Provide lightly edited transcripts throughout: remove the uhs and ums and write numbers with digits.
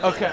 Okay.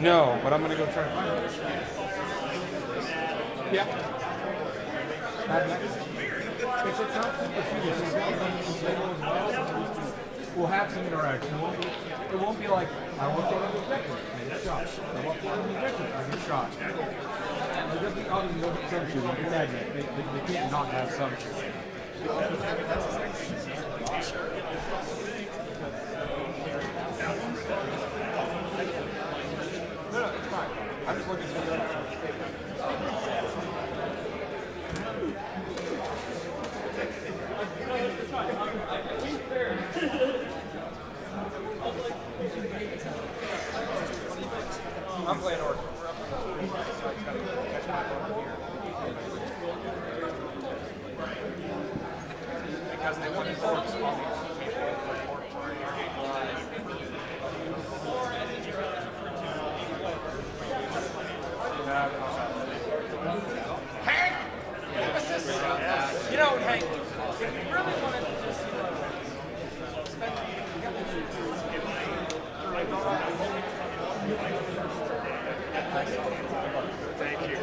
No, but I'm going to go try to find it. Yeah. If it's not super serious, we'll have some interaction. It won't be like, I want to run the objective, I get shot. I want to run the objective, I get shot. There doesn't obviously no some shooting. It's stagnant. They can't not have some shooting. No, it's fine. I'm just looking for the I'm playing Orc. So I just gotta catch my phone here. because they wouldn't vote on Hank! What's this? You know, Hank, if you really wanted to just spend Thank you.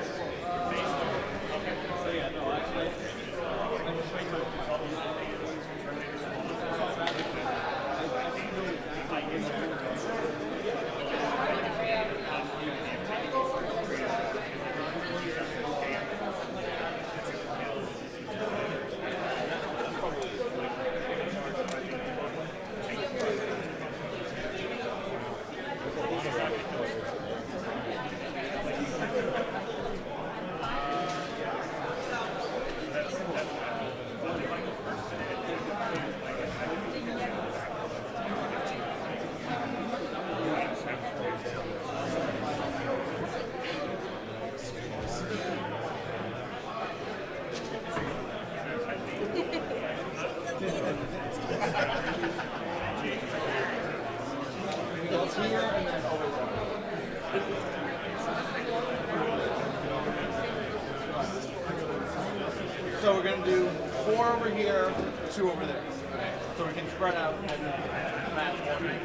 So we're going to do 4 over here, 2 over there. So we can spread out and match one.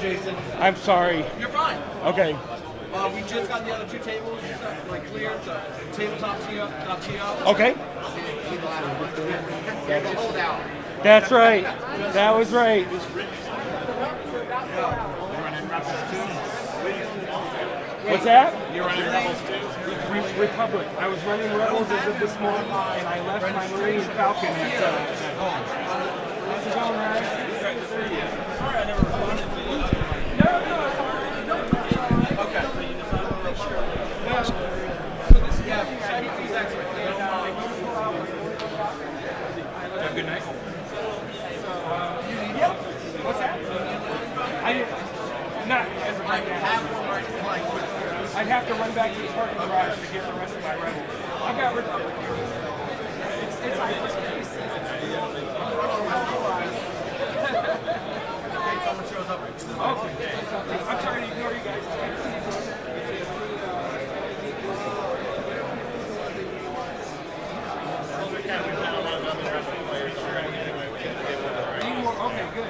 Jason. I'm sorry. You're fine. Okay. We just got the other 2 tables like cleared, so tabletop tee up. Okay. Hold out. That's right. That was right. What's that? You're running Rebels too? Republic. I was running Rebels as of this morning, and I left my Marine Falcon at home. How's it going, Ryan? Sorry, I never responded to you. Okay. So this is Have a good night. Yep. What's that? Not as of right now. I'd have to run back to the parking garage to get the rest of my Rebels. I've got Republic here. It's like someone shows up. okay. I'm sorry to ignore you guys. Okay, good.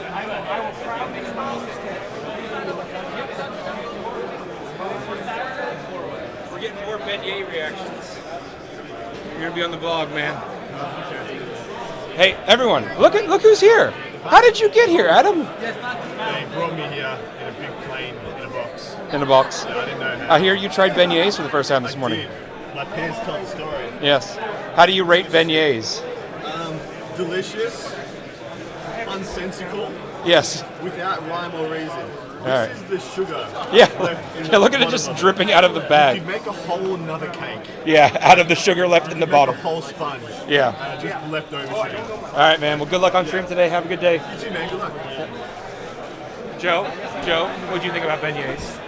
I will proudly announce that. We're getting more beignet reactions. You're gonna be on the vlog, man. Hey, everyone! Look who's here. How did you get here, Adam? They brought me here in a big plane in a box. In a box. I didn't know how. I hear you tried beignets for the first time this morning. Did. My pants tell the story. Yes. How do you rate beignets? Delicious, unsensical, Yes. without rhyme or reason. This right. is the sugar. Yeah. left in Yeah, look at it the just bottom of dripping out of the You bag. make a whole nother cake. Yeah, out of the sugar left in the Make bottom. a whole sponge. Yeah. Just leftover sugar. All right, man. Well, good luck on stream today. Have a good day. You too, man. Good luck. Joe, what do you think about beignets?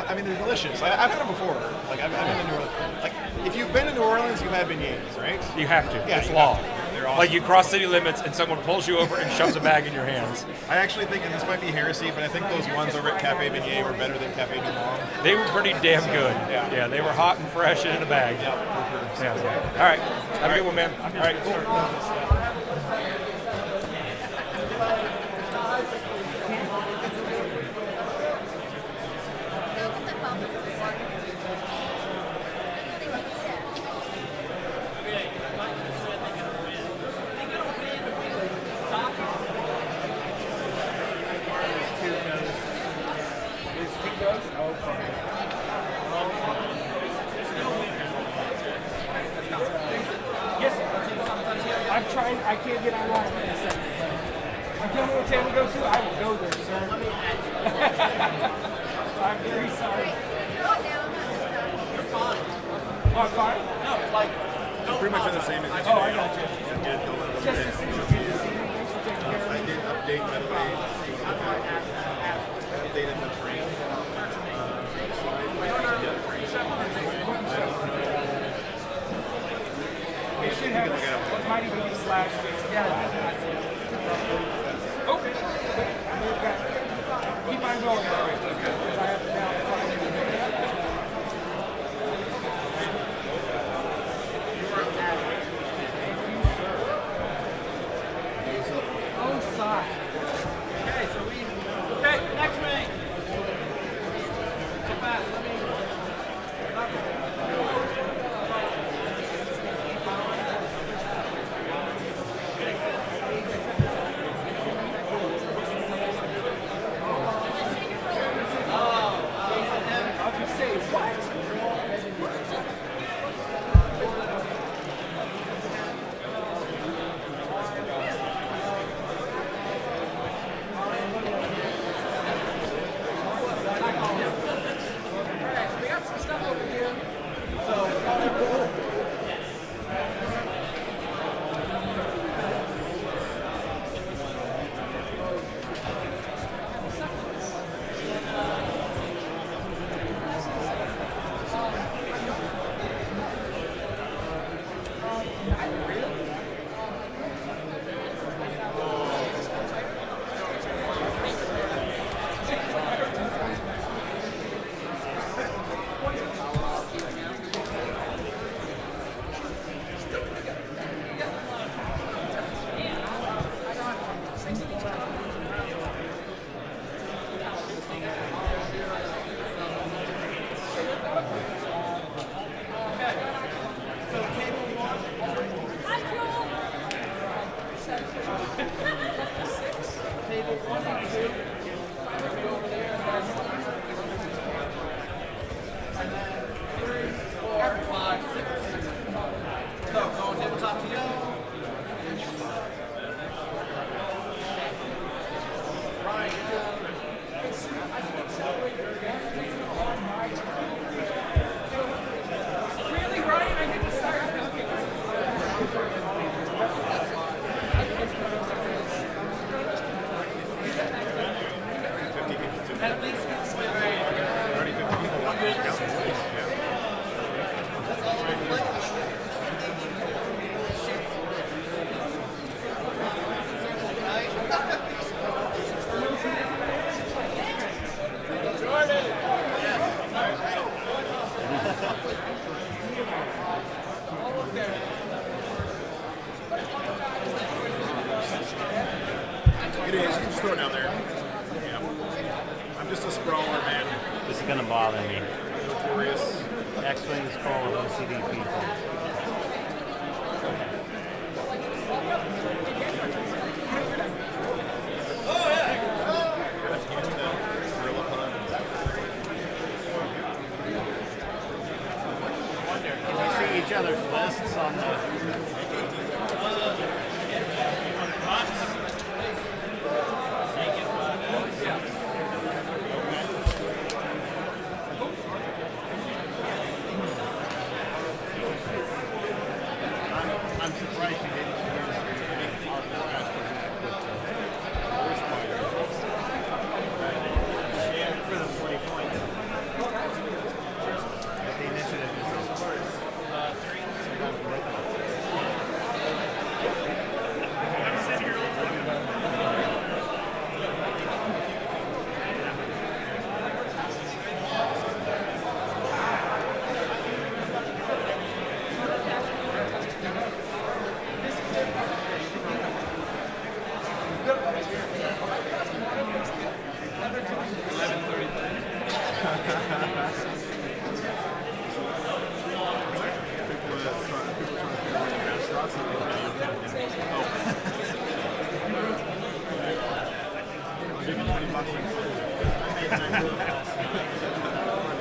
I mean, they're delicious. I've had them before. Like I've been to New Orleans. Like if you've been to New Orleans, you've had beignets, right? You have to. Yeah, It's you law. have to. They're awesome. Like you cross city limits and someone pulls you over and shoves a bag in your hands. I actually think, and this might be heresy, but I think those ones over at Cafe Beignet were better than Cafe Du Monde. They were pretty damn good. Yeah. They were hot and fresh and in a bag. Yeah, for sure. Yeah. All right. Have a good one, man. All right, cool. I'm trying. I can't get online in a second. But if you know what table to go to, I will go there, sir. I'm very sorry. Oh, I'm fine? Pretty much the same as Oh, I got you. Get it done a little Just bit. as soon as you see me, thanks for taking care of I me. did update Metal Age. Updated the train. It should have, it might even be slash. Okay. Keep on going. Because I have to now find Oh, side. Okay, next ring. So fast, let me. I'll just say, what? We got some stuff over here. So, Tables 1 and 2. We'll be over there. And then 3, 4, 5, 6. So going tabletop to you. Ryan, really, Ryan? I get to start. At least it's Already 50 people. It is. You can just throw it down there. Yeah. I'm just a sprawler, man. This is gonna bother me. Notorious. X-Wing is full of OCD people. Can you see each other's lists on the... I'm surprised you didn't make our forecast with the first fighter. For the 40 points. But the initiative is 3.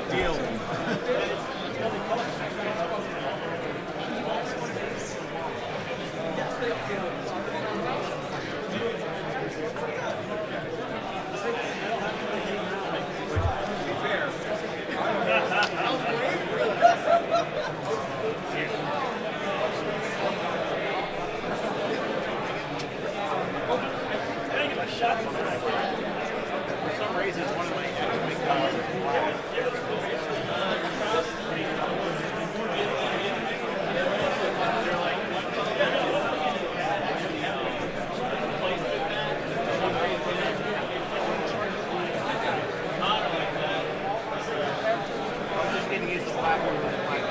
Deal. For some reason, one of my X-Wing cards is black. I'm just going to use the black one with the black.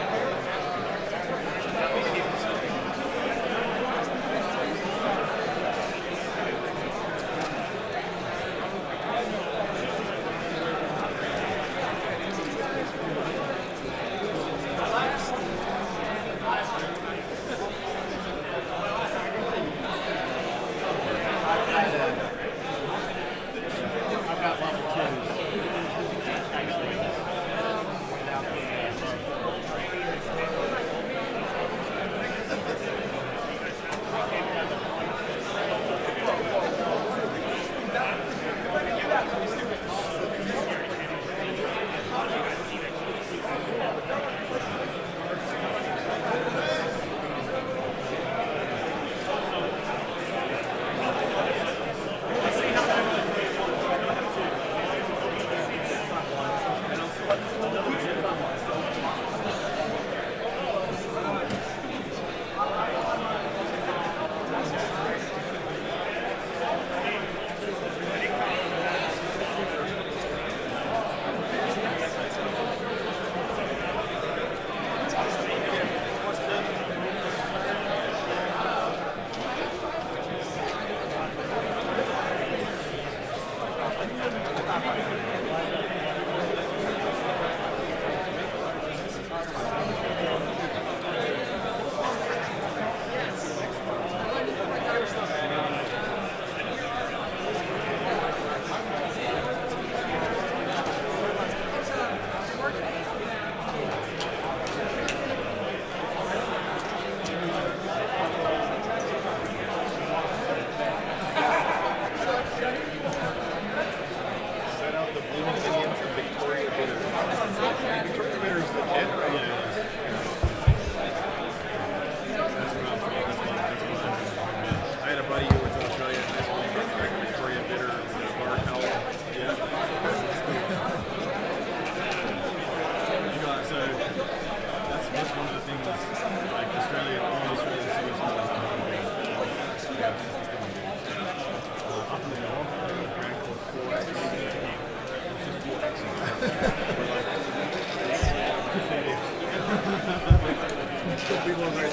people are very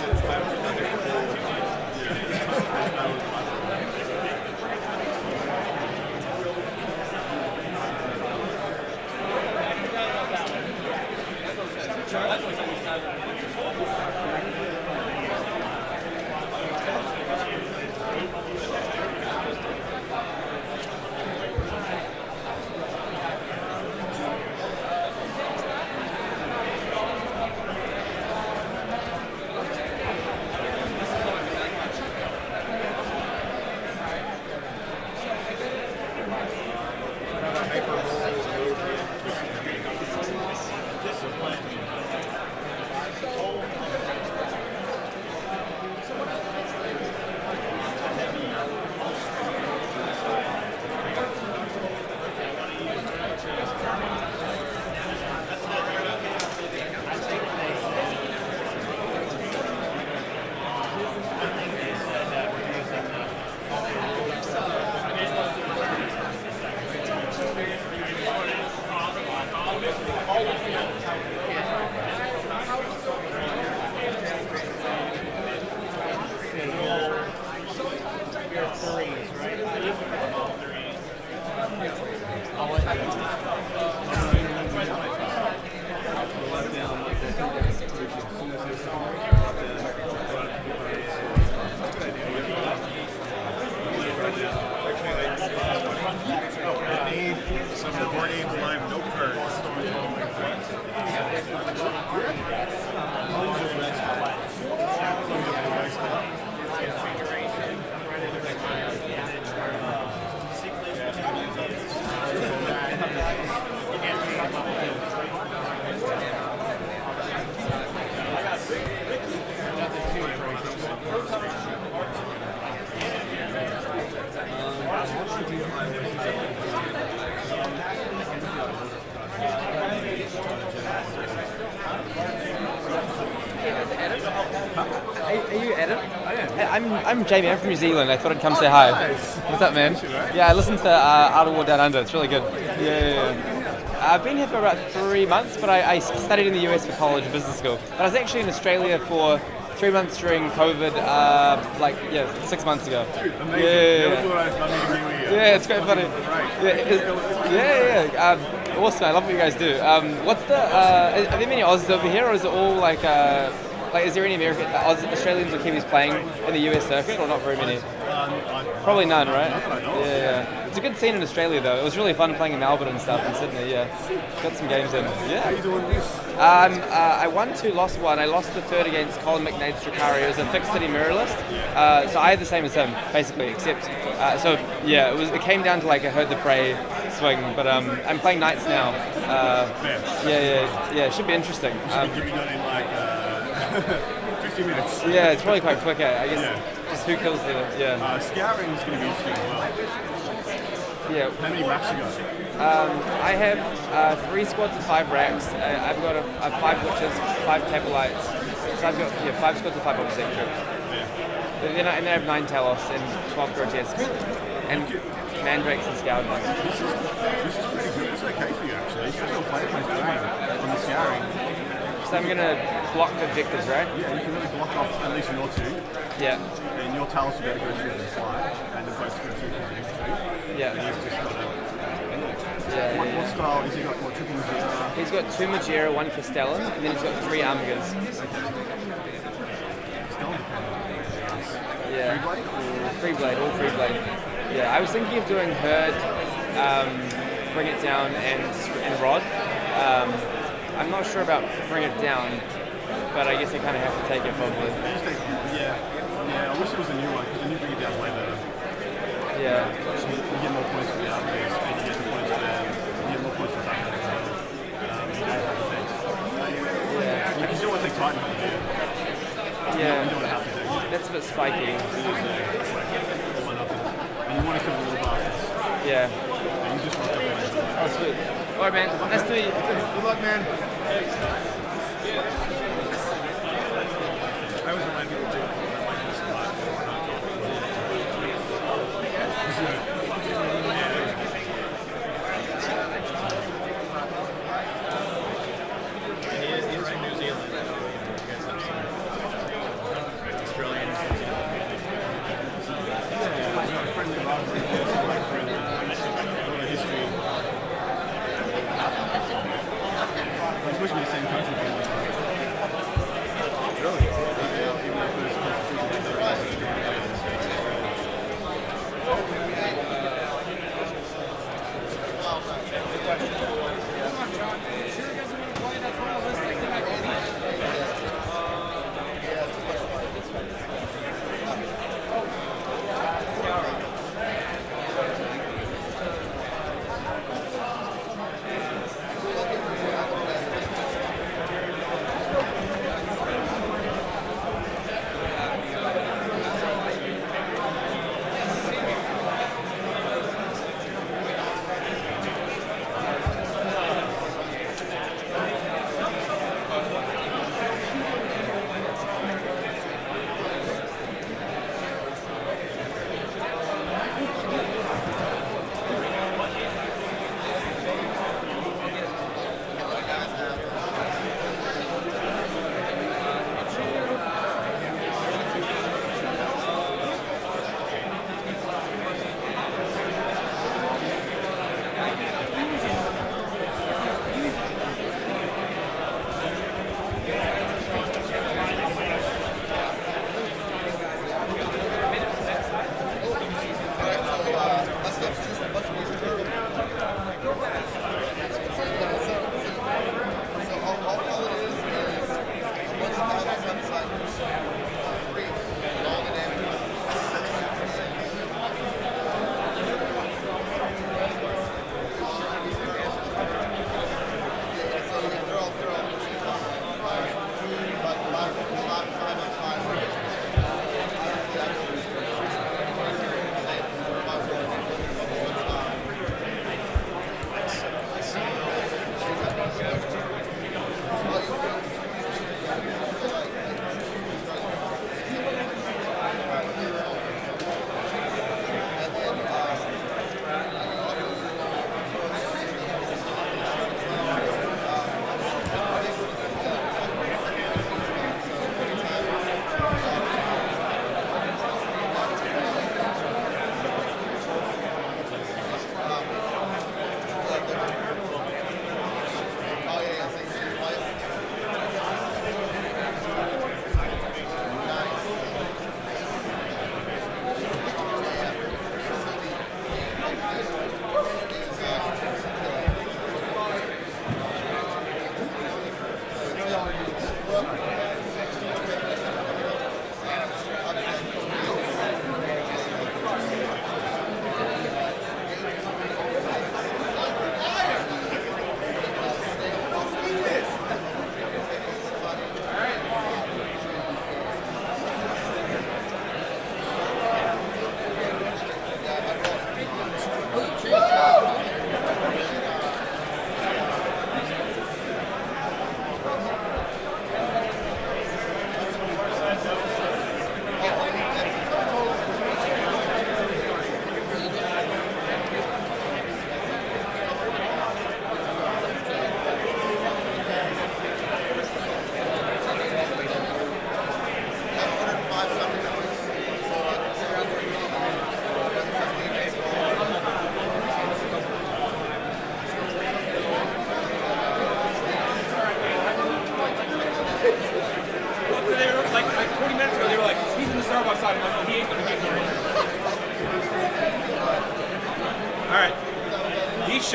Are you Adam? I'm Jamie. I'm from New Zealand. I thought I'd come say hi. Nice. What's up, man? Yeah, I listened to Art of War Down Under. It's really good. Yeah. I've been here for about 3 months, but I studied in the US for college and business school. But I was actually in Australia for 3 months during COVID, 6 months ago. Amazing. Yeah. Never thought I'd meet you here. Yeah, it's quite funny. Right. Yeah. Awesome. I love what you guys do. What's the? Are there many Aussies over here, or is it all like? Is there any American, Australians or Kiwis playing in the US circuit, or not very many? Probably none, right? Yeah. It's a good scene in Australia, though. It was really fun playing in Melbourne and stuff, in Sydney. Yeah, got some games in. Yeah. How are you doing this? I won 2, lost 1. I lost the third against Colin McNade's Dracari. It was a fixed city mirrorlist. So I had the same as him, basically, except it came down to like a Herd the Prey swing, but I'm playing Knights now. Yeah. It should be interesting. Give you done in like 50 minutes. Yeah, it's probably quite quick. I guess just who kills the Scouring is going to be interesting as well. Yeah. How many racks you got? I have 3 squads of 5 racks. I've got 5 witches, 5 capelites. So I've got 5 squads of 5 obsec troops. Then I have 9 Talos and 12 grotesques and mandrakes and scourings. This is pretty good. It's okay for you actually. It's still play on the scouring. So I'm gonna block the objectives, right? Yeah, you can really block off at least your 2. Yeah. And your Talos will be able to go through the slide, and the boats go through the Yeah. And he's just got Yeah. what style? Has he got what, triple Magira? He's got 2 Magira, 1 Castellan, and then he's got 3 Armigers. Yeah. Free blade, all free blade. Yeah, I was thinking of doing Herd, Bring It Down, and Rod. I'm not sure about Bring It Down, but I guess I kind of have to take it probably. Yeah, I wish it was a new one, because the new Bring It Down way better. Yeah. You get more points for the Armigers, and you get more points for Titan. Yeah. You can still want to take Titan from the Yeah. You don't want to have to do. That's a bit spiky. And you want to kill the little bastards. Yeah. And you just want to kill them. Oh, sweet. Alright, man. Nice to meet you. Good luck, man. I was remind people too. He's from New Zealand.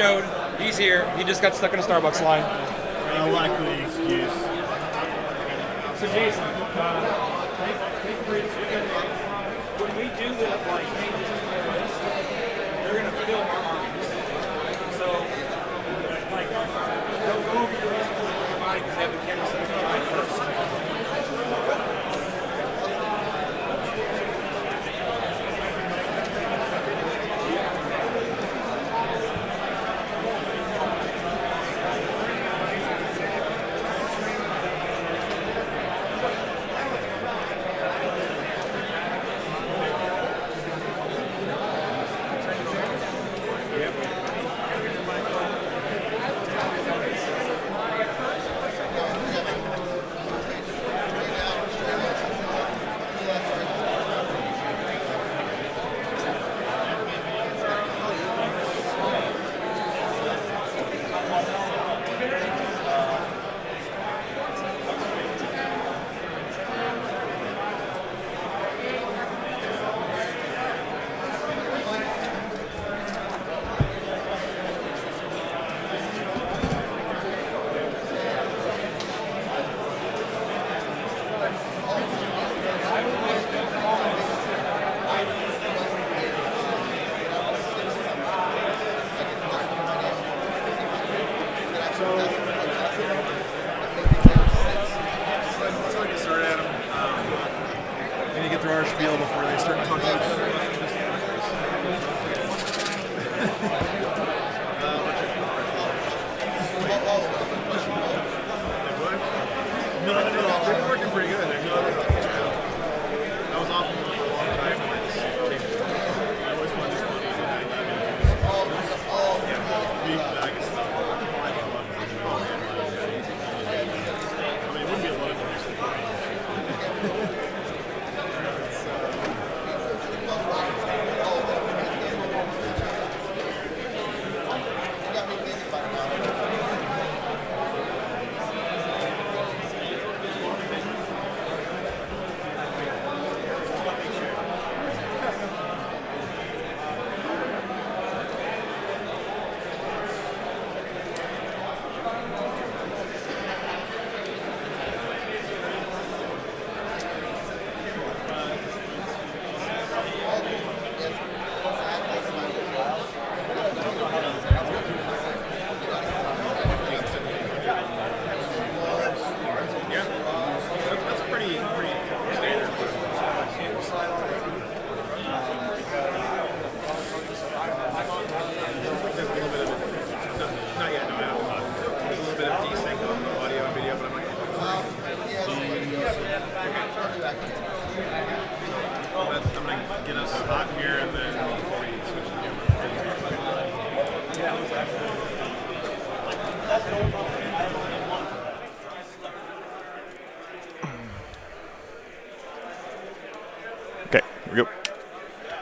showed. He's here. He just got stuck in a Starbucks line. Likely excuse. So Jason, take a break. When we do the like changes to the list, they're gonna fill our armies. So like don't go over your list in your mind because they have the camera set up right first.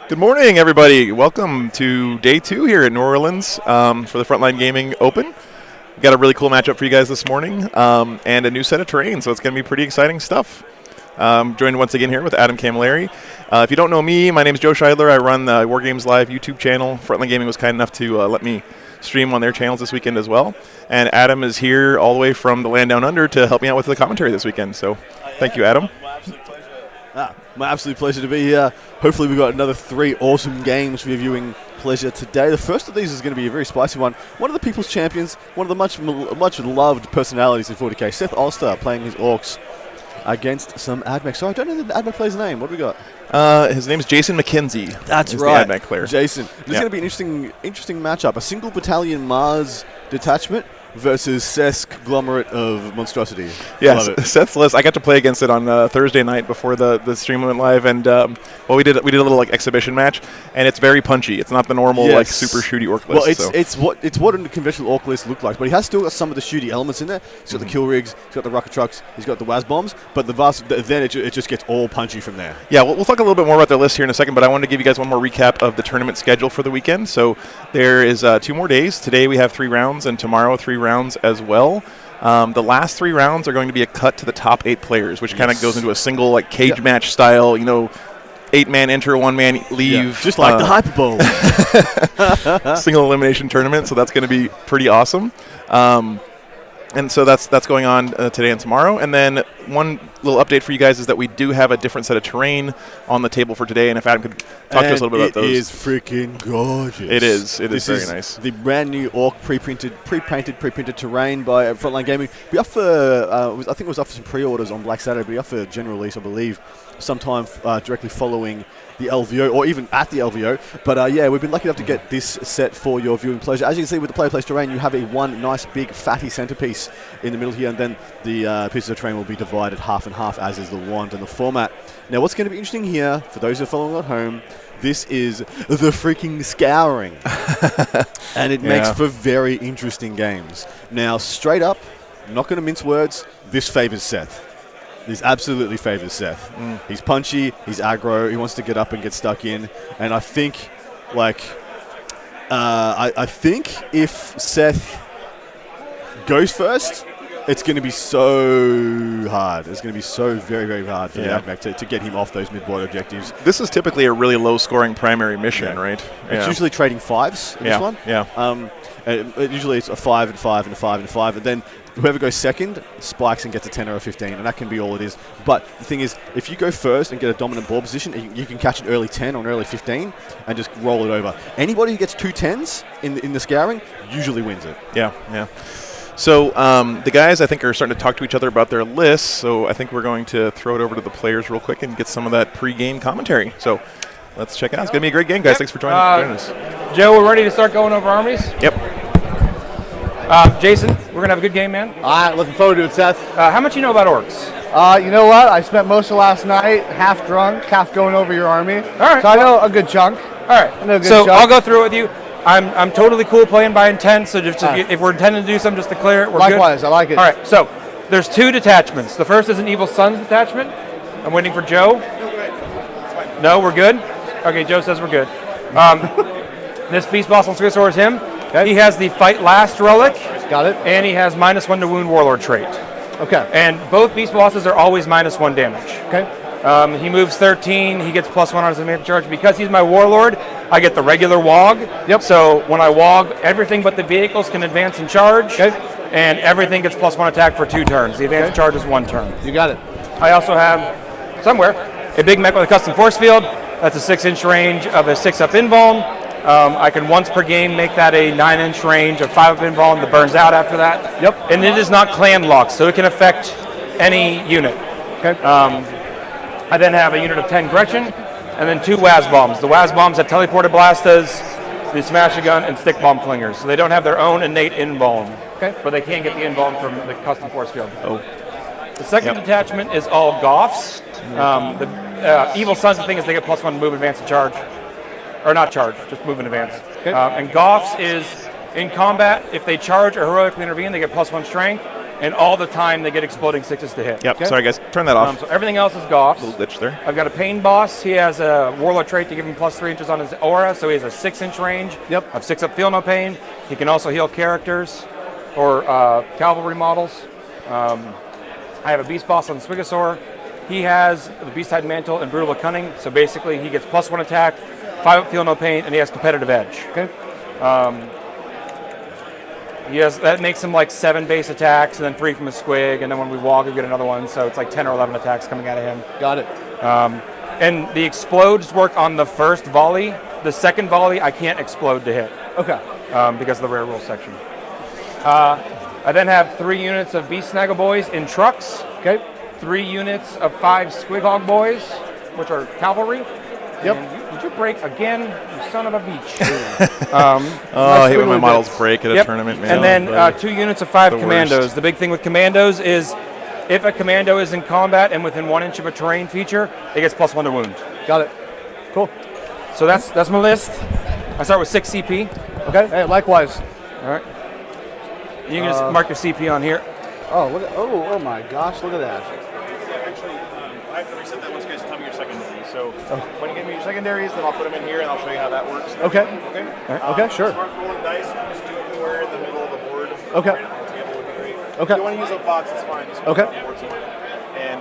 Good morning, everybody. Welcome to day 2 here at New Orleans for the Frontline Gaming Open. We've got a really cool matchup for you guys this morning and a new set of terrain, so it's going to be pretty exciting stuff. Joined once again here with Adam Camilleri. If you don't know me, my name is Joe Scheidler. I run the War Games Live YouTube channel. Frontline Gaming was kind enough to let me stream on their channels this weekend as well. And Adam is here all the way from the land down under to help me out with the commentary this weekend. So thank you, Adam. My absolute pleasure to be here. Hopefully we've got another 3 awesome games for your viewing pleasure today. The first of these is going to be a very spicy one. One of the People's Champions, one of the much loved personalities in 40k, Seth Ulster, playing his Orcs against some AdMech. So I don't know the AdMech player's name. What do we got? His name is Jason McKenzie. That's right. The AdMech player. Jason. This is going to be an interesting matchup. A single battalion Mars detachment versus Seth's conglomerate of monstrosity. Yes, Seth's list. I got to play against it on Thursday night before the stream went live, and we did a little like exhibition match, and it's very punchy. It's not the normal like super shooty orc list. Well, it's what a conventional orc list looked like, but he has still got some of the shooty elements in there. He's got the kill rigs, he's got the rocket trucks, he's got the WAS bombs, but then it just gets all punchy from there. Yeah, we'll talk a little bit more about their list here in a second, but I wanted to give you guys one more recap of the tournament schedule for the weekend. So there is 2 more days. Today we have 3 rounds, and tomorrow 3 rounds as well. The last 3 rounds are going to be a cut to the top 8 players, which kind of goes into a single like cage match style, 8-man enter, 1-man leave. Just like the Hyper Bowl. Single elimination tournament, so that's going to be pretty awesome. And so that's going on today and tomorrow. And then one little update for you guys is that we do have a different set of terrain on the table for today. And if Adam could talk to us a little bit about those. It is freaking gorgeous. It is. It is very nice. The brand new Orc pre-painted terrain by Frontline Gaming. We offer, I think it was offered some pre-orders on Black Saturday, but we offer general release, I believe, sometime directly following the LVO or even at the LVO. But yeah, we've been lucky enough to get this set for your viewing pleasure. As you can see with the Player Place terrain, you have one nice big fatty centerpiece in the middle here, and then the pieces of terrain will be divided half and half, as is the wand and the format. Now, what's going to be interesting here, for those who are following at home, this is the freaking scouring. And it makes for very interesting games. Now, straight up, I'm not going to mince words, this favors Seth. This absolutely favors Seth. He's punchy, he's aggro, he wants to get up and get stuck in. And I think, I think if Seth goes first, it's going to be so hard. It's going to be so very, very hard for the AdMech to get him off those mid-board objectives. This is typically a really low-scoring primary mission, right? It's usually trading 5s in this one. Usually it's a 5 and 5 and a 5 and a 5, and then whoever goes second spikes and gets a 10 or a 15, and that can be all it is. But the thing is, if you go first and get a dominant ball position, you can catch an early 10 or an early 15 and just roll it over. Anybody who gets 2 10s in the scouring usually wins it. Yeah. So the guys, I think, are starting to talk to each other about their lists, so I think we're going to throw it over to the players real quick and get some of that pre-game commentary. So let's check it out. It's going to be a great game, guys. Thanks for joining us. Joe, we're ready to start going over armies? Yep. Jason, we're going to have a good game, man. All right, looking forward to it, Seth. How much you know about orcs? You know what? I spent most of last night half drunk, half going over your army. All right. So I know a good chunk. All right. I know a good so chunk. I'll go through it with you. I'm totally cool playing by intent, so just if we're intending to do something just to clear it, we're Likewise, good. I like it. All right, so there's 2 detachments. The first is an Evil Sons detachment. I'm waiting for Joe. No, we're good? Okay, Joe says we're good. This Beast Boss on Swigosaur is him. Okay. He has the Fight Last relic. Got it. And he has -1 to Wound Warlord trait. Okay. And both Beast Bosses are always -1 damage. Okay. He moves 13. He gets +1 on his advantage charge. Because he's my Warlord, I get the regular Wog. Yep. So when I Wog, everything but the vehicles can advance and charge. Okay. And everything gets +1 attack for 2 turns. The advantage charge is 1 turn. You got it. I also have, somewhere, a big mech with a custom force field. That's a 6-inch range of a 6-up invuln. I can once per game make that a 9-inch range of 5-up invuln that burns out after that. Yep. And it is not clan locked, so it can affect any unit. Okay. I then have a unit of 10 Gretchen, and then 2 Waz Bombs. The Waz Bombs have teleported blastas, the Smash-A-Gun, and Stick Bomb Flingers. So they don't have their own innate invuln. Okay. But they can get the invuln from the custom force field. Oh. The second detachment is all Goths. The Evil Sons, the thing is they get +1 move, advance, and charge. Or not charge, just move and advance. Okay. And Goths is, in combat, if they charge or heroically intervene, they get +1 strength. And all the time they get exploding 6s to hit. Yep. Okay? Sorry, guys. Turn that off. So everything else is Goths. Little glitch there. I've got a Pain Boss. He has a Warlord trait to give him +3 inches on his aura, so he has a 6-inch range. Yep. Of 6-up Feel No Pain. He can also heal characters or cavalry models. I have a Beast Boss on Swigosaur. He has the Beast-Tide Mantle and Brutal Cunning, so basically he gets +1 attack, 5-up Feel No Pain, and he has competitive edge. Okay. That makes him like 7 base attacks, and then 3 from his squig, and then when we walk, we get another one, so it's like 10 or 11 attacks coming out of him. Got it. And the explodes work on the first volley. The second volley, I can't explode to hit. Okay. Because of the rare rules section. I then have 3 units of Beast Snaggle Boys in trucks. Okay. 3 units of 5 Squighog Boys, which are cavalry. Yep. And did you break again, you son of a beach? I hate when my models break at a tournament, man. And then 2 units of 5 The commandos. worst. The big thing with commandos is if a commando is in combat and within 1 inch of a terrain feature, it gets +1 to wound. Got it. Cool. So that's my list. I start with 6 CP. Okay. Hey, likewise. All right. You can just mark your CP on here. Oh, look at, oh my gosh, look at that. Actually, I have to reset that once you guys tell me your secondary. So when you give me your secondaries, then I'll put them in here and I'll show you how that works. Okay. Okay? Okay, sure. Start rolling dice. Just do it anywhere in the middle of the board. Okay. Right on the table would be great. Okay. If you want to use a box, it's fine. Just put Okay. it on the board somewhere. And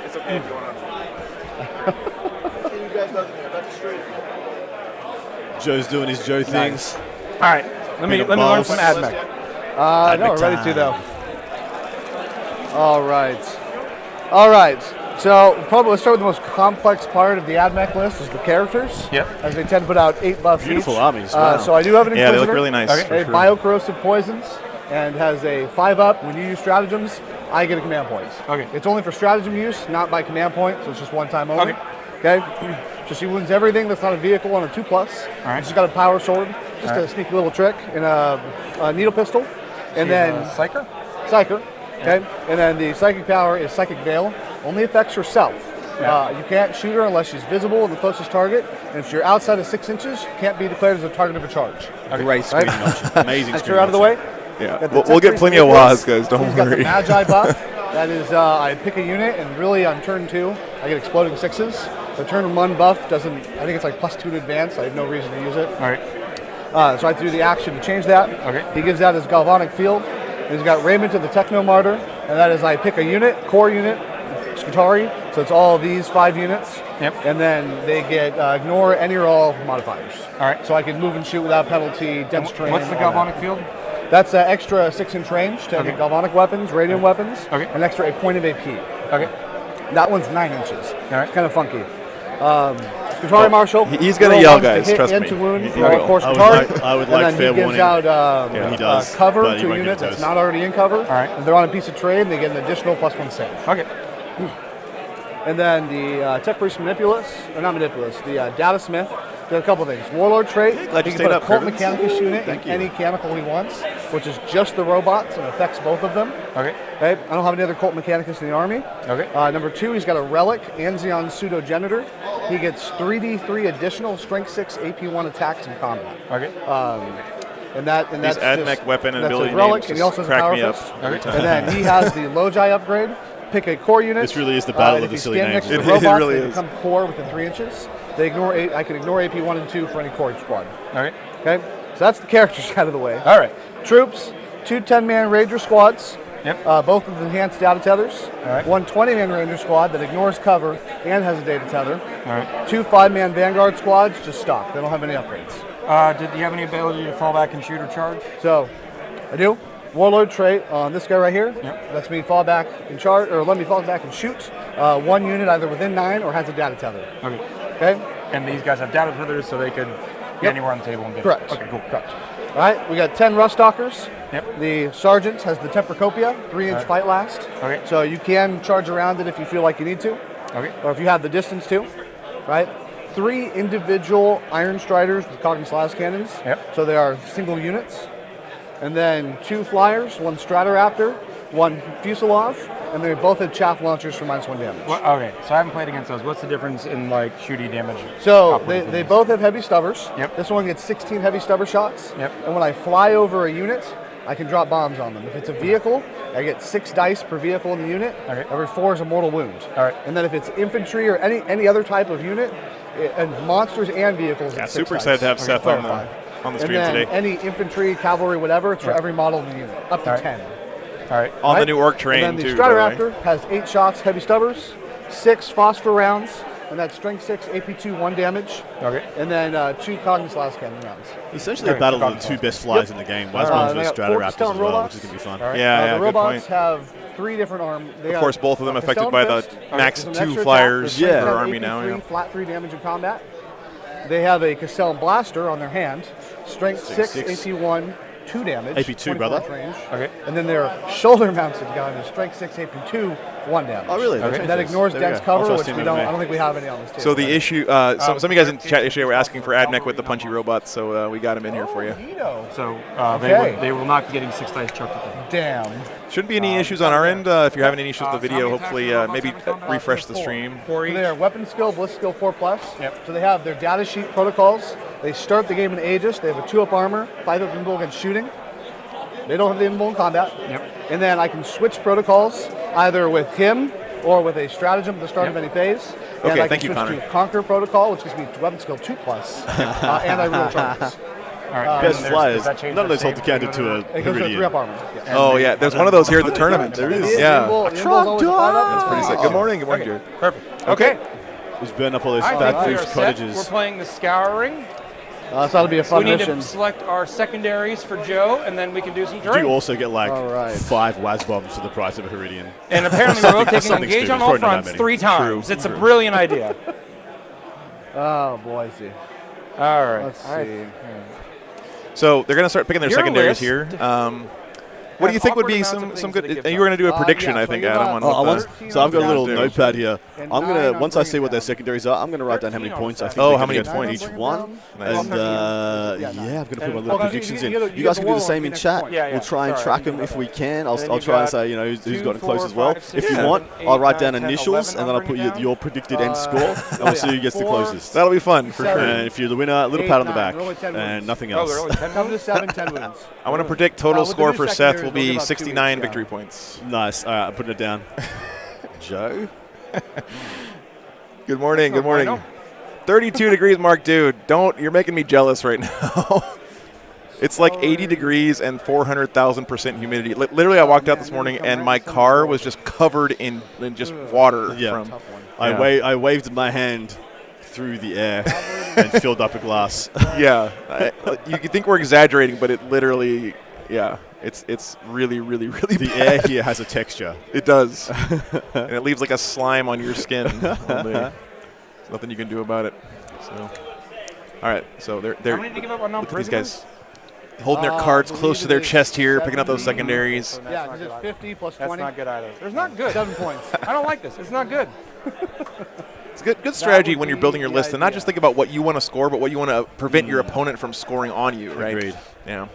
it's okay if you want to. Can you guys Joe's doing his Joe things. All right, let me learn some AdMech. No, we're ready to though. All right. So probably let's start with the most complex part of the AdMech list is the characters. Yep. As they tend to put out 8 buffs Beautiful each. armies. Wow. So I do have an Yeah, Inquisitor. they look really nice. Okay. for A sure. biocorrosive poisons and has a 5-up. When you use stratagems, I get a command point. Okay. It's only for stratagem use, not by command point, so it's just one time only. Okay. So she wins everything that's not a vehicle on a 2+. All right. She's got a power sword, just All a right. sneaky little trick, and a needle pistol, and then Psyker. Psyker. Okay, and then the psychic power is Psychic Veil. Only affects herself. Yeah. You can't shoot her unless she's visible in the closest target, and if you're outside of 6 inches, you can't be declared as a target of a charge. Great screening option. Amazing That's screening her out of the option. way. Yeah, Got the we'll get Tech plenty of Priest Waz, guys. Don't He's got the worry. Magi buff. That is, I pick a unit, and really on turn 2, I get exploding 6s. The turn 1 buff doesn't. I think it's like +2 to advance. I have no reason to use it. All right. So I have to do the action to change that. Okay. He gives out his Galvanic Field. And he's got Raiment of the Techno Martyr, and that is I pick a unit, core unit, Scutari, so it's all these 5 units. Yep. And then they get ignore any or all modifiers. All right. So I can move and shoot without penalty, dense terrain. What's the all that. galvanic field? That's an extra 6-inch range to get galvanic weapons, radiant weapons, Okay. an extra a point of AP. Okay. That one's 9 inches. All right. It's kind of funky. Scutari Marshal. he's gonna roll yell, ones to guys, hit trust and me. to wound He for will. core I would Scutari. like- I would and like then fair he gives warning. out He does, cover but he to a won't give unit it to that's us. not already in cover. All right. And they're on a piece of trade, and they get an additional +1 save. Okay. And then the Tech Priest Manipulus, or not Manipulus, the Data Smith. Did a couple things. Warlord trait. glad he you can stayed put up, a Cult Curtis. Mechanicus unit Thank in you. any canonical he wants, which is just the robots and affects both of them. Okay. Okay. I don't have any other Cult Mechanicus in the army. Okay. Number 2, he's got a Relic, Anzion Pseudo-Genitor. He gets 3d3 additional Strength 6 AP1 attacks in combat. Okay. And that's These AdMech just, weapon and that's ability his relic, names and he also just has a crack power me up fist. every time. And then he has the Logi upgrade. Pick a core unit. This really is the battle and of if the you silly stand names. next to It the robots, really they is. become core within 3 inches. They ignore I can ignore AP1 and 2 for any core squad. Okay. Okay, so that's the characters out of the way. All right. Troops, 2 10-man Ranger squads. Yep. Both with enhanced data tethers. All right. 1 20-man Ranger squad that ignores cover and has a data tether. All right. 2 5-man Vanguard squads, just stock. They don't have any upgrades. Did you have any ability to fall back and shoot or charge? So, I do. Warlord trait on this guy right here. Yep. Lets me fall back and charge, or let me fall back and shoot 1 unit either within 9 or has a data tether. Okay. Okay? And these guys have data tethers, so they could get Yep. anywhere on the table and get Correct. Okay, cool. Correct. All right, we got 10 Rust Stalkers. Yep. The Sergeant has the Tempercopia, 3-inch fight last. Okay. So you can charge around it if you feel like you need to, Okay. or if you have the distance to, right? 3 individual Iron Striders with Cognitive Las cannons. Yep. So they are single units. And then 2 Flyers, 1 Stratoraptor, 1 Fuselage, and they both have chaff launchers for -1 damage. Well, okay. So I haven't played against those. What's the difference in like shooty damage? So Operative they things? both have heavy stubbers. Yep. This one gets 16 heavy stubber shots. Yep. And when I fly over a unit, I can drop bombs on them. If it's a vehicle, I get 6 dice per vehicle in the unit. Okay. Every 4 is a mortal wound. All right. And then if it's infantry or any other type of unit, and monsters and vehicles, Yeah, it's 6 super excited to have dice. Seth on the Clarify. stream and then today. any infantry, cavalry, whatever, it's for Yeah. every model in the unit, up to All right. 10. All right. On the Right? new orc train And then the too. by the way. Stratoraptor has 8 shots, heavy stubbers, 6 phosphor rounds, and that's strength 6, AP2, 1 damage, Okay. and then 2 Cognitive Las cannon rounds. Essentially Okay, a battle of Cognitive the 2 Las. best flies in the game. Wazmans they versus got 4 Stratoraptors as Castellan well, robots. which is going to be fun. All right. Yeah, The good robots point. have 3 different arms. Of course, both of them affected by the max There's an 2 extra flyers attack, Yeah. per there's army now. AP3, Yeah. flat 3 damage in combat. They have a Castellan Blaster on their hand, strength 6, Six. AP1, 2 damage. AP2, 24 brother. inch Range. Okay. And then their shoulder-mounted gun is strength 6, AP2, 1 damage. Oh, really? They Okay. changed That those. ignores There we dense go. cover, Also a which team we of don't. me. I don't think we have any on this table. So the issue, some of you guys in chat yesterday were asking for AdMech with the punchy robots, so we got him in here for you. So Okay. they will not be getting 6 dice chucked at them. Damn. Shouldn't be any issues on our end. If you're having any issues with the video, hopefully maybe refresh the stream. For each. They are weapon skill, bliss skill 4+. Yep. So they have their data sheet protocols. They start the game in Aegis. They have a 2-up armor, 5-up invulnerable against shooting. They don't have the invulnerable in combat. Yep. And then I can switch protocols either with him or with a stratagem at the start of any phase. And Okay, I can thank you, switch Connor. to Conquer protocol, which gives me weapon skill 2+, and I reroll charges. All right. Best and flyers. does that change None of the those hold the save counter to a It goes to a Peridian. 3-up armor. Yes. Oh yeah, there's one of those here at the tournament. There It is. is. Yeah. The invul's always a 5-up. That's pretty sick. Good morning, Jared. Perfect. Okay. Just burn up all those I fat think we goose are set. cottages. We're playing the Scouring. So that'll be a fun We need mission. to select our secondaries for Joe, and then we can do some You terrain. do also get like All right. 5 WAS bombs for the price of a Heridian. And apparently we're rotating something engage stupid. on It's all probably not that fronts many. 3 times. It's a brilliant idea. Oh, boy, see. All right. Let's see. So they're going to start picking their Your secondaries list here. What do you think would be some good? You were going to do a prediction, yeah, I so think, you Adam. got- On what So I've got a little Yeah. notepad here. And I'm 9 gonna on once I bring see it what their down. secondaries are, I'm gonna write down how many 13 on points I think. Oh, they're how gonna many get points? each 9 one. on bring And it down? yeah, I'm gonna put my little Okay, predictions you in. get the- You you guys get can the do the wall same on in the next chat. point. Yeah, We'll try and sorry, track I didn't them if know we that. can. Then I'll you've try and got say who's 2, gotten 4, close as well. 5, 6, If you 7, want, 8, I'll write 9, down 10, initials 11 and then I'll on put bring it down. your predicted end score, and we'll see who gets the 4, closest. That'll be fun for sure. And if you're the winner, a little 8, pat on the 9, back, we're only 10 and wins. nothing Oh, else. they're only 10 Come to wins? 7, 10 wins. I want to predict total with the score new for Seth secondaries, will we'll give be up 2 69 weeks, victory points. Nice. All right, I'm putting it down. Joe. Good morning. Good not morning. bueno. 32 degrees, Mark, dude. You're making me jealous right now. It's like 80 degrees and 400,000% humidity. Literally, I walked out this morning and my car was just covered in just water. Yeah. From, I waved my hand through the air and filled up a glass. yeah. You could think we're exaggerating, but it literally, yeah. It's really, really, really The bad. air here has a texture. It does. And it leaves like a slime on your skin all day. There's nothing you can do about it. So, all right. So they're How many did you give up on look at these non-prisoners? guys holding their cards close to their chest here, picking up those secondaries. Yeah, because it's 50 plus That's 20. not good either. There's not good. 7 points. I don't like this. It's not good. It's good strategy would when you're be building your the list and not idea. just think about what you want to score, but what you want to prevent your opponent from scoring on you, right? Agreed. Yeah.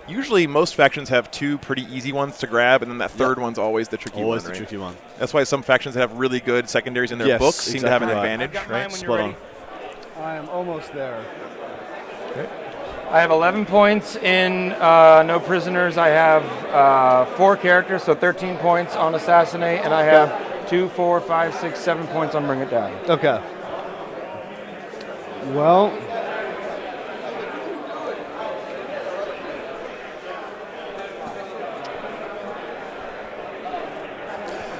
Usually, most factions have 2 pretty easy ones to grab, and then that third one's always the tricky Always one. the right? tricky one. That's why some factions that have really good secondaries in their Yes, books seem to have an exactly right. advantage, I've got mine right? when Spot you're on. ready. I am almost there. I have 11 points in no prisoners. I have 4 characters, so 13 points on assassinate, and I have 2, 4, 5, 6, 7 points on bring it down. Okay. Well,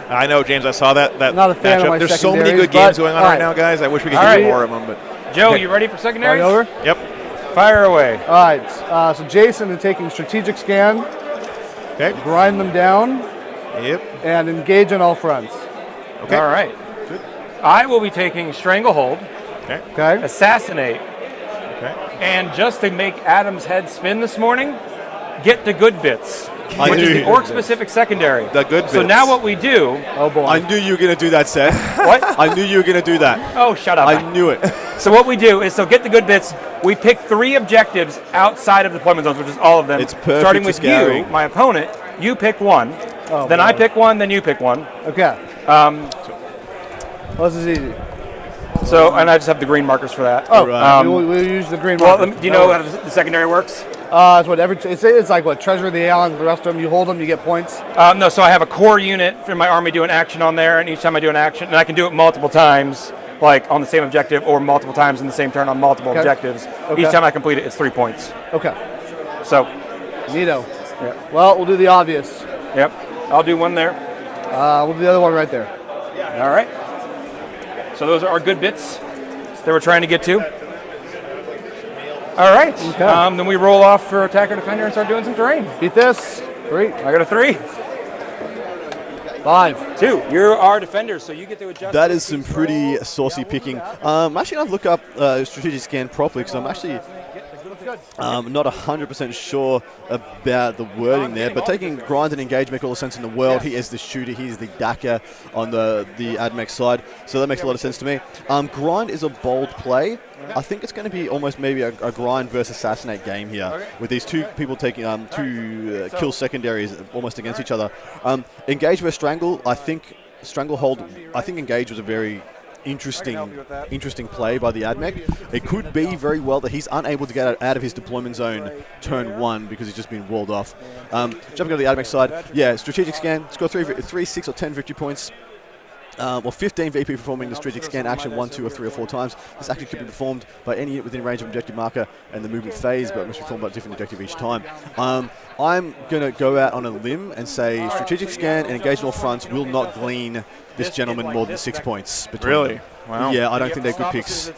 I know, James. I saw that Not a fan of matchup. my There's so many secondaries, good games but- going on all right right. now, guys. I wish we could All give right. you more of them, but Joe, you ready for secondaries? over. yep. Fire away. All right. So Jason is taking strategic scan, Okay. grind them down, Yep. and engage on all fronts. Okay. All right. I will be taking Stranglehold, Okay. Okay. Assassinate, Okay. and just to make Adam's head spin this morning, get the good bits, I which is knew the you- orc-specific secondary. The good So bits. now what we do? Oh boy. I knew you were going to do that, Seth. What? I knew you were going to do that. Oh, shut up. I knew it. So what we do is, so get the good bits. We pick 3 objectives outside of deployment zones, which is all of them. It's perfect Starting for with scouting. you, my opponent. You pick 1. Oh, Then I boy. pick 1. Then you pick 1. Okay. Um, Well, this is easy. so, and I just have the green markers for that. Oh, right. we'll use the green Well, marker. do you know how the secondary works? It's what it's like what treasure of the island. The rest of them, you hold them, you get points. No, so I have a core unit for my army doing action on there, and each time I do an action, and I can do it multiple times, like on the same objective, or multiple times in the same turn on multiple Okay. objectives. Okay. Each time I complete it, it's 3 points. Okay. So, Neato. Yeah. Well, we'll do the obvious. yep, I'll do 1 there. We'll do the other one right there. All right. So those are our good bits that we're trying to get to. All right. Okay. Then we roll off for attacker defender and start doing some terrain. Beat this. 3, I got a 3, 5. 2. You're our defender, so you get to adjust. That those is some two pretty scrolls. saucy picking. Actually, I've looked up strategic scan properly because I'm actually not 100% sure about the wording there. But taking grind and engage make all the sense in the world. He is the shooter. He is the dacker on the AdMech side. So that makes a lot of sense to me. Grind is a bold play. I think it's going to be almost maybe a grind versus assassinate game here, with these 2 people taking 2 kill secondaries almost against each other. Engage versus strangle. I think stranglehold. I think engage was a very interesting play by the AdMech. It could be very well that he's unable to get out of his deployment zone turn 1 because he's just been walled off. Jumping to the AdMech side, yeah, strategic scan, score 3, 6 or 10 victory points. 15 VP performing the strategic scan action 1, 2, or 3 or 4 times. This action can be performed by any unit within range of objective marker and the movement phase, but must be performed by a different objective each time. I'm going to go out on a limb and say strategic scan and engage on all fronts will not glean this gentleman more than 6 points. Really? Wow. Yeah, I don't think they're good picks.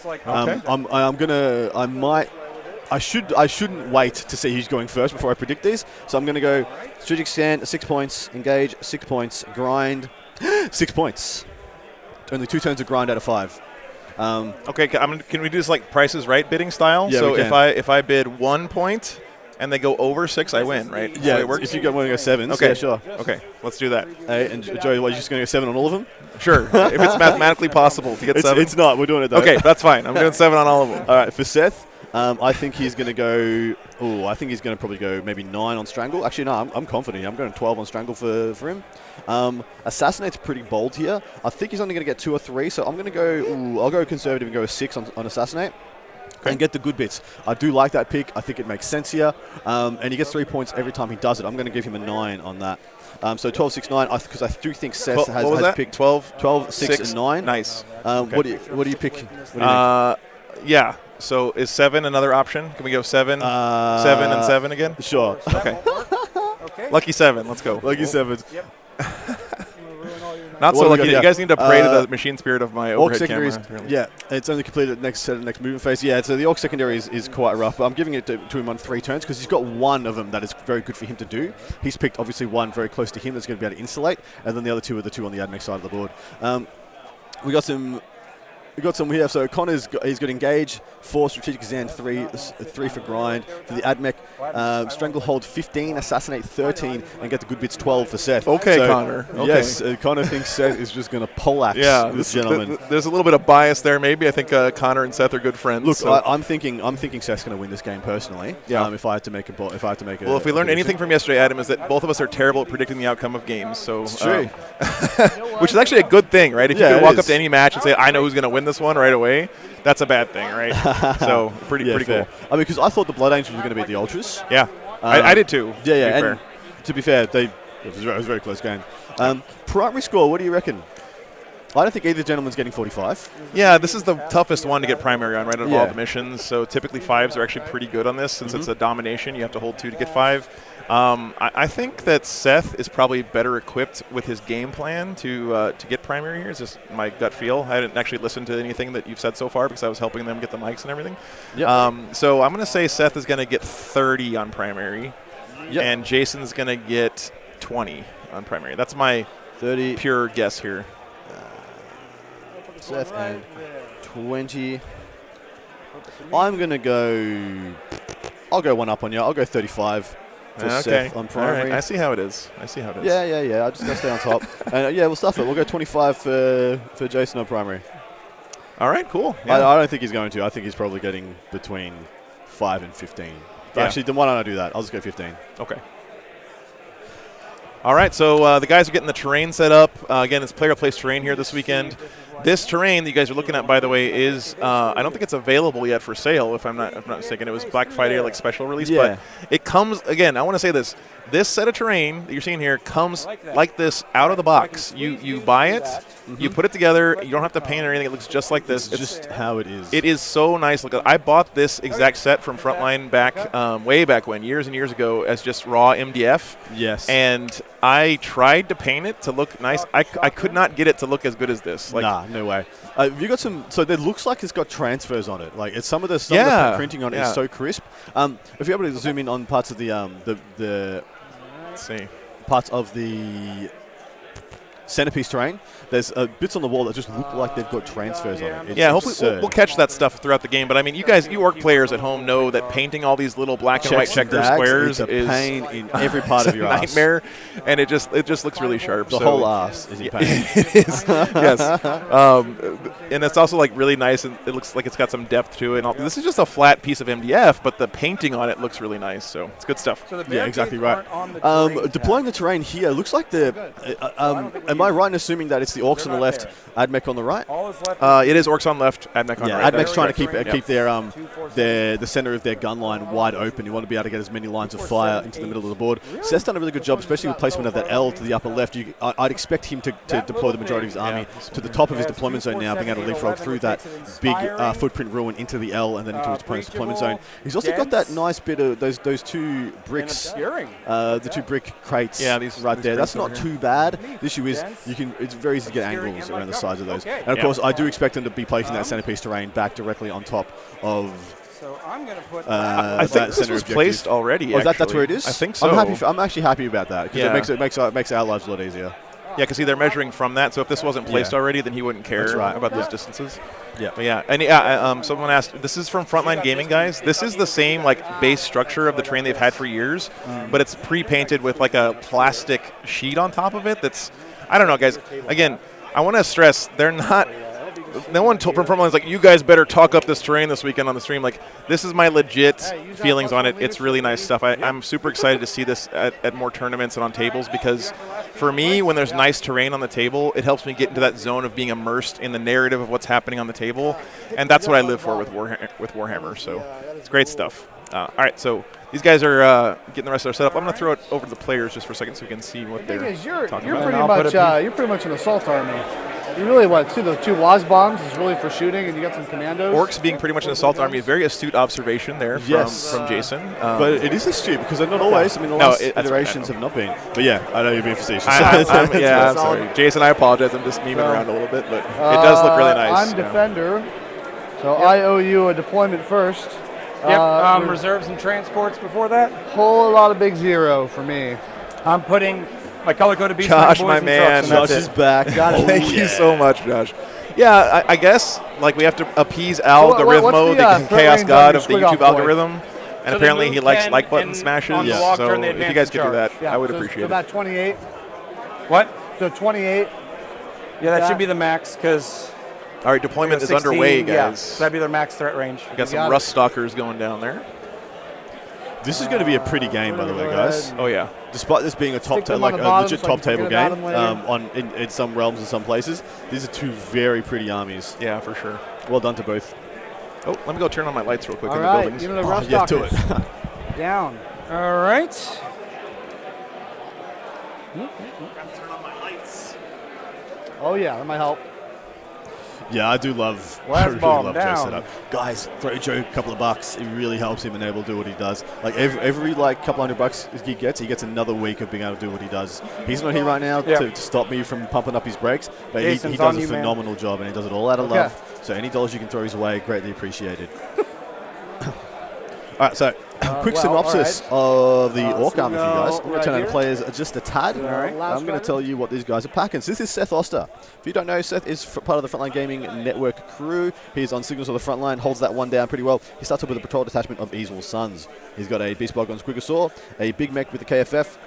I shouldn't wait to see who's going first before I predict these. So I'm going to go strategic scan 6 points, engage 6 points, grind 6 points. Only 2 turns of grind out of 5. Okay, can we do this like Price is Right bidding style? Yeah, so we can. if I bid 1 point and they go over 6, I win, right? Yeah, it works. if you want to go 7s, Okay, yeah, sure. Okay, let's do that. Hey, and Joey, what, you just going to go 7 on all of them? Sure, if it's mathematically possible to get 7. It's not. We're doing it though. Okay, that's fine. I'm doing 7 on all of them. All right, for Seth, I think he's going to go. Oh, I think he's going to probably go maybe 9 on Strangle. Actually, no, I'm confident. I'm going 12 on Strangle for him. Assassinate's pretty bold here. I think he's only going to get 2 or 3, so I'm going to go. I'll go conservative and go 6 on Assassinate. Okay. And get the good bits. I do like that pick. I think it makes sense here. And he gets 3 points every time he does it. I'm going to give him a 9 on that. So 12, 6, 9, because I do think Seth has picked 12, 6, and 9. Nice. Okay. What do you pick? Yeah. So is 7 another option? Can we go 7? 7 and 7 again? Sure. Okay. Lucky 7. Let's go. Lucky 7. Yep. Not so lucky. You guys need to pray to the machine spirit of my overhead camera. Yeah, it's only completed next movement phase. Yeah, so the Orc secondary is quite rough, but I'm giving it to him on 3 turns because he's got one of them that is very good for him to do. He's picked obviously one very close to him that's going to be able to insulate, and then the other 2 are the 2 on the admech side of the board. We got some here. So Connor's he's got engage, 4 strategic scan, 3 for grind for the admech. Stranglehold 15, assassinate 13, and get the good bits 12 for Seth. Okay, so, Connor. Okay. Yes, Connor thinks Seth is just going to poleaxe this gentleman. There's a little bit of bias there. Maybe I think Connor and Seth are good friends. Look, so. I'm thinking Seth's going to win this game personally. Yeah. If I had to make a well, if we learned anything from yesterday, Adam, is that both of us are terrible at predicting the outcome of games. So it's true. Which is actually a good thing, right? If you can walk up is. to any match and say, I know who's going to win this one right away, that's a bad thing, right? So pretty fair. cool. I mean, because I thought the Blood Angels were going to beat the Ultras. Yeah, I did too. Yeah. To be fair, it was a very close game. Primary score, what do you reckon? I don't think either gentleman's getting 45. Yeah, this is the toughest one to get primary on, right, out of all the missions. So typically 5s are actually pretty good on this. Since it's a domination, you have to hold 2 to get 5. I think that Seth is probably better equipped with his game plan to get primary here. It's just my gut feel. I didn't actually listen to anything that you've said so far because I was helping them get the mics and everything. Yep. So I'm going to say Seth is going to get 30 on primary, and Jason's going to get 20 on primary. That's my 30 pure guess here. Seth and 20. I'm going to go... I'll go one up on you. I'll go 35 for Seth on primary. Right. I see how it is. Yeah. I just got to stay on top. And we'll stuff it. We'll go 25 for Jason on primary. All right, cool. Yeah. I don't think he's going to. I think he's probably getting between 5 and 15. Yeah. Actually, then why don't I do that? I'll just go 15. Okay. All right, so the guys are getting the terrain set up. Again, it's player place terrain here this weekend. This terrain that you guys are looking at, by the way, is I don't think it's available yet for sale. If I'm not mistaken, it was Black Friday like special release, but it comes again. I want to say this: this set of terrain that you're seeing here comes like this out of the box. You buy it, you put it together. You don't have to paint or anything. It looks just like this. It's just how it is. It is so nice. Look, I bought this exact set from Frontline back way back when, years and years ago, as just raw MDF. Yes. And I tried to paint it to look nice. I could not get it to look as good as this. Nah, no way. You got some. So it looks like it's got transfers on it. Like it's some of the printing on it is so crisp. If you're able to zoom in on parts of the let's see, parts of the centerpiece terrain, there's bits on the wall that just look like they've got transfers on it. Hopefully we'll catch that stuff throughout the game. But I mean, you orc players at home know that painting all these little black and white checker squares is a pain in every part of your nightmare, and it just looks really sharp. The whole ass is in pain. It is, yes. And it's also like really nice, and it looks like it's got some depth to it. And all. This is just a flat piece of MDF, but the painting on it looks really nice. So it's good stuff. So exactly right. Deploying the terrain here looks like am Am I right in assuming that it's the Orcs on the left, Admech on the right? All is left. It is Orcs on left, Admech on Yeah, right. Admech's trying to keep Yep. their the center of their gun line wide open. You want to be able to get as many lines of fire into the middle of the board. Seth's done a really good job, especially with placement of that L to the upper left. I'd expect him to deploy the majority of his army to the top of his deployment zone now, being able to leapfrog through that big footprint ruin into the L and then into his opponent's deployment zone. He's also got that nice bit of those two bricks, the two brick crates right there. That's not too bad. The issue is it's very easy to get angles around the sides of those. And of course, I do expect him to be placing that centerpiece terrain back directly on top of. So I'm going to put. I think this was placed already. Oh, that's where it is. I think so. I'm actually happy about that because it makes our lives a lot easier. Yeah, because see, they're measuring from that. So if this wasn't placed already, then he wouldn't care about those distances. Yeah, but and someone asked. This is from Frontline Gaming, guys. This is the same base structure of the terrain they've had for years, but it's pre-painted with like a plastic sheet on top of it. That's, I don't know, guys. Again, I want to stress they're not. No one from Frontline's like, you guys better talk up this terrain this weekend on the stream. Like, this is my legit feelings on it. It's really nice stuff. I'm super excited to see this at more tournaments and on tables because for me, when there's nice terrain on the table, it helps me get into that zone of being immersed in the narrative of what's happening on the table. And that's what I live for with Warhammer. So it's great stuff. All right, so these guys are getting the rest of their setup. I'm going to throw it over to the players just for a second so we can see what they're talking about. You're pretty much an assault army. You really the two Waz bombs is really for shooting, and you got some commandos. Orcs being pretty much an assault army, a very astute observation there from Jason. But it is astute because they're not always. I mean, the last iterations have not been. But yeah, I know you're being facetious. I'm sorry. Jason, I apologize. I'm just memeing around a little bit, but it does look really nice. I'm defender, so I owe you a deployment first. Yep, reserves and transports before that. Whole lot of big zero for me. I'm putting my color-coded beast. Josh, my man. Josh is back. Thank you so much, Josh. Yeah, I guess we have to appease Al Gorithmo, the chaos god of the YouTube algorithm, and apparently he likes like button smashes. So if you guys could do that, I would appreciate it. So about 28. What? So 28. Yeah, that should be the max because. All right, deployment is underway, guys. Yeah, so that'd be their max threat range. We got some rust stalkers going down there. This is going to be a pretty game, by the way, guys. Oh yeah. Despite this being a legit top table game in some realms and some places, these are two very pretty armies. Yeah, for sure. Well done to both. Oh, let me go turn on my lights real quick in the right, buildings. give me the rust stalkers. Do it. Down. All right. Oh yeah, that might help. Yeah, I do love. Last I really bomb love down. Joe's setup. Guys, throw Joe a couple of bucks. It really helps him and able to do what he does. Like every couple $100 he gets another week of being able to do what he does. He's not here right now to stop me from pumping up his brakes, but he does a phenomenal job and he does it all out of love. So any dollars you can throw his way, greatly appreciated. All right, so quick synopsis of the Orc army for you guys. I'm going to turn out the players just a tad. I'm going to tell you what these guys are packing. So this is Seth Oster. If you don't know, Seth is part of the Frontline Gaming Network crew. He's on Signals of the Frontline, holds that one down pretty well. He starts up with a patrol detachment of Easel Sons. He's got a Beast Bog on Squigosaur, a Big Mech with the KFF,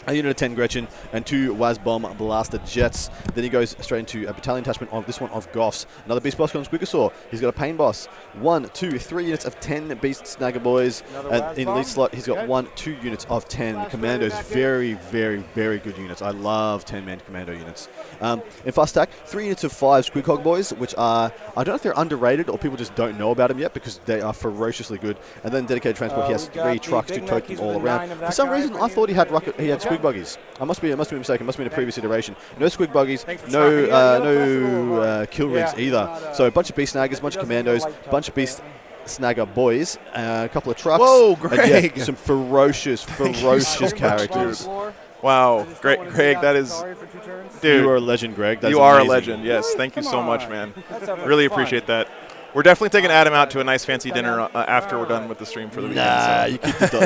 a unit of 10 Gretchen, and 2 Wazbomb Blaster Jets. Then he goes straight into a battalion attachment of this one of Goffs. Another Beast Boss on Squigosaur. He's got a Pain Boss. 1, 2, 3 units of 10 Beast Snagger Boys. And in the lead slot, he's got 1, 2 units of 10 Commandos. Very, very, very good units. I love 10-man Commando units. In Fast Attack, 3 units of 5 Squighog Boys, which are, I don't know if they're underrated or people just don't know about them yet because they are ferociously good. And then Dedicated Transport, he has 3 trucks to tote them all around. For some reason, I thought he had Squig Buggies. I must be mistaken. Must be in a previous iteration. No Squig Buggies, no Kill Rigs either. So a bunch of Beast Snaggers, a bunch of Commandos, a bunch of Beast Snagger Boys, a couple of trucks. Whoa, Greg! Some ferocious characters. Wow, great, Greg. That is, dude. You are a legend, Greg. You are a legend. Yes, thank you so much, man. Really appreciate that. We're definitely taking Adam out to a nice fancy dinner after we're done with the stream for the weekend. Nah, you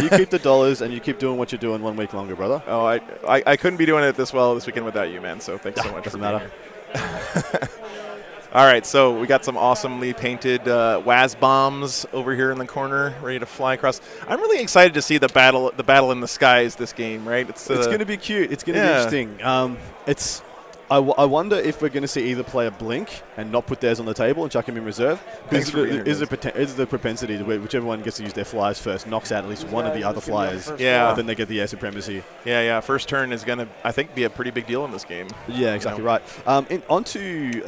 keep the dollars and you keep doing what you're doing 1 week longer, brother. Oh, I couldn't be doing it this well this weekend without you, man. So thanks so much. Doesn't matter. All right, so we got some awesomely painted Waz bombs over here in the corner, ready to fly across. I'm really excited to see the battle in the skies this game. Right? It's going to be cute. It's going to be interesting. I wonder if we're going to see either player blink and not put theirs on the table and chuck him in reserve. Because is the propensity that whichever one gets to use their flyers first knocks out at least one of the other flyers. Yeah. And then they get the air supremacy. Yeah. First turn is going to, I think, be a pretty big deal in this game. Yeah, exactly right. Onto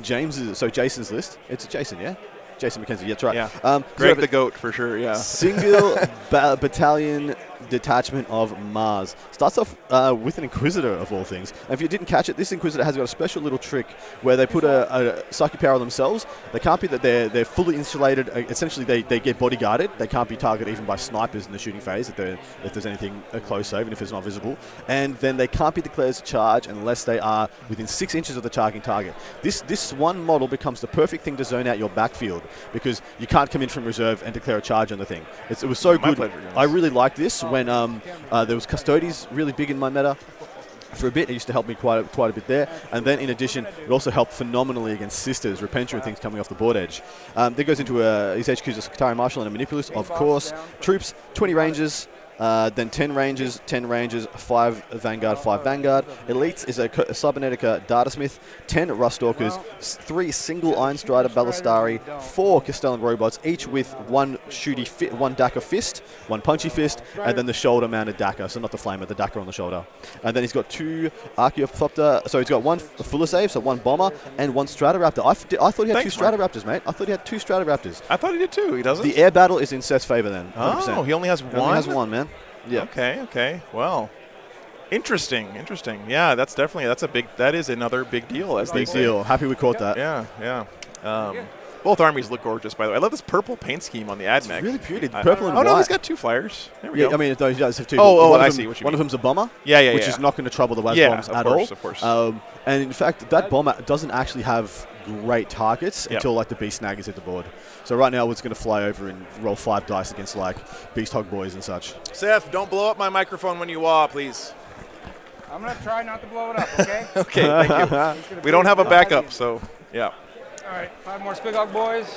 James's, so Jason's list. It's Jason, yeah? Jason McKenzie, that's right. Yeah. Greg the GOAT, for sure, yeah. Single battalion detachment of Mars. Starts off with an Inquisitor, of all things. And if you didn't catch it, this Inquisitor has got a special little trick where they put a psychic power on themselves. They can't be that they're fully insulated. Essentially, they get bodyguarded. They can't be targeted even by snipers in the shooting phase if there's anything close, even if it's not visible. And then they can't be declared as a charge unless they are within 6 inches of the charging target. This one model becomes the perfect thing to zone out your backfield because you can't come in from reserve and declare a charge on the thing. It was so good. Pleasure, yes. I really liked this when there was Custodes really big in my meta. For a bit, it used to help me quite a bit there. And then, in addition, it also helped phenomenally against Sisters, Repentia and things coming off the board edge. Then goes into his HQ's a Secretary Marshal and a Manipulus, of course. Troops, 20 Rangers, then 10 Rangers, 5 Vanguard, 5 Vanguard. Elites is a Cybernetica Datasmith, 10 Ruststalkers, 3 single Iron Strider Ballistari, 4 Castellan Robots, each with 1 one Daka Fist, 1 Punchy Fist, and then the shoulder-mounted Daka, so not the Flamer, the Daka on the shoulder. And then he's got 2 Archaeoptopter, so he's got 1 Fuller Save, so 1 Bomber, and 1 Stratoraptor. I thought he had 2 Stratoraptors, mate. I thought he had 2 Stratoraptors. I thought he did too. He doesn't? The air battle is in Seth's favor then. 100%. Oh, he only has 1? He only has 1, man. Yeah. Okay. Well, interesting. Yeah, that is another big deal, as they say. Big deal. Happy we caught that. Yeah. Both armies look gorgeous, by the way. I love this purple paint scheme on the AdMech. It's really pretty. Purple and white. white. He's got 2 flyers. There we go. I mean, he does have 2. I see what you mean. One of them's a bomber. Yeah. Which is not going to trouble the WAS bombs at all. Of course. And in fact, that bomber doesn't actually have great targets until like the Beast Snag is at the board. So right now, it's going to fly over and roll 5 dice against like Beast Hog boys and such. Seth, don't blow up my microphone when you wah, please. I'm going to try not to blow it up, okay? Okay, thank you. We don't have a backup, so yeah. All right, 5 more Squig Hog boys.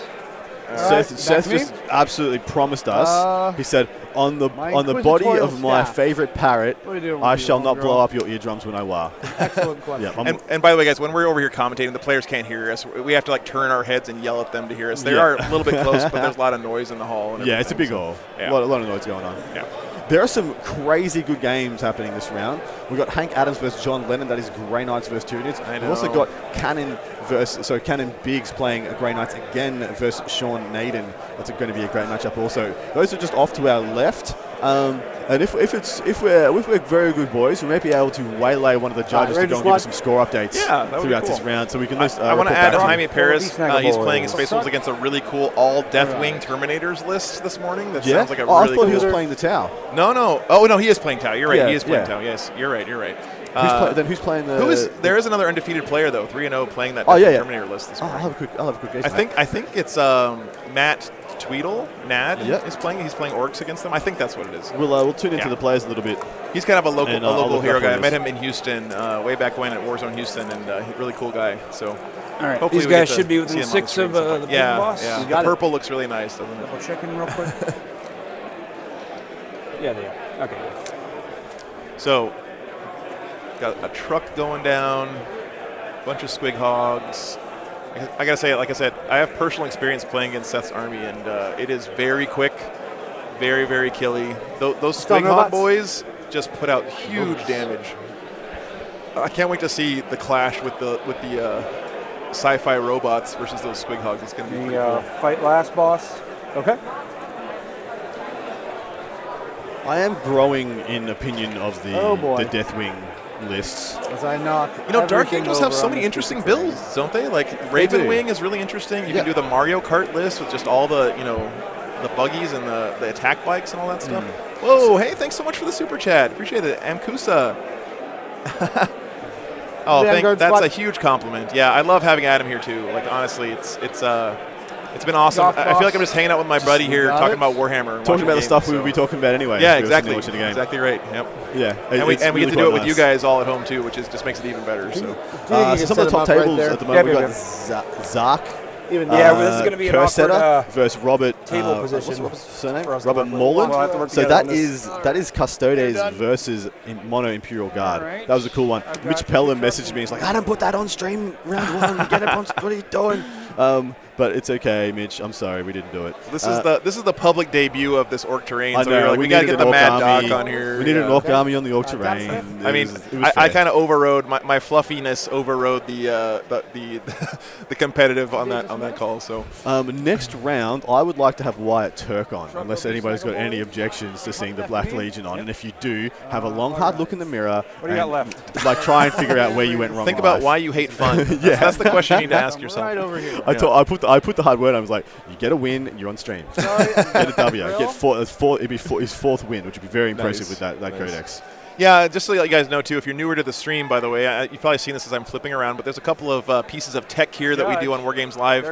Seth just absolutely promised us. He said, on the body of my favorite parrot, I shall not blow up your eardrums when I wah. Excellent question. Yeah, and by the way, guys, when we're over here commentating, the players can't hear us. We have to like turn our heads and yell at them to hear us. They are a little bit close, but there's a lot of noise in the hall. And it's a big hall. Yeah. A lot of noise going on. Yeah. There are some crazy good games happening this round. We've got Hank Adams versus John Lennon. That is Grey Knights versus Tyranids. We've also got Cannon Biggs playing Grey Knights again versus Sean Naden. That's going to be a great matchup also. Those are just off to our left. And if we're very good boys, we may be able to waylay one of the judges to go and give us some score updates throughout this round, so we can list. I want to add Jaime Perez. He's playing his Space Wolves against a really cool all Deathwing Terminators list this morning. That sounds like a really cool. I thought he was playing the Tau. No. Oh no, he is playing Tau. You're right. He is playing Tau. Yes, you're right. Then who's playing the? There is another undefeated player though, 3-0 playing that Terminator list this morning. I'll have a quick guess. I think it's Matt Tweedle, Nad is playing. He's playing Orcs against them. I think that's what it is. We'll tune into the players a little bit. He's kind of a local hero guy. I met him in Houston way back when at Warzone Houston, and really cool guy. So all right, hopefully these guys should be within 6 of the big boss. Yeah, the purple looks really nice, doesn't it? Double checking real quick. Yeah, they are. Okay. So got a truck going down, bunch of Squig Hogs. I gotta say, like I said, I have personal experience playing against Seth's army, and it is very quick, very, very killy. Those Squig Hog boys just put out huge damage. I can't wait to see the clash with the sci-fi robots versus those Squig Hogs. It's gonna be pretty cool. Fight last boss. Okay. I am growing in opinion of the Deathwing lists. As I knock. Dark Angels have so many interesting builds, don't they? Like Raven Wing is really interesting. You can do the Mario Kart list with just all the the buggies and the attack bikes and all that stuff. Whoa! Hey, thanks so much for the super chat. Appreciate it, Amkusa. That's a huge compliment. Yeah, I love having Adam here too. Like honestly, it's been awesome. I feel like I'm just hanging out with my buddy here, talking about Warhammer, talking about the stuff we would be talking about anyway. Yeah, exactly. Exactly right. Yep. Yeah, and we get to do it with you guys all at home too, which just makes it even better. So some of the top tables at the moment we've got Zark Even Yeah, well, this is going to be an awkward Kersetter versus Robert. table What's position Robert's surname? for us to Robert work with. Morland. We'll have to work So together that on this. is Custodes versus Mono Imperial Guard. That was a cool one. Mitch Pelham messaged me. He's like, I don't put that on stream round one. Get it on. What are you doing? But it's okay, Mitch. I'm sorry, we didn't do it. This is the public debut of this orc terrain. I So know, we were like, we got to needed get the an Mad orc Dog army. on here. We needed an Yeah. orc army on the orc terrain. I mean, I kind of overrode my fluffiness overrode the competitive on that call. So next round, I would like to have Wyatt Turk on, unless anybody's got any objections to seeing the Black Legion on. And if you do, have a long, hard look in the mirror. What do you got left? Like, try and figure out where you went wrong. think in about life. why you hate fun. Yeah. That's the question you need to ask yourself. Right over here. I put the hard word. I was like, you get a win, you're on stream. Get a W. Get it'd be his fourth win, which would be very impressive with that codex. Yeah, just so you guys know, too, if you're newer to the stream, by the way, you've probably seen this as I'm flipping around, but there's a couple of pieces of tech here that we do on War Games Live.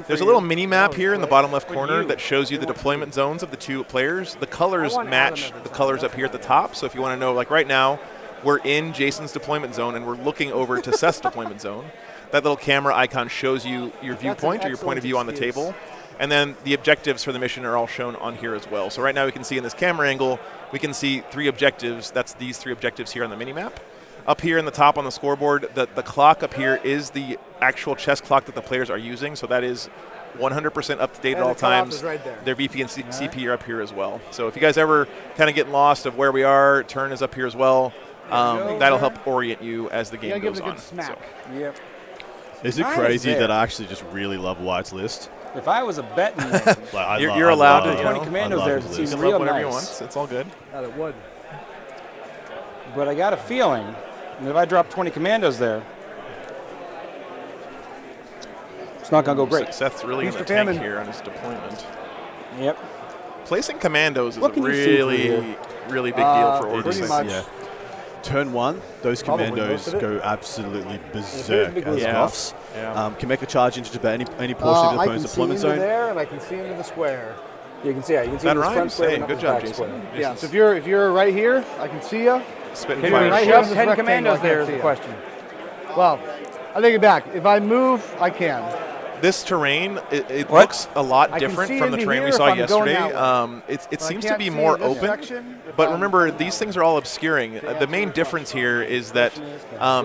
There's a little mini-map here in the bottom left corner that shows you the deployment zones of the two players. The colors match the colors up here at the top, so if you want to know, like right now, we're in Jason's deployment zone, and we're looking over to Seth's deployment zone. That little camera icon shows you your viewpoint or your point of view on the table. And then the objectives for the mission are all shown on here as well. So right now we can see in this camera angle, we can see 3 objectives. That's these 3 objectives here on the mini-map. Up here in the top on the scoreboard, the clock up here is the actual chess clock that the players are using. So that is 100% up to date at all times. Right there. Their VP and CP are up here as well. So if you guys ever kind of get lost of where we are, turn is up here as well. That'll help orient you as the game goes on. Smack. So. Yep. Is it Nice crazy there. that I actually just really love Wyatt's list? If I was a betting man, Like, You're allowed to, 20 commandos there. It You seems can real love whatever nice. you want. It's all good. That it would. But I got a feeling that if I drop 20 commandos there, it's not going to go great. Seth's really in the Mr. tank Famine. here on his deployment. Yep. Placing commandos is What a can you see from really, here? really big deal for pretty Orcs. much. Yeah. Turn 1, those Probably commandos most of it. go absolutely berserk big as loser. Goths. Yeah. Can make a charge into about any portion of the I can opponent's see deployment into zone. there, and I can see into the square. You can see it. You can see That this front rhymes. square Hey, and good this job, back Jason. square. Yeah. So if you're right here, I can see you. Spitting Can fire. we right here shove on this 10 rectangle, commandos I there can't is see the it. question. Well, I take it back. If I move, I can. This terrain, it looks a lot I can different see from the into terrain we here saw if I'm going yesterday. that way. It But I seems to can't be see more this open. section if But I'm remember, going these things are all obscuring. The main difference here is that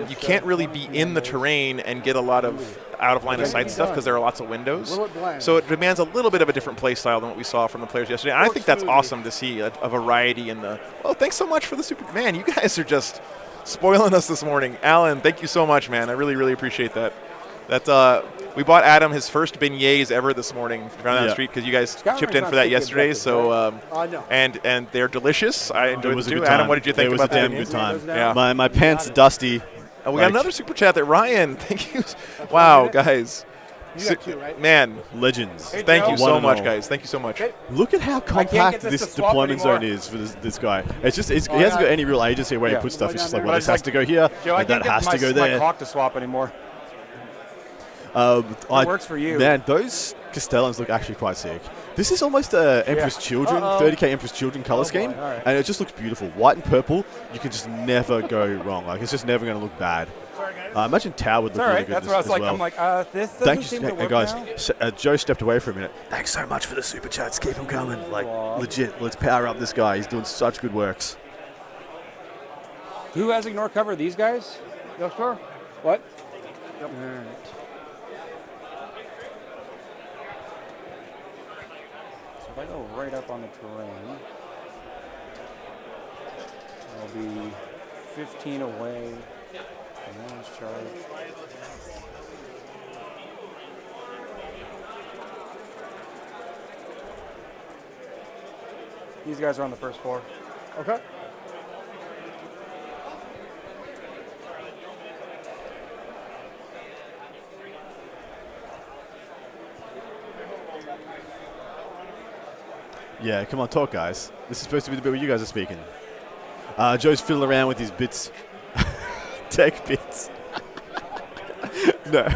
you can't really be in the terrain and get a lot of out of line of sight stuff because there are lots of windows. Will it blend? So it demands a little bit of a different play style than what we saw from the players yesterday. And I think that's awesome to see a variety in the. Oh, thanks so much for the super. Man, you guys are just spoiling us this morning. Alan, thank you so much, man. I really, really appreciate that. We bought Adam his first beignets ever this morning down the street because you guys chipped in for that yesterday. So no. and they're delicious. I enjoyed It was them a too. good time. Adam, what did you think It was about a damn the good beignets? time. Yeah. My pants are dusty. Oh, we got another super chat there. Ryan, thank you. Wow, guys. You got 2, right? Man, Legends. thank you One so and much, all. guys. Thank you so much. Look at how get compact this this to swap deployment anymore. zone is for this guy. He hasn't got any real agency where he puts stuff. It's just like, well, this has to go here, Joe, I and that can't has get to go my there. clock to swap anymore. It works for you. Man, those Castellans look actually quite sick. This is almost a Empress Children, 30k Empress Children color scheme, all right. and it just looks beautiful. White and purple, you can just never go wrong. Like, it's just never going to look bad. I imagine Tau would It's look all really right. good That's what I was as like. well. I'm like, this doesn't Thank you, seem to work guys. now. Joe stepped away for a minute. Thanks so much for the super chats. Keep them coming. Like, legit, let's power up this guy. He's doing such good works. Who has ignore cover? These guys? Yes, sir. What? Yep. All right. So if I go right up on the terrain, I'll be 15 away from one's charge. These guys are on the first floor. Okay. Yeah, come on, talk, guys. This is supposed to be the bit where you guys are speaking. Joe's fiddling around with his bits. Tech bits. No.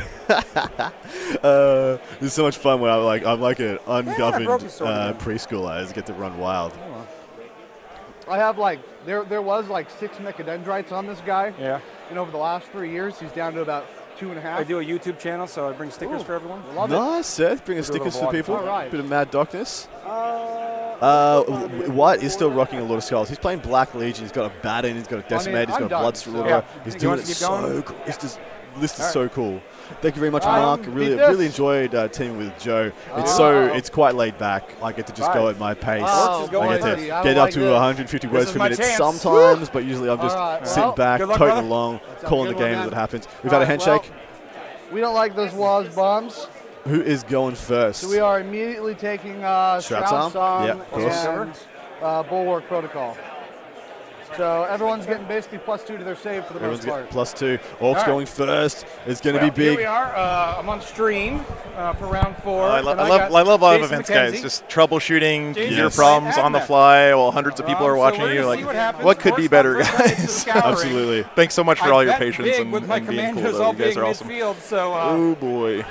It's so much fun when I'm like an ungoverned preschooler. I just get to run wild. I have there was 6 mechadendrites on this guy. Yeah. And over the last 3 years, he's down to about 2.5. I do a YouTube channel, so I bring stickers for everyone. Love it. Nice, Seth. Bringing stickers to people. All right. Bit of Mad Darkness. White is still rocking a lot of skulls. He's playing Black Legion. He's got a Batten. He's got a Decimate. He's got a Bloodstreamer. Yeah. He's You doing want it to keep so going? cool. It's just, list is so cool. Thank you very much, Mark. Really, beat this. really enjoyed teaming with Joe. It's quite laid back. I get to just go at my pace. Oh, I get boy. to I get like up to this. 150 words is per my minute chance. sometimes, but usually I'm just All right, sitting well, back, good luck, toting brother. along, a calling the good one, game man. as it happens. We've had a handshake. We don't like those walls bombs, Who is going first? so we are immediately taking Strap Shroud Song? Yep, of course. and Bulwark Protocol. So everyone's getting basically +2 to their save for the Everyone's most getting part. +2. Orcs right. going first. It's going to be Here big. we are. I'm on stream for round 4. I and love got live Jason events, McKenzie. guys. Just troubleshooting Jason your is problems playing on the Admech. fly while hundreds of people are So watching we're you. gonna Like, see what happens. what could be First better, up, first guys? scouring. Absolutely. Thanks so much for I all your bet patience big and, with my and being cool. commandos Though. all You guys being are awesome. midfield. So Oh boy.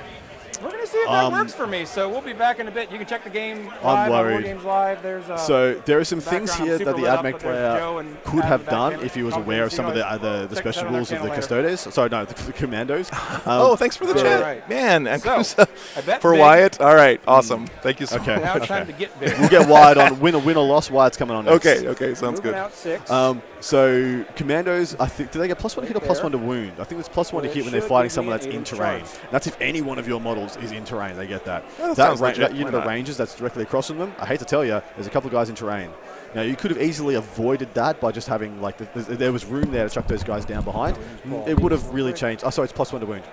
we're gonna see if that works for me. So we'll be back in a bit. You can check the game live. worried. War Games Live. There's So there are some things background. here I'm that the super lit up, AdMech but there's Joe player and could Pat have in the done back end. if he was Come aware of see some of you the guys. the Check special that on our rules of the channel later. Custodes. Sorry, no, the Commandos. Oh, thanks for the chat, right. man. And So, Kusa I bet for big. Wyatt. All right, awesome. Thank you so Okay. much. Now it's time to get big. We'll get wide on win or loss. Wyatt's coming on next. Okay, sounds Moving good. out 6. So Commandos, I think, do they get +1 to hit or +1 to wound? I think it's +1 to Well, hit it when they're should fighting give someone me that's an in 8 terrain. charge. That's if any one of your models is in terrain, they get that. That sounds legit. That unit Why of not? Rangers that's directly across from them, I hate to tell you, there's a couple of guys in terrain. Now, you could have easily avoided that by just having, like, there was room there to chuck those guys down behind. It would have really changed. Oh, sorry, it's +1 to wound.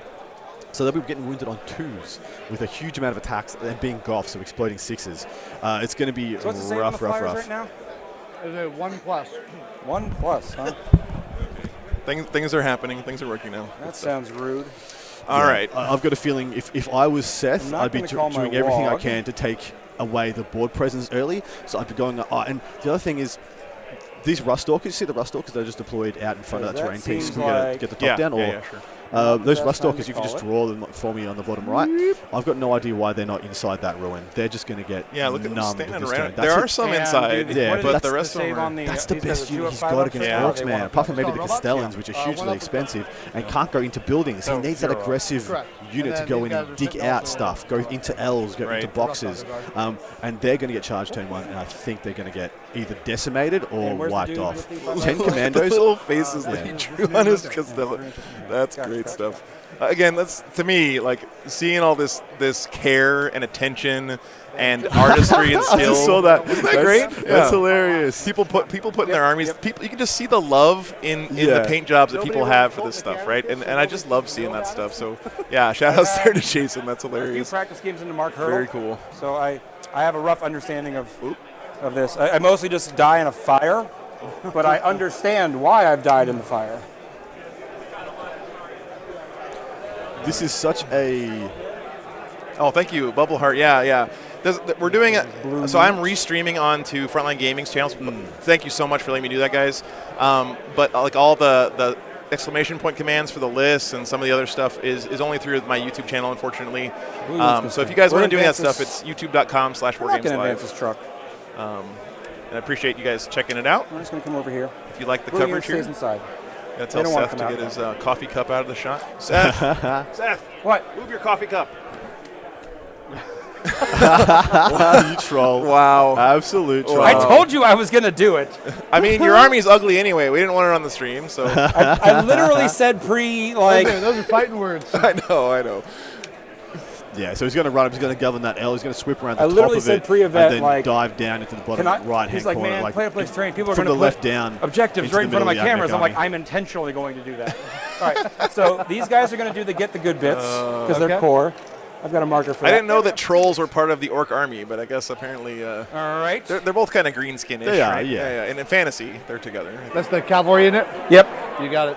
So they'll be getting wounded on 2s with a huge amount of attacks and being goffs, so exploding 6s. It's going to be So what's the save on the rough. Flyers right now? Is it 1+? 1+, huh? Things are happening. Things are working now. That sounds rude. All right. I've got a feeling if I was Seth, I'm not I'd be gonna call my doing everything I log. can to take away the board presence early. So I'd be going. And the other thing is, these Rust Stalkers, you see the Rust Stalkers, they're just deployed out in front of that That terrain piece. seems Who like- get the top down? Or sure. those Best Rust time Stalkers, to you can call just it. draw them for me on the bottom right. I've got no idea why they're not inside that ruin. They're just going to get Yeah, look at them numbed standing with this around. turn. There are That's some And inside, dude, Yeah, what but is that's the rest of save them are- on the, That's the these guys best are unit 2 he's of 5 got up against here. Orcs, They man. wanna Apart from maybe the robots? Castellans, which are hugely One up. expensive and can't go into buildings. He So, needs that 0. aggressive Correct. unit And to then go these in guys and are dig sitting out also- stuff, go into L's, go Right. into boxes. And they're going to get charged turn 1, and I think they're going to get either decimated or And where's the wiped dude off. with the 10 The commandos. little faces that he drew on his Costello. That's great stuff. Again, that's to me like seeing all this care and attention and artistry and I skill. just saw that. Isn't that great? That's hilarious. People put in their armies. People, you can just see the love in the paint jobs that people have for this stuff, right? And I just love seeing that stuff. So yeah, shout outs there to Jason. That's A few hilarious. practice games into Mark Hurdle. Very cool. So I have a rough understanding of this. I mostly just die in a fire, but I understand why I've died in the fire. This is such a. Oh, thank you, Bubble Heart. Yeah. We're doing it. So I'm restreaming onto Frontline Gaming's channels. Thank you so much for letting me do that, guys. But like all the exclamation point commands for the lists and some of the other stuff is only through my YouTube channel, unfortunately. So if you guys want to do that stuff, it's youtube.com/wargameslive. I'm not going to advance this truck. And I appreciate you guys checking it out. I'm just going to come over here. If you like the William coverage here, stays inside. gotta They tell don't wanna Seth to come get out. his coffee cup out of the shot. Seth, Seth, What? move your coffee cup. You troll. Wow. Absolute troll. I told you I was going to do it. I mean, your army's ugly anyway. We didn't want it on the stream, so I literally said Those are fighting words. I know. Yeah, so he's going to run up. He's going to govern that L. He's going to swip around the I top literally of said it pre-event, and then like, dive down into the bottom Can I? right-hand He's like, corner. man, play a place train. People are from going the to left down. objectives into right in the front of my middle the cameras. Admech I'm like, army. I'm intentionally going to do that. All right. So these guys are going to do the get the good bits because they're core. I've got a marker for I that. didn't know that trolls were part of the orc army, but I guess apparently All right. they're both kind of green skin-ish. They are, right? yeah. And in fantasy, they're together. That's the cavalry unit. Yep. You got it.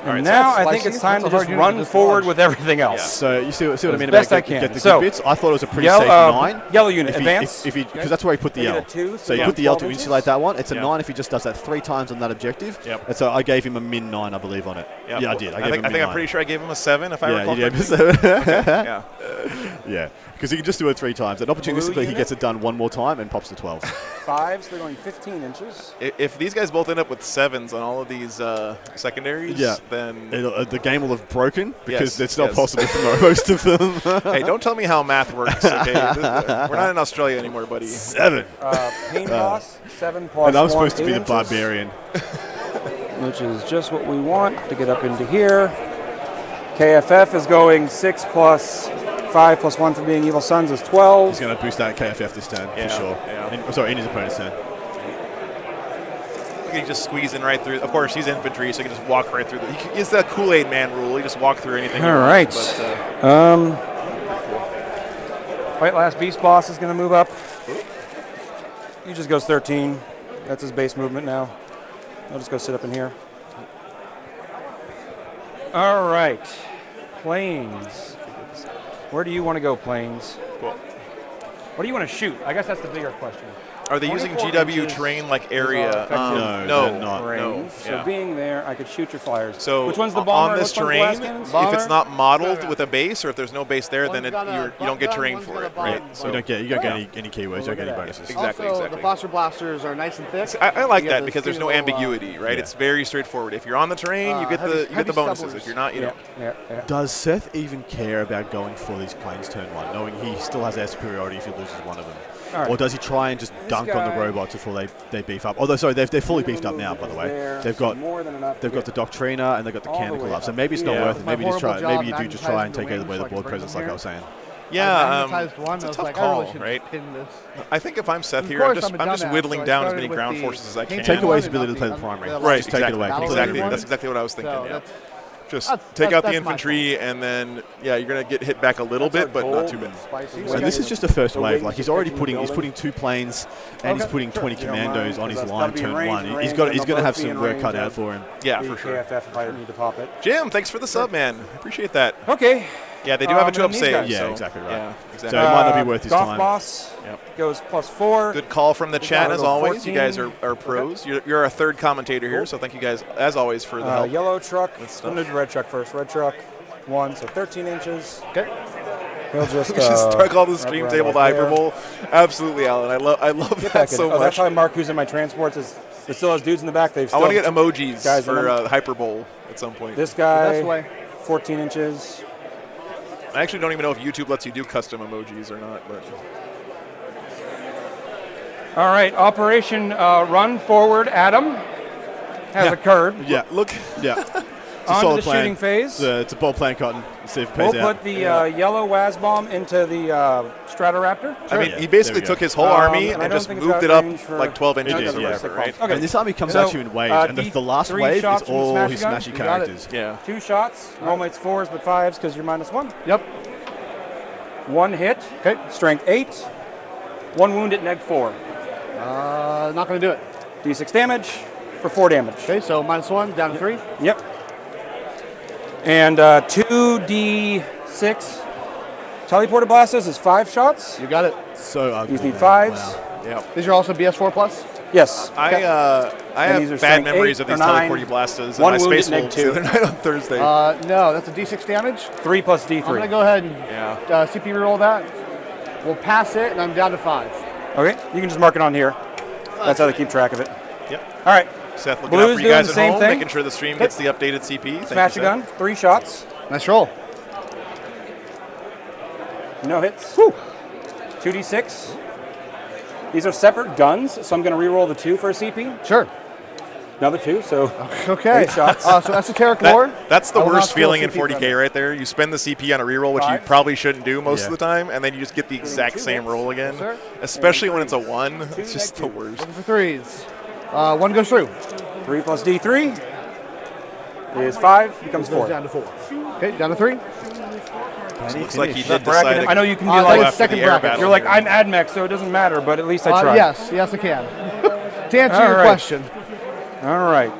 And now I think spicy. it's time That's to a just hard unit run to forward dislodge. with everything else. So you see what I mean best about I can. get the So, good bits? I thought it was a pretty Yellow, safe 9. yellow unit, If advance. because that's where he put the Maybe L. the 2, So you yeah. put the L to 12 inches. insulate that one. It's a Yeah. 9 if he just does that 3 times on that objective. Yep. And so I gave him a min 9, I believe, on it. Yeah, I did. I think I'm gave him pretty sure I gave him a 7 if I Yeah, recall you correctly. gave him a 7. Yeah. Yeah. Because he can just do it 3 times. And opportunistically, he gets it done one more time and pops to 12. 5s, they're going 15 inches. If these guys both end up with 7s on all of these secondaries, then the game will have broken because Yes, it's not yes. possible for most of them. hey, don't tell me how math works. Okay, we're not in Australia anymore, buddy. 7. Pain toss, 7 plus And I'm 1, supposed to 8 be the inches, barbarian. which is just what we want to get up into here. KFF is going 6 plus 5 plus 1 for being Evil Sons is 12. He's going to boost that KFF this turn, for sure. Yeah. In his opponent's turn. Look at he just squeezing right through. Of course, he's infantry, so he can just walk right through. It's the Kool-Aid Man rule. He just walk through anything. All right. Fight Last Beast Boss is going to move up. He just goes 13. That's his base movement now. I'll just go sit up in here. All right. Planes. Where do you want to go, Planes? Cool. What do you want to shoot? I guess that's the bigger question. Are they using 24 GW inches terrain like is area? our effective No, they're not. range. No. So Yeah. being there, I could shoot your flyers. So which one's the bomber? on this and which one's the terrain, blast cannons? if it's not modeled with a base, or if there's no base there, then One's got a you don't get gun, terrain one's for got a it, bomb. right? So you don't get any keywords, you don't get any at bonuses. Exactly, Also, exactly. the Foster Blasters are nice and thick. I like You get that the because there's no speedy little, ambiguity, right? It's very straightforward. If you're on the terrain, you get heavy the bonuses. stubblers. If you're not, you don't. Yeah. Does Seth even care about going for these planes turn 1, knowing he still has air superiority if he loses one of them? All right. Or does he try and just dunk on the guy- robots before they beef up? Although, sorry, they're fully beefed up now, by the way. There, They've so got more than enough. they've got the Doctrina and they've got the all the Canonical way up. So up maybe it's not here. worth it. My Maybe you just try. horrible job Maybe you do just try and take magnetizing away the the board wings, presence, so I like can I was saying. Yeah, magnetized one. it's I a was tough like, I call, really should right? pin this. I think if I'm Seth Of here, course, I'm I'm a just dumbass, whittling so I down as started many with ground the forces as I can. Take away his one and ability to play not the the- primary. the Right, Just take it exactly. away. Exactly. one. That's exactly what I was thinking. So Yeah. that's- Just that's- take out the that's my infantry, and then you're gonna get hit back a little bit, but not too bad. And this is just the first The wave. wings Like he's are already picking the putting 2 planes and he's Okay, putting sure. 20 You don't commandos mind, on his 'cause that's line gotta be turn range, 1. range, He's and gonna they'll have both be some in work range cut out of for him. Yeah, the for sure. KFF if I need to pop it. Jim, thanks for the sub, man. Appreciate that. Okay. Yeah, they do have a 2-up and these save. guys. Yeah, so- exactly right. Yeah, So exactly. it might not be worth his Golf time. Boss Yep. goes +4. Good call from the chat, gotta as go always. You 14. guys are pros. You're a third commentator here, so thank you guys, as always, for the help. Yellow truck. Good stuff. I'm going to do red truck first. Red truck, 1, so 13 inches. Okay. He'll just, We just stuck all the wrap stream around table to like there. Hyperbole. Absolutely, Alan. I love Get that back in. so Oh, that's much. how Mark, who's in my transports, is. It still has dudes in the back. They've I still want to get emojis guys for in them. Hyperbole at some point. This guy, That's way. 14 inches. I actually don't even know if YouTube lets you do custom emojis or not. But All right, Operation Run Forward Adam has occurred. Yeah, look. Yeah. It's a On to solid the plan. shooting phase. It's a bold plan, Cotton. Let's see if it We'll pays out. put the yellow WAS bomb into the Stratoraptor. I mean, Yeah, he basically there we took go. his whole army and I and don't just think it's moved got it up range for- like 12 inches It or is, yeah. whatever, right? Okay. And this army comes So, at you in waves, and the last three wave shots is from the all smashy his gun. smashy You got it. characters. Yeah. 2 shots. Rollmate's 4s, but 5s because you're -1. Yep. 1 hit. Okay. Strength 8. 1 wound at neg 4. Not going to do it. D6 damage for 4 damage. Okay, so -1 down to 3. Yep. And 2d6 teleporter blasters is 5 shots. You got it. So ugly. These need man. 5s. Wow. These are also BS4 plus. Yes. I And have these are bad strength memories 8 of these or 9. teleporty blasters in One my wound Space at neg Wolves 2. the other night on Thursday. No, that's a D6 damage. 3 plus D3. I'm going to go ahead and Yeah. CP reroll that. We'll pass it, and I'm down to 5. Okay, you can just mark it on here. That's how they keep track of it. Yep. All right, Seth looking Blue's out for you doing guys the at same home, thing. making sure the stream gets the updated CP. Thank smash you, a gun, Seth. 3 shots, Nice roll. no hits. 2d6. These are separate guns, so I'm going to re-roll the 2 for a CP. Sure. Another 2, so Okay. 8 shots. So esoteric lore. That's the I will not worst steal feeling in CP from 40K right there. You spend the CP on a reroll, which you 5. probably shouldn't do most Yeah. of the time, and then you just get the exact 2 same hits. roll again. Yes, sir. Especially when it's a 1. 2 It's just the negative. worst. Looking for 3s. 1 goes through. 3 plus D3 is 5, becomes Goes 4. down to 4. Okay, down to 3. Looks like he That did bracket, decide I know you can be that like, was after second the air bracket. battle you're like, here. I'm AdMech, so it doesn't matter, but at least I tried. Yes, I can. To answer All your right. question, All right.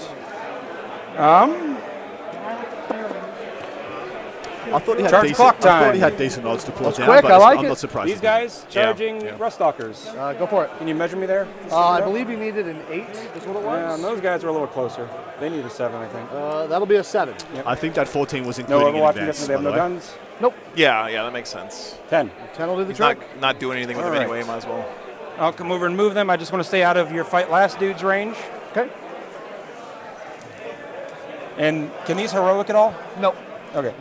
I thought he had Charge decent. clock I thought time. he had decent odds to pull it down, quick, but I like I'm it. not surprised. These he guys charging Yeah. Rust Stalkers. go for it. Can you measure me there? I believe you needed an 8 is what it Yeah, was. and those guys are a little closer. They need a 7, I think. That'll be a 7. did. I think that 14 was No including in Overwatch, advance. definitely they have by no the way. guns. Nope. Yeah, that makes sense. 10. 10 will do the He's trick. not doing anything with All them right. anyway. Might as well. I'll come over and move them. I just want to stay out of your fight last dude's range. Okay. And can these heroic at all? Nope. Okay.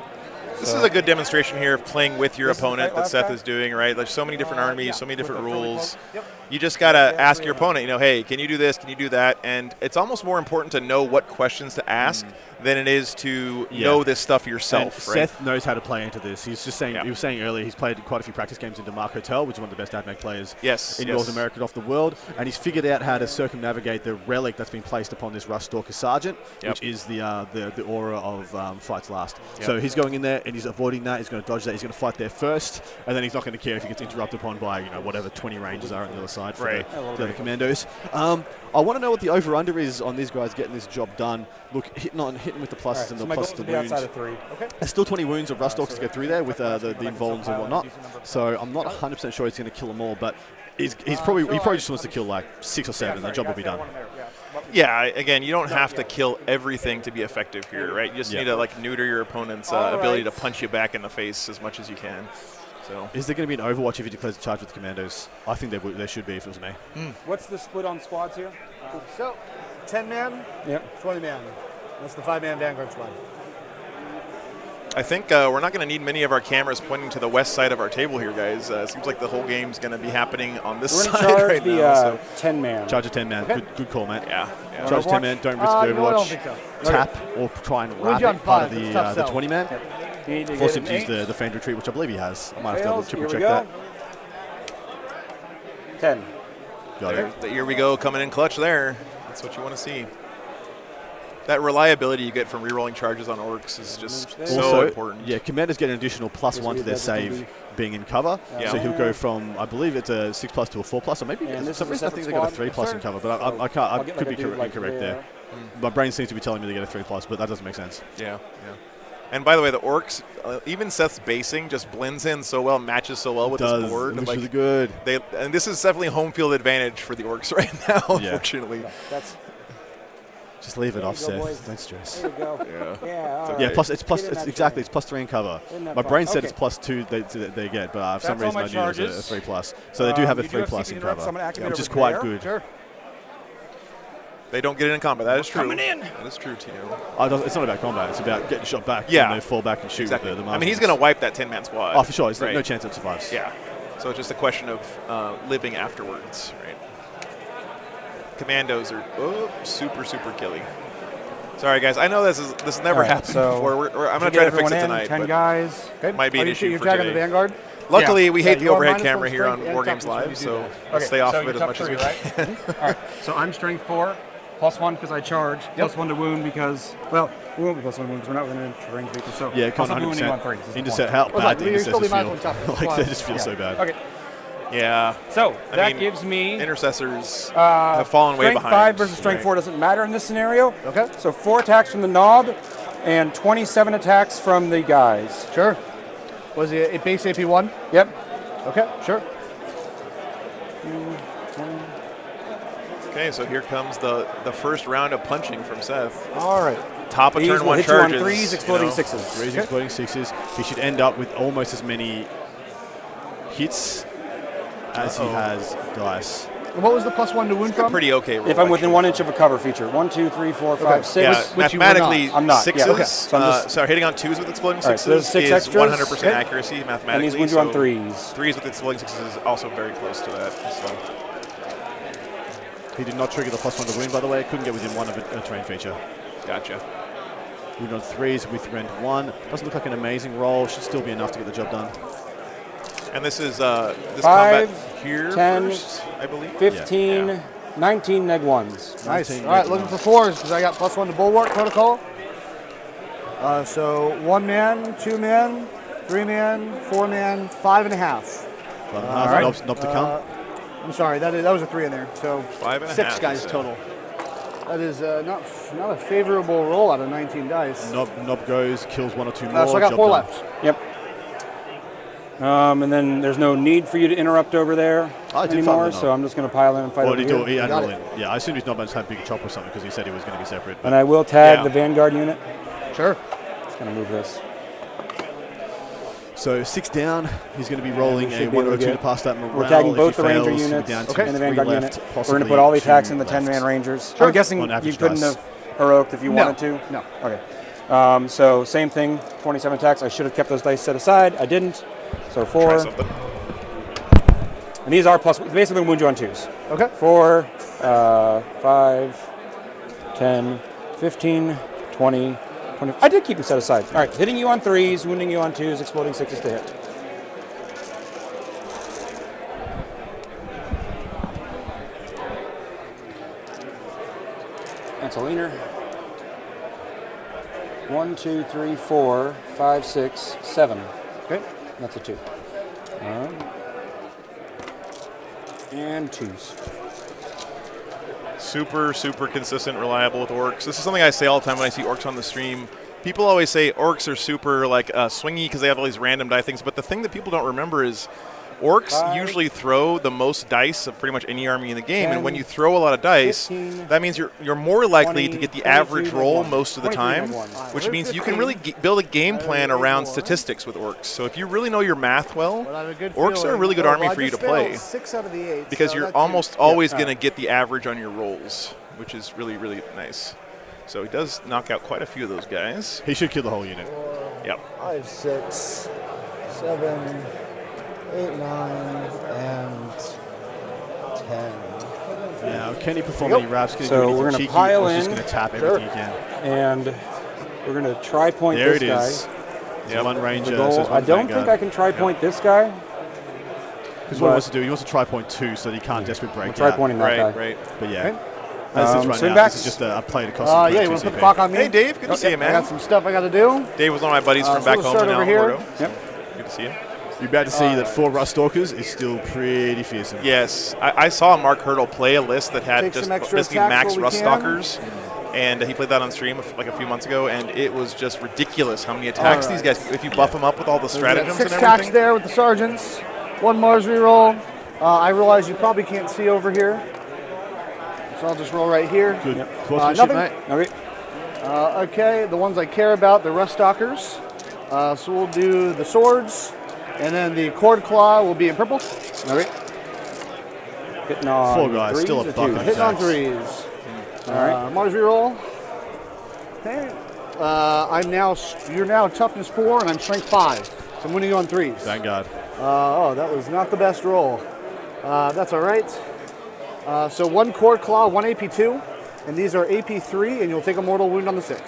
This is a good demonstration here of playing with your This is the opponent fight that last Seth guy? is doing, right? There's so many different armies, so many different With the fairly rules. close. Yep. You just got to ask your opponent, hey, can you do this? Can you do that? And it's almost more important to know what questions to ask than it is to know this stuff yourself, And right? Seth knows how to play into this. He's just saying, he was saying earlier, he's played quite a few practice games in DeMarc Hotel, which is one of the best AdMech players in North America and off the world. And he's figured out how to circumnavigate the relic that's been placed upon this Ruststalker Sergeant, which is the aura of Fights Last. So he's going in there and he's avoiding that. He's going to dodge that. He's going to fight there first, and then he's not going to care if he gets interrupted upon by whatever 20 rangers are on the other side for the other commandos. I want to know what the over/under is on these guys getting this job done. Look, hitting with the pluses and the plus the wounds. Outside of 3. Okay. There's still 20 wounds of Ruststalkers to get through there with the invulns and whatnot. So I'm not 100% sure he's going to kill them all, but he probably just wants to kill like 6 or 7. The job will be done. Yeah, again, you don't have to kill everything to be effective here, right? You just need to neuter your opponent's ability to punch you back in the face as much as you can. So, is there going to be an Overwatch if he declares a charge with the commandos? I think there should be if it was me. What's the split on squads here? So, 10-man, 20-man. That's the 5-man Vanguard squad. I think we're not going to need many of our cameras pointing to the west side of our table here, guys. It seems like the whole game's going to be happening on this We're side charge right the, now. So. 10-man. Charge a 10-man. Okay. Good call, mate. Yeah. Charge 10-man. Don't risk the I Overwatch. don't think so. Tap or try and wrap We're on it part of 5. It's tough the sell. 20-man. You need to Force get him an to use 8. the Feigned Retreat, which I believe he has. I might have to Fails. triple Here check we that. go. 10. Got it. Here we go, coming in clutch there. That's what you want to see. That reliability you get from rerolling charges on orcs is just so Also, important. yeah, commanders get an additional +1 to their save being in cover. Yeah. So he'll go from, I believe it's a 6+ to a 4+, or maybe for some reason I think they got a 3+ in cover, but I could be incorrect there. My brain seems to be telling me they get a 3+, but that doesn't make sense. Yeah. And by the way, the orcs, even Seth's basing just blends in so well, matches so well with his board. It looks really good. And this is definitely home field advantage for the orcs right now, unfortunately. Just leave it off, Seth. Don't stress. There you go. Yeah, it's +3 in cover. My brain said it's +2 they get, but for some reason I knew it was a 3+. So they do have a 3+ in cover, which is quite good. Sure. They don't get it in combat. That is true. Coming in. That is true, Tino. It's not about combat. It's about getting shot back. Yeah. And they fall back and shoot Exactly. with the I mean, he's going to wipe that 10-man squad. Oh, for sure. There's right? no chance it survives. Yeah. So it's just a question of living afterwards, right? Commandos are super killy. Sorry, guys. I know this never happened before. I'm going to try to fix it tonight. 10 guys. Okay. Might be an issue You're for tagging today. the Vanguard? Luckily, we hate the you are overhead -1 camera here on strength War and Games toughness when Live, you do so that. we'll stay off of it as tough much as we 3, can. right? All right. So I'm strength 4, +1 because I charge, +1 to wound because, well, we won't be +1 wound because we're not within range feature. So Yeah, plus come a wounding on 3. on 100%. Intercept, how bad the you're still intercessors be feel. -1 toughness. Like, they just feel so bad. Okay. Yeah. So I that mean, gives me intercessors have fallen way strength behind. 5 versus strength 4 doesn't matter in this scenario. Okay. So 4 attacks from the knob and 27 attacks from the guys. Sure. Was it a base AP1? Yep. Okay, sure. Okay, so here comes the first round of punching from Seth. All right. Top of These turn will 1 hit you on charges. 3s, exploding 6s. 3s, exploding 6s. He should end up with almost as many hits as he has dice. And what was the +1 to wound from? Pretty okay roll, If I'm within actually. 1 inch of a cover feature. 1, 2, 3, 4, 5, 6. Yeah, which you were mathematically, not. I'm not. 6s. Yeah, okay. So I'm just- so hitting on 2s with exploding 6s All right, so there's 6 is extras. 100% Okay. accuracy mathematically. And these wound you on so 3s. 3s with exploding 6s is also very close to that. So. He did not trigger the +1 to wound, by the way. Couldn't get within 1 of a terrain feature. Gotcha. Wound on 3s with rend 1. Doesn't look like an amazing roll. Should still be enough to get the job done. And this is 5, combat here 10, first, I believe. 15, Yeah. 19 neg 1s. Nice. 19 All right, neg looking ones. for 4s because I got +1 to Bulwark Protocol. So 1 man, 2 man, 3 man, 4 man, 5.5. All right. Knob to come. I'm sorry, that was a 3 in there. So 5.5, 6 guys you said. total. That is not a favorable roll out of 19 dice. Knob goes, kills 1 or 2 more. So I got job 4 done. left. Yep. And then there's no need for you to interrupt over there I did anymore, find the so knob. I'm just going to pile in and fight Or over did he do here. it? He had Got roll it. in. Yeah, I assumed he's not going to have big chop or something because he said he was going to be separate. And I will tag Yeah. the Vanguard unit. Sure. Just going to move this. So 6 down. He's going to be rolling should a be 1 able or to 2 to get- pass that morale. We're tagging If both he the ranger fails, he'll be units down to and the 3 vanguard unit. left, We're going to possibly put all the attacks 2 in the 10-man left. rangers. Sure. I'm guessing On you average couldn't dice. have heroic if you No. wanted to? No. Okay. So same thing, 27 attacks. I should have kept those dice set aside. I didn't. So Try 4. something. And these are plus, basically wound you on 2s. Okay. 4, 5, 10, 15, 20, 20. I did keep them set aside. All right, hitting you on 3s, wounding you on 2s, exploding 6s to hit. That's a leaner. 1, 2, 3, 4, 5, 6, 7. Okay, that's a 2. And 2s. Super, super consistent, reliable with orcs. This is something I say all the time when I see orcs on the stream. People always say orcs are super like swingy because they have all these random die things, but the thing that people don't remember is orcs 5, usually throw the most dice of pretty much any army in the game, 10, and when you throw a lot of dice, 15, that means you're more likely 20, to get the 22 average roll negative most of the 23 time, negative 1. which means you can really build a game plan around statistics with orcs. So if you really know your math well, But I have a good orcs are a feeling. really good Oh, army well, I for you to just failed play 6 out of the 8. because so you're that's almost huge. always Yeah. going to get the average on your rolls, which is really, really nice. So he does knock out quite a few of those guys. He should kill the whole unit. Yep. 5, 6, 7, 8, 9, and 10. Now, can he perform any wraps? Can he So do anything we're gonna cheeky, pile or is he just in. going to tap Sure. everything he can? And we're going to try point There this it guy. is. Yep. One The ranger. goal. says I one don't vanguard. think I can try point this guy. Because what he wants to do, he wants to try point 2 so that he can't desperate break We'll try out. pointing that Right, guy. right. But yeah, Okay. as it is right swing now, backs. this is just a play to cost. Yeah, you want to put the clock on me? Hey, Dave. Good to see you, I man. got some stuff I got to do. Dave was one of my buddies from so back we'll home start in over here. Alberto. Yep. Good to see you. You're about to see that 4 Rust Stalkers is still pretty fearsome. Yes, I saw Mark Hurdle play a list that had Take just some extra basically attacks max while we Rust can. Stalkers, and he played that on stream like a few months ago, and it was just ridiculous how many attacks these guys. If you buff them up with all the stratagems 6 and attacks everything. there with the sergeants. 1 Mars reroll. I realize you probably can't see over here, so I'll just roll right here. Good sportsmanship, nothing. mate. Okay. Okay, the ones I care about, the Rust Stalkers. So we'll do the swords, and then the Cord Claw will be in purple. Okay. Hitting on 4 guys, 3s still a or buck 2s? on Hitting on attacks. 3s. All right. Mars reroll. Okay. You're now toughness 4, and I'm strength 5. So I'm winning you on 3s. Vanguard. That was not the best roll. That's all right. So 1 Cord Claw, 1 AP2, and these are AP3, and you'll take a mortal wound on the 6.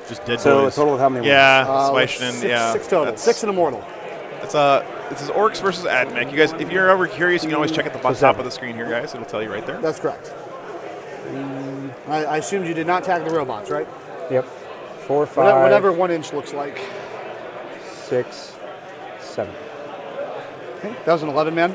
Just dead So a boys. total of how many? Yeah, Let's Swishnin, yeah. 6 total. That's- 6 and a mortal. It's this is Orcs versus Admech. You guys, if you're ever curious, you can always check at the top of the screen here, guys. It'll tell you right there. That's correct. I assumed you did not tag the robots, right? Yep. 4, 5, Whatever 1 inch looks like. 6, 7. Okay. That was an 11 man.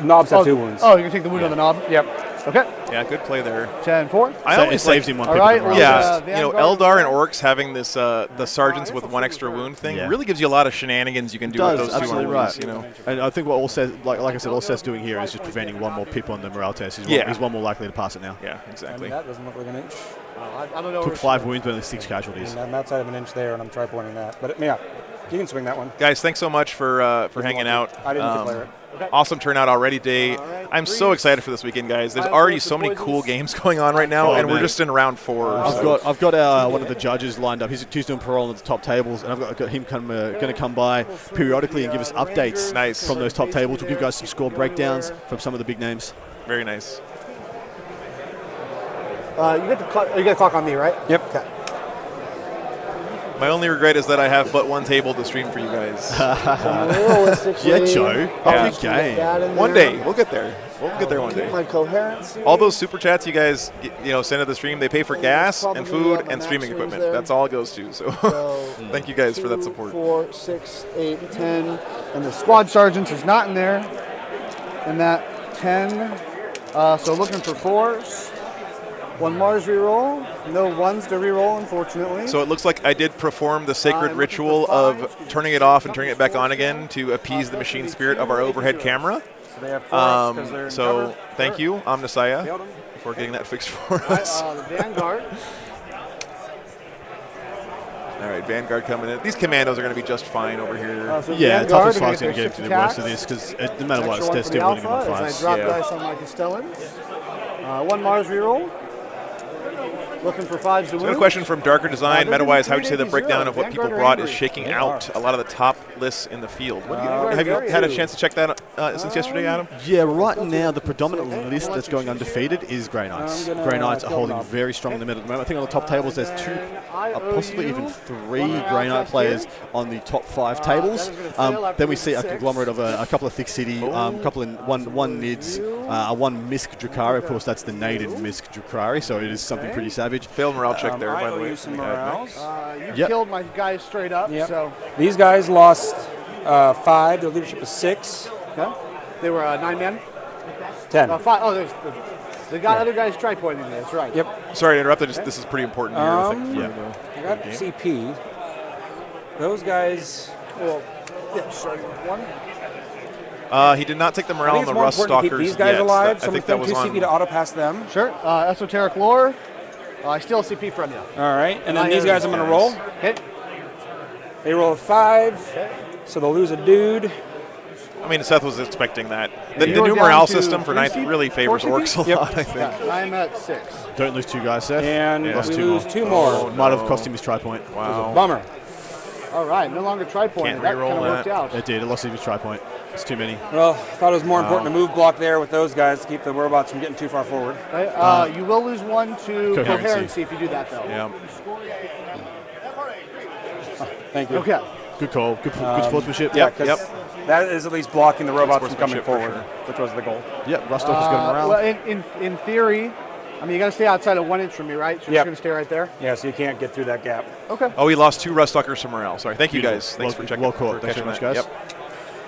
Knobs have 2 wounds. Oh, you can take the wound on the knob? Yep. Okay. Yeah, good play there. 10-4. I So always it saves like, him 1 All pip right, of the well, morale. yeah, Vanguard Eldar and Orcs having this the sergeants with 1 extra wound thing Yeah. really gives you a lot of shenanigans you can do Does, with those 2 absolutely armies, right. you know. And I think what all says, like I said, all Seth's doing here is just preventing 1 more pip on the morale test. Yeah. He's 1 more likely to pass it now. Yeah, I mean, exactly. that doesn't look like an inch. I don't know. Took 5 wounds, but only 6 casualties. And I'm outside of an inch there, and I'm try pointing that. But yeah, you can swing that one. Guys, thanks so much for hanging out. I didn't declare it. Awesome turnout already today. right, I'm so excited for this weekend, guys. There's 5 already points so of many poisons. cool games going on right now, Oh, and we're man. just in round 4. I've got one of the judges lined up. He's doing parole at the top tables, and I've got him going to come by periodically and give us updates Nice. from those top tables. We'll give you guys some score breakdowns from some of the big names. Very nice. You got the clock on me, right? Yep. Okay. My only regret is that I have but 1 table to stream for you guys. Realistically, Yeah, Joe. probably Big should get game. that in One there. day, we'll get there. We'll get there one day. My coherence. All those super chats you guys send to the stream, they pay for gas and Probably food my and streaming max wins equipment. there. That's all it goes to. So thank you guys for that support. 4, 6, 8, 10, and the squad sergeants is not in there. And that 10. So looking for 4s. 1 Mars reroll. No 1s to reroll, unfortunately. So it looks like I did perform the sacred I'm ritual looking for 5s. of turning it off and turning it back on again to appease the machine spirit of our overhead camera. So they have 4 because they're in So cover. thank you, Omnissiah, Failed 'em. for getting that fixed for us. The Vanguard. All right, Vanguard coming in. These commandos are going to be just fine over here. So Yeah, Vanguard toughest are gonna fight's going to their get to 6 the worst of attacks. this because no matter what, Extra one they're for still the winning them on alpha as I fives. drop Yeah. dice on my Castellans. 1 Mars reroll. Looking for 5s to So win. got a question from Darker Design. they're Meta-wise, doing how would you say the 380 breakdown of what people Vanguard are brought is angry. shaking They out a lot of the top lists in the field? Have you very had a good. chance to check that since yesterday, Adam? Yeah, right now the predominant list that's going undefeated is Grey Knights. I'm gonna, Grey Knights are kill holding them. very strong in the middle at the moment. I think on the top tables there's 2, I owe possibly you even 3 one Grey round Knight test players here. on the top 5 tables. that is gonna fail after Then we see a 6. conglomerate of a couple of Thick City, a couple in one Nids, one Misk Drakari. Of course, that's the native Misk Drakari, so it is something pretty savage. Failed morale check there, I by the owe way. you some morales. You Yep. killed my guys straight up, Yep. so These guys lost 5. Their leadership is 6. okay. They were 9 men. 10. 5. Oh, there's the guy. Other guys try pointing. That's right. Yep. Sorry to interrupt. This is pretty important here. I think, yeah. for I got the game. CP. Those guys. Well, yeah, sorry. 1. He did not take the I morale think on it's the more Rust important to keep Stalkers these guys yet. alive. I So I'm think going that to was CP to on. auto pass them. Sure. Esoteric lore. I steal a CP from you. All right. And then I these owe guys you I'm going to roll. Okay. They roll a 5. So they'll lose a dude. I mean, Seth was expecting that. The You are new down morale to system for 3 ninth CP? really favors 4 orcs a Yep. lot, I think. Yeah, I'm at 6. Don't lose 2 guys, Seth. And Lost we 2 lose more. 2 more. Oh, Might have no. cost him his try point. Wow. Bummer. All right. No longer try point. Can't That reroll kind of worked that. out. It did. It lost him his try point. It's too many. Well, I thought it was more important to move block there with those guys to keep the robots from getting too far forward. Okay, you will lose 1 to Coherency. coherency if you do that, though. Yeah. Thank you. Okay. Good call. Good sportsmanship. Yeah, Yep. 'cause that is at least blocking the robots from coming sportsmanship for forward, which was the goal. Yep. Rust Stalker's got him around. Well, in theory, I mean, you got to stay outside of 1 inch from me, right? So you're Yep. just going to stay right there? Yeah, so you can't get through that gap. Okay. Oh, he lost 2 Rust Stalkers from morale. Sorry. Thank you Beautiful. guys. Thanks Well- for checking. well caught. for Thanks catching very much, that. guys. Yep.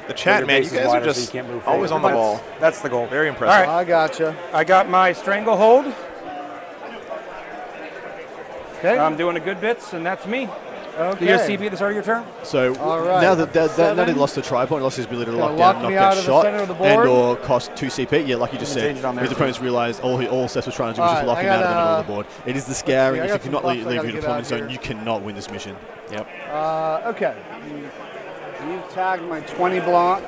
The So chat, your man, base you is guys are wider so just you can't move always on forward. the ball. That's the goal. Very impressive. All right. I gotcha. I got my stranglehold. Okay. I'm doing a good bits, and that's me. okay. Do you CP at the start of your turn? So All right. now that now he 7. lost the try point, lost his ability to Gonna lock down, lock me knock out that of the shot, center of the board. and or cost 2 CP. Yeah, like you just I'm gonna said, change it on there his too. opponents realized all Seth was trying to do was All just right, lock I him out of the got, middle of the board. It is the scary. I If got you some cannot buffs I leave gotta your get deployment out zone, here. you cannot win this mission. Yep. Okay. You've tagged my 20 block.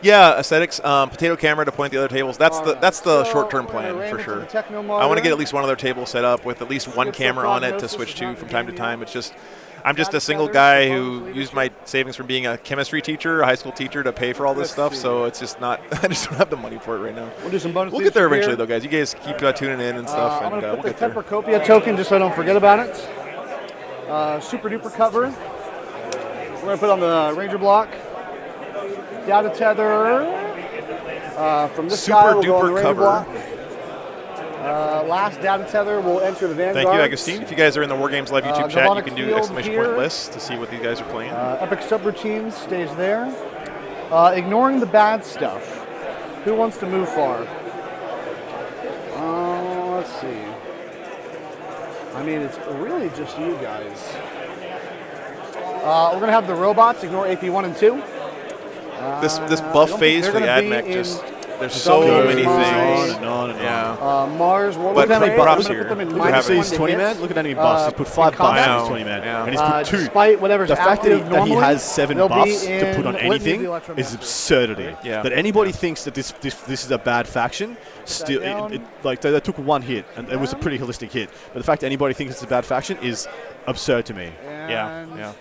Yeah, aesthetics. Potato camera to point the other tables. That's the short-term we're gonna plan ram for into sure. the Technomartyr. I want to get at least one other table set up with at least one Skip the camera on it to prognosis, switch is to not from the time to game time. yet. It's just I'm just a Got single feathers, guy the who bonus used my savings from being a chemistry teacher, a high school teacher, to pay for all this Let's stuff. see. So it's just not. I just don't have the money for it right now. We'll do some bonus We'll get there leadership eventually, here. though, guys. You guys keep tuning in and stuff, I'm and going to we'll put the get there. Tempercopia token just so I don't forget about it. Super duper cover. We're going to put on the Ranger block. Data tether. From this Super guy, we'll go on the duper Ranger cover. block. Last data tether will enter the Vanguard. Thank you, Agustin. If you guys are in the War Games Live YouTube chat, you Demonic can do Field exclamation here. point lists to see what these guys are playing. Epic subroutines stays there. Ignoring the bad stuff. Who wants to move far? Let's see. I mean, it's really just you guys. We're going to have the robots ignore AP 1 and 2. This I buff don't think phase they're for the gonna be AdMech in just there's so double many mines. things. On and on and on. Yeah. Mars, Warlord, But Look at how many props buffs I'm here. gonna put them in Good Look to at have minus it. these one to 20 hit. man. Look at how many buffs. He's put 5 in buffs on combat. his 20 man, Yeah. and he's put 2. Despite whatever's The fact that active he normally, has 7 they'll be buffs to in put on Litany of the anything Electromagnetic. is absurdity. Yeah. That anybody thinks that this is a bad faction, still down. like they took 1 hit and it was a pretty holistic hit. But the fact that anybody thinks it's a bad faction is absurd to me. Yeah. And Yeah.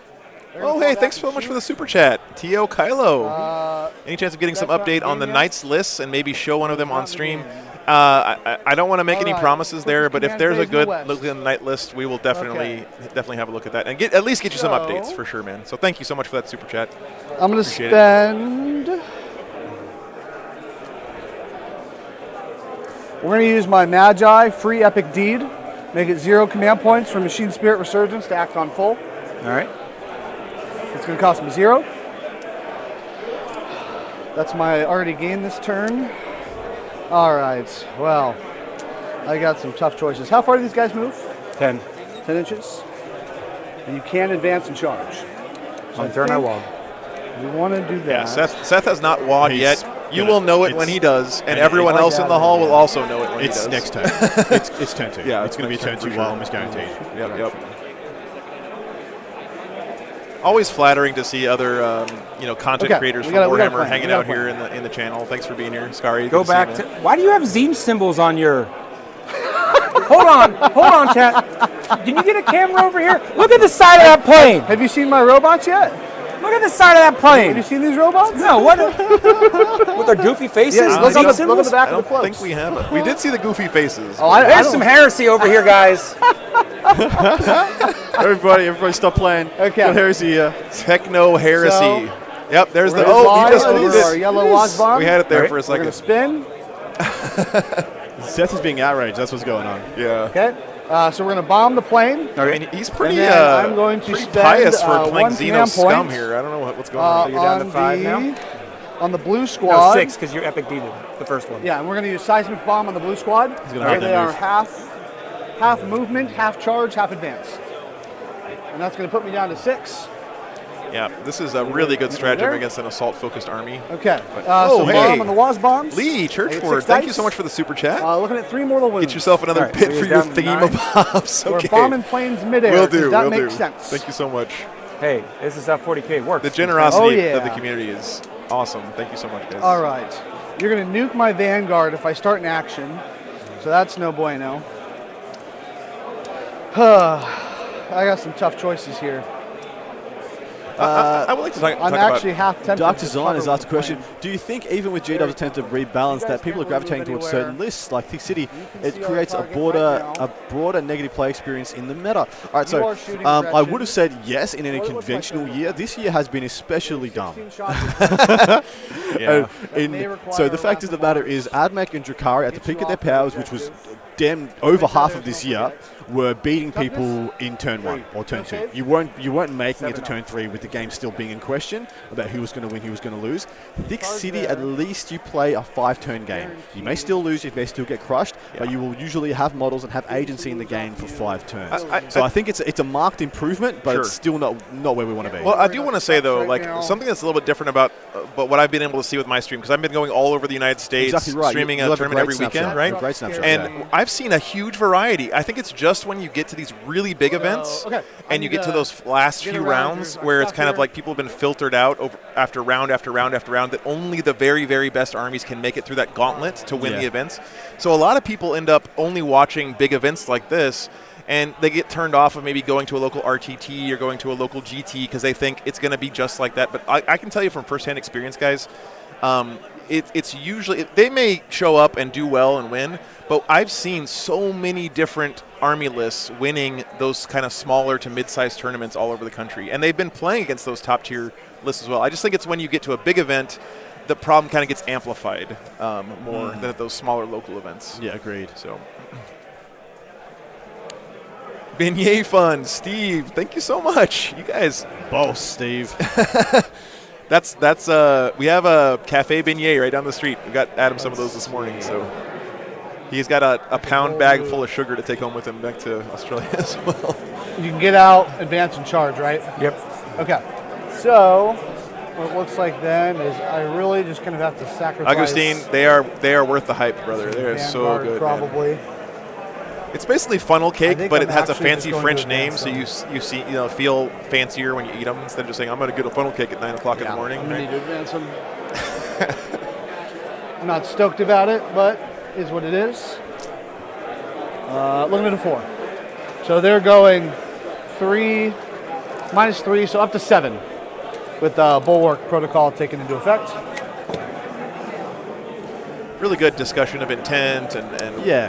they're Oh, gonna hey, call thanks that so much for the shoot. super chat. T.O. Kylo. Any chance of getting some that's not update on the game yet? Knights lists and maybe show one of them Not on the stream? game. I don't want to make any Alright, promises put there, the but if command there's a phase in the good west. look at the Knight list, we will definitely have a look at that and at least get you some So- updates for sure, man. So thank you so much for that super chat. I'm going to Appreciate it. spend. We're going to use my Magi free epic deed. Make it 0 command points for Machine Spirit Resurgence to act on full. All right. It's going to cost me 0. That's my already gained this turn. All right. Well, I got some tough choices. How far do these guys move? 10. 10 inches. And you can advance and charge. On turn I wog. We want to do Yeah, that. Seth has not wawed He's- yet. You will know it when he does, and everyone else in the hall will also know it when he does. It's next turn. it's turn 2. Yeah, it's going to be a turn 2 while almost guaranteed. Yep. Always flattering to see other, content creators from Warhammer hanging out here in the channel. Thanks for being here, Scary. Go back to. Why do you have zine symbols on your? Hold on, chat. Can you get a camera over here? Look at the side of that plane. Have you seen my robots yet? Look at the side of that plane. Have you seen these robots? No, what? With their goofy faces? Yes, look at the back I of the don't cloaks. think we have it. We did see the goofy faces. There's some heresy over here, guys. Everybody stop playing. Okay. Got heresy here. Techno heresy. So, yep, there's the. He just moved our yellow wasp bomb. We had it there for a We're second. going to spin. Seth is being outraged. That's what's going on. Yeah. Okay. So we're going to bomb the plane. And he's pretty, And then I'm going to pretty spend, pious for playing one Xeno command scum point, here. I don't know what's going on. So you're down to 5 now? On the blue No, squad. 6 because you're Epic Demon, the first one. Yeah, and we're going to use seismic bomb on the blue squad. gonna hide They that are move. half movement, half charge, half advance. And that's going to put me down to 6. Yeah, this is a really good stratagem against an assault-focused army. Okay. Oh, so hey. bomb on the wasp bombs. Lee I get Churchward, 6 thank you dice. so much for the super chat. Looking at 3 mortal wounds. Get yourself another All right, pit so for you're your down to thingamabobs. We're Okay. bombing planes midair. Will Does do, that will make do. sense? Thank you so much. Hey, this is how 40K works. The generosity Oh, of the yeah. community is awesome. Thank you so much, guys. All right. You're going to nuke my Vanguard if I start an action. So that's no bueno. I got some tough choices here. I would like to talk I'm about actually half tempted. Dark to Design has cover asked a question. with plane. Do you think even with GW's attempt to rebalance that people are gravitating towards certain lists like Thick City, it creates a broader negative play experience in the meta? All right, You so are shooting I direction. would have said yes in a conventional year. This year has been especially dumb. 16 shots. yeah. So the fact of the matter is, Admech and Drukhari at the peak of their powers, which was damn over half of this year, were beating people in turn 1 or turn 2. You weren't making it to turn 3 with the game still being in question about who was going to win, who was going to lose. Thick City, at least you play a 5-turn game. You may still lose, you may still get crushed, but you will usually have models and have agency in the game for 5 turns. So I think it's a marked improvement, but it's still not where we want to be. Well, I do want to say, though, like something that's a little bit different about but what I've been able to see with my stream, because I've been going all over the United States, Exactly right. streaming You'll a have tournament every great weekend, snapshot. right? A great snapshot, And yeah. I've seen a huge variety. I think it's just when you get to these really big events and you get to those last few rounds where it's kind of like people have been filtered out after round after round after round, that only the very, very best armies can make it through that gauntlet to win the events. So a lot of people end up only watching big events like this, and they get turned off of maybe going to a local RTT or going to a local GT because they think it's going to be just like that. But I can tell you from firsthand experience, guys, it's usually they may show up and do well and win, but I've seen so many different army lists winning those kind of smaller to mid-sized tournaments all over the country, and they've been playing against those top-tier lists as well. I just think it's when you get to a big event, the problem kind of gets amplified more than at those smaller local events. Yeah, agreed. So, Beignet Fund, Steve, thank you so much. You guys, boss, Steve. That's we have a Cafe Beignet right down the street. We got Adam some of those this morning, so he's got a pound bag full of sugar to take home with him back to Australia as well. You can get out, advance, and charge, right? Yep. Okay. So what it looks like then is I really just kind of have to sacrifice. Augustine, they are worth the hype, brother. They are so Vanguard, good. Probably. Man. It's basically funnel cake, think but I'm it has a actually just fancy going French to name, advance so you see feel fancier when you eat them instead of just saying I'm going to get a funnel cake at 9 o'clock in the morning. I'm gonna Right? need to advance them. I'm not stoked about it, but is what it is. Limited to 4. So they're going -3, so up to 7 with Bulwark Protocol taken into effect. Really good discussion of intent and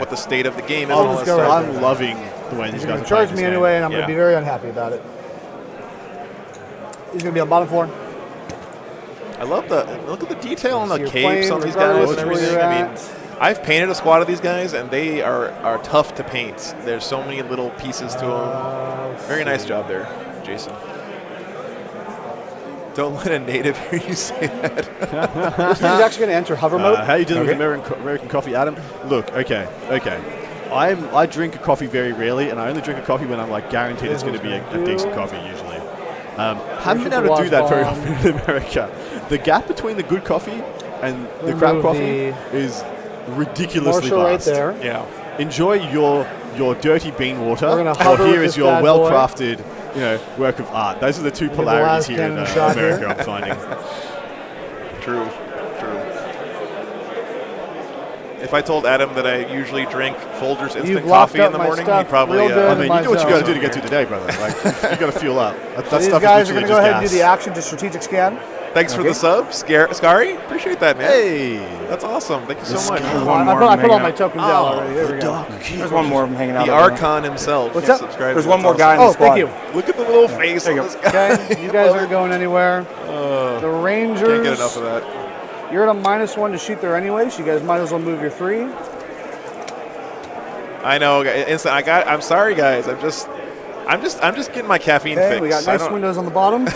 what the state of the game is. I'll and all just that go stuff. ahead. I'm loving the way these He's guys going are to playing charge this me game. anyway, and I'm going Yeah. to be very unhappy about it. He's going to be on bottom 4. I love look at the detail on the See your capes plane, on these regardless guys and of where everything. you're I mean, at. I've painted a squad of these guys, and they are tough to paint. There's so many little pieces to them. Very nice job there, Jason. Don't let a native hear you say that. This thing's actually going to enter hover mode. How are you dealing with American coffee, Adam? Look, okay. I drink a coffee very rarely, and I only drink a coffee when I'm like guaranteed it's going to be a decent coffee usually. Haven't been able to do that very often in America. The gap between the good coffee and the Remove crab coffee the is ridiculously Marshall right vast. there. Yeah. Enjoy your dirty bean water, We're gonna or hover here with is this your bad well-crafted, work of art. Those are the two the polarities last here in cannon shot America. here. I'm finding. True. If I told Adam that I usually drink Folgers instant You've locked coffee in up the my morning, stuff he'd probably. real good. I mean, my you do what you zone. got to do to get through the day, brother. Like, you got to fuel up. That These stuff guys is are going literally to go ahead and do just the gas. action to strategic scan. Thanks for the sub, Scary. Appreciate that, man. Hey, That's awesome. Thank you so much. I put all my tokens out already. There we go. There's one more of them hanging out. The over there. Archon himself. What's up? Subscribed. There's one more guy in Oh, the squad. thank you. Look at the little face on this guy. Okay, you guys aren't going anywhere. The Rangers. Can't get enough of that. You're at a -1 to shoot there anyway, so you guys might as well move your 3. I know. I'm sorry, guys. I'm just getting my caffeine Okay, fix. we got nice windows on the bottom.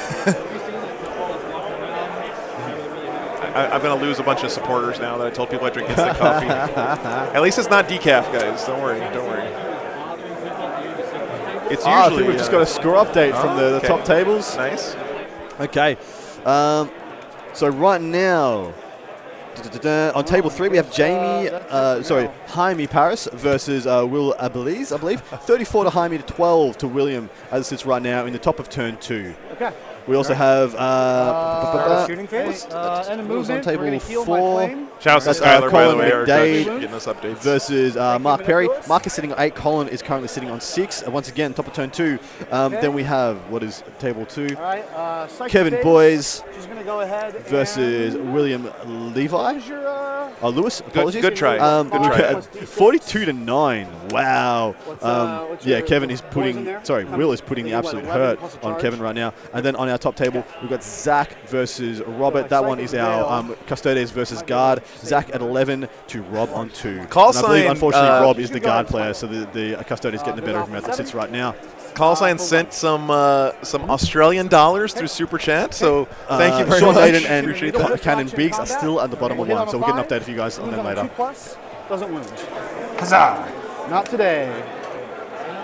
I'm going to lose a bunch of supporters now that I told people I drink instant coffee. At least it's not decaf, guys. Don't worry. It's usually. I think we've just got a score update from the okay. top tables. Nice. Okay. So right now, on table 3, we have Jaime Paris versus Will Abeliz, I believe. 34 to Jaime to 12 to William, as it sits right now in the top of turn 2. Okay. We also have shooting phase? And a who's on movement. table We're going to heal 4. my flame. Shout out to That's, Skylar, by the Colin way, our McDade judge, getting us updates. versus Mark Perry. Mark is sitting on 8. Colin is currently sitting on 6. Once again, top of turn 2. Then we have, what is table 2? All right. Psychic Kevin phase. Boys She's going to go ahead versus and William Levi. Who's your, Lewis, apologies. Good try. Good try. 42 to 9. Wow. what's Yeah, your Kevin is poison putting. there? Sorry, Will is putting the So you absolute want 11 hurt plus a on charge? Kevin right now. And then on our top table, we've got Zach versus Robert. That one is our Custodes versus guard. Zach at 11 to Rob on 2. Call and I believe, sign, unfortunately, Rob is the you go guard ahead. player, so the Custodes getting the better of him as it sits right now. Call sign sent some Australian dollars through Super Chat, so thank you very Sean much. Layden and Appreciate that. Cannon Biggs are still at the bottom of We'll hit 1, on so a we'll get an 5. update for you guys on them Who's later. 2+, doesn't wound. Huzzah! Not today.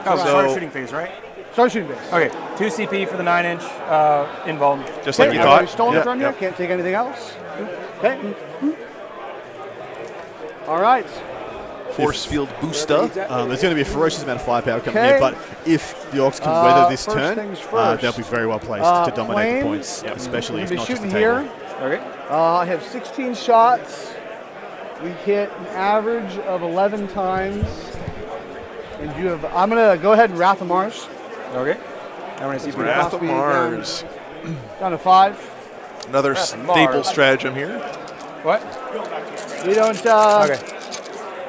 Oh, So- start shooting phase, right? Start shooting base. Okay, 2 CP for the 9-inch invuln. Just like you I've thought. already stolen it from you. Yep. Can't take anything else. Okay. All right. Force field booster. There's going to be a ferocious amount of firepower coming Okay. in, but if the Orcs can weather this first turn, things first. they'll be very well placed to dominate Flame. the points, especially We'll if be not just the shooting table. here. Okay. I have 16 shots. We hit an average of 11 times. And you have. I'm gonna go ahead and Wrath of Mars Okay. How many CP? Wrath of Mars. down to 5. Another Wrath of staple Mars. stratagem here. What? We don't. Okay.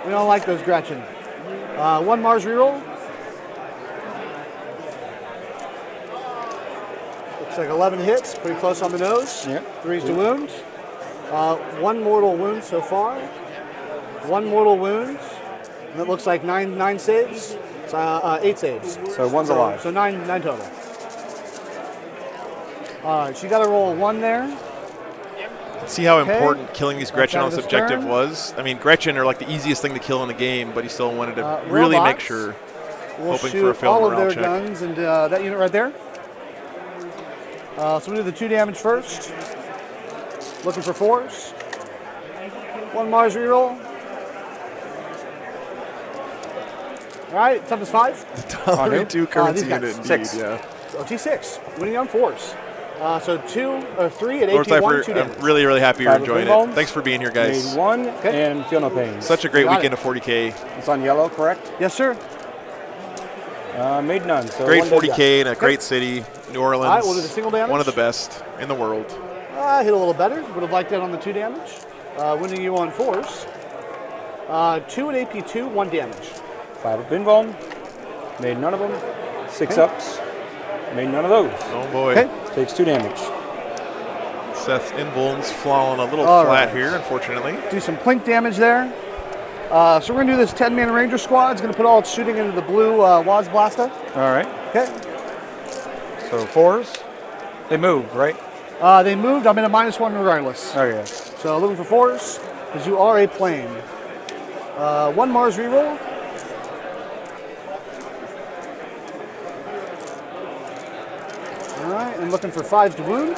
We don't like those Gretchen. 1 Mars reroll. Looks like 11 hits, pretty close on the nose. Yeah. 3s to wound. 1 mortal wound so far. 1 mortal wound. And it looks like 9 saves. 8 saves. So one's alive. So 9 total. All right, so you got to roll a 1 there. See how Okay. important killing these Gretchen out on of this his objective turn. was. I mean, Gretchen are like the easiest thing to kill in the game, but he still wanted to really make robots. sure. We'll Hoping for a shoot failed all of morale their check. guns and that unit right there. So we'll do the 2 damage first. Looking for 4s. 1 Mars reroll. All right, it's up to 5. $2 currency these guys. unit, indeed. 6. Yeah. So T6, winning on 4s. So 2 or 3 at Lord 18, 1, Cypher, 2 I'm damage. really, really happy you're Five of enjoying pinballs. it. Thanks for being here, Made guys. 1 Okay. and feel no pain. Such a great Got weekend it. of 40K. It's on yellow, correct? Yes, sir. Made none. So Great one dead guy. 40K in a great city, New Orleans. All right, we'll do the single damage. One of the best in the world. I hit a little better. Would have liked that on the 2 damage. Winning you on 4s. 2 at AP2, 1 damage. 5 of pinball. Made none of them. 6 ups. Made none of those. Oh boy. Okay. Takes 2 damage. Seth's invuln's falling a little All flat right. here, unfortunately. Do some plink damage there. So we're going to do this 10-man Ranger squad. It's going to put all its shooting into the blue Waz Blaster. All right. Okay. So 4s. They moved, right? They moved. I'm in a -1 regardless. Okay. So looking for 4s, because you are a plane. 1 Mars reroll. All right, and looking for 5s to wound.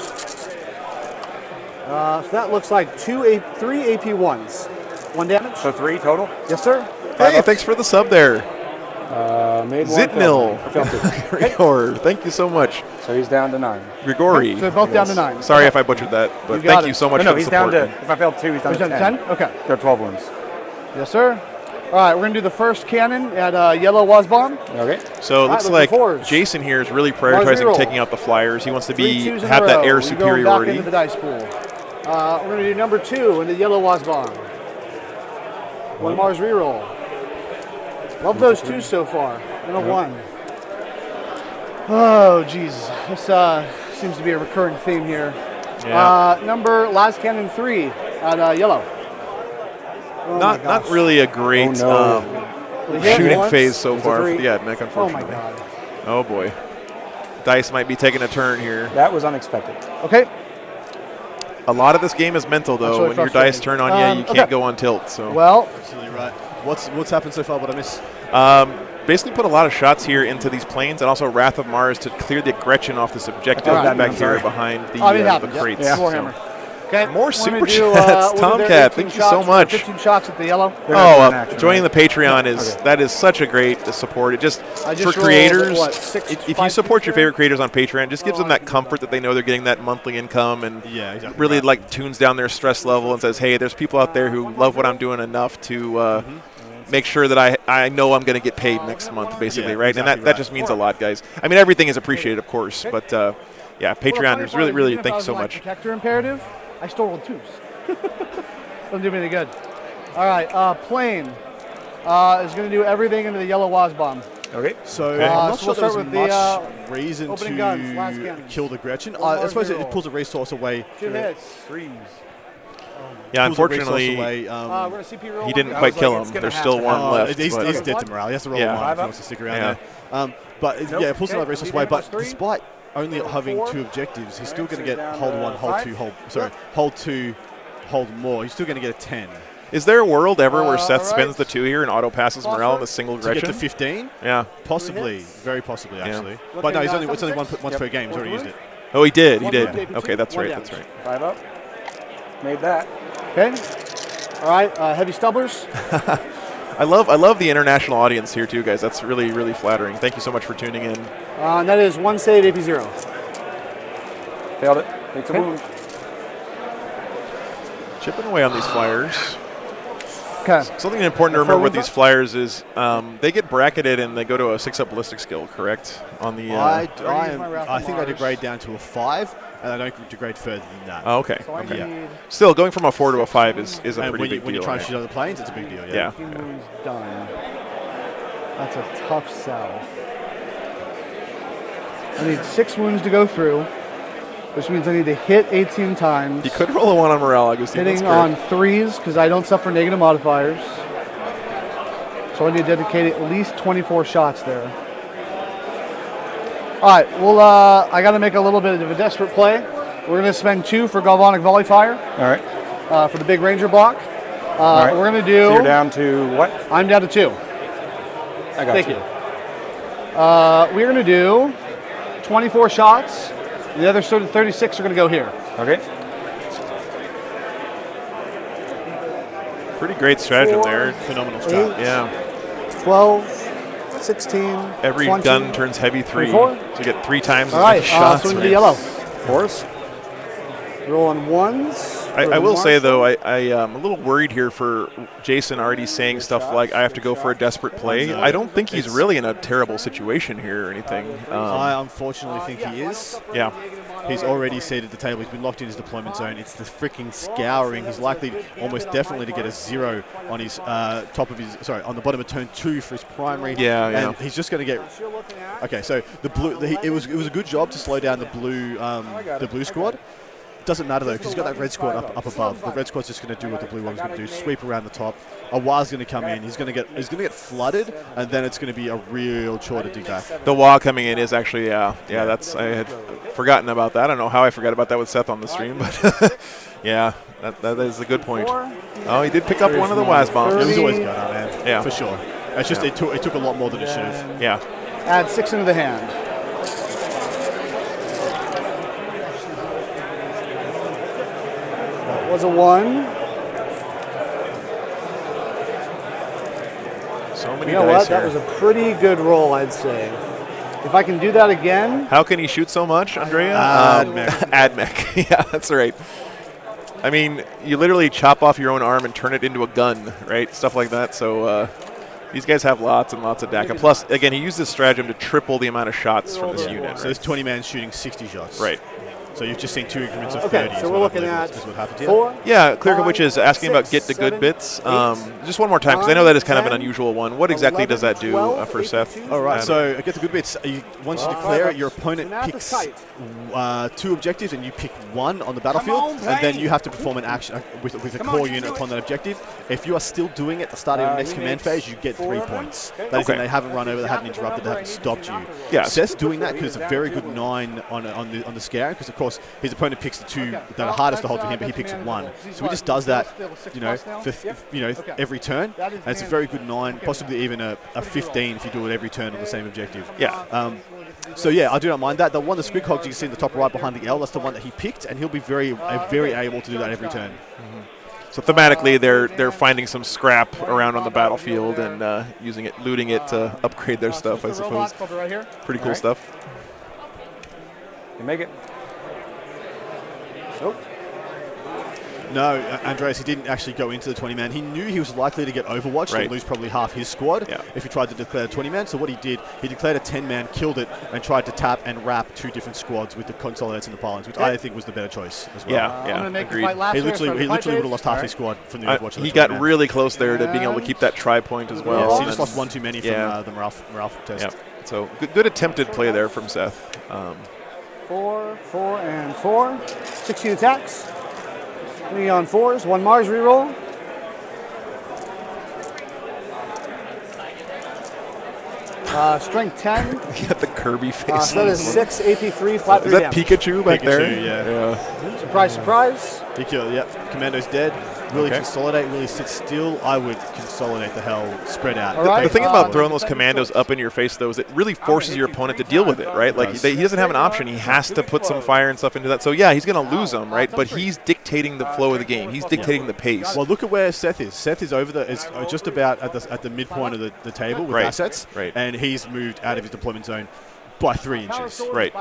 So that looks like 3 AP1s. 1 damage. So 3 total. Yes, sir. Hey, thanks for the sub there. Made one. Zitnil. Failed two. Grigor, thank you so much. So he's down to 9. Grigori. So they're both down to 9. Sorry if I butchered that, but You got thank it. you so much No, for the he's down support. to. If I failed 2, he's down He's to down 10. to 10? Okay. There are 12 wounds. Yes, sir. All right, we're going to do the first cannon at Yellow Wazbomb. Okay. So it looks looking like forwards. Jason here is really Mars prioritizing reroll. taking out the flyers. He wants to 3 twos in a have that row. air We're going back superiority. into the dice pool. We're going to do number 2 in the Yellow Wazbomb. 1 Mars reroll. Love those 2 so far. And a 1. Oh, geez. This seems to be a recurring theme here. Yeah. Last cannon 3 at Yellow. Oh my Not gosh. really a great We hit shooting once. phase so far. three. Yeah, Nick, Oh unfortunately. my god. Oh boy. Dice might be taking a turn here. That was unexpected. Okay. A lot of this game is mental, That's though. really When your dice frustrating. turn on you, you can't Okay. go on tilt. So Well, Absolutely right. What's happened so far? What I miss? basically put a lot of shots here into these planes, and also Wrath of Mars to clear the Gretchen off this objective All right. back here behind the, it the happens. crates. Yeah. So- Warhammer. Okay. More We're super gonna do, chats. we'll do their Tomcat, 18 thank you so shots. much. 15 shots at the Yellow. Joining the Patreon is that is such a great support. It just I just for rolled, creators. what, 6, if you 5 support your picture? favorite creators on Patreon, it just gives them that comfort that they know they're getting that monthly income, and Yeah, exactly. really right. like tunes down their stress level and says, "Hey, there's people out there who love what I'm doing enough to make sure that I know I'm going to get paid next month, basically, Yeah, right?" And exactly that just means a lot, guys. I mean, everything is appreciated, of course, but yeah, Patreon is really thank you so much. Protector imperative. I still rolled 2s. Doesn't do me any good. All right, plane is going to do everything into the Yellow Wazbomb. Okay. So Okay. I'm not So sure we'll start there's with much the, reason opening guns, last to cannons. kill the Gretchen. One I more suppose reroll. it pulls a resource away. 2 hits. 3s. Yeah, Pulls a resource unfortunately, away, We're going to CP roll. he didn't I quite was kill like, him. it's gonna There's have still to one happen. left. He's but- dead to morale. He has to roll Yeah. a 1 if Five he up? wants to stick around Yeah. there. But Nope. yeah, it pulls Okay, another resource lead away. in But +3. despite only having 4. 2 objectives, he's still going to Six get down hold to 1, hold 2, 5. hold 2, hold more. He's still going to get a 10 Is there a world ever where Seth all spends right. the 2 here and auto passes morale in the single to get Gretchen? to 15. Yeah. Possibly, hits. very possibly Yeah. actually. Looking But no, at it's only six. once per game. He's already used it. Oh, he did. He One did. more, Okay, that's one right. damage. That's right. 5 up. Made that. Okay. All right, heavy stubblers. I love the international audience here too, guys. That's really flattering. Thank you so much for tuning in. And that is 1 save, AP0. Failed it. Takes a Okay. wound. Chipping away on these flyers. Okay. Something important to The remember with forward these flyers is they get bracketed and they go to a 6-up ballistic skill, correct? On the I Wrath think I of degrade down to a 5, and I don't degrade further than that. oh, okay. So I Okay. need Still, going from a 4 to a 5 is a And pretty when you big deal. try and right? shoot other planes, it's a big deal. Yeah. 15 wounds done. That's a tough sell. I need 6 wounds to go through, which means I need to hit 18 times. You could roll a 1 on morale, Agustin. Hitting on 3s because I don't suffer negative modifiers. So I need to dedicate at least 24 shots there. All right, well, I got to make a little bit of a desperate play. We're going to spend 2 for Galvanic Volley Fire All right. for the big Ranger block. All right. We're going to do. So you're down to what? I'm down to 2. I got Thank you. We're going to do 24 shots. The other sort of 36 are going to go here. Okay. Pretty great stratagem 4, there. Phenomenal start. 8, Yeah. 12, 16, Every 20. gun turns heavy 3. 24. So you get 3 times All as right, many shots. swing to right? the yellow. 4s. Rolling 1s. I will say, though, I am a little worried here for Jason already saying stuff like, I have to go for a desperate play. I don't think he's really in a terrible situation here or anything. I unfortunately think he is. Yeah. He's already seated at the table. He's been locked in his deployment zone. It's the freaking scouring. He's likely almost definitely to get a 0 on his on the bottom of turn 2 for his primary. Yeah, yeah. And he's just going to get. Okay, so the blue. It was a good job to slow down the blue squad. Doesn't matter though, because he's got that red squad up above. The red squad's just going to do what the blue one's going to do: sweep around the top. Awar's going to come in. He's going to get flooded, and then it's going to be a real chore to dig back. The wall coming in is actually, that's, I had forgotten about that. I don't know how I forgot about that with Seth on the stream, but yeah, that is a good point. Oh, he did pick up one of the Waz bombs. It was always going on, man. Yeah. For sure. It's just it took a lot more than it should have. Yeah. Add 6 into the hand. was a 1. So many You know dice what? That here. was a pretty good roll, I'd say. If I can do that again, How can he shoot so much, Andrea? AdMech. Yeah, that's right. I mean, you literally chop off your own arm and turn it into a gun, right? Stuff like that. So these guys have lots and lots of DACA. Plus, again, he used this stratagem to triple the amount of shots from this unit. So there's 20 man shooting 60 shots. Right. So you've just seen 2 increments of okay, 30. so is we're what I looking believe at is what happened here. 4. Yeah, Clear Which is 5, asking about 6, get the good 7, bits. 8, Just one more time, because I know that is kind of an 10, unusual one. What exactly 11, does that do 12, for Seth? 82, All right, Adam? so get the good bits. Once you declare it, your opponent Math is picks tight. 2 objectives, and you pick 1 on the battlefield, and then you have to perform an action with a core unit upon that objective. If you are still doing it at the start of your next command phase, you get 3 points. That is when they haven't run over, they haven't interrupted, they haven't stopped you. Yeah. Seth's doing that because it's a very good 9 on the scare, because of course his opponent picks the 2 that are hardest to hold for him, but he picks 1. So he just does that, for every turn, and it's a very good 9, possibly even a 15 if you do it every turn on the same objective. Yeah. So yeah, I do not mind that. The one, the squid cogs you can see in the top right behind the L, that's the one that he picked, and he'll be very able to do that every turn. So thematically, they're finding some scrap around on the battlefield and using it, looting it to upgrade their stuff, I suppose. Pretty cool stuff. You make it. Nope. No, Andreas, he didn't actually go into the 20-man. He knew he was likely to get overwatched and lose probably half his squad if he tried to declare a 20-man. So what he did, he declared a 10-man, killed it, and tried to tap and wrap 2 different squads with the consolidates and the pylons, which I think was the better choice as well. Yeah, I'm gonna make the agreed. fight last He here, literally so would have lost half All his squad from the overwatch. He got really close there to being able to keep that tri-point as well. Yeah, so he just lost 1 too many from the Morale test. Yeah. So good attempted play there from Seth. 4, 4, and 4. 16 attacks. 3 on 4s. 1 Mars reroll. Strength 10. You got the Kirby face. So that is 6 AP3 flat 3 Is that damage. Pikachu back there? Yeah. Surprise, surprise. He killed, Commando's dead. Really consolidate, really sit still. I would consolidate the hell, spread out. All right. The thing about throwing those commandos up in your face, though, is it really forces your opponent to deal with it, right? Like, he doesn't have an option. He has to put some fire and stuff into that. So, yeah, he's going to lose them, right? But he's dictating the flow of the game. He's dictating the pace. Well, look at where Seth is. Seth is just about at the midpoint of the table with assets, and he's moved out of his deployment zone by 3 inches. Right.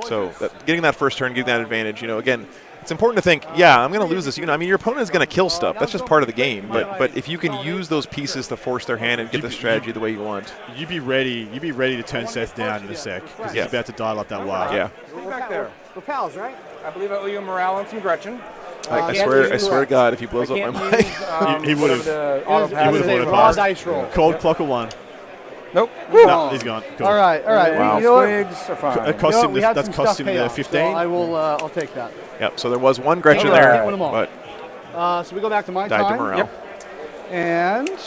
So getting that first turn, getting that advantage, again, it's important to think, I'm going to lose this unit. I mean, your opponent is going to kill stuff. That's just part of the game. But if you can use those pieces to force their hand and get the strategy the way you want. You be ready to turn Seth down in a sec, because he's about to dial up that wire. Yeah. Stay back there. We're pals, right? I believe I owe you a morale and some Gretchen. I swear to God, if he blows up my mic. He would have. It was a raw dice roll. Cold clock of 1. Nope. No, he's gone. Cool. All right. Wow. You know what? Twigs are fine. It cost him we had that's some cost stuff him pay the off, 15. so I'll take that. Yep, so there was 1 Gretchen Alright. there, Can't win them all. but So we go back to my died time. to morale. Yep. And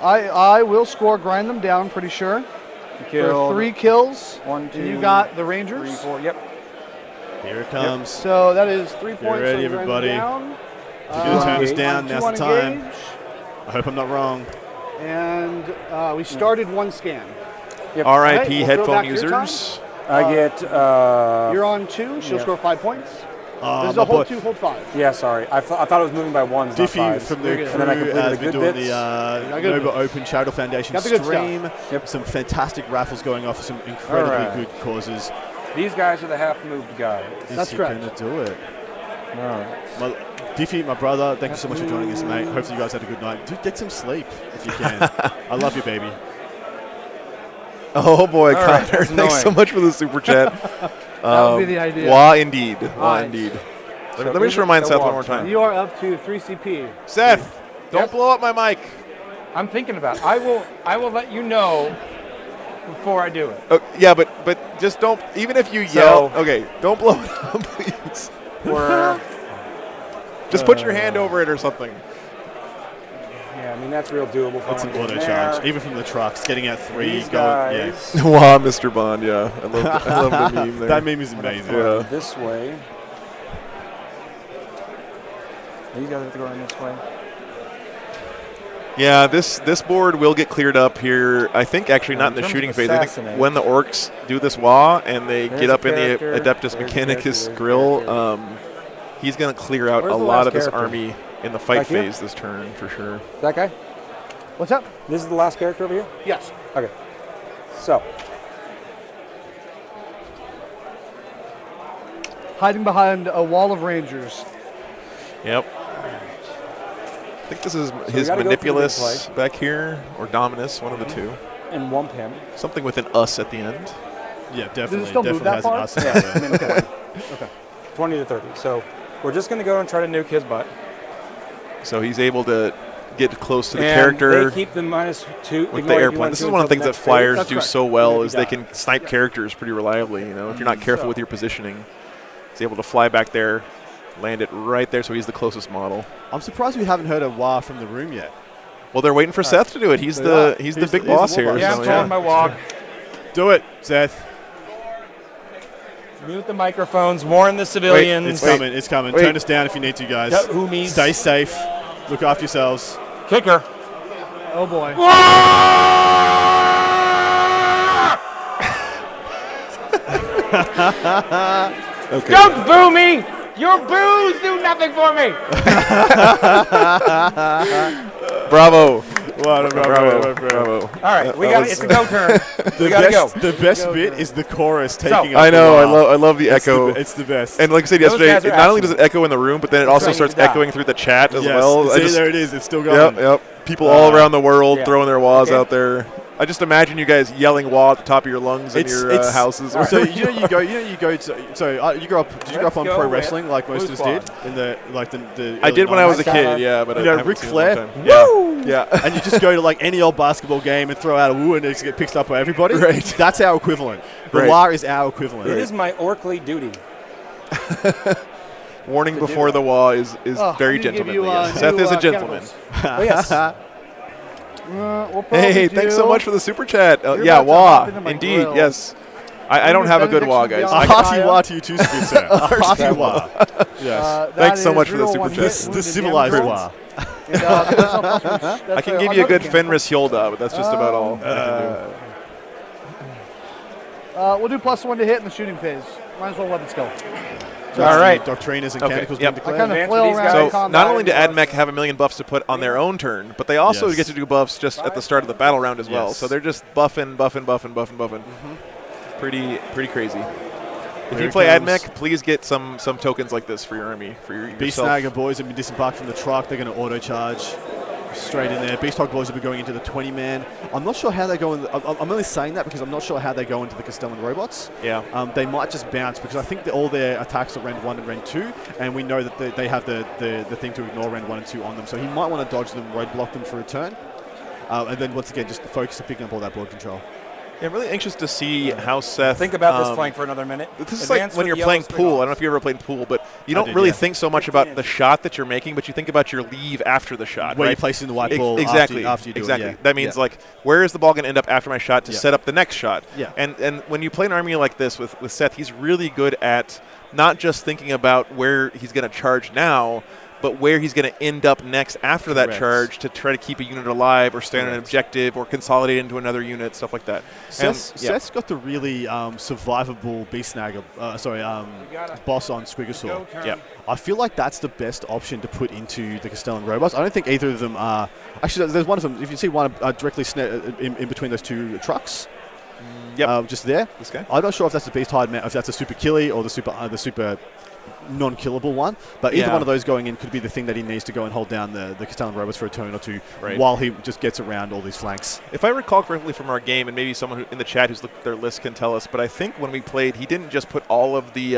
I will score grind them down, pretty sure. For 3 kills. 1, 2. And you got the Rangers. 3, 4. Yep. Here it comes. So that is 3 points. ready, so grind them everybody. Down. If you're going to turn us down, 2 now's the on time. engage. I hope I'm not wrong. And we started 1 scan. RIP Alright, we'll go headphone back to your users. I get. You're on 2. She'll score 5 points. This is a hold 2, hold 5. Yeah, sorry. I thought it was moving by 1s, not Diffie 5s. from the crew And then I completed has the been good doing bits. the good Nova Open Charitable Foundation Got the good stream. Yep. Some fantastic raffles going off for some incredibly Alright. good causes. These guys are the half-moved guys. That's correct. Going to do it. All right. Diffie, my brother, thank you so much for joining us, mate. Hopefully you guys had a good night. Dude, get some sleep if you can. I love you, baby. Oh boy, All right, Connor! that's Thanks so annoying. much for the super chat. That would be the idea. Wah indeed. Wah Alright. indeed. Let me just remind Seth one more time. You are up to 3 CP. Seth, don't blow up my mic. I'm thinking about it. I will let you know before I do it. Yeah, but just don't. Even if you yell, okay, don't blow it up, please. We're, Just put your hand over it or something. yeah, I mean, that's real doable. That's an auto charge. Even from the trucks, getting out 3, These going. Yeah. guys Wow, Mr. Bond, yeah. I love the meme there. That meme is amazing. Yeah. this way. These guys have to go around this way. Yeah, this board will get cleared up here. I think actually not in the terms shooting of phase. I think assassinate. when the orcs do this wah and they There's get a up in the character, Adeptus there's a Mechanicus character, grill, there's He's going to clear out Where's a the lot last of this character? army in the fight Back here? phase this turn, for sure. That guy? What's up? This is the last character over here? Yes. Okay. So, Hiding behind a wall of rangers. Yep. I think this is we his gotta go through the Manipulus back here, or Dominus, one of the two. and wump him. Something with an us at the end. Yeah, definitely. still move definitely that has far? an us in there. Okay. 20 to 30. So, we're just going to go and try to nuke his butt. So he's able to get close to the And character they keep the -2 with the airplane. This is one of the things that flyers do so well is they can snipe characters pretty reliably. You know, if you're not careful with your positioning, he's able to fly back there, land it right there. So he's the closest model. I'm surprised we haven't heard a wah from the room yet. Well, they're waiting for Seth to do it. He's the big boss here. Yeah, I'm calling my walk. Do it, Seth. Mute the microphones, warn the civilians. It's coming. It's coming. Wait. Turn us down if you need to, guys. Whomies. Stay safe. Look after yourselves. Kicker. Oh boy. Okay. Don't boo me! Your boos do nothing for me! Bravo. Bravo. All right, we got it. It's a go turn. We got to go. The best bit is the chorus taking up I know. the wah. I love the echo. It's the best. And like I said Those yesterday, guys are it not only action. does it echo in the room, but then it also ready starts to die. echoing through the chat as yes. well. See, there it is. It's still going. Yep. People all around the world yeah. throwing their wahs Okay. out there. I just imagine you guys yelling wah at the top of your lungs in your houses. So you grew up. Did you grow up on go pro with wrestling like most Blue of us did in the I early did when I was a 90s? kid, yeah, but You I know, haven't Ric seen it in a long Flair. time. Woo! Yeah. And you just go to like any old basketball game and throw out a woo and it just get picked up by everybody. Right. That's our equivalent. The Right. wah is our equivalent. It is my orkly duty. Warning before the wah is Oh, very I need to give gentlemanly. you, Yes. new, Seth is a gentleman. Oh, yes. We'll probably Hey, thanks so do- much for the super chat. You're Yeah, about to wah. hop into my Indeed, grill. yes. I don't have a good wah, guys. A Benediction hearty wah to you too, Spencer. A hearty wah. Yes. Thanks so much for the super chat. The civilized wah. I can give you a good Fenris Hjolda, but that's just about all I can do. We'll do +1 to hit in the shooting phase. Might as well let it go. All right. Doctrinas and Okay, canticles yep. being I declared. kind of Advance flail with these around guys. in So combat not only do and AdMech have a million buffs to put on their own turn, but they also Yes. get to do buffs just at the start of the battle round as well. Yes. So they're just buffing. Pretty crazy. If Here you it play comes. AdMech, please get some tokens like this for your army, for your Beast yourself. Snagger boys have been disembarked from the truck. They're going to auto charge straight in there. Beast Hog boys have been going into the 20-man. I'm not sure how they go in. I'm only saying that because I'm not sure how they go into the Castellan robots. Yeah. They might just bounce because I think that all their attacks are Rend 1 and Rend 2, and we know that they have the thing to ignore Rend 1 and 2 on them. So he might want to dodge them, roadblock them for a turn. And then once again, just focus on picking up all that board control. Yeah, I'm really anxious to see how Seth. Think about this flank for another minute. This is Advance like when with you're yellow playing string pool. I off. don't know if you ever played pool, but you don't did, really yeah. think so much about the shot that you're making, but you think about your leave after the shot. Where right? you place in the white ball exactly, after you do exactly. it. Yeah. That means Yeah. like, where is the ball going to end up after my shot to Yeah. set up the next shot? Yeah. And when you play an army like this with Seth, he's really good at not just thinking about where he's going to charge now, but where he's going to end up next after that Correct. charge to try to keep a unit alive or stay on an Correct. objective or consolidate into another unit, stuff like that. Seth's got the really survivable Beast Snagger, boss on Squigosaur. Yep. I feel like that's the best option to put into the Castellan robots. I don't think either of them are. Actually, there's one of them. If you see one directly in between those two trucks, just there. This guy? I'm not sure if that's the Beast Hide, if that's a Super Killy or the super non-killable one, but either Yeah. one of those going in could be the thing that he needs to go and hold down the Castellan robots for a turn or two Right. while he just gets around all these flanks. If I recall correctly from our game, and maybe someone in the chat who's looked at their list can tell us, but I think when we played, he didn't just put all of the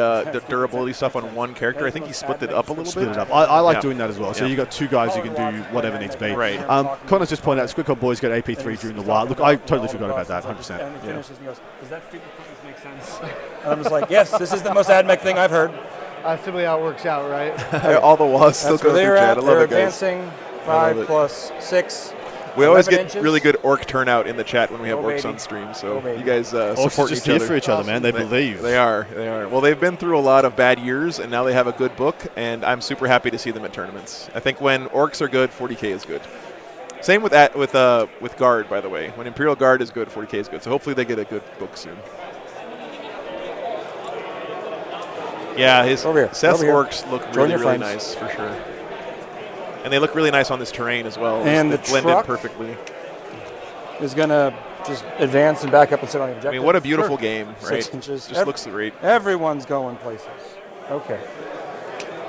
durability stuff on one character. I think he split it up a little Split bit. it up. I like Yeah. doing that as well. So Yeah. you got two guys who can do whatever needs be. Right. Connor's just pointed out Squidcod boys got AP3 during the wild. Look, I totally forgot about that. 100%. And he finishes and he goes, does that freaking make sense? And I'm just like, yes, this is the most AdMech thing I've heard. That's typically how it works out, right? All the walls still That's go where through they're chat. at. I love They're it, guys. advancing I love 5 it. plus 6. We always 11 get inches. really good orc turnout in the chat when we have Go, orcs baby. on stream. So Go, baby. you guys Orcs support are just each here other. for each other, man. They believe. They are. They are. Well, they've been through a lot of bad years, and now they have a good book, and I'm super happy to see them at tournaments. I think when orcs are good, 40k is good. Same with Guard, by the way. When Imperial Guard is good, 40k is good. So hopefully they get a good book soon. Yeah, his Over here. Seth's Over here. orcs look Join really, your really friends. nice for sure. And they look really nice on this terrain as well. And They the blend truck in perfectly. Is going to just advance and back up and sit on the I objective. mean, what a beautiful game, right? 6 inches. Just looks great. Everyone's going places. Okay.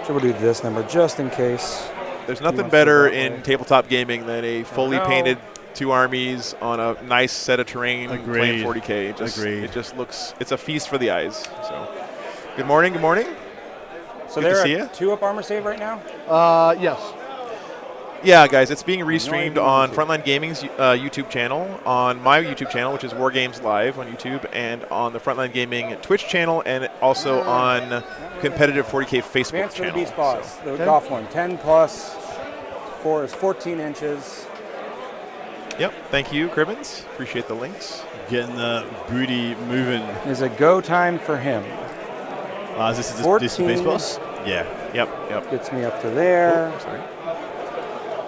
So we'll do this number just in case. There's He nothing wants to better go that way. in tabletop gaming than a fully No. painted 2 armies on a nice set of terrain playing Agreed. 40K. Agreed. It just looks, it's a feast for the eyes. So, good morning, good morning. So Good to they're see at ya. 2-up armor save right now? Yes. Yeah, guys, it's being restreamed idea on what Frontline Gaming's YouTube channel, on my YouTube channel, which is War Games Live on YouTube, and on the Frontline Gaming Twitch channel, and also on Competitive 40K Facebook Advance for the channel. beast boss. So, The golf one. 10 plus 4 is 14 inches. yep, thank you, Cribbins. Appreciate the links. Getting the booty moving. Is a go time for him. Is this the 14. base boss? Yeah. Yep. Gets me up to there. Oh, sorry.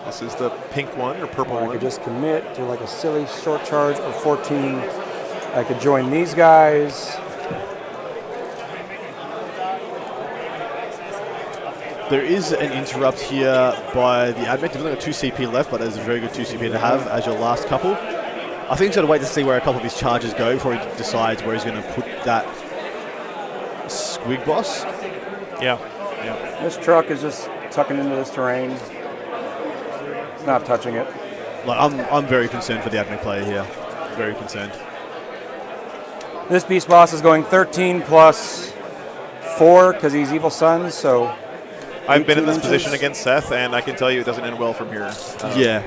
This is the pink one or purple Or I one. could just commit to like a silly short charge of 14. I could join these guys. There is an interrupt here by the admech. There's only got 2 CP left, but there's a very good 2 CP to have as your last couple. I think he's got to wait to see where a couple of his charges go before he decides where he's going to put that squig boss. Yeah. This truck is just tucking into this terrain. It's not touching it. Like I'm very concerned for the admech player here. Very concerned. This beast boss is going 13 plus 4 because he's evil sons, so I've been in 18 this inches. position against Seth, and I can tell you it doesn't end well from here. Yeah.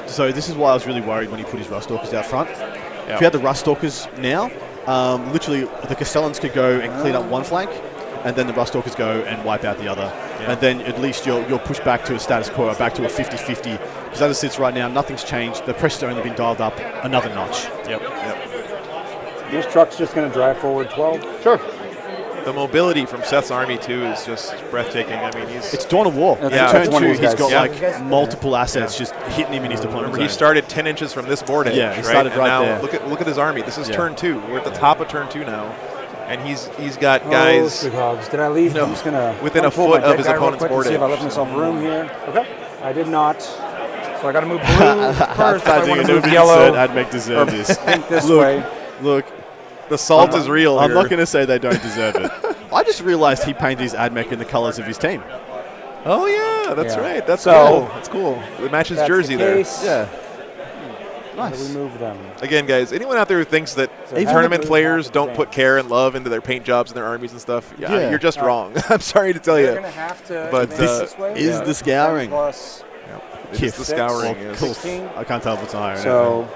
So this is why I was really worried when he put his Rust Stalkers out front. Yeah. If you had the Rust Stalkers now, literally the Castellans could go and clean up one flank, and then the Rust Stalkers go and wipe out the other. Yeah. And then at least you'll push back to a status quo, or back to a 50-50. Because as it sits right now, nothing's changed. The pressure's only been dialed up another notch. Yep. This truck's just going to drive forward 12. Sure. The mobility from Seth's army too is just breathtaking. I mean, It's Dawn of War. That's- Yeah. Turn that's one of 2, these he's guys. got Yeah. like multiple assets just hitting him in his deployment remember he zone. started 10 inches from this board edge. Yeah, he right? started And right now there. Look at his army. This is Yeah. turn 2. We're at the top of turn 2 now, and he's got Oh, guys. sweet hogs. Did I leave? you know, I'm just going to within a pull foot my of deck his guy real opponent's quick and board see if I edge. left myself room here. Okay. I did not. So I got to move blue first. If I want to move yellow. Admech deserve this. Think this Look, way. Look, The salt is real I'm here. not going to say they don't deserve it. I just realized he painted his admech in the colors of his team. Oh yeah, that's Yeah. right. That's So- cool. That's cool. It matches That's jersey the there. case. Yeah. How do Nice. we move them? Again, guys, anyone out there who thinks that So tournament half players advance. don't put care and love into their paint jobs and their armies and stuff, Yeah. you're just wrong. I'm sorry to tell They're you. going to have to But, advance uh, this way. is the scouring. 10 plus It's Kiff. the scouring. Six. Is. Cool. 16. I can't tell if it's higher. So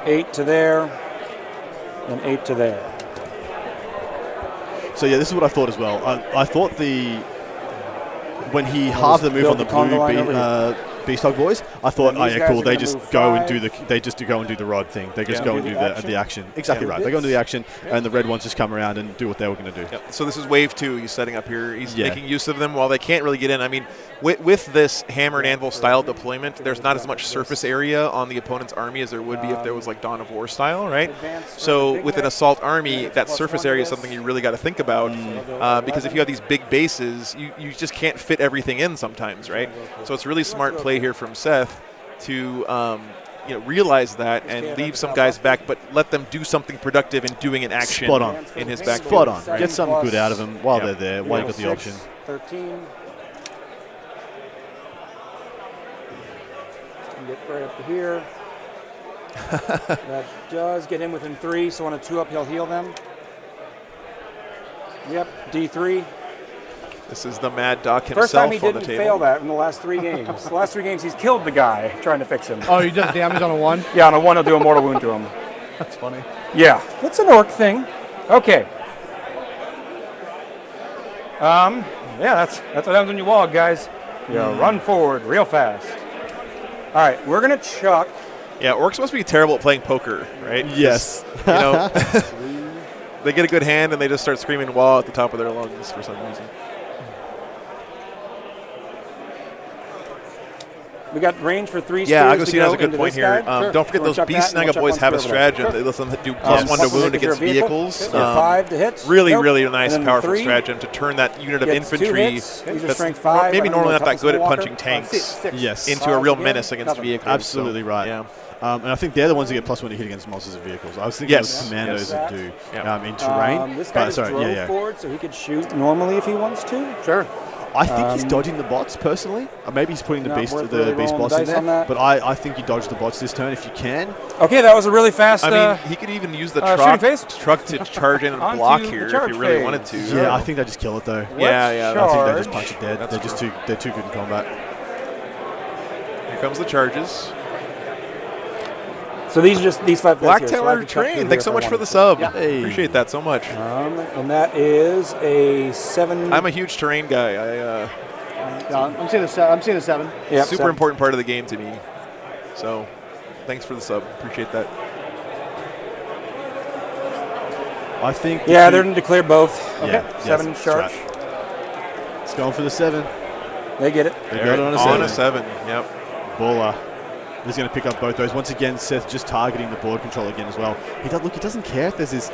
8 to there, and 8 to there. So yeah, this is what I thought as well. I thought when he halved the move build on the the conga line over blue Beast Hog boys, I thought, And oh these yeah, guys cool. are They gonna just move go and 5. do the rod thing. They just Yeah. go Do and do the action? the action. Exactly Yeah. right. They go and do the action, and the red ones just come around and do what they were going to do. Yep. So this is wave 2 he's setting up here. He's Yeah. making use of them while they can't really get in. I mean, with this hammer and anvil style deployment, there's not as much surface area on the opponent's army as there would be if there was like Dawn of War style, right? So with an assault army, that surface area is something you really got to think about because if you have these big bases, you just can't fit everything in sometimes, right? So it's really smart play here from Seth to realize that and leave some guys back, but let them do something productive in doing an action Spot on. in his back. Spot on. Right? Get something good out of them while Yeah. they're there. While you got the 6, option. 13. And get right up to here. That does get him within 3, so on a 2-up, he'll heal them. Yep, D3. This is the Mad Doc himself First time he on the didn't table. fail that in the last 3 games. The last 3 games, he's killed the guy trying to fix him. Oh, he does damage on a 1? Yeah, on a 1, he'll do a mortal wound to him. That's funny. Yeah, it's an orc thing. Okay. Yeah, that's what happens when you walk, guys. You run forward real fast. All right, we're gonna chuck. Yeah, orcs must be terrible at playing poker, right? Yes. You know, they get a good hand and they just start screaming "wah" at the top of their lungs for some reason. We got range for 3 Yeah, spears to Agostina go has a good into point this here. guy. Don't forget We'll those chuck Beast that, and we'll Snaga chuck boys one have a spear over there. stratagem. They let them do +1 to wound against vehicles. So 5 to hit. Really, Nope. really nice, And then powerful 3 stratagem to turn that unit of gets 2 infantry hits. These are that's strength 5. maybe I don't normally know not that what good at Walker. punching tanks 6. Yes. into a real Again, menace against nothing. vehicles. Absolutely so, right. Yeah. And I think they're the ones that get +1 to hit against monsters and vehicles. I was thinking Yes. of commandos Yes. that do Yeah. in terrain. This guy But just sorry, drove forward, so he could shoot normally if he wants to. Sure. I think he's dodging the bots personally. Maybe he's putting the Not beast worth the really beast rolling boss in dice there. on that. But I think you dodge the bots this turn if you can. Okay, that was a really fast. I mean, he could even use the shooting phase? truck to charge in and Onto block the here if charge he really phase. wanted to. Yeah, I think they just kill it though. Yeah, I think they just charge. punch it dead. They're too good in combat. Here comes the charges. So these 5 Black guys here, so I Taylor could chuck through Train, here thanks if so I much for wanted the to. sub. Yeah. Hey. Appreciate that so much. And that is a 7. I'm a huge terrain guy. I'm seeing a 7. Yep, Super 7. important part of the game to me. So, thanks for the sub. Appreciate that. I think. Yeah, they're going to declare both. Yeah, 7 yes, charge. that's right. It's going for the 7. They get it. They got it on a 7. Yep. Baller. He's going to pick up both those. Once again, Seth just targeting the board control again as well. He doesn't care if there's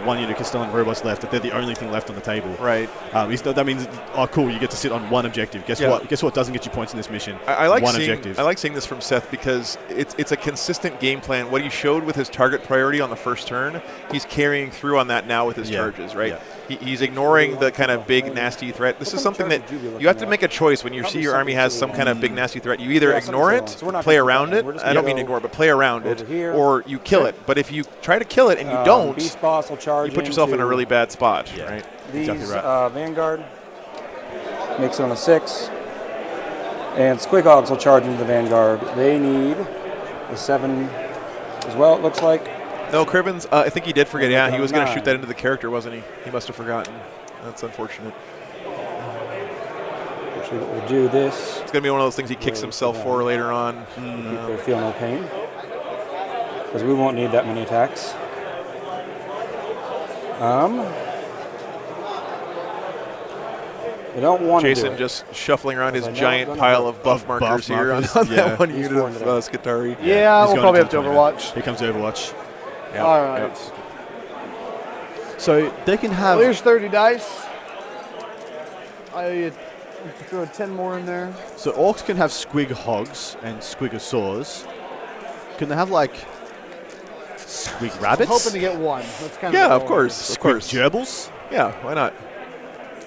one unit of Castellan robots left, that they're the only thing left on the table. Right. That means, oh, cool, you get to sit on one objective. Guess what? Guess what doesn't get you points in this mission? I like one seeing, objective. I like seeing this from Seth because it's a consistent game plan. What he showed with his target priority on the first turn, he's carrying through on that now with his charges, right? Yeah. He's ignoring the kind of big, nasty threat. This is something that you have to make a choice when you see your army has some kind of big, nasty threat. You either ignore it, play around it. I don't mean ignore it, but play around it, or you kill it. But if you try to kill it and you don't, Beast Boss will charge you put yourself in a really bad spot, right? These Exactly right. Vanguard makes it on a 6. And Squighogs will charge into the Vanguard. They need a 7 as well, it looks like. No, Crivens, I think he did forget. Yeah, he was going to shoot that into the character, wasn't he? He must have forgotten. That's unfortunate. Actually, we'll do this. It's going to be one of those things he kicks himself for later on. They feel no pain. Because we won't need that many attacks. I don't want to do Jason it. just shuffling around his I know giant it's pile gonna of buff markers here on markers, yeah. that one He's unit of formed it up. Skitarii. Yeah, He's we'll going probably have into to the Overwatch. Here comes Overwatch. Yep. All right. Yep. So they can have. Well, here's 30 dice. I throw 10 more in there. So orcs can have squig hogs and squigosaurs. Can they have like squig rabbits? Hoping to get one. That's kind Yeah, of of course. Of Squig course. gerbils? Yeah, why not?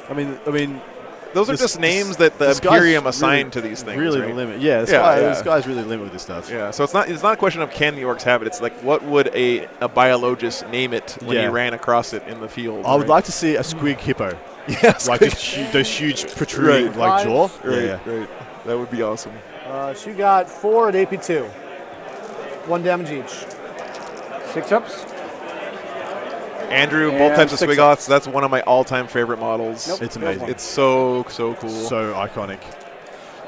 I mean, Those are just names that the this guy's Imperium assigned really- to these things. Really right? the limit. Yeah, this Yeah. guy's really the limit with this stuff. Yeah, so it's not a question of can the orcs have it. It's like what would a biologist name it when he Yeah. ran across it in the field. I would right? like to see a squig hippo. Yes, Like just those huge protruding like jaw. Right, right. That would be awesome. She got 4 at AP2. 1 damage each. 6 ups. Andrew, both And types of 6 Squigoths, that's one of my all-time favorite models. Nope. It's amazing. It's so cool. So iconic.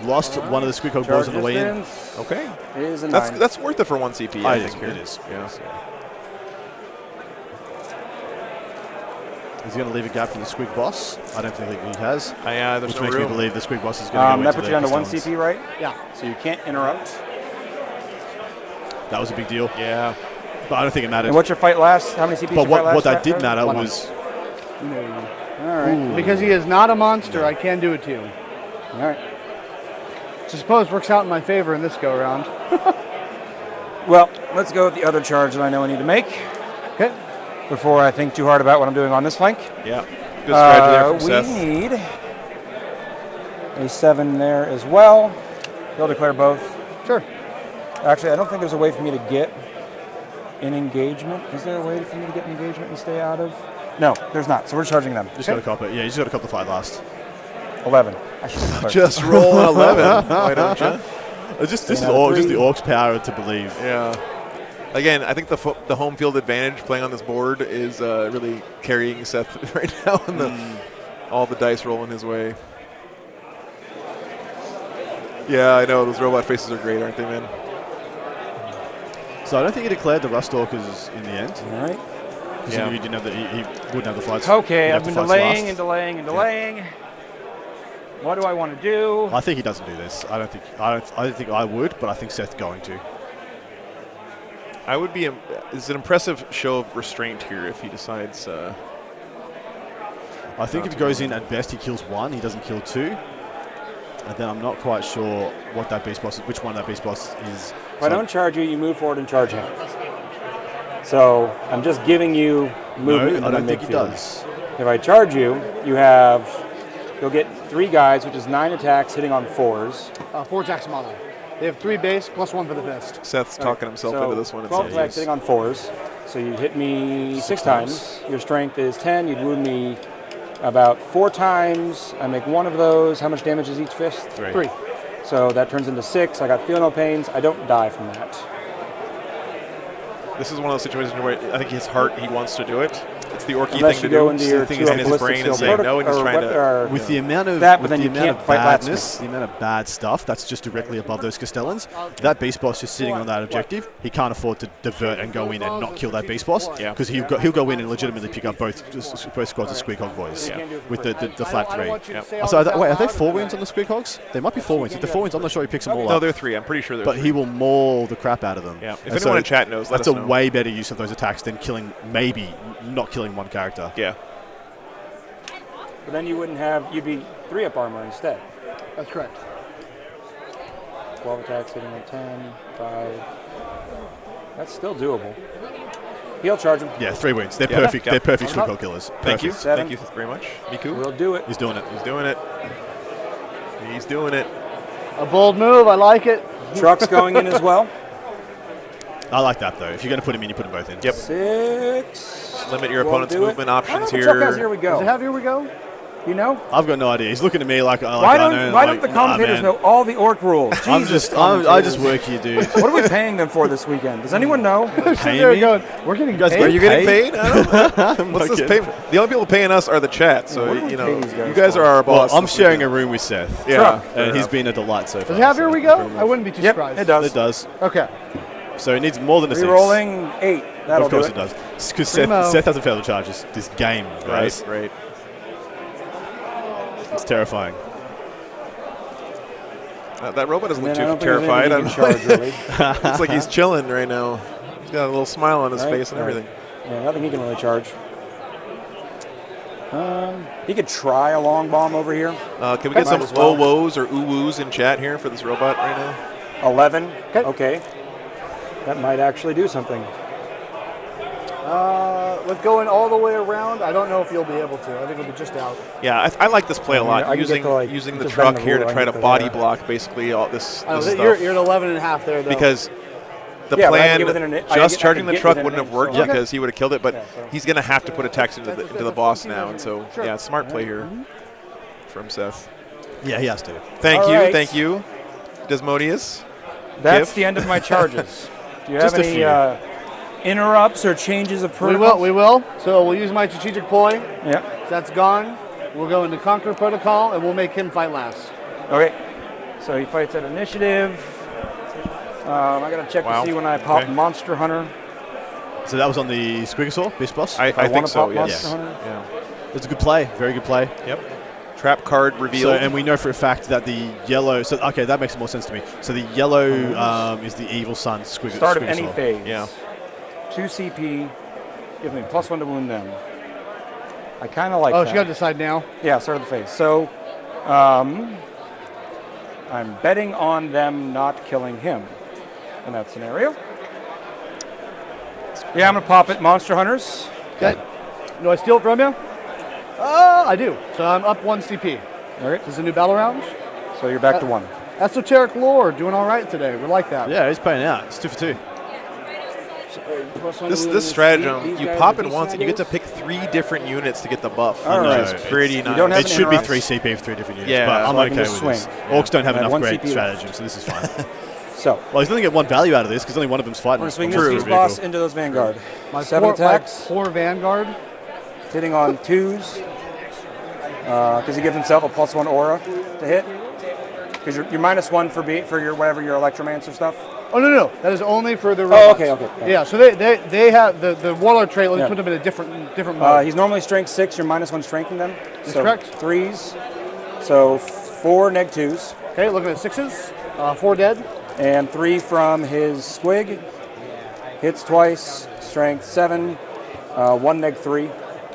Lost one of the squig hog balls on the way in. Okay. Is a 9. That's worth it for 1 CP, I think. It is. Yeah. Is he going to leave a gap for the squig boss? I don't think he has. There's Which no makes room. me believe the squig boss is going to go That into puts the you down to 1 Castellans. CP, right? Yeah. So you can't interrupt. That was a big deal. Yeah. But I don't think it mattered. And what's your fight last? How many CPs But your fight last? what that did Trevor? matter 1 was All right. Because he is not a monster, I can do it to you. All right. Which I suppose works out in my favor in this go around. Well, let's go with the other charge that I know I need to make Okay. before I think too hard about what I'm doing on this flank. Yeah. Good strategy there from We Seth. need a 7 there as well. They'll declare both. Sure. Actually, I don't think there's a way for me to get an engagement. Is there a way for me to get an engagement and stay out of? No, there's not. So we're charging them. just got to cop it. Yeah, you just got to cop the fight last. 11. I should have declared. Just roll an 11. Why don't you? This is out of all just the 3. orcs' power to believe. Yeah. Again, I think the home field advantage playing on this board is really carrying Seth right now, and all the dice rolling his way. Yeah, I know. Those robot faces are great, aren't they, man? So I don't think he declared the Rust Orcas in the end. All right. Because Yeah. he didn't have he wouldn't have the fights. Okay, he'd I've have been the fights delaying last. and delaying and delaying. What do I want to do? I think he doesn't do this. I don't think I would, but I think Seth's going to. I would be. It's an impressive show of restraint here if he decides. I think if he goes in at best, he kills 1. He doesn't kill 2. And then I'm not quite sure what that beast boss is, which one that beast boss is. If I don't charge you, you move forward and charge him. So I'm just giving you movement. No, I don't think he midfield. does. If I charge you, you'll get 3 guys, which is 9 attacks hitting on 4s. 4 attacks model. They have 3 base plus 1 for the fist. Seth's talking himself into this one. 12 attacks hitting on 4s. So you hit me 6 times. Your strength is 10. You'd wound me about 4 times. I make 1 of those. How much damage is each fist? 3. So that turns into 6. I got feel no pains. I don't die from that. This is one of those situations where I think his heart, he wants to do it. It's the orky Unless thing you to go do. into The your thing 2 is in his ballistic brain and skill saying no, and he's trying to. With the amount of that, but with then the you amount can't of fight badness, the amount of bad stuff that's just directly above those Castellans, that beast boss just sitting on that objective, he can't afford to divert and go in and not kill that beast boss. Yeah. Because he'll go in and legitimately pick up both squads of Squeak Hog boys. Yeah. With the flat 3. Yep. So are they 4 wins on the Squeak Hogs? They might be 4 wins. If they're 4 wins, I'm not sure he picks them all No, up. they're 3. I'm pretty sure they're But 3. he will maul the crap out of them. Yeah. If And anyone in chat knows, let that's us a know. way better use of those attacks than killing, maybe not killing 1 character. Yeah. But then you'd be 3-up armor instead. That's correct. 12 attacks hitting on 10, 5. That's still doable. He'll charge him. Yeah, 3 wins. They're Yeah. perfect. Yeah. They're perfect Squeak Hog killers. Thank you. Perfect. 7. Thank you very much. Miku. We'll do it. He's doing it. He's doing it. He's doing it. A bold move. I like it. Truck's going in as well. I like that, though. If you're going to put him in, you put them both in. Yep. 6. Limit your We'll opponent's do it. movement I options don't know if the truck has here. Here we Does go. it have here we go? You know? I've got no idea. He's looking at me like, Why don't the commentators know all the orc rules? I Jesus, just commentators. work here, dude. What are we paying them for this weekend? Does anyone know? Pay There we me? go. We're getting guys paid. Are you getting paid? I'm What's not this getting payment? The only people paying us are the chat. So What do we you pay know, these guys you guys for? are our Well, boss. I'm this sharing a weekend. room with Seth. Yeah, And he's been a delight so far. Does it have here we go? I wouldn't be too Yep, surprised. it does. It does. Okay. So it needs more than a 6. Rerolling 8. That'll Of course do it does. Because Primo. Seth hasn't failed to charge this game, guys. Right. It's terrifying. That robot doesn't And look then I too don't think terrified. there's anything you can charge, really. Looks like he's chilling right now. He's got a little smile on his Right, face and right. everything. Yeah, nothing he can really charge. He could try a long bomb over here. Can we Might get some as well. oh-woos or ooh-woos in chat here for this robot right now? 11. Okay. That might actually do something. With going all the way around, I don't know if you'll be able to. I think it'll be just out. Yeah, I like this play a I lot. can get Using to, like, using the just truck bend the here to ruler, try I to can get body there. block basically all this I know, stuff. you're at 11 and a half there, though. Because the Yeah, but I can plan, get within I just can charging the get truck within wouldn't an have inch, worked so- because he would have killed it, but Yeah, so- he's going to have to put attacks into the boss now. And so, Sure. yeah, smart play here from Seth. Yeah, he has to. Thank All you, right. thank you, Desmodius. That's Gift. the end of my charges. Do you have Just a any few. interrupts or changes of We protocol? will. We will. So we'll use my strategic ploy. Yeah. That's gone. We'll go into Conquer Protocol, and we'll make him fight last. Okay. So he fights at initiative. I gotta check Wow. to see when I pop Okay. Monster Hunter. So that was on the Squigosaur, Beast Boss? I I think wanna so, pop yes. Monster Hunter. Yeah. It's a good play. Very good play. Yep. Trap card So, revealed. and we know for a fact that the yellow... So, okay, that makes more sense to me. So the yellow is the Evil Sun Squigosaur. Start of any phase. Yeah. 2 CP. Give me +1 to wound them. I kind of like Oh, that. she got to decide now. Yeah, start of the phase. So, I'm betting on them not killing him in that scenario. Yeah, I'm gonna pop it. Monster Hunters. Okay. Do I steal it from you? I do. So I'm up 1 CP. All right. This is a new battle round. So you're back to 1. Esoteric Lore, doing all right today. We like that. Yeah, he's paying out. It's 2 for 2. This stratagem, you pop it once and you get to pick 3 different units to get the buff. All right. Which is pretty nice. don't have It an should be interrupt. 3 CP for 3 different units, Yeah, but I'm so I can okay just with this. swing. Orcs don't have I have enough 1 great CP left. stratagems, so this is fine. So Well, he's only get 1 value out of this because only one of them's fighting. we're gonna swing Which is this pretty beast boss cool. into those Vanguard. My 7 poor, my attacks, poor Vanguard. hitting on 2s. Because he gives himself a +1 aura to hit. Because you're -1 for your whatever your Electromancer stuff. Oh, no. That is only for the Oh, robots. okay. Yeah, so they have the Warlord trait. Let's Yeah. put them in a different mode. He's normally strength 6. You're -1 strength in them. That's so correct. 3s. So 4 -2s. Okay, looking at 6s. 4 dead. And 3 from his squig. Hits twice. Strength 7. 1 -3.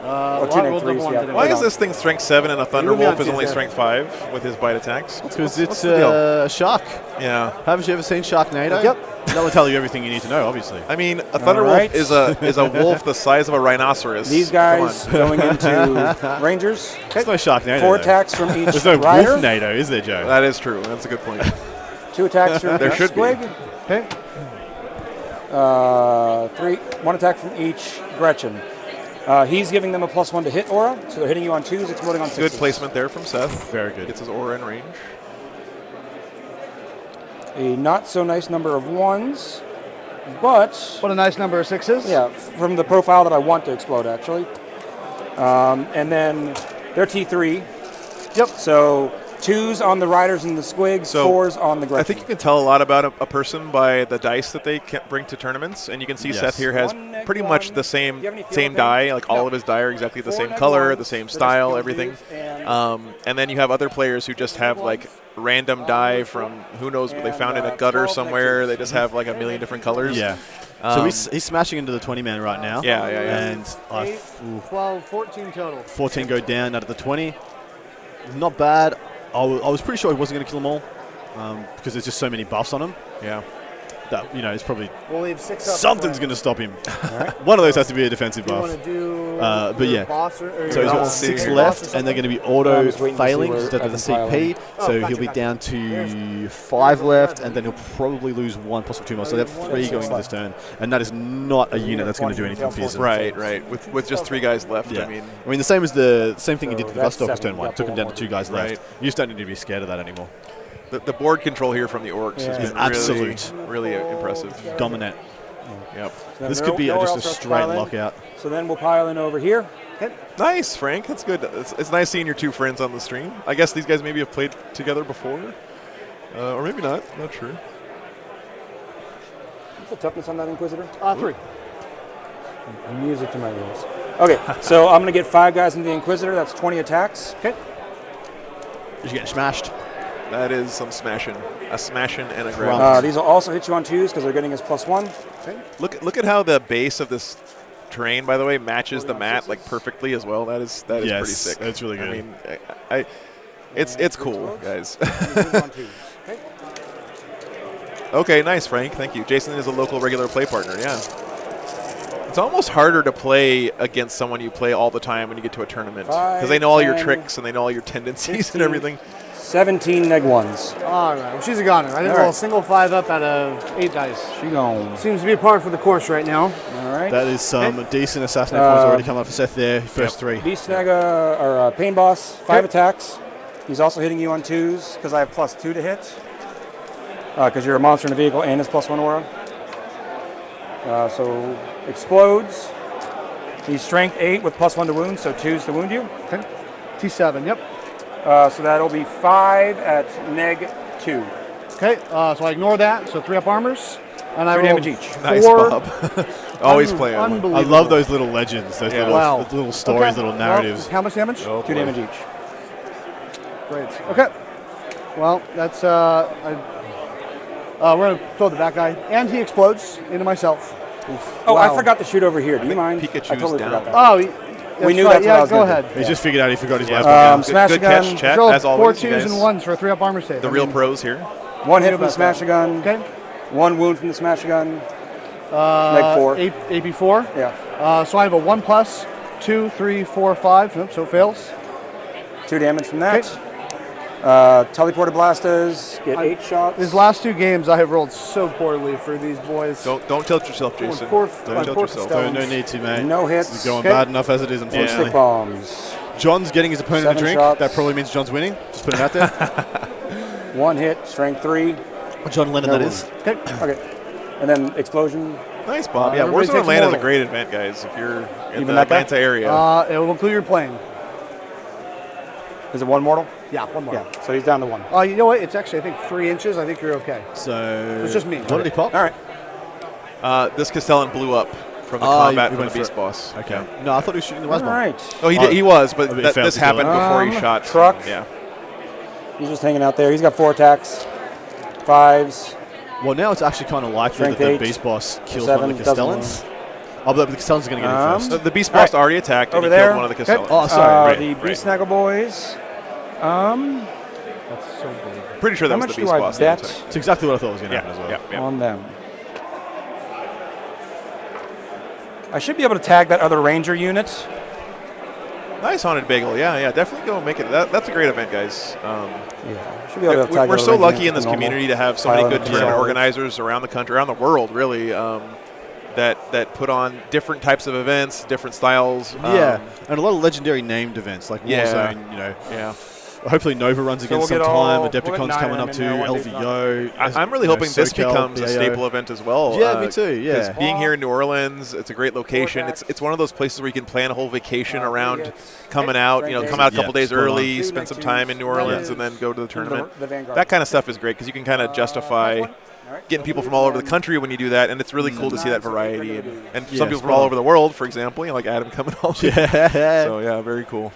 Or 2 -3s. Yeah. Why is this thing strength 7 and a You're gonna be Thunderwolf on is only Tuesday. strength 5 with his bite attacks? Because What's it's the deal? a shark. Yeah. Haven't you ever seen Sharknado? Yep. That will tell you everything you need to know, obviously. I mean, a Thunderwolf right. is a wolf the size of a rhinoceros. These Come on. guys going into Rangers. There's no Sharknado. 4 though. attacks from each There's no rider. Wolfnado, is there, Joe? That is true. That's a good point. 2 attacks from There each should be. squig. Okay. 1 attack from each Gretchen. He's giving them a +1 to hit aura, so they're hitting you on 2s, exploding on 6s. Good placement there from Seth. Very good. Gets his aura in range. A not so nice number of 1s, but What a nice number of 6s. yeah, from the profile that I want to explode actually. And then they're T3. Yep. So 2s on the riders and the squigs, So, 4s on the Gretchen. I think you can tell a lot about a person by the dice that they can bring to tournaments, and you can see Yes. Seth here has One neg pretty one. much the Do same you have any feel same with die. him? Like all of his die are exactly the 4 same neg color, ones the same that are style, skill everything. dudes, and And then you have other players who just have like random die from who knows what they found in a gutter 12 somewhere. neg They just have like a million different colors. Yeah. Um, So he's smashing into the 20-man right now. Yeah, yeah, yeah. And 8, 12, 14 total. 14 go down out of the 20. Not bad. I was pretty sure he wasn't going to kill them all because there's just so many buffs on him. Yeah. That, it's probably We'll leave 6 up. something's going to stop him. One of those has to be a defensive Do you buff. want to do But your yeah. boss or So he's your got I'll 6 see. left, and they're going to be auto I'm just waiting to see failing where instead I of the can pile CP. in. Oh, So gotcha, he'll be gotcha. down to 5 left, and then he'll probably lose 1, possibly 2 more. So they have 3 going into this turn, and that is not a unit that's going to do anything for Pearson. Right, right. With just 3 guys left. Yeah. I mean, the same thing he did to the that's Gustalkers 7. turn 1. Got Took him down to one 2 guys left. Right. You just don't need to be scared of that anymore. the board control here from the orcs has Yeah. been Absolute. really impressive. Dominant. Yep. So This no- could be nowhere just a else for us to straight pile in. lockout. So then we'll pile in over here. Nice, Frank. That's good. It's nice seeing your 2 friends on the stream. I guess these guys maybe have played together before, or maybe not. Not sure. What's the toughness on that Inquisitor? 3. Music to my ears. Okay, so I'm going to get 5 guys into the Inquisitor. That's 20 attacks. Okay. You're getting smashed. That is some smashing. A smashing and a grab. These will also hit you on 2s because they're getting his +1. Look at how the base of this terrain, by the way, matches the mat like perfectly as well. That is pretty Yes, sick. that's really good. I mean, it's cool, guys. Okay. Okay, nice, Frank. Thank you. Jason is a local regular play partner. Yeah. It's almost harder to play against someone you play all the time when you get to a tournament because they know all your 5, 10, tricks and they know all your tendencies 15. and everything. 17 -1s. All right. Well, she's a goner. I didn't All roll a right. single 5 up out of 8 dice. She gone. Seems to be par for the course right now. All right. That is some decent assassinate points already come up for Seth there. First 3. Beast Snaga, or Pain Boss, 5 attacks. He's also hitting you on 2s because I have +2 to hit. Because you're a monster in a vehicle and his +1 aura. So explodes. He's strength 8 with +1 to wound, so 2s to wound you. Okay. T7. Yep. So that'll be 5 at -2. Okay. So I ignore that. So 3 up armors. And I 3 roll damage each. Nice, 4. Bob. Always playing. I Unbelievable. love those little legends, those Yeah. little, little stories, Okay. little Well, narratives. how much damage? 2 damage each. Great. Okay. Well, that's we're gonna throw the back guy, and he explodes into myself. Oh, Wow. I forgot the shoot over here. Do you mind? Pikachu's I totally down. forgot that. Oh, We knew right. that's what I Yeah, was go gonna do. ahead. He just figured out he forgot his Yeah. last one. Good- Smash good gun. catch, chat, Roll as 4 always. 2s you guys- and 1s for a 3 up armor save. The real pros here. 1 hit Think from the about smash that. gun. Okay. 1 wound from the smash gun. Leg 4. 8 AP4. Yeah. So I have a 1+, 2, 3, 4, 5. Nope, so it fails. 2 damage from that. Teleporter Blastas get 8 shots. These last 2 games, I have rolled so poorly for these boys. Don't tilt yourself, Jason. poor- Don't my tilt poor yourself. Stones. No need to, mate. No hits. It's going Okay. bad enough as it is, One unfortunately. stick bombs. John's getting his opponent 7 a drink. shots. That probably means John's winning. Just put it out there. 1 hit, strength 3. John Lennon, No that wound. is. Okay. Okay. And then explosion. Nice, Bob. Yeah, everybody Warzone takes Atlanta is a mortal. great event, guys. If you're in Even the that guy? Atlanta area. It will include your plane. Is it 1 mortal? Yeah, 1 more. Yeah. So he's down to 1. You know what? It's actually, I think, 3 inches. I think you're okay. So It's just me. What did he pop? All right. This Castellan blew up from the Ah, combat he from went the for Beast it. boss. Okay. No, I thought he was shooting the All Wasmon. right. Oh, he did. He was, but he failed this to kill happened it. before he shot. Truck. Yeah. He's just hanging out there. He's got 4 attacks, 5s. Well, now it's actually kind of likely Strength that the 8, Beast Boss kills 7, one of the Castellans. Oh, but the Castellans are going to get in first. The Beast Boss already attacked and over he there. killed one of the Castellans. Oh, sorry. The Beast Snaggle Boys. That's so big. Pretty sure that How was much the do Beast I Boss. that bet attacked. It's exactly what I thought was going to happen as well. Yeah. on them? I should be able to tag that other Ranger unit. Nice Haunted Bagel. Yeah. Definitely go make it. That's a great event, guys. Yeah, should be able to tag We're that so other Ranger lucky unit in this with the normal community to have so many pilot good and tournament pilot. organizers around the country, around the world, really, that put on different types of events, different styles. Yeah, and a lot of legendary named events like Warzone, Yeah. Hopefully Nova runs again we'll get sometime. all- we'll Adepticon's get 9 coming of up them in too. there one day. LVO. I'm really hoping this SoCal, becomes a BAO. staple event as well. Yeah, me too, yeah. Because being here in New Orleans, it's a great location. It's one of those places where you can plan a whole vacation around coming out. Come out a couple days spot on. early, spend some time in New Orleans, and then go to the tournament. the Vanguard. That kind of stuff is great because you can kind of justify getting people from all over the country when you do that, and it's really cool to see that variety. And some people from all over the world, for example, like Adam coming all day. Yeah. So yeah, very cool.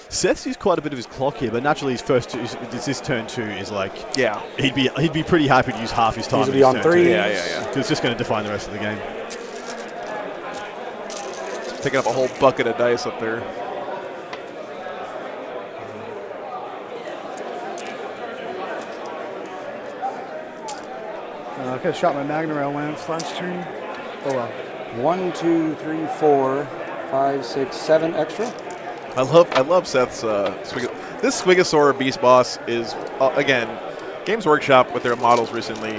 Seth's used quite a bit of his clock here, but naturally his first two, this turn 2 is like Yeah. he'd be pretty happy to use half his time. These will in be his on turn 3. two. Yeah. 'Cause it's just going to define the rest of the game. Taking up a whole bucket of dice up there. I could have shot my Magna Rail Lance last turn. Oh well. 1, 2, 3, 4, 5, 6, 7 extra. I love Seth's this Squigosaur Beast Boss is again, Games Workshop with their models recently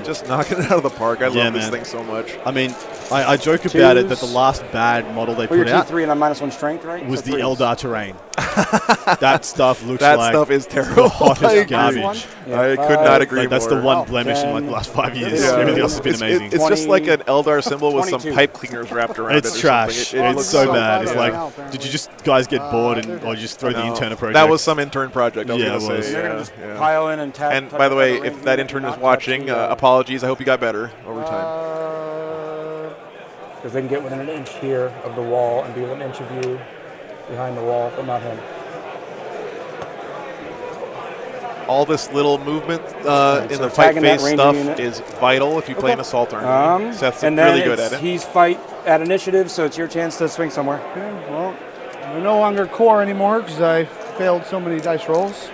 just knocking it out of the park. I love this man. thing so much. I mean, I joke about it that the last bad model they Well, you're put out T3 and I'm -1 strength, right? was So the threes. Eldar terrain. That stuff looks That like stuff is the terrible. I hottest agree. garbage. I could not agree Like, that's more. the one blemish in like the last 5 years. Yeah. Everything else has been It's, amazing. it's just like an Eldar symbol with some 22. pipe cleaners wrapped around it. It's or trash. something. It It's looks so bad. It's bad. like, Yeah. did you just guys get bored and or just throw the No, intern project? that was some intern project. I was Yeah, gonna it say. was. And they're going to Yeah, just yeah. pile in and tap. And touch by the way, other if Ranger that unit intern and is not touch watching, the, apologies. I hope you got better over time. because they can get within an inch here of the wall and be within an inch of you behind the wall, but not him. All this little movement in so the fight tagging that phase Ranger stuff unit. is vital if you play an assault army. Seth's and then really good at it. he's fight at initiative, so it's your chance to swing somewhere. Okay, well, we're no longer core anymore because I failed so many dice rolls.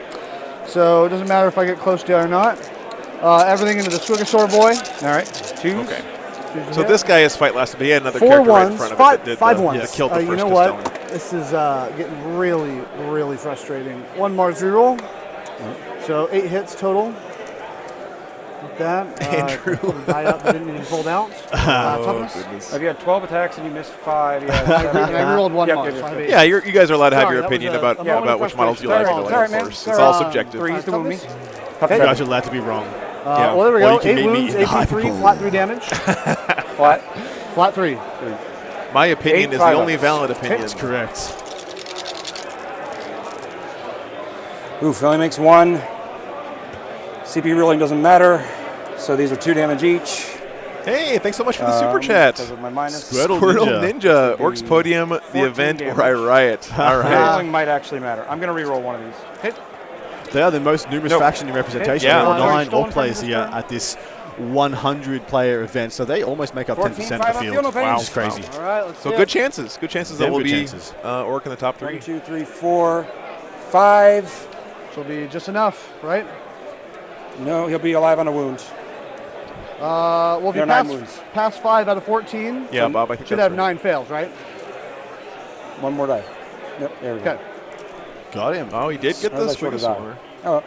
So it doesn't matter if I get close to it or not. Everything into the Squigosaur boy. All right, 2s. Okay. So this guy is fight lasted, but he had another 4 character right in ones, front of five, it that did 5 the, ones. that killed the You first know what? Castellan. This is getting really, really frustrating. 1 Mars reroll. So 8 hits total. With that. Andrew. Die up that didn't need to be pulled out. Toughness. Goodness. If you had 12 attacks and you missed 5, And I rerolled 1 Mars. 5, 8. Yeah, you guys are allowed to have Sorry, your that was opinion a about moment of which models you frustration. like. It's all right, of man. course. It's It's all all right. subjective. 3s to wound me. You guys are allowed to be wrong. Yeah. Well, there we Or go. you can 8 meet me wounds, in AP 3, Hyperbola. flat 3 damage. Flat. Flat 3. My opinion 8, is the 5 only ups. valid opinion. That's correct. Oof, only makes 1. CP ruling doesn't matter, so these are 2 damage each. Hey, thanks so much for the super chat. Because of my minus. Squirtle Squirtle Ninja. Ninja, Orcs Podium, the 14 event damage. where I riot. All right. Rolling might actually matter. I'm going to reroll one of these. Hit. They are the most numerous No. faction in representation. Yeah. There are 9 Stolen orc players from here this at this 100-player event, so they almost make up 10% 14, of the 5 up, field. feel no pain. Which is crazy. All right, let's So see good it. chances. Good chances that Damn we'll good be chances. Orc in the top 3. 1, 2, 3, 4, 5. She'll be just enough, right? No, he'll be alive on a wound. Well, if There you are 9 wounds. pass 5 out of 14, Yeah, Bob, I think should that's have right. 9 fails, right? One more die. Yep, there we go. Okay. Got him. Oh, he did get How the was I short of Squigosaur. Oh.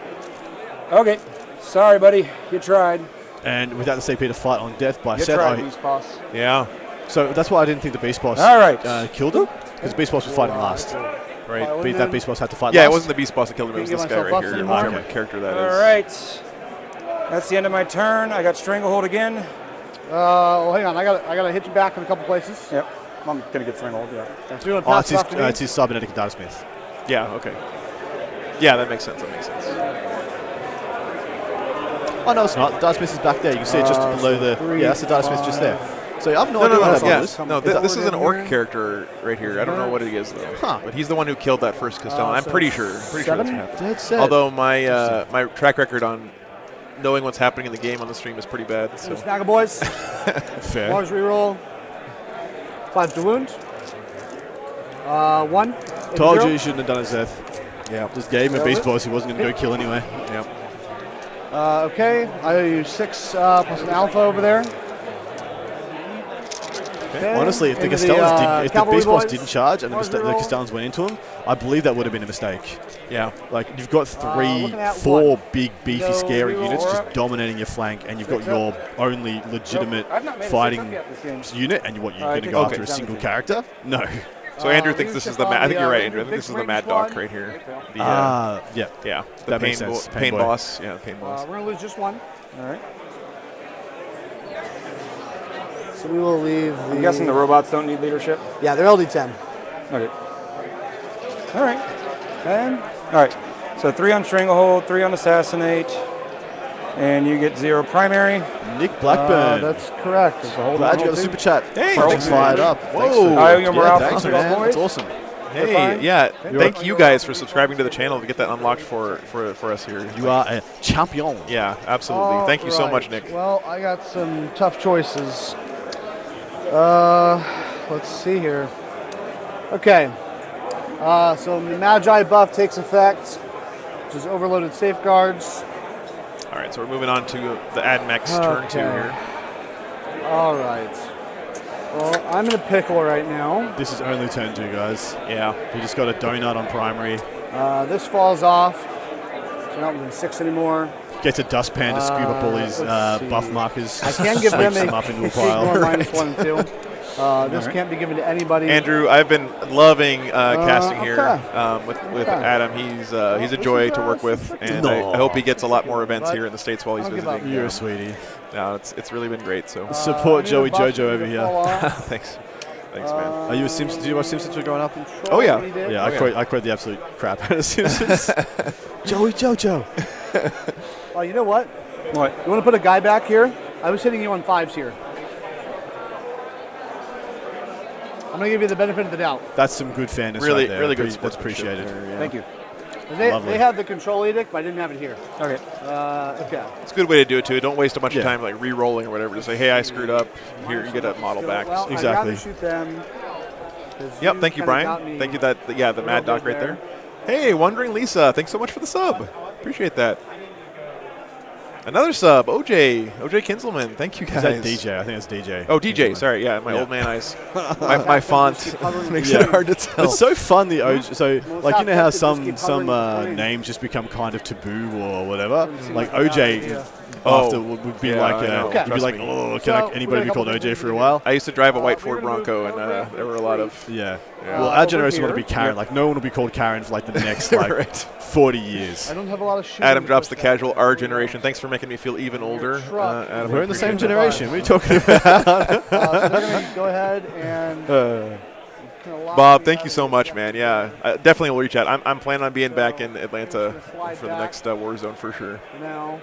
Okay. Sorry, buddy. You tried. And without the CP to fight on death by You Seth. tried, Oh, Beast Boss. Yeah. so that's why I didn't think the Beast Boss All right. killed him, because Beast Boss was fighting last. Right. Well, But that Beast Boss had to fight Yeah, last. it wasn't the Beast Boss that killed him. It was Can't this give guy myself right buffs here. anymore. Whichever character that is. All right. That's the end of my turn. I got Stranglehold again. Well, hang on. I gotta hit you back in a couple places. Yep. I'm going to get Stranglehold, yeah. So you want to Oh, pass it's it his, off to me? it's his cybernetic Data Smith. Yeah, okay. Yeah, that makes sense. That makes sense. Oh, no, it's not. The Data Smith is back there. You can see it just below the... three, Yeah, that's the Data Smith just there. So I have no No, idea no, what no, that yeah. is. No, this is an orc character right here. I don't know what it is though. Huh. But he's the one who killed that first Castellan. I'm so pretty sure. Pretty sure that's 7? happened. Dead set. Although my my track record on knowing what's happening in the game on the stream is pretty bad. So. Snaggle boys. Fair. Mars reroll. 5 to wound. 1. Told you you shouldn't have done it, Seth. Yeah. Just gave him a beast boss. He wasn't going to go kill anyway. Yep. Okay, I owe you 6 plus an alpha over there. Okay. Honestly, if the Into Castellans didn't, if the cavalry beast boss boys. didn't charge and the Mars the reroll. Castellans went into him, I believe that would have been a mistake. Yeah. Like you've got looking at 4 one. big, beefy, No scary reroll. units just dominating your flank, and you've got 6 your only legitimate I've not made a 6 fighting up yet this game. unit, and what you're I going to think go so. after a Okay. single character? No. So Andrew thinks this is the. I think you're right, Andrew. I think big this is the range Mad squad. Dog right here. The, Yeah. yeah. The that makes pain, sense. pain Pain boy. boss. Yeah, pain boss. We're going to lose just 1. All right. So we will leave the... I'm guessing the robots don't need leadership. Yeah, they're LD10. Okay. All right. And All right. So 3 on Stranglehold, 3 on Assassinate, and you get 0 primary. Nick Blackburn. that's correct. Glad you got a super chat. Hey, Phone's thanks, fired man. up. Whoa. Thanks for- I owe you a morale thanks, boost, man. boys. That's awesome. Hey, fine. yeah. Thank you guys for subscribing to the channel to get that unlocked for us here. You are a champion. Yeah, absolutely. Thank you so much, Nick. Well, I got some tough choices. Let's see here. Okay. So the Magi buff takes effect, which is overloaded safeguards. All right, so we're moving on to the AdMech turn 2 here. All right. Well, I'm in a pickle right now. This is only turn 2, guys. Yeah. You just got a donut on primary. This falls off. So not within 6 anymore. Gets a dustpan to scoop up all his let's see. buff markers. I can give them sweeps them up into a a pile. -1 and 2. This can't be given to anybody. Andrew, I've been loving casting here okay. with Adam. He's a joy to work with, and I hope he gets a lot more events here in the States while he's I'll give up. visiting. You're a sweetie. No, it's really been great. So Support Need a Joey buff Jojo to over fall here. off. thanks, man. Are you a Simpsons? Do you watch Simpsons for growing up? Oh, yeah. He did. Yeah, I quote the absolute crap out of Simpsons. Joey Jojo. Oh, you know what? What? You want to put a guy back here? I was hitting you on 5s here. I'm going to give you the benefit of the doubt. That's some good fairness Really, right there. really good. That's sportsmanship appreciated. there, yeah. Thank you. Lovely. They have the control edict, but I didn't have it here. Okay. Okay. It's a good way to do it too. Don't waste a bunch Yeah. of time like re-rolling or whatever. Just say, hey, I screwed up. Here, you get a model back. Well, So- I'd Exactly. rather shoot them. 'cause Yep. Thank you, kinda got Brian. me Thank you. The a Mad little Dog bit right there. Hey, Wandering Lisa. Thanks so much for the sub. Appreciate that. Another sub, OJ Kinselman. Thank you guys. Is that DJ? I think it's DJ. Oh, DJ. Sorry, yeah, my Yeah. old man eyes. my font makes it hard to tell. It's so fun, the OJ. So, Well, like, you know how it's not just some keep covering the names just become kind of taboo or whatever? Like, OJ Yeah. after Oh. would be Yeah, like, I know. you'd be Trust like, me. oh, So, anybody we're be gonna called couple OJ for a while? I used to drive a white we're Ford gonna move Bronco, and over there were a lot of. Yeah. Yeah. Well, our Over generation want to here. be Karen. Like, no one will be called Karen for like the next like Right. 40 years. I don't have a lot of shooting. Adam drops to the push back. casual R generation. Thanks for making me feel even older. Truck. Adam, We're I in the appreciate same that. generation. What are you talking about? So they're going to go ahead and. kinda lock Bob, me thank out you of so this much, stuff. man. Yeah, I definitely will reach out. I'm planning on being back in Atlanta slide for the back. next Warzone for sure. Now.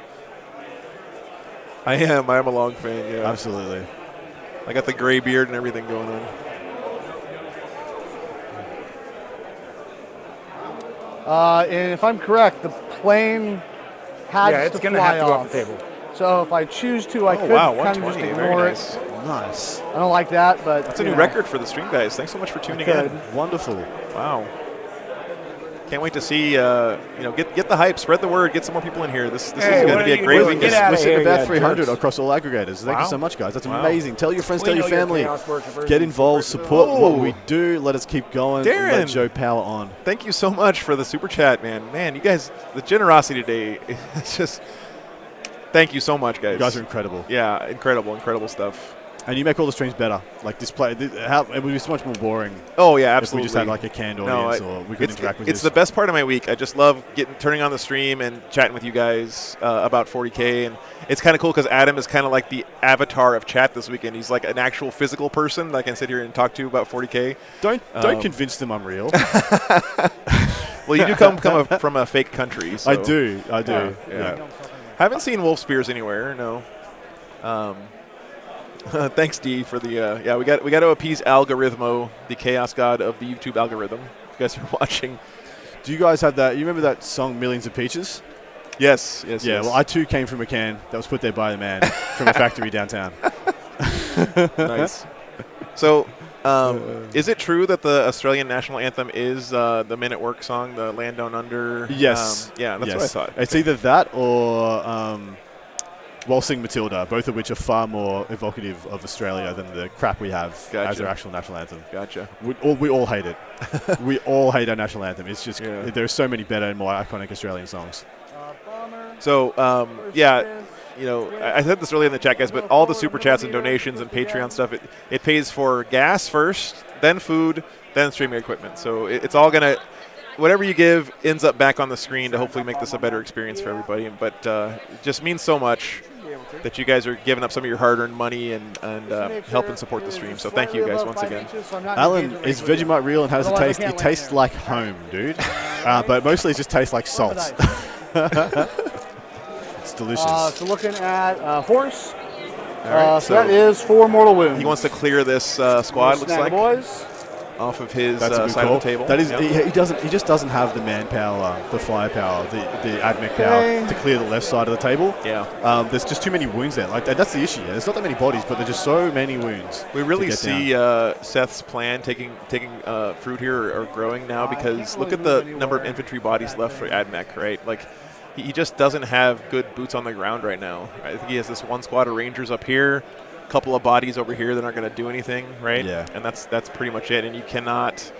I am a long fan. Yeah, Absolutely. I got the gray beard and everything going on. And if I'm correct, the plane has Yeah, it's to going to fly have to go off. off the table. So if I choose to, I Oh could wow, kind of just 120, ignore very it. nice. Nice. I don't like that, but That's a you new know. record for the stream, guys. Thanks so much for tuning could. in. Wonderful. Wow. Can't wait to see. Get the hype, spread the word, get some more people in here. This Hey, is going what to be are a you great doing? weekend. Get out We're of sitting here, about you 300 jerks. across all aggregators. Thank Wow. you so much, guys. That's Wow. amazing. Tell your friends, We tell know your you're family. chaos worshippers. Get involved, support Whoa. what we do. Let us keep going. and Let Darren. Joe power on. Thank you so much for the super chat, man. Man, you guys, the generosity today, it's just. Thank you so much, guys. You guys are incredible. Yeah, incredible stuff. And you make all the streams better. Like this play, it would be so much more boring Oh yeah, if absolutely. we just had like a canned audience or we could interact with It's you. the best part of my week. I just love turning on the stream and chatting with you guys about 40K, and it's kind of cool because Adam is kind of like the avatar of chat this weekend. He's like an actual physical person that I can sit here and talk to about 40K. Don't convince them I'm real. Well, you do come from a fake country. So. I do. Yeah. Haven't seen wolf spears anywhere. No. Thanks, D, for the we got to appease Algorithmo, the chaos god of the YouTube algorithm. If you guys are watching. Do you guys have that? You remember that song "Millions of Peaches"? Yes. Yeah. Well, I too came from a can that was put there by the man from a factory downtown. Nice. So, is it true that the Australian national anthem is the Men at Work song, the Land Down Under? Yes. Yeah, that's what I thought. It's either that or Waltzing Matilda, both of which are far more evocative of Australia than the crap we have as our actual national anthem. Gotcha. We all hate it. We all hate our national anthem. It's just there's so many better and more iconic Australian songs. So, I said this earlier in the chat, guys, but all the super chats and donations and Patreon stuff, it pays for gas first, then food, then streaming equipment. So it's all going to, whatever you give ends up back on the screen to hopefully make this a better experience for everybody. But it just means so much that you guys are giving up some of your hard-earned money and helping support the stream. So thank you guys once again. Alan, is Vegemite real and how does it taste? It tastes like home, dude. But mostly it just tastes like salt. It's delicious. So looking at force. Right, so that is 4 mortal wounds. He wants to clear this squad, looks like, boys. off of his That's a good side call. of the table. That is, he just doesn't have the manpower, the firepower, the admech power to clear the left side of the table. Yeah. There's just too many wounds there. Like that's the issue. There's not that many bodies, but there's just so many wounds. We really see Seth's plan taking fruit here or growing now, because look at the number of infantry bodies left for admech, right? Like, he just doesn't have good boots on the ground right now. I think he has this one squad of Rangers up here, a couple of bodies over here that aren't going to do anything, right? Yeah. And that's pretty much it. And you cannot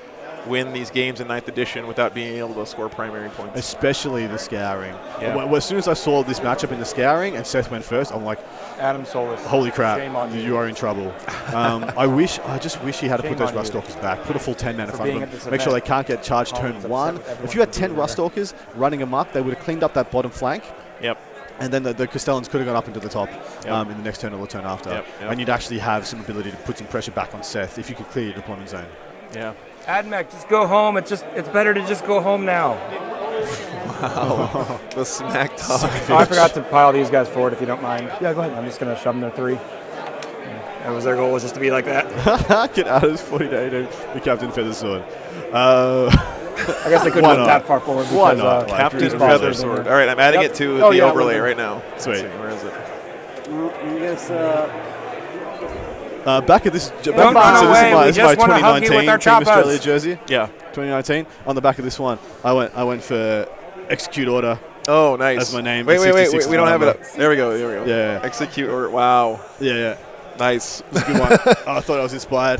win these games in 9th edition without being able to score primary points. Especially the scouring. Yeah. Well, as soon as I saw this matchup in the scouring and Seth went first, I'm like, Adam Solis. holy crap, Shame on you are in trouble. I just wish he had to put those Ruststalkers back, put a full 10 man in front of them, make sure they can't get charged turn 1. If you had 10 Ruststalkers running amok, they would have cleaned up that bottom flank. Yep. And then the Castellans could have gone up into the top in the next turn or the turn after. Yep. And you'd actually have some ability to put some pressure back on Seth if you could clear your deployment zone. Yeah. Admech, just go home. It's better to just go home now. Wow. The smack talk. I forgot to pile these guys forward, if you don't mind. Yeah, go ahead. I'm just going to shove them to 3. That was their goal, was just to be like that. Get out of this 48 and the Captain Feathersword. I guess they couldn't go that far forward. Why Because, not? Captain Beast Boss Feathersword. All right, I'm adding it to Oh, the yeah, overlay right now. Sweet. Let's see, where is it? I guess, Back at this, Don't run away, we this is my just wanna hug you 2019 with our Team choppers. Australia jersey. Yeah. 2019. On the back of this one, I went for Execute Order. Oh, nice. That's my name. Wait. 66 We don't have it number. up. There we go. Yeah. Execute order. Wow. Yeah. Nice. It's a good one. I thought I was inspired.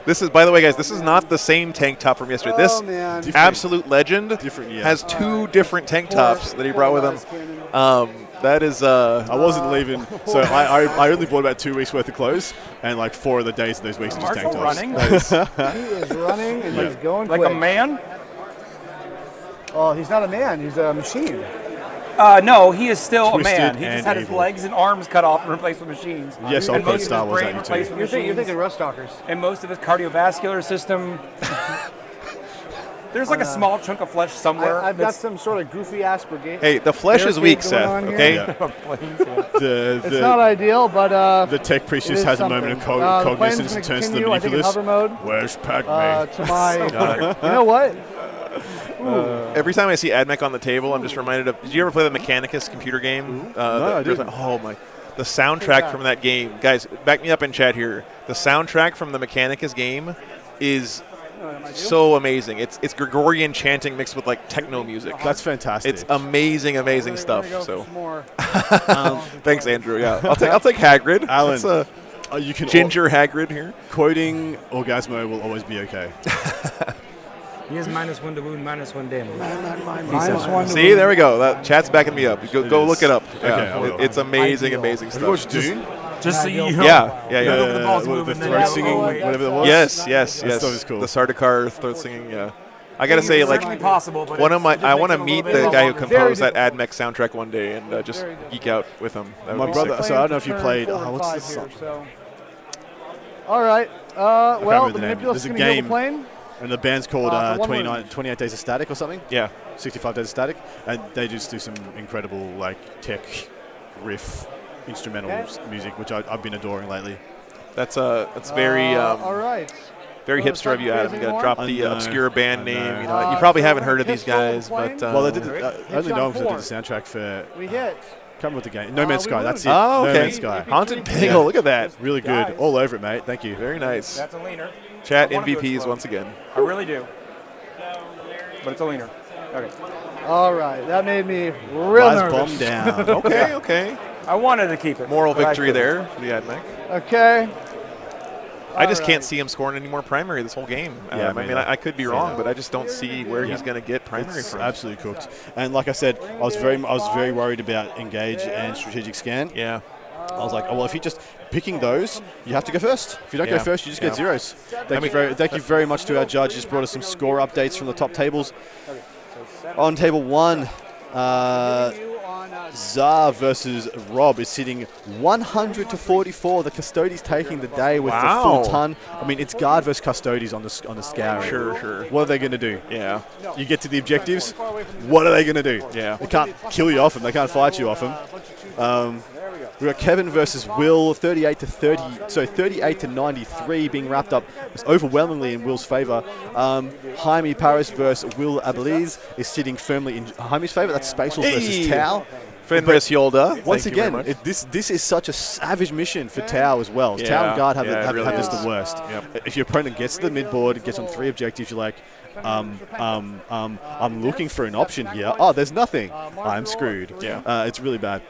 This is, by the way, guys, this is not the same tank top from yesterday. This man. absolute legend Different, yeah. has 2 different tank tops that he brought with him. That is. I wasn't leaving, so I only bought about 2 weeks worth of clothes, and like 4 of the days of those weeks are just tank tops. running He is running and he's going like quick. a man? Oh, he's not a man. He's a machine. No, he is still Twisted a man. He and just had his evil. legs and arms cut off and replaced with machines. Yes, I'll and put most of Star his Wars brain at you replaced too. with You're machines. thinking Ruststalkers. And most of his cardiovascular system. There's like a small chunk of flesh somewhere. I've got some sort of goofy ass brigade. Hey, the flesh is weak, Seth. Okay. It's not ideal, but The tech priest it just is has a something. moment of The plane's cognizance and gonna turns to the continue, I think, in manipulous. hover mode. Where's Padme? To my, you know what? Every time I see AdMech on the table, I'm just reminded of. Did you ever play the Mechanicus computer game? No, I didn't. Oh my! The soundtrack from that game, guys. Back me up in chat here. The soundtrack from the Mechanicus game is so amazing. It's Gregorian chanting mixed with like techno music. That's fantastic. It's amazing stuff. There we go, So some more. thanks, Andrew. Yeah, I'll take Hagrid. Alan, That's you can Ginger Hagrid here. quoting Orgasmo will always be okay. He is -1 to wound, -1 damage. -1 to See, there we go. That chat's backing me up. Go is. look it up. Okay, I will. It's amazing stuff. Dune? Just so you know. Yeah. Over the balls moving, the then throat you singing, go away. whatever that was. Yes. That stuff is cool. The Sardaukar throat singing. Yeah, I gotta say, like, certainly possible, but one of my, it just I makes want to it a meet little bit the guy who longer. composed that AdMech soundtrack one day and just geek out with him. That would My be brother. sick. So I don't know if you played. Turn 4 and What's 5 this here, song? so. All right. Well, remember the the name. Manipulous There's a going to heal game. the plane. And the band's called For one 29, 28 Days of Static or something. Yeah. 65 Days of Static, and they just do some incredible like tech riff instrumental music, which I've been adoring lately. That's very all right. very Well, hipster of you, it's Adam. not You got to crazy drop anymore. the I know, obscure band I name. know. You know, you probably so haven't heard of we're these gonna guys, hit but full Well, they did. I only Hitch know on because they four. did the soundtrack for. We hit. Can't remember what the game. No Man's we Sky. won. That's it. Oh, No okay. Man's Sky. Haunted BCP Bingo. Look at that. Really good. Guys. All over it, mate. Thank you. Very nice. That's a leaner. Chat I want to MVPs explode. once again. I really do. But it's a leaner. Okay. All right, that made me real Rise nervous. bomb down. Okay, okay. I wanted to keep it. Moral but I victory couldn't. there for the AdMech. Okay. I just All can't right. see him scoring any more primary this whole game. Yeah, I me mean, neither. I could be wrong, but I just don't see where he's going to get primary It's from. absolutely cooked. And like I said, I was very worried about engage and strategic scan. Yeah. I was like, oh, well, if you're just picking those, you have to go first. If you don't Yeah. go first, you just Yeah. get zeros. Thank you very much to our judge. Just brought us some score updates from the top tables. On table 1, Zar versus Rob is sitting 100 to 44. The Custodies taking the day with the full Wow. ton. I mean, it's guard versus Custodies on the scouring. Sure. What are they going to do? Yeah. You get to the objectives. What are they going to do? Yeah. They can't kill you off them. They can't fight you off them. We've got Kevin versus Will, 38 to 93 being wrapped up overwhelmingly in Will's favour. Jaime Paris versus Will Abeliz is sitting firmly in Jaime's favour. That's Spatial versus Tao. Fenris Yolda. Once Thank you very again, much. this is such a savage mission for Tao as well. Yeah, Tao and Guard have, yeah, it really this is. the worst. Yep. If your opponent gets to the mid-board, gets on 3 objectives, you're like, I'm looking for an option here. Oh, there's nothing. I'm screwed. Yeah. It's really bad.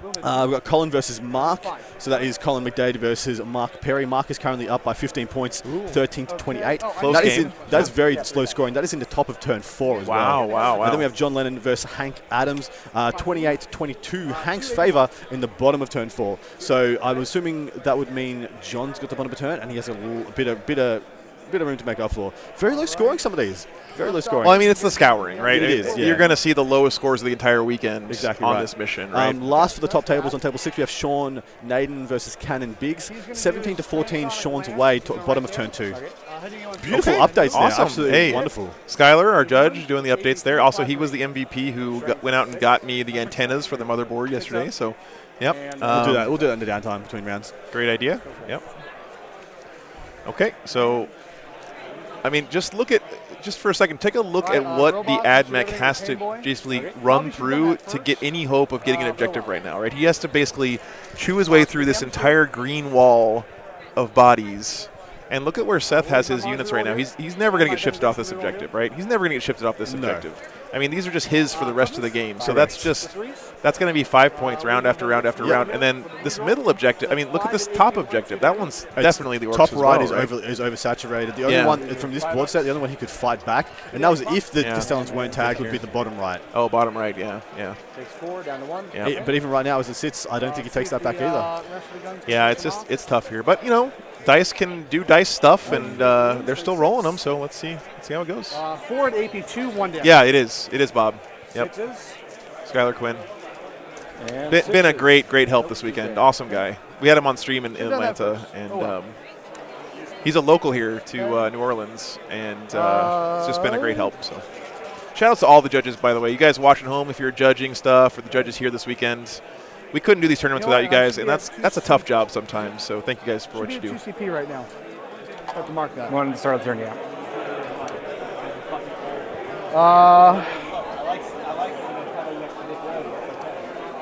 We've got Colin versus Mark. So that is Colin McDade versus Mark Perry. Mark is currently up by 15 points, 13 to 28. Close That is game. that's very slow scoring. That is in the top of turn 4 as well. Wow. And then we have John Lennon versus Hank Adams, 28 to 22. Hank's favour in the bottom of turn 4. So I'm assuming that would mean John's got the bottom of turn and he has a little bit of room to make up for. Very low scoring, some of these. Very low scoring. Well, I mean, it's the scouring, right? It is, yeah. You're going to see the lowest scores of the entire weekend Exactly on right. this mission, right? Last for the top tables, on table 6, we have Sean Naden versus Cannon Biggs. 17 to 14, Sean's away, bottom of turn 2. Beautiful Okay. updates there. Awesome. Absolutely Hey. wonderful. Skylar, our judge, doing the updates there. Also, he was the MVP who went out and got me the antennas for the motherboard yesterday. So, yep. We'll do that. We'll do that in the downtime between rounds. Great idea. Yep. Okay, so, I mean, just for a second, take a look at what the AdMech has to basically run through to get any hope of getting an objective right now, right? He has to basically chew his way through this entire green wall of bodies. And look at where Seth has his units right now. He's never going to get shifted off this objective, right? He's never going to get shifted off this objective. I mean, these are just his for the rest of the game. So that's going to be 5 points round after round after round. And then this middle objective, I mean, look at this top objective. That one's definitely the orcs top as right well, is oversaturated. The only one from this board set, the only one he could fight back, and that was if the Castellans weren't tagged, would be the bottom right. Oh, bottom right, yeah. Takes 4 down to 1. Yeah. But even right now, as it sits, I don't think he takes that back either. Yeah, it's tough here. But, you know, dice can do dice stuff, and they're still rolling them, so let's see how it goes. Forward AP2, 1 down. Yeah, it is, Bob. Yep. Skylar Quinn. Been a great help this weekend. Awesome guy. We had him on stream in Atlanta, and he's a local here to New Orleans, and it's just been a great help. So, shout out to all the judges, by the way. You guys watching home, if you're judging stuff, or the judges here this weekend. We couldn't do these tournaments without you guys, and that's a tough job sometimes. So thank you guys for what you do. BCP right now. Have to mark that. One to start the turn, yeah.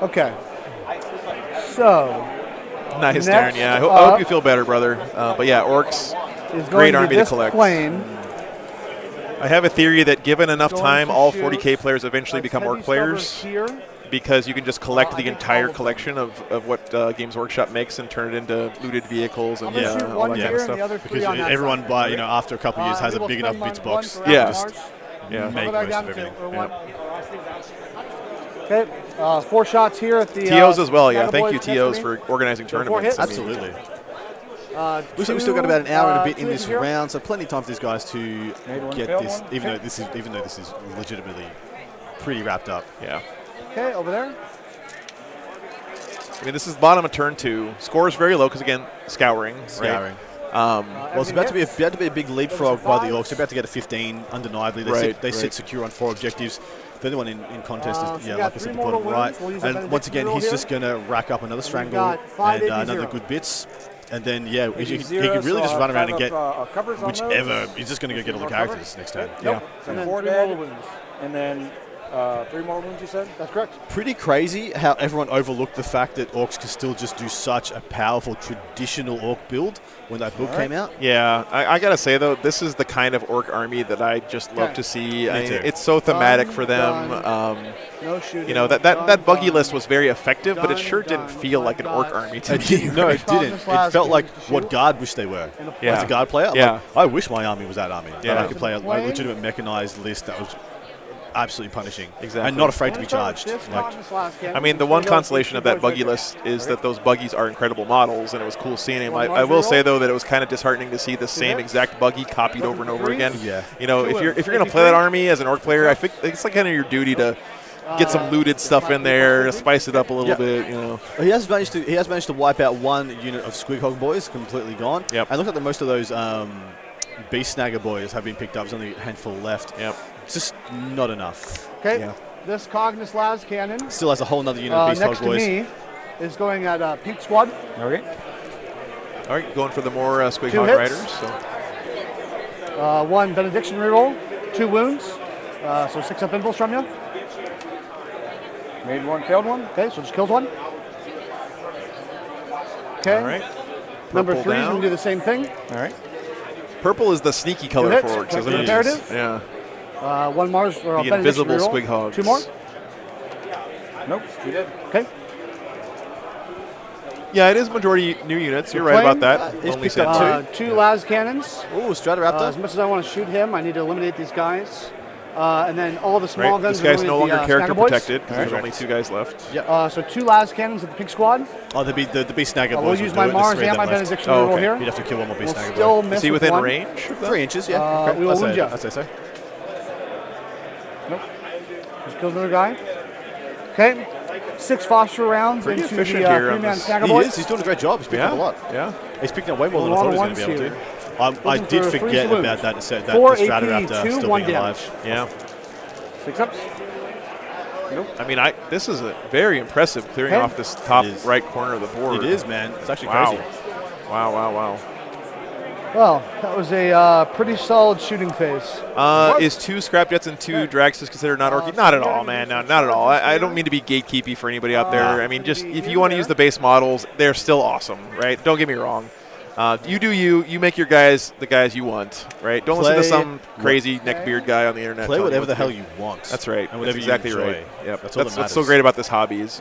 Okay. So. Nice, next Darren. Yeah, I hope you feel better, brother. But yeah, orcs, is great going army to this collect. plane. I have a theory that given enough Going time, to all shoot 40K players eventually become heavy orc players, stubbers here. because you can just collect the entire collection of what Games Workshop makes and turn it into looted vehicles and I'm gonna shoot all one that here kind of and the stuff. other 3 Because on that everyone, side. after a couple of years, has We a will big spend enough bits one box. for Yeah. Mars. Yeah. Make Go back most down of to everything. one. Okay, 4 shots here at the TOs as well, yeah. Mega Thank Boys you, next to TOs, me. for organizing So 4 tournaments. hits. Absolutely. Looks like we've still got about an hour and a bit in this round. round, so plenty of time for these guys to Made one, get failed this, one. even though this is legitimately pretty wrapped up. Yeah. Okay, over there. I mean, this is bottom of turn 2. Score is very low because, again, scouring. Scouring. Right? Well, it's about to be a big leapfrog by the orcs. They're about to get a 15, undeniably. They sit secure on 4 objectives. The other one in contest is, so yeah, we like got I said, three the bottom mortal right. wounds. We'll use a And once benediction again, roll he's here. just going to rack up another strangle got five and AP0. another good bits. And then, yeah, he AP0, could really so just run around and five get up, covers on whichever. those. He's just going to go get all the More cover? characters next turn. Yeah. So And then 4 three dead, mortal wounds. and then 3 more wounds, you said? That's correct. Pretty crazy how everyone overlooked the fact that orcs could still just do such a powerful traditional orc build when that book came out. Yeah, I gotta say though, this is the kind of orc army that I just love to see. I mean, too. it's so thematic Done, for them. No shooting. You know, that buggy list was very effective, but it sure didn't feel like an orc army to me. No, it didn't. It felt like what Guard wished they were. Yeah. As a Guard player, Yeah. like, I wish my army was that army. Yeah. That I could play a legitimate mechanized list that was absolutely punishing. Exactly. And not afraid to be charged. Like, I mean, the one consolation of that buggy list is that those buggies are incredible models, and it was cool seeing them. I will say though that it was kind of disheartening to see the same exact buggy copied over and over again. Yeah. You know, if you're going to play that army as an orc player, I think it's like kind of your duty to get some looted stuff in there, spice it up a little bit. You know. he has managed to wipe out one unit of Squighog boys, completely gone. Yep. And look at the most of those Beast Snagger boys have been picked up. There's only a handful left. Yep. It's just not enough. Okay. Yeah. This Cognis Las cannon Still has a whole nother unit of Beast next Hog to boys. me is going at Pink Squad. Okay. All right, going for the more Squig 2 Hog hits. Riders. So. 1 benediction reroll, 2 wounds, so 6 up impulse from you. Made 1, failed 1. Okay, so just kills 1. Okay. All right. Number Purple 3 is down. going to do the same thing. All right. Purple is the sneaky color hits, for orcs, isn't quick it? imperative. Yeah. 1 Mars or The benediction invisible reroll. Squig Hogs. 2 more. Nope, you did. Okay. Yeah, it is majority new units. You're right about that. he's Only picked said up 2. 2 Las cannons. Ooh, Stratoraptor. As much as I want to shoot him, I need to eliminate these guys. And then all the small Right. guns. This guy's no eliminate longer the, character Snagger boys. protected because there's only 2 guys left. So 2 Las cannons at the Pink Squad. Oh, the Beast Snagger boys. We'll will use do my it. There's Mars 3 of and my them left. benediction Oh, reroll okay. here. You'd have to kill one more Beast We'll Snagger still boy. miss Is he with within 1. range? 3 inches, yeah. Okay. we will wound ya. I'd say so. Nope. Just kills another guy. Okay. 6 phosphor rounds Pretty into the efficient here on 3-man this. Snagger He boys. is. He's doing a great job. He's picking up a lot. Yeah. He's picking up way more than A I lot thought he of was going to be able ones to. I Looking did for forget freeze about that. That 4 the AP, Stratoraptor 2, still 1 being damage. alive. Yeah. 6 ups. I mean, this is a very impressive clearing Okay. off this top It is. right corner of the board. It is, man. It's actually Wow. crazy. Wow. Well, that was a pretty solid shooting phase. Is 2 scrap jets and 2 drags considered not orky? Not at all, man. No, not at all. I don't mean to be gatekeepy for anybody out there. I mean, just if you want to use the base models, they're still awesome, right? Don't get me wrong. You do you. You make your guys the guys you want, right? Don't listen to Play some crazy neckbeard guy on the internet. Play telling whatever what the to hell do. you want. That's right. And whatever That's exactly you enjoy. right. Yep. That's all that what's so matters. great about this hobby is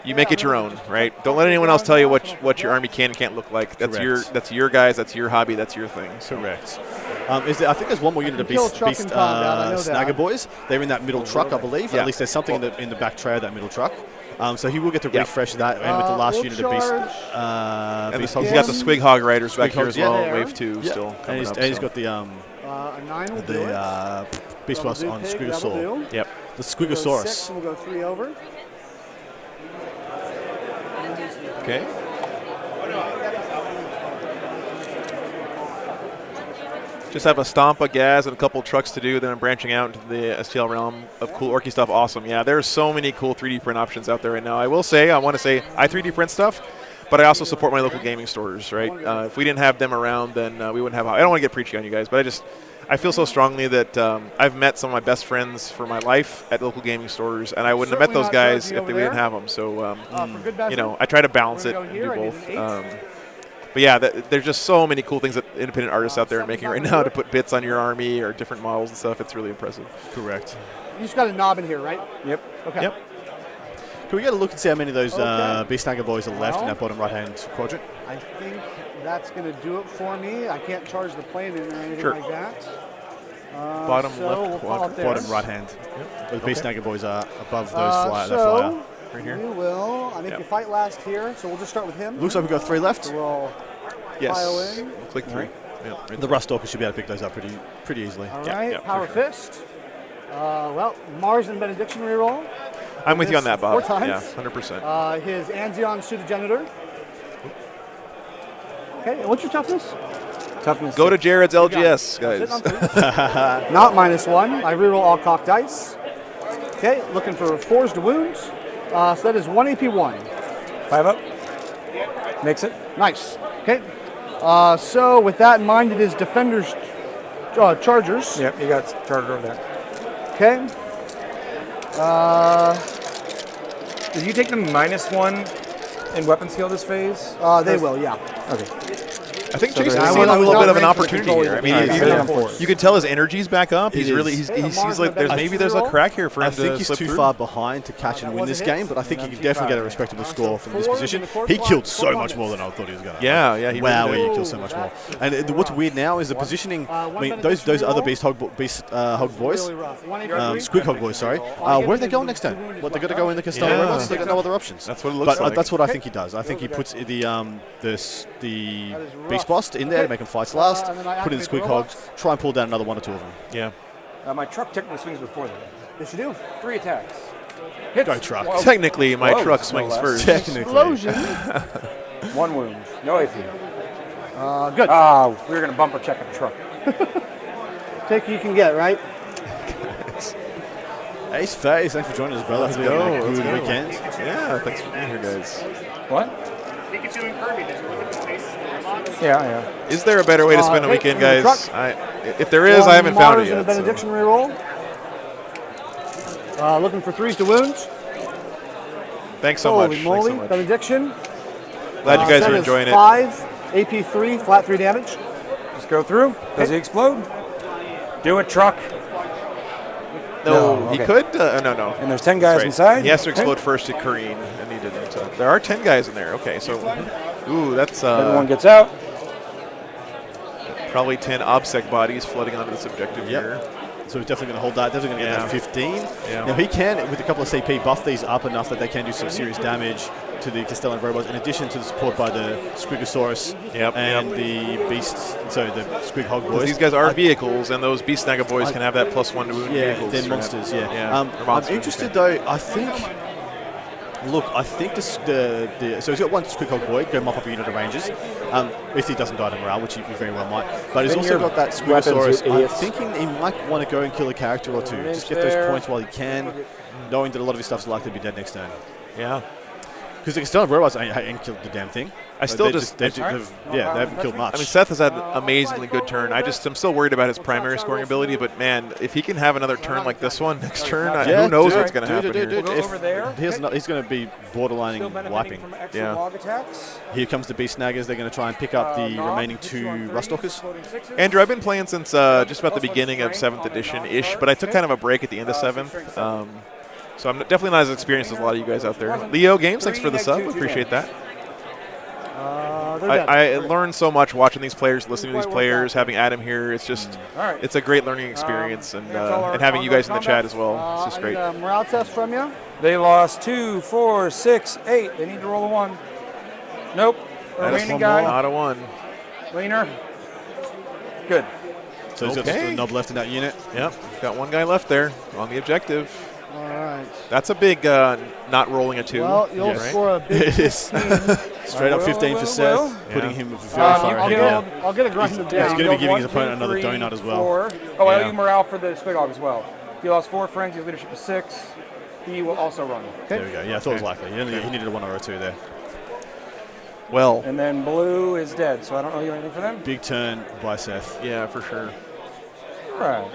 you make it your own, right? Don't let anyone else tell you what your army can and can't look like. That's Correct. your guys. That's your hobby. That's your thing. So. Correct. I think there's one more unit of can kill Beast truck in combat, I know that. Snagger boys. They're in that middle truck, I believe. Yeah. At least there's something in the back tray of that middle truck. So he will get to Yeah. refresh that, and with the last we'll unit of Beast. charge. And Beast he's got the Squig Hog Riders back Squig here Hogs, as well. yeah. Wave 2 Yeah. still And coming he's, up. and he's so. got the A 9 will do it. Beast Boss That'll on do, pig, that'll Squigosaur. do. Yep. The We'll go 6 Squigosaurus. and we'll go 3 over. Okay. Just have a stomp, a gas, and a couple trucks to do. Then I'm branching out into the STL realm of cool orky stuff. Awesome. Yeah, there's so many cool 3D print options out there right now. I want to say I 3D print stuff, but I also support my local gaming stores, right? If we didn't have them around, then we wouldn't have. I don't want to get preachy on you guys, but I feel so strongly that I've met some of my best friends for my life at local gaming stores, and I wouldn't have met Certainly those not guys charging if over we didn't there. have them. So, For good measure, I try to balance we're it gonna and go do here. I need both. an 8. But yeah, there's just so many cool things that independent artists out there are making right now to put bits on your army or different models and stuff. It's really impressive. Correct. You just got a knob in here, right? Yep. Okay. Yep. Can we get a look and see how many of those Okay. Beast Snagger boys are left in Well. that bottom right-hand quadrant? I think that's going to do it for me. I can't charge the plane in or anything Sure. like that. Bottom so left we'll call it quadrant. there. Bottom right-hand. Where the Beast Snagger boys are above those that so flyer. Right here. we will. I think Yep. you fight last here, so we'll just start with him. Looks like we've got 3 left. So we'll Yes. pile in. Click 3. Yeah, right The Rust Stalkers should be able to pick those up pretty easily. All Yeah, right, yeah, for Power sure. Fist. Well, Mars and Benediction reroll. I'm with you on that, Bob. 4 times. Yeah, 100%. His Anzion Pseudogenitor. Okay, and what's your toughness? Toughness. Go to Jared's LGS, That's it, guys. I'm through. Not -1. I reroll all cocked dice. Okay, looking for 4s to wounds. So that is 1 AP1. 5 up. Makes it. Nice. Okay. So with that in mind, it is defenders, chargers. Yep, you got Charger over there. Okay. Did you take the -1 in weapon skill this phase? They will, yeah. Okay. I think So Jason's there's- seeing a I was little bit of an not ranked for opportunity control here. I mean, either. you, Alright, you, so you can tell his energy's back up. It He's really, is. he sees like there's maybe there's a crack here for him I think to he's slip too through. far behind to catch and win this game, but I think he can definitely get a respectable score from this Four, position. and the court He clock, killed so 4 much more minutes. than I thought he was going to. Yeah, yeah, he Wow, really he did. killed so much more. And what's weird now is the positioning. I mean, those other beast hog boys, squig hog boys. Sorry, where are they going next turn? What they're going to go in the Castello Yeah. robots? They got no other options. That's what it looks but like. that's what I think he does. I think he puts the beast boss in there to make him fight last. Put in the squig hogs. Try and pull down another 1 or 2 of them. Yeah. My truck technically swings before that. Yes, you do. 3 attacks. Hits. Go truck. Well, Technically, my close, truck no swings less. first. Technically. Explosion. 1 wound. No AP. Good. We were going to bumper check a truck. Take what you can get, right? Ace Phase, thanks for joining us, brother. Let's Hope you're having go, a let's good go. weekend. Yeah, thanks for being here, guys. What? Pikachu and Kirby, there's one of the faces in the box. Yeah. Is there a better way to spend a hey, weekend, in the guys? truck. If there is, I haven't found it Mars and a yet. so. benediction reroll. Looking for 3s to wounds. Thanks so Holy much. Thanks moly, so much. benediction. Glad you guys That are is enjoying it. 5 AP3, flat 3 damage. Just go through. Does he explode? Do it, truck. No, No, he okay. could. No. And there's 10 That's guys right. inside. He has to Okay. explode first to Kareen, and he didn't. So there are 10 guys in there. Okay, so ooh, that's Everyone gets out. probably 10 OBSEC bodies flooding onto this objective here. So he's definitely going to hold that. Definitely going to get that 15. Yeah. Now he can, with a couple of CP, buff these up enough that they can do some serious damage to the Castellan robots, in addition to the support by the Squigosaurus and the beasts, so the Squig Hog boys. These guys are vehicles, and those Beast Snagga boys can have that +1 to wound Yeah, vehicles. they're right? monsters, yeah. they're I'm monsters. interested though, I think, look, I think so he's got 1 Squig Hog boy, go mop up a unit of rangers, if he doesn't die to morale, which he very well might. But he's Then also your got that weapons, Squigosaurus. you I'm idiots. thinking he might want to go and kill a character or 2, just get those points while he can, knowing that a lot of his stuff's likely to be dead next turn. Yeah. Because the Castellan robots ain't killed the damn thing. I still They just- they haven't killed much. I mean, Seth has had an amazingly good turn. I'm still worried about his primary scoring ability, but man, if he can have another turn like this one next turn, who knows what's going to happen here. We'll go over there. He's going to be borderlining Still benefiting wiping. from extra Yeah. log attacks. Here comes the Beast Snaggers. They're going to try and pick up the remaining 2 Rustalkers. Andrew, I've been playing since just about the beginning of 7th edition-ish, but I took kind of a break at the end of 7th. So I'm definitely not as experienced as a lot of you guys out there. Leo Games, thanks for the sub. Appreciate that. They're dead. I learned so much watching these players, listening to these players, having Adam here. It's just, it's a great learning experience, and having you guys in the chat as well. It's just great. I need a morale test from you. They lost 2, 4, 6, 8. They need to roll a 1. Nope. That is Remaining one guy. more. Not a 1. Leaner. Good. So he's got just a knob left in that unit. Yep, got 1 guy left there on the objective. All right. That's a big not rolling a 2. Well, you'll score a big It is. 15. Straight up 15 for Seth, putting him very far ahead. I'll get a grind of He's down. going to be giving his opponent another donut as well. 4. Oh, I owe you morale for the Squig Hog as well. He lost 4 friends. His leadership is 6. He will also run. There we go. Yeah, I thought it was likely. He needed a 1 or a 2 there. Well, And then blue is dead, so I don't owe you anything for them. Big turn by Seth. yeah, for sure. All right.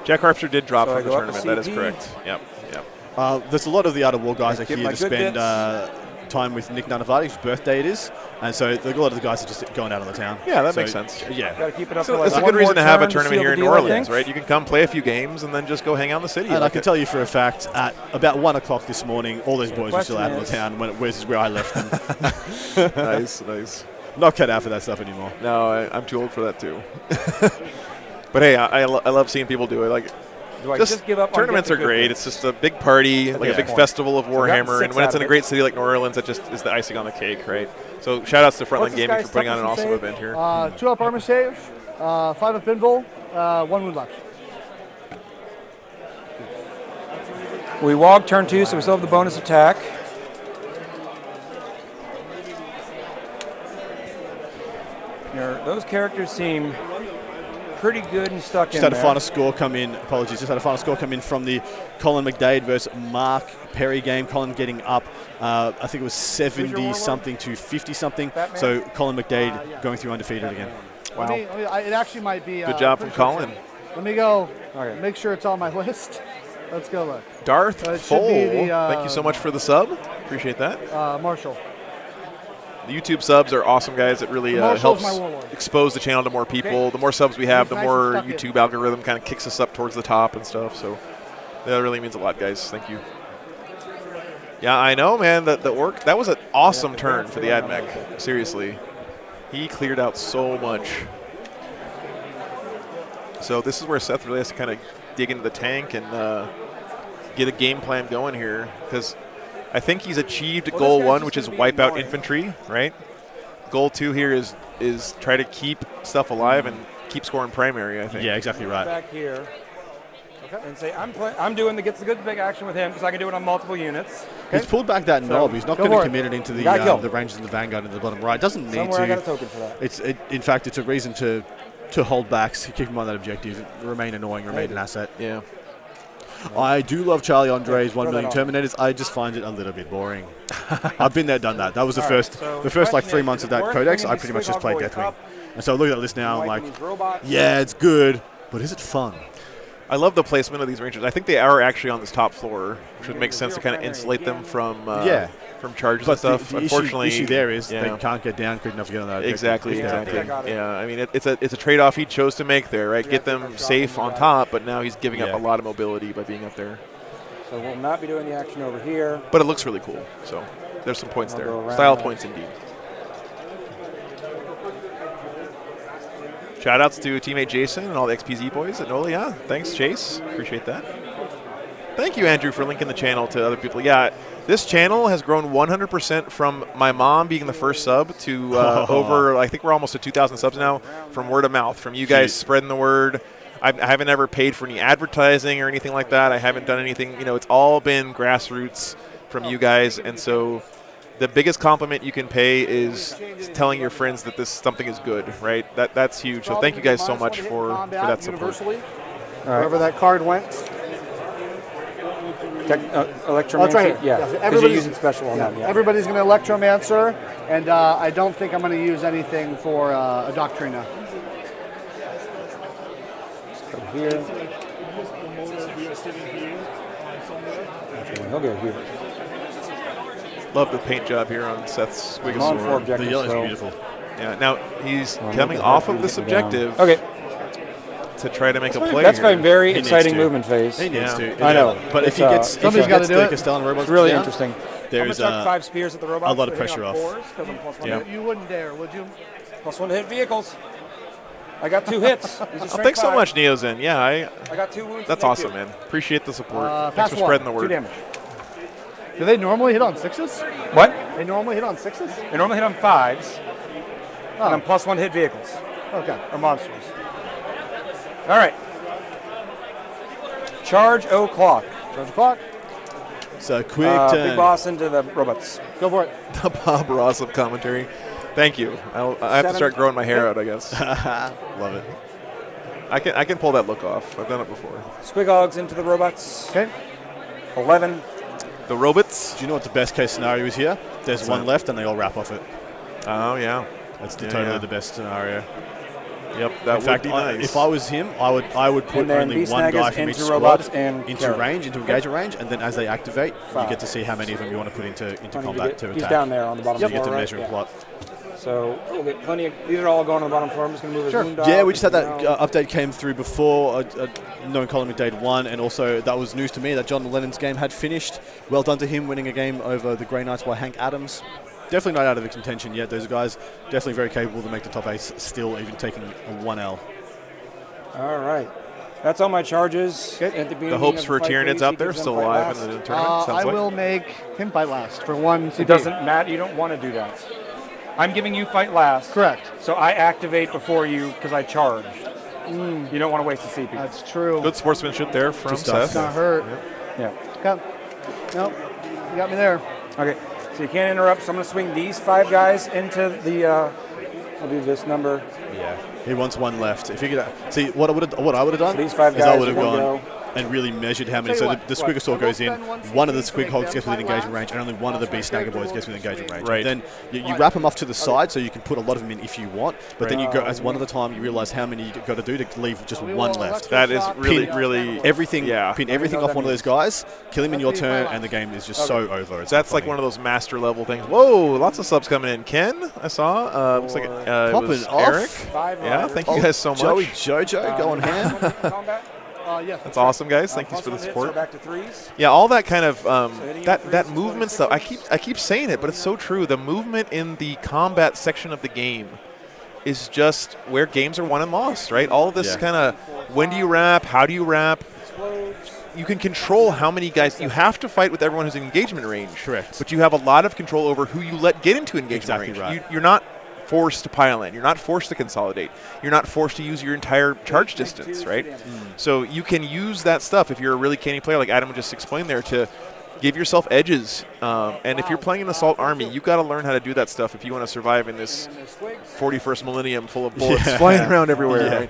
Jack Harpster did drop So I from the go up to tournament. That is CP. correct. Yep. There's a lot of the Art of War guys are Get here my to good spend time with Nick Nanavati, whose birthday it is. And so a lot of the guys are just going out on the town. Yeah, that So, makes sense. Yeah. Got to keep it up. So for it's a like good one reason more to have a turn tournament seal here the in deal, New I Orleans, think. right? You can come play a few games and then just go hang out in the city. And I Like can it. tell you for a fact, at about 1 o'clock this morning, all those boys were still out Question on the is- town, which is where I left them. Nice. Not cut out for that stuff anymore. No, I'm too old for that too. But hey, I love seeing people do it. Like, Do I just give up on tournaments get are the good great. bits? It's just a big party, like a big point. festival of I've gotten Warhammer, 6 and when it's out in a of great it. city like New Orleans, that just is the icing on the cake, right? So shout outs to Frontline What's this Gaming guy's for putting on an toughness awesome and event here. 2 up armor save, 5 up pinball, 1 wound left. We walk turn 2, so we still have the bonus attack. Those characters seem pretty good and stuck Just in had a final score come in. Apologies. Just had a final score come in from the Colin McDade versus Mark Perry game. Colin getting up, I think it was 70-something to 50-something. So Colin McDade going through undefeated again. Wow. It actually might be. Good job from Colin. Let me go. Make sure it's on my list. Let's go look. Darth Fole, the, thank you so much for the sub. Appreciate that. Marshall. The YouTube subs are awesome, guys. It really helps expose the channel to more people. The more subs we have, the more YouTube algorithm kind of kicks us up towards the top and stuff. So that really means a lot, guys. Thank you. Yeah, I know, man. The orc, that was an awesome turn for the AdMech. Seriously. He cleared out so much. So this is where Seth really has to kind of dig into the tank and get a game plan going here, because I think he's achieved goal 1, which is wipe out infantry, right? Goal 2 here is try to keep stuff alive and keep scoring primary, I think. Yeah, exactly right. Back here. And say, I'm doing the gets the good big action with him because I can do it on multiple units. He's pulled back that knob. He's not going to commit it into the ranges in the Vanguard in the bottom right. Doesn't need Somewhere to. I got a token for that. In fact, it's a reason to hold backs, keep him on that objective, remain annoying, remain an asset. Yeah. I do love Charlie Andre's 1 million Terminators. I just find it a little bit boring. I've been there, done that. That was the first like 3 months of that codex. I pretty much just played Deathwing. And so I look at that list now, I'm like, yeah, it's good, but is it fun? I love the placement of these rangers. I think they are actually on this top floor, which would make sense to kind of insulate them from charges and stuff. Unfortunately, the issue there is they can't get down quick enough to get on that. Exactly. Yeah, I mean, it's a trade-off he chose to make there, right? Get them safe on top, but now he's giving up a lot of mobility by being up there. So we'll not be doing the action over here. But it looks really cool, so there's some points there. Style points indeed. Shout-outs to teammate Jason and all the XPZ boys at NOLA. Yeah, thanks, Chase. Appreciate that. Thank you, Andrew, for linking the channel to other people. Yeah, this channel has grown 100% from my mom being the first sub to over, I think we're almost at 2,000 subs now, from word of mouth, from you guys spreading the word. I haven't ever paid for any advertising or anything like that. I haven't done anything. You know, it's all been grassroots from you guys, and so the biggest compliment you can pay is telling your friends that something is good, right? That's huge. So thank you guys so much for that support. Wherever that card went. Electromancer. Right here. Yeah. Everybody's using special on that. Yeah. Everybody's going to Electromancer, and I don't think I'm going to use anything for a Doctrina. Go here. He'll go here. Love the paint job here on Seth's Squigosaur. The yellow is beautiful. Yeah, now he's coming off of this objective to try to make a play. That's here. a very exciting movement phase. He needs to. I know. But if he gets somebody's got to do the it. Castellan robots, It's really interesting. There's chuck 5 spears at the robots. a lot of pressure off. You wouldn't dare, would you? +1 to hit vehicles. I got 2 hits. Thanks so much, Neozen. Yeah, I got 2 wounds. That's awesome, man. Appreciate the support. Thanks for +1. spreading the word. 2 damage. Do they normally hit on 6s? What? They normally hit on 6s? They normally hit on 5s. And then +1 hit vehicles. Okay. Or monsters. All right. Charge o'clock. Charge o'clock. So quick turn. Big boss into the robots. Go for it. The Bob Ross of commentary. Thank you. I have to start growing my hair out, I guess. Love it. I can pull that look off. I've done it before. Squigogs into the robots. Okay. 11. The robots. Do you know what the best case scenario is here? There's one left and they all wrap off it. Oh, yeah. That's totally the best scenario. Yep, that would be nice. If I was him, I would put only one guy from each squad into range, into engagement range, and then as they activate, you get to see how many of them you want to put into combat to attack. He's down there on the bottom so floor. you get to right? measure and plot. So we'll get plenty of. These are all going on the bottom floor. I'm just going to move his wound Yeah, out, we just had that update came through before known Colin McDade won, and also that was news to me that John Lennon's game had finished. Well done to him winning a game over the Grey Knights by Hank Adams. Definitely not out of the contention yet. Those guys definitely very capable to make the top 8 still, even taking a 1L. All right. That's all my charges. At the hopes for Tyranids out there still alive in the tournament? I will make him fight last for 1 CP. It doesn't matter. You don't want to do that. I'm giving you fight last. Correct. So I activate before you because I charge. You don't want to waste the CP. That's true. Good sportsmanship there from Seth. It's not hurt. Yeah. Come. Nope. You got me there. Okay. So you can't interrupt. So I'm going to swing these 5 guys into the We'll do this number. Yeah, he wants one left. If you could see what I would have done, So these 5 is I guys would have are gonna gone go. and really measured how many. Tell So you the what, Squigosaur goes in, one of the Squig Hogs gets within engagement range, and only one of the Beast Snagger Boys gets within engagement range. Right. Then you wrap them off to the side, so you can put a lot of them in if you want. But then you go as one at a time. You realize how many you got to do to leave just one left. That is really, Pin really everything. Yeah. Pin everything off one of those guys. Kill him in your turn, and the game is just so over. It's That's like one of those master level things. Whoa, lots of subs coming in. Ken, I saw. Looks like it was Popping off. Eric. 5 Yeah, thank you guys so much. Joey Jojo going ham. Combat. Yes. That's awesome, guys. Thank you Plus for the 1 hit, support. so back to 3s. Yeah, all that kind of that movement stuff. I keep saying it, but it's so true. The movement in the combat section of the game is just where games are won and lost, right? All of this kind of when do you wrap, how do you wrap? You can control how many guys you have to fight with everyone who's in engagement range. Correct. But you have a lot of control over who you let get into engagement range. Right. You're not forced to pile in. You're not forced to consolidate. You're not forced to use your entire charge distance, right? So you can use that stuff if you're a really canny player, like Adam just explained there, to give yourself edges. And if you're playing an assault army, you've got to learn how to do that stuff if you want to survive in this 41st millennium full of bullets flying around everywhere. Yeah. Right?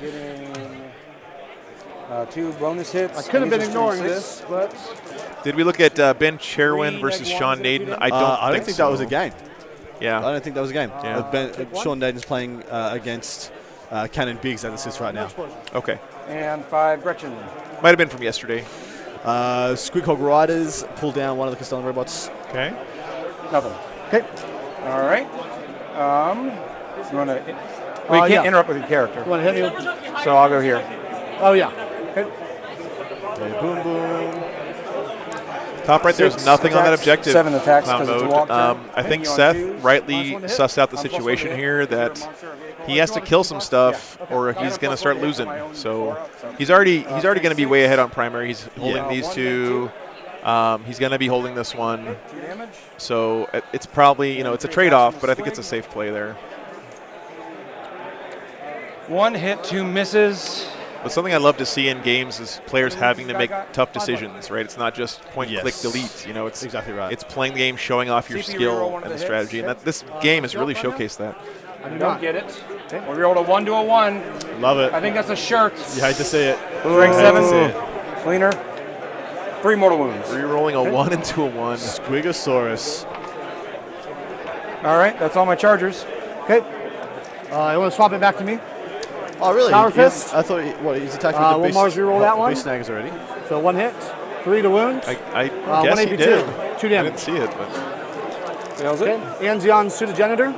2 bonus hits. I could have These been are ignoring strength this, but Did we look at Ben Cherwin versus Sean Naden? I don't think so. that was a game. Yeah. I don't think that was a game. Yeah. Sean Naden's playing against Cannon Biggs as it sits right now. Okay. And 5 Gretchen. Might have been from yesterday. Squig Hog Riders pull down one of the Castellan robots. Okay. Nothing. okay. All right. You want to? Well, Well, you can't yeah. interrupt with your character. You want to hit me? With, So I'll go here. oh yeah. Okay. Okay, boom, boom. Top right, there's 6 nothing on that attacks, objective. 7 attacks Clown 'cause it's a mode. walk turn. I think Hit you on Seth 2s. rightly Minus 1 to hit. sussed out the I'm plus 1 situation to hit. here Either that monster or vehicle. he has to kill some stuff, or he's going to start losing. So he's already going to be way ahead on primary. He's holding these 2. He's going to be holding this one. 2 damage. So it's probably it's a trade-off, but I think it's a safe play there. 1 hit, 2 misses. But something I love to see in games is players having to make tough decisions, right? It's not just point, click, delete. It's exactly right. It's playing the game, showing off your CP reroll skill one of and the the strategy, hits. and this game has really showcased that. I do Don't not. get it. We rolled a 1 to a 1. Love it. I think that's a shirt. You hate to see it. Strength You hate to 7. see it. Cleaner. 3 mortal wounds. Re-rolling a 1 into a 1. Squigosaurus. All right, that's all my chargers. Okay. You want to swap it back to me? Oh, really? Tower Fist. I thought he's attacking Will with the Mars reroll that one? Beast Snaggers already. So 1 hit, 3 to wound. I guess he 182. did. 2 I damage. didn't see it, but Fails it. Okay. Anzion Pseudogenitor.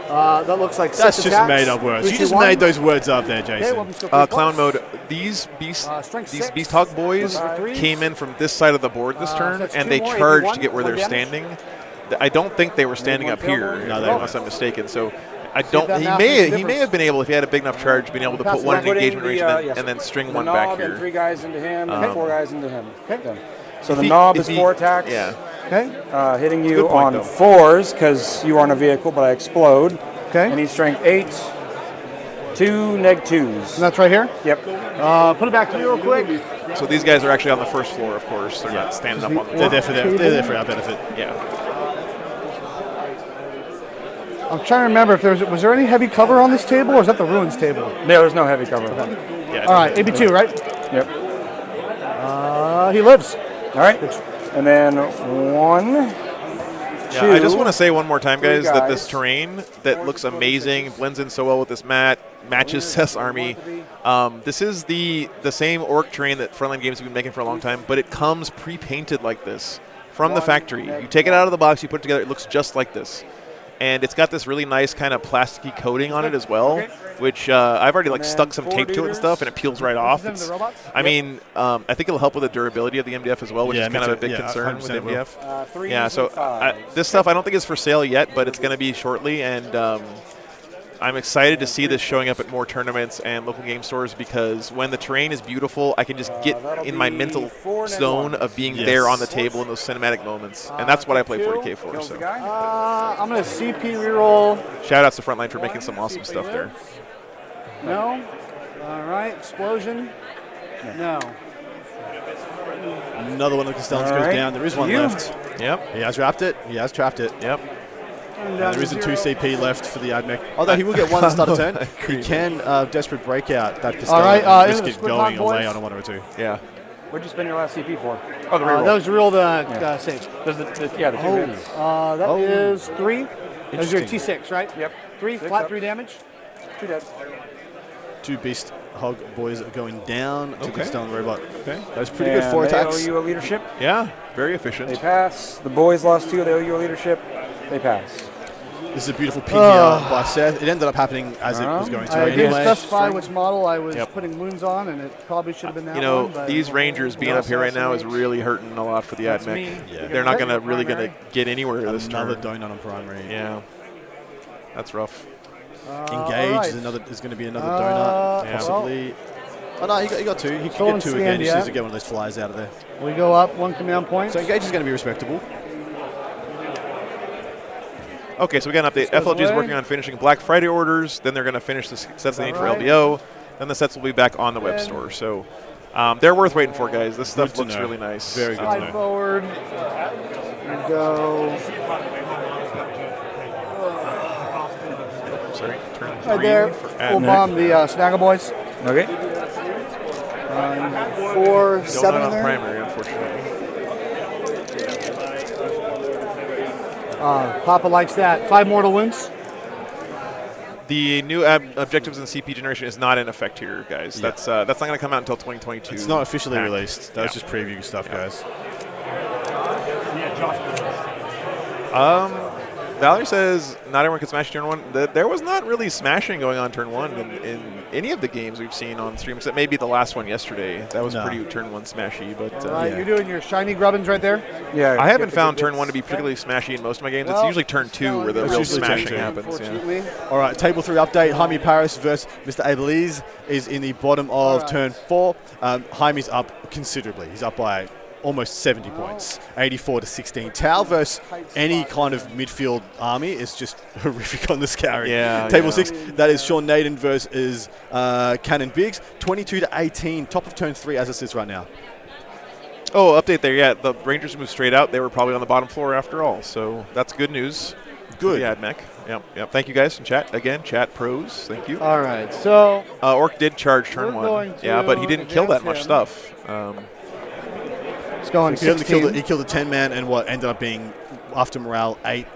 That looks like 6 That's just attacks. made up words. 3, You 2, just 1. made those words up there, Okay, Jason. weapons go 3 clown plus. mode. These Strength these 6. Beast Hog boys Looking for 3s. came in from this side of the board this turn, that's and 2 they more, charged 81, to get where 1 they're damage. standing. I don't think they were standing up here, No, they weren't. unless I'm mistaken. So I if don't. that He math may makes a he may difference. have been able, if he had a big enough charge, been able to Pass put it one back. in engagement range yes. and then string The one knob back and here. 3 guys into him, and 4 guys into him. Okay. So the he- knob if is he- 4 attacks. Yeah. Okay. Hitting you Good point, on though. 4s because you aren't a vehicle, but I explode. Okay. And he's strength 8. 2 neg 2s. And that's right here. Yep. Put it back to me real quick. So these guys are actually on the first floor, of course. They're not standing up on the They're top. there for our benefit. Yeah. I'm trying to remember if was there any heavy cover on this table, or is that the ruins table? No, there's no heavy cover. Yeah. All right, AB2, right? Yep. He lives. All right. And then 1, 2. Yeah, I just want to say one more time, 3 guys, that this guys. terrain that looks amazing, blends in so well with this mat, matches Seth's army. This is the same orc terrain that Frontline Games have been making for a long time, but it comes pre-painted like this from the factory. You take it out of the box, you put it together, it looks just like this. And it's got this really nice kind of plasticky coating on it as well, which I've already stuck some tape to it and stuff, and it peels right off. It's, I mean, I think it'll help with the durability of the MDF as well, which is kind of a big concern with 100% will. MDF. 3s Yeah, so and 5s. this stuff I don't think is for sale yet, but it's going to be shortly, and I'm excited to see this showing up at more tournaments and local game stores because when the terrain is beautiful, I can just get in my mental zone of being there on the table in those cinematic moments, and that's what I play 40K for. Kills the So guy. I'm going to CP reroll. shout outs to Frontline for making some awesome stuff there. No. All right, explosion. No. Another one of the Castellans All goes right. down. There is one You. left. Yep. He has wrapped it. He has trapped it. Yep. There isn't 2 CP left for the Admech. Although he will get 1 start of turn. He can desperate breakout that Costello and risk it going away on a 1 or 2. Yeah. What'd you spend your last CP for? Oh, the That was real saves. There's the 2 hits. That is 3. That was your T6, right? Yep. 3, flat 3 damage. 2 dead. 2 Beast Hog boys are going down to the Stone Robot. Okay. That was pretty good 4 attacks. They owe you a leadership. Yeah, very efficient. They pass. The boys lost 2. They owe you a leadership. They pass. This is a beautiful pin here by Seth. It ended up happening as it was going to I didn't anyway. specify which model I was putting wounds on, and it probably should have been that You know, one, but these Rangers being up here right now is really hurting a lot for the Admech. Yeah. They're not really going to get anywhere this Another turn. donut on primary. Yeah, that's rough. Engage right. is going to be another donut, Yeah. possibly. Oh no, he got 2. He Still can get 2 in again. stand He just needs yet. to get one of those flies out of there. We go up 1 command point. So Engage is going to be respectable. Okay, so we got an update. goes FLG is away. working on finishing Black Friday orders. Then they're going to finish the sets they need for right? LBO. Then the sets will be back on the web Then- store. So they're worth waiting for, guys. This stuff to looks know. really nice. Very good to Slide know. forward. We go Sorry, turn right 3 there. for We'll Admech. bomb the Snaggle Boys. Okay. 4, Donut 7 in on there. primary, unfortunately. Papa likes that. 5 mortal wounds. The new objectives in CP generation is not in effect here, guys. Yeah. That's not going to come out until 2022. It's not officially pack. released. That was just preview stuff, guys. Valerie says not everyone can smash turn 1. There was not really smashing going on turn 1 in any of the games we've seen on stream, except maybe the last one yesterday. That was No. pretty turn 1 smashy. But All right, yeah. you're doing your shiny grubbins right there. Yeah. I haven't found turn 1 to be particularly smashy in most of my games. It's Well, usually turn 2 where the it's real usually turn smashing 2. happens. Yeah. Unfortunately. All right, table 3 update. Jaime Paris versus Mr. Abeliz is in the bottom of turn 4. Jaime's up considerably. He's up by almost 70 points, 84 to 16. Tau versus any kind of midfield army is just horrific on this carry. Yeah, Table yeah. 6, that is Sean Naden versus Cannon Biggs, 22 to 18, top of turn 3 as it sits right now. Oh, update there. Yeah, the Rangers moved straight out. They were probably on the bottom floor after all. So that's good news. Good. Yeah, Admech. Yep. Thank you guys in chat. Again, chat pros. Thank you. All right, so Orc did charge turn We're 1. going Yeah, but he to didn't kill that much advance stuff. it's going He killed 16. he killed a 10-man and what ended up being, after morale, 8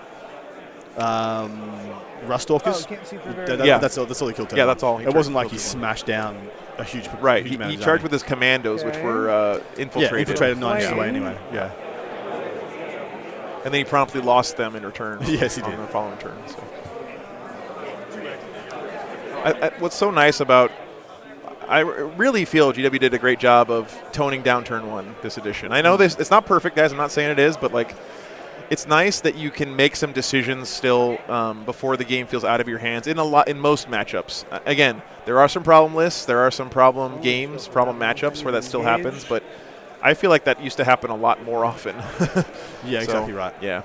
Rustalkers. can't see through That- there. Yeah. That's all he killed. Yeah, that's all he It wasn't killed like he turn 1. smashed down a huge Right. huge He amount of his charged army. with his commandos, which Okay. were Yeah, infiltrated. infiltrated 9 inches Flame. away anyway. Yeah. And then he promptly lost them in return. Yes, he on did. the following turn. So. What's so nice about, I really feel GW did a great job of toning down turn 1 this edition. I know this, it's not perfect, guys. I'm not saying it is, but like, it's nice that you can make some decisions still before the game feels out of your hands in most matchups. Again, there are some problem lists, there are some problem games, problem matchups where that still happens, but I feel like that used to happen a lot more often. Yeah, So, exactly right. Yeah.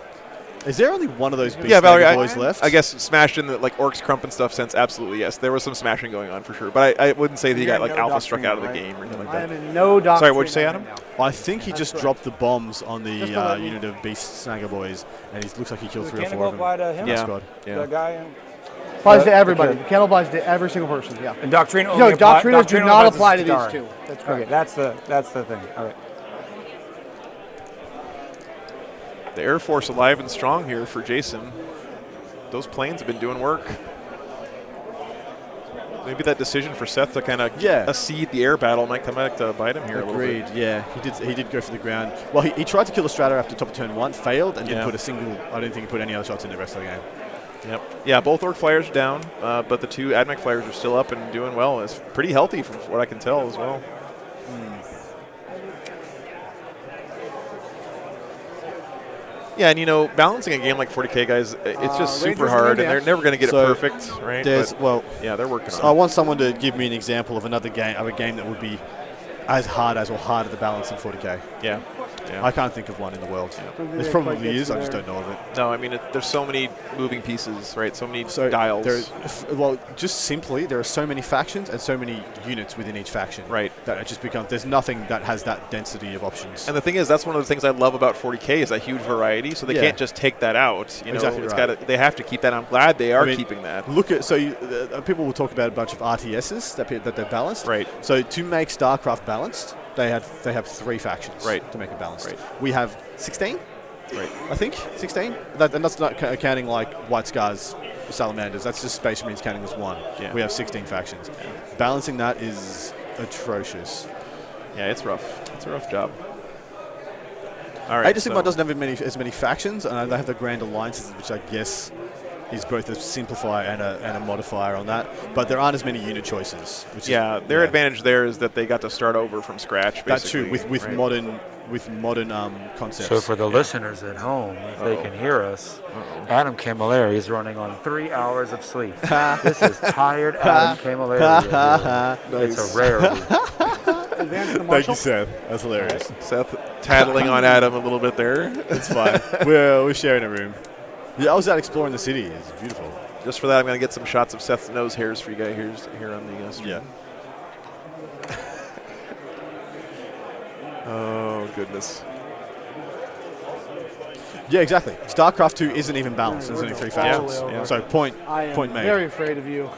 Is there only one of those big Yeah, Valerie, boys left? I guess smashed in the like Orcs Crump and stuff sense, absolutely, yes. There was some smashing going on for sure. But I wouldn't say that he You're got like no alpha struck doctrine, out of the right? game or anything like I am that. in no doctrine. Sorry, what'd you say, Adam? right now. I think he just correct. dropped the bombs on the Just to let me- unit of Beast Snagger boys, and he looks like he killed The 3 or 4 cannibal of them. applied to him? in Yeah. that squad. Yeah. The guy. Applies to everybody. okay. The kennel applies to every single person. Yeah. And Doctrine only No, apply- doctriners do Doctrine not only apply to applies these Katara. two. That's Okay, correct. that's the thing. All right. The Air Force alive and strong here for Jason. Those planes have been doing work. Maybe that decision for Seth to kind of accede the air battle might come back to bite him here a little Agreed. bit. Yeah, he did go for the ground. Well, he tried to kill the Strata after top of turn 1, failed, and didn't Yeah. put a single. I don't think he put any other shots in the rest of the game. Yep. Yeah, both Orc Flyers are down, but the 2 Admech Flyers are still up and doing well. It's pretty healthy from what I can tell as well. Yeah, and you know, balancing a game like 40K, guys, it's just super Rangers hard, and and they're never going to get So it perfect, right? There's But, yeah, they're working so on I it. want someone to give me an example of another game, of a game that would be as hard as or harder to balance in 40K. Yeah. Yeah. I can't think of one in the world. Don't There's think probably quite gets is. you I just there. don't know of it. No, I mean there's so many moving pieces, right? So many So dials. just simply, there are so many factions and so many units within each faction. Right. That it just becomes, there's nothing that has that density of options. And the thing is, that's one of the things I love about 40K is that huge variety. So they Yeah. can't just take that out. You know, Exactly it's right. gotta, they have to keep that. I'm glad they are I mean, keeping that. Look at, people will talk about a bunch of RTSs that they're balanced. Right. So to make StarCraft balanced, they have 3 factions. Right. To make it balanced. Right. We have 16. Right. I think 16. And that's not counting like White Scars, Salamanders. That's just Space Marines counting as one. Yeah. We have 16 factions. Balancing that is atrocious. Yeah, it's rough. It's a rough job. All right. Age of Sigmar doesn't have as many factions, and they have the Grand Alliances, which I guess is both a simplifier and a modifier on that. But there aren't as many unit choices. Which their advantage there is that they got to start over from scratch. Basically, That's true. With right? modern concepts. So for the listeners at home, if they can hear us, Adam Camilleri is running on 3 hours of sleep. This is tired Adam Camilleri. It's a rarity. Advance the Thank marshal. you, Seth. That's hilarious. Seth tattling on Adam a little bit there. It's fine. We're sharing a room. Yeah, I was out exploring the city. It's beautiful. Just for that, I'm going to get some shots of Seth's nose hairs for you guys here on the stream. Yeah. Oh, goodness. Yeah, exactly. StarCraft 2 isn't even balanced. There's only 3 factions. Yeah. So point I am made. very afraid of you.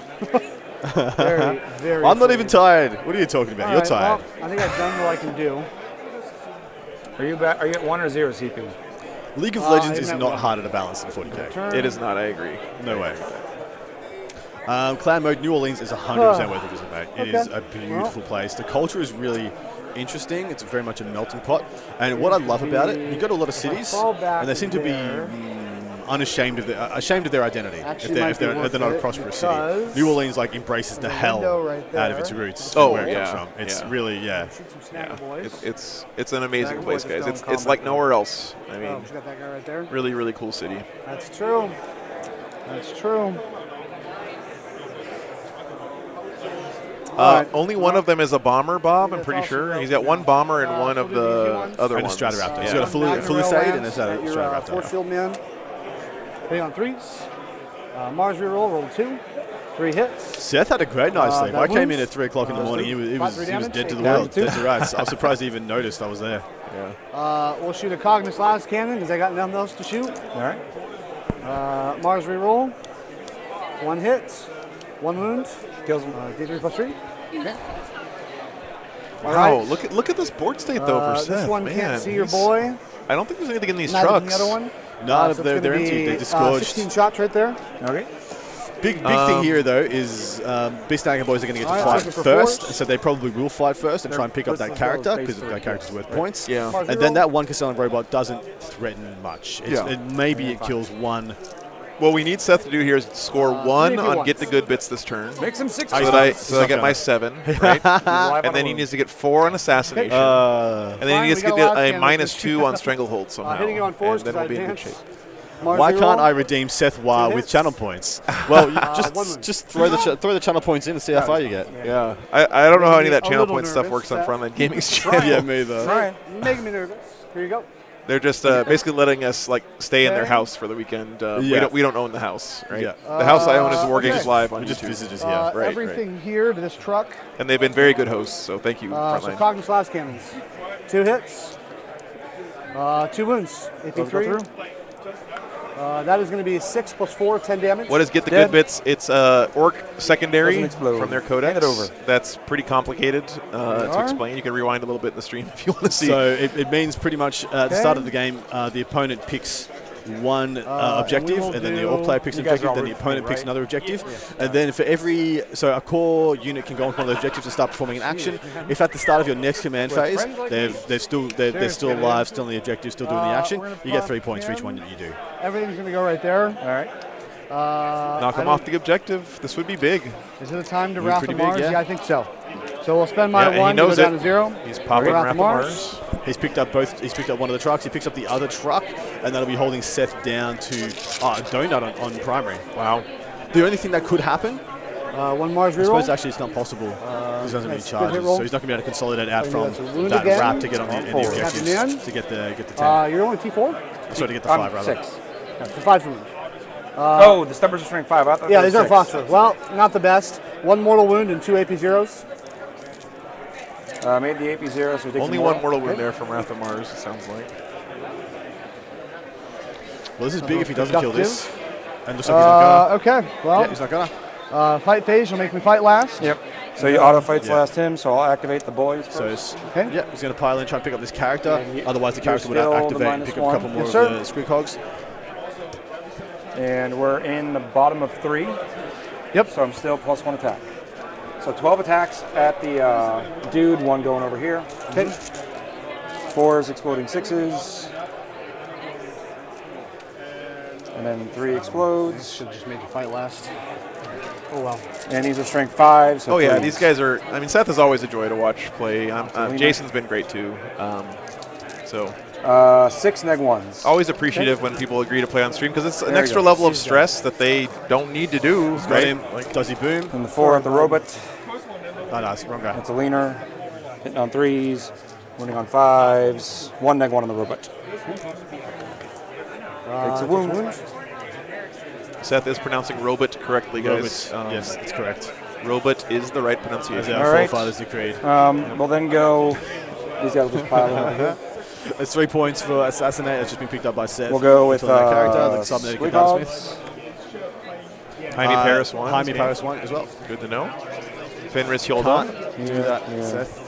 very, very. I'm not afraid. even tired. What are you talking about? All You're right, tired. well, I think I've done what I can do. Are you at 1 or 0 CP? League of Legends I'm is at not one. harder to balance than 40k. Turn. It is not, I agree. No way. Clan mode, New Orleans is 100% worth a visit, mate. It is Okay. a beautiful place. The culture is really interesting. It's very much a melting pot. And what I love about it, you go to a lot of cities, fall back and they seem to be there. unashamed of their identity. Actually, if might be they're worth not a it prosperous city. because New Orleans embraces the hell window right out of there. its roots. Oh, where it yeah, comes from. It's yeah. really Shoot some snagger boys. It's an amazing Snagger place, boys are guys. still in It's like combat. nowhere else. I Oh, mean, we got that guy right there. really, really cool city. That's true. That's true. Alright. Only one of them is a bomber, Bob. I'm That's pretty also sure. right. He's got one bomber and one of for the easy the ones. other And a ones. Stratoraptor. He's Yeah. got a fully Rail saved and Lance a at your, Stratoraptor. force field man. Hitting on 3s. Mars reroll, roll 2. 3 hits. Seth had a great night's sleep. that I came in wounds. at 3 o'clock in the morning. He was Five, three dead damage. to the Down world. to 2. Dead to rights. I was surprised he even noticed I was there. We'll shoot a Cognis Las cannon because I got nothing else to shoot. All right. Mars reroll. 1 hit. 1 wound. Kills him. D3 plus 3. Okay. All Wow, right. look at this board state though for Seth. This one Man, can't see your he's- boy. I don't think there's anything in these Neither can trucks. the other one. No, So it's they're gonna empty. be, They're disgorged. 16 shots right there. Okay. Big thing here, though, is Beast Tiger Boys are going to get to Alright, fight looking for first, force. so they probably will fight first and try and pick up that Let's go character base because three. that character's worth points. Yeah. Mars And then reroll. that one Castellan robot doesn't threaten much. Yeah. Maybe it kills one. What we need Seth to do here is score one three on good get the ones. good bits this turn. Make some 6. So that I get my 7, right? And then he needs to get 4 on assassination. And then Fine, he needs we to got get a lot of a cannons. minus 2 on stranglehold somehow. Hitting you on 4s and then because we'll I be in good shape. advance. Mars Why reroll. can't I redeem Seth Wah Two with hits. channel points? Well, you one win. just throw the channel points in and see how far you get. Yeah, I don't know how any of that A channel little point stuff nervous, works on Seth. Frontline Gaming's Try channel. Yeah, me either. Right. You're making me nervous. Here you go. They're just basically letting us stay in their Okay. house for the weekend. Yeah. We don't own the house, right? Yeah. The house I own is War okay. Games Live on We just YouTube, visitors here. Right, Everything here to this truck. and they've been very good hosts. So thank you, So Frontline. Cognis Las cannons. 2 hits. 2 wounds. AP3. That is going to be 6 plus 4, 10 damage. What is get the Dead. good bits? It's Orc secondary Doesn't explode. from their codex. Hand it over. That's pretty complicated to are. explain. You can rewind a little bit in the stream if you want to see. So it means pretty much at the start of the game, the opponent picks one objective, will and then the do- all player picks You an guys objective, are all then the rooting for opponent me, picks right? another objective, and then for so a core unit can go on one of the objectives and start performing an action. If at the start of your next command phase, friends like they're still alive, still in the objective, still doing the action, we're gonna you get pop 3 points for each him. one that you do. Everything's going to go right there. All right. Knock them off the objective. This would be big. Is it the time to We're Wrath pretty of big, Mars? yeah. Yeah, I think so. So we'll spend my Yeah, and he 1 to go knows down it. to 0. He's popping Wrath Wrath of of Mars. Mars. He's picked up one of the trucks. He picks up the other truck, and that'll be holding Seth down to a donut on primary. Wow. The only thing that could happen 1 Mars I reroll. suppose actually it's not possible. He doesn't have any nice. Good charges, hit roll. so he's not going to be able to consolidate out So from that's a wound that again. wrap to get on the objectives Happening in. to get the 10. You're only T4? Sorry, to get the 5 rather. 6. Yeah, so 5 wounds. Oh, the stubbers are strength 5. I thought Yeah, they these were are 6. phosphor. Well, not the best. 1 mortal wound and 2 AP zeros. Made the AP 0, so he takes Only a one mortal wound there from Wrath of Mars, it sounds like. Well, this is big if he doesn't kill this. And looks like he's not gonna. Okay, well, Yeah, he's not gonna. fight phase, you'll make me fight last. Yep. So he auto fights Yeah. last him, so I'll activate the boys first. So it's, Okay. yeah, he's going to pile in, try and pick up this character. And you- Otherwise, the you're character would still the activate and pick up a -1. couple more Yes, of sir. the squeak hogs. And we're in the bottom of 3. Yep. So I'm still +1 attack. So 12 attacks at the dude, 1 going over here. Okay. 4s exploding 6s. And then 3 explodes. Should have just made you fight last. Oh, well. And these are strength 5. So Oh yeah, 3s. these guys are. I mean, Seth is always a joy to watch play. Jason's been great too. So 6 neg 1s. always appreciative when people agree to play on stream because it's an There you extra go. level of stress that they don't need to do. Got Right? him. Like, does he boom? And the 4 at the robot. Oh, no, it's the wrong guy. That's a leaner. Hitting on 3s. Wounding on 5s. 1 neg 1 on the robot. Takes a wound. Seth is pronouncing robot correctly, guys. Robot. Yes, that's correct. Robot is the right As pronunciation. our All right. forefathers decreed. We'll then go. These guys will just pile in over here. It's 3 points for Assassinate. That's just been picked up by Seth. We'll go with Until that character, the Subnatic Squig Gunsmith. Hogs. Jaime Paris 1. Jaime Paris 1 as well. Good to know. Fenris Hyoldon. Do that, Yeah. Seth.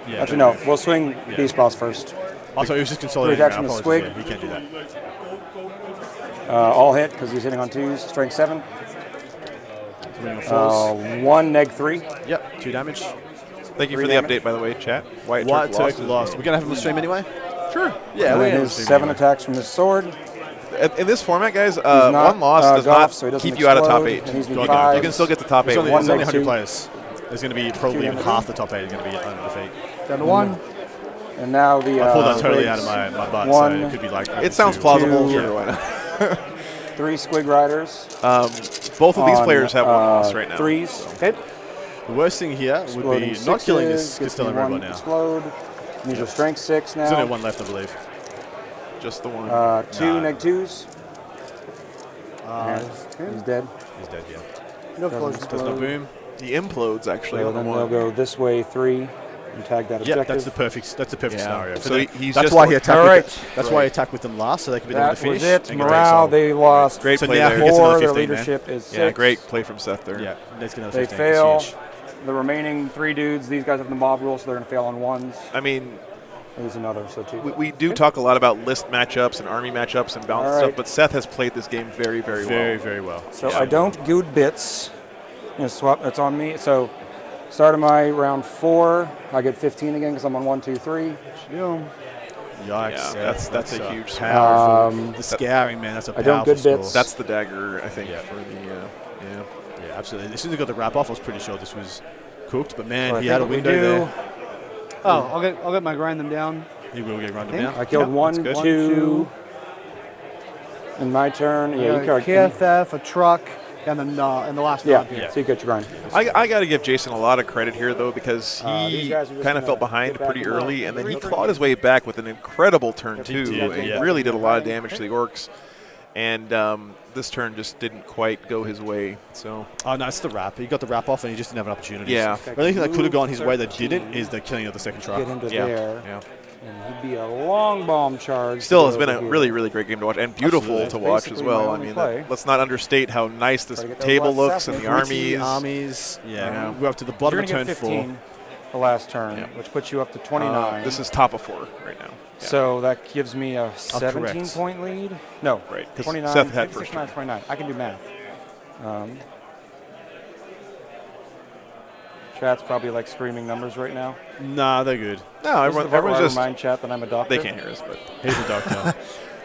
Yeah, Actually, no. We'll swing Beast Boss first. I thought he was just consolidating. attacks now. from the Apologies, squig. yeah, he can't do that. All hit because he's hitting on 2s. Strength 7. Winning on 4s. 1 neg 3. Yep, 2 damage. Thank you for 3 the damage. update, by the way, chat. White White Turk Turk lost. We're going to have him on the stream anyway? Sure. Yeah, And we're then gonna his stream 7 anyway. attacks from his sword. In this format, guys, not, one loss does golf, not so he doesn't keep you out of top explode, 8. and he's Go been again. 5. You can still get the top 8. There's only, One there's only neg 100 2. players. There's going to be probably damage. half the top 8 is going to be under defeat. Down to 1. And now the. I pulled that totally squigs. out of my butt, One. so it could be like. It sounds 2. plausible. Two. Sure, why not? 3 squig riders. Both of these on, players have one loss right now. 3s. Okay. The worst thing here would Exploding be not killing this sixes, gets Castellan me 1 robot now. Explode. And these are strength 6 There's only now. 1 left, I believe. Just the one. 2 Nah. neg 2s. Okay. He's dead. He's dead, yeah. No Doesn't close. Does not boom. He implodes actually So on the then they'll one. go this way 3 and tag that Yeah, objective. that's the perfect Yeah. scenario. So they- he's that's just why like- he attacked. All with right. the- that's why he attacked with them last, so they could be the one That to finish. was it. and get Morale, Exile. they lost. Great So play now there. he gets another 4. Their 15, man. leadership is 6. Yeah, great play from Seth there. Yeah, let's get another They 15. fail. That's huge. The remaining 3 dudes, these guys have the mob rule, so they're going to fail on 1s. I mean, He's another, so 2. we do talk a lot about list matchups and army matchups and balance All right. stuff, but Seth has played this game very, very well. Very, very well. So I don't good bits. Swap. That's on me. So start of my round 4, I get 15 again because I'm on 1, 2, 3. Yeah. Yikes. Yeah, that's a huge score. Powerful. The scaring, man. That's a I don't powerful good score. bits. That's the dagger, I think, Yeah. for the yeah. Yeah, absolutely. As soon as he got the wrap off, I was pretty sure this was cooked. But man, So I he think had a what we window do- there. Oh, I'll get my grind them down. He will get run think down. I killed Yeah, 1, that's good. 2. In my turn, yeah, you killed. KFF, a truck, and then and the last Yeah, knob here. so you get your grind. I got to give Jason a lot of credit here, though, because These he guys are just kind of gonna felt behind get back pretty and forth. early, and then he clawed his way back with an incredible turn, too, did, and yeah. really did a lot of damage to the orcs. And this turn just didn't quite go his way. So Oh, no, it's the wrap. He got the wrap off and he just didn't have an opportunity. Yeah. The only thing that could have gone his way that 13. didn't is the killing of the second truck. Get him to yeah, there, yeah. and he'd be a long bomb charge. Still to has go been over a here. really, really great game to watch, and beautiful Absolutely. to watch as Basically well. my I only mean, play. let's not understate how nice this Try to get those table last looks and the seconds. armies. Armies. Yeah. Yeah. We're up to the You're bottom going of to turn get 4. 15 the last turn, Yeah. which puts you up to 29. This is top of 4 right now. So that gives me a correct. 17-point lead. No, Right, 'cause 29, Seth had 56, first 9, 29. I can do math. Chat's probably like screaming numbers right now. Nah, they're good. No, This is the part where everyone's I just remind chat that I'm a doctor. they can't hear us, but Here's the doctor.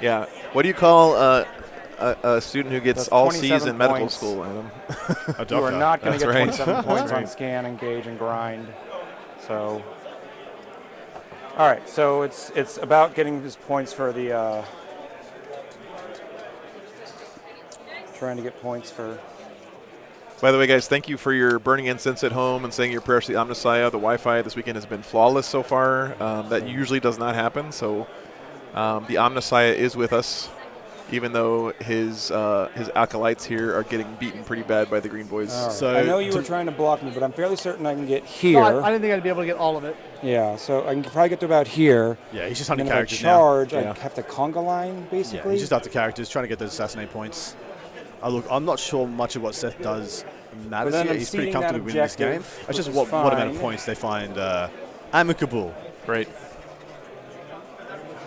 yeah. What do you call a student who gets That's all C's 27 in medical points. school, Adam? A doctor. You are not going to That's get right. 27 points on Right. scan, engage, and grind. So, all right. So it's about getting his points for the trying to get points for By the way, guys, thank you for your burning incense at home and saying your prayers to the Omnissiah. The Wi-Fi this weekend has been flawless so far. That usually does not happen. So the Omnissiah is with us, even though his acolytes here are getting beaten pretty bad by the Green Boys. So I know you were trying to block me, but I'm fairly certain I can get here. No, I didn't think I'd be able to get all of it. Yeah, so I can probably get to about here. Yeah, he's just hunting and characters if I charge, now. I have to conga line, basically. Yeah, he's just after characters, trying to get those assassinate points. Look, I'm not sure much of what Seth does matters here. He's pretty comfortable winning this game. It's just what amount of points they find amicable. Right.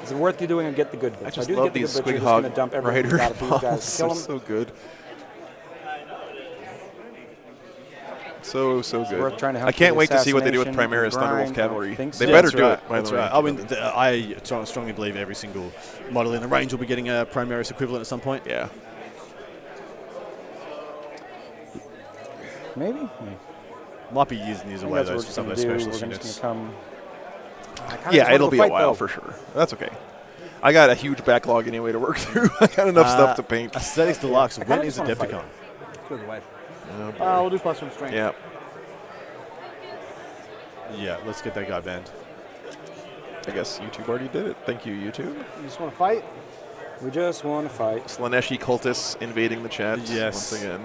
Is it worth you doing and get the good bits? I just do love get the these good bits, Squig you're just Hog gonna dump everything Rider out of these guys. models. Kill They're them. so good. So good. Worth trying to help I can't with wait to see what they do with assassination Primaris and Thunderwolf grind. Cavalry. I think They so. better That's do right, it, by that's the way. right. I mean, I strongly believe every single model in the range will be getting a Primaris equivalent at some point. Yeah. Maybe. Might be years and years away, though, for some of those specialist We're units. just gonna Yeah, it'll be a while for sure. That's okay. I got a huge backlog anyway to work through. I got enough stuff to paint. Aesthetics Deluxe. When is wanna Adepticon? Good away. Oh, boy. We'll do +1 strength. Yeah. Yeah, let's get that guy banned. I guess YouTube already did it. Thank you, YouTube. You just want to fight? We just want to fight. Slaneshi cultists invading the chat Yes. once again.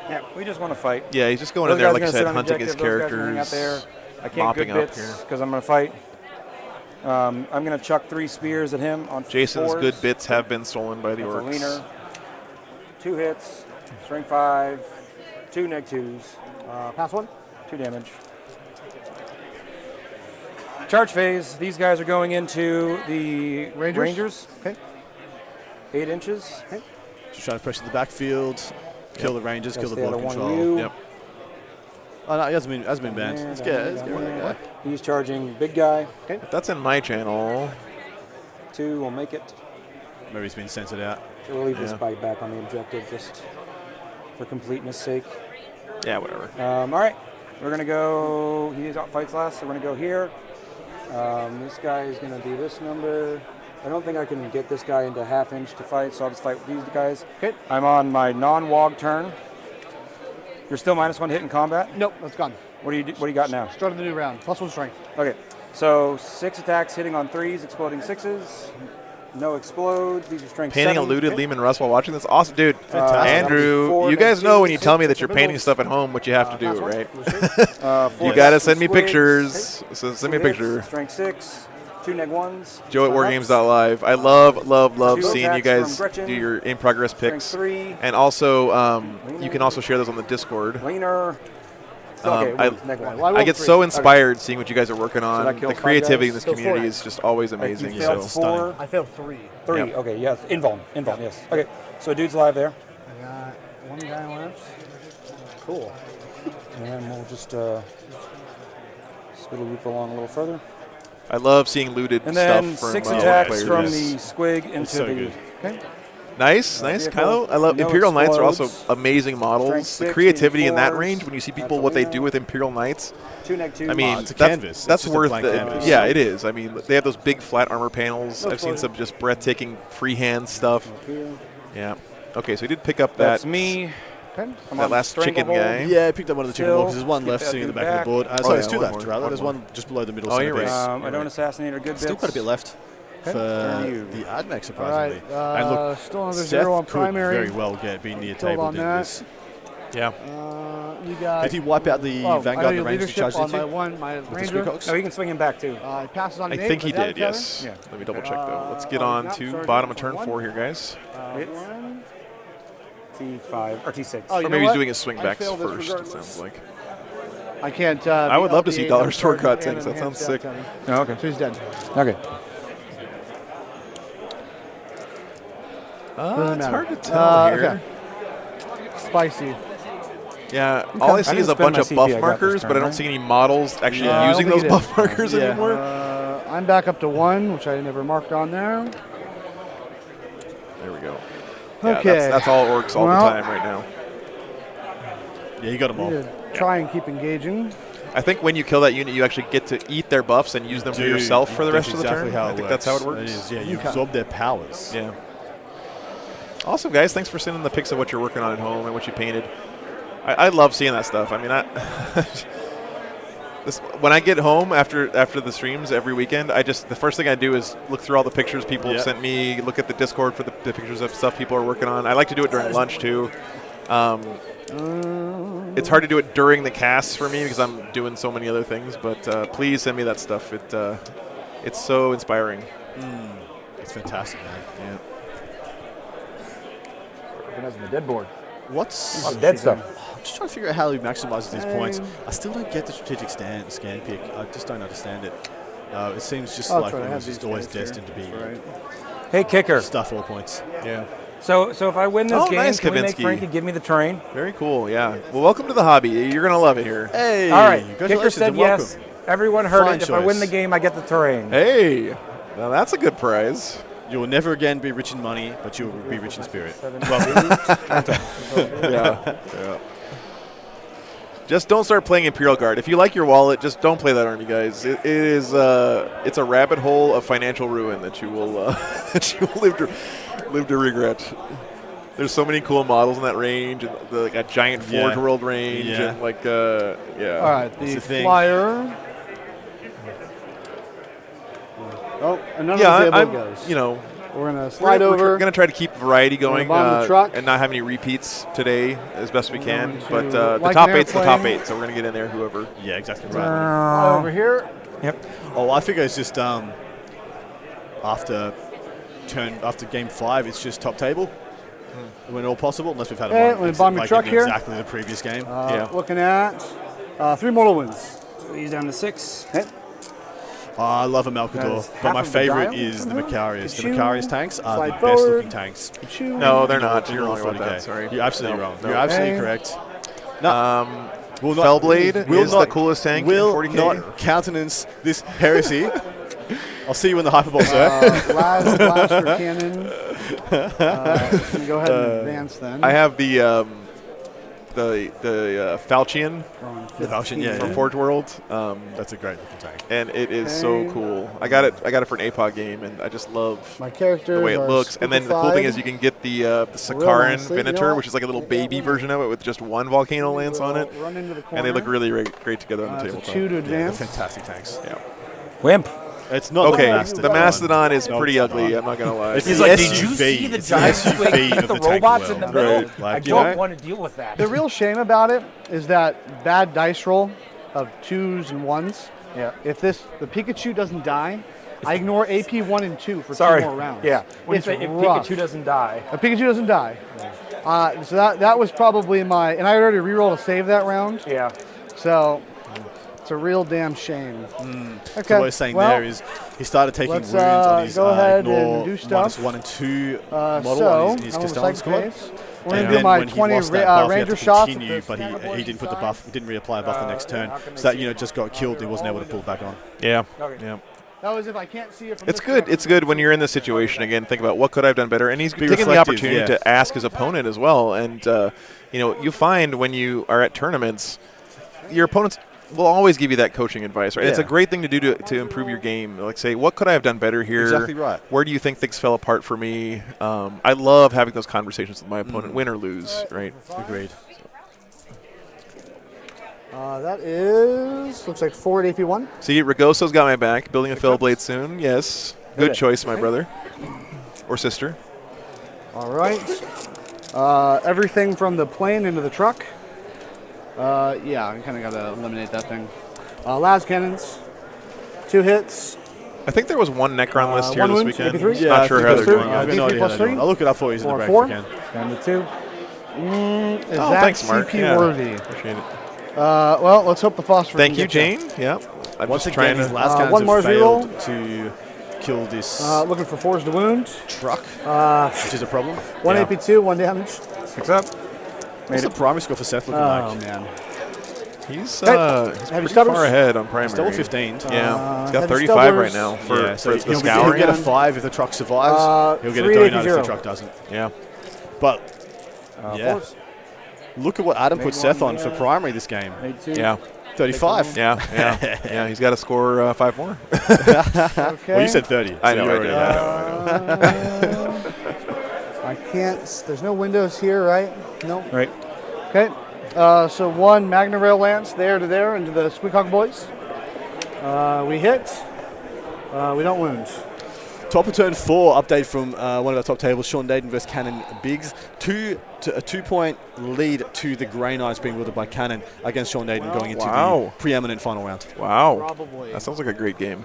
Yeah, we just want to fight. Yeah, he's just going Those in there, guys like I are gonna said, sit on hunting his objective, those guys are hanging out characters. there. I can't mopping good up bits here. because I'm going to fight. I'm going to chuck 3 spears at him on Jason's 4s. good bits have been stolen by the That's a orcs. leaner. 2 hits, strength 5, 2 neg 2s, Pass 1. 2 damage. Charge phase. These guys are going into the Rangers. Okay. 8 inches. Okay. Just trying to pressure the backfield, kill the Rangers, kill the That's the border other one, control. you. Yep. Oh, no, he hasn't been banned. Let's get rid of that guy. He's charging big guy. If that's in my channel. 2 will make it. Maybe he's been censored out. We'll leave this Yeah. bite back on the objective just for completeness sake. Yeah, whatever. All right, we're going to go, he fights last, so we're going to go here. This guy is going to do this number. I don't think I can get this guy into half inch to fight, so I'll just fight with these guys. Okay. I'm on my non-wog turn. You're still -1 hit in combat? Nope, that's gone. What do you got now? Start of the new round. +1 strength. Okay, so 6 attacks hitting on 3s, exploding 6s. No explodes. These are strength Painting 7. a looted Lehman Russ while watching this. Awesome, dude. Fantastic. Andrew, 4 you guys neg know when you 2s, tell me that you're Middles. painting stuff at home, what you have to do, Pass 1. right? Four You got to attacks send me with squigs. pictures. So send me a Hits, picture. Strength 6, 2 neg 1s. Joe at Strength wargames.live. I love 2 seeing you attacks guys from Gretchen. do your in-progress Strength picks. 3, And also, you can also share those on the Discord. leaner. I- neg 1. Well, I get so inspired seeing what you guys are working that on. kills The 5 creativity in guys? this Kills community 4. is just always amazing. You failed So 4, I failed 3. 3. Yep. Okay, yes. Invuln, yes. Okay, so dude's live there. I got 1 guy left. Cool. And we'll just squiddle loop along a little further. I love seeing looted And stuff then from 6 players. attacks from the squig into so the. good. Okay. Nice, vehicle. Kylo. I love No Imperial Knights are also explodes. amazing models. Strength The 6, creativity in that 4s. range when you see people That's what they a do with Imperial Knights. 2 neg 2. I mean, it's a that's, canvas. that's It's just a worth blank the canvas. yeah, it is. I mean, they have those big flat armor panels. No I've seen explosion. some just breathtaking freehand stuff. Here. Yeah. Okay, so we did pick up That's that me. Okay. I'm that on last chicken Stranglehold. guy. Yeah, I picked up one of the chicken Still, walkers. There's one keep left that sitting in the dude back of the board. Oh, Sorry, yeah, there's 2 one left, more, rather. one There's more. one just below the middle Oh, center you're right. base. I don't assassinate or good bits. Still quite a bit left for you. the AdMech, All right. surprisingly. And look, Still another Seth 0 on could primary. very well be near Killed table on doing that. this. Yeah. You got. Did he wipe out the Oh, I Vanguard know and your the Rangers leadership charged on my into? my With the ranger. Squeakcocks? Oh, he can swing him back too. He passes on I an 8 think he with that did, feather. yes. Yeah. Let me double check though. Let's get oh, on not to sorry, bottom of for turn one. 4 here, guys. Hits. One. T5 or T6. Oh, you Or know maybe he's what? doing his swing I backs failed this first, it regardless. sounds like. I can't. I would love to see LD8 Dollar Store Sergeant cutscenes. and That sounds enhanced sick. County. Oh, okay. So he's dead. Okay. Doesn't It's matter. hard to tell here. Okay. Spicy. Yeah, all I see didn't is a spend bunch my of CP, buff I got markers, this but I turn, don't right? see any models actually I don't using think those he did. buff markers Yeah. anymore. I'm back up to 1, which I never marked on there. There we go. Yeah, Okay. that's all orcs all Well- the time right now. Yeah, you got them all. Need to try and keep engaging. I think when you kill that unit, you actually get to eat their buffs and use them for yourself for the that's rest of the exactly turn. How I it think that's how it works. It is, yeah, you Okay. absorb their powers. Yeah. Awesome, guys. Thanks for sending the pics of what you're working on at home and what you painted. I love seeing that stuff. I mean, when I get home after the streams every weekend, the first thing I do is look through all the pictures people have sent me, look at the Discord for the pictures of stuff people are working on. I like to do it during lunch, too. It's hard to do it during the cast for me because I'm doing so many other things, but please send me that stuff. It's so inspiring. It's fantastic, man. Yeah. Organizing the dead board. What's dead stuff? I'm just trying to figure out how he maximizes these points. I still don't get the strategic scan pick. I just don't understand it. It seems just like it was just always destined to be Hey, kicker. stuff all points. Yeah. So if I win this game, nice, can we make Kavinsky. Frankie give me the train? Very cool, yeah. Well, welcome to the hobby. You're going to love it here. Hey, All right. Kicker congratulations said and welcome. yes. Everyone heard Fine it. If I win choice. the game, I get the terrain. Hey, now that's a good prize. You will never again be rich in money, but you will be rich in spirit. Yeah. Just don't start playing Imperial Guard. If you like your wallet, just don't play that army, guys. It's a rabbit hole of financial ruin that you will live to regret. There's so many cool models in that range, and like a giant Forge World range, and like All right, the flyer. Oh, and none of the able goes. We're gonna slide over. We're gonna try to keep variety going bottom of the truck. and not have any repeats today as best we can. going But to the like top an eight's the top airplane. 8, so we're gonna get in there. Whoever. Yeah, exactly right. Fly over here. Yep. Oh, I figure it's just after game 5, it's just top table. When all possible, unless we've had Okay, a let me bomb your truck here. exactly the previous game. Looking at 3 mortal wounds. He's down to 6. Okay. I love a That Malkador, is but half my of the favorite dial is the somehow. Macarius. The Ka-choo. Macarius tanks are the Slide best forward. looking tanks. No, they're not. in You're all wrong about 40K. that. Sorry. You're absolutely wrong. No. You're absolutely Okay. correct. No, will not- Fellblade will is not- the coolest tank in Will 40K. not countenance this heresy. I'll see you in the hyperball, sir. Last blaster cannon. Gonna go ahead and advance then. I have the Falchion The Falchion, yeah, from yeah. Forge World, That's a great looking tank. and it is so Okay. cool. I got it for an APOG game, and I just love My characters the way it are looks. And then the cool thing is you can get the Sakaran nicely. You know Venator, what? which is like a little baby version of it with just one volcano lance on it, Run into the corner. and they look really great together on the It's a tabletop. 2 to Yeah, advance. they're fantastic tanks. Yeah. Wimp. It's not Okay, like the Mastodon is No, pretty it's ugly. not. I'm not gonna lie. It's He's the like, did SUV. you see the It's the giant SUV swing of with the tank robots in the world. middle? Right. Like, I you don't know? want to deal with that. The real shame about it is that bad dice roll of 2s and 1s. Yeah. If the Pikachu doesn't die, I ignore AP 1 and 2 for Sorry. 2 more rounds. Yeah. When you It's say if rough. Pikachu doesn't die. A Pikachu doesn't die. So that was probably my, and I already rerolled to save that round. Yeah. So it's a real damn shame. Okay. So what he's saying well, there is he started taking let's, wounds on his go ahead ignore and do stuff. -1 and 2 so model on his I'm on the Castellan psychic squad. phase. We're And gonna do then my when he 20 lost that buff, he ranger had to shots. continue, with but the he didn't put the buff. He didn't reapply a buff the next turn. So that just got killed. And he wasn't able to pull it back on. Yeah. Okay. Yeah. That was if I can't see it from It's this good. direction. It's good when you're in this situation again. Think about what could I have done better, and he's Be taking the reflective, opportunity yeah. to ask his opponent as well. And you find when you are at tournaments, your opponents will always give you that coaching advice, right? It's a Yeah. great thing to do to improve your game. Like say, what could I have done better here? Exactly right. Where do you think things fell apart for me? I love having those conversations with my opponent, win or lose, right? Agreed. That is, looks like 4 at AP1. See, Ragoso's got my back. Building a Fellblade soon. Yes. Good choice, my brother. Or sister. All right. Everything from the plane into the truck. Yeah, I kind of got to eliminate that thing. Las cannons. 2 hits. I think there was one Necron list here one this wound, weekend. AP3? Yeah, Not I sure think how that's they're true. doing I've it. got no DC idea plus how they're 3? doing. I'll look it up for you in the Or break 4? if you can. Down to 2. Is Oh, that thanks, Mark. CP Yeah. worthy? Appreciate it. Well, let's hope the phosphorus. Thank can you, get Jane. Yeah. I'm Once just again, trying his to. last cannons one have more failed to kill this Looking for 4s to wound. truck, which is a problem. 1 Yeah. AP2, 1 damage. Picks up. What's the primary score for Seth looking Oh, like? man. He's Have pretty stutters? far ahead on primary. He's double 15. Yeah. He's got have 35 right stubblers? now for Yeah, so the he'll Scour. get a 5 if the truck survives. He'll get a 3 donut if AP0. the truck doesn't. Yeah. But yeah, 4s. look at what Adam put Make Seth one, on for primary this game. 18. Yeah. 35. Yeah. Yeah. He's got to score 5 more. Okay. Well, you said 30. I so know. you I already did. know. My can't. There's no windows here, right? No. Right. Okay. So 1 Magna Rail Lance there to there into the Squeakhawk boys. We hit. We don't wound. Top of turn 4, update from one of our top tables, Sean Naden versus Cannon Biggs. A 2-point lead to the Grey Knights being wielded by Cannon against Sean Naden going into the preeminent final round. Wow. Probably. That sounds like a great game.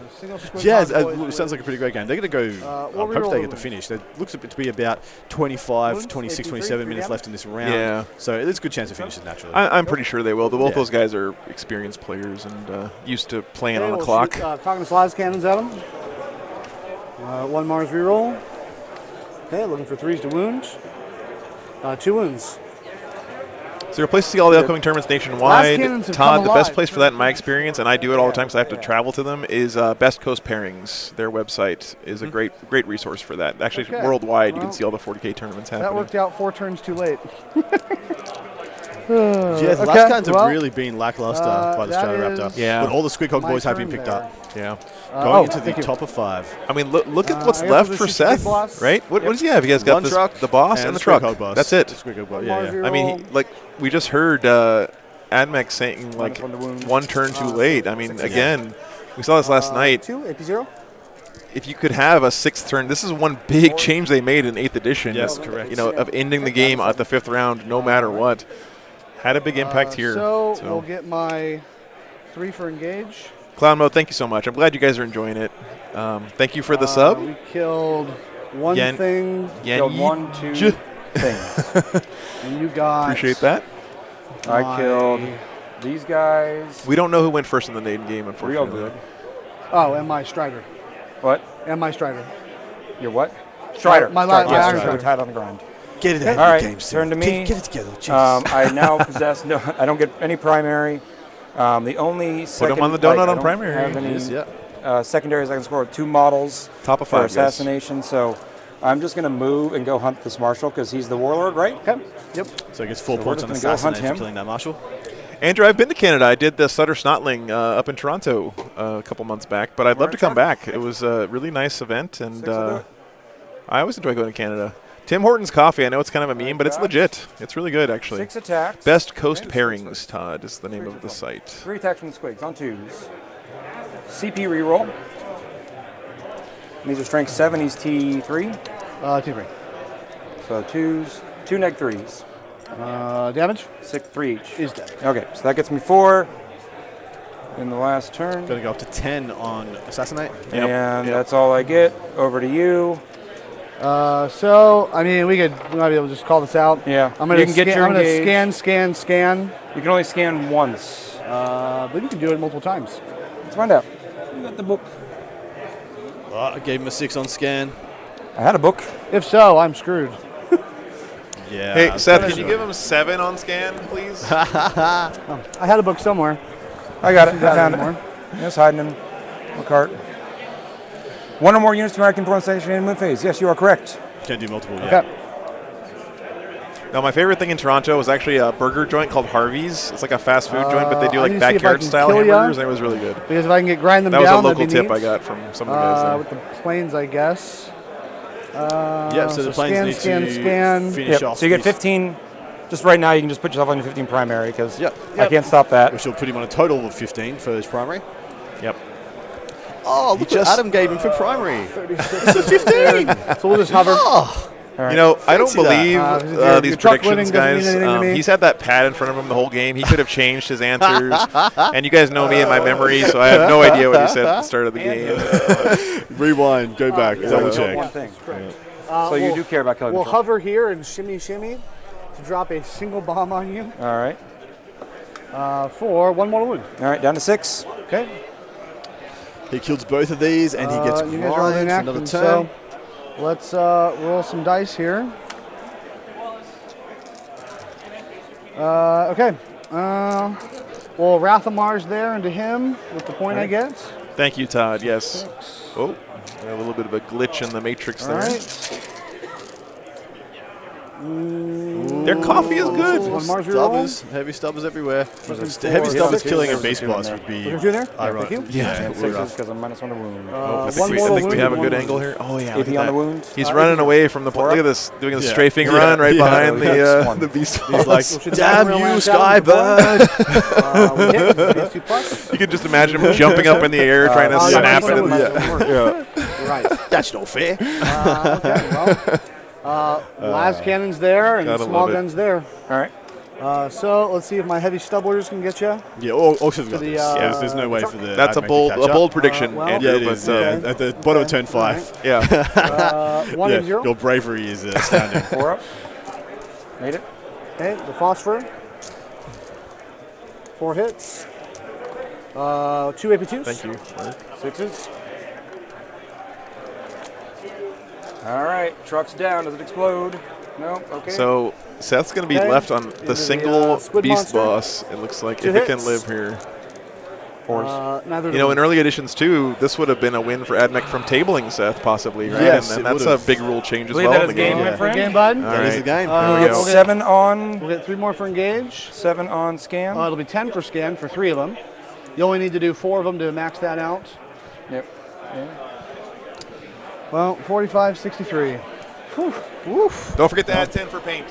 Yeah, it sounds like a pretty great game. They're going to go, I hope they get the finish. There looks to be about 25, 26, 27 minutes left in this round. Yeah. So there's a good chance of finishes naturally. I'm pretty sure they will. Both those guys are experienced players and used to playing on the clock. Cognitive Slides cannons at him. 1 Mars reroll. Okay, looking for 3s to wound. 2 wounds. So your place to see all the upcoming tournaments nationwide. cannons have Todd, come the best alive. place for that in my experience, and I do it all the time because I have to travel to them, is Best Coast Pairings. Their website is a great resource for that. Actually, Okay. worldwide, you Well, can see all the 40K tournaments happening. That worked out 4 turns too late. Yeah, the last cards have really been lackluster by the that Strata Raptor. is Yeah. But all the Squeakhawk my boys have been turn picked there. up. Yeah. Going into the thank you. top of 5. I mean, look at what's I guess left we'll for just shoot Seth, boss. right? What does he have? He has got One this, truck the boss and the truck. Squeakhawk boss. That's it. The Squeakhawk boss. Mars Yeah. reroll. I mean, we just heard Admex saying, like, One to wound. 1 turn too late. I mean, again, we saw this last night. 2 AP0. If you could have a 6th turn, this is one big change they made in 8th edition. Yes, correct. You know, of ending the game at the 5th round, no matter what. Had a big impact here. So we'll get my 3 for engage. Clown Mode, thank you so much. I'm glad you guys are enjoying it. Thank you for the sub. We killed 1 Yen- thing. Killed 1, 2 things. And you got. Appreciate that. I killed these guys. We don't know who went first in the Naden game, Real unfortunately. good. Oh, and my Strider. What? And my Strider. Your what? Strider. My Strider. last Yes, Strider. tied on the grind. Get it out All of right, the game, Steve. turn to me. Get it together. Jeez. I now possess I don't get any primary. The only Put him on the donut on primary. Have any Yeah. secondaries. I can score with 2 models. Top of for 5, guys. assassination. So I'm just going to move and go hunt this marshal because he's the warlord, right? Okay. Yep. So he gets 4 we're points on just gonna go hunt assassinate for him. killing that marshal. Andrew, I've been to Canada. I did the Sutter Snotling up in Toronto a couple months back, but I'd love to come back. It was a really nice event, and I always enjoy going to Canada. Tim Hortons Coffee, I know it's kind of a meme, but it's legit. It's really good, actually. 6 attacks. Best Coast Pairings, Todd, is the name of the site. 3 attacks from the squigs on 2s. CP reroll. And these are strength 7, he's T3. T3. So 2s, 2 neg 3s. Damage? 6, 3 each. Is dead. Okay, so that gets me 4 in the last turn. Going to go up to 10 on assassinate. And that's all I get. Over to you. So, I mean, we might be able to just call this out. Yeah. I'm going You can get your to engage. scan. You can only scan once. But you can do it multiple times. Let's find out. You got the book. I gave him a 6 on scan. I had a book. If so, I'm screwed. Yeah. Hey, Seth, can you give him 7 on scan, please? I had a book somewhere. I got it. I Got found it it. anymore. It's hiding in my cart. 1 or more units to American foreign station in moon phase. Yes, you are correct. Can't do multiple, yeah. Okay. No, my favorite thing in Toronto was actually a burger joint called Harvey's. It's like a fast food joint, but they do I like need to see if I backyard can style kill ya. hamburgers, and it was really good. Because if I can grind them That was down, a local that'd be tip I neat. got from some of the guys there. With the planes, I guess. Yeah, so the planes scan, need to scan. finish off. So you get these- 15. Just right now, you can just put yourself on your 15 primary because Yep. I can't stop that. We should put him on a total of 15 for his primary. Yep. Oh, look what Adam gave him for primary. 36. 15. So we'll just hover. Oh, All right. You know, I don't Fancy that. believe Your these truck winning predictions, doesn't mean guys. anything to me. He's had that pad in front of him the whole game. He could have changed his answers. And you guys know me and my memory, so I have no idea what he said at the start of the game. rewind, go back, double check. One thing. So you do care about killing We'll the truck. hover here and shimmy to drop a single bomb on you All right. for 1 mortal wound. All right, down to 6. Okay. He kills both of these, and he gets You guys are already grind in for another action, turn. so let's roll some dice here. Okay. Well, Rathamar's there into him with the point I get. Thank you, Todd. Yes. Oh, we have a little bit of a glitch in the matrix All there. right. Their coffee is good. One Mars reroll. Stubbers, heavy stubbers everywhere. Looking Heavy for stubbers six. killing a There's beast two in boss there. would be Looking through there? ironic. Thank you. Yeah, it would Sixes rough. because I'm -1 to wound. I think One we, mortal I think we wound, have a one good wound. angle here. Oh yeah, look AP at on the that. wound. He's running away from the. Look at this, doing a strafing run right behind the Like, Should damn down, you, real down, Skybird! We hit. It's 2+. You can just imagine him jumping up in the air trying to Oh, snap yeah, it. You're right. That's not fair. Okay, well, las cannons there and Gotta small love it. guns there. All right. So let's see if my heavy stubblers can get you. Yeah, Oxford's got the, this. Yeah, there's no way for the. That's a Admech to bold, catch a up. bold prediction, well, Andrew. Yeah, it but, is. Yeah, at the bottom of turn 5. yeah. 1 Yeah, and 0. your bravery is astounding. 4 up. Made it. Okay, the phosphor. 4 hits. 2 AP2s. Thank you. Sixes. All right. Truck's down. Does it explode? No. Okay. So Seth's going to be Okay. left on Into the single Squid beast Monster. boss. It looks like 2 if it can hits. live here. Neither You know, in early editions too, this would have been a win for Admech from tabling Seth, possibly, right? Yes, and it that's would've. a big rule change as Believe well that in the is game, game. my friend. game, bud. All That is right. the game. There we We get go. Okay. 7 on. We'll get 3 more for engage. 7 on scan. It'll be 10 for scan for 3 of them. You only need to do 4 of them to max that out. Yep. Well, 45, 63. Don't forget to add 10 for paint.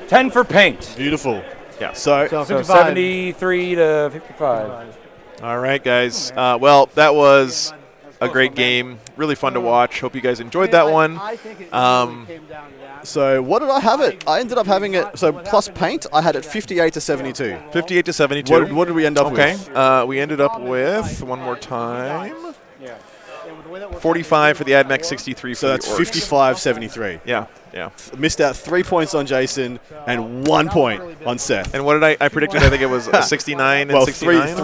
10 for paint. Beautiful. Yeah. So, So So 55. 73 to 55. All right, guys. Well, that was a great game. Really fun to watch. Hope you guys enjoyed that one. I think it Um, came down to that. so what did I have it? I ended up having it. So plus paint, I had it 58 to 72. 58 to 72. What did we end up Okay. with? We ended up with, one more time, Yeah, with the way that we're 45 for the Admech, 63 for So the that's Orcs. 55-73. Yeah, yeah. Missed out 3 points on Jason and 1 point on Seth. And what did I predicted? I think it was a 69 and Well, 69.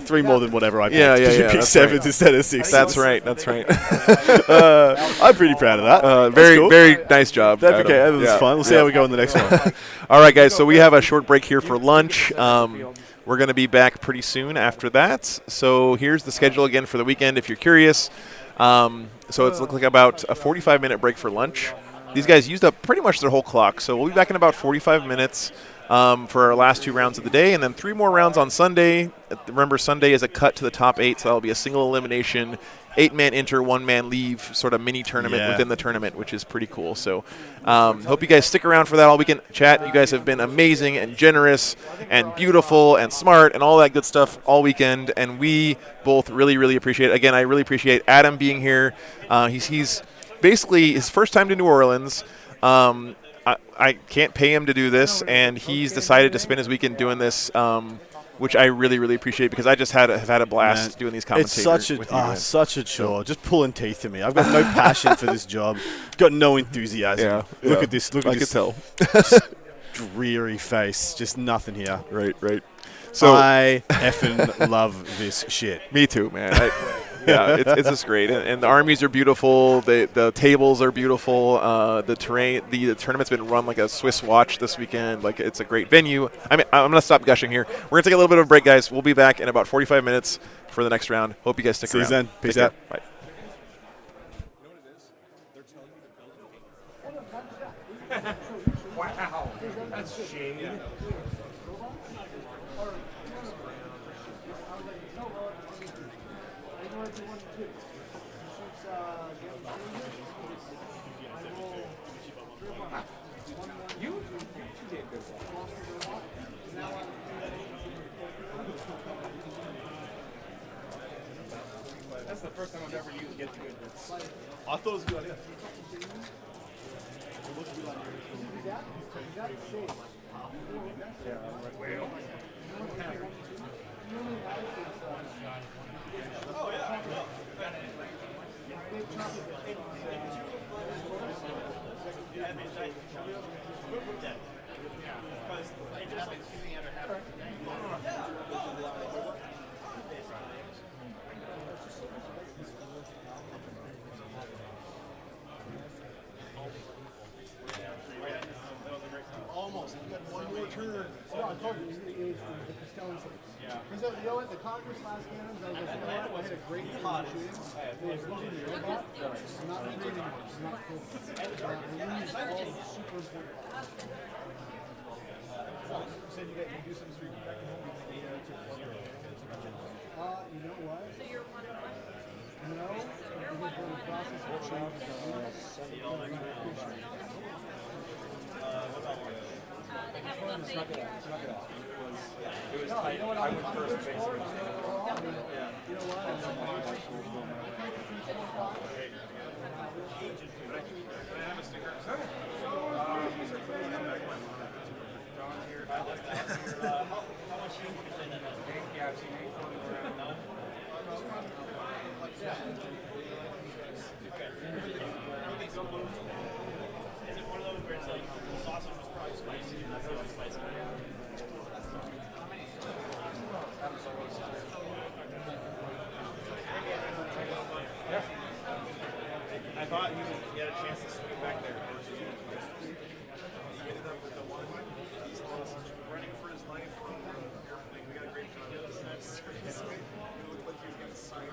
three more than whatever I picked. Yeah, yeah, 'cause you yeah, picked that's 7s right. instead of 6. That's right. That's right. I'm pretty proud of that. That's Very, cool. very nice job. That's Adam. okay. That was Yeah, fun. We'll see yeah. how we go in the next one. All right, guys. So we have a short break here for lunch. We're going to be back pretty soon after that. So here's the schedule again for the weekend if you're curious. So it's looking like about a 45-minute break for lunch. These guys used up pretty much their whole clock. So we'll be back in about 45 minutes for our last 2 rounds of the day, and then 3 more rounds on Sunday. Remember, Sunday is a cut to the top 8, so that'll be a single elimination, 8-man enter, 1-man leave sort of mini tournament within the tournament, which is pretty cool. So hope you guys stick around for that all weekend. Chat, you guys have been amazing and generous and beautiful and smart and all that good stuff all weekend, and we both really, really appreciate it. Again, I really appreciate Adam being here. He's basically his first time to New Orleans. I can't pay him to do this, and he's decided to spend his weekend doing this, which I really, really appreciate because I just have had a blast doing these commentators. It's such a chore. Just pulling teeth to me. I've got no passion for this job. Got no enthusiasm. Yeah, Look yeah. at this. Look at I this. could tell. Dreary face. Just nothing here. Right. So I effing love this shit. me too, man. Yeah, it's just great, and the armies are beautiful. The tables are beautiful. The terrain, the tournament's been run like a Swiss watch this weekend. Like it's a great venue. I mean, I'm gonna stop gushing here. We're gonna take a little bit of a break, guys. We'll be back in about 45 minutes for the next round. Hope you guys stick See you around. then. Peace Take out. care. Bye. Wow, that's shade. That's the first time I've ever used Get Good. I thought it was a good idea. Almost. You got one more turn. No, I told you, the Castellans. Yeah. Because you know what, the Conqueror's last cannons, I was like, you know what, I had a great time shooting. It was losing the robot. It's not reading anymore. It's not cool. We use all the super important. said you do some street back at home. You know what? So you're 1-1? No. You're 1-1. They have an update here. It was tight. I went first, basically. You know what? Yeah, I've seen 8 floating around. Is it one of those where it's like the sausage was probably spicy and that's the only spicy? I thought he had a chance to swing back there. He ended up with the one. He's running for his life from the airplane. We got a great shot of this. It looked like he was going to sign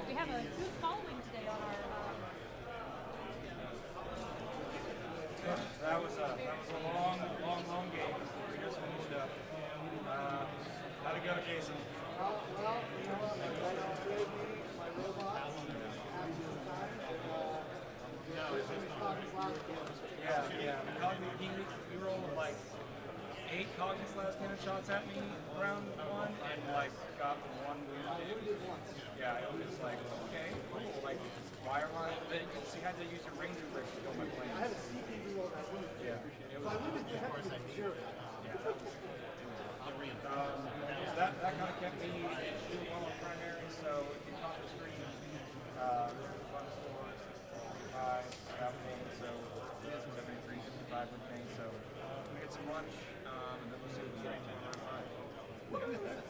We have a good following today on our. That was a long game. We just finished up. How'd it go, Jason? Well, you know what? My robot. He rolled like 8 Cognitive last cannon shots at me round 1 and like got 1 wounded. Yeah, it was like, okay, cool. Like, why am I? Then you had to use your ranger brick to kill my plane. I had a CP reroll that wounded. Yeah, it was. So I wounded technically for zero. That kind of kept me doing well on primary. So if you caught the screen, fun scores, 65, got pain. So 73, 55 with pain. So we get some lunch, and then we'll see what we get to round 5.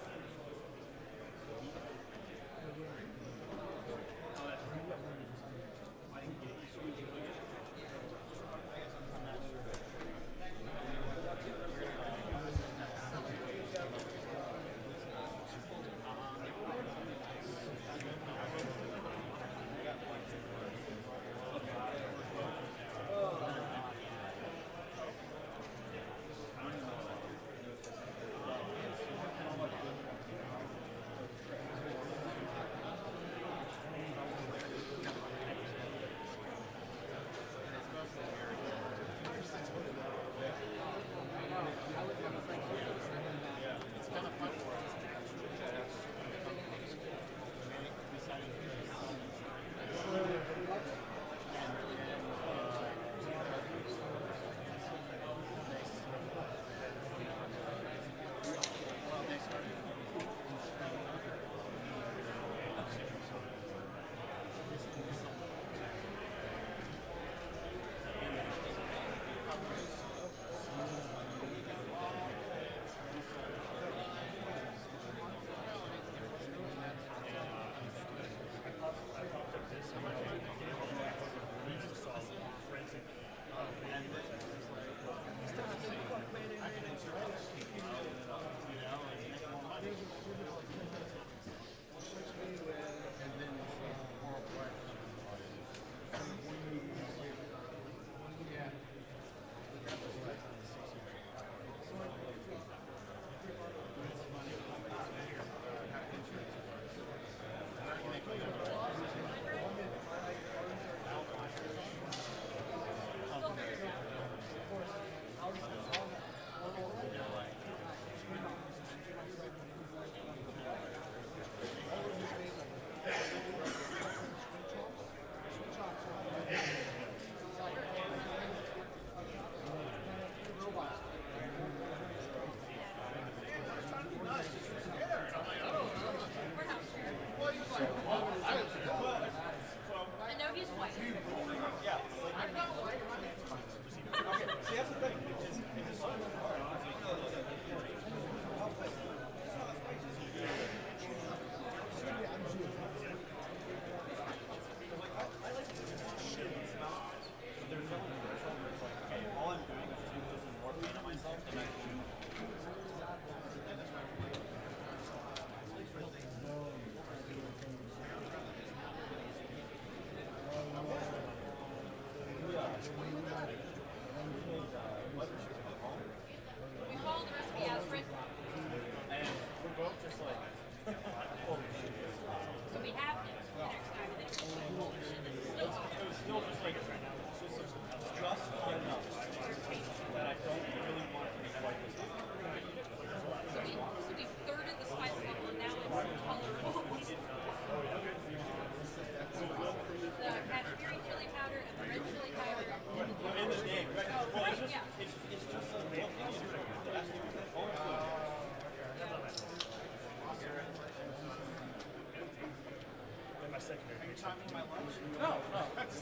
timing my lunch? No, no. Welcome back to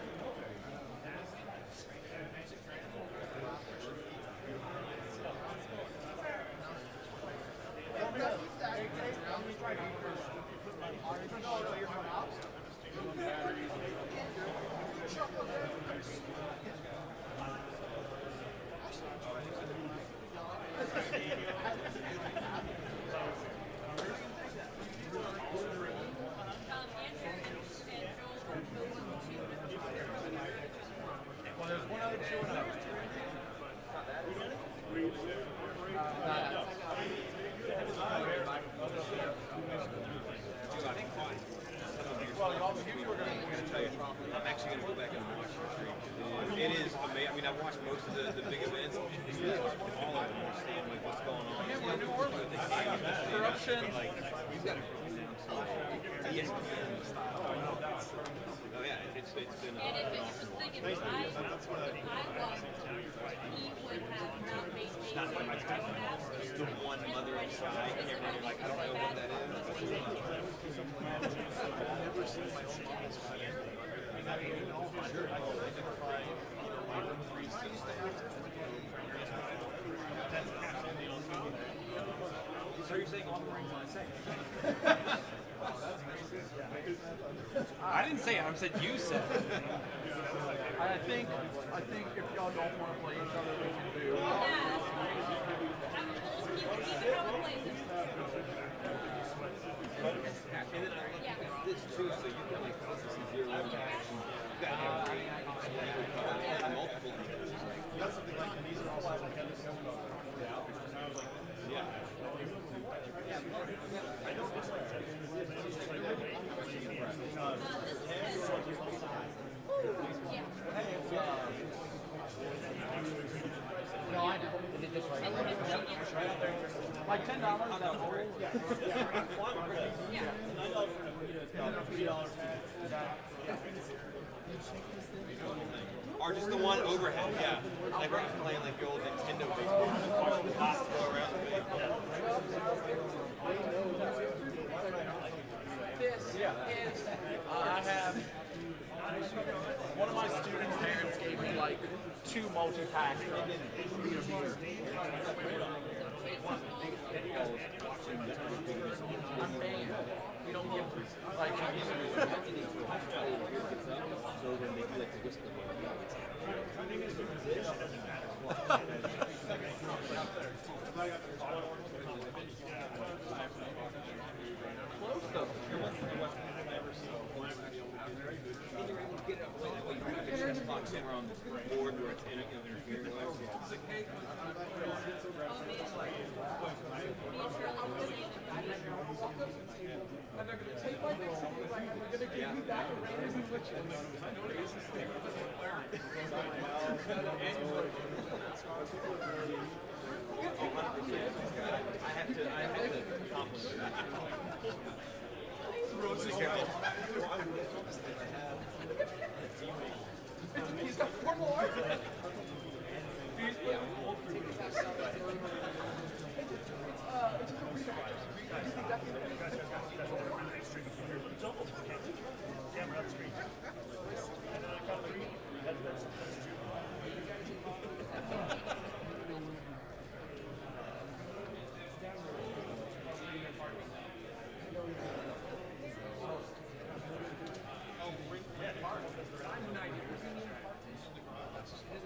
the military. Well, there's one other show up. I'm actually going to go back and watch the stream. It is amazing. I mean, I've watched most of the big events. All of them, understand like what's going on. Corruption. Yes. Oh yeah, it's been. And if it was thinking, if I won, he would have not made The one mother inside, and you're like, I don't know what that is. So you're saying all the rings on second? I didn't say it. I said you said it. I think if y'all don't want to play each other, we can do. This too, so you can like zero interaction. You got multiple. That's something like, and these are all like, I was like, yeah. I don't dislike that. No, I did this right. Like $10. That whole. Or just the one overhead, yeah. Like we're playing like the old Nintendo baseball. Go around the base. This is, I have, one of my students' parents gave me like 2 multi-packs of beer. I'm paying. You don't give, like, close though. Box somewhere on the board where it's interfering with. It's like, hey, And they're going to take my big city, like, and they're going to give me back a Raiders and Witches. I have to compliment He's got 4 more.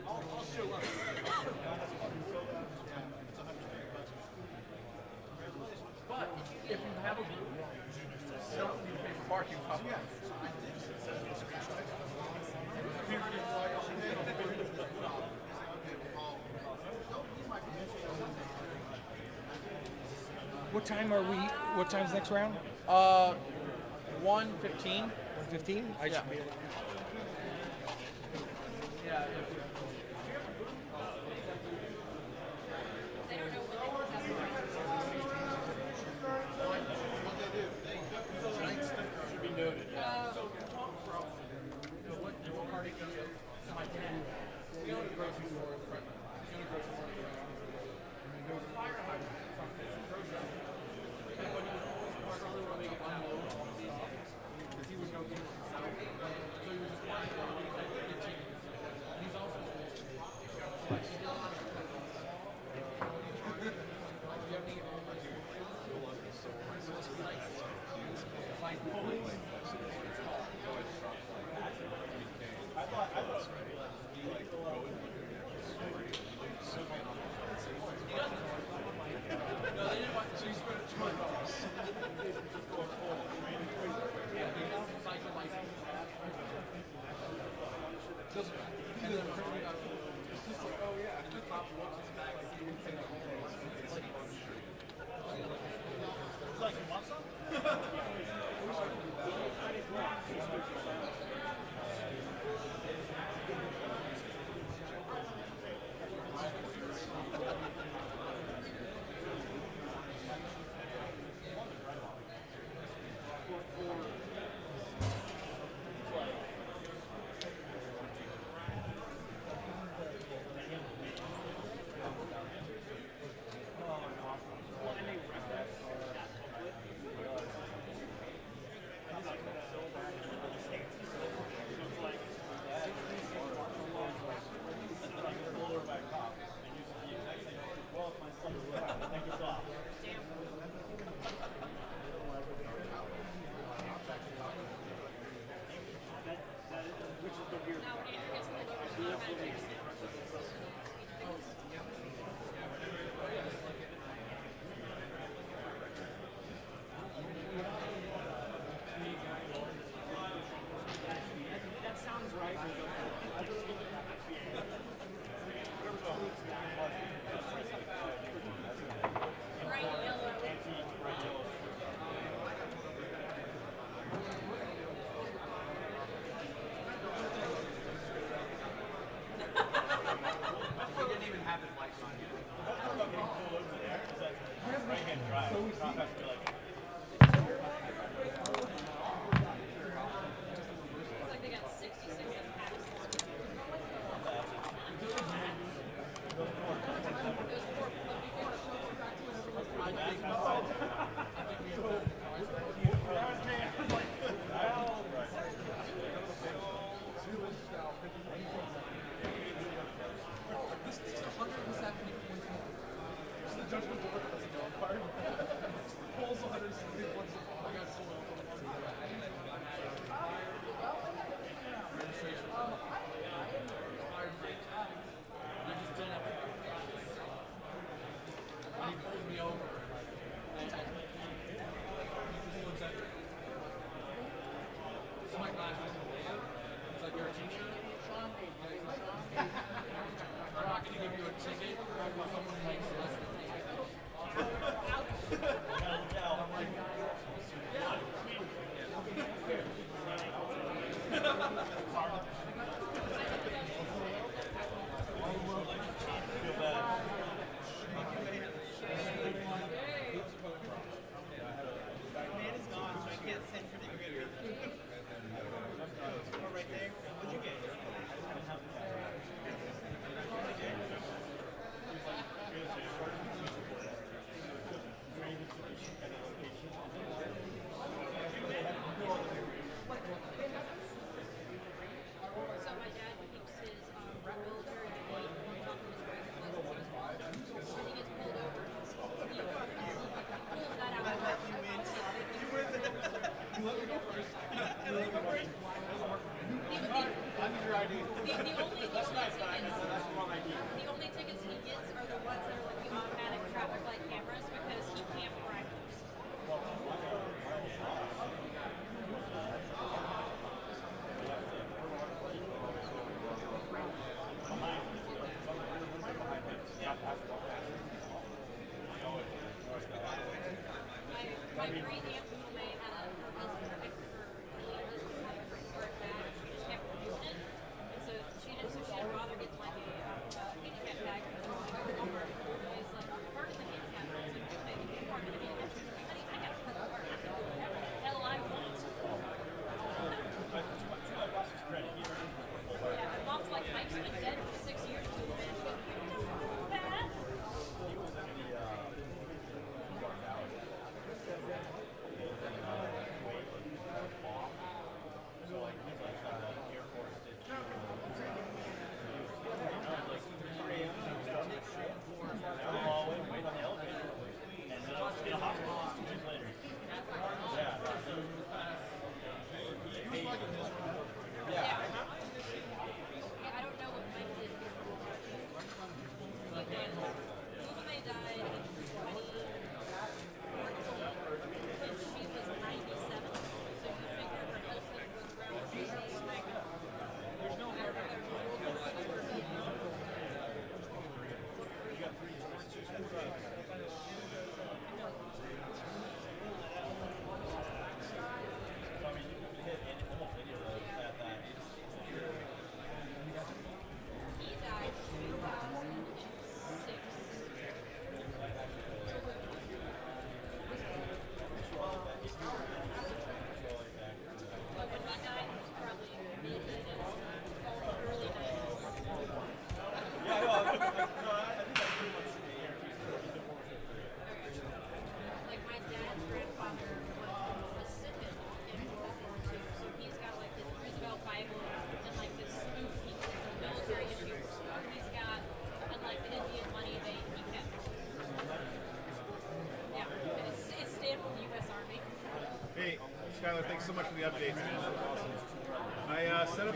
I'll show up. But if you have a group, you don't need to pay for parking probably. What time are we? What time's next round? 1:15. 1:15. I should be able to. Should be noted. So talk from what party can you? So my dad, we go to the grocery store in front. We go to the grocery store in front. There was a fire hydrant in front of the grocery store. Everybody was always parked on the It's like they got 66 The only tickets he gets are the ones that are like the automatic traffic light cameras because he can't drive those. My great aunt who may had a traffic for it back. She just kept using it, and so she didn't bother getting like a handicap bag. Skylar, thanks so much for the updates, man. That was awesome. I set up.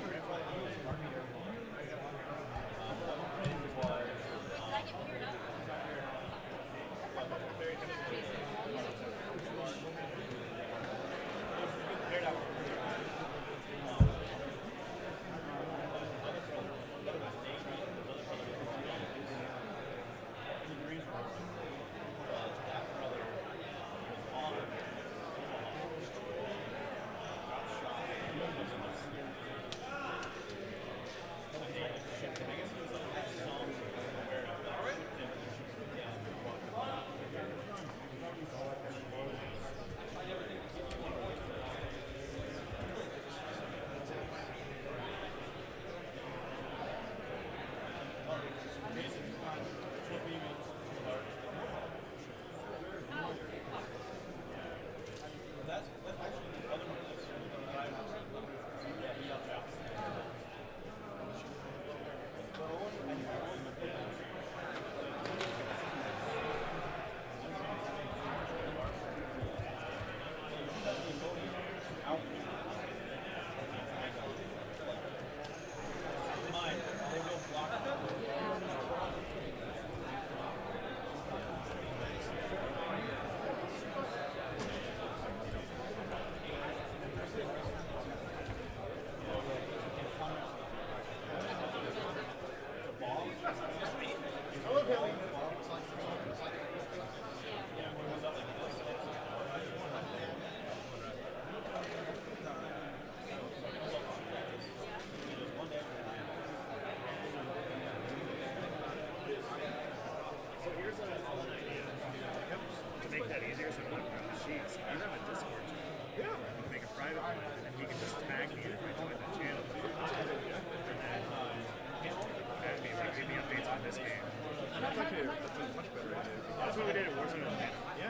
That's what we did at Warzone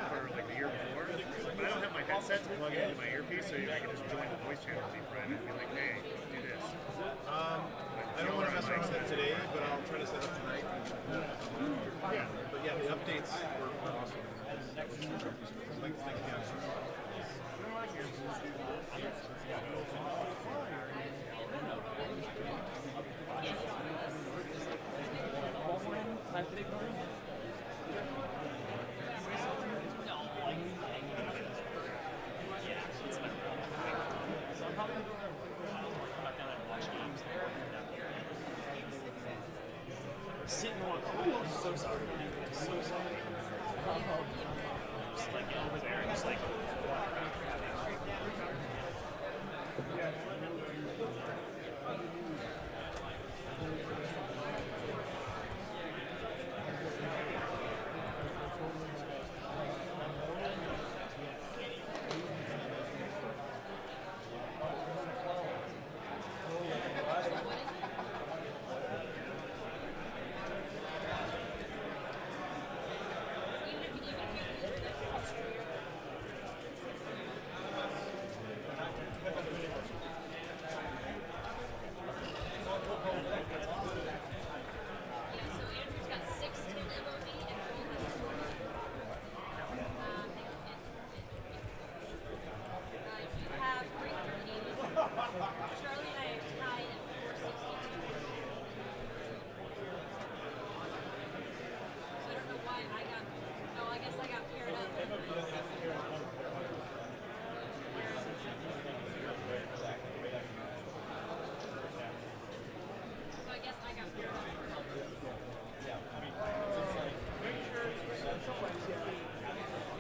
for like the year before. But I don't have my headset to plug it into my earpiece, so I can just join the voice channel and be private and be like, hey, do this. I don't want to mess around with that today, but I'll try to set up tonight. Yeah. But yeah, the updates were awesome. Sitting on, oh, so sorry. So sorry. Just like over there and just like.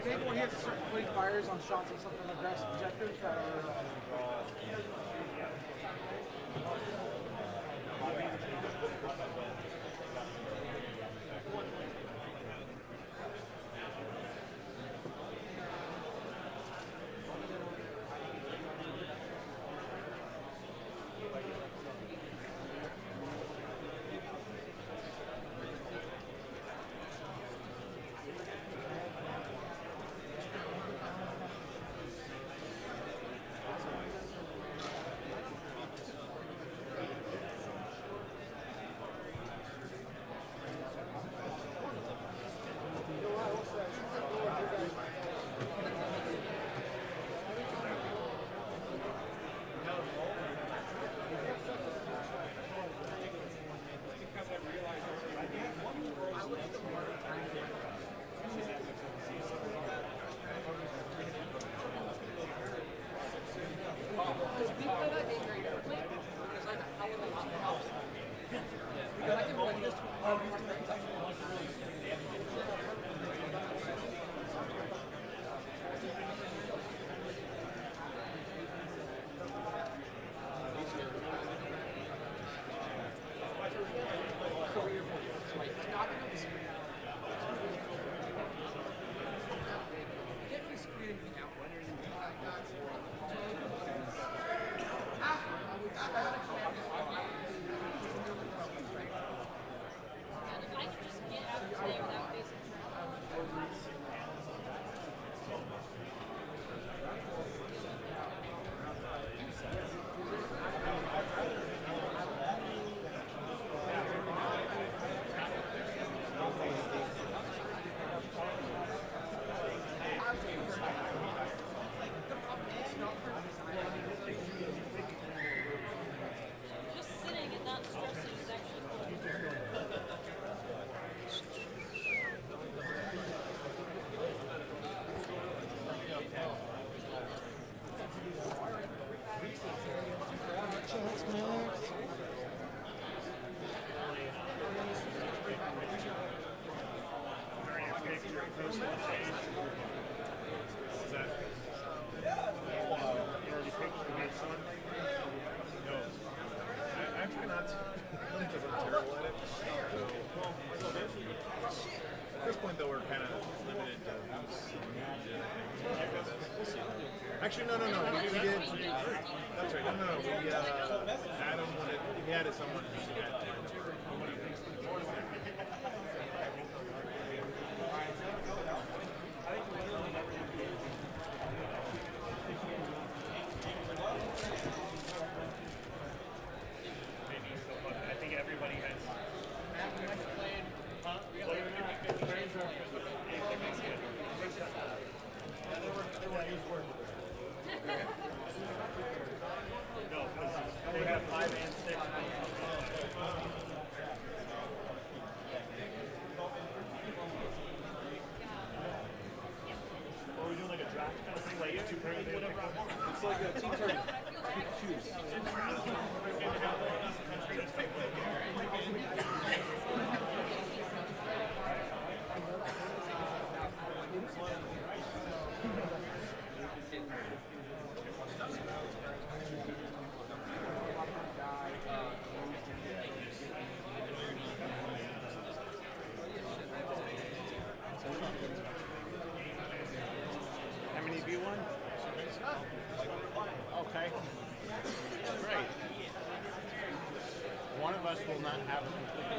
Maybe when he has to start putting fires on shots and something aggressive objectives that are. Actually, no. We did. That's right. No. We Adam he had it somewhere. I think everybody has. No, because they have 5 and 6. Or are we doing like a draft kind of thing? Like you 2 pairs, whatever. It's like a team tournament. You choose. How many v1? Okay. Great. One of us will not have a complete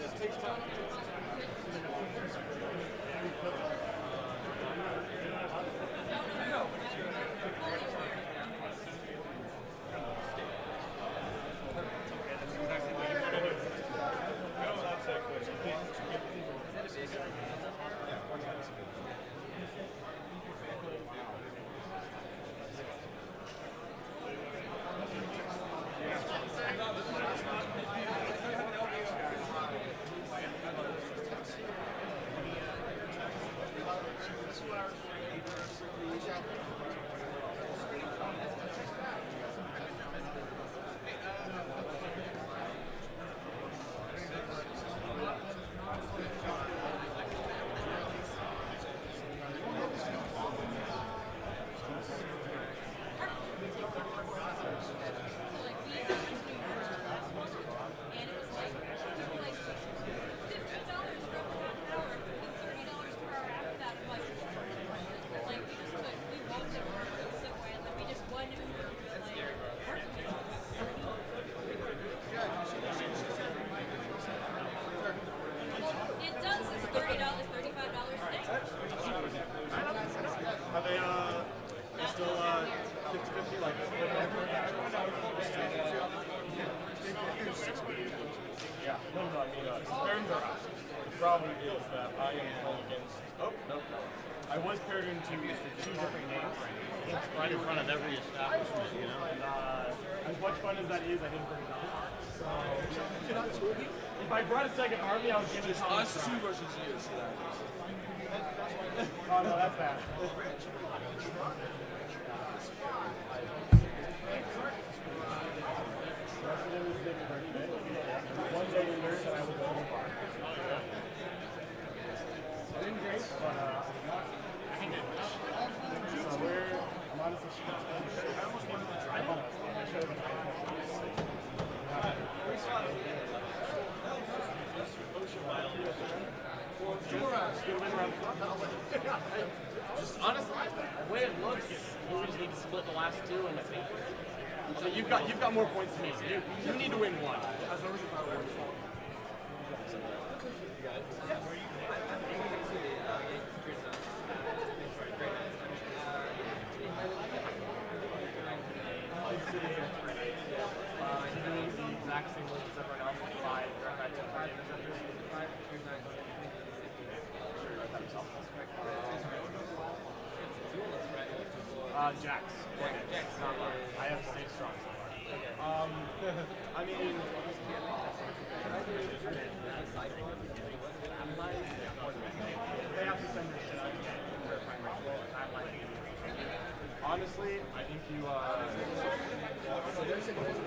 This takes time. Are they still 50-50 like Yeah, no, I mean, terms are out. The problem is that I am playing against. Oh, no. I was paired into 2 different names. right in front of every establishment, you know? And as much fun as that is, I didn't bring it on. So, if I brought a second army, I would give it to us 2 versus you. Oh, no, that's bad. One day in years that I would go to the bar. I didn't drink, but I'm not. So I'm honestly I almost wanted to try it. Just honestly, the way it looks, you just need to split the last 2 and I think. So you've got more points than me, so you need to win 1. Doing the exact same list as everyone else, 5 interceptors. Jax. I have 6 strong so far. I mean, they have to send their shit out. Honestly, I think you. So they're supposed to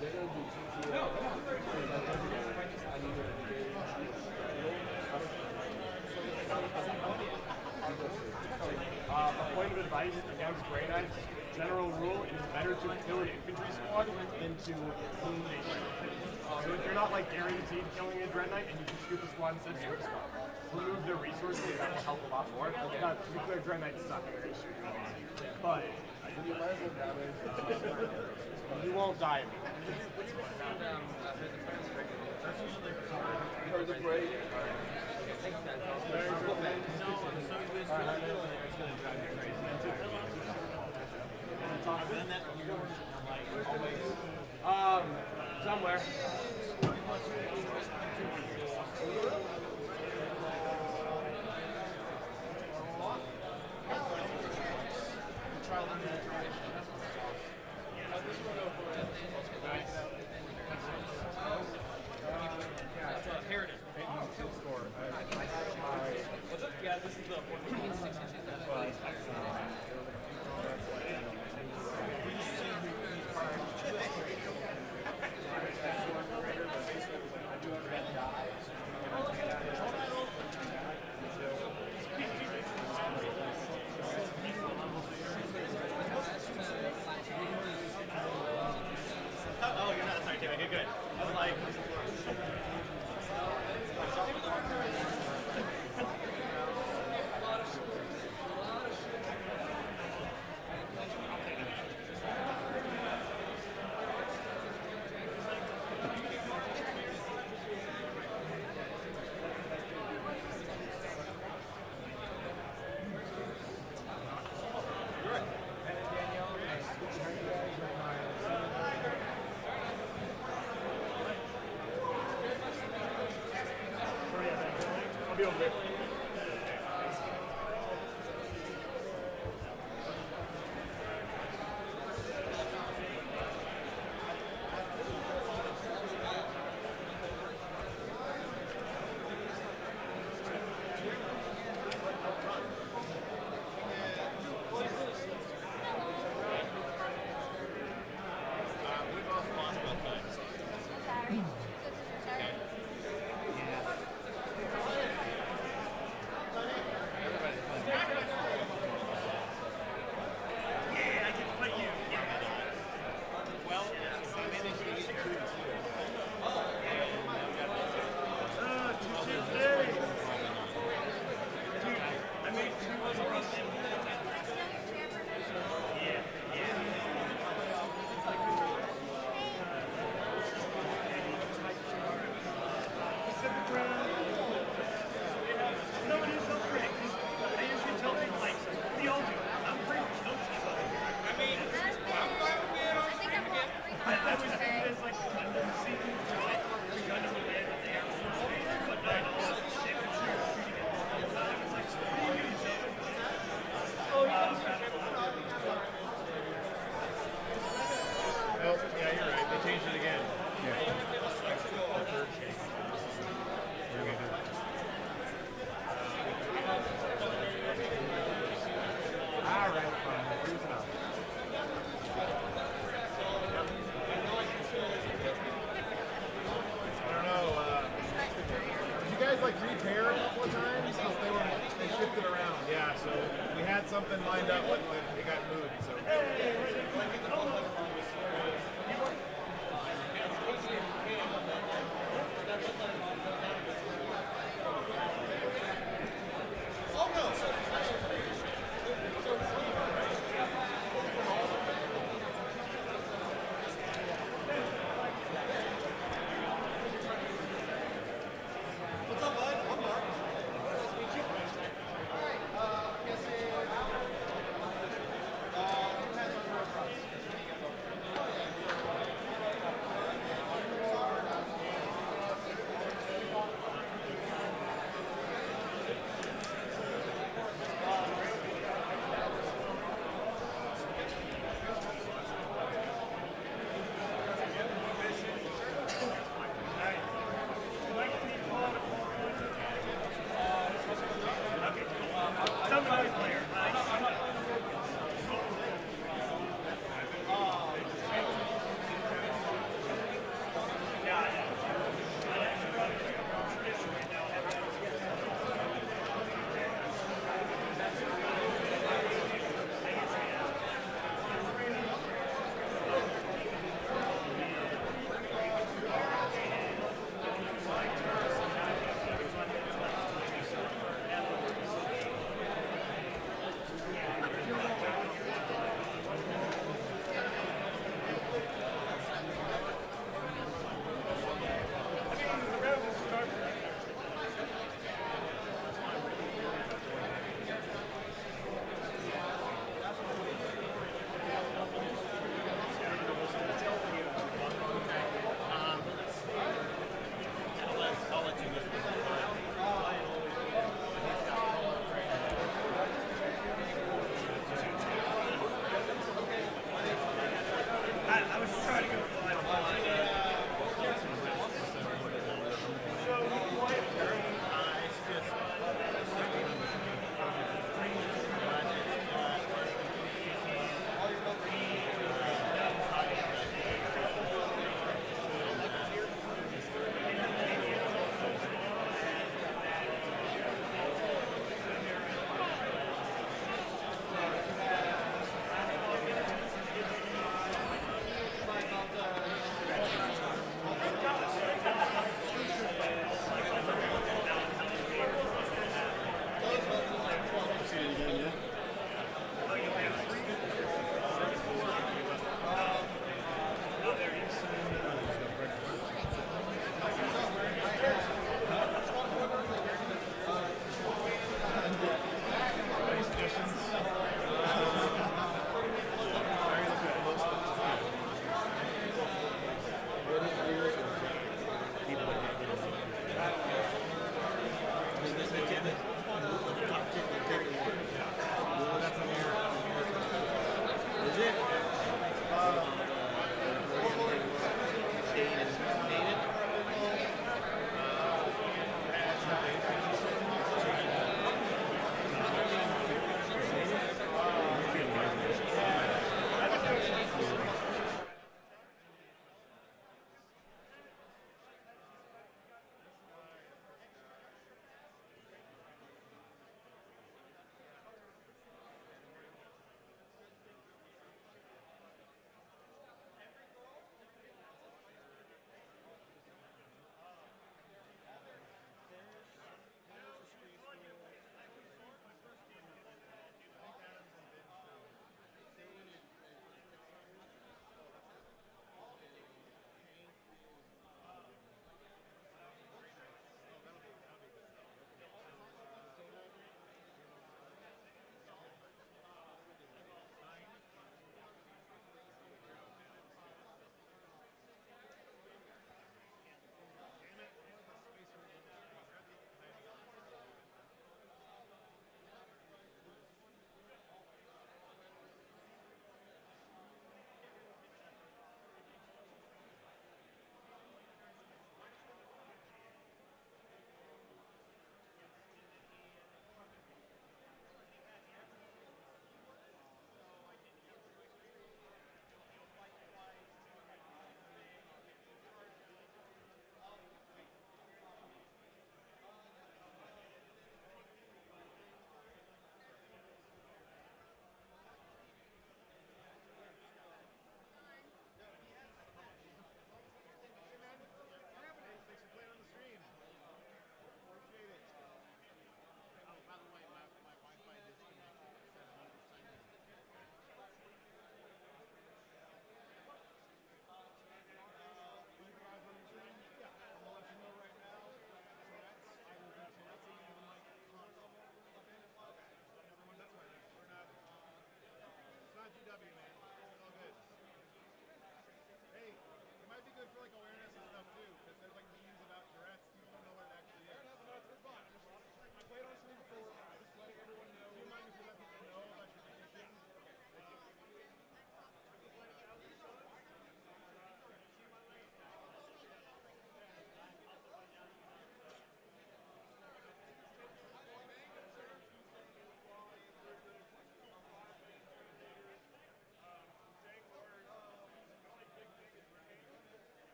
be A point of advice against Grey Knights, general rule, it is better to kill an infantry squad than to wound a squad. So if you're not like guaranteed killing a Dread Knight and you can scoop a squad instead, scoop a squad. Remove their resources, that will help a lot more. Now, to be clear, Dread Knights suck and they're going to shoot you. But you won't die somewhere. Yeah, this is the 14. Oh, you're not. Sorry, Tim. Okay, good. I was like. I'll be over there. We've all lost both times. Yeah, I can fight you. Well, I managed to get two and two. Tuesday. Dude, I made two of them. Pacific round. No, it is so great because I usually tell people like, we all do. I'm pretty much no team. I mean, I'm fine with being on stream again. I was thinking it's like Gundam sequence where like the Gundam will land and they have some space, but not all that shit that you're shooting at the whole time. It's like, what are you doing? Oh, yeah, you're right. They changed it again. The third change. What are we gonna do? Alright, fine. Cruise it up. I don't know. Did you guys like repair a couple of times? They shifted around. Yeah, so we had something lined up, but it got moved. So. What's up, bud? I'm Mark. Nice to meet you. Alright, I guess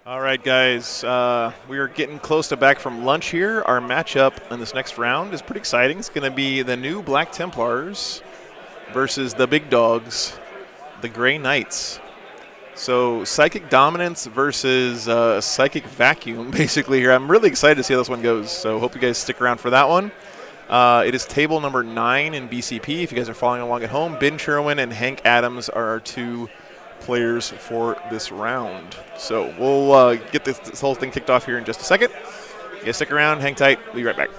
All right, guys. We are getting close to back from lunch here. Our matchup in this next round is pretty exciting. It's going to be the new Black Templars versus the big dogs, the Grey Knights. So Psychic Dominance versus Psychic Vacuum, basically, here. I'm really excited to see how this one goes, so hope you guys stick around for that one. It is table number 9 in BCP. If you guys are following along at home, Ben Sherwin and Hank Adams are our 2 players for this round. So we'll get this whole thing kicked off here in just a second. You guys stick around, hang tight, we'll be right back.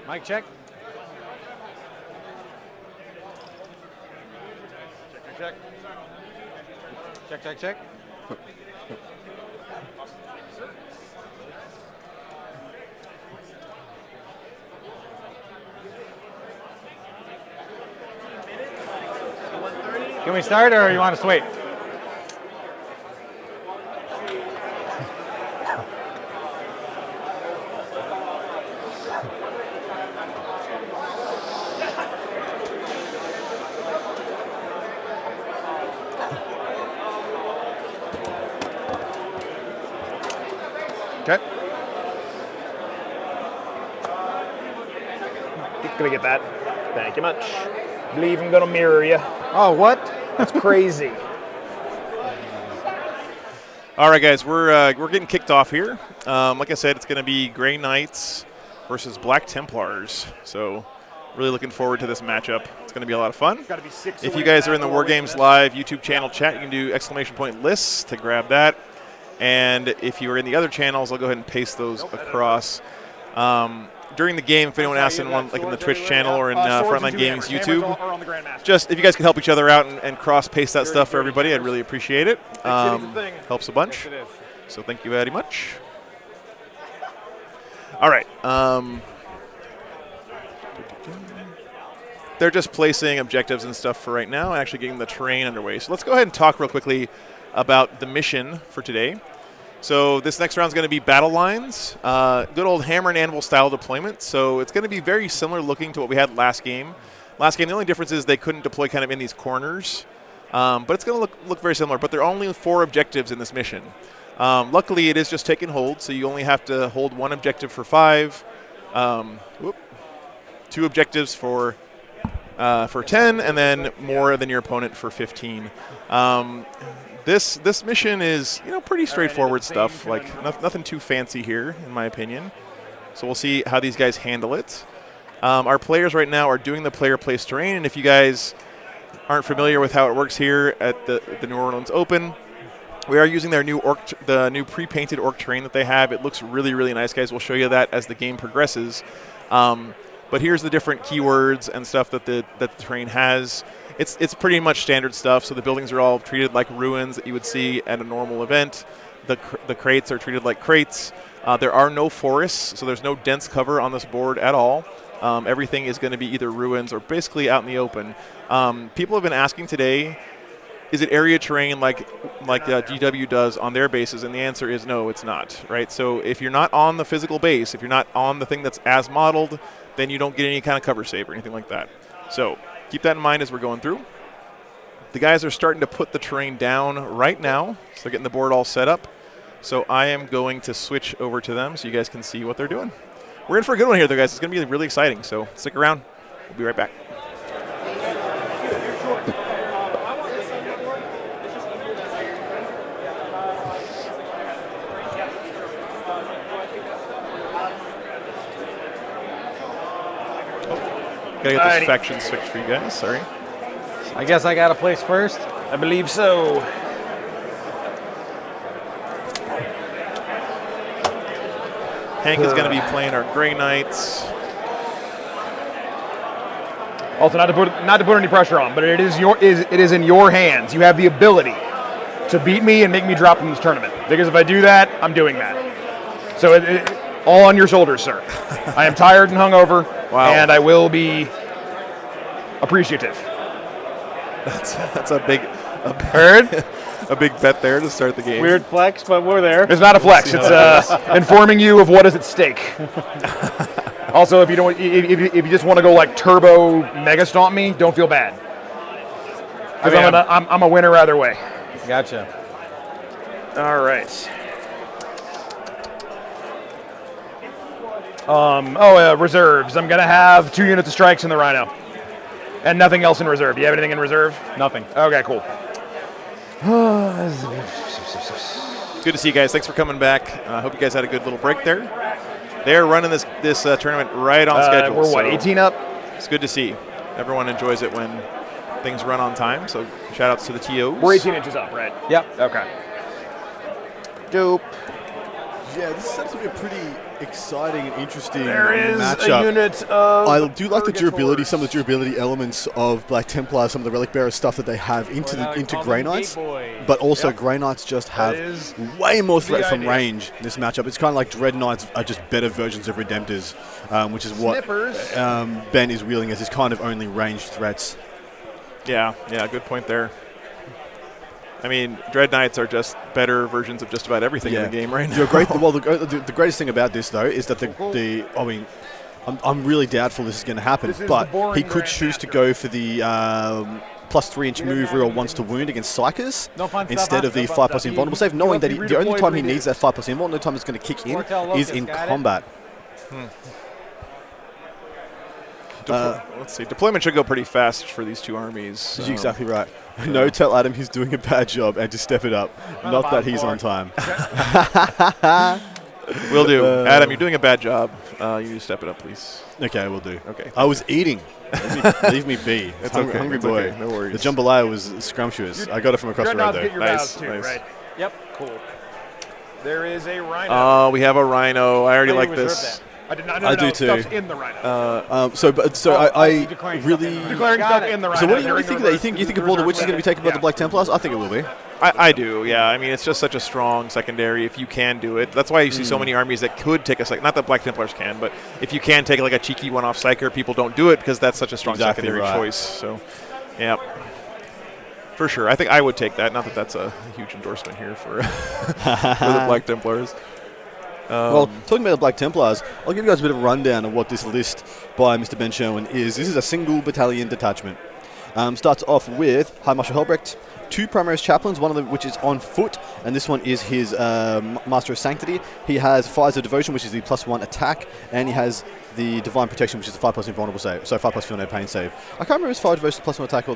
Mic check. Check. Check, check, check. Can we start, or you want us to wait? Okay. Gonna get that. Thank you much. Believe I'm gonna mirror you. Oh, what? That's crazy. All right, guys, we're getting kicked off here. Like I said, it's going to be Grey Knights versus Black Templars. So really looking forward to this matchup. It's going to be a lot of fun. Gotta be 6 If you guys are in the War Games Live YouTube channel chat, you can do ! lists to grab that. And if you are in the other channels, I'll go ahead and paste those across. During the game, if anyone asks in one, like in the Twitch channel or in Frontline Gaming's YouTube, just if you guys could help each other out and cross-paste that stuff for everybody, I'd really appreciate it. Helps a bunch. So thank you very much. All right. They're just placing objectives and stuff for right now, and actually getting the terrain underway. So let's go ahead and talk real quickly about the mission for today. So this next round is going to be battle lines, good old hammer and anvil style deployment. So it's going to be very similar looking to what we had last game. Last game, the only difference is they couldn't deploy kind of in these corners, but it's going to look very similar. But there are only 4 objectives in this mission. Luckily, it is just take and hold, so you only have to hold 1 objective for 5, 2 objectives for 10, and then more than your opponent for 15. This mission is, pretty straightforward stuff. Like nothing too fancy here, in my opinion. So we'll see how these guys handle it. Our players right now are doing the player place terrain, and if you guys aren't familiar with how it works here at the New Orleans Open, we are using their new the new pre-painted orc terrain that they have. It looks really, really nice, guys. We'll show you that as the game progresses. But here's the different keywords and stuff that the terrain has. It's pretty much standard stuff. So the buildings are all treated like ruins that you would see at a normal event. The crates are treated like crates. There are no forests, so there's no dense cover on this board at all. Everything is going to be either ruins or basically out in the open. People have been asking today, is it area terrain like GW does on their bases? And the answer is no, it's not, right? So if you're not on the physical base, if you're not on the thing that's as modeled, then you don't get any kind of cover save or anything like that. So keep that in mind as we're going through. The guys are starting to put the terrain down right now, so they're getting the board all set up. So I am going to switch over to them so you guys can see what they're doing. We're in for a good one here, though, guys. It's going to be really exciting, so stick around. We'll be right back. Gotta get this faction switched for you guys, sorry. I guess I got a place first? I believe so. Hank is going to be playing our Grey Knights. Also, not to put any pressure on, but it is in your hands. You have the ability to beat me and make me drop from this tournament. Because if I do that, I'm doing that. So all on your shoulders, sir. I am tired and hungover, and I will be appreciative. That's a big Heard? a big bet there to start the game. Weird flex, but we're there. It's not a flex. It's informing you of what is at stake. Also, if you just want to go like turbo mega stomp me, don't feel bad. Because I'm a winner either way. Gotcha. All right. Reserves. I'm gonna have 2 units of strikes in the Rhino, and nothing else in reserve. Do you have anything in reserve? Nothing. Okay, cool. Good to see you guys. Thanks for coming back. I hope you guys had a good little break there. They're running this tournament right on schedule. We're what, 18 up? It's good to see. Everyone enjoys it when things run on time. So shout outs to the TOs. We're 18 inches up, right? Yep. Okay. Dope. Yeah, this seems to be a pretty exciting and interesting There is matchup. a unit of I do like the durability, Purgators. some of the durability elements of Black Templar, some of the Relic Bearer stuff that they have into Grey Knights, but also Grey Knights just have way more threat from range in this matchup. It's kind of like Dread Knights are just better versions of Redemptors, which is what Ben is wielding as his kind of only ranged threats. Yeah, good point there. I mean, Dread Knights are just better versions of just about everything in the game right now. The greatest thing about this, though, is that I'm really doubtful this is going to happen, but he could choose to go for the plus 3-inch move reroll once to wound against Psychers instead of the 5+ invulnerable save, knowing that the only time he needs that 5+ invulnerable, the only time it's going to kick in is in combat. Let's see. Deployment should go pretty fast for these two armies. You're exactly right. No, tell Adam he's doing a bad job and to step it up. Not that he's on time. Will do. Adam, you're doing a bad job. You need to step it up, please. Okay, I will do. Okay. I was eating. Leave me be. It's hungry it's boy. Okay. No worries. The jambalaya was scrumptious. I got it from across the road, though. Nice. Right. Yep. Cool. There is a Rhino. We have a Rhino. I already like this. I did not. I do too. Stuff's in the Rhino. I really declaring stuff in the Rhino. So what do you think of that? You think a Ball of Witch is going to be taken by the Black Templars? I think it will be. I do, yeah. I mean, it's just such a strong secondary if you can do it. That's why you see so many armies that could take a not that Black Templars can, but if you can take like a cheeky one-off Psyker, people don't do it because that's such a strong secondary choice. So, yeah. For sure. I think I would take that. Not that that's a huge endorsement here for the Black Templars. Well, talking about the Black Templars, I'll give you guys a bit of a rundown of what this list by Mr. Ben Sherwin is. This is a single battalion detachment. Starts off with High Marshal Helbrecht, 2 Primaris Chaplains, one of them which is on foot, and this one is his Master of Sanctity. He has Fires of Devotion, which is the +1 attack, and he has the Divine Protection, which is the 5+ invulnerable save, so 5+ feel no pain save. I can't remember if Fire of Devotion is +1 attack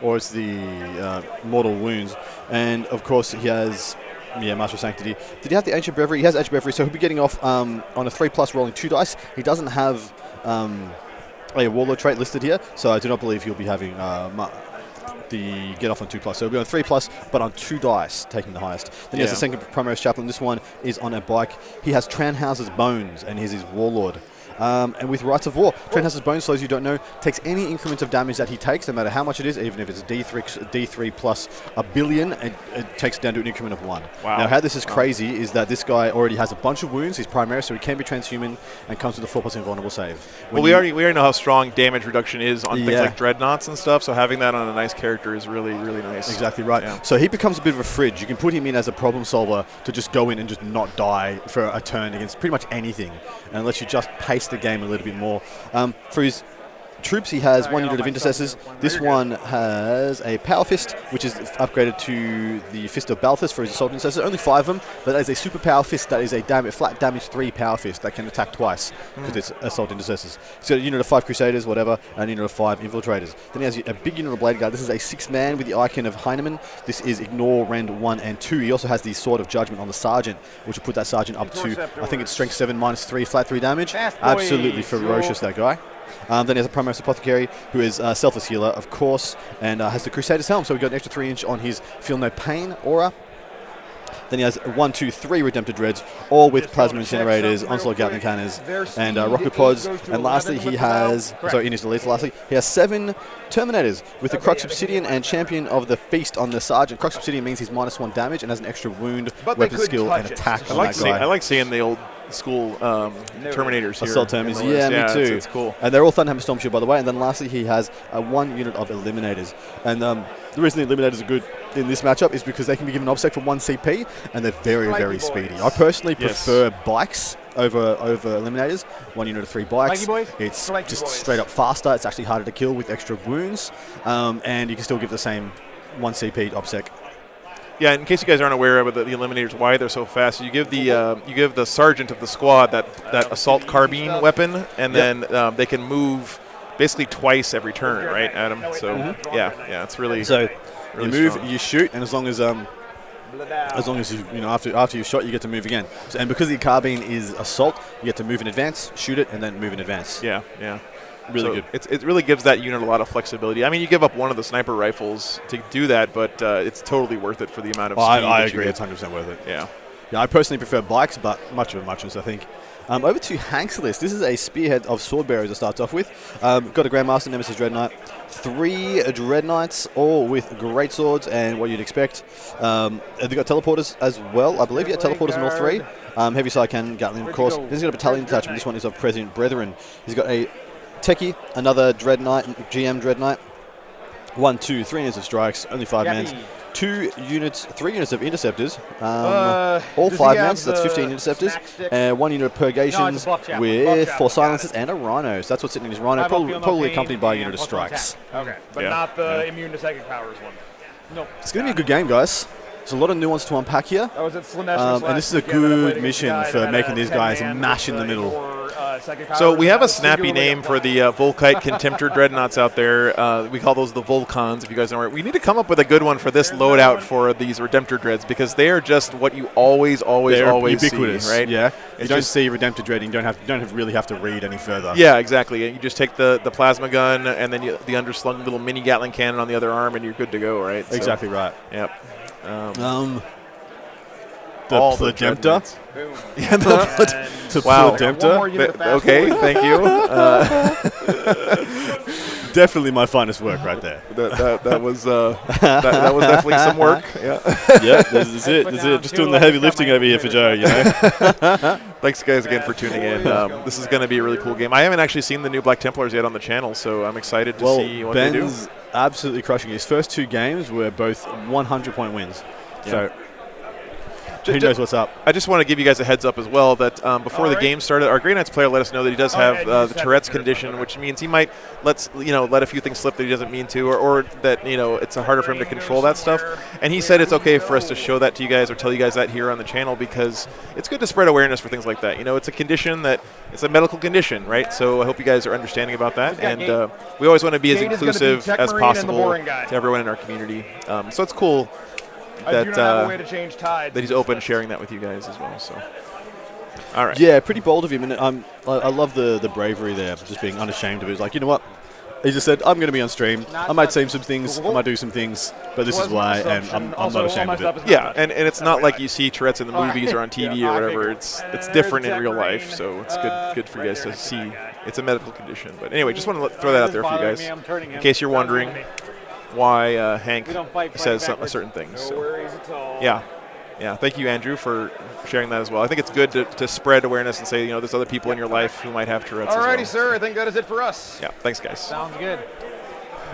or it's the Mortal Wounds, and of course he has Master of Sanctity. Did he have the Ancient Breviary? He has Ancient Breviary, so he'll be getting off on a 3+ rolling 2 dice. He doesn't have a Warlord trait listed here, so I do not believe he'll be having the get off on 2+. So he'll be on 3+, but on 2 dice, taking the highest. Then he has the second Primaris Chaplain. This one is on a bike. He has Tranhouse's Bones, and he's his Warlord. And with Rights of War, Trent has his bonus, for those you don't know, takes any increment of damage that he takes, no matter how much it is, even if it's D3 plus a billion, it takes it down to an increment of 1. Wow. Now, how this is crazy is that this guy already has a bunch of wounds. He's primary, so he can be transhuman and comes with a 4% vulnerable save. Well, we already know how strong damage reduction is on things like dreadnoughts and stuff, so having that on a nice character is really, really nice. Exactly right. Yeah. So he becomes a bit of a fridge. You can put him in as a problem solver to just go in and just not die for a turn against pretty much anything, and lets you just pace the game a little bit more. For his troops, he has 1 unit of intercessors. This one has a power fist, which is upgraded to the Fist of Balthus for his assault intercessor. Only 5 of them, but that is a super power fist that is a flat damage 3 power fist that can attack twice because it's assault intercessors. He's got a unit of 5 crusaders, whatever, and a unit of 5 infiltrators. Then he has a big unit of blade guard. This is a 6-man with the icon of Heinemann. This is ignore rend 1 and 2. He also has the sword of judgment on the sergeant, which will put that sergeant up to, I think it's strength 7 minus 3 flat 3 damage. Absolutely ferocious, that guy. Then he has a Primaris Apothecary, who is Selfless Healer, of course, and has the Crusader's Helm, so we've got an extra 3-inch on his Feel No Pain aura. Then he has 1, 2, 3 Redemptor Dreads, all with Plasma Incinerators, Onslaught Gatling Cannons, and Rocket Pods. And lastly, he has, in his delete, he has 7 Terminators with the Crux Obsidian and Champion of the Feast on the Sergeant. Crux Obsidian means he's -1 damage and has an extra wound, weapon skill, and attack on that guy. I like seeing the old school Terminators here. Assault Terminators, yeah, me too. It's cool. And they're all Thunderhammer Storm Shield, by the way. And then lastly, he has 1 unit of Eliminators. And the reason the Eliminators are good in this matchup is because they can be given obsec for 1 CP, and they're very, very speedy. I personally prefer bikes over Eliminators. 1 unit of 3 bikes. It's just straight up faster. It's actually harder to kill with extra wounds, and you can still give the same 1 CP obsec. Yeah, in case you guys aren't aware of the Eliminators, why they're so fast, you give the sergeant of the squad that assault carbine weapon, and then they can move basically twice every turn, right, Adam? So yeah, it's really really you move, strong. you shoot, and as long as you after you shot, you get to move again. So, and because the carbine is assault, you get to move in advance, shoot it, and then move in advance. Yeah. Really good. It really gives that unit a lot of flexibility. I mean, you give up one of the sniper rifles to do that, but it's totally worth it for the amount of speed. I agree, it's 100% worth it. Yeah. I personally prefer bikes, but much of a muchness, I think. Over to Hank's list. This is a spearhead of sword bearers it starts off with. Got a Grandmaster, Nemesis Dreadnought, 3 Dreadknights, all with great swords and what you'd expect. They've got teleporters as well, I believe. Yeah, teleporters in all 3. Heavy side cannon, Gatling, of course. He's got a battalion detachment. This one is of President Brethren. He's got a Techie, another Dreadnought, GM Dreadnought. 1, 2, 3 units of strikes, only 5 mans. 3 units of interceptors, all 5 mans, so that's 15 interceptors, and 1 unit of purgations with 4 silences and a rhino. So that's what's sitting in his rhino, probably accompanied by a unit of strikes. Okay, but not the immune to psychic powers one. No. It's going to be a good game, guys. There's a lot of nuance to unpack here, and this is a good mission for making these guys mash in the middle. So we have a snappy name for the Volkite Contemptor Dreadnoughts out there. We call those the Volcons, if you guys know. We need to come up with a good one for this loadout for these Redemptor Dreads, because they are just what you always ubiquitous, see, right? Yeah, you don't see Redemptor Dread, and you don't really have to read any further. Yeah, exactly. You just take the plasma gun and then the underslung little mini Gatling cannon on the other arm, and you're good to go, right? Exactly right. Yep. The Pledemptor. Yeah, the wow. Pledemptor. Okay, thank you. Definitely my finest work right there. That was definitely some work. Yeah. Yeah, this is it. Just doing the heavy lifting over here for Joe, you know. Thanks, guys, again for tuning in. This is going to be a really cool game. I haven't actually seen the new Black Templars yet on the channel, so I'm excited to see what they do. Ben's absolutely crushing. His first 2 games were both 100-point wins. Yeah. So who knows what's up? I just want to give you guys a heads up as well that before the game started, our Grey Knights player let us know that he does have the Tourette's condition, which means he might let a few things slip that he doesn't mean to, or that it's harder for him to control that stuff. And he said it's okay for us to show that to you guys or tell you guys that here on the channel, because it's good to spread awareness for things like that. It's a condition it's a medical condition, right? So I hope you guys are understanding about that, and we always want to be as inclusive as possible to everyone in our community. So it's cool that he's open to sharing that with you guys as well. So, all right. Yeah, pretty bold of him, and I love the bravery there, just being unashamed of it. It's like, you know what? He just said, I'm going to be on stream. I might say some things, I might do some things, but this is why, and I'm not ashamed of it. Yeah, and it's not like you see Tourette's in the movies or on TV or whatever. It's different in real life, so it's good for you guys to see. It's a medical condition. But anyway, just want to throw that out there for you guys, in case you're wondering why Hank says a certain things. So, yeah. Thank you, Andrew, for sharing that as well. I think it's good to spread awareness and say, there's other people in your life who might have Tourette's Alrighty, as well. sir. I think that is it for us. Yeah, thanks, guys. Sounds good.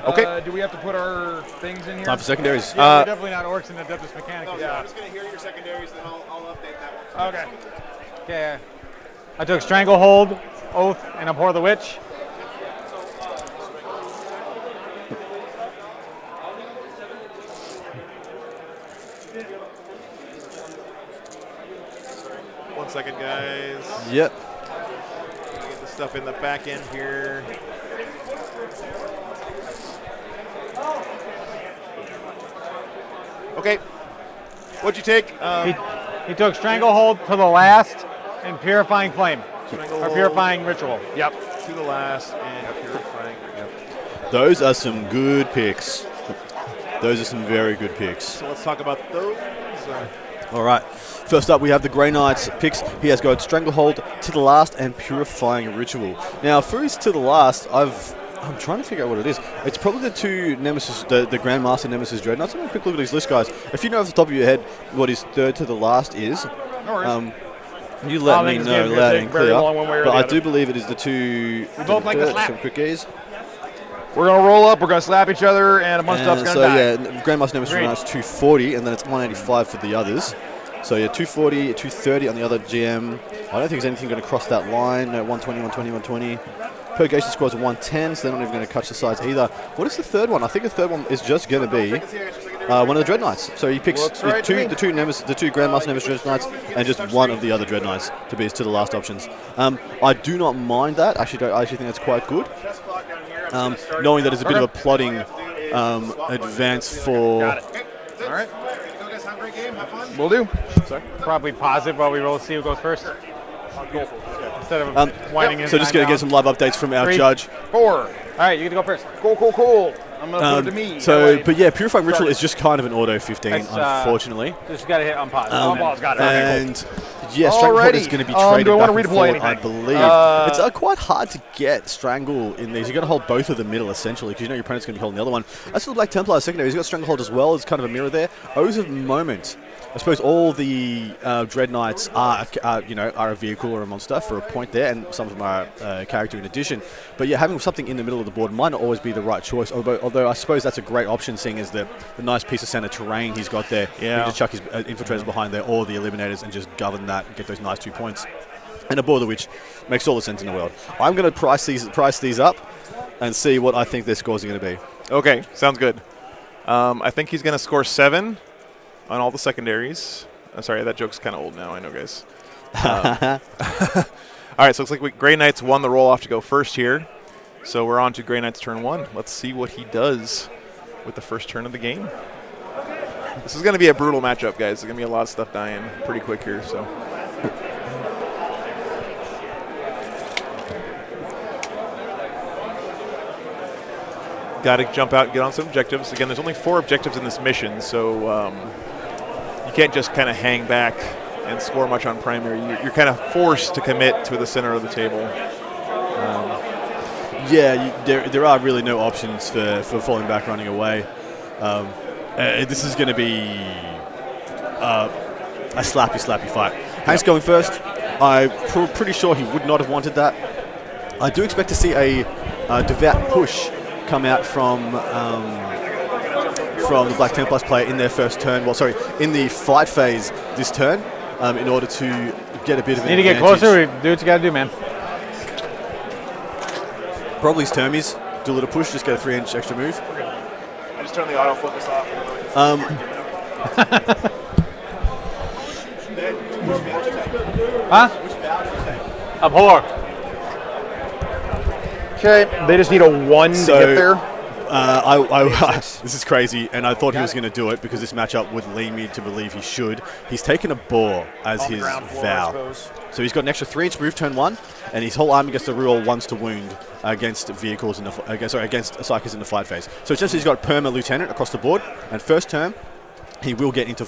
Okay. Do we have to put our things in here? Time for secondaries. Yeah, we're definitely not orcs and adeptus mechanicus. I'm just going to hear your secondaries, and I'll update that one. Okay. Okay. I took Stranglehold, Oath, and Abhor the Witch. One second, guys. Yep. Get the stuff in the back end here. Okay. What'd you take? He took Stranglehold to the last and Purifying Flame. Or Purifying Ritual. Yep. To the last and Purifying. Yep. Those are some good picks. Those are some very good picks. So let's talk about those. All right. First up, we have the Grey Knight's picks. He has got Stranglehold, To the Last, and Purifying Ritual. Now, for his To the Last, I'm trying to figure out what it is. It's probably the two Nemesis, the Grandmaster Nemesis Dreadnoughts. I'm going to quick look at his list, guys. If you know off the top of your head what his third To the Last is, you let me know loud and clear. But I do believe it is the two. We both like to slap. Some quick ears. We're going to roll up, we're going to slap each other, and a bunch of stuff's going to die. So, yeah, Grandmaster Nemesis Dreadnoughts 240, and then it's 185 for the others. So, yeah, 240, 230 on the other GM. I don't think there's anything going to cross that line. No, 120, 120, 120. Purgation squads are 110, so they're not even going to catch the sides either. What is the third one? I think the third one is just going to be one of the Dreadknights. So he picks the two Grandmaster Nemesis Dreadknights and just one of the other Dreadknights to be his To the Last options. I do not mind that. I actually think that's quite good. Knowing that it's a bit of a plotting advance for... Got it. All right. We'll do. Sorry. Probably pause it while we roll to see who goes first. Instead of winding in. So just going to get some live updates from our judge. 4. All right, you get to go first. Cool. I'm going to put it to me. So, but yeah, Purifying Ritual is just kind of an auto 15, unfortunately. Just got to hit on pause. Pause, got it. And yeah, Stranglehold is going to be traded do I want back to and redeploy forth, I believe. It's quite hard to get Strangle in these. You've got to hold both of the middle, essentially, because you know your opponent's going to be holding the other one. As for the Black Templar secondary, he's got Stranglehold as well. It's kind of a mirror there. O's of Moment. I suppose all the Dread Knights are a vehicle or a monster for a point there, and some of them are a character in addition. But yeah, having something in the middle of the board might not always be the right choice, although I suppose that's a great option, seeing as the nice piece of center terrain he's got there. Yeah. He can just chuck his infiltrators behind there or the eliminators and just govern that and get those nice 2 points. And a border which makes all the sense in the world. I'm going to price these up and see what I think their scores are going to be. Okay, sounds good. I think he's going to score 7 on all the secondaries. I'm sorry, that joke's kind of old now, I know, guys. All right, so it looks like Grey Knights won the roll-off to go first here. So we're on to Grey Knights turn 1. Let's see what he does with the first turn of the game. This is going to be a brutal matchup, guys. There's going to be a lot of stuff dying pretty quick here, so... Got to jump out and get on some objectives. Again, there's only 4 objectives in this mission, so you can't just kind of hang back and score much on primary. You're kind of forced to commit to the center of the table. There are really no options for falling back, running away. This is going to be a slappy fight. Hank's going first. I'm pretty sure he would not have wanted that. I do expect to see a devout push come out from the Black Templars player in their first turn. Well, sorry, in the fight phase this turn, in order to get a bit of an advantage. Need to get closer. Do what you got to do, man. Probably his termies. Do a little push, just get a 3-inch extra move. I just turned the autofocus off. Huh? Abhor. Okay, they just need a 1 to get there. This is crazy, and I thought he was going to do it because this matchup would lead me to believe he should. He's taken a boar as his vow. So he's got an extra 3-inch move turn 1, and his whole army gets to reroll 1s to wound against vehicles against psykers in the fight phase. So essentially, he's got perma lieutenant across the board, and first turn he will get into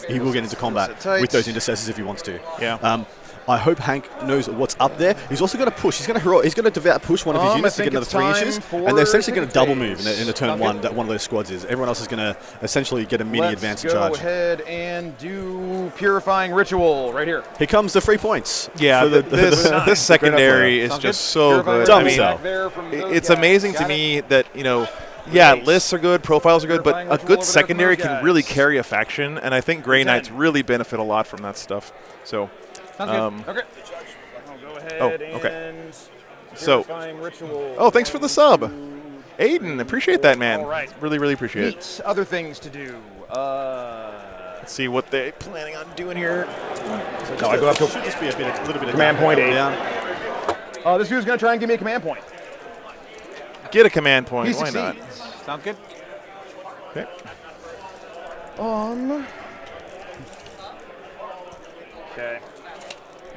combat with those intercessors if he wants to. Yeah. I hope Hank knows what's up there. He's also going to push. He's going to devout push one of his units to get another 3 inches, and they're essentially going to double move in the turn 1 that one of those squads is. Everyone else is going to essentially get a mini advancing charge. Let's go ahead and do Purifying Ritual right here. Here comes the 3 points. Yeah, this secondary is just so good. I mean, it's amazing to me that, lists are good, profiles are good, but a good secondary can really carry a faction, and I think Grey Knights really benefit a lot from that stuff. So. Okay. I'll go ahead and Purifying Ritual. Oh, thanks for the sub. Aiden, appreciate that, man. All right. Really appreciate it. Other things to do. Let's see what they're planning on doing here. No, I go up to should just be a little bit of command point 8. Down. This dude's going to try and give me a command point. Get a command point. He Why not? succeeds. Sounds good. Okay. Okay.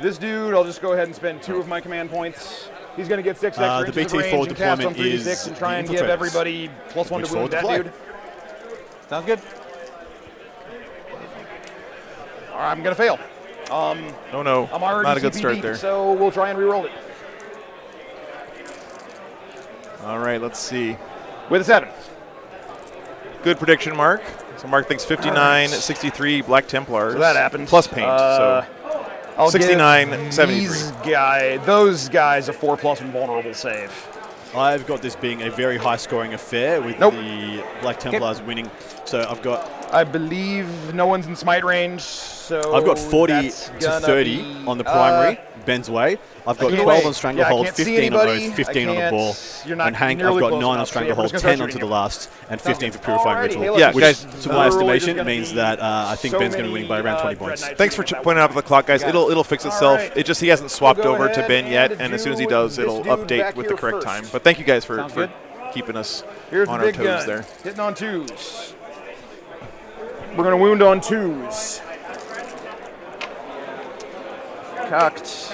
This dude, I'll just go ahead and spend 2 of my command points. He's going to get 6 extra the inches of BT range forward and cast on deployment 3d6 is and try and the give infiltrators. everybody +1 to wound that dude. Sounds good. All right, I'm going to fail. No. I'm already Not a good CP start deep, there. so we'll try and re-roll it. All right, let's see. With a 7. Good prediction, Mark. So Mark thinks 59, 63 Black Templars. So that happens. Plus paint, so I'll 69, give 73. Those guys a 4+ invulnerable save. I've got this being a very high-scoring affair with the Black Templars winning. So I've got... I believe no one's in smite range, so I've got 40 that's to gonna 30 be, on the primary, Ben's way. I've got 12 on Stranglehold, 15 on Oath, 15 on the ball. And Hank, I've got 9 on Stranglehold, 10 onto the last, and 15 for Purifying Ritual. Yeah, which, guys, to my estimation, means that I think Ben's going to be winning by around 20 points. Thanks for pointing out the clock, guys. It'll fix itself. It just he hasn't swapped over to Ben yet, and as soon as he does, it'll update with the correct time. But thank you guys for keeping us on our toes there. Hitting on 2s. We're going to wound on 2s. Cocked.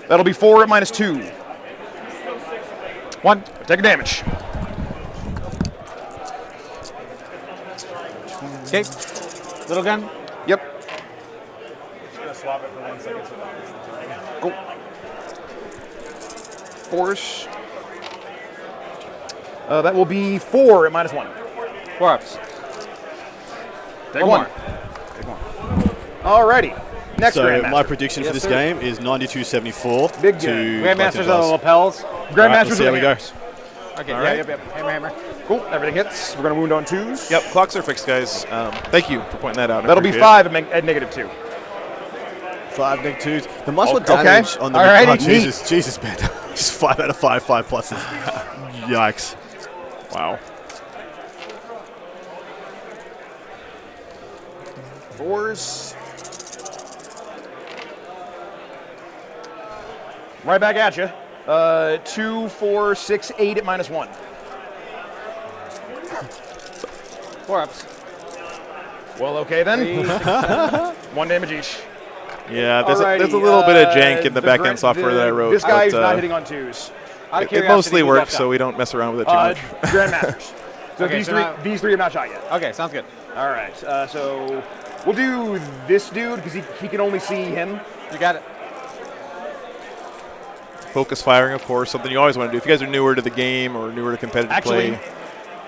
That'll be 4 at -2. 1. Take a damage. Okay. Little gun? Yep. Just gonna swap it for 1 second so that it's Cool. Force. That will be 4 at -1. 4 ups. Take 1. Take 1. Alrighty. Next so Grandmaster. my prediction for this game is 92-74 Big to game. Grandmasters on the lapels. Grandmasters let's see how we go. Okay, All yeah, right. yep. Hammer. Cool. Everything hits. We're going to wound on 2s. Yep, clocks are fixed, guys. Thank you for pointing that out. I That'll be appreciate 5 at -2. 5 -2s. The much more Okay. damage on the... Alrighty, Oh, Jesus, Ben. Just 5 out of 5 pluses. Yikes. it. Wow. 4s. Right back at you. 2, 4, 6, 8 at -1. 4 ups. Well, okay then. 1 damage each. Yeah, there's Alrighty, a little bit of jank in the back-end software that I wrote. This guy is but, not hitting on 2s. It mostly works, so we don't mess around with it too much. Grandmasters. So Okay, these three have not shot yet. Okay, sounds good. All right, so we'll do this dude because he can only see him. You got it. Focus firing, of course, something you always want to do. If you guys are newer to the game or newer to competitive play.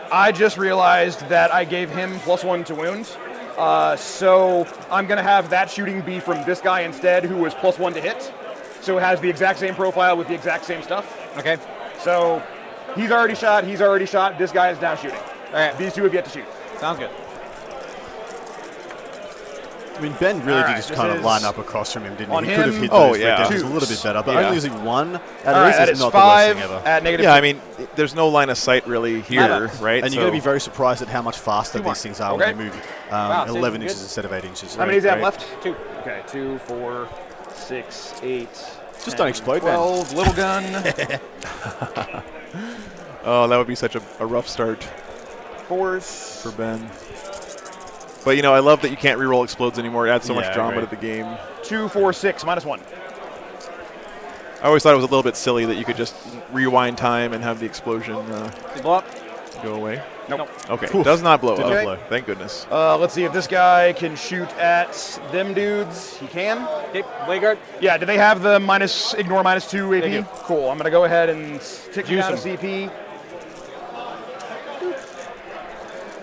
I just realized that I gave him +1 to wounds. So I'm going to have that shooting be from this guy instead, who was +1 to hit. So it has the exact same profile with the exact same stuff. Okay. So he's already shot. This guy is now shooting. All right. These two have yet to shoot. Sounds good. I mean, Ben really All did right, just this kind of is line up across from him, didn't on he? He could have him. hit Oh, those yeah. redemptions a little bit better, but Yeah. only losing 1 All at right, least that is is not the worst 5 thing ever. at -2. Yeah, I mean, there's no line of sight really here, right? And you're going to be very surprised at how much faster these things are Okay. when they move Wow, 11 good. inches instead of 8 inches. How many does he have right. left? 2. Okay, 2, 4, 6, 8. Just don't explode, man. 12, little gun. Oh, that would be such a rough start. Force. For Ben. But, you know, I love that you can't reroll explodes anymore. It adds so much drama to the game. 2, 4, 6, -1. I always thought it was a little bit silly that you could just rewind time and have the explosion blow up? Go away. Nope. Okay, Oof. does not blow up. Okay. Thank goodness. Let's see if this guy can shoot at them dudes. He can. Okay, blade guard. Yeah, do they have the ignore -2 AP? They do. Cool. I'm going to go ahead and tick you Juice down to him. CP.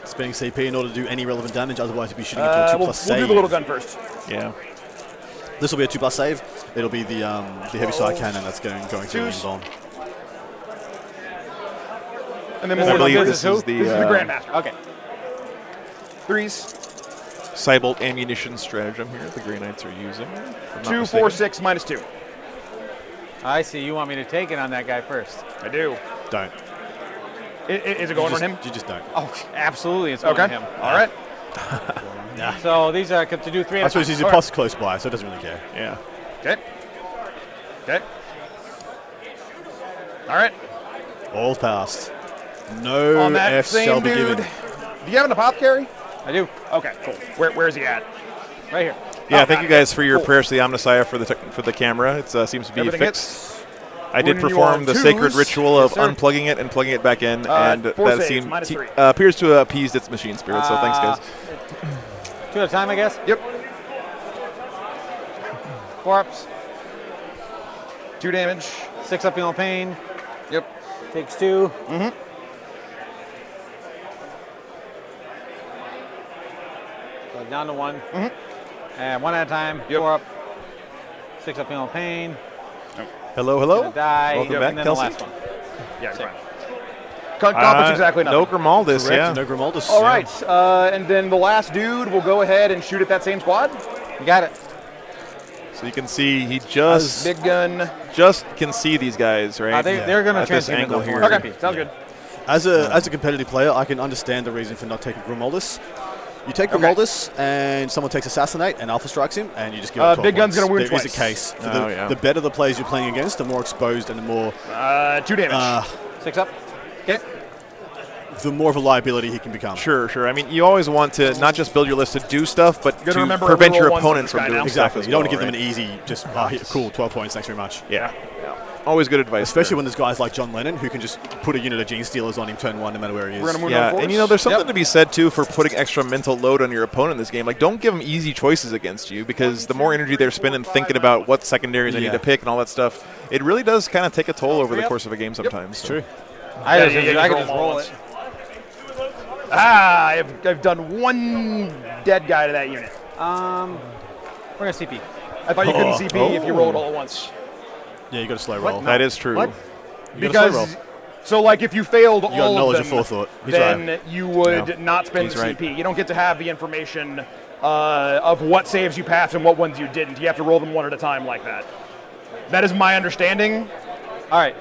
Spending CP in order to do any relevant damage, otherwise you'd be shooting into a 2+ We'll save. do the little gun first. Yeah. This will be a 2+ save. It'll be the heavy side cannon that's going through the bomb. And then I we'll believe this this is the Grandmaster. Okay. 3s. Cybolt ammunition stratagem here the Grey Knights are using. if I'm not 2, 4, mistaken. 6, -2. I see. You want me to take it on that guy first. I do. Don't. Is it going on him? You just don't. Oh, absolutely. It's going Okay. on him. All right. So these are to do 3 I at a suppose time. he's a plus close by, so it doesn't really care. Yeah. Okay. Okay. All right. All passed. No On that F same shall be dude. given. Do you have an apothecary? I do. Okay, cool. Where is he at? Right here. Yeah, thank you guys for your cool. prayers to the Omnissiah for the camera. It seems to be Everything fixed. I did When you perform are the twos, sacred ritual of yes, sir. unplugging it and plugging it back in, and 4 that saves, seemed -3. appears to have appeased its machine spirit. So thanks, guys. 2 at a time, I guess. Yep. 4 ups. 2 damage. 6 up, feeling pain. Yep. Takes 2. Mm-hmm. So down to 1. Mhm. And 1 at a time. Yep. 4 up. 6 up, feeling pain. Hello, hello. Gonna die. Welcome and back, then Kelsey. the last one. Yeah, Six. fine. Accomplish exactly nothing. No Grimaldus, Correct, yeah. no Grimaldus. All right, and then the last dude will go ahead and shoot at that same squad. You got it. So you can see he just Big gun. can see these guys, right? They're going to At this transmit angle the here. force. Okay, sounds good. As a competitive player, I can understand the reason for not taking Grimaldus. You take Grimaldus, and someone takes Assassinate, and Alpha strikes him, and you just give up 12 Big gun's points. gonna wound There is twice. a case. For Oh, yeah. the better the players you're playing against, the more exposed and the more 2 damage. 6 up. Okay. the more of a liability he can become. Sure, sure. I mean, you always want to not just build your list to do stuff, but gotta to remember prevent your reroll ones opponents on from this doing guy now. stuff Exactly. as You don't well, want to give them right? an easy, just, cool, 12 points, thanks very much. Yeah. Always good advice. Especially there. when there's guys like John Lennon who can just put a unit of Gene Stealers on him turn 1 no matter where he is. We're gonna move Yeah, on and you know, there's something to be said too for putting extra mental load on your opponent in this game. Like, don't give them easy choices against you, because the more energy they're spending thinking about what secondaries they need to pick and all that stuff, it really does kind of take a toll over the course of a game sometimes. So. True. I can just roll it. I've done 1 dead guy to that unit. We're going to CP. I thought you couldn't CP if you rolled all at once. Yeah, you got a slow roll. That is true. What? You got a slow roll. Because, so like if you failed You got all knowledge of of them, forethought. He's then right. you would Yeah. not spend He's the right. CP. You don't get to have the information of what saves you passed and what ones you didn't. You have to roll them 1 at a time like that. That is my understanding. All right.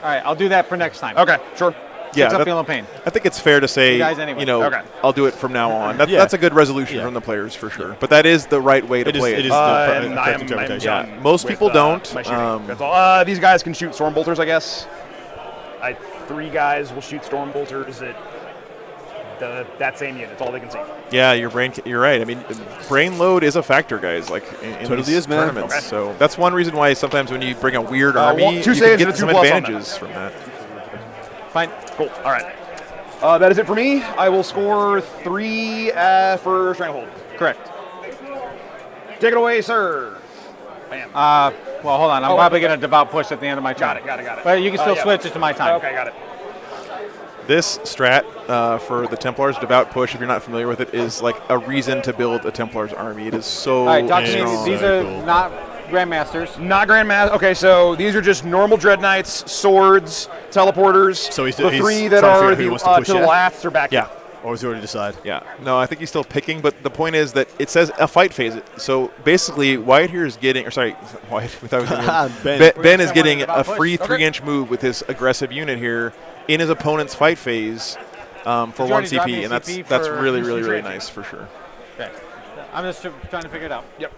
I'll do that for next time. Okay, sure. Yeah, 6 up, that- feeling pain. I think it's fair to say, You guys anyway. you know, Okay. I'll do it from now on. Yeah. That's a good resolution Yeah. from the players for sure. But that is the right way to It is, play it is and I correct am interpretation. done Yeah, most with, people don't. my shooting. That's all. These guys can shoot Stormbolters, I guess. 3 guys will shoot Stormbolters at that same unit. That's all they can see. Yeah, you're right. I mean, brain load is a factor, guys. Like in Totally these is, man. tournaments. Okay. So that's one reason why sometimes when you bring a weird army, 2 you can saves get and a some 2+ on that. advantages from that. Fine. Cool. All right. That is it for me. I will score 3 for Stranglehold. Correct. Take it away, sir. Bam. Well, hold on. I'm probably going to devout push at the end of my turn. Got it. But you can still Yeah. switch it to my time. Okay, got it. This strat for the Templars, Devout Push, if you're not familiar with it, is like a reason to build a Templars army. It is so All right, talk to strong. me. These are not Grandmasters. Not Grandmaster. Okay, so these are just normal Dread Knights, swords, teleporters. So he's the he's 3 that trying to figure are out who he wants to push to the yet? last are back. Yeah. Or has he already decided? Yeah. No, I think he's still picking, but the point is that it says a fight phase. So basically, Wyatt here is getting, or sorry, Wyatt, we thought it was Ben. Ben is getting a Devout push. free Okay. 3-inch move with his aggressive unit here in his opponent's fight phase for Did you 1 already drop me CP, a and CP that's for really, UC really, really Transient? nice for sure. Okay. I'm just trying to figure it out. Yep.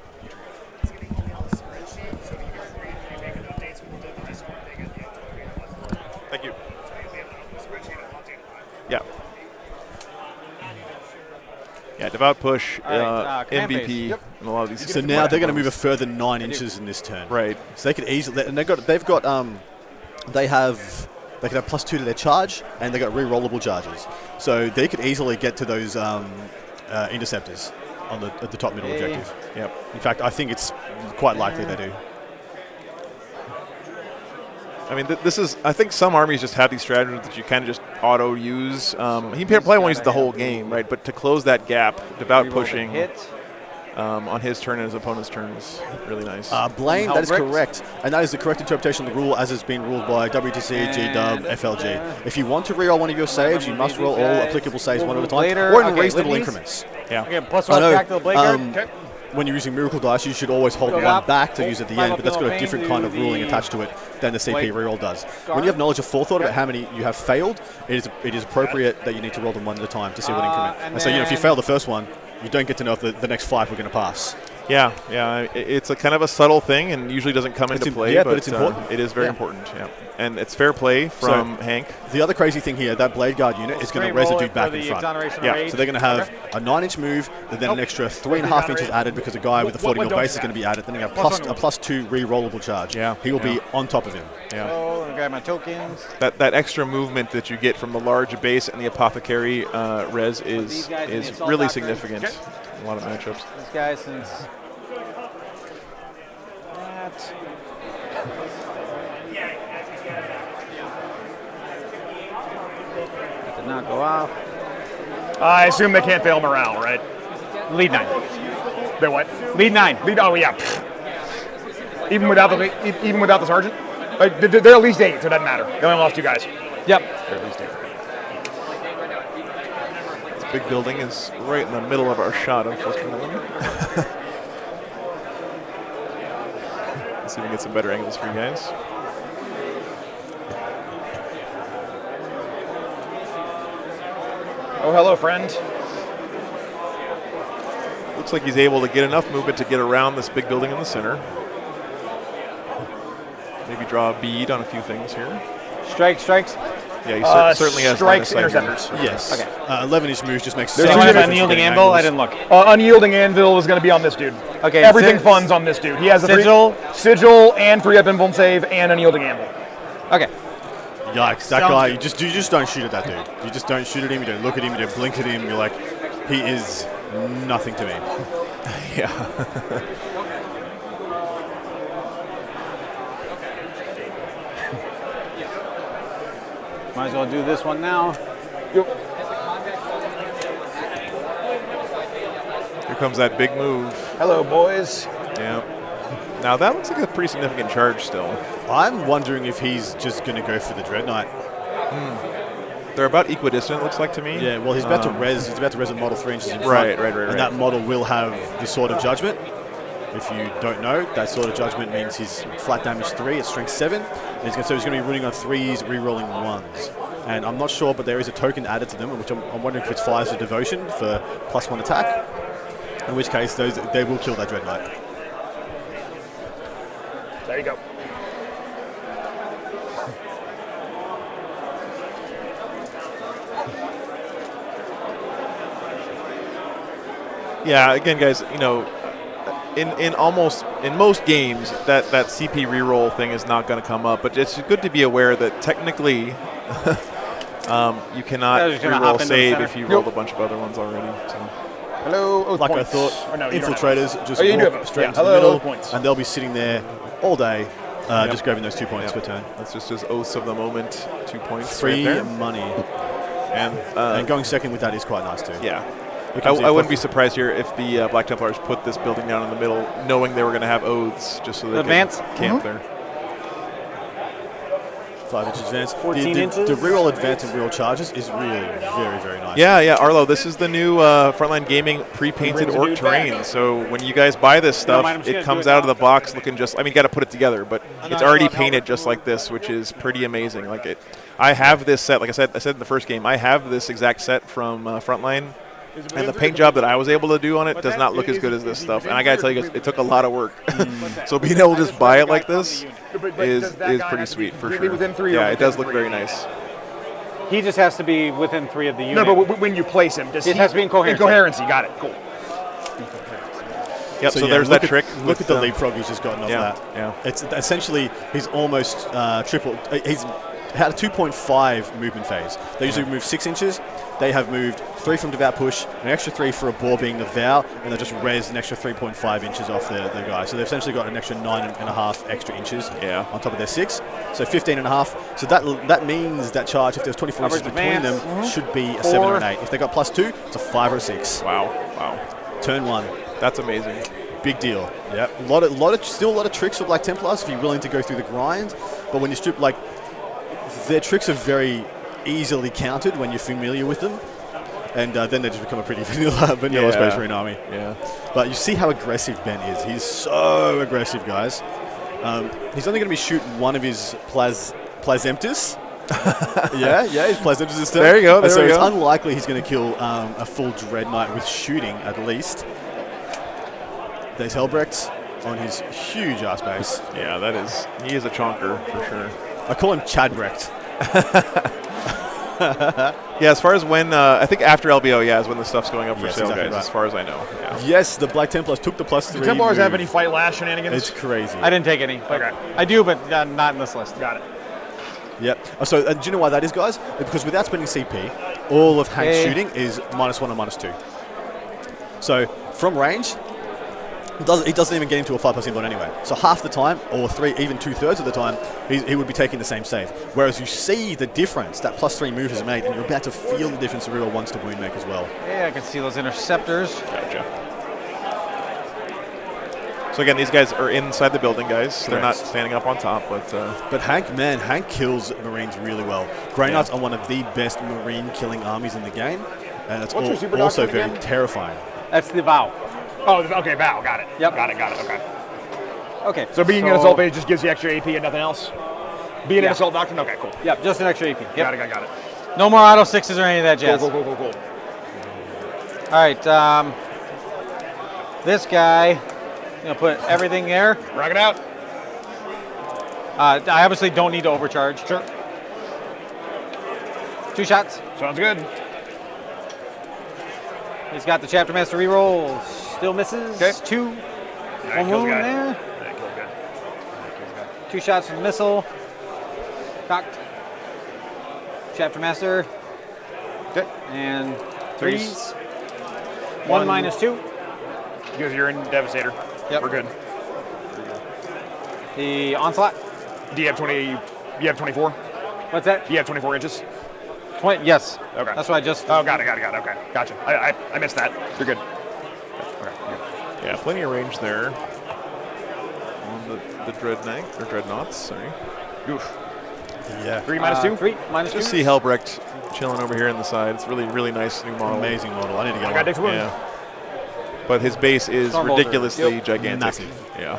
Thank you. Yeah. Yeah, Devout Push, MVP in a lot of these. So now they're going to move a further 9 inches in this turn. Right. So they could easily, and they could have +2 to their charge, and they got re-rollable charges. So they could easily get to those interceptors on at the top middle objective. Yep. In fact, I think it's quite likely they do. I mean, this is. I think some armies just have these stratagems that you kind of just auto use. He probably won't use it the whole game, right? But to close that gap, Devout pushing on his turn and his opponent's turn is really nice. Blaine, that is correct. And that is the correct interpretation of the rule as it's been ruled by WTC, GW, FLG. If you want to reroll one of your saves, you must roll all applicable saves one at a time, or in reasonable increments. Yeah. Okay, +1 attack to the blade guard. Okay. When you're using Miracle Dice, you should always hold one back to use at the end, but that's got a different kind of ruling attached to it than the CP reroll does. When you have knowledge of forethought about how many you have failed, it is appropriate that you need to roll them one at a time to see what increment. And so, if you fail the first one, you don't get to know if the next 5 are going to pass. Yeah. It's a kind of a subtle thing, and usually doesn't come into play. But it's important. It is very important. Yeah, and it's fair play from Hank. The other crazy thing here, that Blade Guard unit is going to residue back in front. Yeah, so they're going to have a 9-inch move, and then an extra 3.5 inches added because a guy with a 40 mil base is going to be added. Then they have a +2 re-rollable charge. Yeah, he will be on top of him. Yeah. So I got my tokens. That extra movement that you get from the large base and the apothecary res is really significant in a lot of matchups. This guy, since that. That did not go off. I assume they can't fail morale, right? Lead 9. They what? Lead 9. Oh yeah. Even without the sergeant, they're at least 8, so it doesn't matter. They only lost 2 guys. Yep. They're at least 8. This big building is right in the middle of our shot, unfortunately. Let's see if we can get some better angles for you guys. Oh, hello, friend. Looks like he's able to get enough movement to get around this big building in the center. Maybe draw a bead on a few things here. Strikes. Yeah, he certainly has strikes, interceptors. Yes. Okay. 11-inch moves just makes There's sense. an unyielding anvil. I didn't look. Unyielding anvil is going to be on this dude. Okay. Everything fun's on this dude. He has a sigil and 3-up invuln save and unyielding anvil. Okay. Yikes! That guy, you just don't shoot at that dude. You just don't shoot at him. You don't look at him. You don't blink at him. You're like, he is nothing to me. Yeah. Might as well do this one now. Here comes that big move. Hello, boys. Yeah. Now that looks like a pretty significant charge still. I'm wondering if he's just going to go for the Dread Knight. They're about equidistant, it looks like to me. Yeah, well, he's about to res. He's about to res a model 3 inches in front. Right. And that model will have the Sword of Judgment. If you don't know, that Sword of Judgment means he's flat damage 3, it's strength 7. And so he's going to be running on 3s, re-rolling 1s. And I'm not sure, but there is a token added to them, which I'm wondering if it's Fires of Devotion for +1 attack. In which case, they will kill that Dread Knight. There you go. Yeah, again, guys, in most games that CP reroll thing is not going to come up, but it's good to be aware that technically you cannot reroll save if you rolled a bunch of other ones already. So. Hello, like points. I thought, infiltrators just walk straight into the hello, middle, points. and they'll be sitting there all day, just grabbing those 2 points per turn. That's just his oaths of the moment, 2 points. Free right there. money. And going second with that is quite nice too. Yeah. I wouldn't be surprised here if the Black Templars put this building down in the middle, knowing they were going to have oaths, just so they could camp there. 5 inches advance. 14 inches. The reroll advance and reroll charges is really very, very nice. Yeah, Arlo, this is the new Frontline Gaming pre-painted orc terrain. So when you guys buy this stuff, it comes out of the box looking just, you got to put it together, but it's already painted just like this, which is pretty amazing. I have this set, like I said in the first game, I have this exact set from Frontline. And the paint job that I was able to do on it does not look as good as this stuff. And I got to tell you guys, it took a lot of work. So being able to just buy it like this is pretty sweet for sure. Yeah, it does look very nice. He just has to be within 3 of the unit. No, but when you place him, does It he has to be in coherency. Coherency, got it. Cool. Yep. So, yeah, there's look that trick. Look at the leapfrog he's just gotten off that. Yeah. It's essentially he's almost triple. He's had a 2.5 movement phase. They usually move 6 inches. They have moved 3 from devout push, an extra 3 for a ball being the vow, and they just raised an extra 3.5 inches off the guy. So they've essentially got an extra 9.5 extra inches on top of their 6. So 15.5. So that means that charge, if there's 24 inches between them, should be a 7 or an 8. If they got +2, it's a 5 or a 6. Wow. Turn 1. That's amazing. Big deal. Yep. Still a lot of tricks for Black Templars if you're willing to go through the grind. But when you strip, like, their tricks are very easily countered when you're familiar with them. And then they just become a pretty vanilla Space Marine army. Yeah. But you see how aggressive Ben is. He's so aggressive, guys. He's only going to be shooting one of his Plasemptus. yeah, his Plasemptus is still. There you go. So it's unlikely he's going to kill a full Dread Knight with shooting, at least. There's Helbrecht on his huge ass base. Yeah, he is a chonker for sure. I call him Chadbrecht. Yeah, as far as when, I think after LBO, is when the stuff's going up for sale, exactly guys, right. as far as I know. Yeah. Yes, the Black Templars took the +3. Do Templars have move. any fight last shenanigans? It's crazy. I didn't take any. Okay. I do, but not in this list. Got it. Yep. So do you know why that is, guys? Because without spending CP, all of Hank's shooting is -1 or -2. So from range, he doesn't even get into a 5+ inbound anyway. So half the time, or even 2/3 of the time, he would be taking the same save. Whereas you see the difference that +3 move has made, and you're about to feel the difference the reroll wants to wound make as well. Yeah, I can see those interceptors. Gotcha. So again, these guys are inside the building, guys. They're not standing up on top, But Hank kills Marines really well. Grey Knights are one of the best Marine killing armies in the game, and it's What's your super also doctrine very again? terrifying. That's the vow. Oh, okay, Val, got it. Yep. Got it, okay. Okay. So being an assault base just gives you extra AP and nothing else? Being an assault doctrine? Okay, cool. Yep, just an extra AP. Yep. Got it. No more auto 6s or any of that jazz. Cool. All right, this guy, I'm gonna put everything there. Rock it out. I obviously don't need to overcharge. Sure. 2 shots. Sounds good. He's got the Chapter Master reroll. Still misses. Okay. 2. That One kills wound guy. there. That kills guy. 2 shots from the missile. Cocked. Chapter Master. Okay. And Threes. 1 -2. Because you're in Devastator. Yep. We're good. The Onslaught. Do you have 20? You have 24? What's that? Do you have 24 inches? 20. Yes. Okay. That's what I just. Oh, got it. Okay, gotcha. I missed that. You're good. Okay. yeah, plenty of range there on the Dread Knight, or Dreadnoughts, sorry. Oof. Yeah. 3 -2? 3 -2. Just see Helbrecht chilling over here on the side. It's really, really nice new model. Amazing model. I need to get I one. got Dick's wound. Yeah. But his base is Storm Bolter. ridiculously gigantic. Massive. Yeah.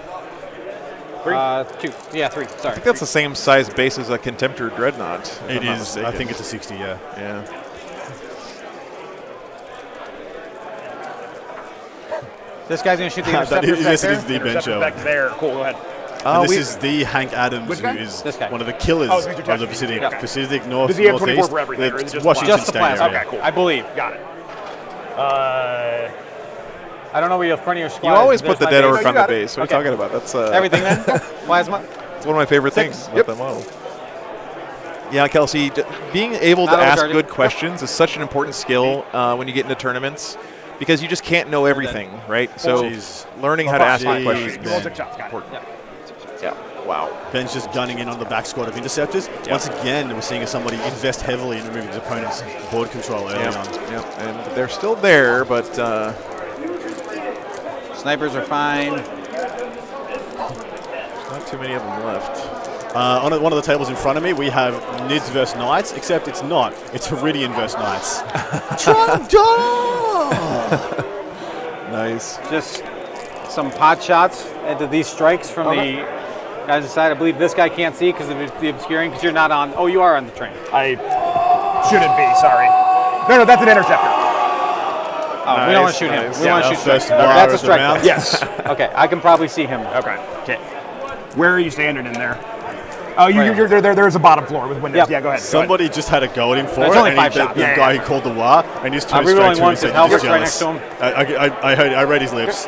2. Yeah, 3. I Sorry. think that's the same size base as a Contemptor Dreadnought. if It I'm not is. I mistaken. think it's a 60. Yeah. Yeah. This guy's gonna shoot the That interceptors is- back yes, it there. is the Ben Interceptor show. back there. Cool, go ahead. And this we- is the Hank Adams, Which who guy? is This guy. one of the killers Oh, it's of Mr. the Chester. Pacific, Yeah. Pacific North, Does he have 24 Northeast. for everything, or is it It's just Washington Just the State plasma. area. Okay, cool. I believe. Got it. I don't know where you're front of your squad. You always There's put the my dead base. orc on the got it. base. What are you talking about? That's Everything then? Plasma. It's one of my favorite 6. things about that model. Yeah, Kelsey, being able to Not ask overcharging. good questions is such an important skill when you get into tournaments, because you just can't know everything, right? So Jeez. learning how to ask good Jeez, questions man. is Roll 6 shots, got it. important. Yeah. Wow. Ben's just gunning in on the back squad of interceptors. Yeah. Once again, we're seeing somebody invest heavily in removing his opponent's board control early on. Yeah, and they're still there, but Snipers are fine. not too many of them left. On one of the tables in front of me, we have Nids versus Knights, except it's not. It's Heridian versus Knights. Nice. Just some pot shots into these strikes from the guys inside. I believe this guy can't see because of the obscuring, because you're not on. Oh, you are on the train. I shouldn't be, sorry. No, that's an interceptor. Oh, we don't want to shoot him. Nice. We want to Yeah, shoot first strike. bar That's a of the strike. round. Yes. Okay, I can probably see him. Okay. Where are you standing in there? Oh, there's a bottom floor with windows. Yep. Yeah, go ahead. Somebody just had a go at him for It's it, only and 5 the shots. guy who called the war, and he's turned straight rerolling to him and once said, with "You're just Halbert's right next jealous." to him. I read his lips.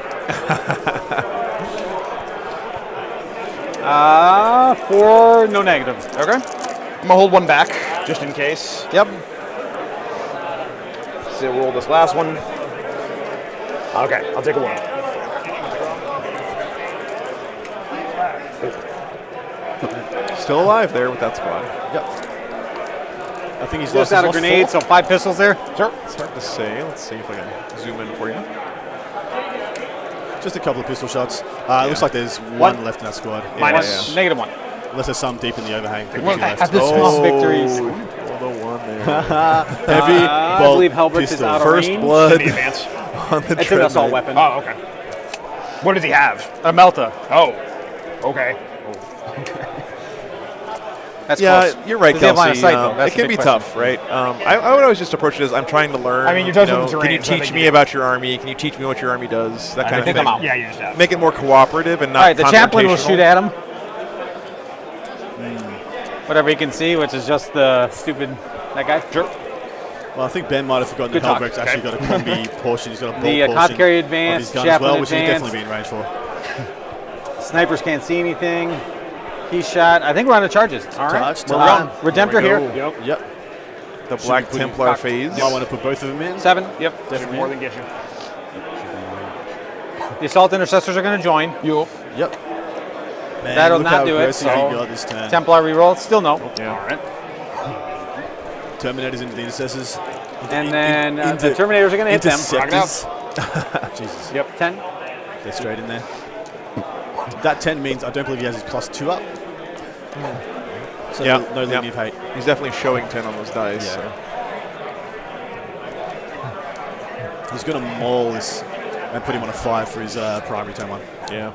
4, no negative. Okay. I'm gonna hold one back just in case. Yep. So we'll roll this last one. Okay, I'll take a 1. Still alive there with that squad. Yep. I think he's Just lost out his of grenades, so 5 pistols there. Sure. It's hard to say. Let's see if I can zoom in for you. Just a couple of pistol shots. It looks like there's one left in that squad. Minus negative 1. Unless there's some deep in the overhang. At the small victories. The one there. Heavy I bolt believe Halbert is pistol. out of First range. blood In the advance. on the It's an assault Dread Knight. weapon. Oh, okay. What does he have? A Melta. Oh, okay. That's Yeah, close. you're right, Does he have line of Kelsey. sight, though? That's It the can be big question. tough, right? I would always just approach it as I'm trying to learn. I mean, you're judging the Can terrain, you so I teach think me you- about your army? Can you teach me what your army does? That kind of think thing. I'm out. Yeah, you just have. Make it more cooperative and not All right, the chaplain will confrontational. shoot at him. Whatever he can see, which is just the stupid, that guy. Sure. Well, I think Ben might have forgotten Good that talk. Halbert's actually got a combi portion. He's got a bolt The portion cod carry of advance, his gun as chaplain well, which he'll advance. definitely be in range for. Snipers can't see anything. He's shot. I think we're on the charges. All right. Charge We're time. on. Redemptor There here. we go. Yep. The Black Templar phase. Might want to put both of them in. 7. Yep, Definitely. more than get you. The assault intercessors are going to join. You. Yep. Man, That'll look not how do it, aggressive so- he got this turn. Templar reroll. Still no. Yeah. All right. Terminators into the intercessors. And then the Terminators are going to hit them. Interceptors. Jesus. Yep. 10. They're straight in there. That 10 means I don't believe he has his +2 up. So Yeah. no lenient hate. He's definitely showing 10 on those dice. Yeah. So. He's going to maul this and put him on a 5 for his primary turn 1. Yeah.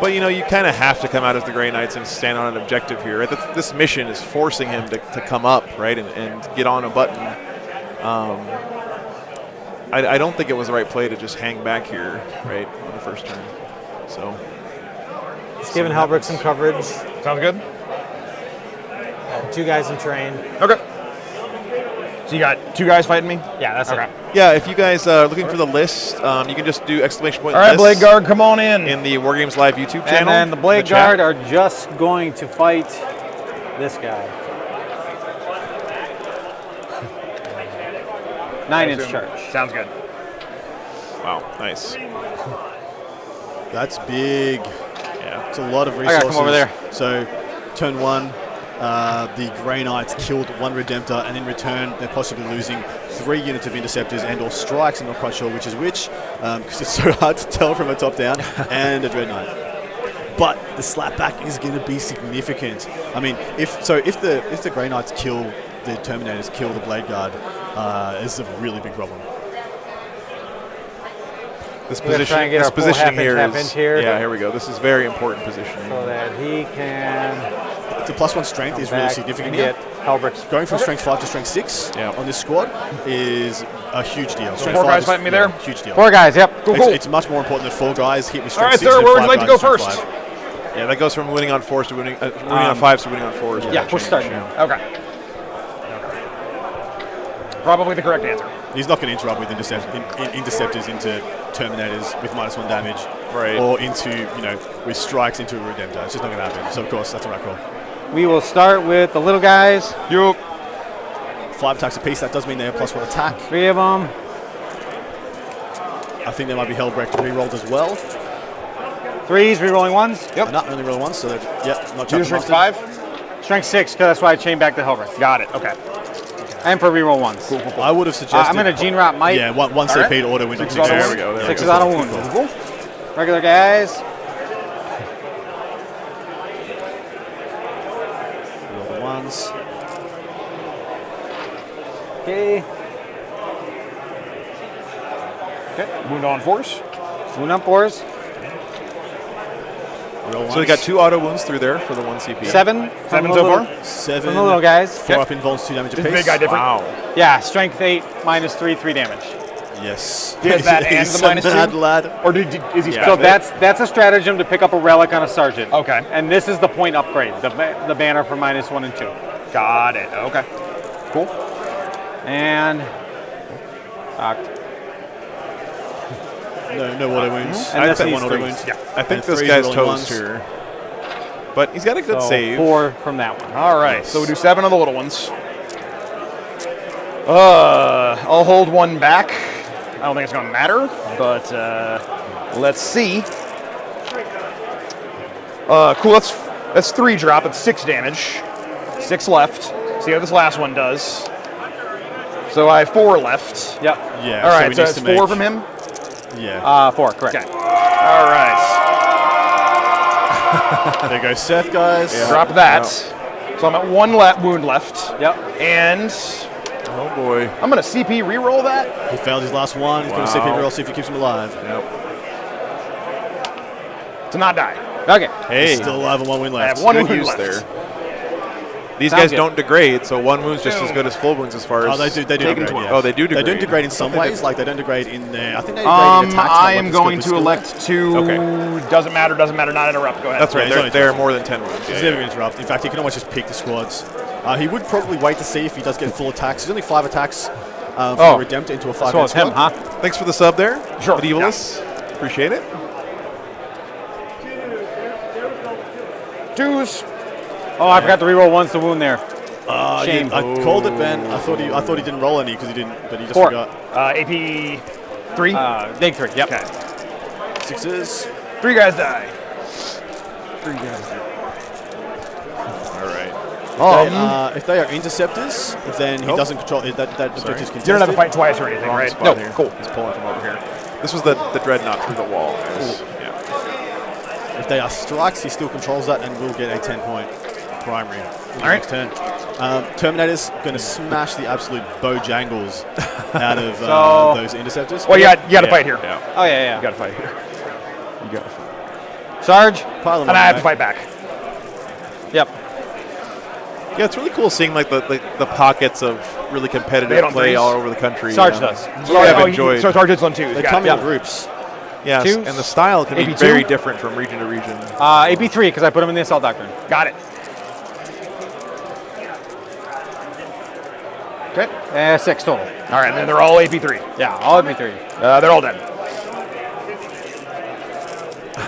But, you kind of have to come out as the Grey Knights and stand on an objective here. Right? This mission is forcing him to come up, right, and get on a button. I don't think it was the right play to just hang back here, right, on the first turn. So. Just giving Halbert some coverage. Sounds good. 2 guys in terrain. Okay. So you got 2 guys fighting me? Yeah, that's Okay. it. Yeah, if you guys are looking for the list, you can just do exclamation point All right, list Blade Guard, come on in. the War Games Live YouTube channel. And then the Blade chat. Guard are just going to fight this guy. 9-inch charge. Sounds good. Wow, nice. That's big. Yeah. It's a lot of I resources. gotta come over there. So, turn 1, the Grey Knights killed 1 Redemptor, and in return, they're possibly losing 3 units of Interceptors and/or strikes. I'm not quite sure which is which, because it's so hard to tell from a top down, and a Dread Knight. But the slapback is going to be significant. I mean, if the Grey Knights kill the Terminators, kill the Blade Guard, it's a really big problem. This We're gonna try and get our full positioning half inch here. Yeah, here we go. This is very important positioning. So that he can. The +1 strength is really back significant and here. get Halbert's. Going from strength 5 to strength 6 on this squad is a huge deal. Strength 4 5 guys is- fighting me yeah, there? Huge deal. 4 guys, yep. Cool, cool. It's much more important than 4 guys hit with All strength right, 6 sir, than where would 5 you like to guys go with strength first? 5. Yeah, that goes from winning on 4s to winning on 5s to winning on 4s. with Yeah, that we're change. starting. Okay. Probably the correct answer. He's not going to interrupt with interceptors into Terminators with -1 damage, Right. or into with strikes into a Redemptor. It's just not going to happen. So of course that's a right call. We will start with the little guys. You. 5 attacks apiece. That does mean they have +1 attack. 3 of them. I think there might be Hellbreak re-rolled as well. 3s, rerolling 1s. Yep. Not only roll 1, so they're not You jumping strength master. 5? Strength 6, because that's why I chained back to Halbert. Got it. Okay. And for reroll 1s. I would have suggested. I'm going to Gene Rot Might. Yeah, one CP to auto win on 6. There we go. 6 is auto wound. Regular guys. Roll the 1s. Okay. Okay. Wound on 4s. Wound on 4s. Roll So we got 2 auto wounds through there for the 1 CP. 7. 7 so far? 7. From the little guys. 4 up involves 2 damage Is apiece. the big guy different? Wow. Yeah, strength 8, -3, 3 damage. Yes. He has that and He's the minus a mad 2? lad. Or is he So that's a stratagem to pick up a relic on a sergeant. Okay. And this is the point upgrade, the banner for -1 and 2. Got it. Okay. Cool. And No auto wounds. And I'd this say needs one auto threes. wounds. Yeah. I think And this threes guy's rolling toast ones. here. But he's got a good so save. 4 from that one. All right. So we do 7 on the little ones. I'll hold one back. I don't think it's going to matter, but let's see. Cool. That's 3 drop. It's 6 damage. 6 left. See how this last one does. So I have 4 left. Yep. Yeah. All right. we So need it's to 4 make- from him. Yeah. 4, correct. Okay. All right. There goes Seth, guys. Drop that. So I'm at 1 wound left. Yep. And Oh boy. I'm going to CP reroll that. He failed his last one. He's going to CP roll, see if he keeps him alive. Yep. To not die. Okay. Hey. He's still alive and 1 wound I left. have 1 Good wound use left. there. These Sounds guys good. don't degrade, so 1 wound's just as good as full wounds as far as. Oh, they do Taking degrade, 12. yeah. Oh, they do They degrade. don't degrade in some Okay. ways, like they don't degrade in there. I think they degrade in attacks. I am going to elect to. Okay. Doesn't matter. Not interrupt. Go ahead. That's right. he's They're, only they're 12. more than 10 wounds. He's Yeah, never yeah. going to interrupt. In fact, he can almost just pick the squads. He would probably wait to see if he does get full attacks. He's only 5 attacks for the Redemptor into a 5 So it's him, squad. huh? Thanks for the sub there. Sure. Medievalist. Appreciate it. 2s. Oh, I forgot to reroll once the wound there. Shame. Yeah, I called it, Ben. I thought he didn't roll any because he didn't, but he just 4. forgot. AP 3. Dig 3. Yep. Okay. 6s. 3 guys die. All right. If they are interceptors, then he doesn't control it. That objective is You don't have to contested. fight twice or anything, right? Spot here. Cool. He's pulling from over here. This was the dreadnought through the wall. Guys. Yeah. If they are strikes, he still controls that and will get a 10-point primary. All right. Next turn. Terminator's going to smash the absolute bojangles out of So- those interceptors. Well, you got to fight here. Yeah. Oh, yeah. You got to fight here. You got to fight. Sarge? Pile them And on, I have to right? fight back. Yep. Yeah, it's really cool seeing like the pockets of really They competitive don't play freeze. all over the country. Sarge does. I've enjoyed. So Sarge hits on 2s. They Got come it. in groups. Yes, 2s? and the style can be AP2? very different from region to region. AP 3 because I put him in the assault doctrine. Got it. Okay. 6 total. All right, and then they're all AP3. Yeah, all AP 3. They're all dead.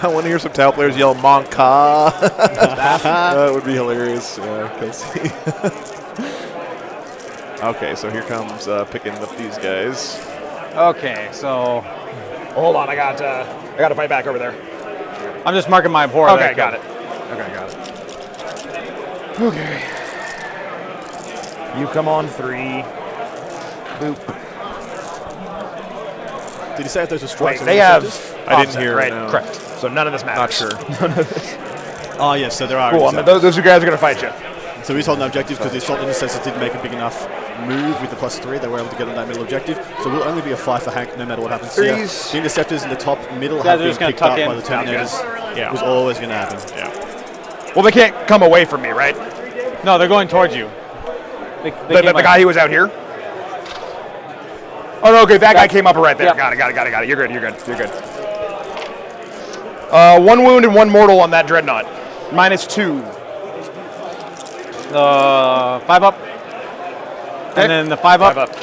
I want to hear some Tau players yell "Monka." That would be hilarious. Yeah, Kelsey. Okay, so here comes picking up these guys. Okay, so Hold on, I got to fight back over there. I'm just marking my abhor. Okay, got it. Okay. You come on 3. Boop. Did he say if those were Wait, strikes? and they have. interceptors? I didn't offset, hear, Right, no. correct. So none of this Not matters. sure. Oh, yes, so there are. Cool. I mean, interceptors. those 2 guys are going to fight you. So he's holding the objective because the assault interceptors didn't make a big enough move with the +3. They were able to get on that middle objective. So it will only be a fight for Hank no matter what happens here. Threes. The interceptors in the top middle Guys have are been just gonna picked up tuck in. by the Terminators. Yeah. It was always going to happen. Yeah. Well, they can't come away from me, right? No, they're going towards you. They The came guy right- who was out here? Oh, no, okay, that guy came up right there. Yep. Got it. You're good. 1 wound and 1 mortal on that dreadnought. -2. 5 up. Okay. And then the 5 up. 5 up.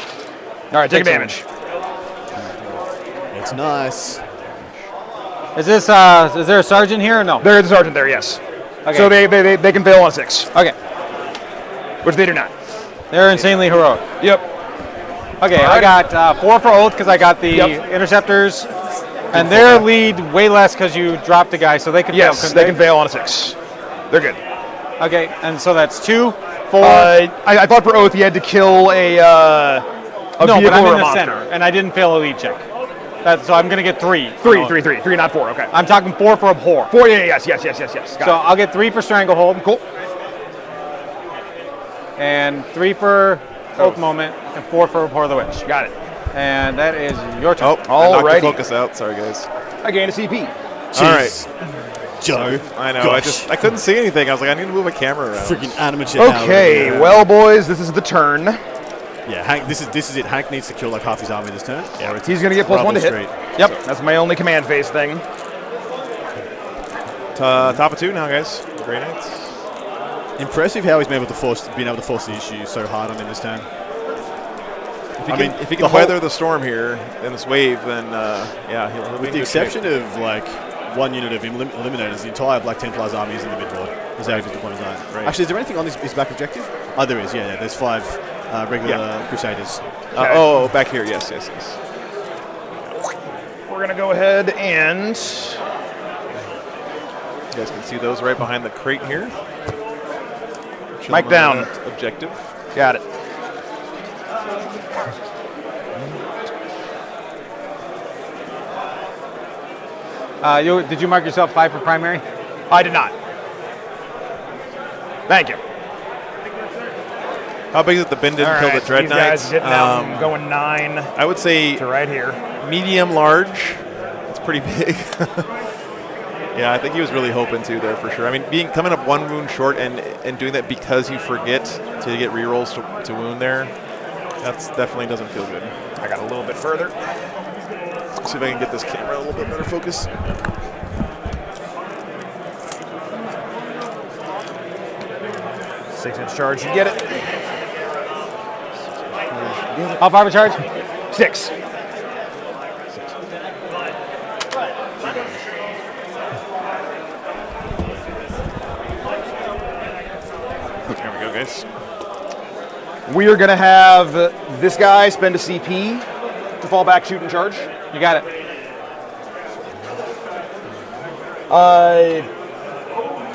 All right, take Takes damage. It's nice. Is this is there a sergeant here or no? There is a sergeant there, yes. Okay. So they can fail on 6, Okay. which they do not. They're insanely heroic. Yep. Okay, All I right. got 4 for oath because I got the Yep. interceptors, and their lead way less because you dropped a guy, so they can fail. Yes, couldn't they can fail on a 6. They're good. Okay, and so that's 2, 4. I thought for oath you had to kill a no, but vehicle I'm or in a the monster. center, and I didn't fail a lead check. So I'm gonna get 3. 3, not 4. Okay. I'm talking 4 for abhor. 4. Yeah. Yes. Got So it. I'll get 3 for stranglehold. Cool. And 3 for oath moment, and 4 for abhor the witch. Got it. And that is your turn. Oh, I knocked the Alrighty. focus out. Sorry, guys. I gained a CP. All right. Joe. I know. Gosh. I couldn't see anything. I was like, I need to move my camera around. Freaking animate shit. Okay, well, boys, this is the turn. Yeah, Hank. This is it. Hank needs to kill like half his army this turn. Yeah, He's going to get +1 to hit. Straight. Yep, that's my only command phase thing. Top of 2 now, guys. Grey Knights. Impressive how he's been able to force the issue so hard on him this turn. If he can weather the storm here in this wave, then yeah, he'll with the exception of like 1 unit of eliminators, the entire Black Templars army is in the mid-board. Is how his deployment line. Right. Actually, is there anything on his back objective? Oh, there is. Yeah. There's 5 regular Crusaders. Oh, back here. Yes. We're going to go ahead and... You guys can see those right behind the crate here. Mic down. Objective. Got it. Did you mark yourself 5 for primary? I did not. Thank you. How big is it the bin didn't kill the Dread These Knights? guys getting out and going 9 I would say to right here. Medium, large. It's pretty big. Yeah, I think he was really hoping to there for sure. I mean, coming up 1 wound short and doing that because you forget to get rerolls to wound there, that's definitely doesn't feel good. I got a little bit further. See if I can get this camera a little bit better focus. Six-inch charge, you get it. How far of a charge? 6. There we go, guys. We are going to have this guy spend a CP to fall back, shoot, and charge. You got it.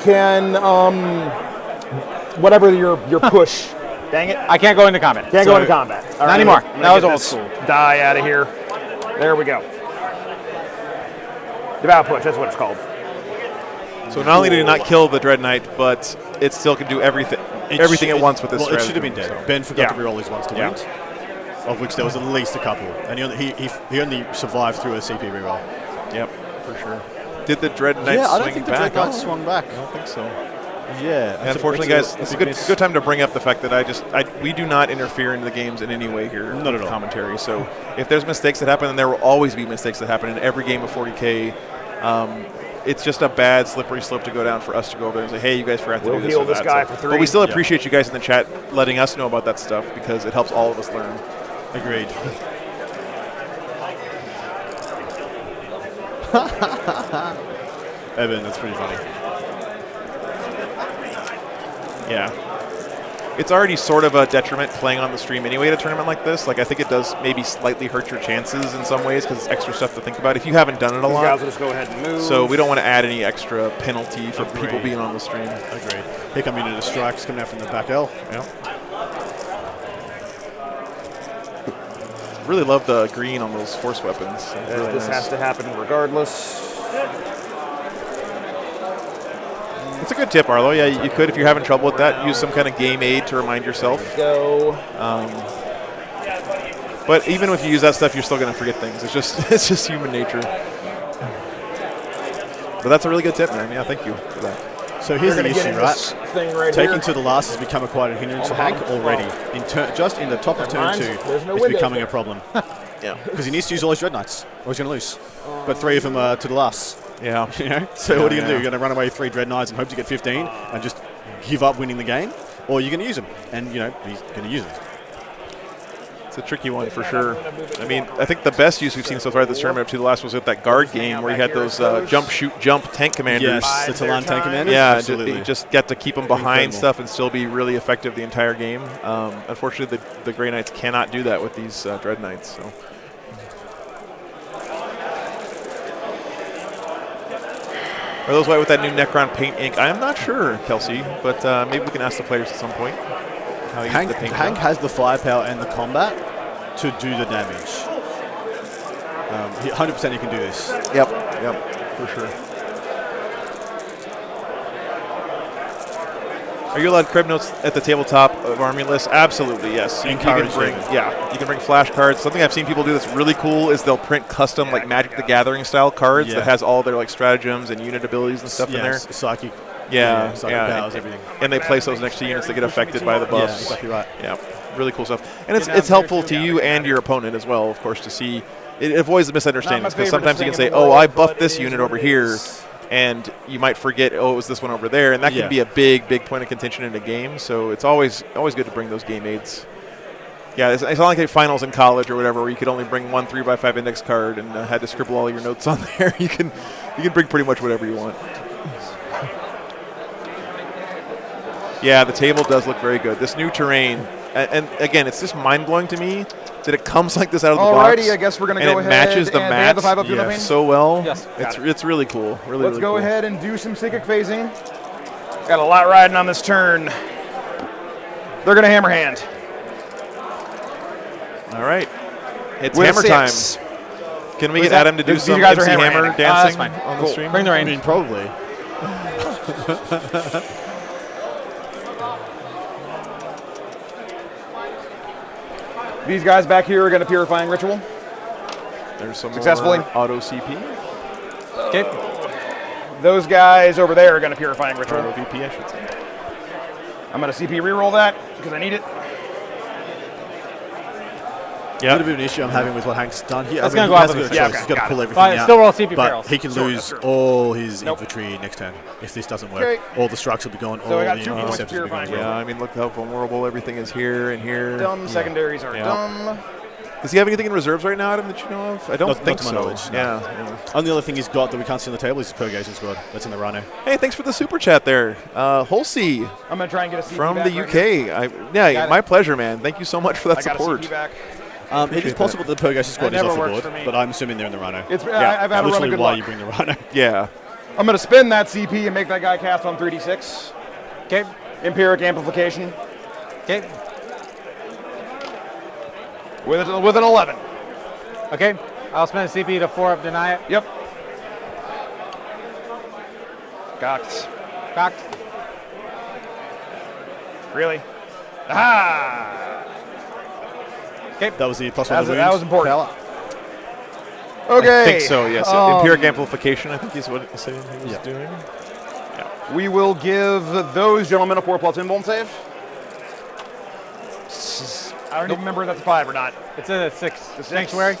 Can whatever your push. Dang it! I can't go into combat. Can't go into combat. Not anymore. That was old school. Die out of here. There we go. Devout push. That's what it's called. So not only did it not kill the Dread Knight, but it still can do everything at once with this strategy. It should have been dead. So. Ben forgot to reroll his ones to wound, of which there was at least a couple, and he only survived through a CP reroll. Yep, for sure. Did the Dread Knight swing back? I don't think the Dread Knight swung back. I don't think so. Yeah. And unfortunately, guys, it's a good time to bring up the fact that we do not interfere into the games in any way here. Not at all. Commentary. So if there's mistakes that happen, then there will always be mistakes that happen in every game of 40K. It's just a bad slippery slope to go down for us to go over there and say, hey, you guys forgot to do this heal or this that. guy for 3. But we still appreciate you guys in the chat letting us know about that stuff because it helps all of us learn. Agreed. Evan, that's pretty funny. Yeah. It's already sort of a detriment playing on the stream anyway at a tournament like this. Like, I think it does maybe slightly hurt your chances in some ways because it's extra stuff to think about if you haven't done it a lot. These guys will just go ahead and move. So we don't want to add any extra penalty for people being on the stream. Agreed. Here come unit of strikes coming out from the back L. Yeah. Really love the green on those force weapons. Really this nice. has to happen regardless. It's a good tip, Arlo. Yeah, you could, if you're having trouble with that, use some kind of game aid to remind yourself. Go. But even if you use that stuff, you're still going to forget things. It's just human nature. But that's a really good tip, man. Yeah, thank you for that. So here's the issue, right? Thing right Taking here. to the last has become quite a hindrance for Hank already. Just in the top of turn 2, it's becoming a problem. Yeah. Because he needs to use all his Dread Knights, or he's going to lose. But 3 of them are to the last. Yeah. You know? So what are you going to do? You're going to run away with 3 Dread Knights and hope to get 15 and just give up winning the game? Or you're going to use them, and he's going to use them. It's a tricky one for sure. I mean, I think the best use we've seen so far this tournament up to the last was with that guard game where you had those jump, shoot, jump tank commanders. Yes, the Talon tank commanders. Yeah, absolutely. you just get to keep them behind stuff and still be really effective the entire game. Unfortunately, the Grey Knights cannot do that with these Dread Knights. So. Are those white with that new Necron paint ink? I am not sure, Kelsey, but maybe we can ask the players at some point. Hank has the firepower and the combat to do the damage. 100% he can do this. Yep, for sure. Are you allowed crib notes at the tabletop of army lists? Absolutely, yes. You can bring, you can bring flashcards. Something I've seen people do that's really cool is they'll print custom like Magic the Gathering style cards that has all their like stratagems and unit abilities and stuff in there. Psychic. Yeah, psychic powers, everything. And they place those next to units that get affected by the buffs. Yeah, exactly right. Yeah. really cool stuff. And it's helpful to you and your opponent as well, of course, to see. It avoids the misunderstandings because sometimes you can say, "Oh, I buffed this unit over here," and you might forget, "Oh, it was this one over there," and that can be a big point of contention in a game. So it's always good to bring those game aids. Yeah, it's not like finals in college or whatever where you could only bring one 3x5 index card and had to scribble all your notes on there. You can bring pretty much whatever you want. Yeah, the table does look very good. This new terrain, and again, it's just mind-blowing to me that it comes like this out of the box. Alrighty, I guess we're going to go ahead matches the and mats the 5-up domain? so well. Yes, it's really cool. Let's go ahead and do some psychic phasing. Got a lot riding on this turn. They're going to hammer hand. All right. It's With hammer 6. time. Can we get Adam to do some guys are MC Hammer dancing that's on the stream? Bring the rain. I mean, probably. These guys back here are going to Purifying Ritual. There's some successfully. more auto CP. Okay. Those guys over there are going to Purifying Ritual. Auto VP, I should say. I'm going to CP reroll that because I need it. Yeah. A bit of an issue I'm having with what Hank's done here. That's I mean, going to he go hasn't off got a of choice. the He's got to pull everything Fine, out. still roll CP but barrels. he can lose all his infantry next turn if this doesn't work. Okay. All the structs will be gone. So all I got the 2 points interceptors will be gone. Yeah, I mean, look how vulnerable everything is here and here. Dumb secondaries are dumb. Does he have anything in reserves right now, Adam, that you know of? I don't Not think to my so. knowledge, no. Yeah. Only other thing he's got that we can't see on the table is his Purgation Squad. That's in the Rhino. Hey, thanks for the super chat there. Holsey I'm going to try and get a CP from back the right UK. here. My pleasure, man. Thank you so much for that I got a support. CP back. It is possible that the Purgation Squad is never off the works board, for me. but I'm assuming they're in the Rhino. I've had a run of literally good why luck. you bring the Rhino. Yeah. I'm going to spin that CP and make that guy cast on 3d6. Okay. Empiric Amplification. Okay. With an 11. Okay. I'll spend a CP to 4-up, deny it. Yep. Cocked. Really? Aha! Okay. That was the +1 That wounds. was important. Okay. Okay. I think so, yes. Empiric Amplification, I think is what he said he was doing. We will give those gentlemen a 4+ invuln save. I don't even remember if that's a 5 or not. It's a 6. Sanctuary.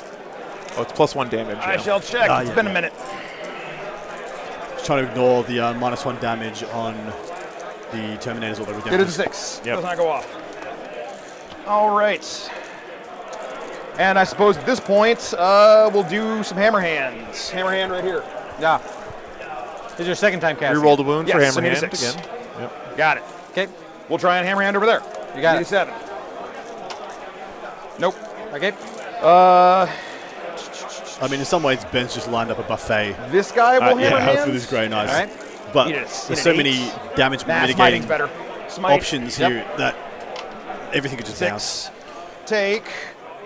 Oh, it's +1 damage. I shall check. It's been a minute. Just trying to ignore the -1 damage on the Terminators or the Redemptors. It is a 6. Yep. Does not go off. All right. And I suppose at this point, we'll do some hammer hands. Hammer hand right here. Yeah. This is your second time casting. Reroll the wound for Yes, hammer I need a hand 6. again. Yep. Got it. Okay. We'll try and hammer hand over there. You got it. 7. Nope. Okay. I mean, in some ways, Ben's just lined up a buffet. This guy will hammer hands. with his Grey Knights. All right. But Need there's an so 8. many damage Nah, mitigating smiting's better. Smite. options here that everything could just bounce. 6. Take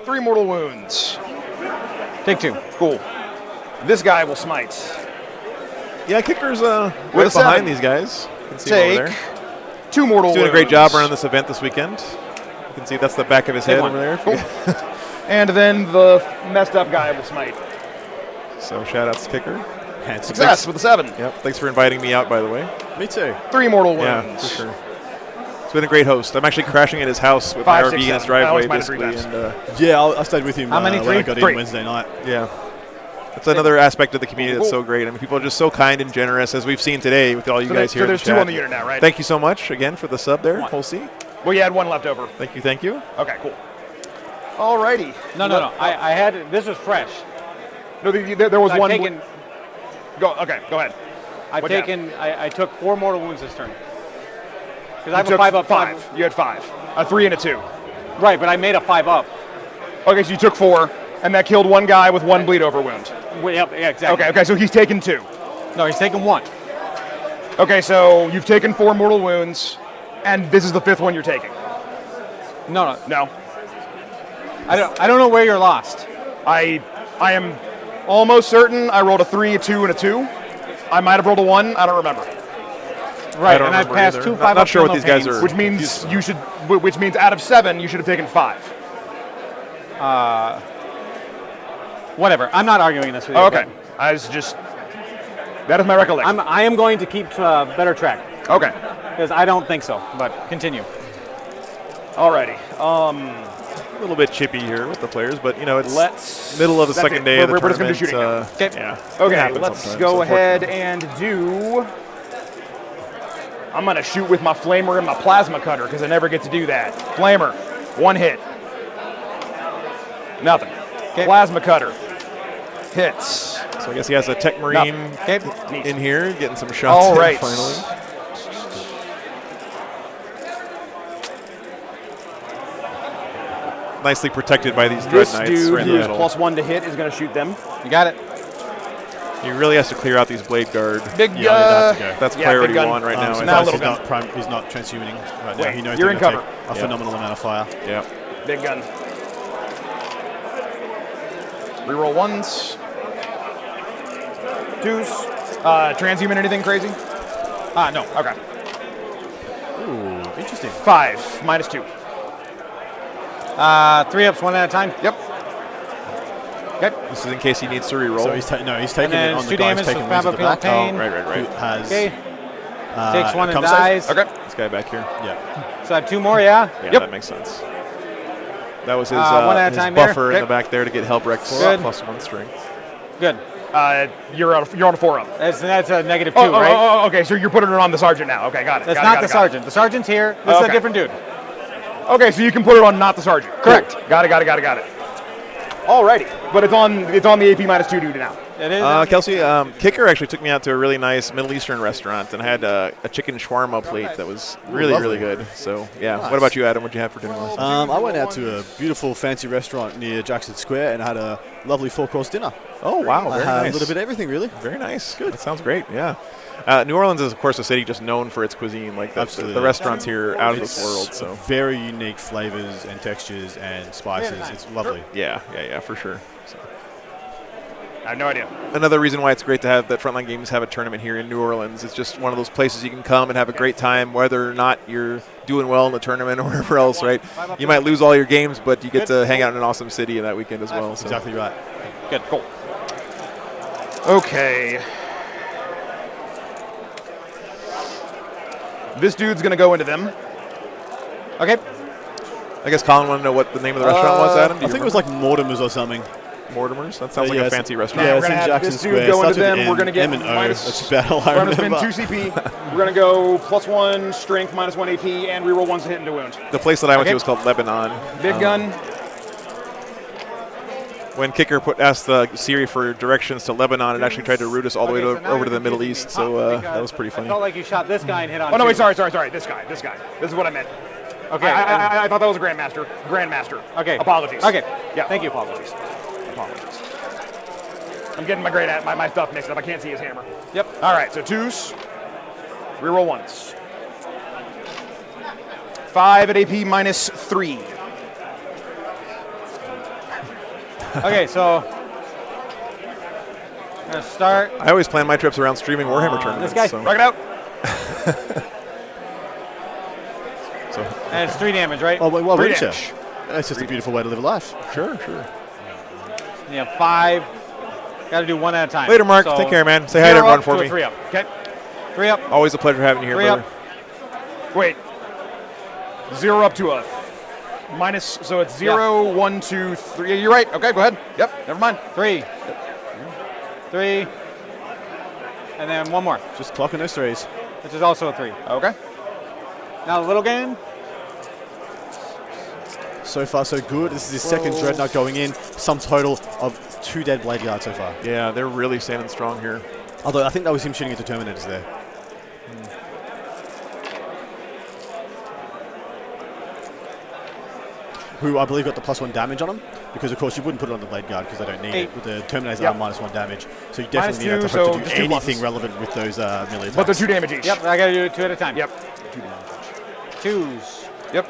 3 mortal wounds. Take 2. Cool. This guy will smite. Yeah, Kicker's right With a 7. behind these guys. You can see him over Take there. 2 mortal He's doing a wounds. great job running this event this weekend. You can see that's the back of his head one. over there. Cool. And then the messed up guy will smite. So shout out to Kicker. Success with a 7. Yep. Thanks for inviting me out, by the way. Me too. 3 mortal Yeah, wounds. for sure. He's been a great host. I'm actually crashing at his house with 5, my 6, RV in his 7. I driveway, almost mined 3 basically. times. And Yeah, I stayed with him How many? when I got 3? in Wednesday night. yeah, that's another aspect of the community that's so great. I mean, people are just so kind and generous, as we've seen today with all you guys here. So in there's the 2 chat. on the unit now, right? Thank you so much again for the sub there, One. Holsey. Well, you had 1 left over. Thank you, thank you. Okay, cool. Alrighty. No. I had this was fresh. No, there was I've one. taken. Go ahead. I've What'd you taken. I took 4 mortal wounds this turn. Because I You have a took 5-up. 5. You had 5. A 3 and a 2. Right, but I made a 5-up. Okay, so you took 4, and that killed 1 guy with 1 bleed over wound. Yep, yeah, exactly. Okay, so he's taken 2. No, he's taken 1. Okay, so you've taken 4 mortal wounds, and this is the 5th one you're taking. No. No. I don't know where you're lost. I am almost certain I rolled a 3, a 2, and a 2. I might have rolled a 1. I don't remember. Right, don't and I've remember passed either. 2 Not 5-up sure what these guys campaigns. are. Which means which means out of 7, you should have taken 5. Whatever. I'm not arguing this with you. Oh, okay. I was just. That is my recollection. I am going to keep better track. Okay. Because I don't think so, but continue. Alrighty. A little bit chippy here with the players, but you know it's Let's. middle of the that's second it. day of the We're just gonna tournament. do shooting now. Yeah. Okay, It happens let's sometimes, go ahead unfortunately. and do. I'm gonna shoot with my flamer and my plasma cutter because I never get to do that. Flamer, 1 hit. Nothing. Plasma cutter. Hits. So I guess he has a Tech Marine in here, getting some shots All in right. finally. Nicely protected by these Dread This Knights. dude right in the who's middle. +1 to hit is gonna shoot them. You got it. He really has to clear out these Blade Guard. Big, Yeah, you'd have to go. That's yeah, priority big gun. 1 right now. So I now think. little he's not transhuming right now. Wait, He knows you're they're in gonna cover. take a phenomenal amount of fire. Yeah. Big gun. Reroll 1s. 2s. Transhuman anything crazy? No. Okay. Ooh, interesting. 5 -2. 3-ups, 1 at a time. Yep. Okay. This is in case he needs to reroll. So he's taking And it then on it's the 2 guy damage, who's so taking Fab wings at the Appeal back. Pain. right. Who has Okay. Takes 1 and come save. dies. Okay. This guy back here. Yeah. So I have 2 more, yeah? Yeah, Yep. that makes sense. That was his, 1 at a his time there. buffer in Okay. the back there to get Helbrecht for Good. +1 strength. Good. You're on a 4-up. That's a -2, Oh, right? okay. So you're putting it on the sergeant now. Okay, got it. That's got not it, the got it. sergeant. The sergeant's here. This is a Okay. different dude. Okay, so you can put it on not the sergeant. Correct. Cool. Got it. Alrighty, but it's on the AP -2 dude now. It is. Kelsey, Kicker actually took me out to a really nice Middle Eastern restaurant and had a chicken shawarma plate that was really, lovely. really good. So, yeah. Nice. What about you, Adam? What did you have for dinner last night? I went out to a beautiful fancy restaurant near Jackson Square and had a lovely 4-course dinner. Oh, wow. I Very had nice. a little bit of everything, really. Very nice. Good. That sounds great. Yeah. New Orleans is, of course, a city just known for its cuisine. Like the restaurants here are out of this world. So very unique flavors and textures and spices. It's lovely. Yeah, for sure. So. I have no idea. Another reason why it's great to have that Frontline Games have a tournament here in New Orleans. It's just one of those places you can come and have a great time, whether or not you're doing well in the tournament or wherever else, right? You might lose all your games, but you get to hang out in an awesome city in that weekend as well. So. Exactly right. Good, cool. Okay. This dude's gonna go into them. Okay. I guess Colin wanted to know what the name of the restaurant was, Adam? Do I you think it was like Mortimer's or something. Mortimer's? That sounds like yeah, a fancy restaurant. Yeah, We're it's gonna in have Jackson this Square. dude go into Starts with them. M, We're gonna get M and O. minus. That's about all I Front has been remember. 2 CP. We're gonna go +1 strength, -1 AP, and reroll 1s to hit into wound. The place that I went to was called Lebanon. Big gun. When Kicker asked Siri for directions to Lebanon, it actually tried to route us all the way over to the Middle East. So that was pretty I funny. felt like you shot this guy and hit on Oh no, two. wait, sorry. This guy. This is what I meant. Okay. I thought that was a Grandmaster. Okay. Apologies. Okay. Yeah. Thank you. Apologies. I'm getting my stuff mixed up. I can't see his hammer. Yep. All right, so 2s. Reroll 1s. 5 at AP -3. Okay, so I'm gonna start. I always plan my trips around streaming Warhammer tournaments. This guy. So. Rock it out. And it's 3 damage, right? Oh, well, 3 wouldn't you? damage. That's just a beautiful way to live a life. Sure. You have 5. Got to do 1 at a time. Later, Mark. So Take care, man. Say hi to 0 everyone up for to a me. 3 up. Okay. 3 up. Always a pleasure having you here, 3 brother. up. Wait. 0 up to a minus, so it's 0, 1, 2, 3. You're right. Okay, go ahead. Yep, never mind. 3. 3. And then 1 more, Just clocking those threes. which is also a 3. Okay. Now the little game. So far, so good. This is his second Dreadnought going in. Sum total of 2 dead Blade Guards so far. Yeah, they're really standing strong here. Although I think that was him shooting at the Terminators there. Who I believe got the +1 damage on him, because of course you wouldn't put it on the Blade Guard because they don't need 8. it. With the Terminators Yep. are -1 damage, so you definitely need -2, to hope so to just do 2 anything pluses. relevant with those melee attacks. But they're 2 damage each. Yep, I got to do it 2 at a time. Yep. 2s. Yep.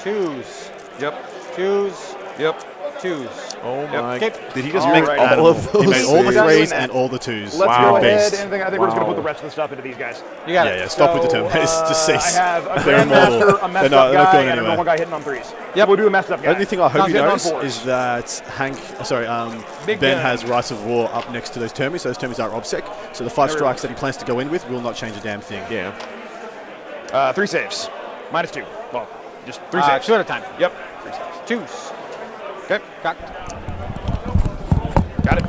2s. Yep. 2s. Yep. 2s. Oh my! Okay. Did he just All make right. all of He those? made all the threes? 3s and all the 2s. Let's Wow. go ahead Based. and I think we're just going to Wow. put the rest of the stuff into these guys. You got Yeah, it. yeah. Stop with the So, Terminators. Just cease. I have a They're immortal. Grandmaster, a messed They're up not guy, going and a anywhere. normal guy hitting on 3s. Yeah, we'll do a messed up guy. The only thing I hope Sounds he good on knows 4s. is that Big Ben gun. has Rights of War up next to those Termies, so those Termies are OBSEC. So the 5 strikes that he plans to go in with will not change a damn thing. Yeah. 3 saves. -2. Well, Just 3 saves. 2 at a time. Yep. 3 saves. Choose. Okay. Cocked. Got it.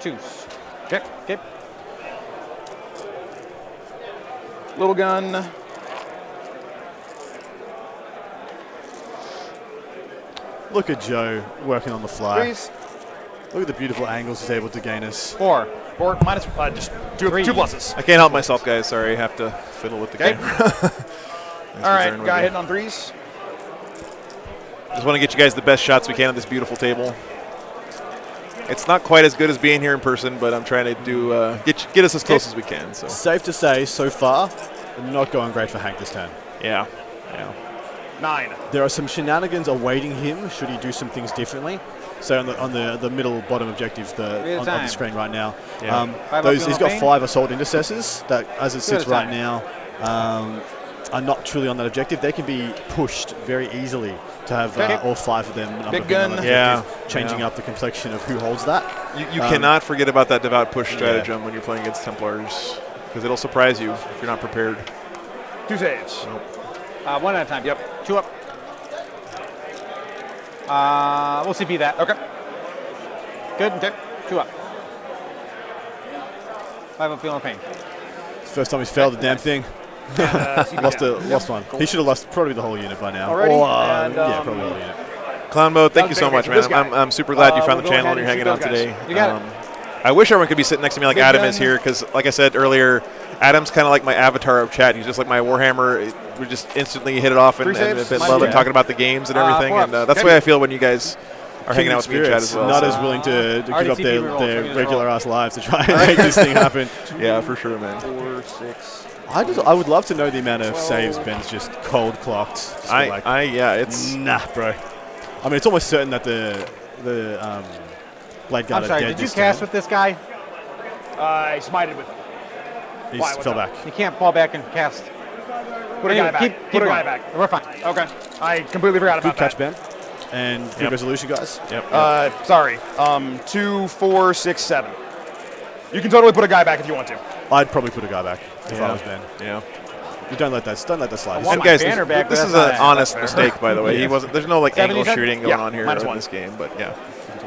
Choose. Okay. Okay. Little gun. Look at Joe working on the fly. Please. Look at the beautiful angles he's able to gain us. 4. Minus, just two pluses. I can't help myself, guys. Sorry, I have to fiddle with the camera. All right, guy hitting on 3s. Just want to get you guys the best shots we can on this beautiful table. It's not quite as good as being here in person, but I'm trying to do get us as close as we can. So safe to say, so far, not going great for Hank this turn. Yeah. 9. There are some shenanigans awaiting him should he do some things differently. So on the middle bottom objective on the screen right now, he's got 5 assault intercessors that, as it sits right now, are not truly on that objective. They can be pushed very easily to have all 5 of them. Big gun. Changing up the complexion of who holds that. You cannot forget about that devout push stratagem when you're playing against Templars, because it'll surprise you if you're not prepared. 2 saves. Nope. 1 at a time. Yep. 2 up. We'll CP that. Okay. Good. Okay. 2 up. 5 up, feeling pain. It's the first time he's failed the damn thing. Lost one. He should have lost probably the whole unit by now. Already? Yeah, probably the whole unit. Clownbo, thank you so much, man. I'm super glad you found the channel and you're hanging out today. You got it. I wish everyone could be sitting next to me like Adam is here, because, like I said earlier, Adam's kind of like my avatar of chat. He's just like my Warhammer. We just instantly hit it off and love it, talking about the games and everything. And that's the way I feel when you guys are hanging out with me in chat as well. Not as willing to give up their regular ass lives to try and make this thing happen. Yeah, for sure, man. 4, 6. I would love to know the amount of saves Ben's just cold clocked. It's nah, bro. I mean, it's almost certain that the Blade Guard I'm sorry, are dead. did you cast with this guy? I smited with him. He fell back. You can't fall back and cast. Put a guy back. Put a guy back. We're fine. Okay. I completely forgot about that. Good catch, Ben. And good resolution, guys. Yep. Sorry. 2, 4, 6, 7. You can totally put a guy back if you want to. I'd probably put a guy back if I was Ben. Yeah. You don't let that slide. And guys, this is an honest mistake, by the way. He wasn't. There's no angle shooting going on here in this game, but yeah.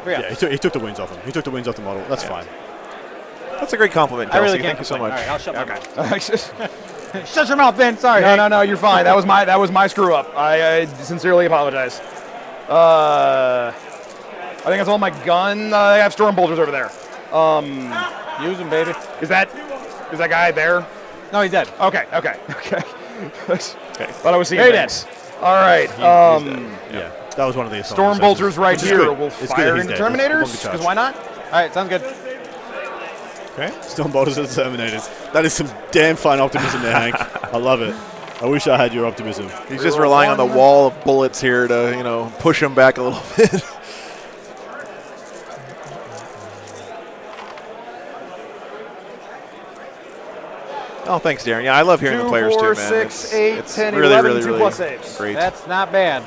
Yeah, he took the wins off him. He took the wins off the model. That's fine. That's a great compliment, Kelsey. Thank you so much. All right, I'll shut my mouth. Shut your mouth, Ben. Sorry. No, you're fine. That was my screw up. I sincerely apologize. I think that's all my gun. I have storm bolters over there. Use them, baby. Is that guy there? No, he's dead. Okay. Thought I was seeing Very things. All right. Yeah, that was one of the storm bolters right here. We'll fire into Terminators, because why not? All right, sounds good. Okay. Storm bolters and Terminators. That is some damn fine optimism there, Hank. I love it. I wish I had your optimism. He's just relying on the wall of bullets here to, push him back a little bit. Oh, thanks, Darren. Yeah, I love hearing the players too, man. 6, 8, 10, really, 11, really, 2 really plus saves. great. That's not bad.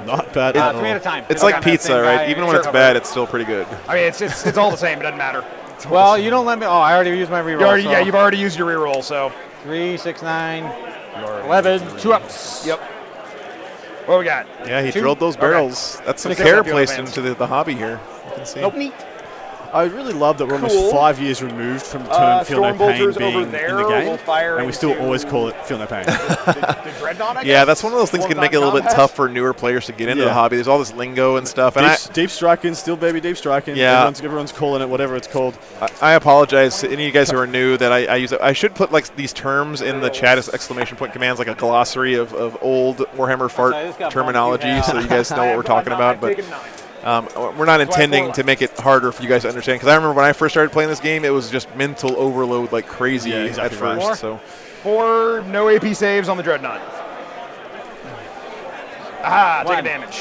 Not bad at all. 3 at a time. It's like pizza, right? Even when it's bad, it's still pretty good. I mean, it's all the same. It doesn't matter. Well, you don't let me. Oh, I already used my reroll. Yeah, you've already used your reroll, so. 3, 6, 9, 11, 2 ups. Yep. What we got? Yeah, he drilled those barrels. Okay. That's some care placed into the hobby here. You can see. Nope. Neat. I really love that we're almost 5 years removed from the term Feel No Pain being in the game, and we still always call it Feel No Pain. the Dreadnought, I guess? Yeah, that's one of those things that can make it a little bit tough for newer players to get into the hobby. There's all this lingo and stuff. And deep striking, still baby deep striking. Yeah. Everyone's calling it whatever it's called. I apologize to any of you guys who are new that I use it. I should put these terms in the chat as exclamation point commands, like a glossary of old Warhammer fart terminology, so you guys know what we're talking about. But we're not intending to make it harder for you guys to understand, because I remember when I first started playing this game, it was just mental overload like crazy at first. So 4 no AP saves on the Dreadnought. Take a damage.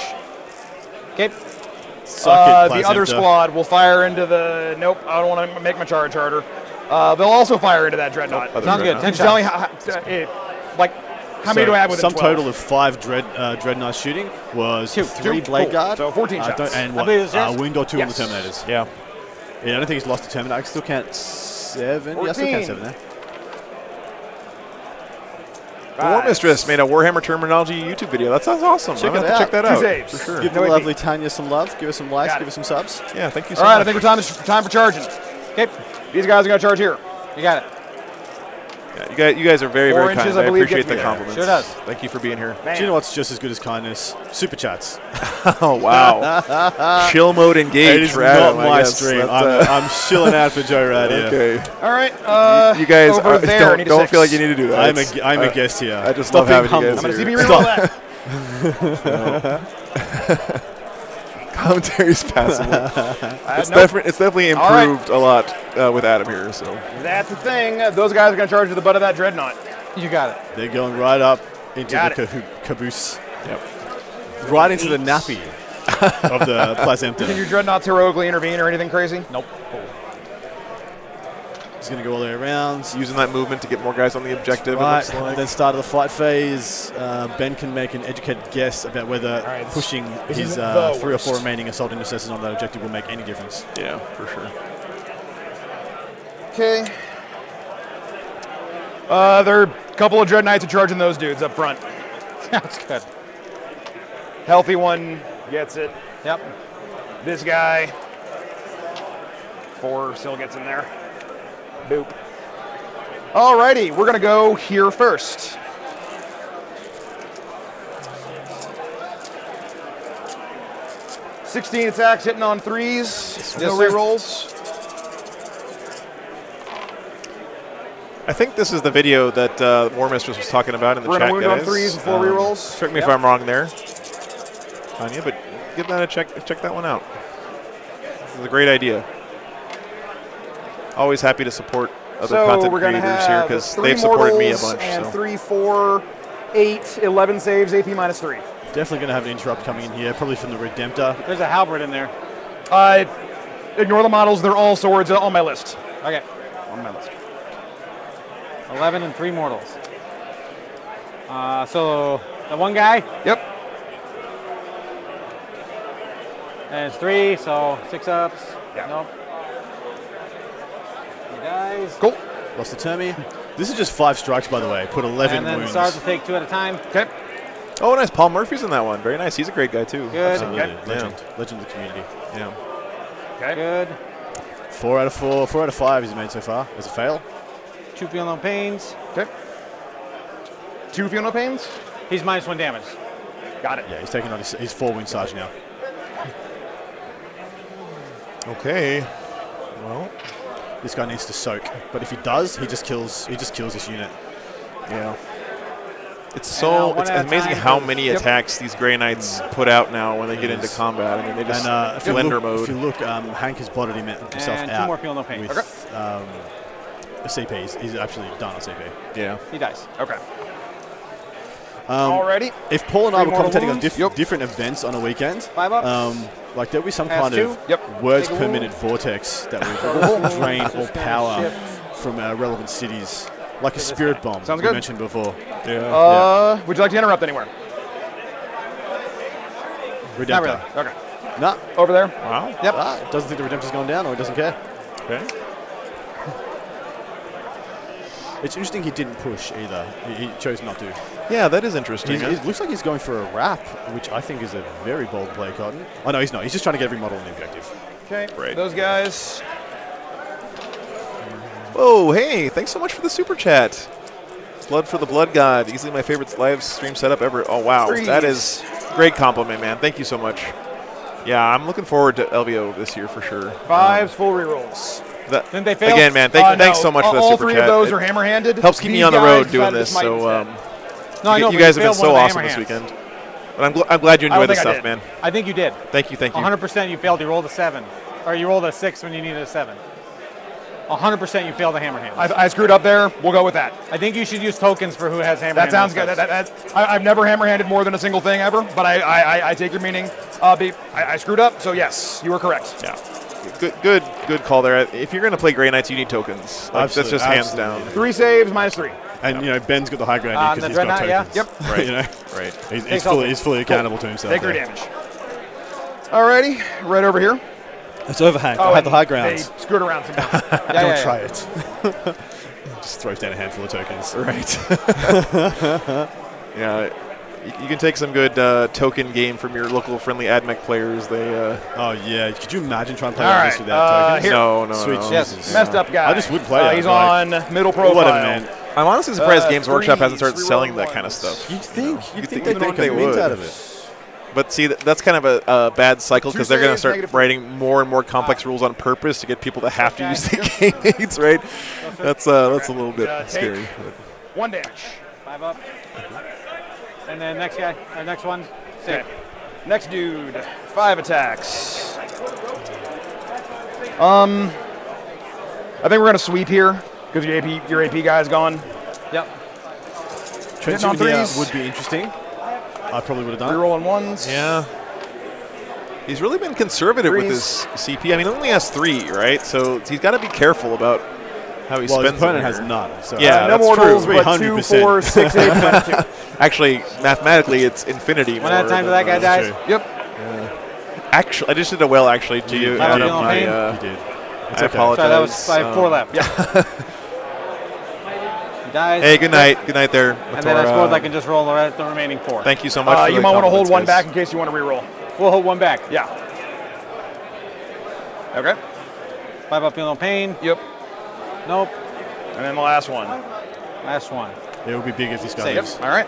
Okay. The other squad will fire into the. Nope, I don't want to make my charge harder. They'll also fire into that Dreadnought. Sounds good. 10 Tell me how many do I have with some total of 5 Dreadnought shooting was 3 Blade Guard. So 14 shots. And winged or 2 on the Terminators. Yeah. I don't think he's lost the Terminator. I can still count 7. 14. Yeah, I still count 7 there. War Mistress made a Warhammer terminology YouTube video. That sounds awesome. Check I'm going it to out. check that 2 out. saves. For sure. Give the lovely Tanya some love. Give us some likes. Give us some subs. Yeah, thank you so All right, much. I think it's time for charging. Okay. These guys are going to charge here. You got it. Yeah, you guys are very, 4 very inches, kind. I I believe, appreciate gets me the there. compliments. Sure does. Thank you for being here. Do you know what's just as good as kindness? Super chats. Oh, wow. Chill mode engaged. It is for Adam, not I my guess. stream. That's, I'm shilling out for Joe Rad here. Okay. All right. You guys over there, I need a don't 6. feel like you need to do that. I'm a guest here. I just Stop love having being you guys humble. I'm here. going to see me reroll that. Commentary's passable. It's definitely All right. improved a lot with Adam here. So That's the thing. Those guys are going to charge to the butt of that dreadnought. You got it. They're going right up into Got the it. caboose. Yep. Right into the nappy of the placenta. Can your dreadnoughts heroically intervene or anything crazy? Nope. He's going to go all the way around. using that movement to get more guys on the objective. It Right, looks like. then start of the fight phase. Ben can make an educated guess about whether right, pushing this his isn't the 3 or 4 worst. remaining assault intercessors on that objective will make any difference. Yeah, for sure. Okay. There are a couple of dread knights are charging those dudes up front. That's good. Healthy one gets it. Yep. This guy. 4 still gets in there. Boop. Alrighty, we're gonna go here first. $16 attacks hitting on 3s. No sir. rerolls. I think this is the video that War Mistress was talking about in the We're chat, gonna wound on guys. 3s with 4 rerolls. Correct me if I'm wrong there, Tanya, but give that a check. Check that one out. This is a great idea. Always happy to support other So content we're gonna creators here have because 3 they've supported me a mortals bunch. and So. 3, 4, 8, 11 saves, AP -3. Definitely going to have an interrupt coming in here, probably from the Redemptor. There's a halberd in there. Ignore the models; they're all swords on my list. Okay. On my list. 11 and 3 mortals. So the one guy. Yep. And it's 3, so 6 ups. Yeah. Nope. He dies. Cool. Lost the Termi. This is just 5 strikes, by the way. Put 11 And then wounds. Sarge will take 2 at a time. Okay. Oh, nice. Paul Murphy's in that one. Very nice. He's a great guy too. Good. Absolutely. Okay. Legend. Legend of the community. Yeah. Okay. Good. 4 out of 4. 4 out of 5 he's made so far as a fail. 2 feel no pains. Okay. 2 feel no pains. He's -1 damage. Got it. Yeah, he's taking on his 4 wound Sarge now. Okay. Well, this guy needs to soak, but if he does, he just kills this unit. Yeah. It's now it's one at a amazing time, how 'cause- many Yep. attacks these Grey Knights put out now when they get into combat. I mean, they just And if you blender look, mode. Hank has botted himself And 2 out more feel no pain. with a CP. He's actually done a CP. Yeah. He dies. Okay. Alrighty. If Paul and I 3 were mortal commentating on wounds. different events on a weekend, 5 ups. like there'll be some Pass kind 2. of Yep. words Take a per wound. minute vortex that would drain all power from relevant cities, like a spirit bomb. Sounds we good. mentioned before. Yeah. Would you like to interrupt anywhere? Redemptor. Not really. Okay. No. Over there. Wow. Yep. Doesn't think the Redemptor's gone down, or he doesn't care. Okay. It's interesting he didn't push either. He chose not to. Yeah, that is interesting. It looks like he's going for a wrap, which I think is a very bold play, Cotton. Oh, no, he's not. He's just trying to get every model on the objective. Okay. Right. Those guys. Whoa, hey, thanks so much for the super chat. Blood for the Blood God. Easily my favorite live stream setup ever. Oh, wow. Threes. That is great compliment, man. Thank you so much. Yeah, I'm looking forward to LVO this year for sure. 5s, full rerolls. Didn't they fail? Again, man, No. thanks so much for that All super 3 chat. of those It are hammer-handed. helps keep me These on the guys road doing decided this. to smite So instead. No, I know, you but guys you have been failed so one of the awesome this hammer hands. weekend. But I'm glad you I don't enjoyed this think I stuff, did. man. I think you did. Thank you. 100% you failed. You rolled a 7. Or you rolled a 6 when you needed a 7. 100% you failed the hammer hand. I screwed up there. We'll go with that. I think you should use tokens for who has hammer That hand. sounds good. I've never hammer-handed more than a single thing ever, but I take your meaning. I screwed up, so yes, you were correct. Yeah. Good call there. If you're going to play Grey Knights, you need tokens. Like, that's just hands down. 3 saves, -3. And, you know, Ben's got the high ground here because the he's got Dreadnought, tokens. yeah. Right. You know? Right. He's fully accountable to himself. Take your there. damage. Alrighty, right over here. It's overhang. Oh, I have the and high ground. They screwed around sometimes. Don't try it. Just throws down a handful of tokens. Right. Yeah. You can take some good token game from your local friendly AdMech players. They. Oh yeah, could you imagine trying to play All like right, this without tokens? here- No. Sweet Yes, Jesus. messed up guy. I just wouldn't play it. He's I'd be on middle profile. Whatever, man. I'm honestly surprised Games Workshop hasn't threes, started selling reroll that kind of ones. stuff. You'd think think they'd make a mint out of it. But see, that's kind of a bad cycle because they're going to saves, start negative writing more and more complex rules on purpose to get people to have to use the game aids, right? That's a little bit Take scary. 1 damage. 5 up. And then next guy, or next one, 6. Okay. Next dude, 5 attacks. I think we're gonna sweep here because your AP guy's gone. Yep. Trent on shooting here threes. would be interesting. I probably would have done it. Rerolling ones. Yeah. He's really been conservative with his CP. I mean, he only has 3, right? So he's got to be careful about how he Well, spends his opponent them has here. none. So Yeah, no that's mortals, true. but 2, 4, 6, 8, minus 2. Actually, mathematically, it's infinity. One at a more time till than, that guy dies. Yep. Actually, I just did a well, actually, to you. Five Adam. up, I, pain? You did. I apologize. Sorry, that was 4 left. Yeah. He dies. Hey, good night. Good night there. And then I suppose I can just roll the remaining 4. Thank you so much. for You the might want to hold compliments, one guys. back in case you want to reroll. We'll hold 1 back. Yeah. Okay. 5 up, feel no pain. Yep. Nope. And then the last one. Last one. It would be big if this guy Yep. lives. All right.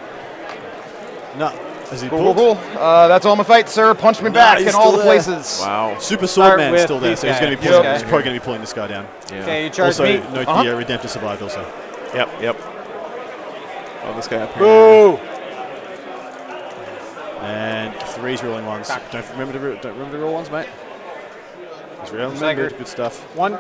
No. Is he Cool, pulled? cool. That's all my fight, sir. Punch me back he's in all still the there. places. Wow. Super Start Swordman's with still there, these so he's going to be guys. pulling. Yep. He's probably going to be pulling this guy down. Yeah. Okay, you charge Also, me. note the Redemptor survived also. Yep. Oh, this guy up here. Boo! And 3's rolling ones. Don't remember to roll ones, mate. Just remember good stuff. 1.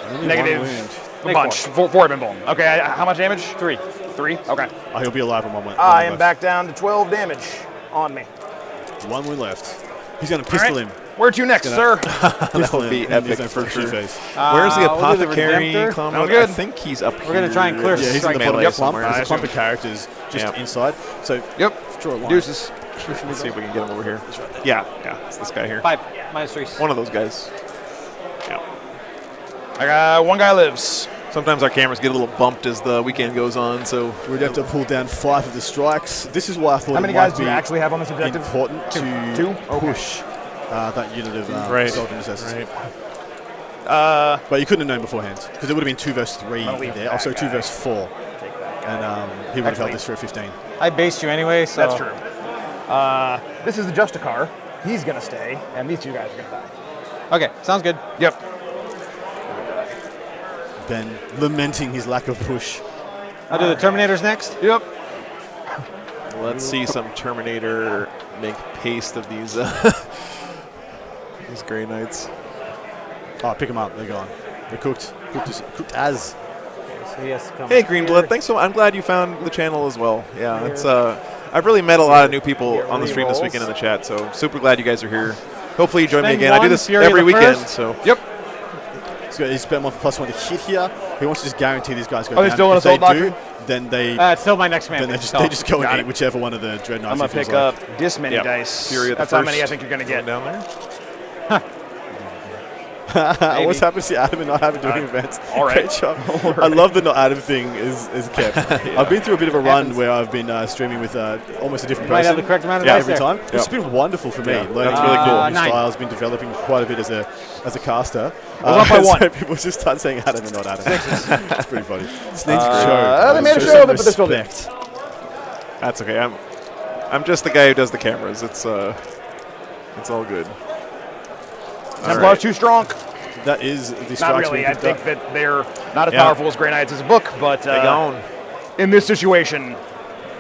Only Negative. one wound. A bunch. 4 have been blown. Okay, how much damage? 3. 3? Okay. Oh, he'll be alive on 1 wound. I am back down to 12 damage on me. 1 wound left. He's going to pistol him. Where to next, sir? That would be epic for sure. Where's the we'll do the apothecary? Redemptor. Comment? Sounds good. I think he's up here. We're gonna try and clear Yeah, he's in the Strike bottom melee of the clump. somewhere. There's a clump of characters just inside. So Yep. draw a line. Deuces. Let's see if we can get him over here. Yeah, it's this guy here. 5 minus 3. One of those guys. Yeah. I got 1 guy lives. Sometimes our cameras get a little bumped as the weekend goes on, so We'd have to pull down 5 of the strikes. This is why I thought How many it might guys do be you actually have on this objective? important to Two? Okay. push that unit of Right. soldier necessity. Right. But you couldn't have known beforehand because it would have been 2 versus 3 I'll leave there. that Also 2 guy. versus 4. And he would have held this for a 15. I based you anyway, so. That's true. This is the Justicar. He's going to stay, and these 2 guys are going to die. Okay, sounds good. Yep. Ben lamenting his lack of push. I'll do the Terminators next. Yep. let's see some Terminator make paste of these these Grey Knights. Oh, pick them up. They're gone. They're cooked. Cooked as. So he has to come Hey, Greenblood, thanks so much. I'm glad you found the channel as well. Yeah, it's I've really met a lot of new people on the stream this weekend in the chat, so super glad you guys are here. Hopefully you join me again. I do this every weekend, so. Yep. He's spent 1 for +1 to hit here. He wants to just guarantee these guys go Are they down. still an If they assault do, doctor? then they. It's still my next man. Then they just go and eat whichever one of the dreadnoughts. I'm going to pick up this many dice. Fury of the That's how first many I think you're going to get. down there. What's happened to Adam and not having doing events? All right. Great job. I love the not Adam thing is kept. I've been through a bit of a run where I've been streaming with almost a different You might person. have the correct amount of dice every there. time. Yep. It's been wonderful for me. Yeah, Learning that's really cool. new 9. styles, been developing quite a bit as a caster. We're up by 1. So people just start saying Adam and not Adam. It's pretty funny. This needs to they made a show show some of it, but they're still there. respect. That's okay. I'm just the guy who does the cameras. It's all good. Templar's too strong. That is the Not strikes really. being I picked think up. that they're not as Yeah. powerful as Grey Knights as a book, but They gone. in this situation,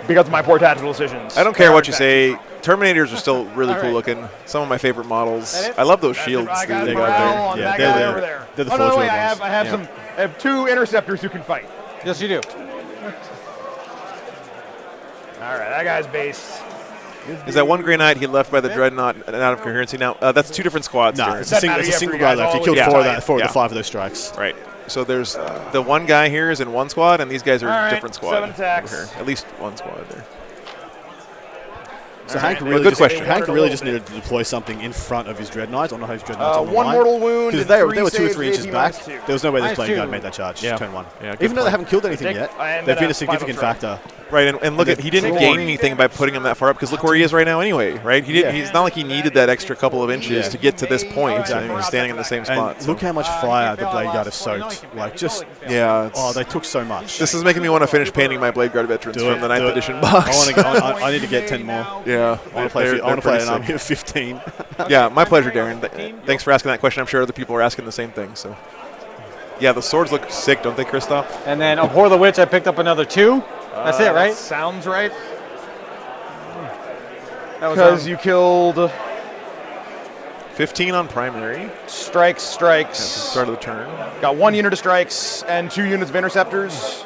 because of my poor tactical decisions. I don't care they what are you effective. say. Terminators are still really All cool right. looking. Some of my favorite models. That it? I love those shields. I got they morale got on Yeah, that they're guy the- over there. they're the oh, no, forge wait, I ones. have 2 interceptors who can fight. Yes, you do. All right, that guy's based. Is that one Grey Knight he left by the Dreadnought and out of coherency now? That's 2 different squads. No, Darren. it's a single guy left. He killed 4 of the 5 of those strikes. Right. So there's the one guy here is in one squad, and these guys are All right, different squad. 7 attacks. over here. At least one squad there. So Hank right. really, Good just, question. Hank really just needed to deploy something in front of his Dreadnoughts, or not his Dreadnoughts on the one line. mortal wound. Because and they were 2 or 3 inches AP back. -2. There was no way this Minus Blade Guard 2. made that charge. Yeah. Turn 1. Yeah, good Even though they point. haven't killed anything yet, And they've then been a a significant final factor. Right, and look at he didn't gain anything by putting him that far up because look where he is right now anyway, right? He didn't. Yeah. He's not like he needed that extra couple of inches Yeah. to get to this point. Exactly. And he's standing in the same And spot. so. look how much fire the Blade Guard have soaked. Like, just, Yeah. oh, they took so much. This is making me want to finish painting my Blade Guard veterans Do from it, the 9th do it. edition box. I need to get 10 more. Yeah, I want to play, they're an pretty army sick. of 15. Yeah, my pleasure, Darren. Thanks for asking that question. I'm sure other people are asking the same thing. So, yeah, the swords look sick, don't they, Christoph? And then Abhor the Witch, I picked up another 2. That's it, right? Sounds right. Because you killed 15 on primary. strikes. At the start of the turn. Got 1 unit of strikes and 2 units of interceptors.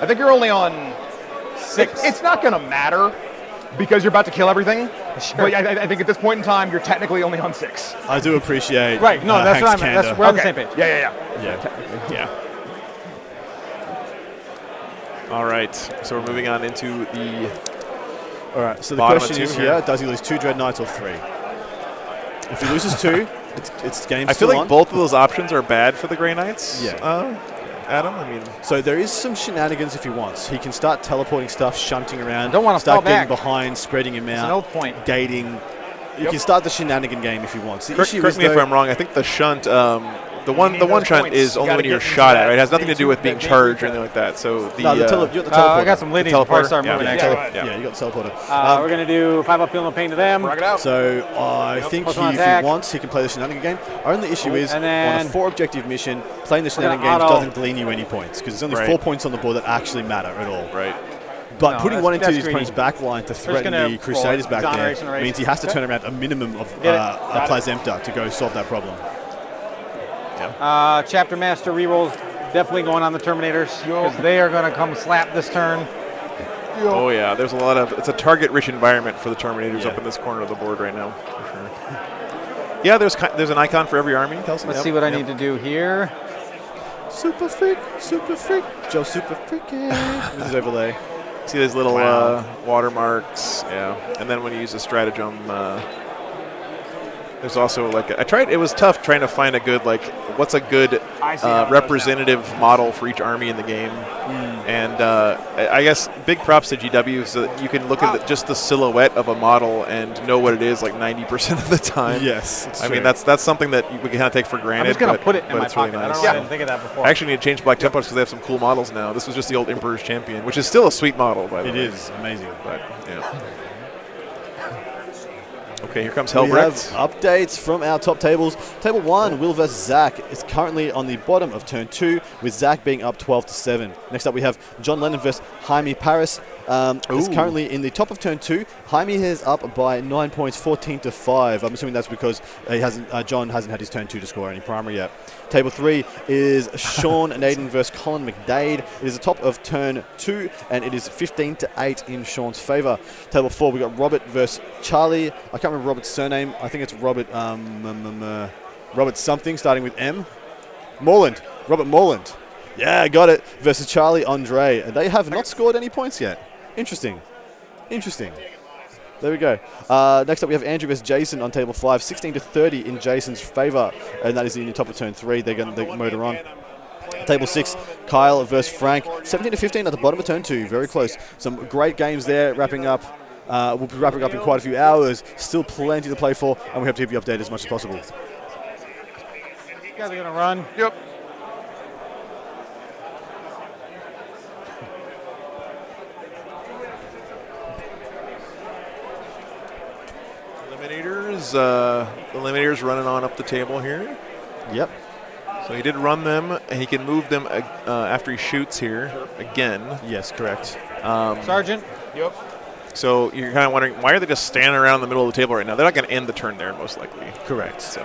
I think you're only on 6. It's not going to matter because you're about to kill everything. But I think at this point in time, you're technically only on 6. I do appreciate Right, no, that's Hank's what I'm. That's candor. we're on the same page. Yeah. Yeah. All right, so we're moving on into the. All right, so the Bottom of question 2 is here. here, does he lose 2 Dreadnoughts or 3? If he loses 2, it's game I feel still like on. both of those options are bad for the Grey Knights. Yeah. Adam, I mean. So there is some shenanigans if he wants. He can start teleporting stuff, shunting around. Don't wanna start fall getting back. behind, spreading him It's out. an old point. Gating. You can start the shenanigan game if he wants. The Correct issue me is, if though, I'm wrong. I think the shunt, the one those shunt points. is You only gotta when you're get into shot at. that Right, it has nothing to danger- do with being that charged danger or anything like that. So the no, you got the teleporter. I got some ladies before I start moving. Yeah. actually. Yeah, you got the teleporter. We're gonna do 5 up, feel no pain to them. Rock it out. So I think Plus he, one if attack. he wants, he can play the shenanigan game. Only issue is And on then a 4 objective mission, playing the we're gonna shenanigan games auto- doesn't glean you any points because there's only Right. 4 points on the board that actually matter at all. Right. But No, putting that's- one into that's his greedy. opponent's back line to threaten gonna the Crusaders roll back there exoneration rate. means he has to turn around a minimum of Get it. a Got it. Plazemta to go solve that problem. Chapter Master rerolls definitely going on the Terminators because they are gonna come slap this turn. Oh yeah, there's a lot of. It's a target-rich environment for the Terminators Yeah. up in this corner of the board right now. For sure. Yeah, there's an icon for every army, Kelsey. Let's Yep, see what I yep. need to do here. Super freak, Joe super freaky. This is overlay. See these little Wow. watermarks, yeah. And then when you use the stratagem, there's also like it was tough trying to find a good what's a good representative model for each army in the game. And I guess big props to GW so that you can look at just the silhouette of a model and know what it is like 90% of the time. Yes, it's I mean true. that's something that we kind of take for granted. I'm just gonna but- put it in but my it's really pocket. I nice. don't know. I didn't think of that before. I actually need to change Black Templars because they have some cool models now. This was just the old Emperor's Champion, which is still a sweet model, by the way. It is amazing. But yeah. Okay, here comes We have Helbrecht. updates from our top tables. Table 1, Will vs. Zach, is currently on the bottom of turn 2, with Zach being up 12-7. Next up, we have John Lennon vs. Jaime Paris. Is currently in the top of turn 2. Jaime is up by 9 points, 14-5. I'm assuming that's because John hasn't had his turn 2 to score any primary yet. Table 3 is Sean Naden versus Colin McDade. It is the top of turn 2, and it is 15-8 in Sean's favour. Table 4, we got Robert versus Charlie. I can't remember Robert's surname. I think it's Robert Robert something, starting with M. Morland. Robert Morland. Yeah, I got it. Versus Charlie Andre. And they have not scored any points yet. Interesting. There we go. Next up, we have Andrew versus Jason on table 5, 16-30 in Jason's favour, and that is in the top of turn 3. They're going to motor on. Table 6, Kyle versus Frank, 17-15 at the bottom of turn 2. Very close. Some great games there. Wrapping up. We'll be wrapping up in quite a few hours. Still plenty to play for, and we hope to keep you updated as much as possible. You guys are gonna run. Yep. Eliminators running on up the table here. Yep. So he did run them, and he can move them after he shoots here again. Yes, correct. Sergeant. Yep. So you're kind of wondering, why are they just standing around in the middle of the table right now? They're not going to end the turn there, most likely. Correct. So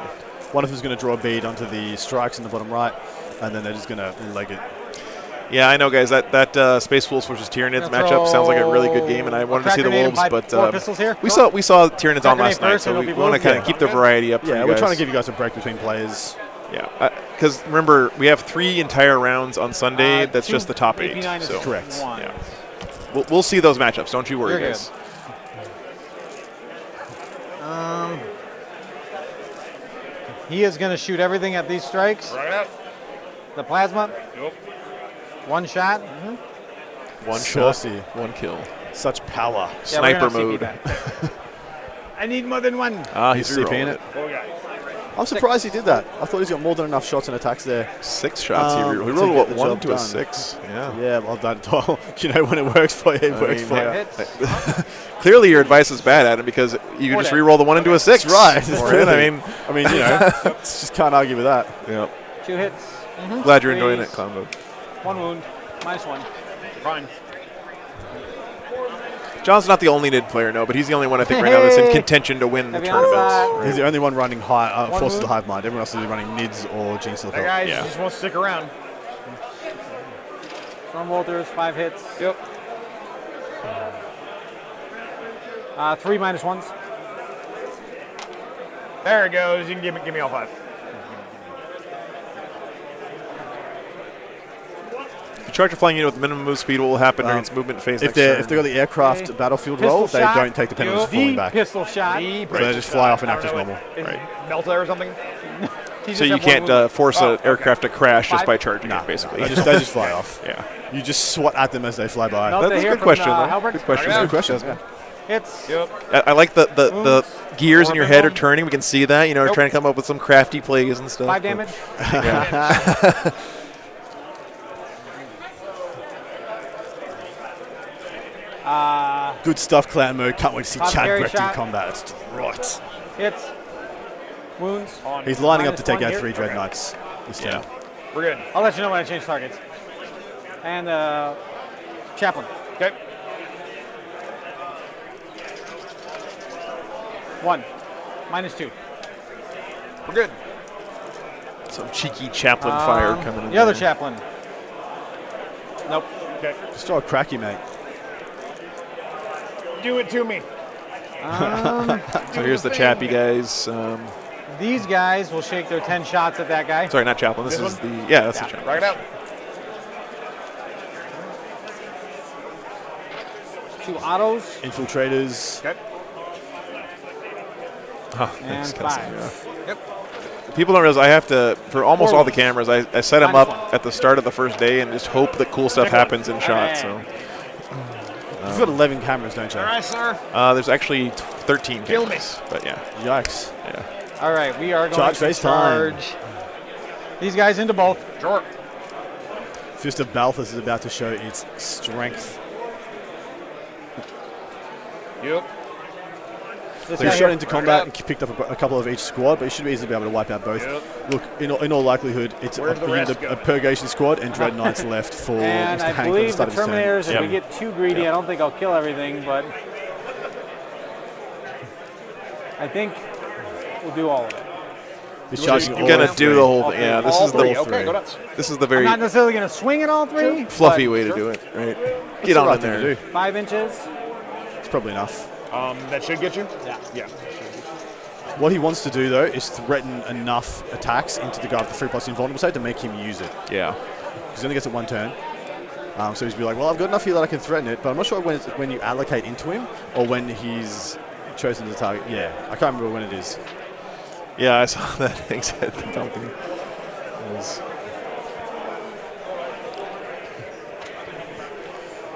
one of them is going to draw a bead onto the strikes in the bottom right, and then they're just going to leg it. yeah, I know, guys. That Space Wolves versus Tyranids matchup sounds like a really good game, and I wanted to see the Wolves, but we saw Tyranids on last night, so we want to kind of keep the variety up. For you we're guys. trying to give you guys a break between players. Yeah, because remember, we have 3 entire rounds on Sunday. That's just the top 8. AP9 is So correct. yeah, we'll see those matchups. Don't you worry, You're guys. He is going to shoot everything at these strikes. Right up. The plasma. Yep. One shot. One Saucy. shot, one kill. Such power. Yeah, Sniper we're gonna mode. CP that. I need more than one. He's CPing re-rolling it. Oh, yeah. I'm surprised he did that. I thought he's got more than enough shots and attacks there. 6 shots. He to rolled get what, the 1 job to a done. 6. Yeah. Yeah, well, you know, when it works for you, it works mean, for you. Hits. Clearly, your advice is bad, Adam, because you can just that. re-roll the 1 into a 6. That's right. I mean, you know, just can't argue with that. yeah. 2 hits. Glad you're enjoying it, Threes. clown mode. 1 wound. -1. Fine. John's not the only NID player, no, but he's the only one I think right now that's in contention to win the Heavy tournament. onside. He's the only one running One Forces of move. the Hive Mind. Everyone else is running NIDS or Genes of the That guy Yeah. just wants to stick around. Storm Walters, 5 hits. Yep. 3 -1s. There it goes. You can give me all 5. If you charge a flying unit with minimum move speed, what will happen during its movement phase If next they got turn? the aircraft battlefield Pistol roll, they shot. don't take the penalties for The falling back. pistol shot. So they just fly off and act as normal. Right. Melta or something? So you can't force an aircraft to crash just by charging it, basically. They just fly off. Yeah. You just swat at them as they fly by. Melta That's a here good from, question, though. Halbert. Good question. Yeah. Good question. Hits. Yep. I like the gears in your head are Orbital. turning. We can see that. You know, Nope. trying to come up with some crafty plays and stuff. 5 damage. Yeah. Good stuff, clan mode. Can't wait to see Top Chad carry Brecht in shot. combat. It's right. Hits. Wounds. He's lining up to take -1 out here. 3 Dread Knights this Yeah. turn. We're good. I'll let you know when I change targets. And Chaplain. Okay. 1. -2. We're good. Some cheeky chaplain fire coming in. The other there. chaplain. Nope. Okay. Just throw a cracky, mate. Do it to me. So here's the chappy guys. These guys will shake their 10 shots at that guy. Sorry, not chaplain. This This is one? the that's the chaplain. Rock it out. 2 autos. Infiltrators. Okay. Oh, And thanks, Kelsey, 5. yeah. Yep. People don't realize I have to, for almost Four all the wounds. cameras, I set them -1. up at the start of the first day and just hope that cool stuff happens in shots. So You've got 11 cameras, don't you? All right, sir. there's actually 13 Kill me. cameras. But yeah, Yikes. yeah. All right, we are going Charge to phase time. charge these guys into both. Sure. Fist of Balthus is about to show its strength. Yep. This So you guy shot here. into combat and picked up a couple of each squad, but you should easily be able to wipe out both. Yep. Look, in all likelihood, it's Where's the rest go? a Purgation squad and Dread Knights left for And Mr. I Hank at the believe the start of his turn. Terminators, if Yep. we get too greedy, I don't think I'll kill everything, but I think we'll do all of it. He's charging You're all gonna three. do the whole All thing. three. Yeah, this All is three. the Okay, go nuts. this is the I'm very not necessarily going to swing it all 3. fluffy but way to do it, right? It's Get the on right in thing to there. do. 5 inches. It's probably enough. That should get you? Yeah. Yeah. What he wants to do, though, is threaten enough attacks into the guy with the 3+ invulnerable state to make him use it. Yeah. Because he only gets it 1 turn. So he's be like, well, I've got enough here that I can threaten it, but I'm not sure when you allocate into him or when he's chosen to target. Yeah, I can't remember when it is. Yeah, I saw that thing said the balcony.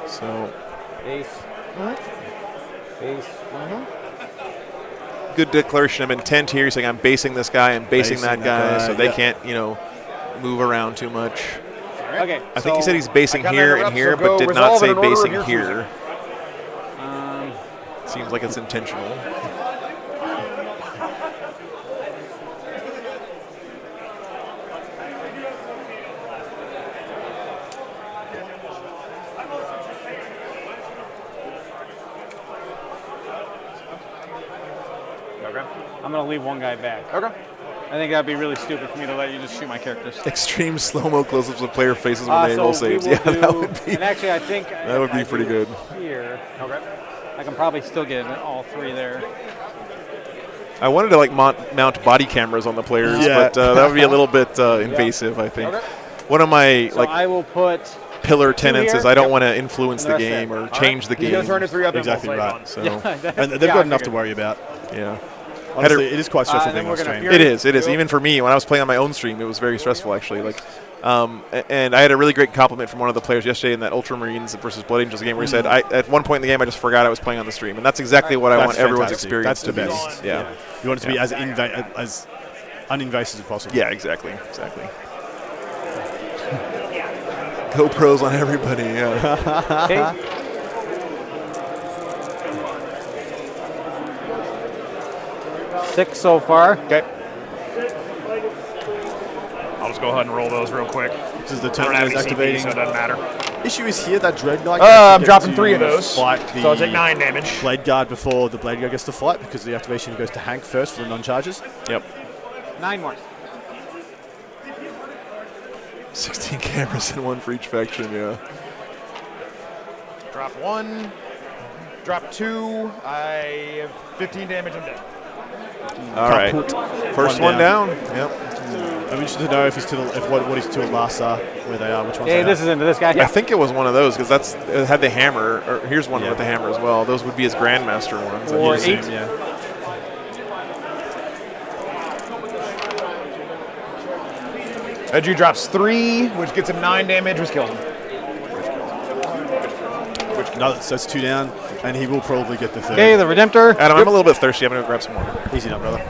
So Base. Base. good declaration of intent here. He's saying, I'm basing this guy and basing that guy, so they yeah. can't, move around too much. Okay. I think he said he's basing I got here that and up, here, so but go did not resolve say in order of basing your here. choosing. Seems like it's intentional. Okay. I'm going to leave one guy back. Okay. I think that'd be really stupid for me to let you just shoot my characters. Extreme slow-mo close-ups of player faces when they So roll we saves. will Yeah, that do- would be. And actually, I think that would if be I pretty do good. Here, Okay. I can probably still get all 3 there. I wanted to mount body cameras on the players, Yeah. but that would be a little bit invasive, I think. Okay. One of my So I will put pillar tenets here. is I don't want to influence And the the rest game there. or All change the He's gonna game. turn his 3 up Exactly and we'll right. save on. So And they've got enough to worry about. yeah, Honestly, it is quite stressful being on stream. It is. Even for me, when I was playing on my own stream, it was very stressful actually. Like, and I had a really great compliment from one of the players yesterday in that Ultramarines versus Blood Angels game, where he said, at one point in the game, I just forgot I was playing on the stream, and that's exactly what I want everyone's experience to be. Yeah, you want it to be as uninvasive as possible. Yeah, exactly. GoPros on everybody. Yeah. Okay. Six so far. Okay. I'll just go ahead and roll those real quick. This is the I turn don't have is any activating. CP, so it doesn't matter. Issue is here that Dread Knight. I'm dropping 3 of those, so I'll take 9 damage. Blade Guard before the Blade Guard gets to fight, because the activation goes to Hank first for the non-charges. Yep. 9 more. 16 cameras and 1 for each faction. Yeah. Drop 1. Drop 2. I have 15 damage. I'm dead. All right. First one down. Yep. I'm interested to know if he's to the, what his two last are, where they are, which ones. Hey, this is into this guy. I think it was one of those, because it had the hammer. Or here's one with the hammer as well. Those would be his Grandmaster ones. Or 8. Yeah. Edgy drops 3, which gets him 9 damage, which kills him. No, so it's 2 down, and he will probably get the 3rd. Okay, the Redemptor. Adam, I'm a little bit thirsty. I'm going to grab some more. Easy now, brother.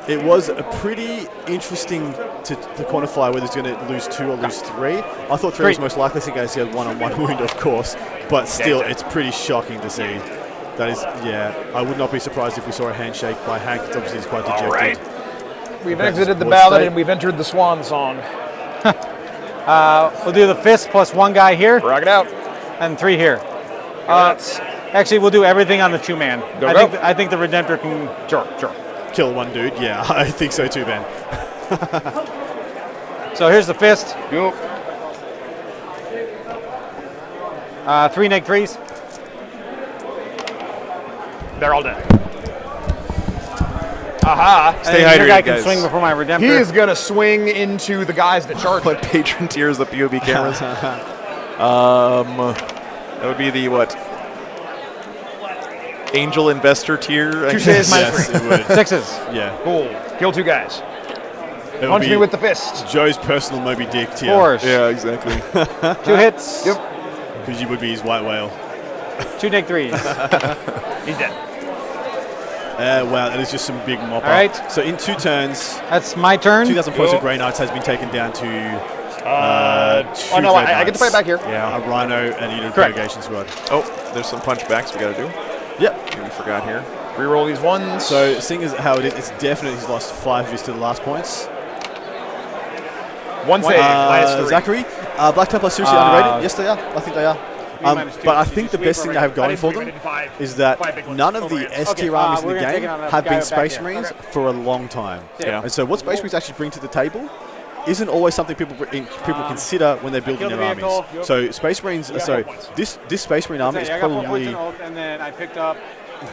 It was a pretty interesting to quantify whether he's going to lose 2 or lose 3. I thought 3 was most likely to get a one-on-one wound, of course, but still, it's pretty shocking to see. That is, yeah, I would not be surprised if we saw a handshake by Hank. Obviously, he's quite dejected. All right. We've exited the ballad and we've entered the swan song. We'll do the fist plus 1 guy here. Rock it out. And 3 here. Actually, we'll do everything on the 2-man. I think the Redemptor can. Sure. Kill 1 dude. Yeah, I think so too, Ben. So here's the fist. Yep. 3 neg 3s. They're all dead. Aha! Stay hydrated, guy can guys. swing before my Redemptor. He is gonna swing into the guys that charge. What patron tiers the POV cameras? That would be the what? Angel investor tier. I Two guess. says Yes, it would. 6s. Yeah. Cool. Kill 2 guys. It Punch would me be with the fist. Joe's personal Moby Dick tier. 4s. Yeah, exactly. 2 hits. Yep. Because you would be his white whale. 2 neg 3s. He's dead. Wow, that is just some big mop. All right. So in 2 turns, That's my turn. 2,000 points of Grey Knights has been taken down to 2 I get to play back here. Yeah, a Rhino and Eden Correct. Congregation Squad. Oh, there's some punch backs we got to do. Yep. We forgot here. Reroll these ones. So seeing as how it is, it's definitely he's lost 5 of his to the last points. 1 save, minus 3. Zachary, Black Templar seriously underrated? Yes, they are. I think they are. But I think the best thing they have going for them is that none of the S tier armies in the game have been Space Marines for a long time. Yeah. And so what Space Marines actually bring to the table isn't always something people consider when they're building their armies. So Space Marines, this Space Marine army is probably and then I picked up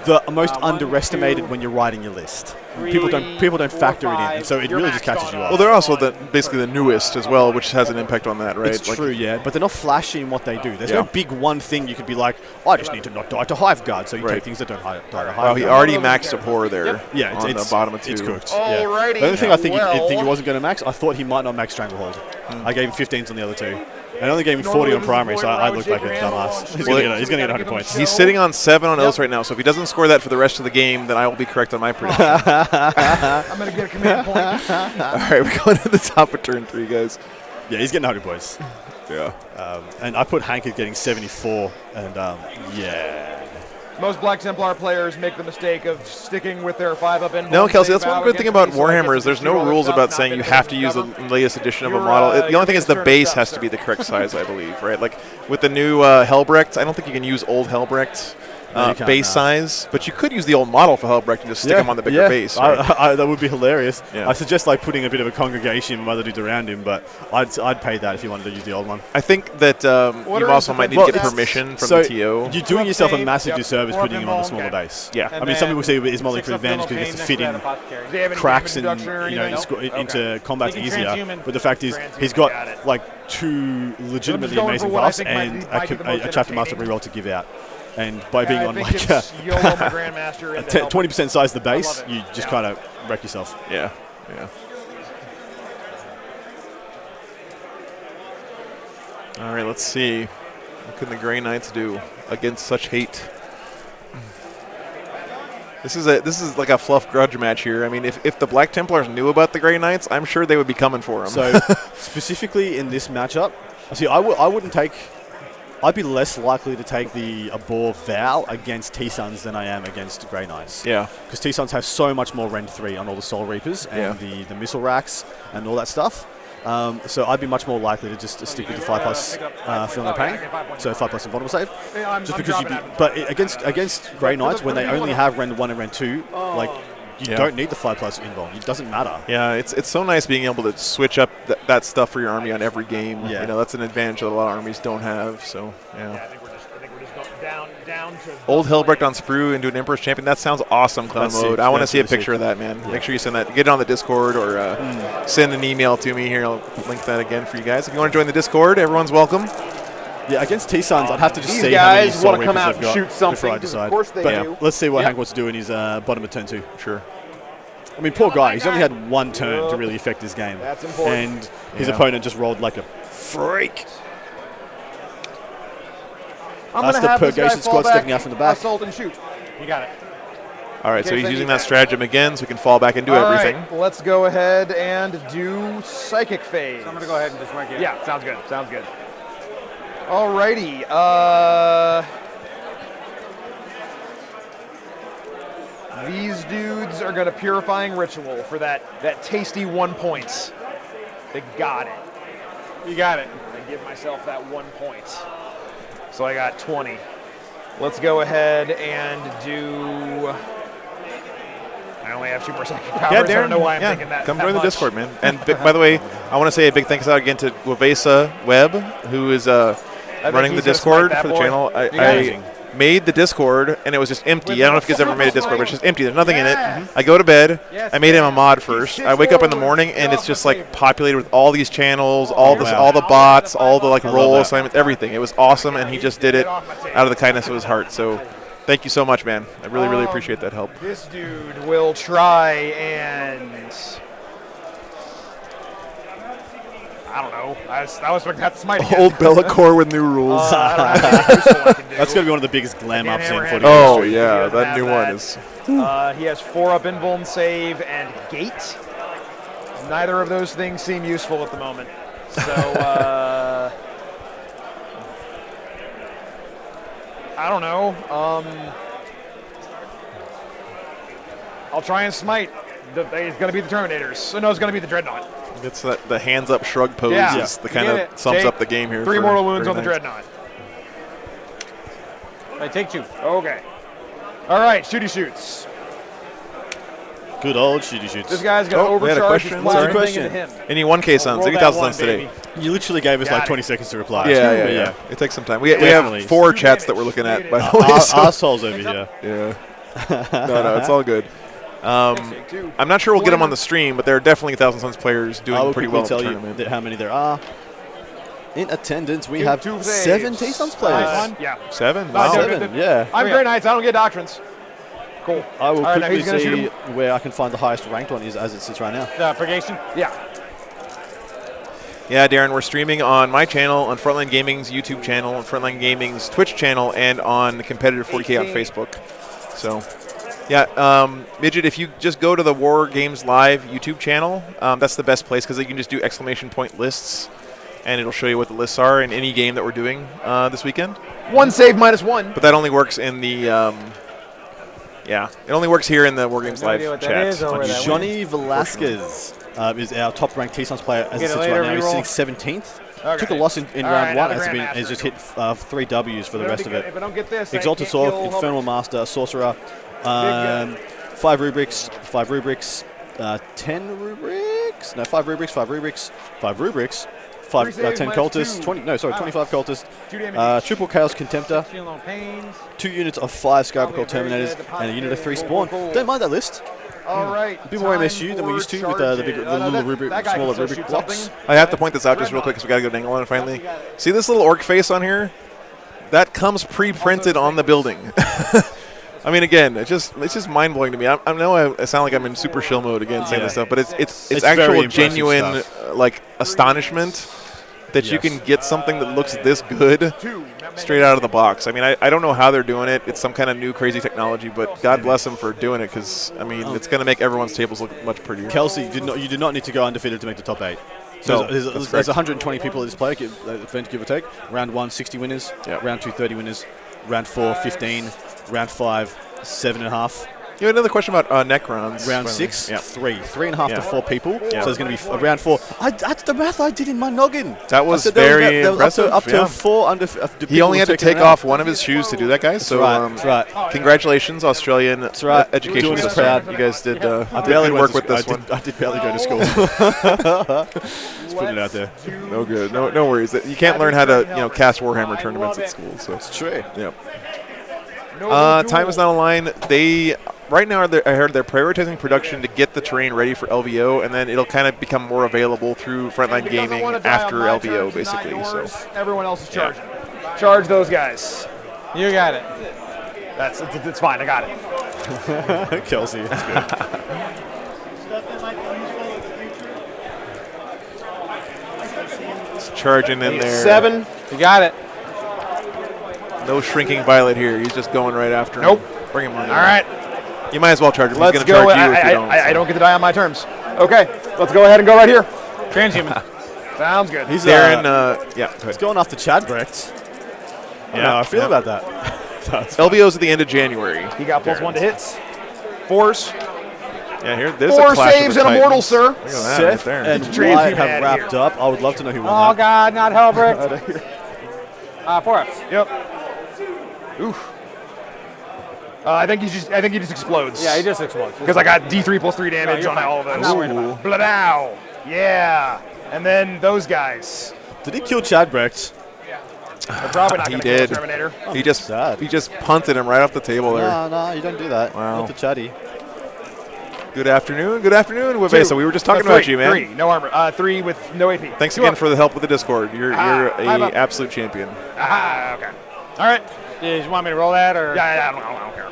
the most underestimated when you're writing your list. People don't factor it in, and so it really just catches you off. Well, they're also basically the newest as well, which has an impact on that, right? It's true, yeah, but they're not flashy in what they do. There's no big one thing you could be like, I just need to not die to Hive Guard, so you take things that don't die to Hive Guard. Well, he already maxed up horror there. Yeah, on the bottom of 2. It's cooked. Alrighty. The only thing I think he wasn't going to max, I thought he might not max Stranglehold. I gave him 15s on the other 2. I only gave him 40 on primary, so I looked like a dumbass. He's going to get 100 points. He's sitting on 7 on Ills right now, so if he doesn't score that for the rest of the game, then I will be correct on my prediction. I'm going to get a command point. All right, we're going to the top of turn 3, guys. Yeah, he's getting 100 points. Yeah. And I put Hank at getting 74, and yeah. Most Black Templar players make the mistake of sticking with their 5-up in. No, Kelsey, that's one good thing about Warhammer is there's no rules about saying you have to use the latest edition of a model. The only thing is the base has to be the correct size, I believe, right? Like with the new Helbrecht, I don't think you can use old Helbrecht base size, but you could use the old model for Helbrecht and just stick him on the bigger base. Right? That would be hilarious. Yeah. I suggest like putting a bit of a congregation of other dudes around him, but I'd pay that if you wanted to use the old one. I think that you also might need to get permission from the TO. You're doing yourself a massive disservice putting him on the smaller base. Yeah. I mean, some people say his modeling for advantage because he gets to fit in cracks and into combat easier. But the fact is, he's got like 2 legitimately amazing buffs and a chapter master reroll to give out. And by being I on think like it's YOLO my Grandmaster a into help. 20% size of the base, I love it. you just kind of wreck yourself. Yeah. Yeah. All right, let's see. What can the Grey Knights do against such hate? This is like a fluff grudge match here. I mean, if the Black Templars knew about the Grey Knights, I'm sure they would be coming for them. So specifically in this matchup, see, I wouldn't take. I'd be less likely to take the Abor Vow against T-Suns than I am against Grey Knights. Yeah. Because T-Suns have so much more Rend 3 on all the Soul Reapers and the missile racks and all that stuff. So I'd be much more likely to just stick with the 5+ Feel No Pain. So 5+ Invulnerable Save. Just because but against Grey Knights, when they only have Rend 1 and Rend 2, like, you don't need the 5+ Invul. It doesn't matter. Yeah, it's so nice being able to switch up that stuff for your army on every game. Yeah. You know, that's an advantage that a lot of armies don't have. So, yeah. I think we're just going down to Old Hellbrecht on Sprue into an Emperor's Champion. That sounds awesome, Clown That's Mode. sick. I want to That's see a really picture sick. of that, man. Yeah. Make sure you send that. Get it on the Discord or send an email to me here. I'll link that again for you guys. If you want to join the Discord, everyone's welcome. Yeah, against T-Suns, I'd have to just These see how many guys Soul wanna come Reapers out they've and got shoot something, before I 'cause of decide. course they but do. let's see what Yep. Hank wants to do in his bottom of turn 2. Sure. I mean, poor guy. He's only had one turn to really affect his game. That's important. And his opponent just rolled like a freak. I'm That's gonna the have this guy Purgation fall Squad back, stepping out from the back. Assault and shoot. You got it. All right, so Okay, he's so using you- that stratagem again, so we can fall back and do All everything. right, let's go ahead and do Psychic Phase. So I'm going to go ahead and just rank it. Yeah, sounds good. Sounds good. Alrighty. These dudes are gonna Purifying Ritual for that tasty 1 point. They got it. You got it. I give myself that 1 point. So I got 20. Let's go ahead and do. I only have 2 more psychic powers. Yeah, I don't know why I'm yeah, thinking that. come that join the much. Discord, man. And by the way, I want to say a big thanks out again to Wavesa Webb, who is think running the he's gonna Discord snipe for that the boy. channel. You got I it. made the Discord, and it was just empty. I don't know if you guys ever made a Discord, but it's just empty. There's nothing in it. Yeah. I go to bed. Yes, I made him a mod first. I wake up in the morning, and it's just like populated with all these channels, all the bots, all the like role assignments, everything. It was awesome, and he just did it out of the kindness of his heart. So thank you so much, man. I really appreciate that help. This dude will try and. I don't know. I was expecting that to smite again. Old Bellacore with new rules. I don't have anything useful I can do. That's going to be one of the biggest glam ups in Hammerhead. footy. Oh history. yeah, He doesn't that new have one that. is. He has 4 up Invuln Save and Gate. Neither of those things seem useful at the moment. So, I don't know. I'll try and smite. It's going to be the Terminators. So no, it's going to be the Dreadnought. It's the hands up shrug pose Yeah. is the kind Get of it. sums Take up the game here. 3 for mortal wounds Grey on the Knights. Dreadnought. I take 2. Okay. All right, shooty shoots. Good old shooty shoots. This guy's going to Oh, we had a overcharge question. his Sorry. flash thing into him. Any 1K sons? Roll 8,000 that one, sons today. You literally gave us Got like it. 20 seconds to reply. Yeah, But yeah. It takes some time. We Definitely. have 4 chats that we're looking at, by the way. so- Assholes over here. Yeah. No, it's all good. I'm not sure we'll get them on the stream, but there are definitely 1,000 Suns players I doing will pretty quickly well in tell the you tournament. that how many there are. In attendance, we Two have saves. 7 T-Suns players. Yeah. 7? No, Wow. no, 7, yeah. I'm Grey Knights. I don't get doctrines. Cool. I will All right, now quickly he's gonna shoot see him. where I can find the highest ranked one is as it sits right now. Purgation? Yeah. Yeah, Darren, we're streaming on my channel, on Frontline Gaming's YouTube channel, on Frontline Gaming's Twitch channel, and on Competitive 40K on Facebook. So, yeah, Midget, if you just go to the War Games Live YouTube channel, that's the best place because you can just do exclamation point lists, and it'll show you what the lists are in any game that we're doing this weekend. 1 save -1. But that only works in the, yeah, it only works here in the War Games no idea Live what that chat. is or where that Johnny Velasquez is our top ranked T-Suns player as it Get a sits later right now. He's reroll. sitting 17th. Okay. Took a loss in All round right, 1 now the and has just hit 3 W's for the rest of it. If I don't get this, I Exalted can't Sword, kill Infernal Master, Sorcerer, 5 rubrics, 10 rubrics? No, 5 rubrics, 5 rubrics, 5 rubrics, 3 saves 10 minus cultists, 2. 25 cultists, 2 damage. triple Chaos Contemptor, Feel no pains. 2 units of 5 Scarabocol Terminators, and a unit of 3 Spawn. Don't mind that list. All right. A bit more MSU than we used to with the little rubric, smaller rubric blocks. I have to point this out just real quick because we got to go dangle on it finally. See this little orc face on here? that comes pre-printed on the building. I mean, again, it's just mind blowing to me. I know I sound like I'm in super shill mode again saying this stuff, but it's actual genuine like astonishment that you can get something that looks this good straight out of the box. I mean, I don't know how they're doing it. It's some kind of new crazy technology, but God bless them for doing it because, I mean, it's going to make everyone's tables look much prettier. Kelsey, you did not need to go undefeated to make the top 8. So there's 120 people at this play, event, give or take. Round 1, 60 winners. Round 2, 30 winners. Round 4, 15. Round 5, 7.5. You have another question about Necrons. Round 6, 3. 3.5 to 4 people. So there's going to be round 4. That's the math I did in my noggin. That was very impressive. Up to 4 under. He only had to take off one of his shoes to do that, guys. So that's right. Congratulations, Australian education system. Proud. You guys did good work with this one. I did barely go to school. Just putting it out there. No good. No worries. You can't learn how to cast Warhammer tournaments at school. So it's true. Yep. Time is not online. They right now I heard they're prioritizing production to get the terrain ready for LVO, and then it'll kind of become more available through Frontline Gaming after LVO, basically. So everyone else is charging. Charge those guys. You got it. It's fine. I got it. Kelsey, that's good. It's charging in there. 7. You got it. No shrinking Violet here. He's just going right after him. Nope. Bring him on. All right. You might as well charge him. Let's He's going to charge you if you don't. I don't get to die on my terms. Okay. Let's go ahead and go right here. Transhuman. Sounds good. He's He's going off the Chad Brecht. I feel about that. LVO's at the end of January. He got +1 to hits. Force. Yeah, here. There's 4 a clash saves of the and Immortal, Titans. sir. Look at that Seth right there. and Wyatt have wrapped up. I would love to know who won Oh that. God, not Hellbrick. 4 ups. Yep. Oof. I think he just explodes. Yeah, he just explodes. Because I got D3 +3 damage on all of those. I'm not worried about it. Bladow. Yeah. And then those guys. Did he kill Chad Brecht? They're probably not He going to kill did. the Terminator. He just punted him right off the table there. No, you don't do that. Wow. Not the Chatty. Good afternoon, Webesa. We were just talking about you, man. 3, no armor. 3 with no AP. Thanks again for the help with the Discord. You're a absolute champion. Okay. All right. Yeah, you want me to roll that or? Yeah, I don't care.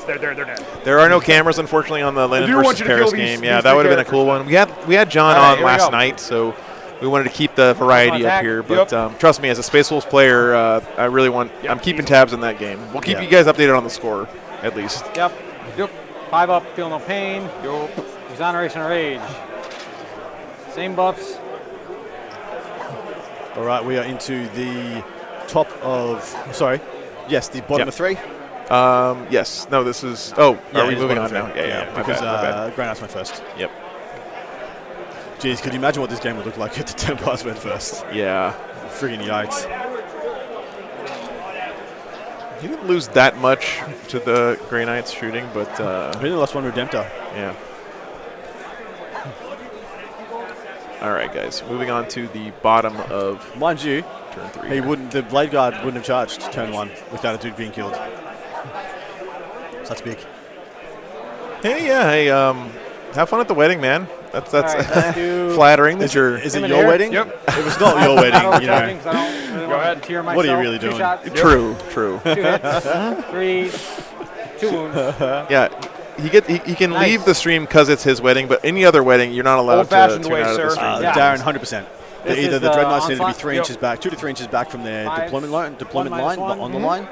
They're dead. There are no cameras, unfortunately, on the Lennon do want versus you to Paris kill these- game. Yeah, these that three would have been a cool one. We had John All right, on here we last go. night, so we wanted to keep the variety up attack. here. But trust me, as a Space Wolves player, I really want. I'm keeping tabs on that game. We'll keep you guys updated on the score, at least. Yep. 5 up, feel no pain. Exoneration of rage. Same buffs. All right, we are into the top of. Sorry. Yes, the bottom of 3. Yes. No, this is. Oh, Yeah, are we it's moving bottom on of now? 3. Yeah. Because my bad. Grandhouse went first. Yep. Jeez, could you imagine what this game would look like if the Templars went first? Yeah. Friggin' yikes. He didn't lose that much to the Grey Knights shooting, but He only lost 1 Redemptor. yeah. All right, guys. Moving on to the bottom of Mind you, turn 3. he wouldn't. The Blade Guard wouldn't have charged turn 1 without a dude being killed. So that's big. Hey, have fun at the wedding, man. That's All right, let's do- flattering that you're. Is it in your here? wedding? Yep. If it's not your wedding, you know. Go ahead. Tear myself. What are you really doing? 2 shots. True. 2 hits. 3. 2 wounds. Yeah, he can Nice. leave the stream because it's his wedding, but any other wedding, you're not allowed to Old-fashioned turn way, out of the sir. stream. Yeah. Darren, 100%. This Either is the the Dreadnoughts need to be onslaught? 3 Yep. inches back, 2 to 3 inches back from their 5. deployment line, One minus one. on the line,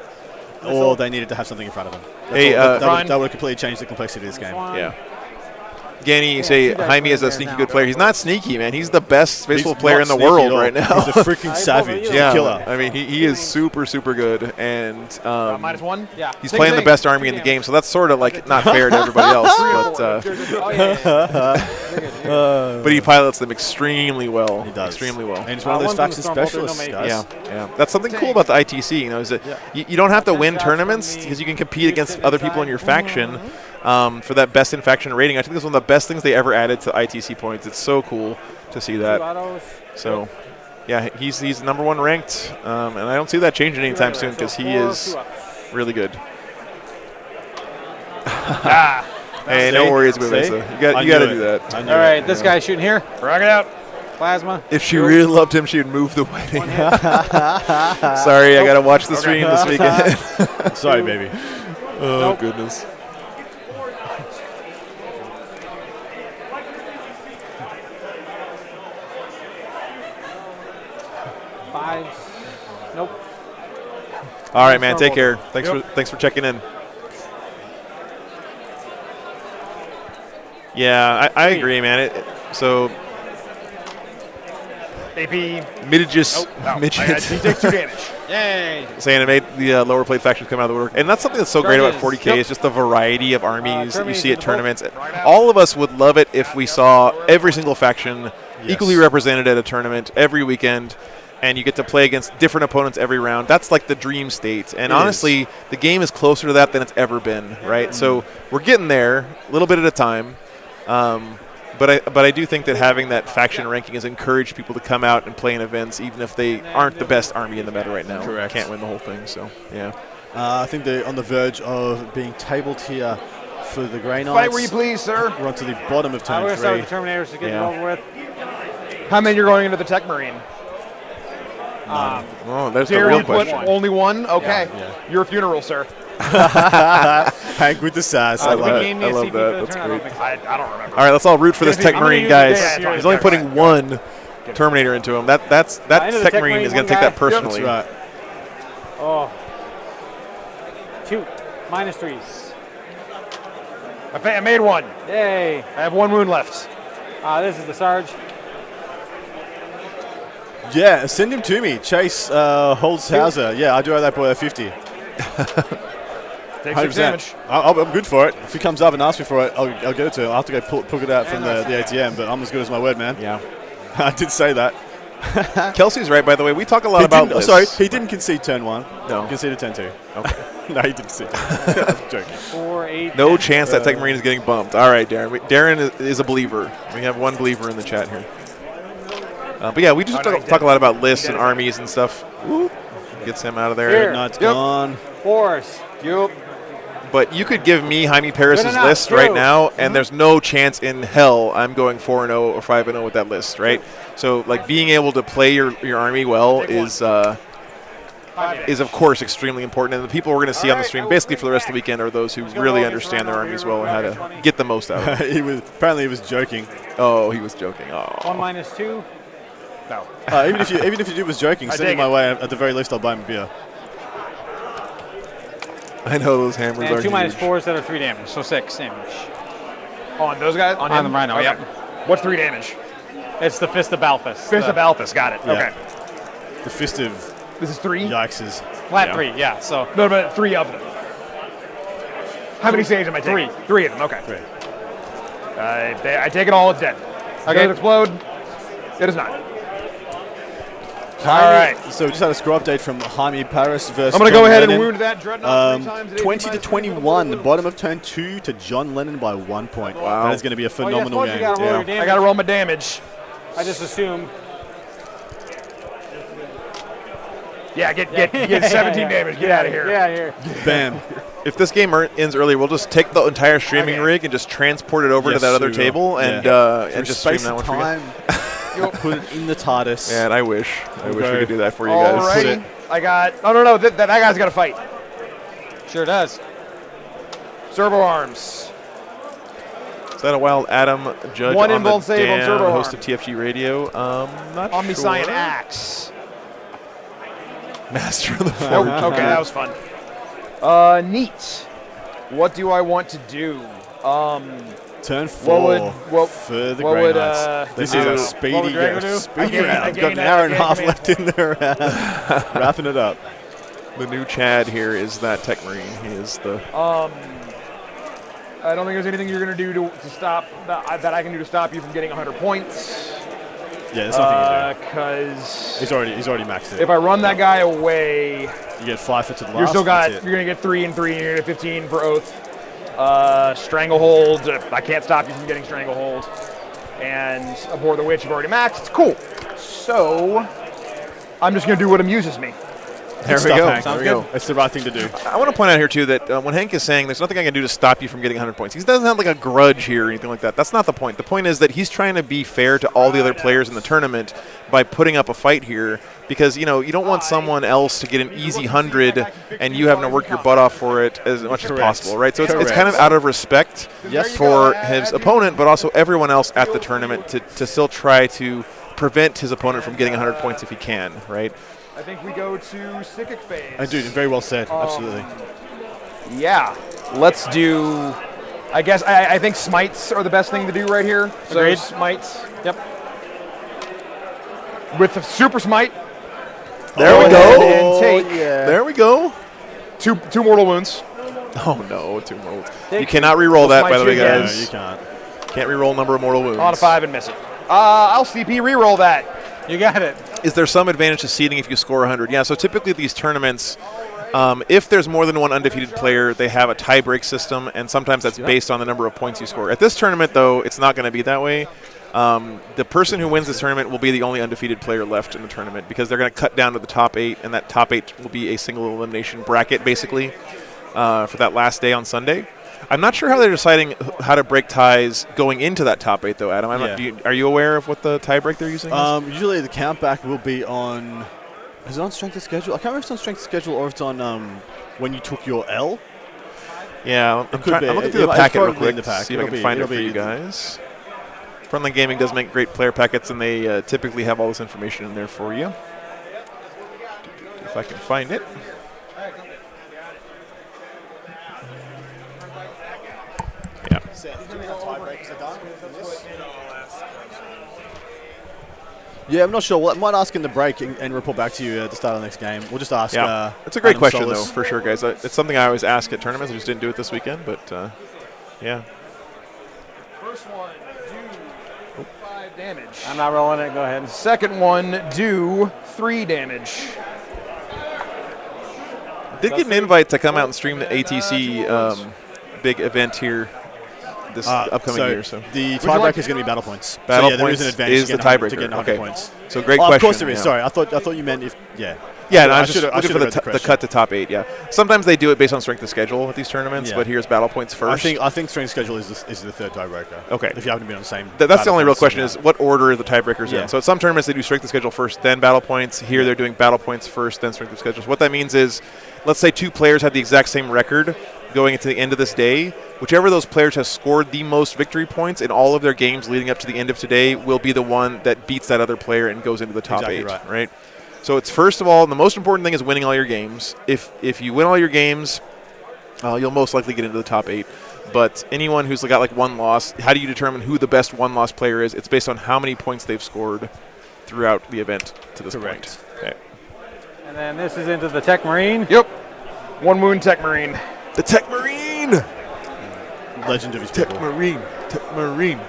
or they needed to have something in front of them. Hey, that would completely change the complexity of this game. Yeah. Ganny, you say two dice Jaime is a there sneaky now. good player. He's not sneaky, man. He's the best baseball He's player not in the sneaky world at all. right now. He's a freaking savage. He's yeah, a killer. I mean, he is super, super good, and -1. Yeah. he's playing the best army in the game, so that's sort of like not fair to everybody else. But Oh, yeah. but he pilots them extremely well. He does. Extremely well. And he's one of those one from faction the Stormbolter, specialists, no guys. Yeah. That's something cool about the ITC. You know, is that you don't have to win tournaments because you can compete against other people in your faction for that best in faction rating. I think that's one of the best things they ever added to ITC points. It's so cool to see that. So, yeah, he's #1 ranked, and I don't see that changing anytime soon because he is really good. Hey, no worries, Webesa. You got to do that. All right, this guy's shooting here. Rock it out. Plasma. If she really loved him, she would move the wedding. Sorry, I got to watch the stream this weekend. Sorry, baby. Oh, goodness. Five. Nope. All right, man. Take care. Thanks for checking in. Yeah, I agree, man. So AP. Midges. Midgets. He takes 2 damage. Yay. Saying it made the lower plate factions come out of the woodwork. And that's something that's so great about 40K is just the variety of armies that you see at tournaments. All of us would love it if we saw every single faction equally represented at a tournament every weekend, and you get to play against different opponents every round. That's like the dream state. And honestly, the game is closer to that than it's ever been, right? So we're getting there a little bit at a time. But I do think that having that faction ranking has encouraged people to come out and play in events, even if they aren't the best army in the meta right now. Correct. Can't win the whole thing, so yeah. I think they're on the verge of being tabled here for the Grey Knights. Fight where you please, sir. We're on to the bottom of turn 3. We're going to start with the Terminators to get it over with. How many are going into the Tech Marine? Oh, that's the Dare real you put question. only one? Okay. Yeah. Your funeral, sir. Hank with the sass. I love that. That's great. I don't remember. All right, let's all root for this Tech Marine, guys. Yeah, He's only putting one Terminator into him. That Tech Marine is going to take that personally. That's right. Oh. 2 -3s. I made one. Yay. I have 1 wound left. This is the Sarge. Yeah, send him to me. Chase Holzhauser. Yeah, I do have that boy at 50. Take 6 damage. I'm good for it. If he comes up and asks me for it, I'll get it to him. I'll have to go pull it out from the ATM, but I'm as good as my word, man. Yeah. I did say that. Kelsey's right, by the way. We talk a lot about lists. Sorry, he didn't concede turn 1. No. He conceded turn 2. Okay. No, he didn't concede. I'm joking. 4, 8. No chance that Tech Marine is getting bumped. All right, Darren. Darren is a believer. We have one believer in the chat here. But yeah, we just talk a lot about lists and armies and stuff. Woo. Gets him out of there. Here. Knight's gone. Force. Yep. But you could give me Jaime Paris' enough, list true. right now, and there's no chance in hell I'm going 4-0 or 5-0 with that list, right? So, like, being able to play your army well is of course extremely important. And the people we're going to see on the stream basically for the rest of the weekend are those who really understand their armies well and how to get the most out of it. Apparently he was joking. Oh, he was joking. Oh. 1 -2. No. Even if you dude was joking, send him my way. At the very least, I'll buy him a beer. I know those hammers And are 2 huge. -4s that are 3 damage, so 6 damage. On those guys? On them right now, Okay. yep. What's 3 damage? It's the Fist of Balthus. Fist of Balthus, got it. Yeah. Okay. The fist of This is 3? Yikes. Flat 3, yeah. So No, but 3 of them. How many saves am I taking? 3 of them, okay. 3. I take it all, it's dead. Does it explode? It is not. All right. So we just had a score update from Jaime Paris versus I'm going to John go ahead Lennon. and wound that Dreadnought 3 times. 20 to 21, the bottom of turn 2 to John Lennon by 1 point. Wow. That is going to be a phenomenal suppose you game. gotta roll your damage. I got to roll my damage. I just assume. Yeah, get 17 damage. Get out of here. Get out of here. Bam. If this game ends early, we'll just take the entire streaming rig and just transport it over to Yes, that other we will. table and just stream space that and one for you. time. Put it in the TARDIS. Man, I wish we Okay. could do that for you guys. Alrighty. I got. Oh no, that guy's got to fight. Sure does. Servo arms. Is that a wild Adam Judge One on the inbound save on Dan, servo host arm. of TFG Radio? Not Omniscient sure. axe. Master of the Forge. Nope. Okay, that was fun. Neat. What do I want to do? Turn 4 what for the what Grey would, Knights. This do? is a What speedy would Drago do? speedy I round. gained Got an hour and a half command. left in the round. Wrapping it up. The new Chad here is that Tech Marine. He is the. I don't think there's anything you're going to do to stop that I can do to stop you from getting 100 points. Yeah, there's nothing you do. Because He's already maxed it. if I run that guy away, You get 5 for to the last. you're still got that's it. you're going to get 3 and 3, and you're going to get 15 for oath. Stranglehold. I can't stop you from getting Stranglehold. And Abhor the Witch, you've already maxed. Cool. So I'm just going to do what amuses me. There we stuff, go. Hank. There we go. It's the right thing to do. I want to point out here, too, that when Hank is saying there's nothing I can do to stop you from getting 100 points, he doesn't have like a grudge here or anything like that. That's not the point. The point is that he's trying to be fair to all the other players in the tournament by putting up a fight here because, you don't want someone else to get an easy 100 and you having to work your butt off for it as much as possible, right? So it's kind of out of respect for his opponent, but also everyone else at the tournament to still try to prevent his opponent from getting 100 points if he can, right? I think we go to Sickic phase. I do. Very well said. Absolutely. Yeah. Let's do. I guess I think smites are the best thing to do right here. Agreed. So smites. Yep. With the super smite. There we go. And take. There we go. Two mortal wounds. Oh no, 2 mortal wounds. You cannot re-roll that, by the way, guys. No, you can't. Can't re-roll number of mortal wounds. On a 5 and miss it. I'll CP re-roll that. You got it. Is there some advantage to seeding if you score 100? Yeah, so typically these tournaments, if there's more than one undefeated player, they have a tie-break system, and sometimes that's based on the number of points you score. At this tournament, though, it's not going to be that way. The person who wins this tournament will be the only undefeated player left in the tournament because they're going to cut down to the top 8, and that top 8 will be a single elimination bracket, basically, for that last day on Sunday. I'm not sure how they're deciding how to break ties going into that top 8, though, Adam. Are you aware of what the tie break they're using is? Usually the countback will be on... Is it on strength of schedule? I can't remember if it's on strength of schedule or if it's on when you took your L. Yeah, I'm looking through the packet real quick to see if I can find it for you guys. Frontline Gaming does make great player packets, and they typically have all this information in there for you. If I can find it. Yeah. Yeah, I'm not sure. Well, I might ask in the break and report back to you at the start of the next game. We'll just ask. Yeah, it's a great Adam question, Solis. though, for sure, guys. It's something I always ask at tournaments. I just didn't do it this weekend, but yeah. First one, do 5 damage. I'm not rolling it. Go ahead. Second one, do 3 damage. Did get an invite to come out and stream the ATC big event here this upcoming year. So the tiebreaker is going to be battle points. Battle so, yeah, points there is an advantage is the to get tiebreaker. 100 Okay. points. So great question. Of course there is. Yeah. Sorry, I thought you meant if yeah. Yeah, no, I I was just looking for the cut to top 8. Yeah, sometimes they do it based on strength of schedule at these tournaments, but here's battle points first. I think strength of schedule is the third tiebreaker. Okay, if you haven't been on the same. That's the only real question is what order are the tiebreakers Yeah. in. So at some tournaments they do strength of schedule first, then battle points. Here they're doing battle points first, then strength of schedule. So what that means is, let's say 2 players have the exact same record going into the end of this day. Whichever of those players has scored the most victory points in all of their games leading up to the end of today will be the one that beats that other player and goes into the top 8. Right. So it's first of all, the most important thing is winning all your games. If you win all your games, you'll most likely get into the top 8. But anyone who's got like 1 loss, how do you determine who the best 1-loss player is? It's based on how many points they've scored throughout the event to this point. Okay. And then this is into the Tech Marine. Yep. 1 wound Tech Marine. The Tech Marine! Legend of his Tech people. Marine. Tech Marine.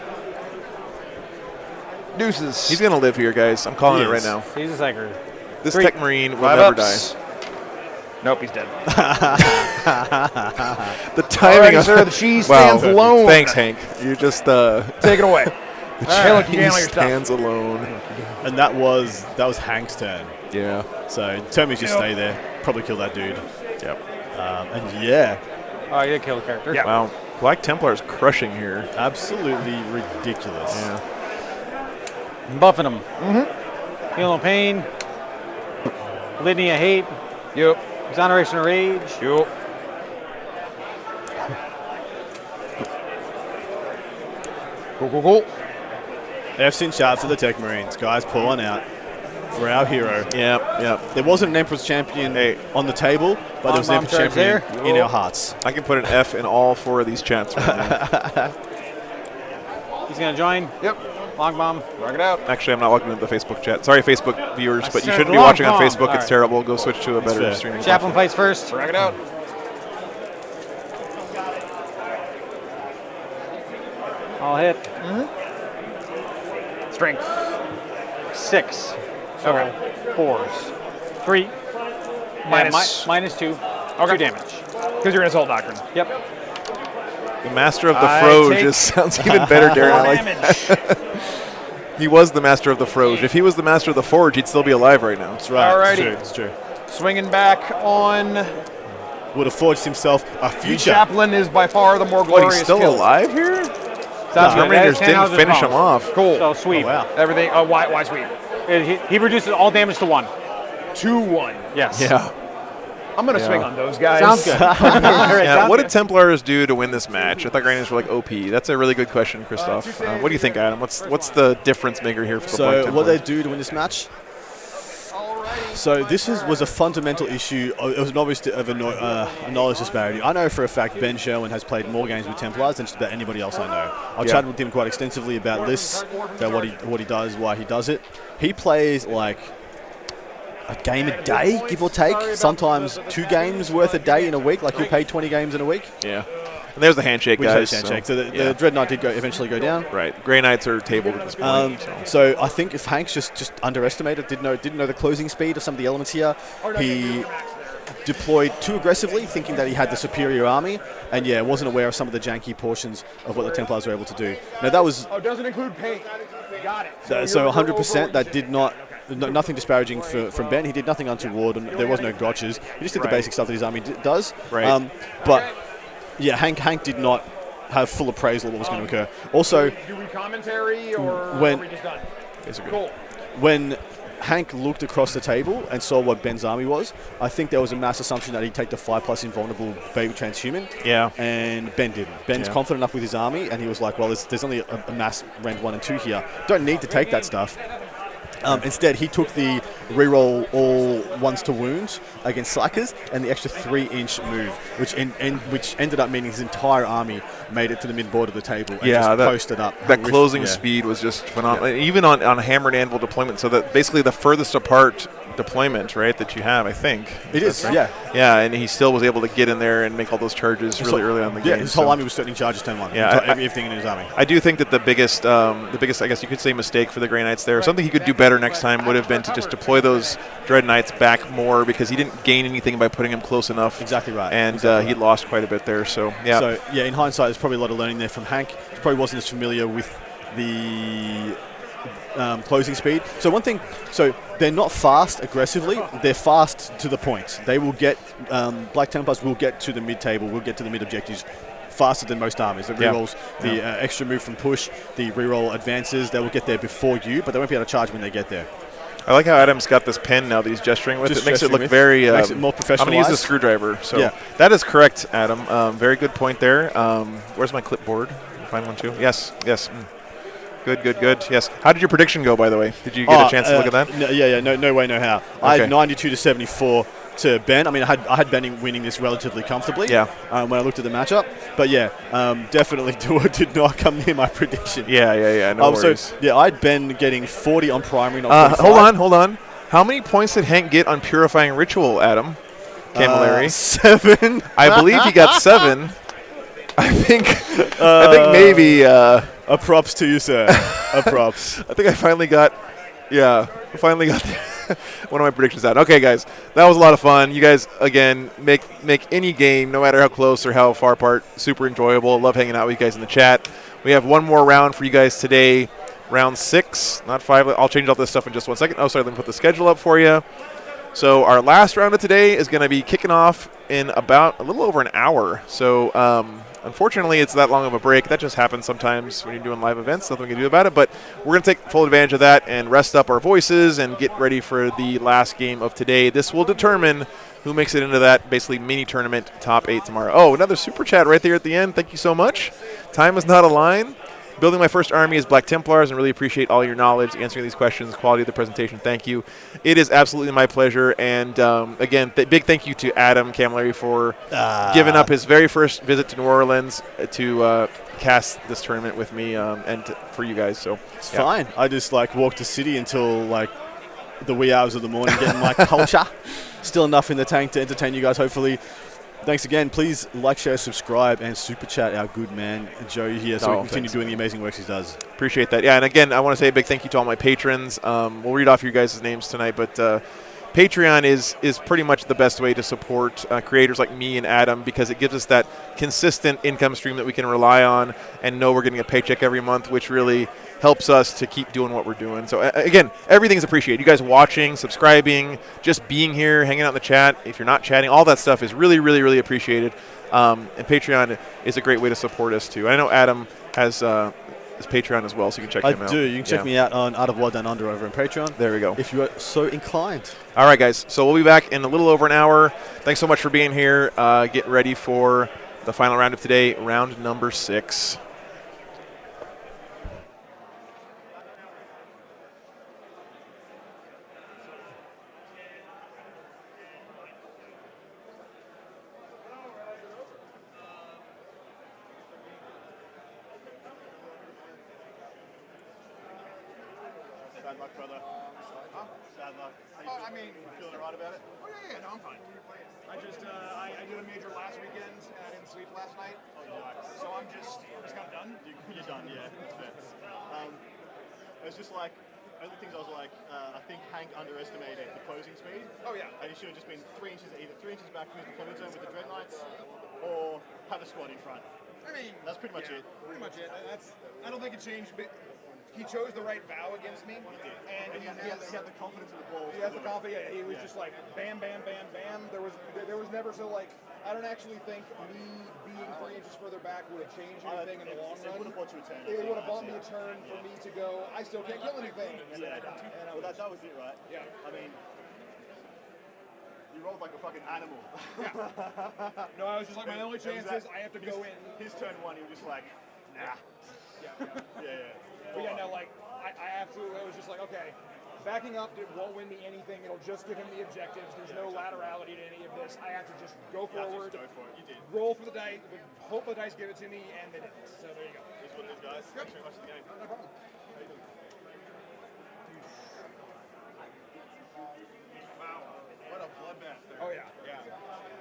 Deuces. He's going to live here, guys. I'm calling it right now. He's a psyker. This 3. Tech Marine will 5 never ups. die. Nope, he's dead. The timing Alrighty, of sir, the cheese wow. stands alone. Thanks, Hank. You just take it away. The Look, you cheese handle your stuff. stands alone. And that was Hank's turn. Yeah. So Tommy's just stay there. Probably kill that dude. Yep. And yeah. Oh, you did kill the character. Yeah. Wow. Black Templar is crushing here. Absolutely ridiculous. Yeah. Buffing him. Mm-hmm. Heal no pain. Litany of hate. Yep. Exoneration of rage. Yep. Go. I've seen shots of the Tech Marines. Guys pulling out for our hero. Yep. There wasn't an Emperor's Champion on the table, but there was an Emperor's Champion in our hearts. I can put an F in all 4 of these chats right now. He's going to join. Yep. Long bomb. Log it out. Actually, I'm not logging into the Facebook chat. Sorry, Facebook viewers, but you said shouldn't be long watching on bomb. Facebook. All It's right. terrible. Go switch to a better fair. streaming Chaplain platform. fights first. Drag it out. All hit. Strength. 6. So Okay. 4s. 3. Minus- minus 2. Okay. 2 damage. Because you're in Assault Doctrine. Yep. The Master of the I Froge take just sounds even better, Darren. I 4 like damage. that. He was the Master of the Froge. If he was the Master of the Forge, he'd still be alive right now. That's right. Alrighty. It's true. Swinging back on. Would have forged himself a The future. Chaplain is by far the more What, glorious he's still kill. alive here? Terminators Terminators didn't finish him off. Cool. So sweep. Oh, wow. Everything. Oh, why sweep? He reduces all damage to 1. 2-1. Yes. Yeah. I'm gonna swing on those guys. Sounds good. All right, Yeah, sounds what good. did Templars do to win this match? I thought Granians were like OP. That's a really good question, Christoph. What do you think, Adam? What's the difference maker here for the Black So what Templars? they do to win this match? So this was a fundamental issue. It was an obvious of a knowledge disparity. I know for a fact Ben Sherwin has played more games with Templars than just about anybody else I know. I've chatted with him quite extensively about lists, about what he does, why he does it. He plays like a game a day, give or take. Sometimes 2 games worth a day in a week. Like you pay 20 games in a week. Yeah. And there's the handshake, We guys. just had a handshake. So the Dread Knight did eventually go down. Right. Grey Knights are tabled at this point. So I think if Hank's just underestimated, didn't know the closing speed of some of the elements here, he deployed too aggressively, thinking that he had the superior army, and wasn't aware of some of the janky portions of what the Templars were able to do. Now that was Oh, doesn't include paint. Got it. so 100%. That did not. Nothing disparaging from Ben. He did nothing untoward, and there was no gotchas. He just did the basic stuff that his army does. Right. But yeah, Hank did not have full appraisal of what was going to occur. Also, Do we commentary or when- are we just done? Basically. Cool. when Hank looked across the table and saw what Ben's army was, I think there was a mass assumption that he'd take the 5+ invulnerable baby transhuman. Yeah. And Ben didn't. Ben's Yeah. confident enough with his army, and he was like, well, there's only a mass rank 1 and 2 here. Don't need to take that stuff. Instead, he took the reroll all 1s to wounds against Psychers and the extra 3-inch move, which ended up meaning his entire army made it to the mid-board of the table and just posted up. That closing speed was just phenomenal. Yeah. Even on Hammer and Anvil deployment, so that basically the furthest apart deployment, right, that you have, I think. It is, right? yeah. Yeah, and he still was able to get in there and make all those charges really early on in the game. Yeah, his whole army was starting charges turn 1. Yeah, everything in his army. I do think that the biggest, I guess you could say, mistake for the Grey Knights there, something he could do better next time would have been to just deploy those Dread Knights back more, because he didn't gain anything by putting him close enough. Exactly right. And he lost quite a bit there. So yeah. So yeah, in hindsight, there's probably a lot of learning there from Hank. He probably wasn't as familiar with the closing speed. So one thing, so they're not fast aggressively, they're fast to the point. They will get, Black Templars will get to the mid-table, will get to the mid-objectives faster than most armies. The rerolls, the extra move from push, the reroll advances, they will get there before you, but they won't be able to charge when they get there. I like how Adam's got this pen now that he's gesturing with. Just It makes it gesturing look with. very. Makes it more I'm going to use a professionalized. screwdriver. So Yeah. that is correct, Adam. Very good point there. Where's my clipboard? Find one too. Yes. Good. Yes. How did your prediction go, by the way? Did you get a chance to look at that? No way, no how. I had 92 to 74 to Ben. I mean, I had Ben winning this relatively comfortably. Yeah. When I looked at the matchup, but yeah, definitely did not come near my prediction. Yeah. No worries. So yeah, I had Ben getting 40 on primary, not 45. Hold on. How many points did Hank get on Purifying Ritual, Adam? Camilleri? 7. I believe he got 7. I think maybe. A props to you, sir. A props. I think I finally got one of my predictions out. Okay, guys, that was a lot of fun. You guys, again, make any game, no matter how close or how far apart, super enjoyable. Love hanging out with you guys in the chat. We have one more round for you guys today, round 6, not 5. I'll change all this stuff in just 1 second. Oh, sorry, let me put the schedule up for you. So our last round of today is going to be kicking off in about a little over an hour. So unfortunately, it's that long of a break. That just happens sometimes when you're doing live events. Nothing we can do about it. But we're going to take full advantage of that and rest up our voices and get ready for the last game of today. This will determine who makes it into that basically mini tournament top 8 tomorrow. Oh, another super chat right there at the end. Thank you so much. Time is not a line. Building my first army is Black Templars, and really appreciate all your knowledge, answering these questions, quality of the presentation. Thank you. It is absolutely my pleasure. And again, big thank you to Adam Camilleri for giving up his very first visit to New Orleans to cast this tournament with me and for you guys. So It's fine. I just walked the city until the wee hours of the morning, getting my culture. Still enough in the tank to entertain you guys, hopefully. Thanks again. Please like, share, subscribe, and super chat our good man Joe here, so we can continue doing the amazing work he does. Appreciate that. Yeah, and again, I want to say a big thank you to all my patrons. We'll read off your guys' names tonight, but Patreon is pretty much the best way to support creators like me and Adam, because it gives us that consistent income stream that we can rely on and know we're getting a paycheck every month, which really helps us to keep doing what we're doing. So again, everything is appreciated. You guys watching, subscribing, just being here, hanging out in the chat. If you're not chatting, all that stuff is really, really, really appreciated. And Patreon is a great way to support us too. I know Adam has his Patreon as well, so you can check him out. I do. You can check me out on Art of Blood Down Under over on Patreon. There we go. If you are so inclined. All right, guys. So we'll be back in a little over an hour. Thanks so much for being here. Get ready for the final round of today, round number 6. Bad luck, brother. Huh? Bad luck. I mean, you feeling alright about it? Oh yeah, no, I'm fine. I just I did a major last weekend and I didn't sleep last night. Oh, yikes. So I'm just kind of done. You're done, yeah. It was just like, only things I was like, I think Hank underestimated the closing speed. Oh yeah. And he should have just been 3 inches, either 3 inches back from his deployment zone with the Dread Knights, or have a squad in front. I mean, that's pretty much it. Pretty much it. I don't think it changed, but he chose the right vow against me, and he had the confidence in the ball. He has the confidence. Yeah, he was just like bam, bam, bam, bam. There was never so like. I don't actually think me being 3 inches further back would have changed anything in the long run. It would have bought you a turn. It would have bought me a turn for me to go. I still can't kill anything. Well, that was it, right? Yeah. I mean, you rolled like a fucking animal. Yeah. No, I was just like, my only chance is I have to go in. His turn 1, he was just like, nah. Yeah. But yeah, no, like, I absolutely was just like, okay, backing up won't win me anything. It'll just give him the objectives. There's no laterality to any of this. I have to just go forward, just go for it. You did. Roll for the dice, hope the dice give it to me, and they didn't. So there you go. That's what it is, guys. Thanks very much for the game. No problem. Wow, what a bloodbath there. Oh, yeah.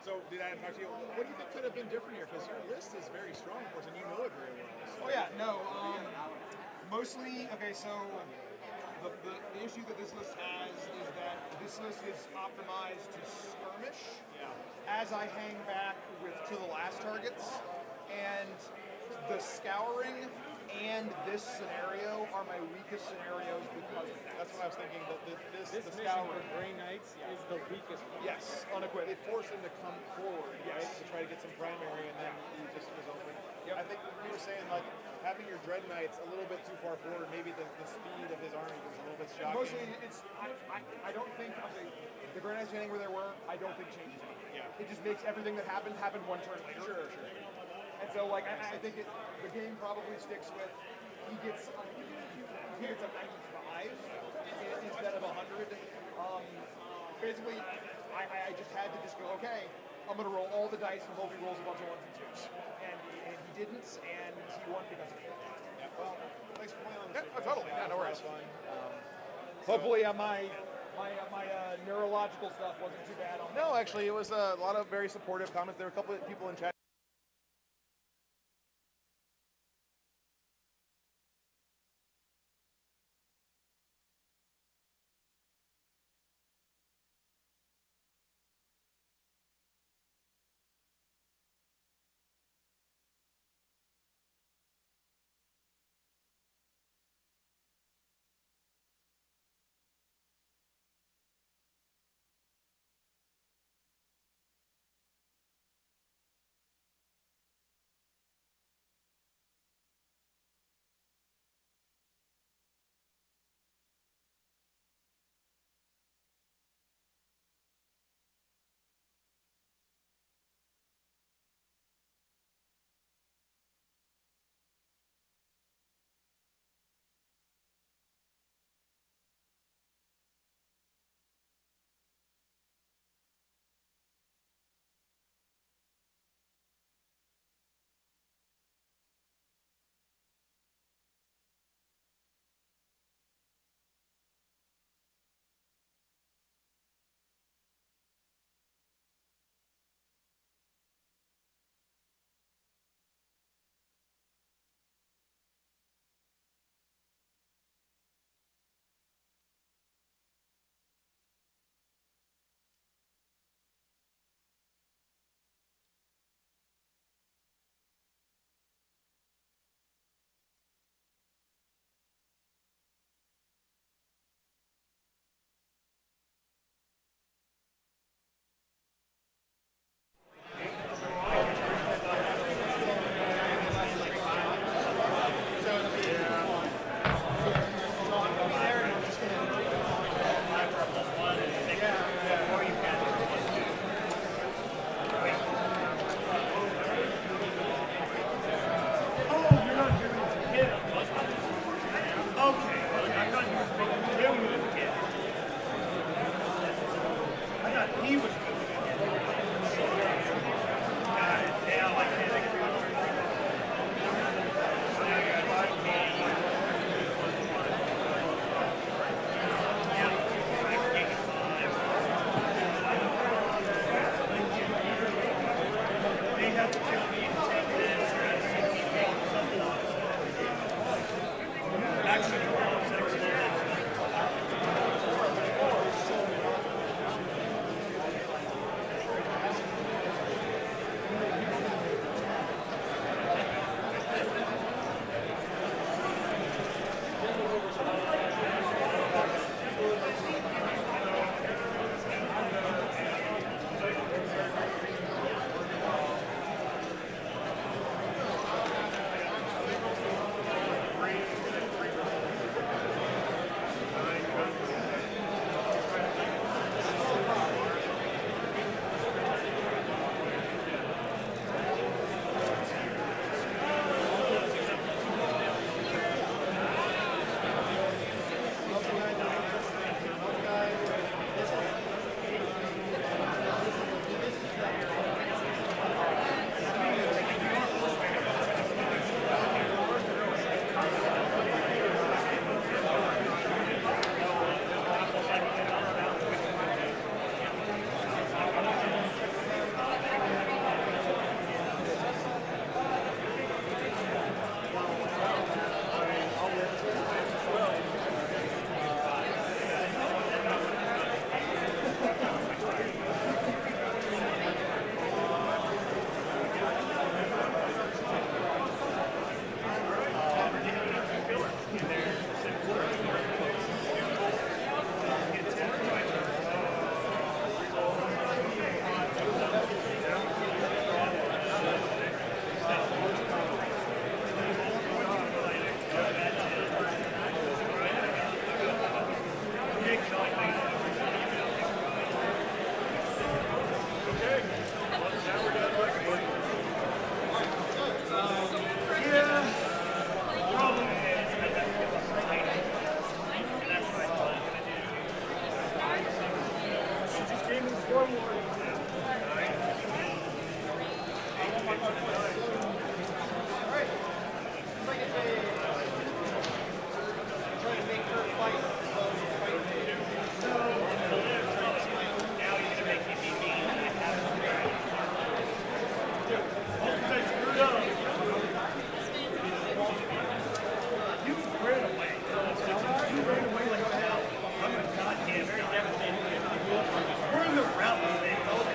So, did I talk to you? What do you think could have been different here? Because your list is very strong, of course, and you know it very well. So. Oh, yeah, no. Mostly, okay, so the issue that this list has is that this list is optimized to skirmish as I hang back to the last targets, and the scouring and this scenario are my weakest scenarios because of that. That's what I was thinking. This scouring for Grey Knights is the weakest one. Yes, unequivocally. They force him to come forward, right, to try to get some primary, and then he just was open. Yep. I think you were saying, like, having your Dread Knights a little bit too far forward, maybe the speed of his army was a little bit shocking. Mostly, I don't think, the Grey Knights standing where they were, I don't think changes anything. Yeah. It just makes everything that happened happen one turn later. Sure. And so, like, I think the game probably sticks with, he gets a 95 instead of 100. Basically, I just had to just go, okay, I'm going to roll all the dice and hope he rolls a bunch of 1s and 2s. And he didn't, and he won because of it. Yeah, well, thanks for playing on this. Yeah, totally. Yeah, no worries. Hopefully, my neurological stuff wasn't too bad on that. No, actually, it was a lot of very supportive comments. There were a couple of people in chat he was. They have to kill me in 10 minutes. Actually, 12, 6. We're in the route.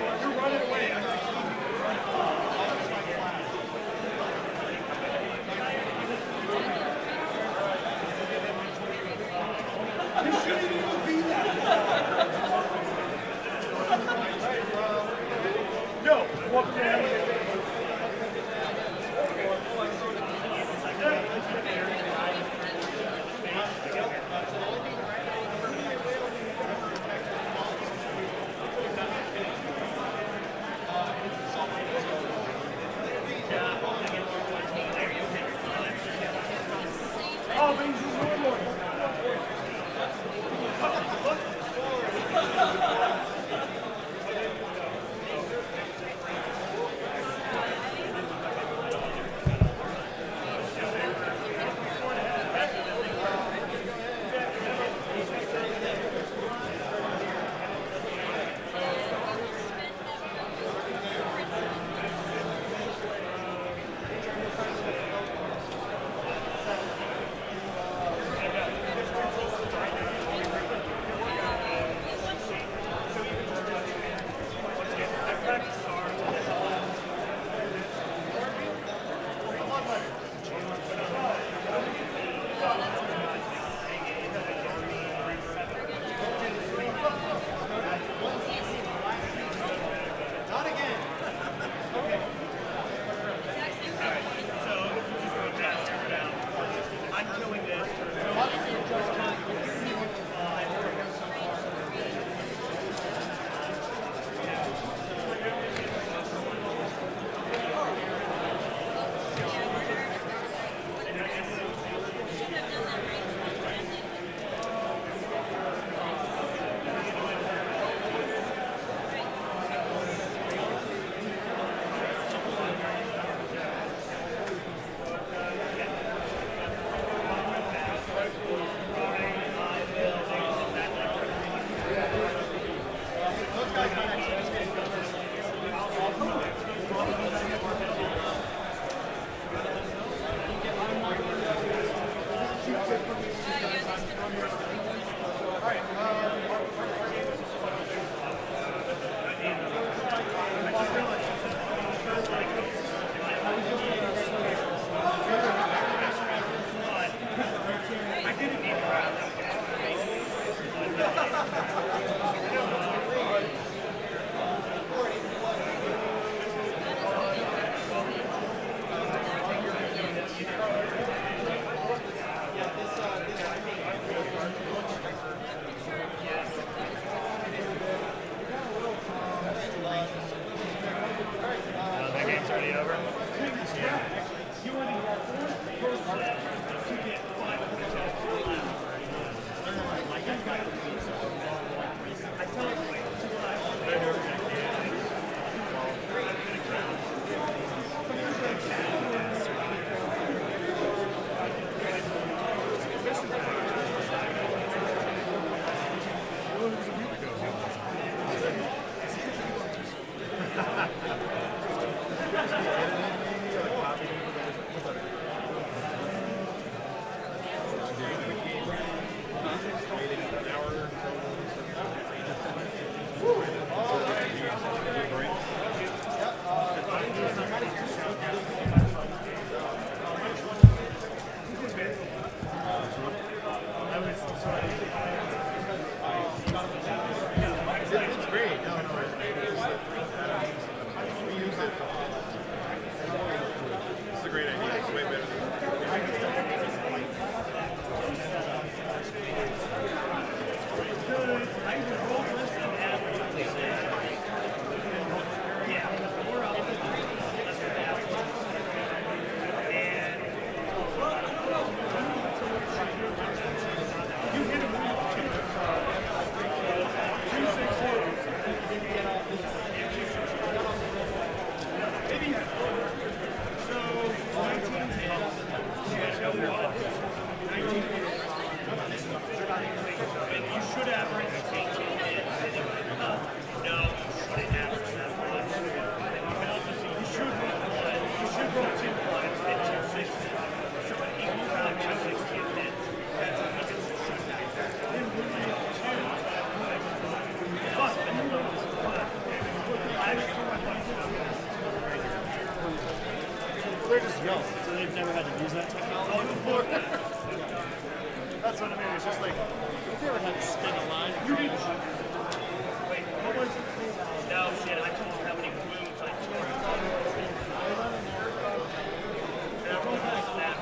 use that technology before. That's what I mean. It's just like, have you ever had to spin a line? Wait, what was it? No, shit. I told him how many wounds I tore. And I rolled this snap.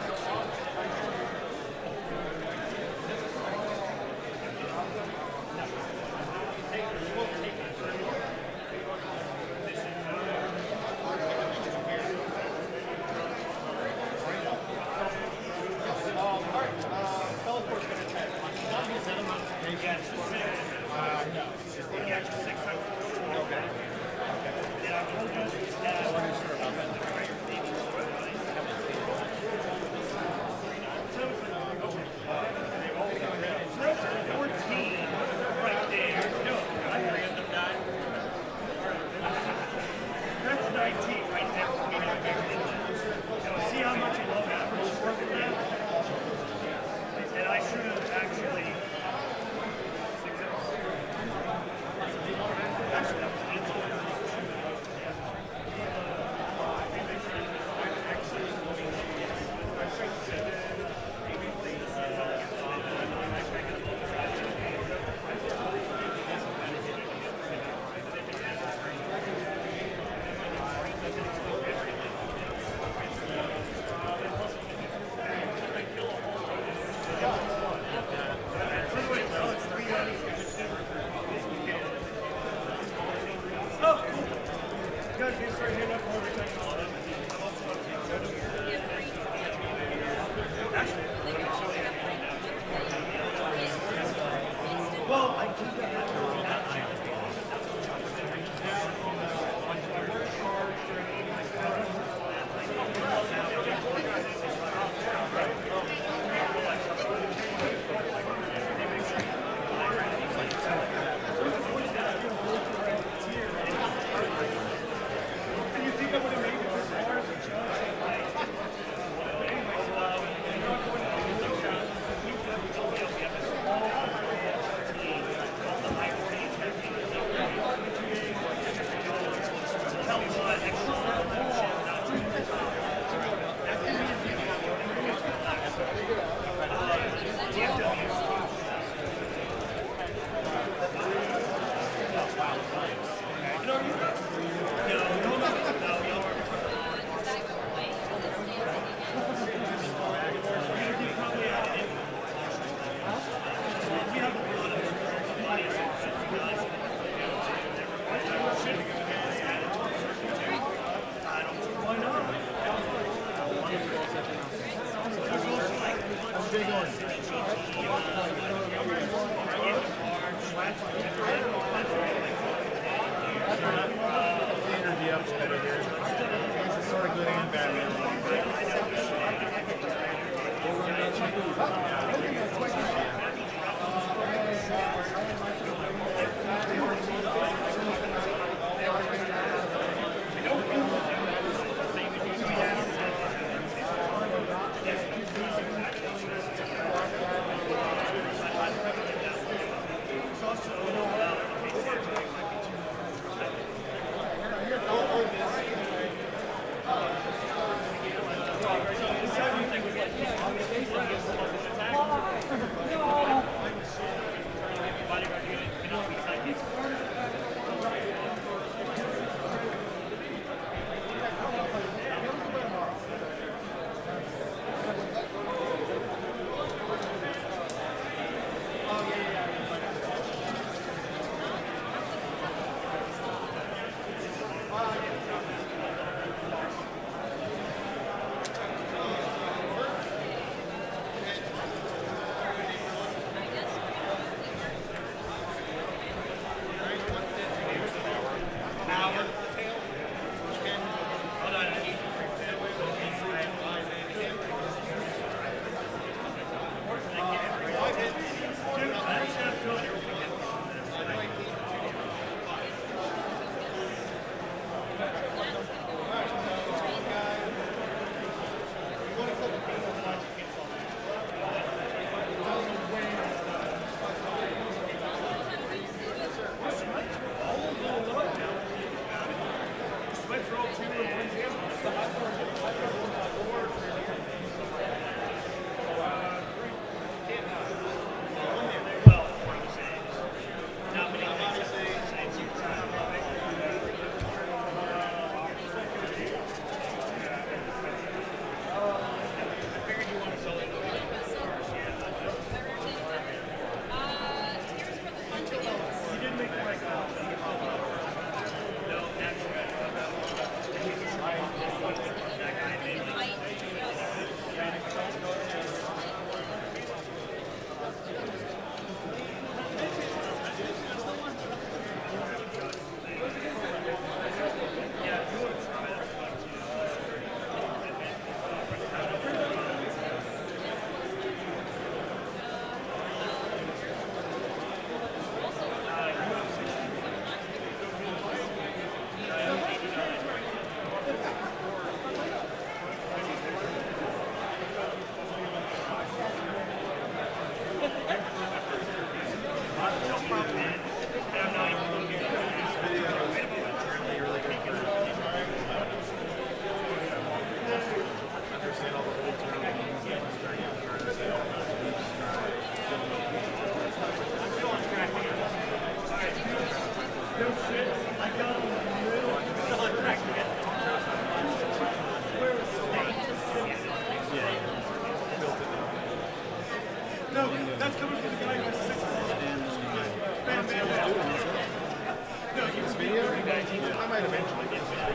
might eventually get there.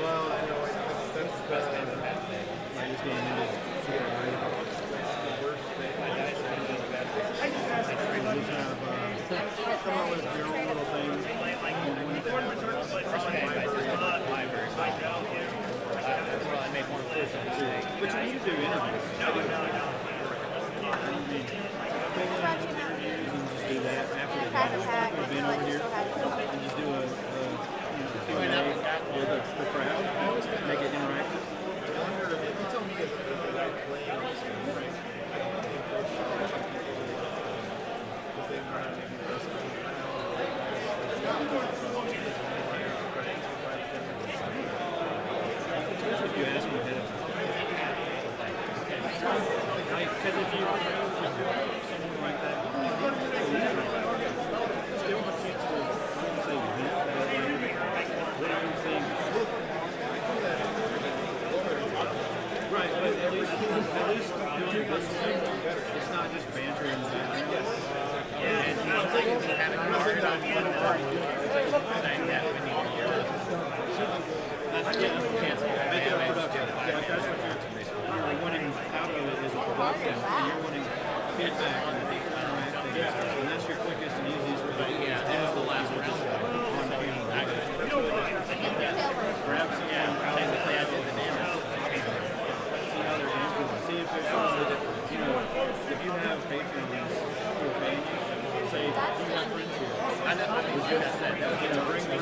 Well, I know that's the best thing that happened. I just getting into super high. The worst thing. I just have come up with your own little things. But you need to do interviews. Do that after the event over here, and just do a Q&A with the crowd, make it interactive. I wonder if you tell me about playing on this game, right? If you ask me ahead of time. Because if you something like that, still a chance to say vent, what are you saying? Right, but at least doing this, it's not just banter in the background. Yeah, and you don't think it's kind of hard on one party. Make it a productive. Like that's what you're wanting out of it is a productive, and you're wanting feedback and interacting. And that's your quickest and easiest way. As the last round on camera. Grab someone out of the crowd and see how they're influenced. See if there's if you have Patreons who are paying you, say, you have friends here. I know what you have said. Bring their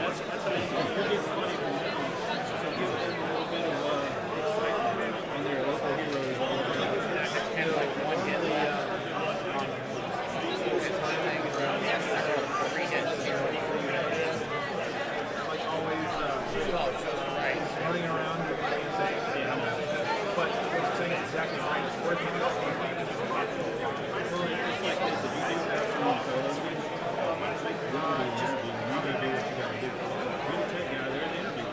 that's amazing. You're getting money from them. So give them a little bit of excitement on their local heroes. Kind of like one daily like always running around and saying, but saying exactly right. It's worth it. Well, it's like this. If you do have someone photos, you do what you gotta do. You can take out of there and interview.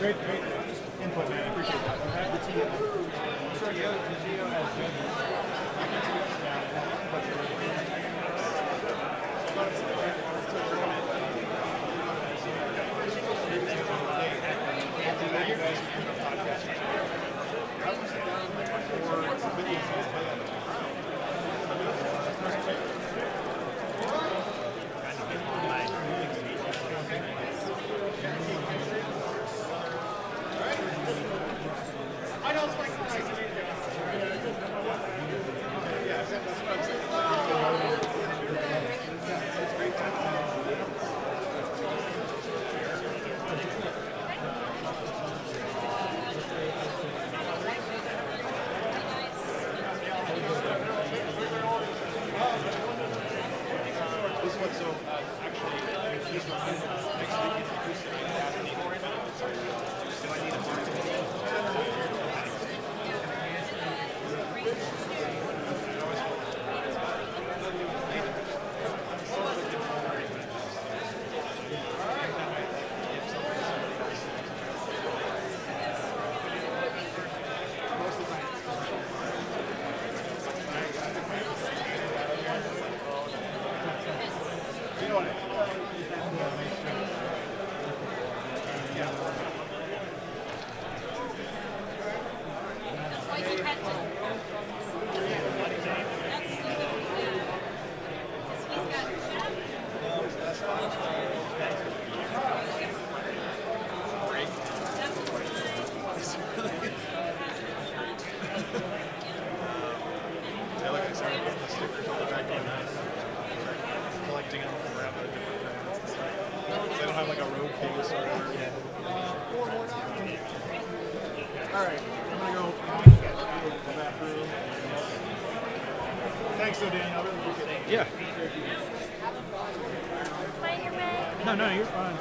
Great input, man. I appreciate that. The TO has I don't like this one, so actually, this one next week is do I need a marketing? Collecting them from around the different tournaments and stuff. They don't have like a road case or whatever. Yeah. Alright, I'm gonna go to the bathroom. Thanks though, Danny. I really appreciate it. Yeah. No, you're fine.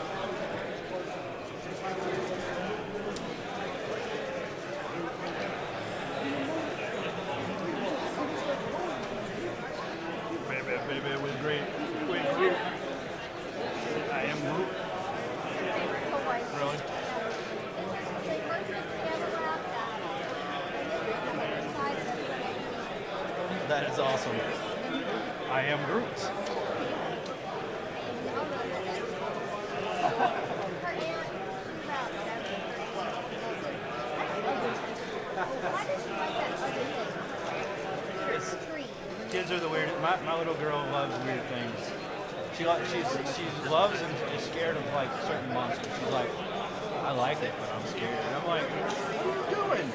baby, with great Groot. I am Groot. Really? That is awesome. I am Groot. Kids are the weirdest. My little girl loves weird things. She loves and is scared of like certain monsters. She's like, I like it, but I'm scared. And I'm like, what are you doing?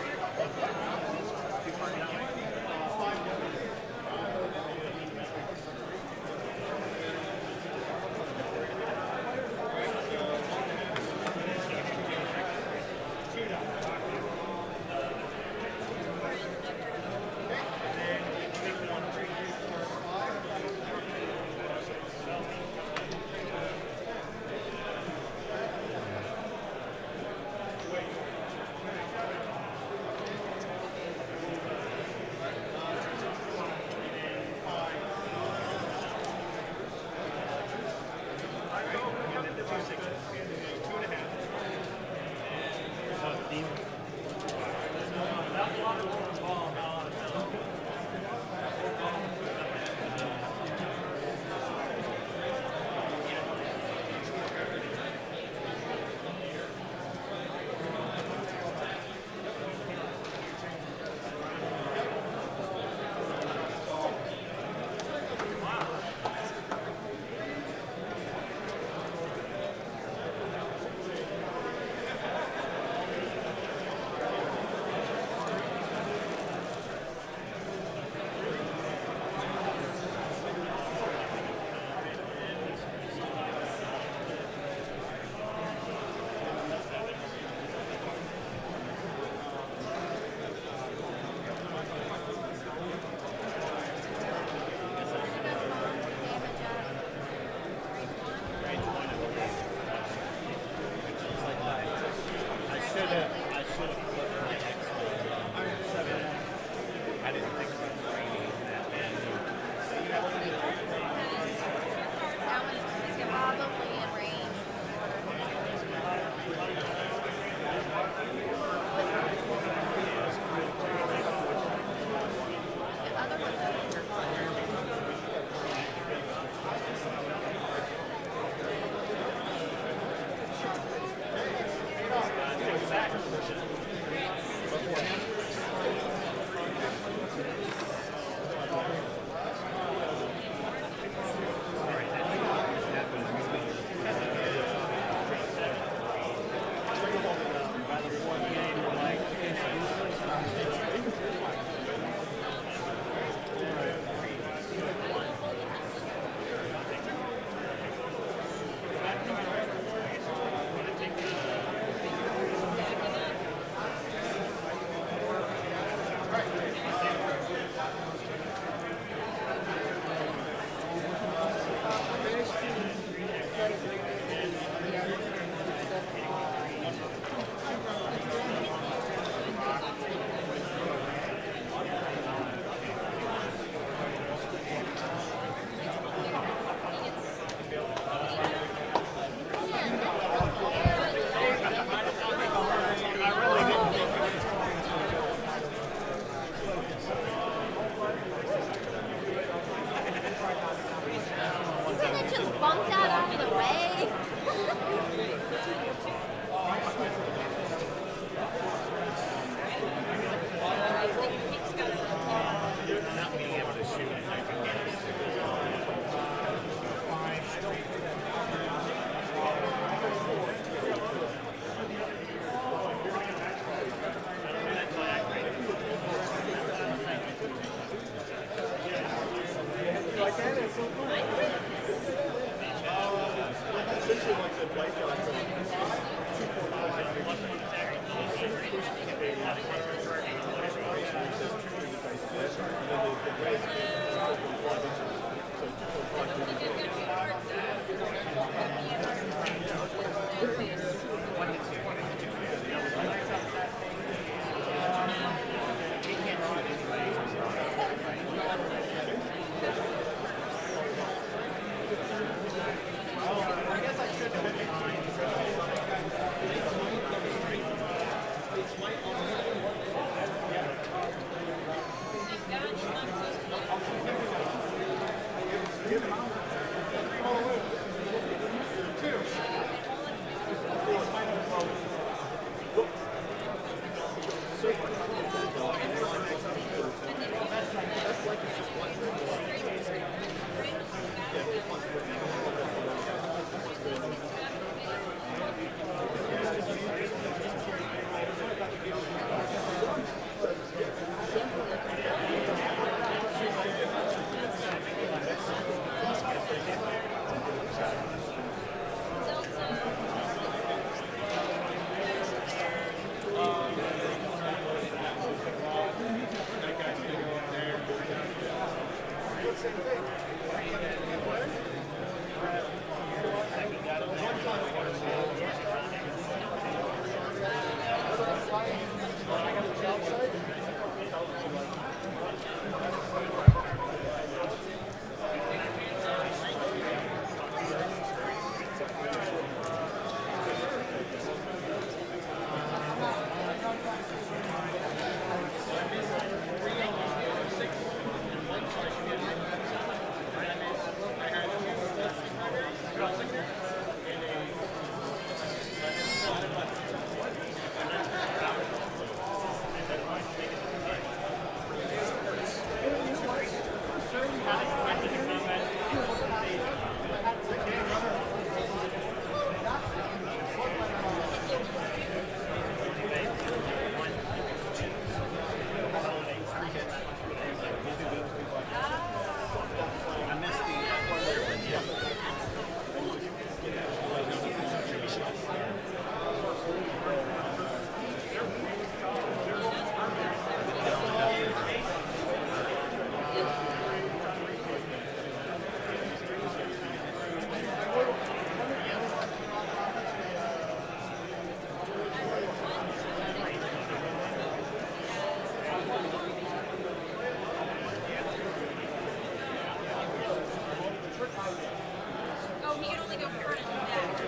Oh, he can only go forward and back.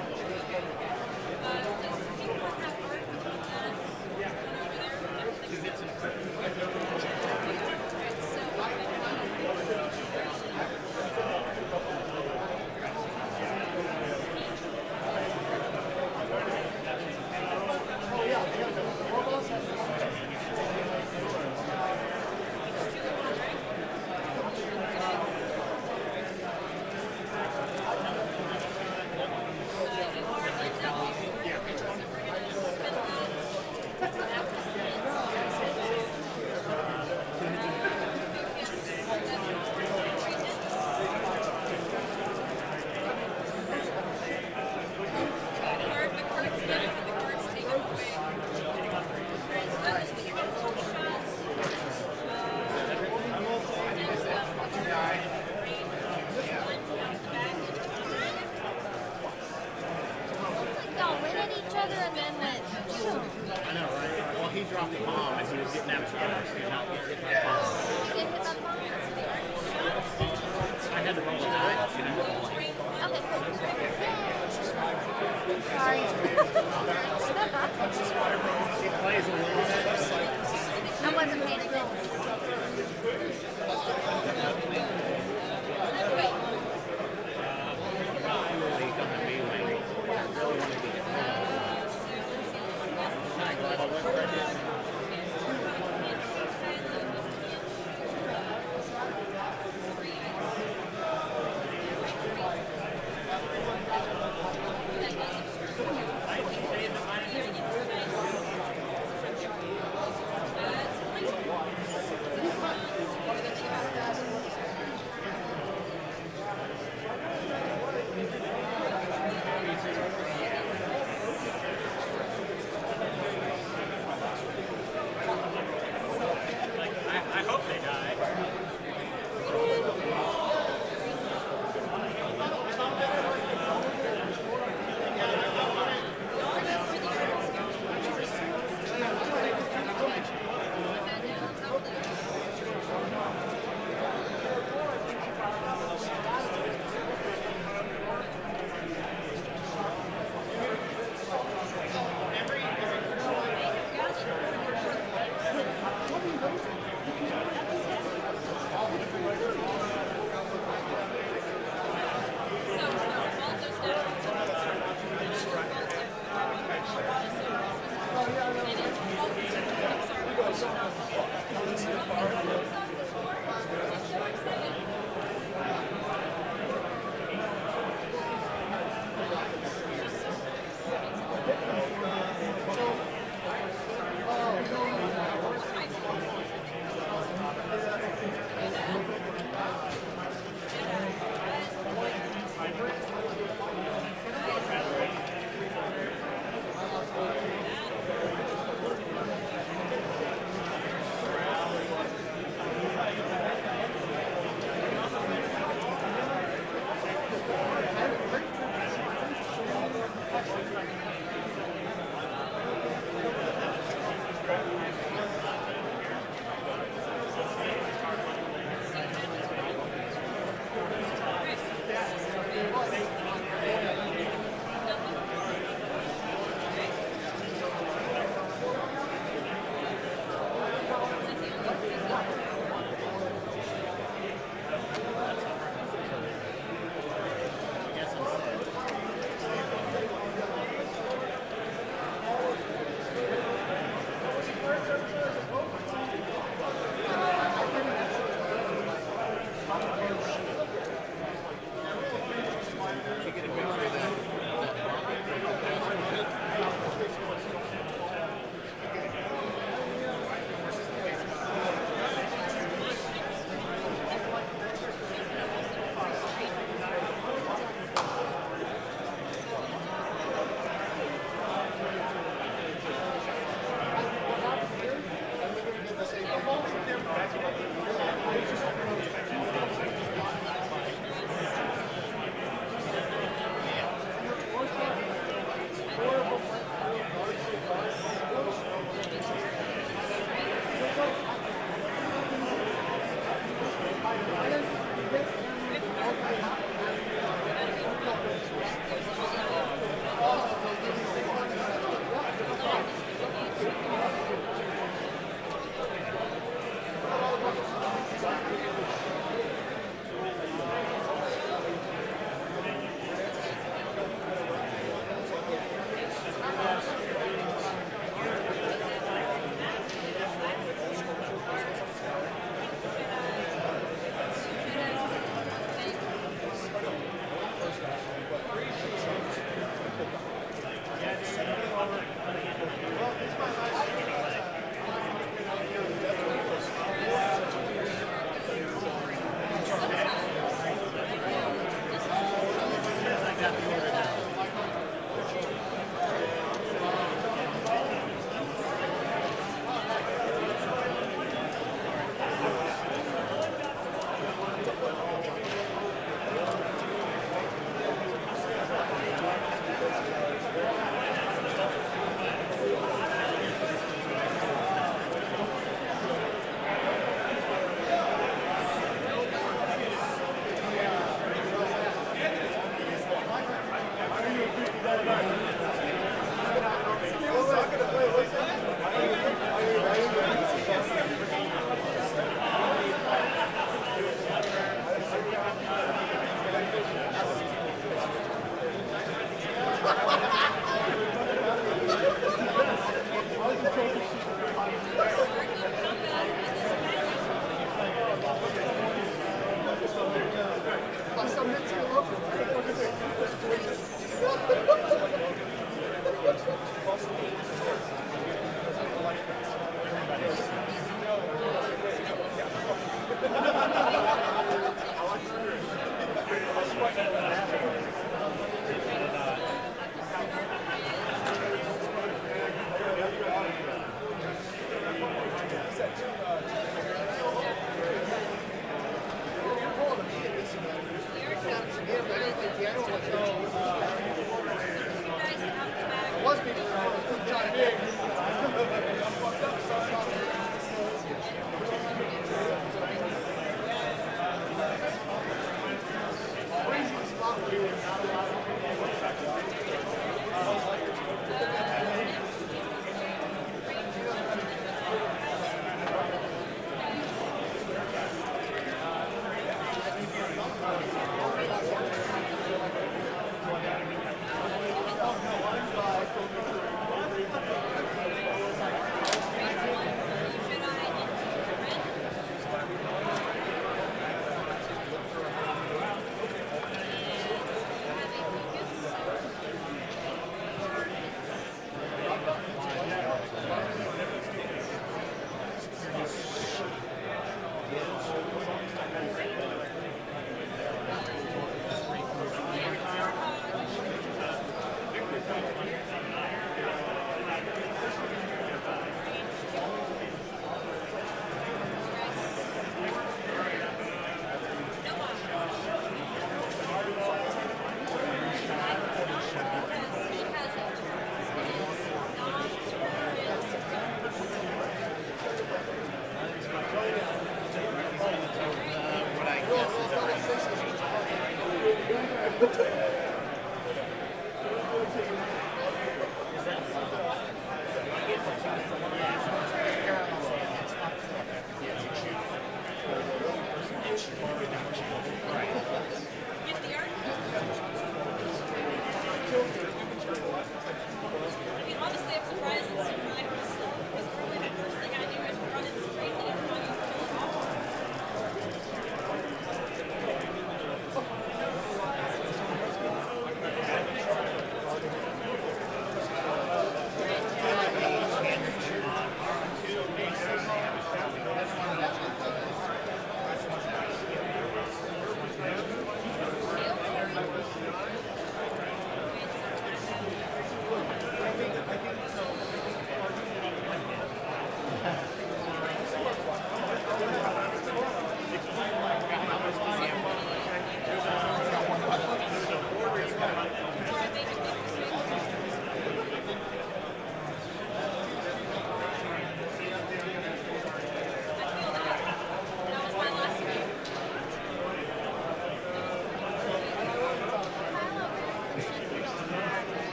Okay. Does people have work between that Y'all went at each other and then went. I know, right? Well, he dropped a bomb and he was getting out of space. He was not getting hit by the bomb. He did hit by the bomb? I had to roll a die. She didn't roll it. Okay, cool. Sorry. She plays a little bit. I wasn't paying attention. have to order that.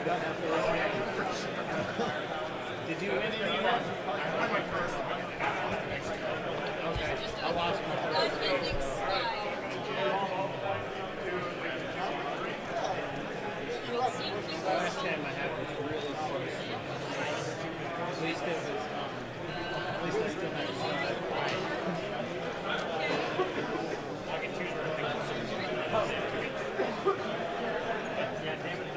Did you win any of that? I won my first one. Okay. I lost my last time I had was really close. At least it was, at least I still had a shot. I can choose where yeah, damn it.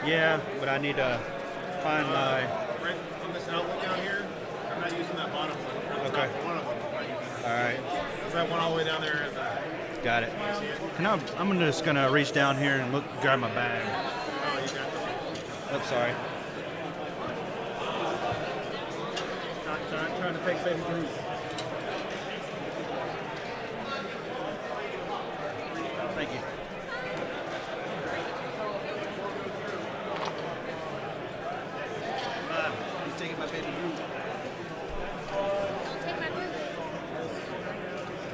Yeah, but I need to find my. Right on this outlet down here, I'm not using that bottom one. Okay. One of them. I'm not using that. All right. There's that one all the way down there. Got it. And I'm just gonna reach down here and look, grab my bag. Oh, you got that. Oops, sorry. Trying to take baby Groot. Thank you. He's taking my baby Groot. Don't take my Groot.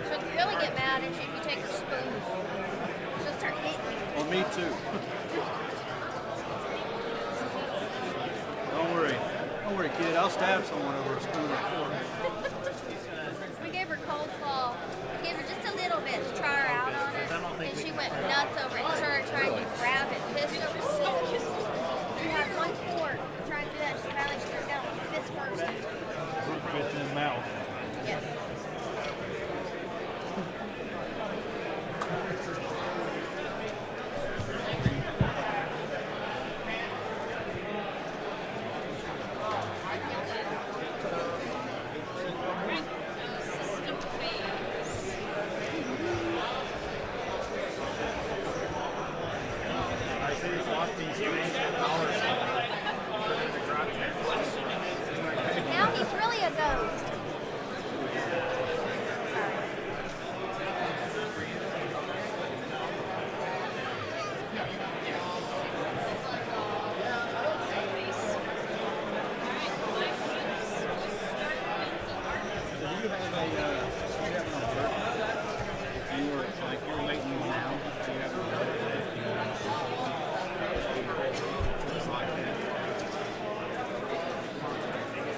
She'll really get mad at you if you take her spoon. She'll start hitting you. Well, me too. Don't worry. Don't worry, kid. I'll stab someone over a spoon or fork. We gave her coleslaw. We gave her just a little bit to try her out on it. And she went nuts over it. Started trying to grab it, fist over fist. You had one fork trying to do that. She finally threw it down with fist first. Fist in his mouth. Yes. Now he's really a ghost.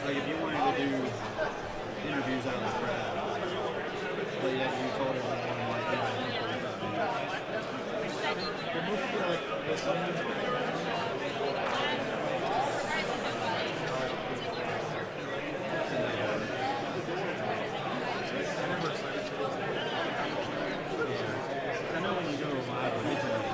Like if you wanted to do interviews out of the crowd, but yet you told everyone like I know when you go live originally.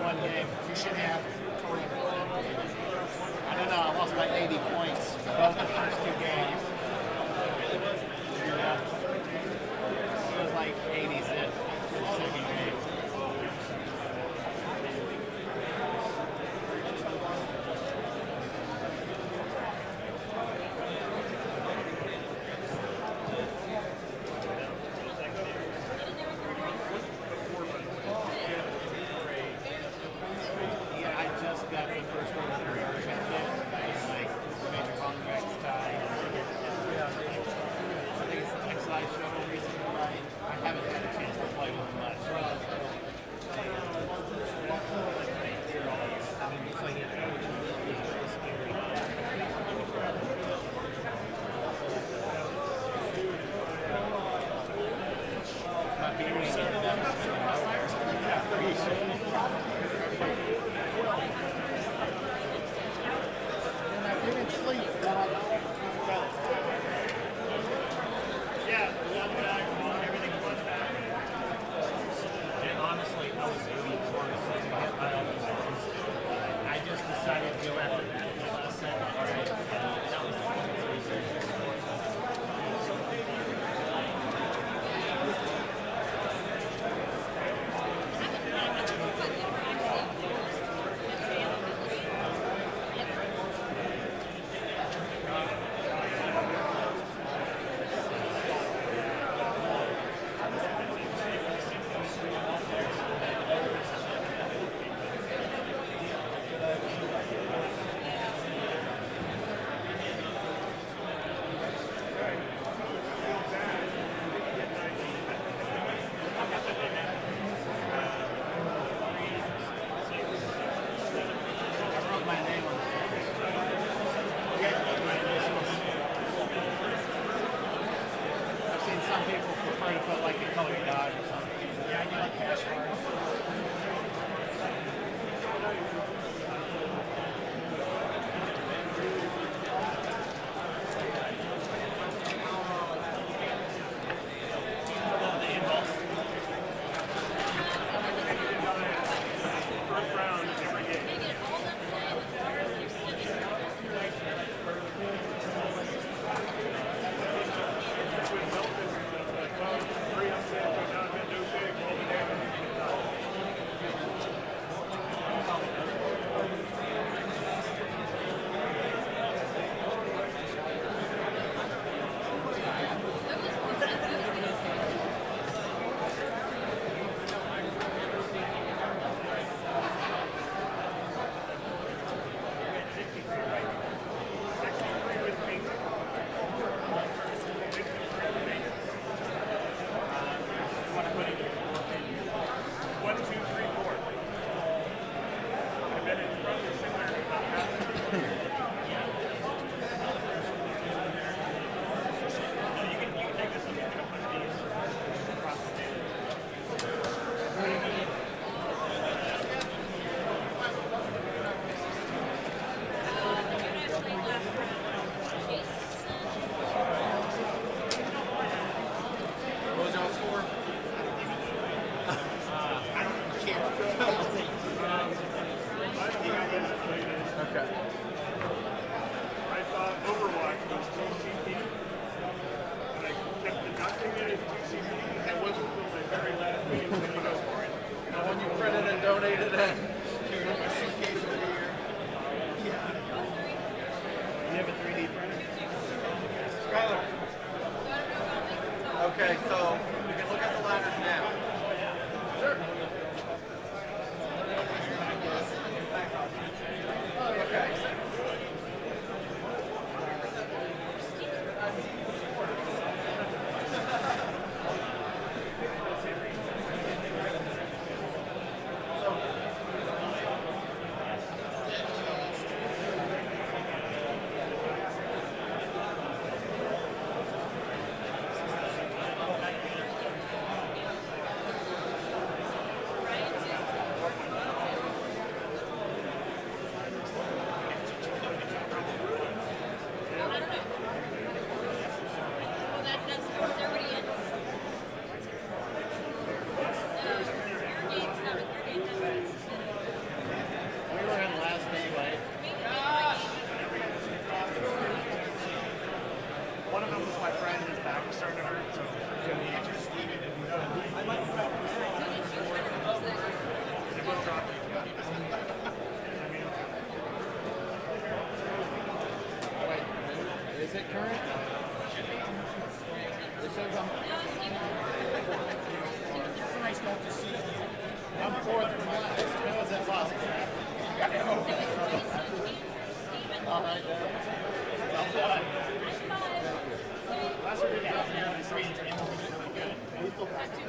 1 game. You should have. I don't know. I lost by 80 points. Both the first 2 games. Yeah. It was like 80s in the second game. I haven't had a chance to play with him much. hit current. It says I'm nice not to see. I'm fourth from last. How is that possible? All right. Well done. Last week we got here and I saw some really good. He's still practicing.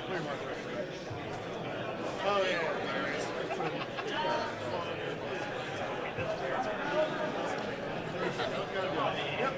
Clear marker. Oh, yeah. Yep.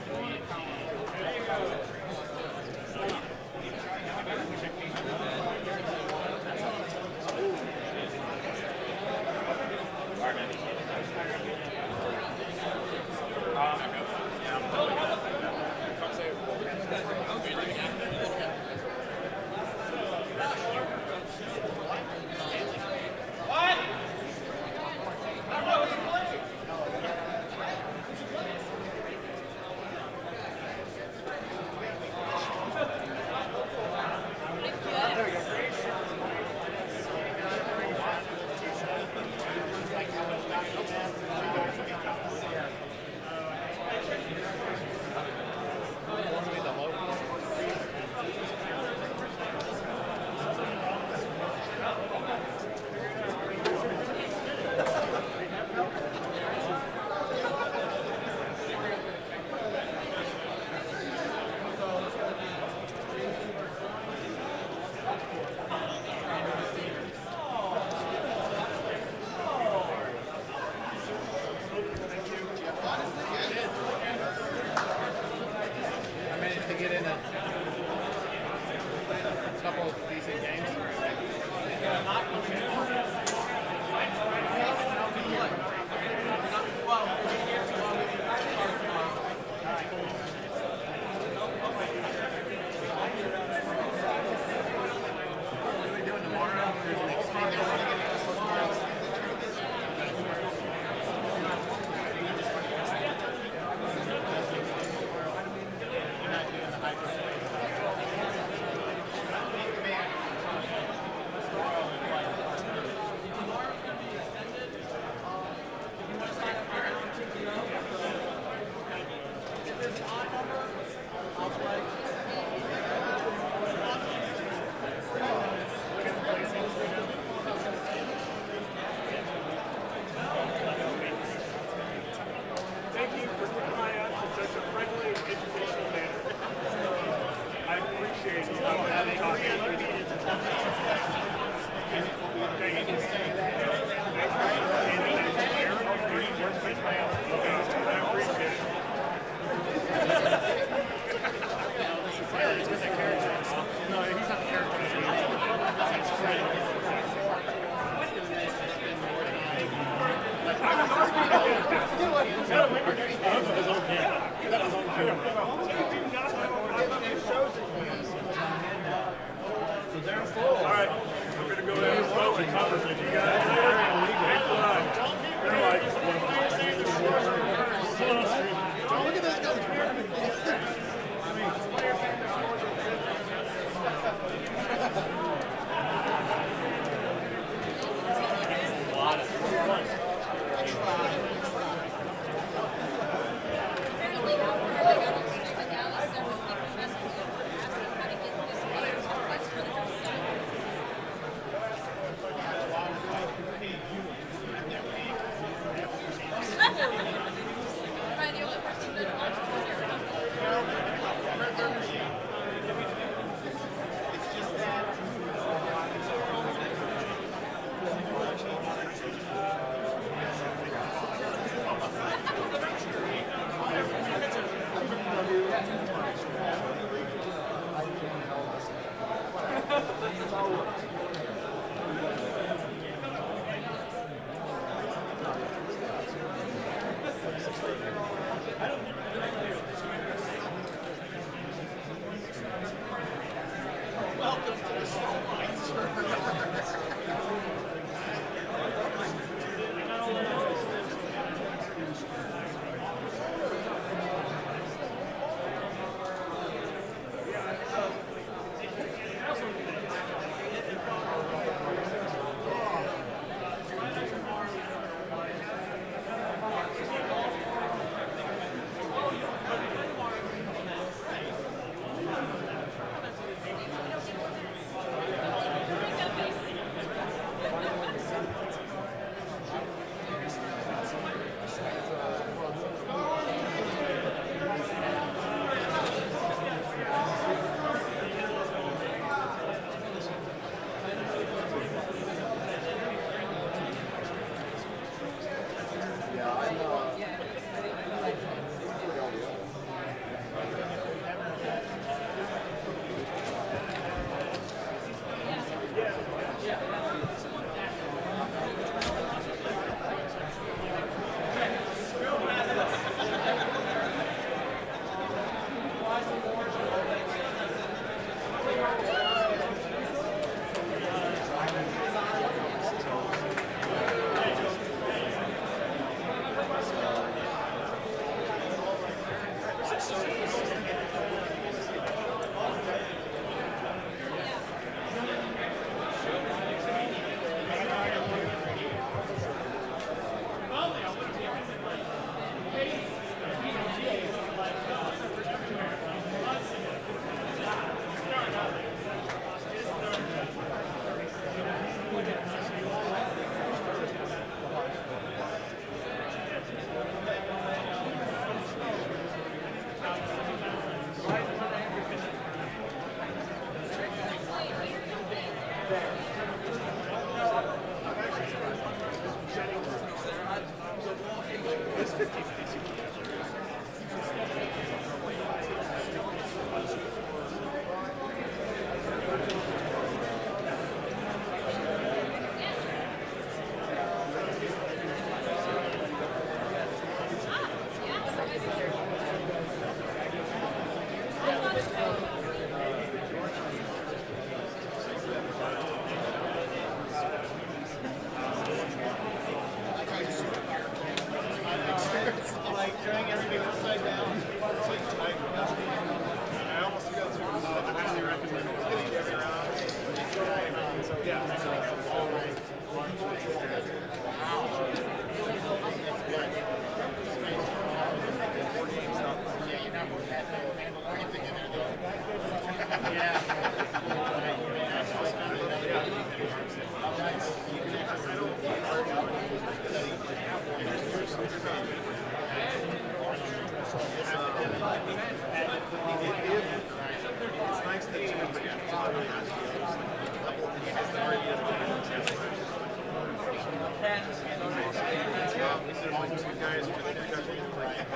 like two guys who just picked up in like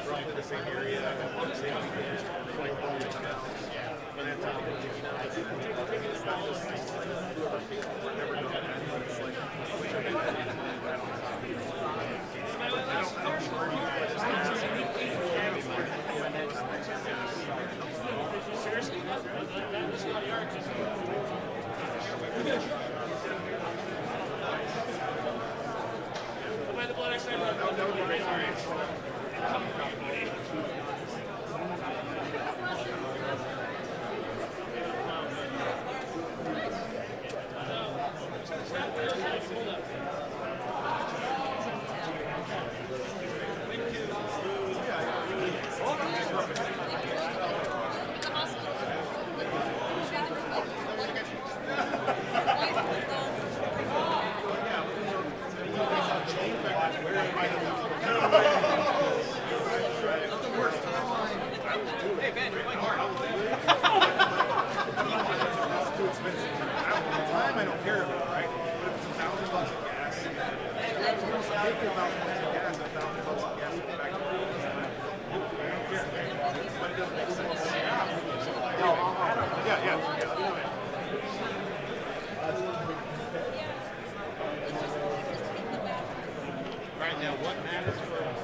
roughly the same area, the same weekend, like all the time out. And then taking it's not just like whoever pays for it, never done that, but it's like which of it I'm sure you guys just ask. Seriously? That would be great. Hey, Ben, you're playing hard. It's too expensive. At the time, I don't care about it, right? But if it's $1,000 of gas, it's almost like $1,000 of gas, $1,000 of gas to get back to work. I don't care. But it doesn't make sense. Yeah. Right now, what matters for us?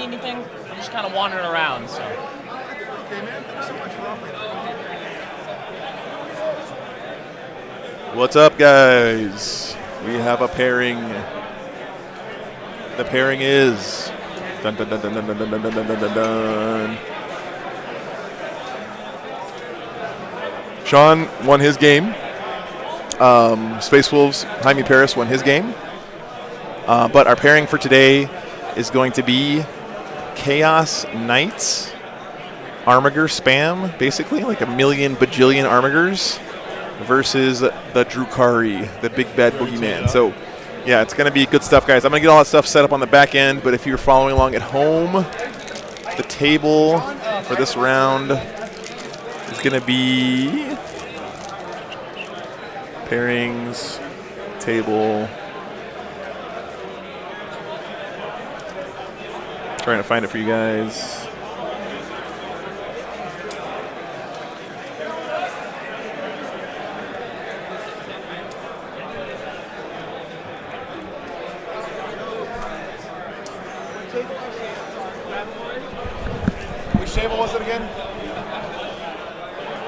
anything. I'm just kind of wandering around. So. Okay, man. Thanks so much for offering that. What's up, guys? We have a pairing. The pairing is dun dun dun dun dun dun dun dun dun dun dun dun. Sean won his game. Space Wolves, Jaime Paris won his game. But our pairing for today is going to be Chaos Knights, Armiger spam, basically, like a million bajillion Armigers, versus the Drukari, the big bad boogeyman. So, yeah, it's going to be good stuff, guys. I'm going to get all that stuff set up on the back end, but if you're following along at home, the table for this round is going to be pairings, table. Trying to find it for you guys. Which table was it again?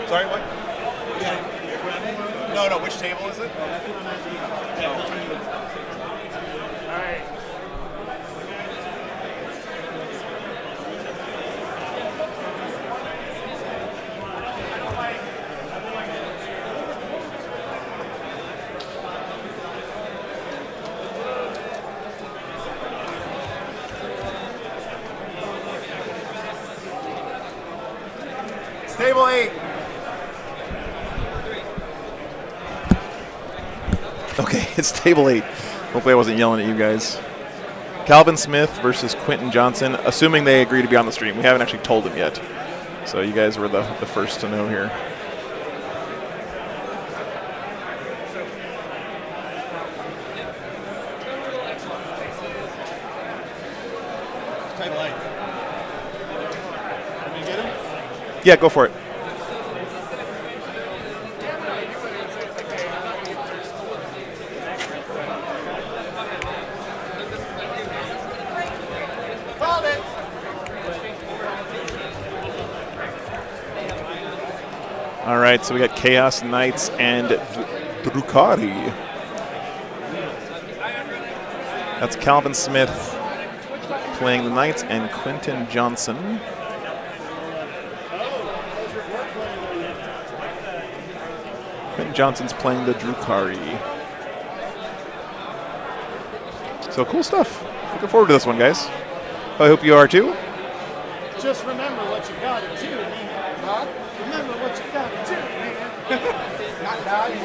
Sorry, what? Yeah. No, which table is it? All right. Table 8. Okay, it's table 8. Hopefully I wasn't yelling at you guys. Calvin Smith versus Quentin Johnson, assuming they agree to be on the stream. We haven't actually told them yet. So you guys were the first to know here. Table 8. Can you get him? Yeah, go for it. All right, so we got Chaos Knights and Drukari. That's Calvin Smith playing the Knights and Quentin Johnson. Quentin Johnson's playing the Drukari. So cool stuff. Looking forward to this one, guys. I hope you are too. Just remember what you gotta do, man. Huh? Remember what you gotta do, man. Not value.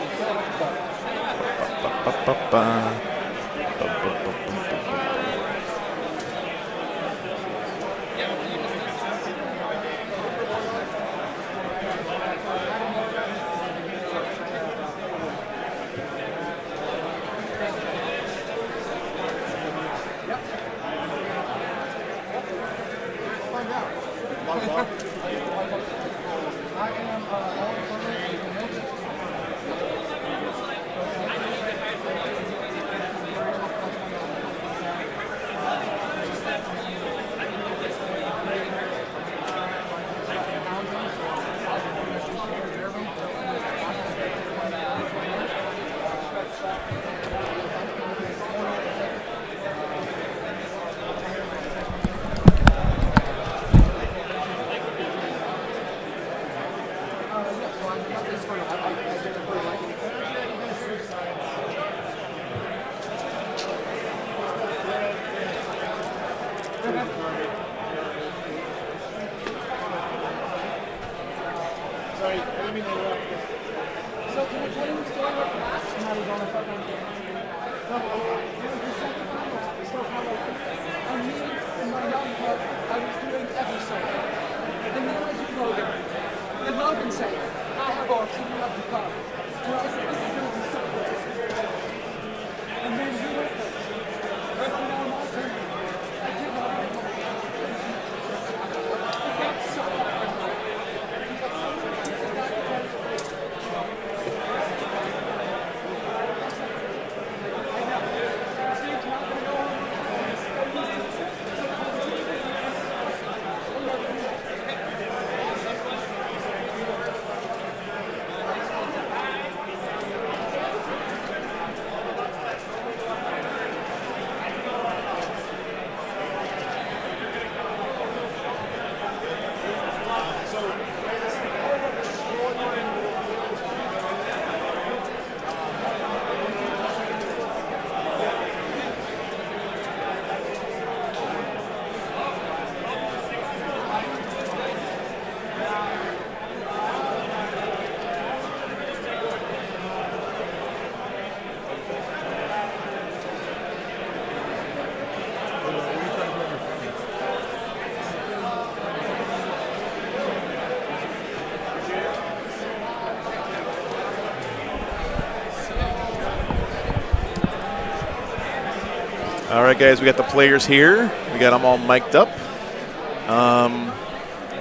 All right, guys, we got the players here. We got them all mic'd up.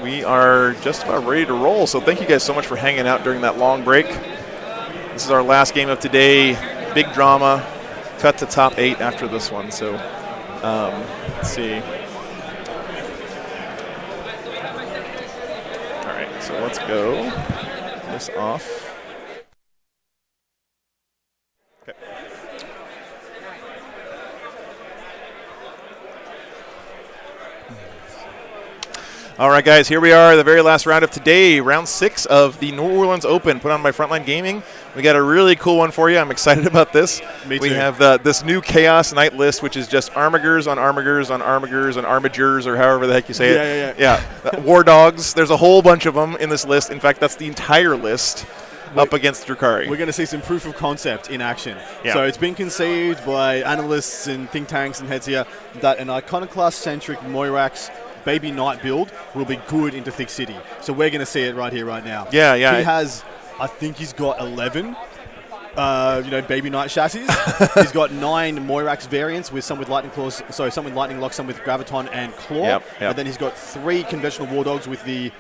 We are just about ready to roll, so thank you guys so much for hanging out during that long break. This is our last game of today. Big drama. Cut to top 8 after this one, so let's see. All right, so let's go this off. Okay. All right, guys, here we are, the very last round of today, round 6 of the New Orleans Open, put on by Frontline Gaming. We got a really cool one for you. I'm excited about this. Me too. We have this new Chaos Knight list, which is just armigers on armigers on armigers on armigers, or however the heck you say it. Yeah. War dogs. There's a whole bunch of them in this list. In fact, that's the entire list up against Drukhari. We're going to see some proof of concept in action. Yeah. So it's been conceived by analysts and think tanks and heads here that an Iconoclast-centric Moirax Baby Knight build will be good into Thick City. So we're going to see it right here, right now. Yeah. He has, I think he's got 11, Baby Knight chassis. He's got 9 Moirax variants with some with lightning claws, some with lightning lock, some with graviton and claw. Yep. And then he's got 3 conventional war dogs with the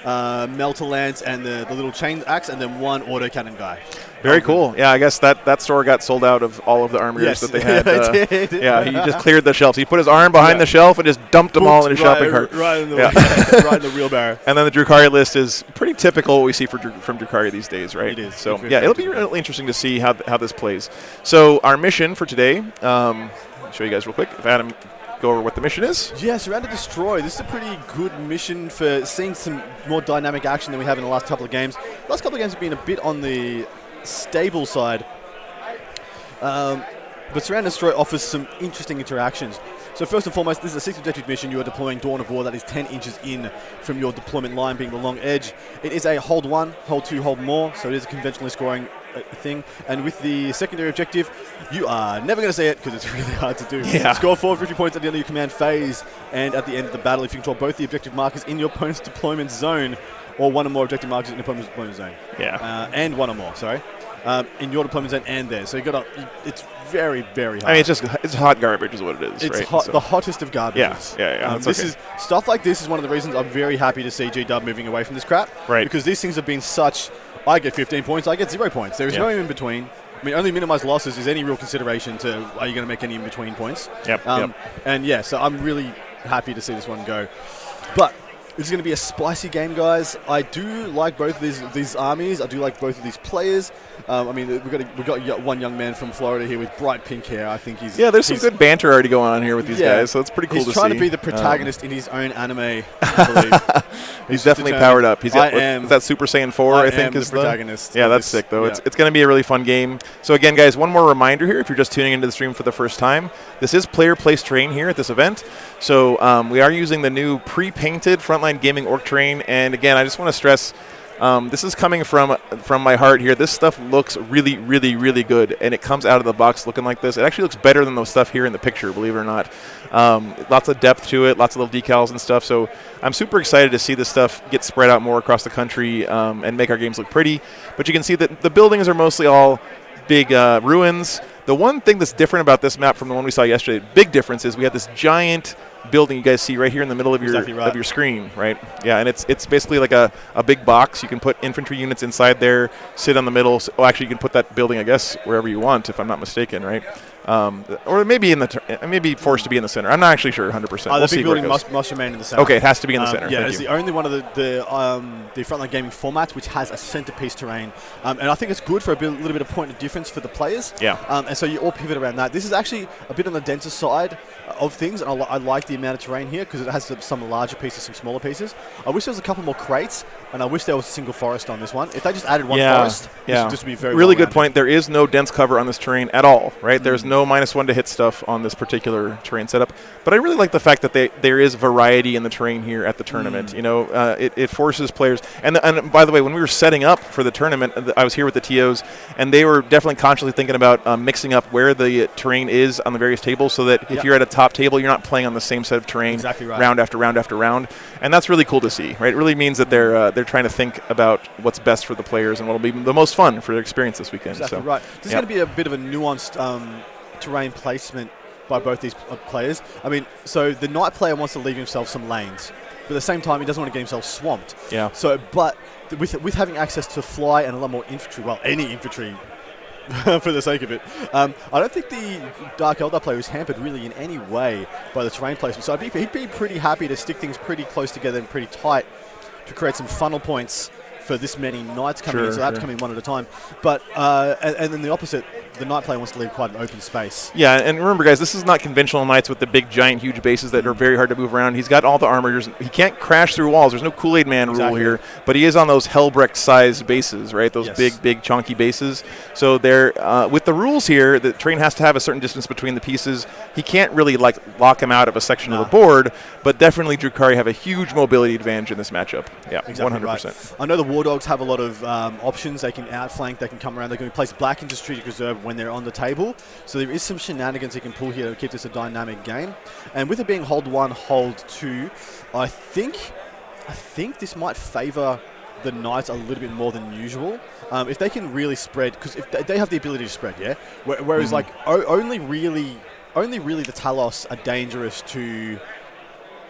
Melter Lance and the little chain axe, and then 1 autocannon guy. Very cool. Yeah, I guess that store got sold out of all of the armigers that they had. It did. Yeah, he just cleared the shelves. He put his arm behind the shelf and just dumped them all in his shopping cart. Right in the right in the wheelbarrow. And then the Drukhari list is pretty typical what we see from Drukhari these days, right? It is. So, yeah, it'll be really interesting to see how this plays. So our mission for today, I'll show you guys real quick. If Adam go over what the mission is. Yeah, Surround to Destroy. This is a pretty good mission for seeing some more dynamic action than we have in the last couple of games. The last couple of games have been a bit on the stable side. But Surround and Destroy offers some interesting interactions. So first and foremost, this is a 6th objective mission. You are deploying Dawn of War. That is 10 inches in from your deployment line, being the long edge. It is a hold 1, hold 2, hold more. So it is a conventionally scoring thing. And with the secondary objective, you are never going to see it because it's really hard to do. Yeah. Score 450 points at the end of your command phase. And at the end of the battle, if you control both the objective markers in your opponent's deployment zone, or 1 or more objective markers in your opponent's deployment zone. Yeah. And 1 or more, sorry. In your deployment zone and there. So it's very, very hard. I mean, it's hot garbage is what it is, it's right? hot, the hottest of garbage. Yeah. This is stuff like this is one of the reasons I'm very happy to see G-Dub moving away from this crap. Right. Because these things have been such, I get 15 points, I get 0 points. There is no in between. I mean, only minimized losses is any real consideration to are you going to make any in between points. Yep. And yeah, so I'm really happy to see this one go. But this is going to be a spicy game, guys. I do like both of these armies. I do like both of these players. I mean, we've got one young man from Florida here with bright pink hair. I think he's there's some good banter already going on here with these guys, so it's pretty cool to see. He's trying to be the protagonist in his own anime, I believe. He's definitely powered up. Is that Super Saiyan 4, I think, is the protagonist. Yeah, that's sick, though. Yeah. It's going to be a really fun game. So again, guys, one more reminder here, if you're just tuning into the stream for the first time, this is player place terrain here at this event. So we are using the new pre-painted Frontline Gaming Orc terrain, and again, I just want to stress, this is coming from my heart here. This stuff looks really, really, really good, and it comes out of the box looking like this. It actually looks better than the stuff here in the picture, believe it or not. Lots of depth to it, lots of little decals and stuff. So I'm super excited to see this stuff get spread out more across the country and make our games look pretty. But you can see that the buildings are mostly all big ruins. The one thing that's different about this map from the one we saw yesterday, big difference, is we have this giant building you guys see right here in the middle of your screen, right? Yeah, and it's basically like a big box. You can put infantry units inside there, sit on the middle. Actually, you can put that building, I guess, wherever you want, if I'm not mistaken, right? Or maybe maybe forced to be in the center. I'm not actually sure 100%. The big building must remain in the center. Okay, it has to be in the center. Yeah, it's the only one of the Frontline Gaming formats which has a centerpiece terrain, and I think it's good for a little bit of point of difference for the players. Yeah. And so you all pivot around that. This is actually a bit on the denser side of things, and I like the amount of terrain here because it has some larger pieces, some smaller pieces. I wish there was a couple more crates, and I wish there was a single forest on this one. If they just added one forest, this would just be very really good point. There is no dense cover on this terrain at all, right? There's no -1 to hit stuff on this particular terrain setup. But I really like the fact that there is variety in the terrain here at the tournament. You know, it forces players. And by the way, when we were setting up for the tournament, I was here with the TOs, and they were definitely consciously thinking about mixing up where the terrain is on the various tables, so that if you're at a top table, you're not playing on the same set of terrain round after round after round. And that's really cool to see, right? It really means that they're trying to think about what's best for the players and what will be the most fun for their experience this weekend. Exactly so, right. This is going to be a bit of a nuanced terrain placement by both these players. I mean, so the Knight player wants to leave himself some lanes, but at the same time, he doesn't want to get himself swamped. Yeah. So, but with having access to fly and a lot more infantry, well, any infantry for the sake of it, I don't think the Dark Eldar player is hampered really in any way by the terrain placement. So he'd be pretty happy to stick things pretty close together and pretty tight to create some funnel points for this many Knights coming in, so that's coming one at a time. But and then the opposite, the Knight player wants to leave quite an open space. Yeah, and remember, guys, this is not conventional Knights with the big, giant, huge bases that are very hard to move around. He's got all the armor. He can't crash through walls. There's no Kool-Aid Man rule here, but he is on those Helbrecht-size bases, right? Those big, chunky bases. So they're with the rules here, the train has to have a certain distance between the pieces. He can't really lock him out of a section of the board, but definitely Drukhari have a huge mobility advantage in this matchup. Yeah, exactly 100%. Right. I know the War Dogs have a lot of options. They can outflank, they can come around, they can place black into Strategic Reserve when they're on the table. So there is some shenanigans he can pull here to keep this a dynamic game. And with it being hold 1, hold 2, I think this might favour the Knights a little bit more than usual. If they can really spread, because if they have the ability to spread, yeah? Whereas like only really the Talos are dangerous to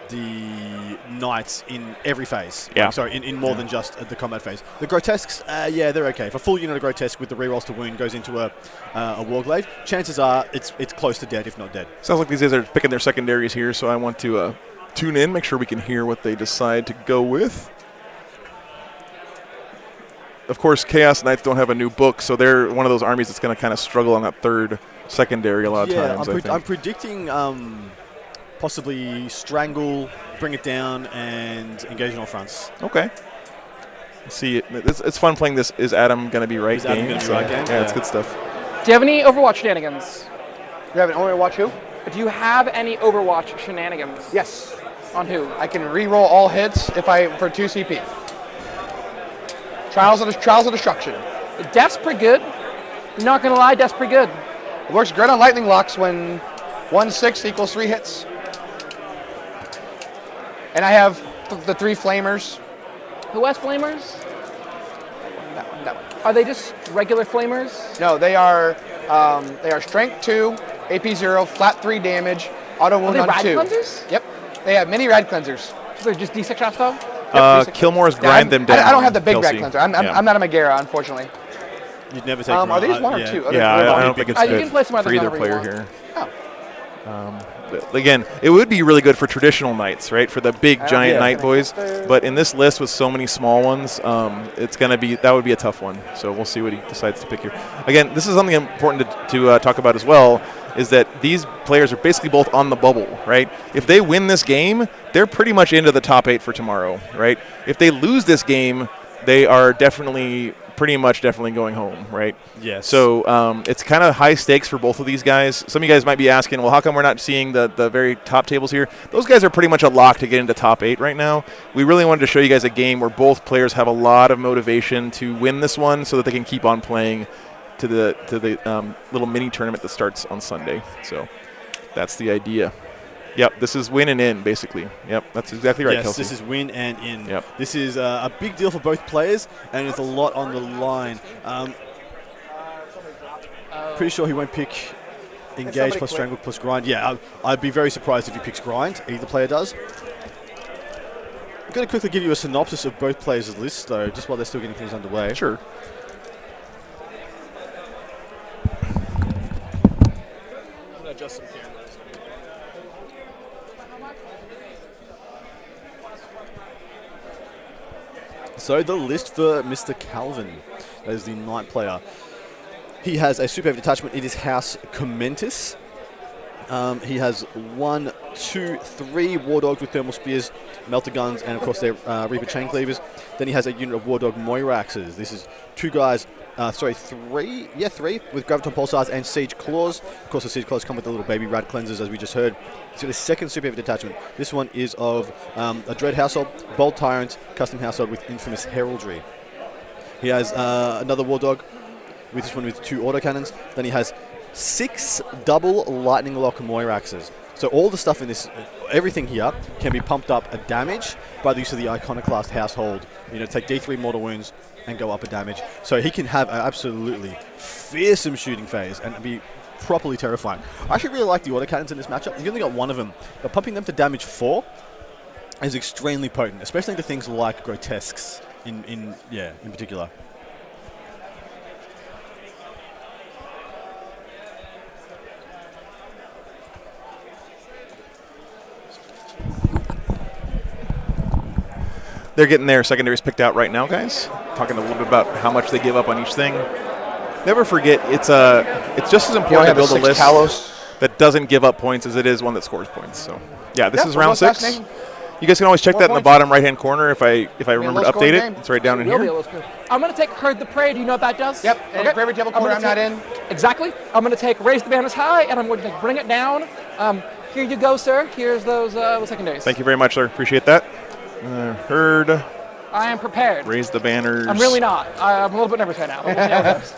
the Knights in every phase. Yeah. Like, sorry, in more than just the combat phase. The Grotesques, yeah, they're okay. If a full unit of Grotesque with the rerolls to wound goes into a Warglaive, chances are it's close to dead, if not dead. Sounds like these guys are picking their secondaries here, so I want to tune in, make sure we can hear what they decide to go with. Of course, Chaos Knights don't have a new book, so they're one of those armies that's going to kind of struggle on that third secondary a lot of times, I think. I'm predicting possibly Strangle, Bring It Down, and Engage on all fronts. Okay. See, it's fun playing this. Is Adam going to be right game? Yeah, it's good stuff. Do you have any Overwatch shenanigans? You have an Overwatch who? Do you have any Overwatch shenanigans? Yes. On who? I can re-roll all hits for 2 CP. Trials of Destruction. Death's pretty good. Not gonna lie, Death's pretty good. It works great on Lightning Locks when 1/6 equals 3 hits. And I have the 3 Flamers. Who has Flamers? That one. Are they just regular Flamers? No, they are Strength 2, AP 0, flat 3 damage, auto wound on 2. Are they rad cleansers? Yep. They have mini rad cleansers. So they're just D6 shots though? Kilmore's grind them down. I don't have the big rad Kelsey. cleanser. I'm not a Megara, unfortunately. You'd never take Are these 1 or 2? Yeah, I don't think it's You good can play some for others either whenever you player want. here. Again, it would be really good for traditional Knights, right? For the big, giant Knight boys. But in this list with so many small ones, that would be a tough one. So we'll see what he decides to pick here. Again, this is something important to talk about as well, is that these players are basically both on the bubble, right? If they win this game, they're pretty much into the top 8 for tomorrow, right? If they lose this game, they are definitely going home, right? Yes. So it's kind of high stakes for both of these guys. Some of you guys might be asking, well, how come we're not seeing the very top tables here? Those guys are pretty much a lock to get into top 8 right now. We really wanted to show you guys a game where both players have a lot of motivation to win this one so that they can keep on playing to the little mini tournament that starts on Sunday. So that's the idea. Yep, this is win and in, basically. Yep, that's exactly right, yes, Kelsey. This is win and in. Yep. This is a big deal for both players, and there's a lot on the line. Pretty sure he won't pick Engage plus Strangle plus Grind. Yeah, I'd be very surprised if he picks Grind. Either player does. I'm going to quickly give you a synopsis of both players' lists, though, just while they're still getting things underway. Sure. I'm going to adjust some cameras. So the list for Mr. Calvin, that is the Knight player. He has a super heavy detachment. It is House Commentus. He has 1, 2, 3 War Dogs with thermal spears, melter guns, and of course their Reaper chain cleavers. Then he has a unit of War Dog Moiraxes. This is 3 with Graviton Pulsars and Siege Claws. Of course, the Siege Claws come with the little baby rad cleansers, as we just heard. He's got a second super heavy detachment. This one is of a Dread Household, Bold Tyrant, custom household with infamous heraldry. He has another War Dog with this one with 2 autocannons. Then he has 6 double Lightning Lock Moiraxes. So all the stuff in this, everything here, can be pumped up a damage by the use of the Iconoclast household. Take D3 mortal wounds and go up a damage. So he can have an absolutely fearsome shooting phase and be properly terrifying. I actually really like the autocannons in this matchup. You only got one of them, but pumping them to damage 4 is extremely potent, especially to things like grotesques in particular. They're getting their secondaries picked out right now, guys. Talking a little bit about how much they give up on each thing. Never forget, it's just as important to build a list that doesn't give up points as it is one that scores points. So, yeah, this is round 6. You guys can always check that in the bottom right-hand corner if I remember to update it. It's right down in here. I'm going to take Herd the Prey. Do you know what that does? Yep. And for every table quarter I'm not in. Exactly. I'm going to take Raise the Banners High, and I'm going to bring it down. Here you go, sir. Here's those secondaries. Thank you very much, sir. Appreciate that. Herd. I am prepared. Raise the banners. I'm really not. I'm a little bit nervous right now. But we'll see how it goes.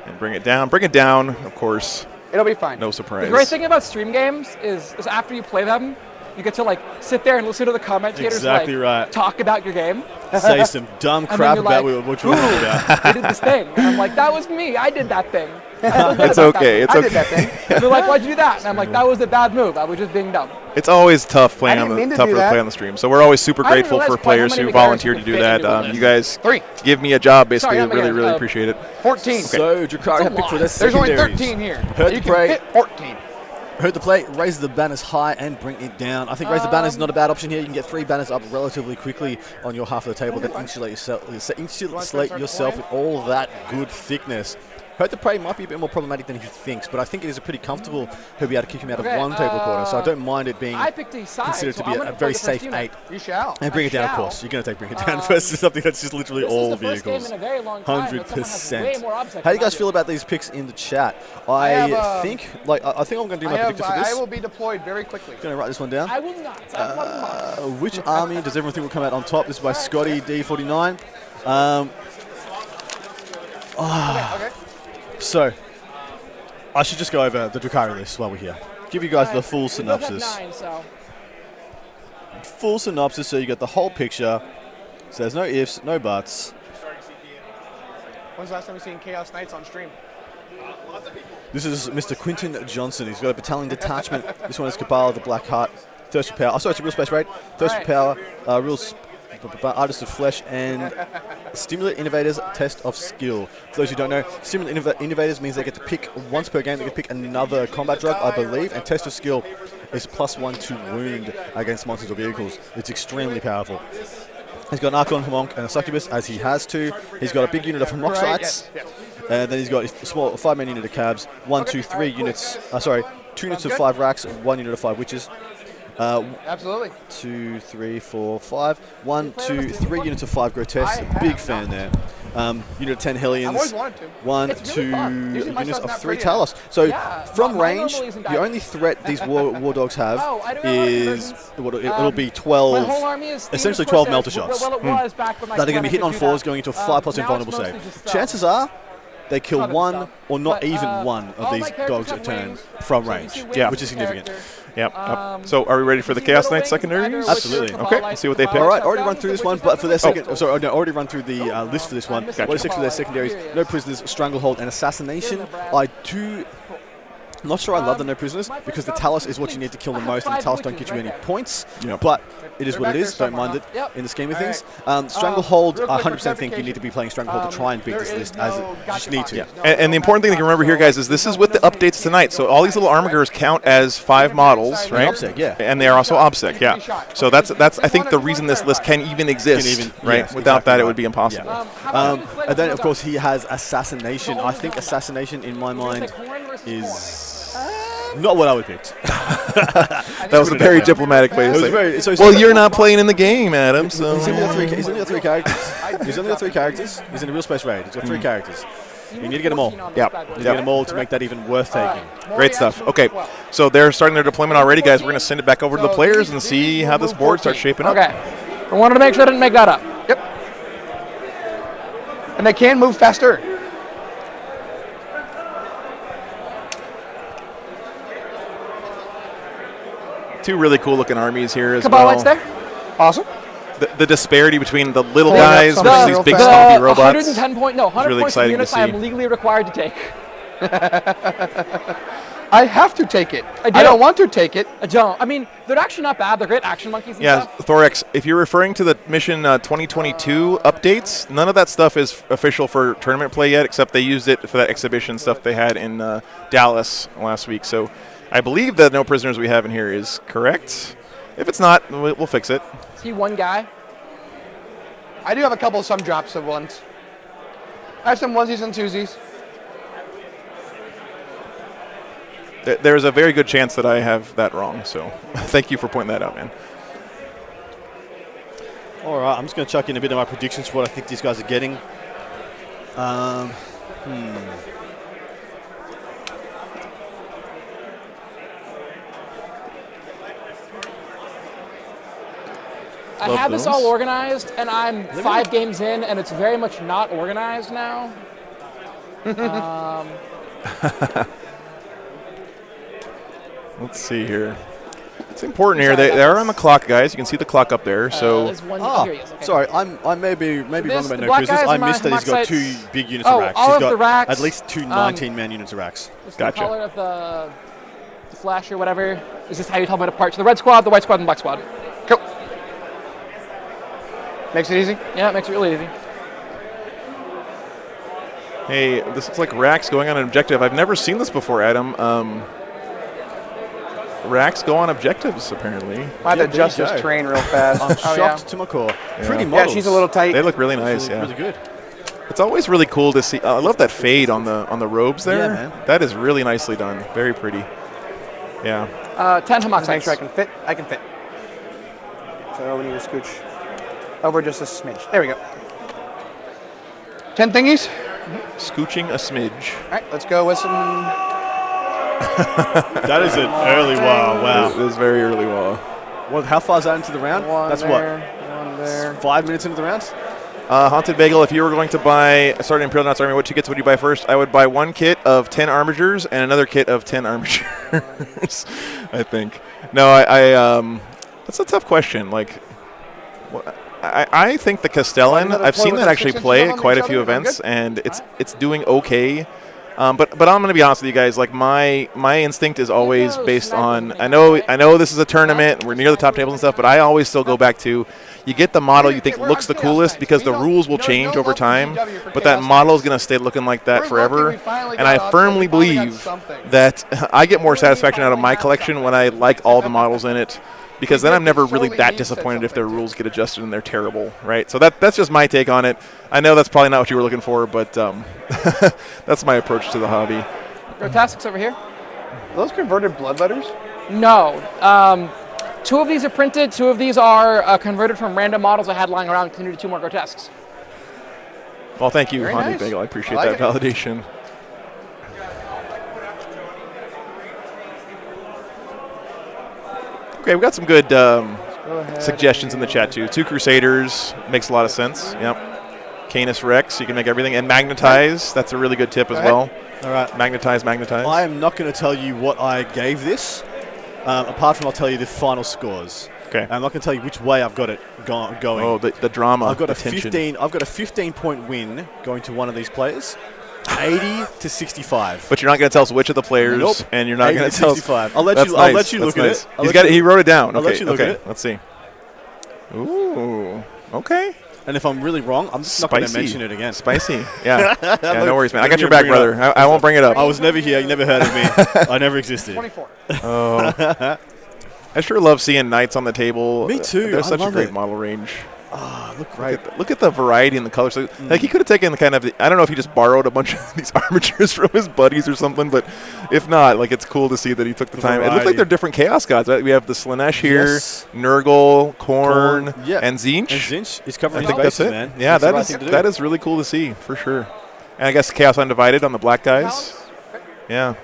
And bring it down. Bring it down, of course. It'll be fine. No surprise. The great thing about stream games is after you play them, you get to like sit there and listen to the commentators Exactly right. talk about your game. Say some dumb crap about what you were talking about. They did this thing. And I'm like, that was me. I did that thing. It's okay. It's I okay. did that thing. And they're like, why'd you do that? And I'm like, that was a bad move. I was just being dumb. It's always tough playing I on didn't the mean to do that. play on the stream. So we're always super I didn't grateful for realize players how many who McGarrett's volunteer to you do could fit that. into You guys give me a job, basically. Sorry, Really, really appreciate it. 14. Okay. So Drakari have picked for their There's only secondaries. 13 here. Herd You the can Prey. fit 14. Heard the play, raise the banners high and bring it down. I think raise the banners is not a bad option here. You can get 3 banners up relatively quickly on your half of the table, then insulate yourself with all that good thickness. Hurt the Prey might be a bit more problematic than he thinks, but I think it is a pretty comfortable he'll be able to kick him out of one table quarter, so I don't mind it being I picked these sides, considered so to be I'm a gonna very play the first safe unit. 8. You shall. And bring it down, of course. You're going to take bring it down first. It's something that's just literally This is all the first game vehicles. in a very long time that someone has way more 100%. obsec How do you than I guys do. feel about these picks in the chat? I I have, think I'm going to do my predictor for this. I will be deployed very quickly. Going to write this one down. I will not. Which army does everyone think will come out on top? This is by Scotty D49. Okay. So, I should just go over the Drakari list while we're here. Give you guys the full synopsis. Full synopsis, so you get the whole picture. So there's no ifs, no buts. When's the last time we seen Chaos Knights on stream? This is Mr. Quinton Johnson. He's got a battalion detachment. This one is Cabal, the Black Heart. Thirst for Power. Oh, sorry, it's a real space raid. Thirst for Power, Artist of Flesh, and Stimulant Innovators Test of Skill. For those who don't know, Stimulant Innovators means they get to pick once per game, they get to pick another combat drug, I believe, and Test of Skill is +1 to wound against monsters or vehicles. It's extremely powerful. He's got an Archon, Monk, and a Succubus, as he has to. He's got a big unit of Homoxites. And then he's got a small 5-man unit of Cabs, 1, 2, 3 units, 2 units of 5 Racks, 1 unit of 5 Witches. Absolutely. 2, 3, 4, 5. 1, 2, 3 units of 5 Grotesques. Big fan there. Unit of 10 Hellions. I've always wanted to. 1, It's 2 really fun. Usually my units stuff's of not 3 pretty enough. Talos. So Yeah, from my range, normally isn't the that only threat these war dogs have Oh, I don't know is it'll be my 12, whole army is themed, essentially of course, 12 melter as shots well it was back when my that are going to be hitting on could do that. 4s, going into a 5+ now invulnerable it's save. mostly just, Chances are they kill other one stuff. or not But, even one of all these my characters dogs have a turn wings, from so you range, see wings which is per significant. character. So are we ready for the Chaos Knight secondaries? Absolutely. Okay, let's see what they pick. All right, already run through this one, but for their second, already run through the list for this one. What is for their secondaries? No prisoners, stranglehold, and assassination. I'm not sure I love the no prisoners because the Talos is what you need to kill the most, and the Talos don't get you any points. But it is what it is. Don't mind it in the scheme of things. Stranglehold, I 100% think you need to be playing Stranglehold to try and beat this list as you just need to. And the important thing to remember here, guys, is this is with the updates tonight. So all these little armigers count as 5 models, right? OBSEC, yeah. And they are also OBSEC, yeah. So that's I think the reason this list can even exist, right? Yes, Without exactly that, it right. would be impossible. And then, of course, he has Assassination. I think Assassination, in my mind, is not what I would pick. That was a very diplomatic way to say. Well, you're not playing in the game, Adam. So He's only got 3 characters. He's only got 3 characters. He's in a real space raid. He's got 3 characters. You need to get them all. Yep. You need to get them all to make that even worth taking. Great stuff. Okay, so they're starting their deployment already, guys. We're going to send it back over to the players and see how this board starts shaping up. Okay. I wanted to make sure I didn't make that up. Yep. And they can move faster. Two really cool looking armies here as Cabalites well. there. Awesome. The disparity between the little guys versus these big the stompy robots. 110 point, no, is 100 really points of exciting to units I see. am legally required to take. I have to take it. I don't want to take it. I don't. I mean, they're actually not bad. They're great action monkeys and Yeah, stuff. Thorex, if you're referring to the Mission 2022 updates, none of that stuff is official for tournament play yet, except they used it for that exhibition stuff they had in Dallas last week. So I believe the no prisoners we have in here is correct. If it's not, we'll fix it. See one guy. I do have a couple of some drops of ones. I have some onesies and twosies. There's a very good chance that I have that wrong, so thank you for pointing that out, man. All right, I'm just going to chuck in a bit of my predictions for what I think these guys are getting. I Love had this those. all organized, and I'm 5 games in, and it's very much not organized now. Let's see here. It's important here. They are on the clock, guys. You can see the clock up there. So there's one here he is. Okay. Sorry, I may be wrong this- about the no black prisoners. guys I in my missed that he's got mock 2 sites- big units Oh, of racks. all He's of got the racks, at least 2 19-man units of racks. Just Gotcha. the color of the flash or whatever is just how you tell them apart. So the red squad, the white squad, and the black squad. Cool. Makes it easy? Yeah, it makes it really easy. Hey, this looks like Rax going on an objective. I've never seen this before, Adam. Rax go on objectives, apparently. I had to adjust this terrain real fast. I'm Oh, shocked yeah. to my core. Yeah. Pretty Yeah, models. she's a little tight. They look really nice, yeah. Really good. It's always really cool to see. I love that fade on the robes there. Yeah, man. That is really nicely done. Very pretty. Yeah. 10 Hamak Just make sites. sure I can fit. I can fit. So we need to scooch over just a smidge. There we go. 10 thingies. Scooching a smidge. All right, let's go with some. That is an early wow. It is very early wow. What? How far is that into the round? One That's there, one there. 5 minutes into the round? Haunted Bagel, if you were going to buy starting Imperial Knights Army, what 2 kits would you buy first? I would buy 1 kit of 10 armatures and another kit of 10 armatures, I think. No, that's a tough question. Like, I think the Castellan, I've seen that actually play at quite a few events, and it's doing okay. But I'm going to be honest with you guys. Like my instinct is always based on. I know this is a tournament. We're near the top tables and stuff, but I always still go back to. You get the model you think looks the coolest because the rules will change over time, but that model is going to stay looking like that forever. And I firmly believe that I get more satisfaction out of my collection when I like all the models in it, because then I'm never really that disappointed if their rules get adjusted and they're terrible, right? So that's just my take on it. I know that's probably not what you were looking for, but that's my approach to the hobby. Grotesques over here. Are those converted bloodletters? No. 2 of these are printed. 2 of these are converted from random models I had lying around. Continued 2 more grotesques. Well, thank you, Very Haunted nice. Bagel. I appreciate I like that it. validation. Okay, we got some good suggestions in the chat too. 2 Crusaders makes a lot of sense. Yep. Canis Rex, you can make everything, and magnetize. That's a really good tip as well. All right. Magnetize. I am not going to tell you what I gave this, apart from I'll tell you the final scores. Okay. I'm not going to tell you which way I've got it going. Oh, the drama. I've got the a tension. 15. I've got a 15-point win going to one of these players, 80 to 65. But you're not going to tell us which of the players, Nope. and you're not 80 going to to tell us. 65. I'll let That's you. nice. I'll let you That's look nice. at it. He wrote it down. I'll Okay. let you look at it. Let's see. Ooh. Okay. And if I'm really wrong, I'm just not going to Spicy. mention it again. Spicy. Yeah. Yeah, no worries, man. I Let got your me back, bring it brother. up. I won't bring it up. I was never here. You never heard of me. I never existed. 24. Oh. I sure love seeing knights on the table. Me too. There's I such a love great it. model range. Ah, look great. Look at the variety in the colors. So, like, he could have taken the kind of, I don't know if he just borrowed a bunch of these armatures from his buddies or something, but if not, like, it's cool to see that he took the time. It looks like variety. they're different Chaos Gods, right? We have the Slanesh here, Yes. Nurgle, Khorne, yeah. and Tzeentch. And Tzeentch is covering I his think that's bases, it. man. Yeah, That's the right thing to do. that is really cool to see, for sure. And I guess Chaos Undivided on the black guys. Yeah.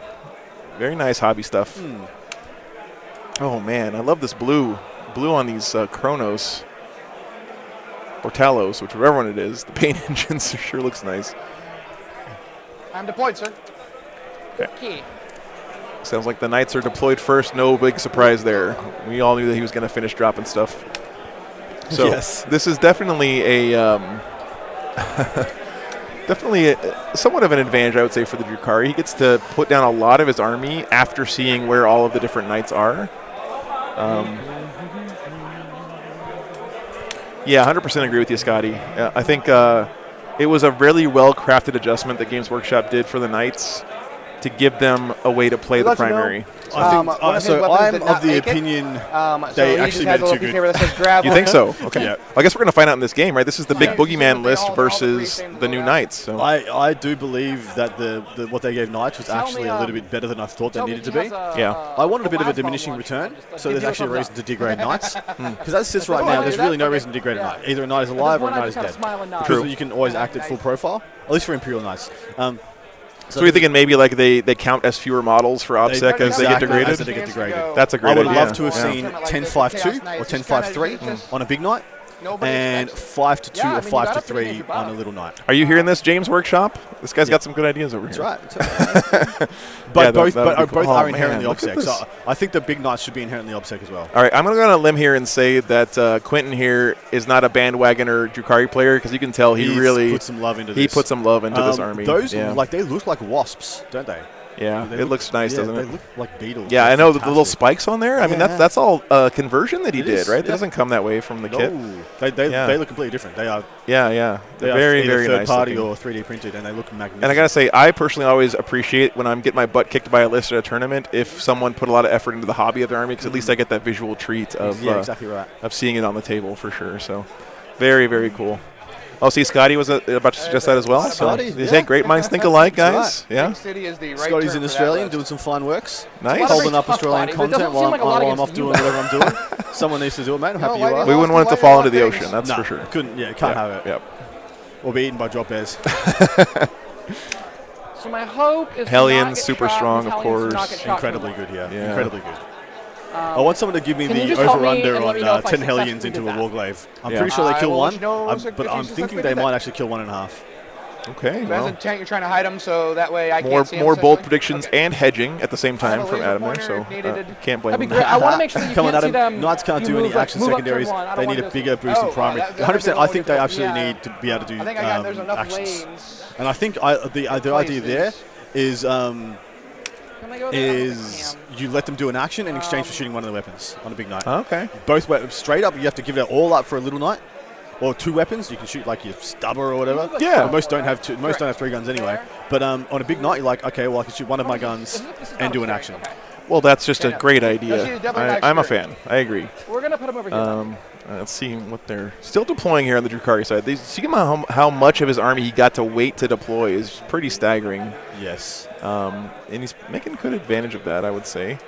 Very nice hobby stuff. Oh, man, I love this blue. Blue on these Chronos. Or Talos, whichever one it is. The paint engines sure looks nice. I'm deployed, sir. Okay. Sounds like the Knights are deployed first. No big surprise there. We all knew that he was going to finish dropping stuff. So Yes. this is definitely a definitely somewhat of an advantage, I would say, for the Drukhari. He gets to put down a lot of his army after seeing where all of the different knights are. Yeah, 100% agree with you, Scotty. I think it was a really well-crafted adjustment that Games Workshop did for the knights to give them a way to play the primary. I'm of the opinion they actually made it too good. You think so? Okay. Yeah. I guess we're going to find out in this game, right? This is the big boogeyman list versus the new knights. So I do believe that the what they gave knights was actually a little bit better than I thought they needed to be. Yeah. I wanted a bit of a diminishing return, so there's actually a reason to degrade knights. Because as it sits right now, there's really no reason to degrade a knight. Either a knight is alive or a knight is dead. True. So you can always act at full profile, at least for Imperial Knights. So you're thinking maybe like they count as fewer models for OBSEC as they get degraded? As they get degraded. That's a great idea. I would idea. love to have seen 10-5-2 or 10-5-3 on a big knight, and 5-2 or 5-3 on a little knight. Are you hearing this, James Workshop? This guy's got some good ideas over here. That's right. But both are inherently look at OBSEC. this. So I think the big knights should be inherently OBSEC as well. All right, I'm going to go on a limb here and say that Quentin here is not a bandwagon or Drukhari player because you can tell he really put some love into this. He put some love into this army. Those they look like wasps, don't they? Yeah, it looks nice, doesn't it? They look like beetles. Yeah, They're I know fantastic. the little spikes on there. I mean, that's all conversion that he It did, is, right? It yeah. doesn't come that way from the kit. They look completely different. They are. Yeah. They are very, either very third nice party looking. or 3D printed, and they look magnificent. And I gotta say, I personally always appreciate when I'm getting my butt kicked by a list at a tournament if someone put a lot of effort into the hobby of their army, because at least I get that visual treat of exactly right. of seeing it on the table for sure. So, very, very cool. Oh, see, Scotty was about to suggest that as well. Scotty, so, say great minds think alike, guys. Yeah. City is the right Scotty's term an for Australian that doing some fine works. Nice. Holding up Australian Scotty, but it content doesn't seem like a lot while I'm against off you, doing whatever I'm doing. Someone needs to do it, mate. I'm happy you are. We wouldn't want it to fall into the ocean, that's for sure. Can't have it. Yep. Or be eaten by drop bears. So my hope is Hellions, super strong, of course. Incredibly good, yeah. Yeah. Incredibly good. I want someone to give me Can you the just help me over-under and let on me know if I 10 Hellions successfully into did a that? Warglaive. I'm Yeah. pretty sure they kill will one, let you know if but you I'm successfully thinking did they that. might actually kill 1.5. Okay. As Well, intent, you're trying to hide them so that way I more can't see them. bold predictions and hedging at the same time have a from laser Adam there, pointer so if needed. can't blame That'd be him. great. I want to make sure that you Come on, can't see Adam. them. Knights can't You do move, any like, action move up secondaries. turn one. I don't They want need a to bigger just- boost in Oh, primary. that- 100%. I think they absolutely yeah. need to be able to do I think there's enough actions. lanes. And I think the idea there is Can I go there? is you let them do an action in exchange for shooting one of the weapons on a big knight. Okay. Both weapons straight up. You have to give it all up for a little knight, or two weapons. You can shoot like your stubber or whatever. Yeah. But most don't have two. Most don't have 3 guns anyway. But on a big knight, you're like, okay, well I can shoot one of my guns and do an action. Well, that's just a great idea. Let's see the double back I'm a skirt. fan. I agree. We're gonna put them over here. Let's see what they're still deploying here on the Drukhari side. See how much of his army he got to wait to deploy is pretty staggering. Yes. And he's making good advantage of that, I would say.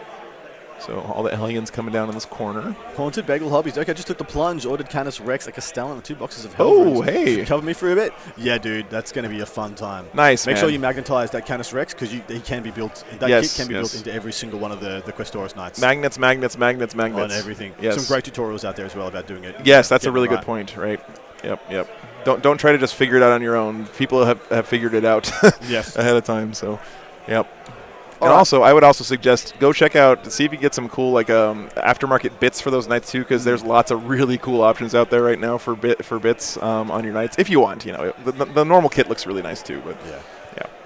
So all the Hellions coming down in this corner. Haunted Bagel Hobbies. Okay, just took the plunge. Ordered Canis Rex, a Castellan, and 2 boxes of Oh, Hellrooms. hey. Cover me for a bit. Yeah, dude, that's going to be a fun time. Nice, Make man. sure you magnetize that Canis Rex because he can be built. That Yes, kit can be yes. built into every single one of the Questoris Knights. Magnets. On everything. Yes. Some great tutorials out there as well about doing it. Yes, that's a Getting really it good right. point, right? Yep. Don't try to just figure it out on your own. People have figured it out Yes. ahead of time. So, yep. And also, I would also suggest go check out, see if you can get some cool aftermarket bits for those knights too, because there's lots of really cool options out there right now for bits on your knights if you want. You know, the normal kit looks really nice too, but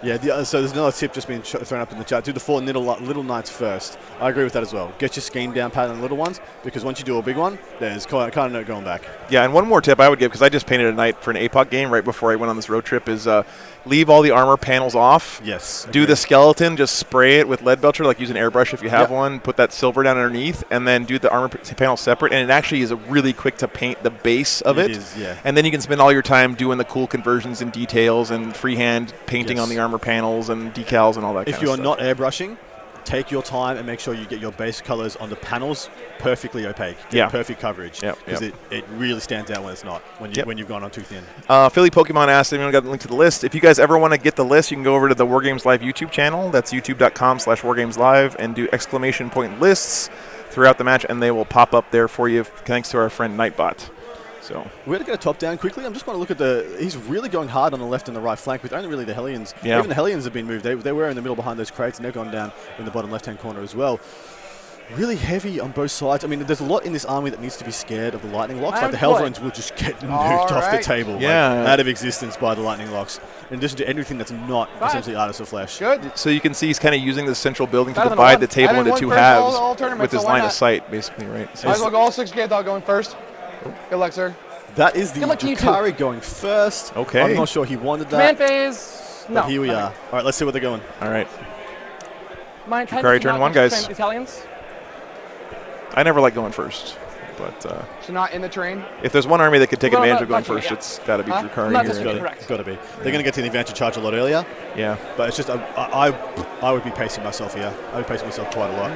Yeah. So there's another tip just being thrown up in the chat. Do the 4 little knights first. I agree with that as well. Get your scheme down pat on the little ones because once you do a big one, there's kind of no going back. Yeah, and one more tip I would give, because I just painted a knight for an APOC game right before I went on this road trip, is leave all the armor panels off. Yes. Do the skeleton, just spray it with lead belcher, like use an airbrush if you have one, put that silver down underneath, and then do the armor panel separate, and it actually is really quick to paint the base of it. It is, yeah. And then you can spend all your time doing the cool conversions and details and freehand painting on the armor panels and decals and all that kind of stuff. If you are not airbrushing, take your time and make sure you get your base colors on the panels perfectly opaque. Get perfect coverage. Because it really stands out when it's not, when you've gone on too thin. Philly Pokemon asked if anyone got the link to the list. If you guys ever want to get the list, you can go over to the Wargames Live YouTube channel. That's youtube.com/wargameslive and do exclamation point lists throughout the match, and they will pop up there for you thanks to our friend Nightbot. So We're going to go top down quickly. I'm just going to look at he's really going hard on the left and the right flank with only really the Hellions. Yeah. Even the Hellions have been moved. They were in the middle behind those crates, and they've gone down in the bottom left-hand corner as well. really heavy on both sides. I mean, there's a lot in this army that needs to be scared of the lightning locks. I Like the am deployed. Hellzones will just get nuked off the table, Yeah. out of existence by the lightning locks. In addition to everything that's not essentially Artists of Flesh. Good. So you can see he's kind of using the central building to Better than divide one. the table I into haven't two won first halves all tournaments, with his so why line of not? sight, basically, right? So Might as well go all 6 Gate Dog going first. Good luck, sir. That is the Good luck to you too. Drukhari going first. Okay. I'm not sure he wanted that. Command phase. But No. here we are. All right, let's see where they're going. All right. My intent Drukhari is turn not one, to guys. train the Italians. I never like going first, but So not in the train. if there's one army that could take Well, advantage of not going first, yeah. it's got to be Huh? Drukhari Not here. this- It's got to be. They're going to get to the advantage charge a lot earlier. Yeah. But it's just, I would be pacing myself here. I would pace myself quite a lot.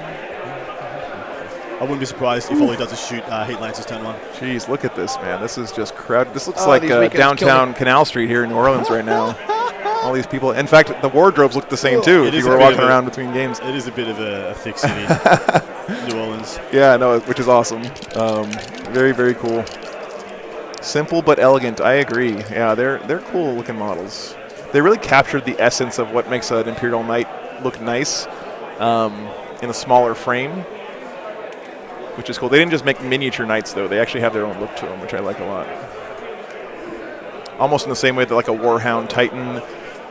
I wouldn't be surprised if all he does is shoot Heat Lances turn 1. Jeez, look at this, man. This is just crowded. This looks Oh, like these weekends downtown kill me. Canal Street here in New Orleans right now. All these people. In fact, the wardrobes look the same too. It If is you a were bit walking of a- around between games. It is a bit of a thick city, New Orleans. Yeah, no, which is awesome. Very, very cool. Simple but elegant. I agree. Yeah, they're cool looking models. They really captured the essence of what makes an Imperial Knight look nice in a smaller frame, which is cool. They didn't just make miniature knights though. They actually have their own look to them, which I like a lot. Almost in the same way that like a Warhound Titan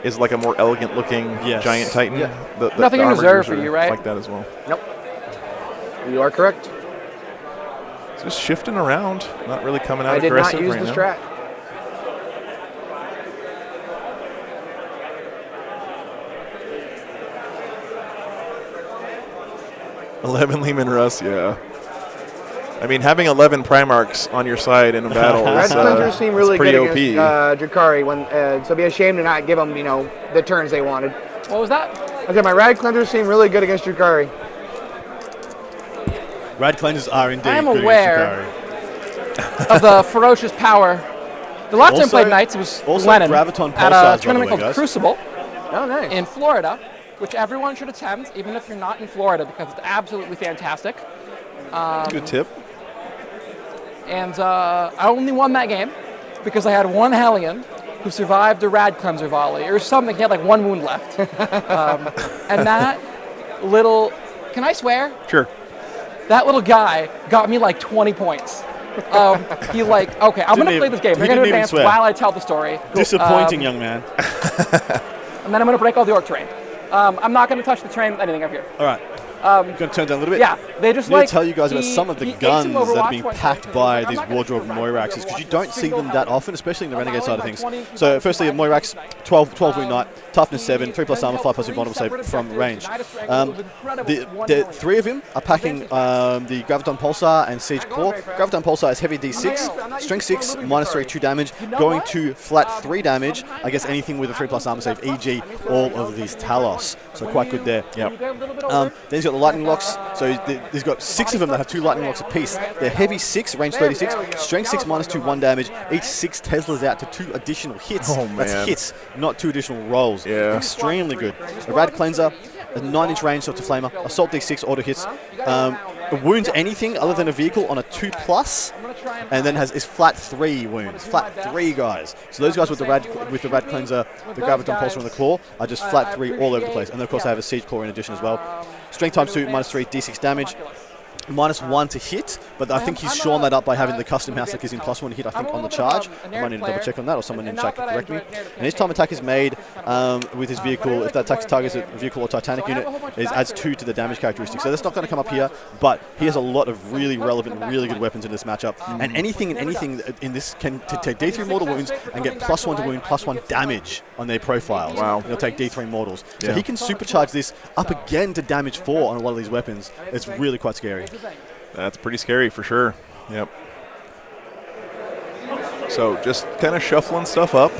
is like a more elegant looking giant Titan. Yeah. the Nothing in armored reserve units for are you, right? Like that as well. Nope. You are correct. It's just shifting around, not really coming out I did aggressive not use right the now. strat. Lehman Russ, yeah. I mean, having 11 Primarchs on your side in a battle Red is Clinters seem really pretty good OP. against Drukhari, so it'd be a shame to not give them, the turns they wanted. What was that? I said my Rad Clinters seem really good against Drukhari. Rad Cleansers are indeed I am good aware against of the ferocious power. The last time I Also- played Knights, it was also Lennon Graviton at Pulsars, by a the tournament way, called guys. Crucible Oh, nice. in Florida, which everyone should attend, even if you're not in Florida, because it's absolutely fantastic. Good tip. And I only won that game because I had one Hellion who survived a Rad Cleanser volley or something. He had like one wound left. And that little, can I swear? Sure. That little guy got me like 20 points. He like, okay, I'm going to play this game. he We're going to didn't even advance swear. while I tell the story. Disappointing, young man. And then I'm going to break all the orc terrain. I'm not going to touch the terrain, anything up here. All right. Going to turn down a little bit. Yeah, they just I need like to tell you guys about he- some of the he ate guns some that are Overwatch being one packed time, by I'm these not gonna wardrobe touch my Moiraxes because you don't see them that often, especially in the renegade side of things. 20 So firstly, a Moirax, 12 wound knight, toughness 7, 3+ armor, 5+ invulnerable save from range. The 3 of him are packing the Graviton Pulsar and Siege Core. Graviton Pulsar is heavy D6, strength 6, -3, 2 damage, going to flat 3 damage against anything with a 3+ armor save, e.g. all of these Talos. So quite good there. Yep. Then he's got the lightning locks. So he's got 6 of them that have 2 lightning locks apiece. They're heavy 6, range 36, strength 6, -2, 1 damage. Each 6 Teslas out to 2 additional hits. Oh, That's man. hits, not 2 additional rolls. Yeah. Extremely good. A Rad Cleanser, a 9-inch range, so it's a flamer. Assault D6 auto hits. Wounds anything other than a vehicle on a 2+, and then is flat 3 wounds. Flat 3 guys. So those guys with the Rad Cleanser, the Graviton Pulsar, and the Claw are just flat 3 all over the place. And then of course I have a Siege Core in addition as well. Strength times 2, -3, D6 damage. -1 to hit, but I think he's shown that up by having the custom house that gives him +1 hit, I think, on the charge. I might need to double check on that, or someone in chat can correct me. And each time attack is made with his vehicle, if that attack targets a vehicle or Titanic unit, it adds 2 to the damage characteristic. So that's not going to come up here, but he has a lot of really relevant, really good weapons in this matchup. And anything in this can take D3 mortal wounds and get +1 to wound, +1 damage on their profiles. Wow. And he'll take D3 mortals. So Yeah. he can supercharge this up again to damage 4 on a lot of these weapons. It's really quite scary. That's pretty scary for sure. Yep. So just kind of shuffling stuff up,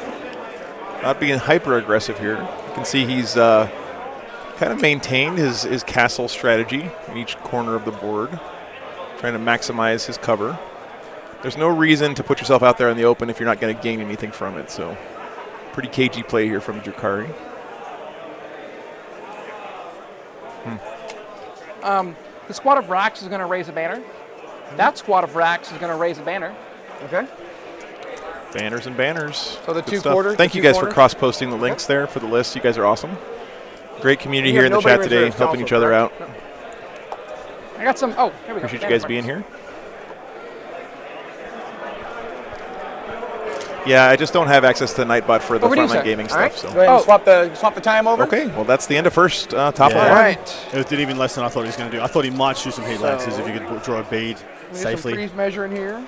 not being hyper aggressive here. You can see he's kind of maintained his castle strategy in each corner of the board, trying to maximize his cover. There's no reason to put yourself out there in the open if you're not going to gain anything from it. So pretty cagey play here from Drukhari. The squad of Rax is going to raise a banner. That squad of Rax is going to raise a banner. Okay. Banners and banners. So the Good two stuff. quarters, Thank the you two guys for corners? cross-posting the links there for the list. You guys are awesome. Great community We here have in the nobody chat today, reserves helping also, each other out. correct? I got some. Oh, here we go. Appreciate you guys being here. Yeah, I just don't have access to Nightbot for the Frontline gaming All right. stuff. So. Go ahead and swap the time over. Okay, well that's the end of first top of the All line. right. It did even less than I thought he was going to do. I thought he might shoot some heat lances if you could draw a bead safely. Some freeze measure in here.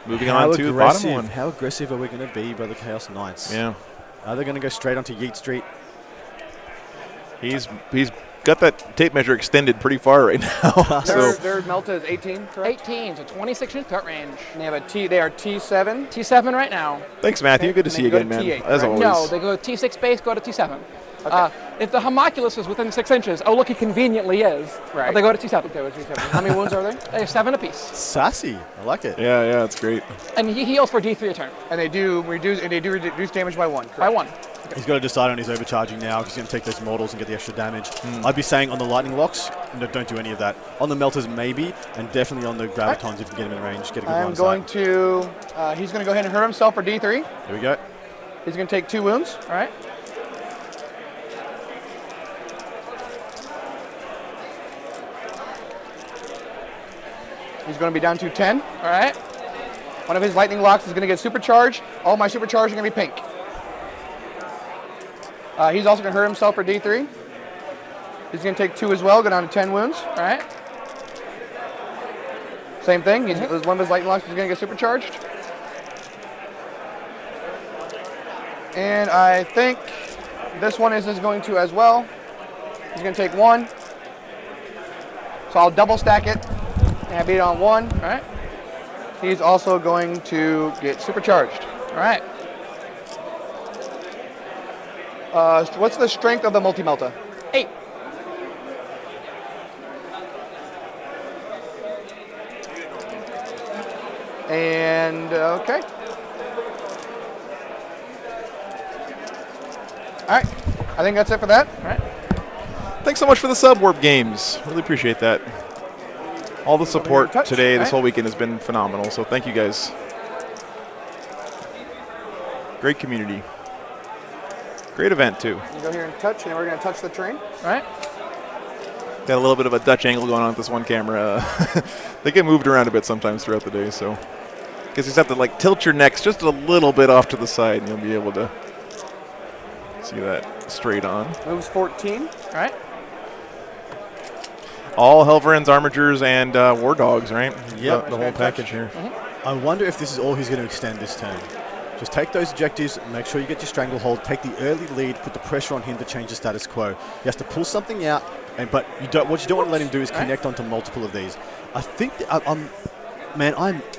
Moving on to the bottom one. How aggressive are we going to be by the Chaos Knights? Yeah. Are they going to go straight onto Yeet Street? He's got that tape measure extended pretty far right now. Their Melta is 18, correct? 18, so 26-inch cut range. And they have a they are T7. T7 right now. Thanks, Matthew. Good to see you again, man. T8, As always. No, they go T6 base, go to T7. If the homunculus is within 6 inches, oh look, he conveniently is. Right. They go to T7. How many wounds are there? They have 7 apiece. Sassy. I like it. Yeah, it's great. And he heals for D3 a turn. And they do reduce damage by 1. Correct? By 1. He's got to decide on his overcharging now because he's going to take those mortals and get the extra damage. I'd be saying on the lightning locks, no, don't do any of that. On the melters, maybe, and definitely on the gravitons if you can get him in range. Get a good I'm going to. He's going to go ahead and hurt himself for D3. Here we go. He's going to take 2 wounds. All right. He's going to be down to 10. All right. One of his lightning locks is going to get supercharged. All my supercharged are going to be pink. He's also going to hurt himself for D3. He's going to take 2 as well, go down to 10 wounds. All right. Same thing. One of his lightning locks is going to get supercharged. And I think this one is going to as well. He's going to take 1. So I'll double stack it. And I beat it on 1. All right. He's also going to get supercharged. All right. What's the strength of the multi-melta? 8. And okay. All right. I think that's it for that. All right. Thanks so much for the sub warp games. Really appreciate that. All the support today, this whole weekend has been phenomenal. So thank you guys. Great community. Great event too. You go here and touch, and we're going to touch the train. All right. Got a little bit of a Dutch angle going on with this one camera. They get moved around a bit sometimes throughout the day, so guess you just have to like tilt your necks just a little bit off to the side, and you'll be able to see that straight on. Moves 14. All right. All Helverins, Armigers, and War Dogs, right? Yep. The whole package here. I wonder if this is all he's going to extend this turn. Just take those objectives, make sure you get your stranglehold, take the early lead, put the pressure on him to change the status quo. He has to pull something out, but what you don't want to let him do is connect onto multiple of these. I think I'm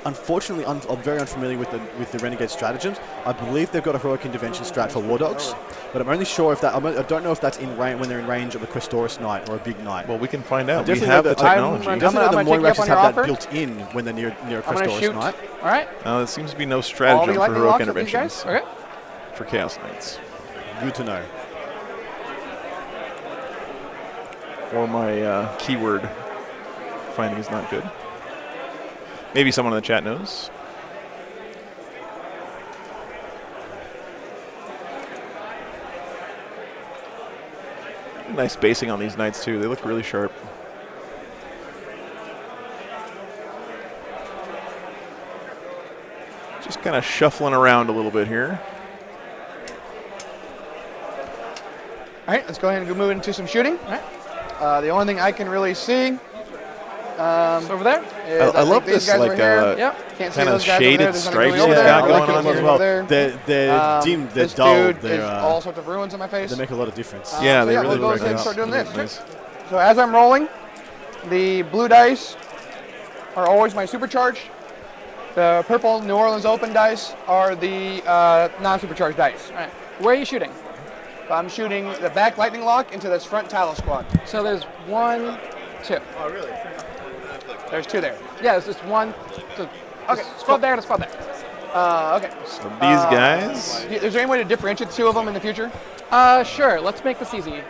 unfortunately I'm very unfamiliar with the Renegade stratagems. I believe they've got a heroic intervention strat for War Dogs, but I'm only sure if that I don't know if that's in range when they're in range of a Questoris Knight or a big knight. Well, we can find out. We have the technology. Definitely the Moiraxes have that built in when they're near a Questoris Knight. All right. There seems to be no stratagem for heroic interventions. Okay. For Chaos Knights. Good to know. Or my keyword finding is not good. Maybe someone in the chat knows. Nice spacing on these knights too. They look really sharp. Just kind of shuffling around a little bit here. All right, let's go ahead and move into some shooting. All right. The only thing I can really see over there. I love this like kind of shaded stripes he's got going on as well. They're dim, they're this dull. Dude all sorts of ruins on my face. They make a lot of difference. Yeah, they we'll really go look ahead and nice. start doing this. Nice. So as I'm rolling, the blue dice are always my supercharged. The purple New Orleans Open dice are the non-supercharged dice. All right. Where are you shooting? I'm shooting the back lightning lock into this front Talos squad. So there's 1, 2. Oh, really? There's 2 there. Yeah, there's just 1. So okay, squad there and a squad there. Okay. So these guys. Is there any way to differentiate the 2 of them in the future? Sure. Let's make this easy.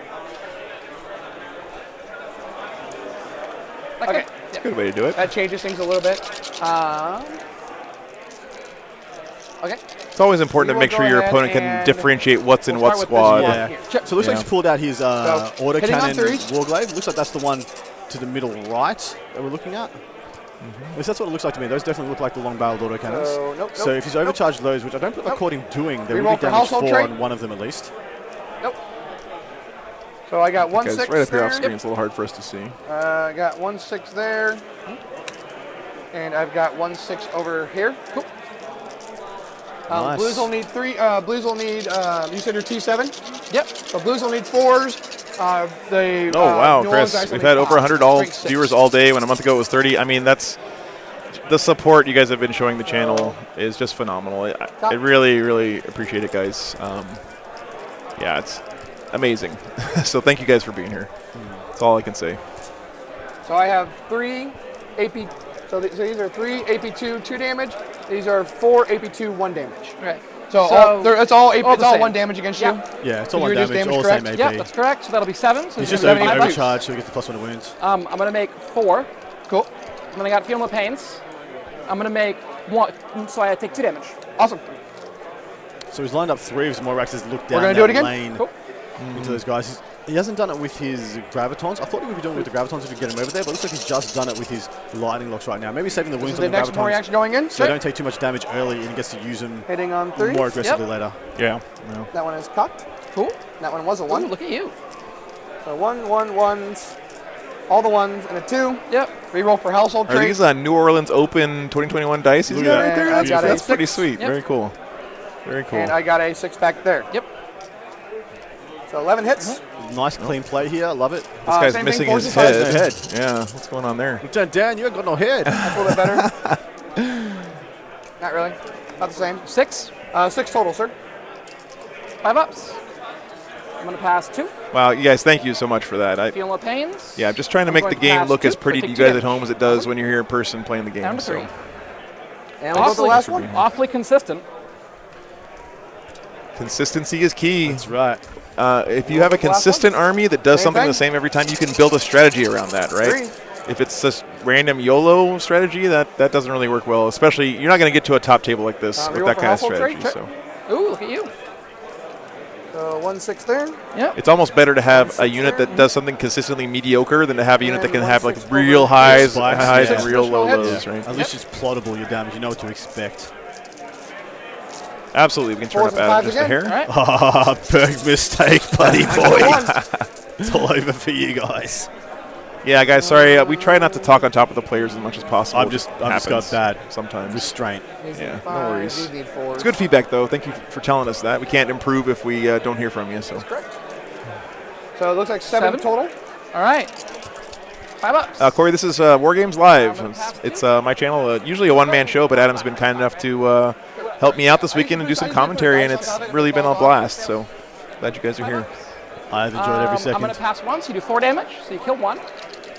Okay. That's a good way to do it. That changes things a little bit. Okay. It's always important to make sure your opponent can differentiate what's in what squad. Yeah. So it looks like he's pulled out his autocannon hitting on threes. Warglaive. Looks like that's the one to the middle right that we're looking at. At least that's what it looks like to me. Those definitely look like the long-barreled autocannons. So if he's overcharged those, which I don't believe I caught him doing, there will be damage 4 on one of them at least. Nope. So I got 1-6 Guys, right up here off there. screen. It's a little hard for us to see. I got 1-6 there. And I've got 1-6 over here. Cool. Nice. Blues will need 3. Blues will need, you said your T7? Yep. So Blues will need 4s. Oh, wow, Chris. We've had over 100 viewers all day when a month ago it was 30. I mean, that's the support you guys have been showing the channel is just phenomenal. I really, really appreciate it, guys. Yeah, it's amazing. So thank you guys for being here. That's all I can say. So I have 3 AP. So these are 3 AP2, 2 damage. These are 4 AP2, 1 damage. Right. So it's all AP, it's all 1 damage against you. Yeah, it's all 1 damage, all the same AP. Yeah, that's correct. So that'll be 7. So He's just overcharged, so he gets the +1 to wounds. I'm going to make 4. Cool. And then I got Feel No Pains. I'm going to make 1, so I take 2 damage. Awesome. So he's lined up 3 of his Moraxes to look down We're going to do it again? lane into those guys. He hasn't done it with his Gravitons. I thought he would be doing it with the Gravitons if we get him over there, but it looks like he's just done it with his Lightning Locks right now. Maybe saving the wounds on the next Gravitons reaction going in. so they don't take too much damage early and he gets to use them Hitting on 3. more aggressively later. Yeah. That one is cocked. Cool. That one was a 1. Ooh, look at you. So 1, 1, 1s. All the 1s and a 2. Yep. Reroll for household Are trait. these New Orleans Open 2021 dice he's got right there? That's pretty sweet. Very cool. Very cool. And I got a 6 back there. Yep. So 11 hits. Nice clean play here. I love it. This guy's missing his head. Yeah, what's going on there? Lieutenant Dan, you ain't got no head. That's a little bit better. Not really. Not the same. 6? 6 total, sir. 5 ups. I'm going to pass 2. Wow, you guys, thank you so much for that. Feel No Pains. Yeah, I'm just trying to make the game look as pretty to you guys at home as it does when you're here in person playing the game. Down to 3. And we'll go to the last one. Awfully consistent. Consistency is key. That's right. If you have a consistent army that does something the same every time, you can build a strategy around that, right? If it's just random YOLO strategy, that doesn't really work well. Especially, you're not going to get to a top table like this with that kind of strategy. So. Ooh, look at you. So 1-6 there. Yep. It's almost better to have a unit that does something consistently mediocre than to have a unit that can have like real highs and real low lows, right? At least it's plottable, your damage. You know what to expect. Absolutely, we can turn up Adam just a hair. Right. Ah, big mistake, buddy boy. It's all over for you guys. Yeah, guys, sorry. We try not to talk on top of the players as much as possible. I've just got that sometimes restraint. Yeah, no worries. It's good feedback, though. Thank you for telling us that. We can't improve if we don't hear from you. So. That's correct. So it looks like 7 total. All right. 5 ups. Corey, this is War Games Live. It's my channel, usually a one-man show, but Adam's been kind enough to help me out this weekend and do some commentary, and it's really been a blast. So glad you guys are here. I've enjoyed every second. I'm going to pass 1, so you do 4 damage. So you kill 1.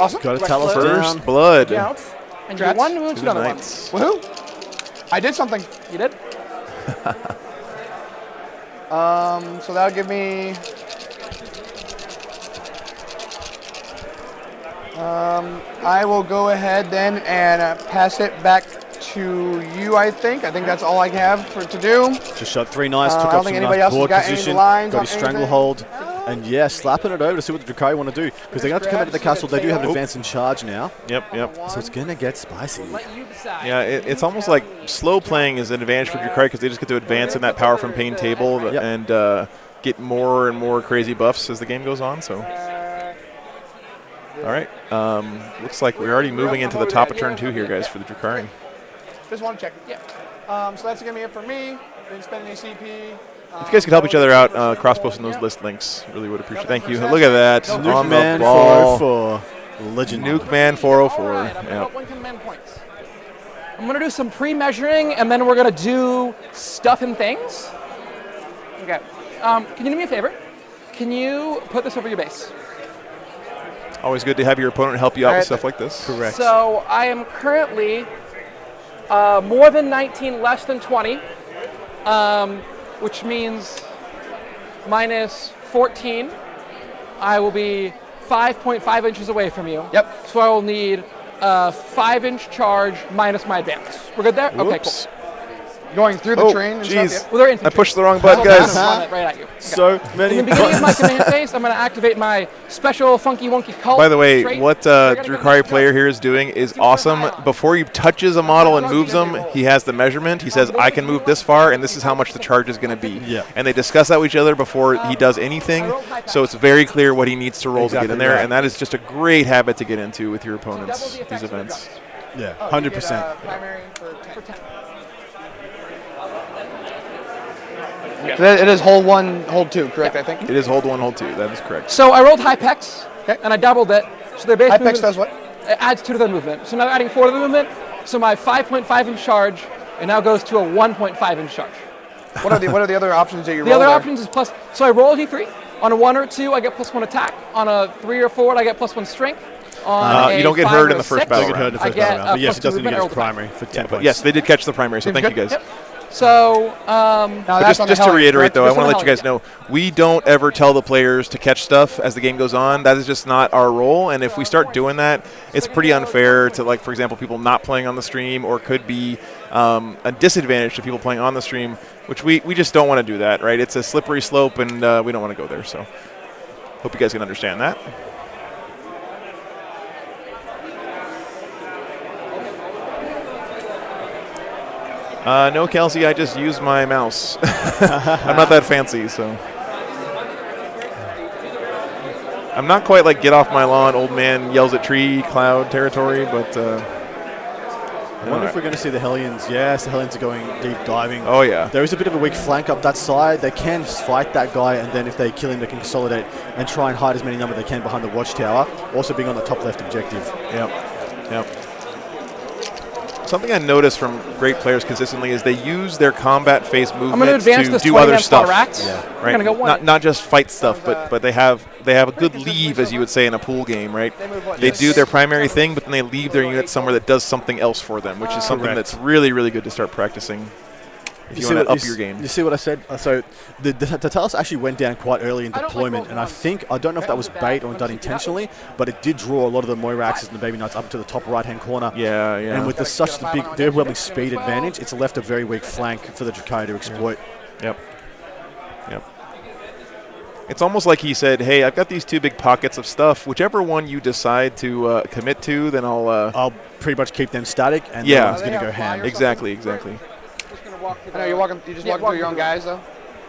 Awesome. Got to tell us First blood. And you do 1 wound to another 1. Woohoo! I did something. You did? So that'll give me. I will go ahead then and pass it back to you. I think that's all I have to do. Just shot 3 nice. Took I up don't some think anybody nice else has board got any position. lines Got on his stranglehold. And yeah, slapping it over to see what the Drakari want to do. Because they're going to have to come into the castle. They do have an advance in charge now. Yep. So it's going to get spicy. Yeah, it's almost like slow playing is an advantage for Drakari because they just get to advance in that power from pain table and get more and more crazy buffs as the game goes on. So, all right. Looks like we're already moving into the top of turn 2 here, guys, for the Drakari. Just want to check. Yeah. So that's going to be it for me. Didn't spend any CP. If you guys could help each other out, cross-posting those list links, really would appreciate it. Thank you. Look at that. Nuke on Man the ball. 404. Legend. Nuke Man 404. Right, I'm going to 1 command points. I'm going to do some pre-measuring, and then we're going to do stuff and things. Okay. Can you do me a favor? Can you put this over your base? Always good to have your opponent help you out with stuff like this. Correct. So I am currently more than 19, less than 20, which means minus 14. I will be 5.5 inches away from you. Yep. So I will need a 5-inch charge minus my advance. We're good there? Whoops. Okay, cool. going through the train and jeez. stuff. Well, they're I pushed the wrong button, Hold on, guys. run it right at you. Okay. So many In the beginning of my buttons. command phase, I'm going to activate my special funky wonky cult. By the way, trait. what Drukhari player here is doing is awesome. Before he touches a model and moves them, he has the measurement. He says, I can move this far, and this is how much the charge is going to be. Yeah. And they discuss that with each other before he does anything, so it's very clear what he needs to roll to get in there, right. and that is just a great habit to get into with your opponents, these events. Yeah, 100%. So it is hold 1, hold 2, correct? I think. It is hold 1, hold 2. That is correct. So I rolled high pex, and I doubled it. So their base High pex movement does what? It adds 2 to their movement. So now adding 4 to the movement. So my 5.5 inch charge, it now goes to a 1.5 inch charge. What are the other options that you roll? The other there? options is plus. So I roll a d3. On a 1 or 2, I get +1 attack. On a 3 or 4, I get +1 strength. On You don't get 5 hurt or in the first 6, battle Don't get hurt in the round. first battle round. But yes, it does need to get his movement, primary for 10 points. Yes, they did catch the primary, so thank you guys. Yep. So, But just to reiterate, though, I want to let you guys know, we don't ever tell the players to catch stuff as the game goes on. That is just not our role. And if we start doing that, it's pretty unfair to, like, for example, people not playing on the stream, or could be a disadvantage to people playing on the stream, which we just don't want to do that, right? It's a slippery slope, and we don't want to go there. So hope you guys can understand that. No, Kelsey, I just use my mouse. I'm not that fancy, so. I'm not quite like get off my lawn, old man yells at tree, cloud territory, but. I wonder if we're going to see the Hellions. Yes, the Hellions are going deep diving. Oh, yeah. There is a bit of a weak flank up that side. They can fight that guy, and then if they kill him, they can consolidate and try and hide as many number they can behind the watchtower. Also being on the top left objective. Yep. Something I notice from great players consistently is they use their combat phase movement to do other stuff. Yeah. Right. Not just fight stuff, but they have a good leave, as you would say in a pool game, right? They do their primary thing, but then they leave their unit somewhere that does something else for them, which is something that's really, really good to start practicing if you want to up your game. You see what I said? So the Talus actually went down quite early in deployment, and I don't know if that was bait or done intentionally, but it did draw a lot of the Moiraxes and the Baby Knights up to the top right-hand corner. Yeah. And with the overwhelming speed advantage, it's left a very weak flank for the Drukhari to exploit. Yep. It's almost like he said, "Hey, I've got these 2 big pockets of stuff. Whichever one you decide to commit to, then I'll pretty much keep them static, and the one's going to go ham." Exactly. I know you're just walking through your own guys though.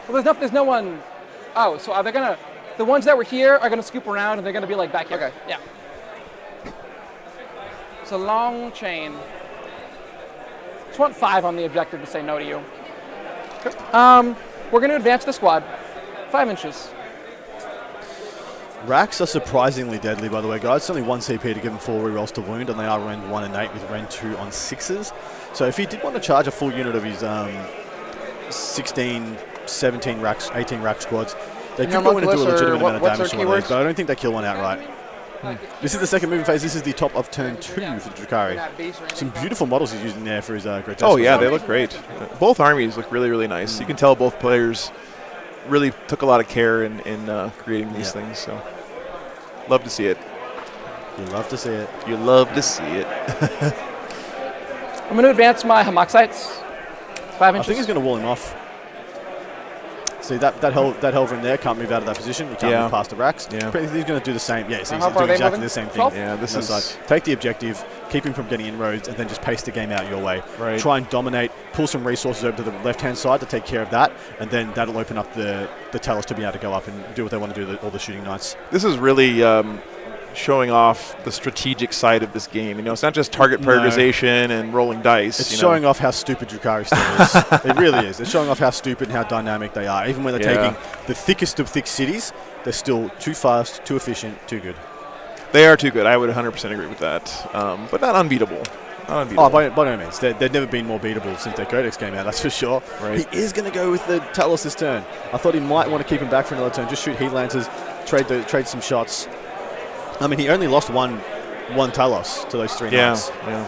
Well, there's no one. Oh, so are they gonna? The ones that were here are gonna scoop around, and they're gonna be like back here. Okay. Yeah. It's a long chain. Just want 5 on the objective to say no to you. We're gonna advance the squad 5 inches. Racks are surprisingly deadly, by the way, guys. It's only 1 CP to give them 4 rerolls to wound, and they are Rend 1 and 8 with Rend 2 on 6s. So if he did want to charge a full unit of his 16, 17 racks, 18 rack squads, they could go in and do a legitimate amount of damage to one of these, but I don't think they kill one outright. This is the second moving phase. This is the top of turn 2 for the Drukhari. Some beautiful models he's using there for his grotesque. Oh, yeah, they look great. Both armies look really, really nice. You can tell both players really took a lot of care in creating these things. So, love to see it. You love to see it. You love to see it. I'm going to advance my Hamoxites 5 inches. I think he's going to wall him off. See, that Helver in there can't move out of that position. He can't move past the racks. Yeah. He's going to do the same. Yeah, so he's how far doing are they exactly moving? the same thing. 12? Yeah, this is... Take the objective, keep him from getting inroads, and then just pace the game out your way. Right. Try and dominate, pull some resources over to the left-hand side to take care of that, and then that'll open up the Talus to be able to go up and do what they want to do, all the shooting knights. This is really showing off the strategic side of this game. You know, it's not just target prioritization and rolling dice. It's showing off how stupid Drukhari still is. It really is. It's showing off how stupid and how dynamic they are. Even when they're taking the thickest of thick cities, they're still too fast, too efficient, too good. They are too good. I would 100% agree with that. But not unbeatable. Oh, by no means. They've never been more beatable since their Codex came out, that's for sure. Right. He is going to go with the Talus this turn. I thought he might want to keep him back for another turn. Just shoot Heat Lancers, trade some shots. I mean, he only lost one Talos to those 3 knights. Yeah.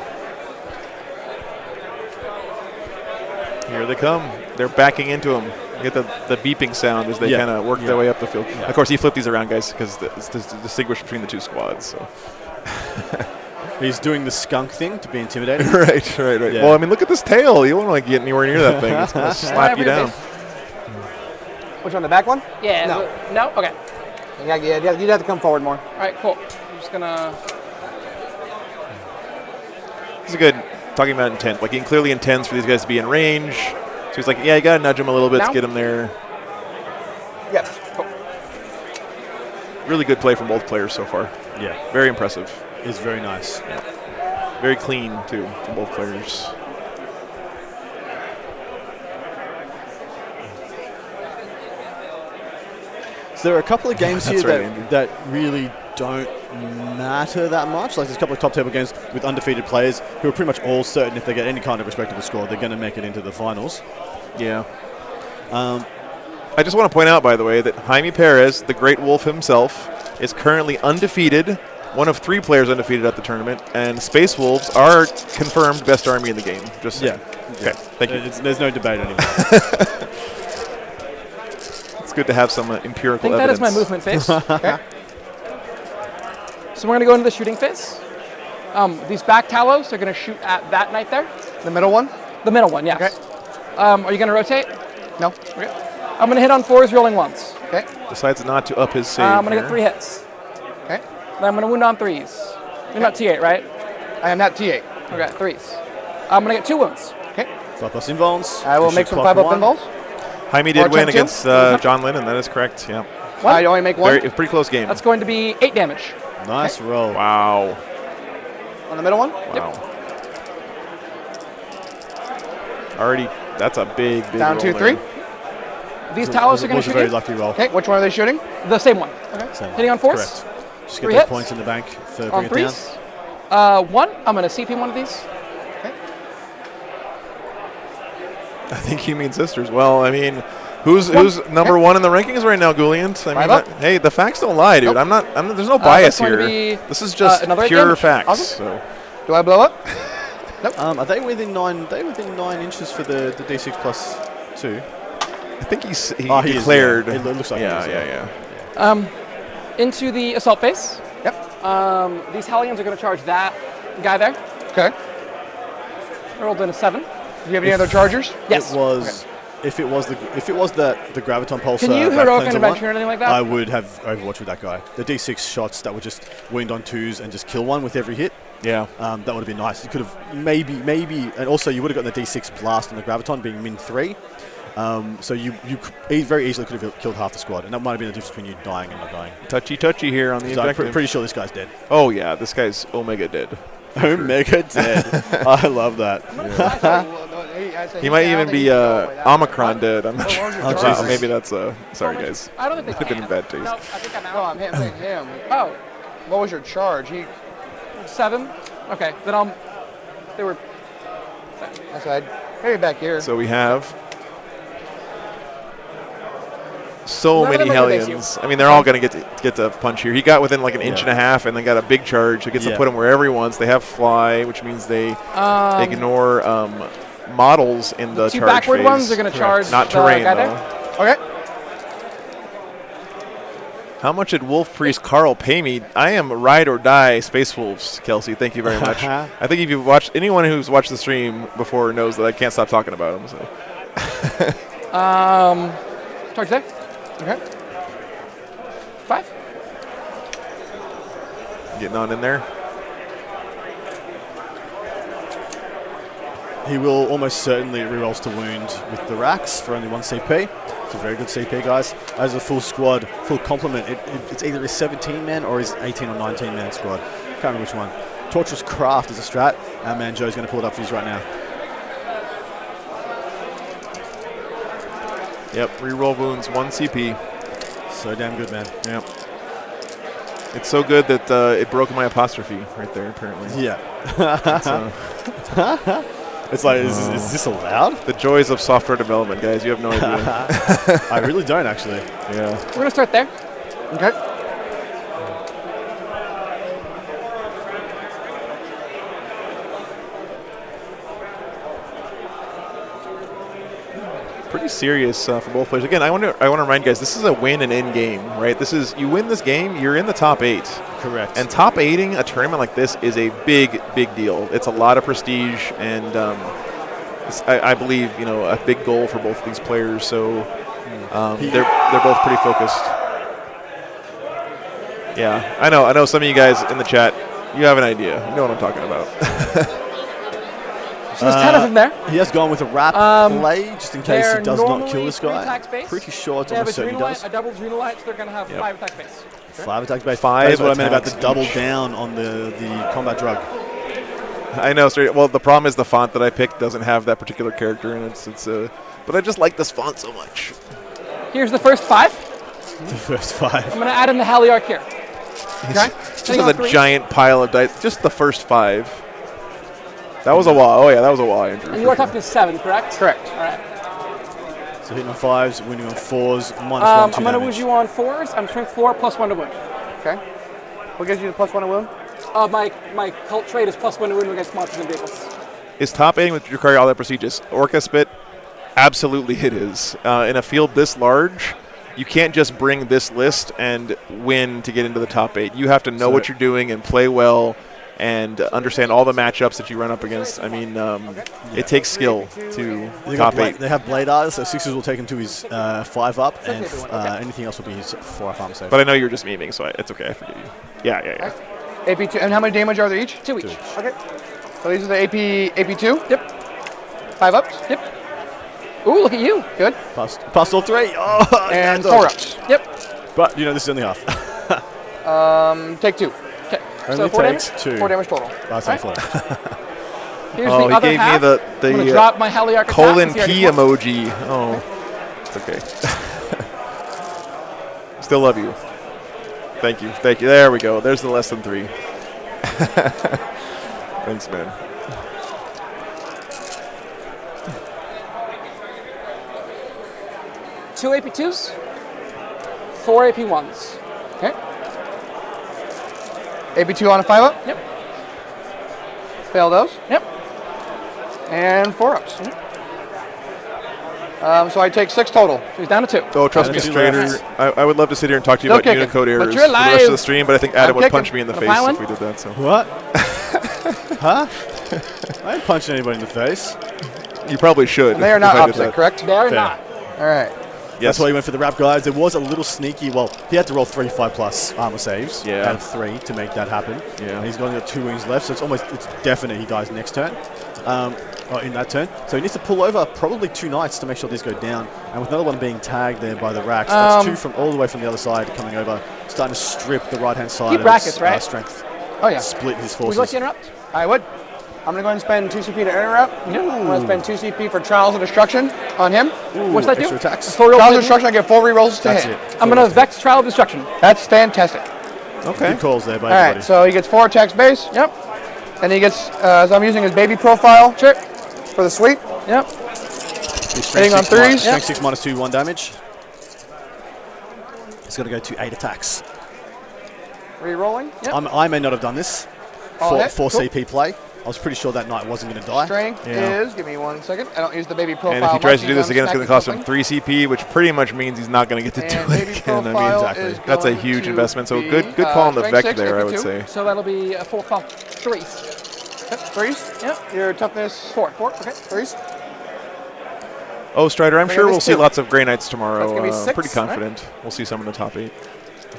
Here they come. They're backing into him. You get the beeping sound as they kind of work their way up the field. Of course, he flipped these around, guys, because it's to distinguish between the 2 squads. So. He's doing the skunk thing to be intimidating. right. Yeah. Well, I mean, look at this tail. You won't like get anywhere near that thing. It's gonna slap you down. Which one, the back one? Yeah. No. No? Okay. You'd have to come forward more. All right, cool. I'm just gonna. This is good. Talking about intent. Like, he clearly intends for these guys to be in range. So he's like, yeah, you got to nudge them a little bit Now? to get them there. Yes. Cool. Really good play from both players so far. Yeah. Very impressive. It's very nice. Yeah. Very clean, too, from both players. So there are a couple of games here That's right, that really don't matter that much. Like, there's a couple of top table games with undefeated players who are pretty much all certain if they get any kind of respectable score, they're going to make it into the finals. Yeah. I just want to point out, by the way, that Jaime Perez, the Great Wolf himself, is currently undefeated, one of 3 players undefeated at the tournament, and Space Wolves are confirmed best army in the game. Just saying. Yeah. Okay, thank you. There's no debate anymore. It's good to have some empirical I think evidence. that is my movement phase. Okay. So we're going to go into the shooting phase. These back talos are going to shoot at that knight there. The middle one? The middle one, yes. Okay. Are you going to rotate? No. Okay. I'm going to hit on 4s, rolling 1s. Okay. Decides not to up his save. I'm going to here. get 3 hits. Okay. Then I'm going to wound on 3s. You're not T8, right? I am not T8. Okay, 3s. I'm going to get 2 wounds. Okay. 5+ invulns. I will make some 5 up involves. Jaime Or did win attempt to. against John Lennon. That is correct. Yeah. What? I only make 1. Very, pretty close game. That's going to be 8 damage. Nice roll. Wow. On the middle one? Wow. Already, that's a big Down roll 2, there. 3. These talos are going to was a shoot very you. lucky roll. Okay, which one are they shooting? The same one. Okay. Same one. Hitting on 4s. Correct. Just get 3 those hits. points in the bank for On bring it 3s. down. 1. I'm going to CP one of these. I think he means sisters. Well, I mean, who's number 1 in the rankings right now, Gouliant? I mean, hey, the facts don't lie, dude. Nope. There's no bias going to here. be, This is just another pure damage. facts. Awesome. So. Do I blow up? Nope. Are they within 9? They within 9 inches for the D6 plus 2? I think he is, declared. yeah. It looks like yeah. Into the assault phase. Yep. These Hellions are going to charge that guy there. Okay. I rolled in a 7. Do you have any other chargers? Yes. It was. If it was the graviton pulsar. Can you back heroic cleanser intervention one, or anything like that? I would have Overwatch with that guy. The D6 shots that would just wound on 2s and just kill one with every hit. Yeah. That would have been nice. You could have maybe, and also you would have gotten the D6 blast on the graviton being min 3. So you very easily could have killed half the squad, and that might have been the difference between you dying and not dying. Touchy here on the I'm objective. pretty sure this guy's dead. Oh yeah, this guy's Omega dead. Omega dead. I love that. He might even be Omicron dead. I'm not sure. Oh, Jesus. Maybe that's sorry guys. I don't think they Could have been can. in bad taste. No, I think I'm No, out. I'm hitting him. Oh, What was your charge? 7. Okay, then they were. Outside. Maybe back here. So we have so None of many them are gonna base Hellions. you. I mean, they're all going to get the punch here. He got within like an inch and a half, and then got a big charge. It gets to put him wherever he wants. They have fly, which means they ignore models in the 2 charge backward phase. ones are going to charge Not the terrain guy though. there. Okay. How much did Wolf Priest Carl pay me? I am ride or die Space Wolves, Kelsey. Thank you very much. I think if you've watched, anyone who's watched the stream before knows that I can't stop talking about him. So. Charge there. Okay. 5. Getting on in there. He will almost certainly rerolls to wound with the racks for only 1 CP. It's a very good CP, guys. As a full squad, full complement, it's either his 17-man or his 18 or 19-man squad. Can't remember which one. Torturous Craft is a strat. Our man Joe's going to pull it up for you right now. Yep, reroll wounds, 1 CP. So damn good, man. Yep. It's so good that it broke my apostrophe right there, apparently. Yeah. It's like, is this allowed? The joys of software development, guys. You have no idea. I really don't, actually. Yeah. We're going to start there. Okay. Pretty serious for both players. Again, I want to remind you guys, this is a win and end game, right? This is, you win this game, you're in the top 8. Correct. And top 8ing a tournament like this is a big deal. It's a lot of prestige, and I believe a big goal for both of these players. So they're both pretty focused. Yeah, I know. Some of you guys in the chat, you have an idea. You know what I'm talking about. So there's 10 of them there. He has gone with a wrap play just in case he does not kill this guy. Pretty sure it's almost certain he does. A double Adrenal Light, so they're going to have 5 attack base. Okay. 5 attack base. 5 That is what I meant about attacks the double each. down on the combat drug. I know. Well, the problem is the font that I picked doesn't have that particular character in it. But I just like this font so much. Here's the first 5. The first 5. I'm going to add in the Heliarch here. Okay. Just with a giant pile of dice. Just the first 5. That was a wah. Oh yeah, that was a wah, Andrew. And you are toughness 7, correct? Correct. All right. So hitting on 5s, winning on 4s, -1, 2 I'm going to damage. wound you on 4s. I'm strength 4, +1 to wound. Okay. What gives you the +1 to wound? My cult trait is +1 to wound against monsters and vehicles. Is top 8ing with Drukhari all that prestigious? Orca Spit, absolutely it is. In a field this large, you can't just bring this list and win to get into the top 8. You have to know what you're doing and play well and understand all the matchups that you run up against. I mean, it takes skill to top 8. They have Blade Eyes, so 6s will take him to his 5 up, and anything else will be his 4 up armor save. But I know you're just memeing, so it's okay. I forgive you. Yeah. AP2, and how many damage are there each? 2 each. Okay. So these are the AP2? Yep. 5 ups? Yep. Ooh, look at you. Good. Passed all 3. Oh, and 4 ups. Yep. But, this is only half. Take 2. Okay. Only so 4 takes damage? 2. 4 damage total. That's Right. Here's oh, the he other gave half. me I'm gonna the drop my Heliarch colon attack. P emoji. Oh, it's okay. Still love you. Thank you. There we go. There's the less than 3. Thanks, man. Two AP2s, 4 AP1s. Okay. AP2 on a 5 up? Yep. Fail those? Yep. And 4 ups. So I take 6 total. So he's down to 2. Oh, trust me, Strader. I would love to sit here and talk to you Still about kicking, Unicode errors but for you're the rest alive. of the stream, but I think Adam I'm would kicking. punch me in the Wanna face buy if one? we did that. So What? Huh? I ain't punching anybody in the face. you probably should. And they are not if I did opposite, that. correct? They are Fair. not. All right. That's why he went for the wrap, guys. There was a little sneaky. Well, he had to roll 3 5+ armor saves out of 3 to make that happen. Yeah. And he's only got 2 wounds left, so it's definite he dies next turn. Or in that turn. So he needs to pull over probably 2 knights to make sure these go down. And with another one being tagged there by the racks, that's 2 from all the way from the other side coming over, starting to strip the right-hand side Keep of brackets, its, right? strength. Oh, yeah. Split his Would forces. you like to interrupt? I would. I'm going to go ahead and spend 2 CP to interrupt. I'm going to spend 2 CP for Trials of Destruction on him. What's that do? extra attacks. Trials of Destruction, I get 4 rerolls to That's hit. it. I'm going to Vex Trial of Destruction. That's fantastic. Okay. Good calls there by All everybody. right, so he gets 4 attacks base. Yep. And he gets, so I'm using his baby profile Sure. for the sweep. Yep. Hitting on 3s. Strength 6 minus 2, 1 damage. He's got to go to 8 attacks. Rerolling. Yep. I may not have done this. All hit. For Cool. CP play. I was pretty sure that knight wasn't going to die. Strength is, give me 1 second. I don't use the baby profile. And if he tries to do much, this again, it's going to cost him stacking 3 CP, which pretty much means he's not going to get to And do baby it again. I mean, profile exactly. is That's a going huge to investment. So be, good call on the strength Vec 6, there, I would AP2. say. So that'll be a 4 5 3s. Yep, 3s. Yep. Your toughness 4. 4. Okay, 3s. Oh, Strider, I'm Bring sure this we'll see 2. lots of Grey Knights tomorrow. That's gonna be 6, pretty right? confident. We'll see some in the top 8.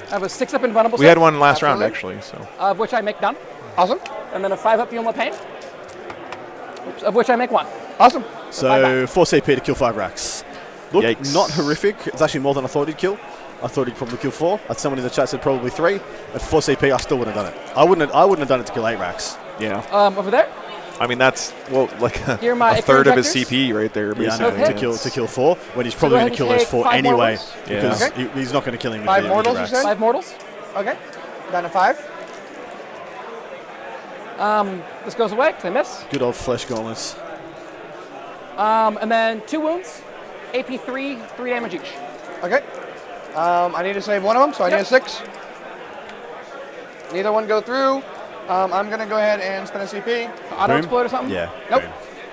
I have a 6 up invulnerable. We had one last Absolutely. round, actually. So Of which I make none. Awesome. And then a 5 up Yuma Pain. Of which I make 1. Awesome. So 4 CP to kill 5 racks. Look, Yikes. not horrific. It's actually more than I thought he'd kill. I thought he'd probably kill 4. Someone in the chat said probably 3. At 4 CP, I still wouldn't have done it. I wouldn't have done it to kill 8 racks. yeah. Over there. I mean, that's, well, like Here are my a third of his injectors. CP right there, Yeah, I basically. know, to kill 4 when he's probably go going to ahead kill and those take 4 5 anyway mortals. because Okay. he's not going to kill him with 5 the mortals, you racks. said? 5 mortals. Okay. Down to 5. This goes away because I miss. Good old flesh gauntlets. And then 2 wounds. AP3, 3 damage each. Okay. I need to save one of them, so I need a 6. Neither one go through. I'm going to go ahead and spend a CP. Auto explode or something? Yeah. Nope. boom.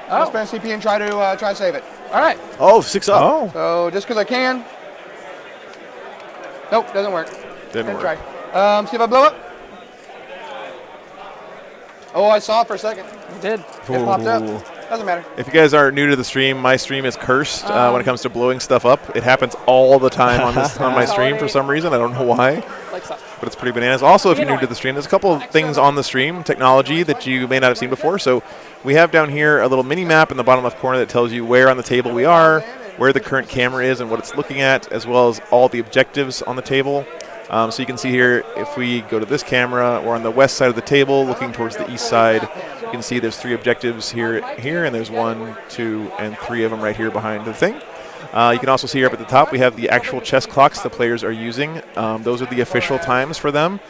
I'll spend a CP and try to save it. All right. Oh, 6 up. Oh, So just because I can. Nope, doesn't work. didn't Gonna work. try. See if I blow it. Oh, I saw it for a second. You did. It popped up. Doesn't matter. If you guys are new to the stream, my stream is cursed when it comes to blowing stuff up. It happens all the time on my stream for some reason. I don't know why, but it's pretty bananas. Also, if you're new to the stream, there's a couple of things on the stream, technology that you may not have seen before. So we have down here a little mini map in the bottom left corner that tells you where on the table we are, where the current camera is and what it's looking at, as well as all the objectives on the table. So you can see here, if we go to this camera, we're on the west side of the table looking towards the east side. You can see there's 3 objectives here, and there's 1, 2, and 3 of them right here behind the thing. You can also see here up at the top, we have the actual chess clocks the players are using. Those are the official times for them.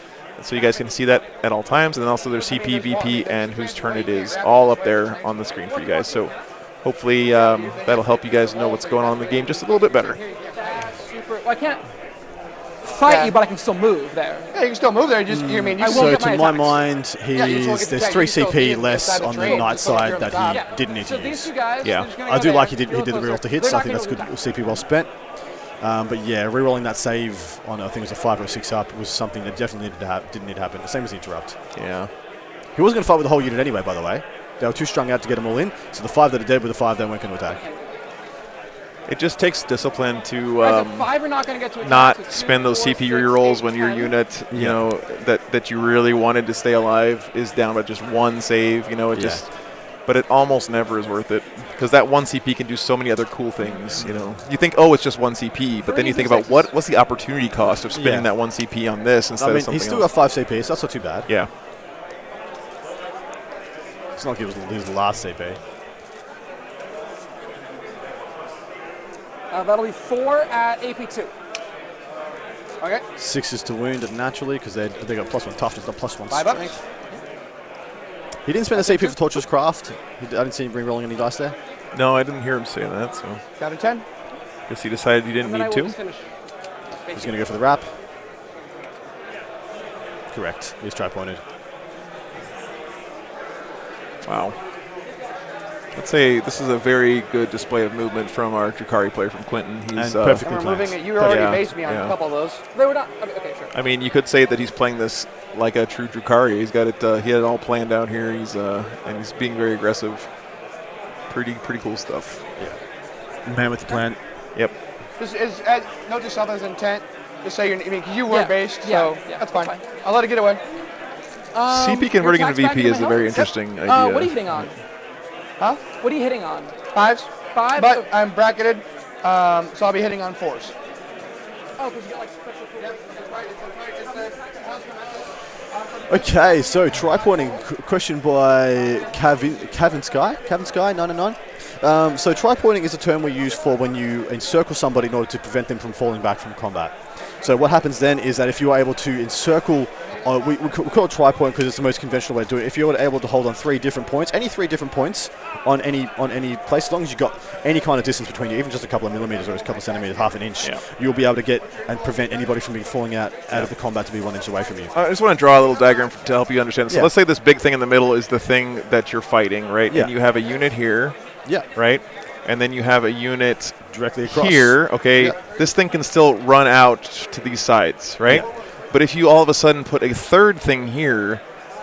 So you guys can see that at all times. And then also there's CP, VP, and whose turn it is, all up there on the screen for you guys. So hopefully that'll help you guys know what's going on in the game just a little bit better. Well, I can't fight you, but I can still move there. Yeah, you can still move there. Just, you mean, you So won't to get my attacks. mind, there's 3 CP less on the knight side that he Yeah. didn't need to So these use. two guys, Yeah, they're just gonna I go do there, like he did real the reroll closer. to hits. They're I think not that's gonna good CP well spent. But yeah, rerolling that save on I think it was a 5 or a 6 up was something that definitely didn't need to happen. The same as the interrupt. Yeah. He was going to fight with the whole unit anyway, by the way. They were too strung out to get them all in. So the 5 that are dead with the 5 that weren't going to attack. It just takes discipline to Guys, if 5 are not going to get to attack, not so 2, spend those 4, CP 6, rerolls 8, when your 10. unit, you know, that you really wanted to stay alive is down by just 1 save. You know, it just. But it almost never is worth it because that 1 CP can do so many other cool things. You know, you think, oh, it's just 1 CP, but then you think about what's the opportunity cost of spending that 1 CP on this instead of something he's still else. got 5 CP, so that's not too bad. Yeah. It's not like it was his last CP. That'll be 4 at AP2. Okay. 6 is to wound it naturally because they got +1 toughness, not +1 5 up. strength. He didn't spend a CP for Torture's Craft. I didn't see him re-rolling any dice there. No, I didn't hear him say that. So Got a 10. guess he decided he didn't need to. He's going to go for the wrap. Correct. He's tri-pointed. Wow. Let's say this is a very good display of movement from our Drukhari player from Quentin. He's And perfectly we're moving it. You already based me on a couple of those. They were not. Okay, sure. I mean, you could say that he's playing this like a true Drukhari. He's got it. He had it all planned out here. He's and he's being very aggressive. Pretty cool stuff. Yeah. Man with the plan. Yep. This is note to self as intent. Just say you're. I mean, 'cause you were based, so that's fine. I'll let it get away. CP converting into VP is a very interesting idea. What are you hitting on? Huh? What are you hitting on? 5s. 5? But I'm bracketed, so I'll be hitting on 4s. Oh, because you got like special Okay, so tri-pointing question by Kevin Sky 909. So tri-pointing is a term we use for when you encircle somebody in order to prevent them from falling back from combat. So what happens then is that if you are able to encircle, we call it tri-point because it's the most conventional way to do it. If you're able to hold on 3 different points, any 3 different points on any place, as long as you've got any kind of distance between you, even just a couple of millimeters or a couple of centimeters, half an inch, you'll be able to get and prevent anybody from falling out of the combat to be 1 inch away from you. I just want to draw a little diagram to help you understand. So let's say this big thing in the middle is the thing that you're fighting, right? Yeah. And you have a unit here. Yeah. Right? And then you have a unit directly across here. Okay. Yeah. This thing can still run out to these sides, right? Yeah. But if you all of a sudden put a 3rd thing here,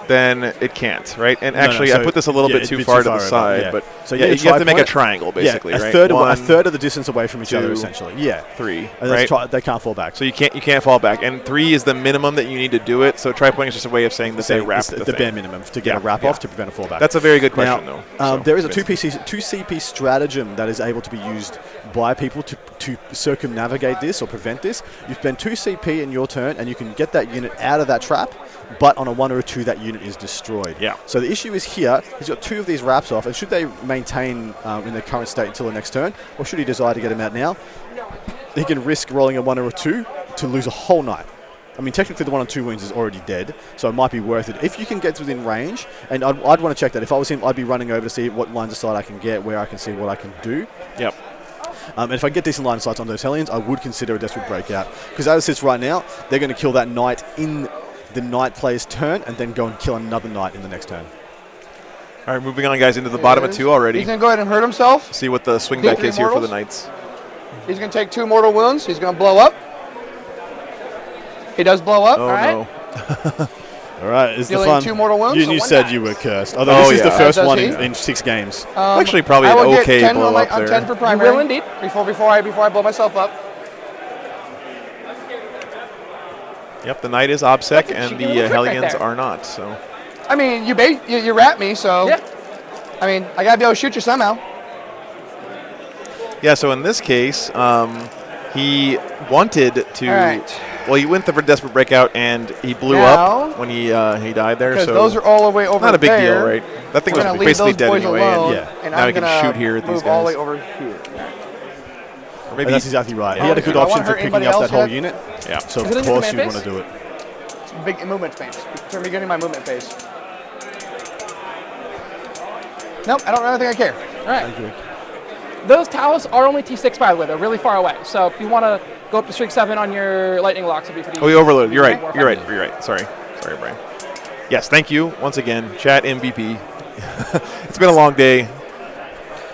then it can't, right? And actually, so I put this a little bit too far to the side, but so you have to make a triangle, basically, a right? third of the distance away from each other, 2, essentially. Yeah, 3, and right? They can't fall back. So you can't fall back, and 3 is the minimum that you need to do it. So tri-pointing is just a way of saying that they wrap the bare minimum to get a wrap off to prevent a fallback. That's a very good question, now, though. There is a 2 CP stratagem that is able to be used by people to circumnavigate this or prevent this. You spend 2 CP in your turn, and you can get that unit out of that trap. But on a 1 or a 2, that unit is destroyed. Yeah. So the issue is here, he's got 2 of these wraps off, and should they maintain in their current state until the next turn, or should he desire to get them out now, he can risk rolling a 1 or a 2 to lose a whole knight. I mean, technically the 1 or 2 wounds is already dead, so it might be worth it. If you can get within range, and I'd want to check that. If I was him, I'd be running over to see what lines of sight I can get, where I can see what I can do. Yep. And if I get decent line of sight on those Hellions, I would consider a Desperate Breakout. Because as it sits right now, they're going to kill that knight in the knight player's turn and then go and kill another knight in the next turn. All right, moving on, guys, into the bottom of 2 already. He's going to go ahead and hurt himself. See what the swing back is here for the knights. He's going to take 2 mortal wounds. He's going to blow up. He does blow up. Oh, all right. no. All right, is the Dealing fun. 2 mortal wounds. You so one said die. you were cursed. Although this is the first one in 6 games. Actually, probably I an will get okay 10 blow up I'm there. 10 for primary. You will indeed. Before I blow myself up. Yep, the knight is obsec and cheeky the little trick right Hellions there. are not. So I mean, you wrap me, so. Yeah. I mean, I gotta be able to shoot you somehow. yeah, so in this case, he wanted to. All right. Well, he went for desperate breakout and he blew Now- up when he died there. Because So those are all the way over not a big there. deal, right? That thing We're was gonna leave basically those dead boys anyway. alone, and now I'm he can gonna shoot here at these move all the guys. way over here. Or maybe That's exactly right. Yeah. He had a good I option wanna for hurt picking anybody up else that whole yet? unit. Yeah. So Is it of in course command you want phase? to do it. It's big movement space. Turn me getting my movement phase. Nope, I don't really think I care. All right. Those towers are only T6, by the way. They're really far away. So if you want to go up to streak 7 on your lightning locks, it'd be pretty Oh, we overloaded. You're right. more You're effective. right. You're right. Sorry, Brian. Yes, thank you once again, chat MVP. It's been a long day.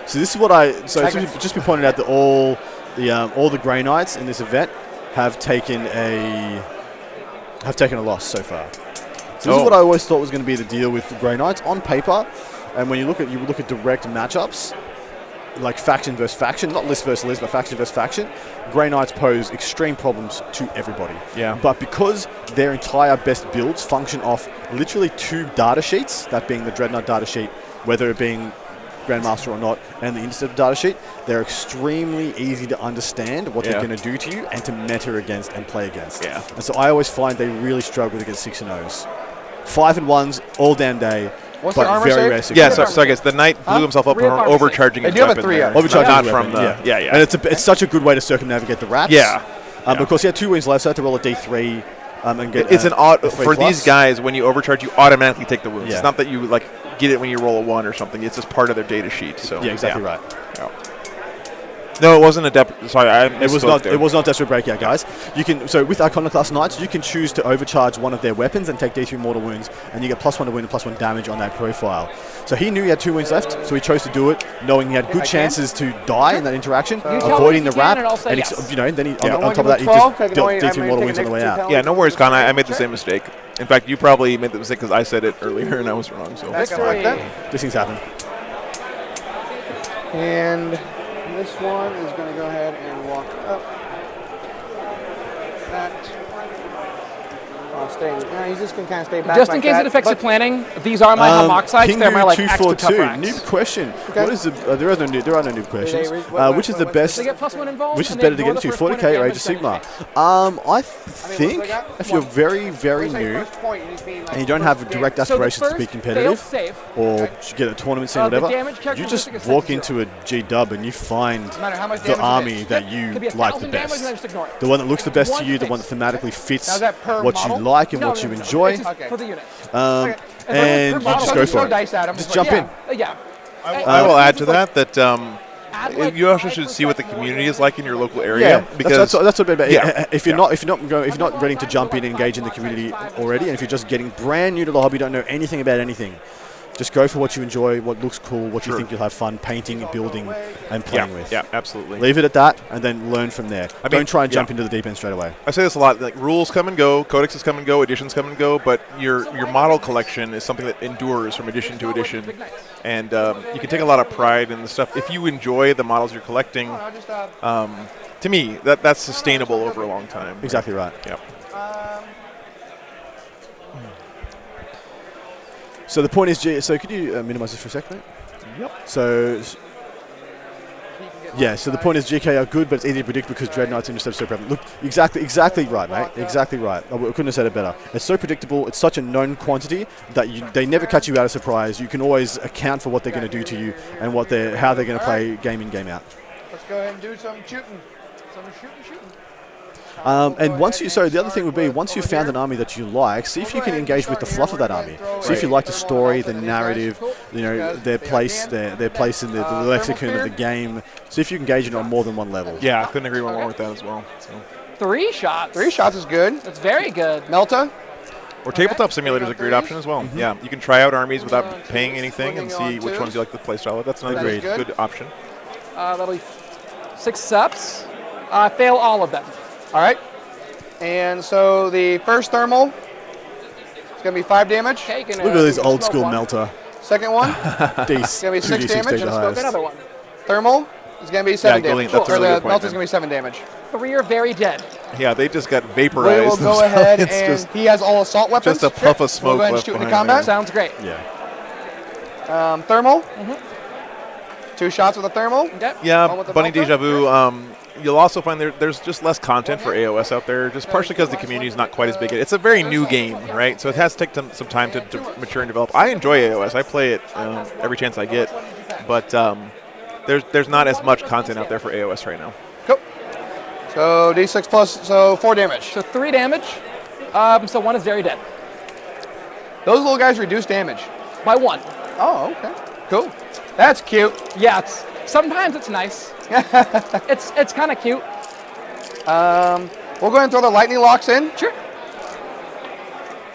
So this is what it's just been pointed out that all the Grey Knights in this event have taken a loss so far. So this is what I always thought was going to be the deal with the Grey Knights on paper, and when you look at direct matchups, like faction versus faction, not list versus list, but faction versus faction, Grey Knights pose extreme problems to everybody. Yeah. But because their entire best builds function off literally 2 data sheets, that being the Dreadnought data sheet, whether it being Grandmaster or not, and the Intercept data sheet, they're extremely easy to understand what they're going to do to you and to meta against and play against. Yeah. And so I always find they really struggle against 6 and 0s. 5 and 1s all damn day. What's but the armor very save? rare 6 Yeah, and 0s. so I guess the knight blew himself up 3 from of 5 overcharging They his do have a weapon 3 there. up. Overcharging Not his from the weapon, yeah. And it's such a good way to circumnavigate the wraps. Yeah. Because he had 2 wins left, so I had to roll a D3 and get It's an odd a 3 for plus. these guys. When you overcharge, you automatically take the wounds. Yeah. It's not that you like get it when you roll a 1 or something. It's just part of their data sheet. So Yeah, exactly right. Yeah. No, it wasn't a sorry, It was not. It was not desperate breakout, guys. You can with Iconoclast Knights, you can choose to overcharge one of their weapons and take D3 mortal wounds, and you get +1 to win and +1 damage on that profile. So he knew he had 2 wounds left, so he chose to do it, knowing he had good chances to die in that interaction, avoiding the wrap, and then he on top of that he just dealt D3 mortal wounds on the way out. Yeah, no worries, Con. I made the same mistake. In fact, you probably made the mistake because I said it earlier and I was wrong. So These things happen. And this one is going to go ahead and walk up. That. I'll stay. He's just going to kind of stay back. Just in like case that, it affects your but- planning, these are my homoxites. They're my like extra tough 242. racks. Noob question. Okay. What is the? There are no noob questions. Which is the best? They get +1 involved. Which is and better they to ignore get the into, first point 40k of or Age damage of Sigma? then I think if you're very, very new and you don't have direct aspirations to be competitive fail-safe, or get a tournament scene, the whatever, damage you just characteristic is walk set to into a G-dub and you find No matter how much the damage it army is. that you Could be like the 1,000 damage best. and then just ignore it. The one that looks the best to One you, the fix. one that thematically fits Now is that per what you model? like and No, what you no, no, enjoy. it's just Okay. for the unit. And per you model, just you go throw for it. dice at 'em, Just but jump in. Yeah. I will add to that Add like you also should see what the community is like in your local area because that's what about yeah. if you're not ready to jump in and engage in the community already, and if you're just getting brand new to the hobby, don't know anything about anything, just go for what you enjoy, what looks cool, what you think you'll have fun painting, building, and playing with. Yeah, absolutely. Leave it at that, and then learn from there. Don't try and jump into the deep end straight away. I say this a lot. Like rules come and go, codexes come and go, editions come and go, but your model collection is something that endures from edition to edition, and you can take a lot of pride in the stuff if you enjoy the models you're collecting. To me, that's sustainable over a long time. Exactly right. Yep. So the point is, so could you minimize this for a second, mate? Yep. So the point is GK are good, but it's easy to predict because Dreadnoughts intercept so prevalent. Look, exactly right, mate. Exactly right. I couldn't have said it better. It's so predictable. It's such a known quantity that they never catch you out of surprise. You can always account for what they're going to do to you and how they're going to play game in, game out. Let's go ahead and do some shooting. And the other thing would be, once you've found an army that you like, see if you can engage with the fluff of that army. See if you like the story, the narrative, their place in the lexicon of the game. See if you can engage it on more than one level. Yeah, I couldn't agree more with that as well. So. 3 shots. 3 shots is good. That's very good. Melta. Or Tabletop Simulator is a great option as well. Mm-hmm. Yeah, you can try out armies without paying anything and see which ones you like the playstyle of. That's another good option. That'll be 6 steps. Fail all of them. All right. And so the first thermal is gonna be 5 damage. Okay, you can, Look at this you can old smoke school one. melter. Second one. It's gonna be 6 damage. the And highest. Another one. Thermal is gonna be 7 damage. That's a really or good the point, melter's man. gonna be 7 damage. 3 are very dead. Yeah, they just got We vaporized. will go themselves. ahead It's and just he has all assault weapons. just a puff of We'll smoke go ahead and left shoot into behind combat. there. Sounds great. Yeah. Thermal. 2 shots with a thermal. Okay. Yeah, One with the Bunny melter. Deja Vu. You'll also find there's just less content for AOS out there, just partially because the community is not quite as big. It's a very new game, right? So it has to take some time to mature and develop. I enjoy AOS. I play it every chance I get, but there's not as much content out there for AOS right now. Cool. So D6 plus, so 4 damage. So 3 damage. So 1 is very dead. Those little guys reduce damage. By 1. Oh, okay. Cool. That's cute. Yeah, sometimes it's nice. it's kind of cute. We'll go ahead and throw the lightning locks in. Sure.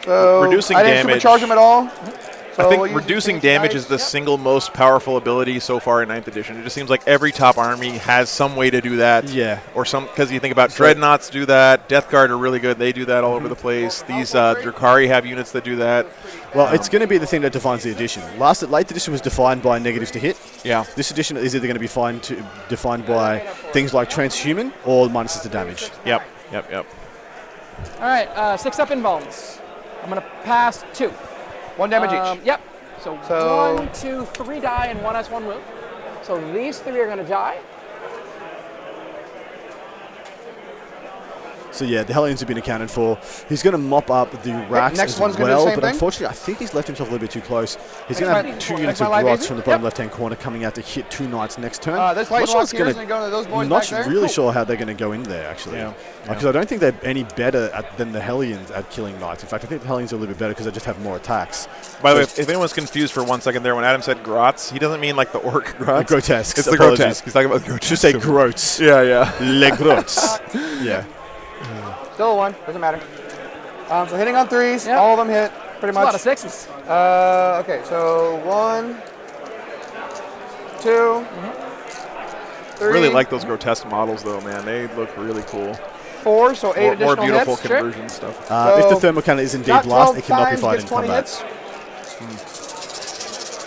So Reducing I didn't damage. supercharge them at all. So I think we'll use reducing these damage guys. is the single most powerful ability so far in 9th edition. It just seems like every top army has some way to do that. Yeah. Or some, because you think about Dreadnoughts do that, Death Guard are really good. They do that all over the place. These Drakari have units that do that. Well, it's going to be the thing that defines the edition. Late edition was defined by negatives to hit. Yeah. This edition is either going to be defined by things like transhuman or minuses to damage. Yep. All right, 6 up invulns. I'm going to pass 2. 1 damage each. Yep. So 1, 2, 3 die, and 1 has 1 wound. So these 3 are going to die. So yeah, the Hellions have been accounted for. He's going to mop up the racks next as one's gonna do the well, same but thing? unfortunately, I think he's left himself a little bit too close. He's Makes going to my- have 2 makes units my of life grots easy. from the bottom Yep. left-hand corner coming out to hit 2 knights next turn. This I'm light not sure lock it's here is gonna- going to go to those boys not back there. really Cool. sure how they're going to go in there, actually. Yeah. Because I don't think they're any better than the Hellions at killing knights. In fact, I think the Hellions are a little bit better because they just have more attacks. By the way, So if anyone's confused for 1 second there, when Adam said grots, he doesn't mean like the orc grots. grotesques. It's the Apologies. grotesque. He's talking about grotesque. Should say groats. Yeah. Les grots. Yeah. Still a 1. Doesn't matter. So hitting on 3s. All of them hit pretty much. A lot of 6s. Okay, so 1, 2, 3. I really like those grotesque models, though, man. They look really cool. 4, so 8 More additional beautiful hits. Sure. conversion stuff. If the thermal cannon is indeed Shot blast, 12 it cannot be times, fired gets in 20 combat.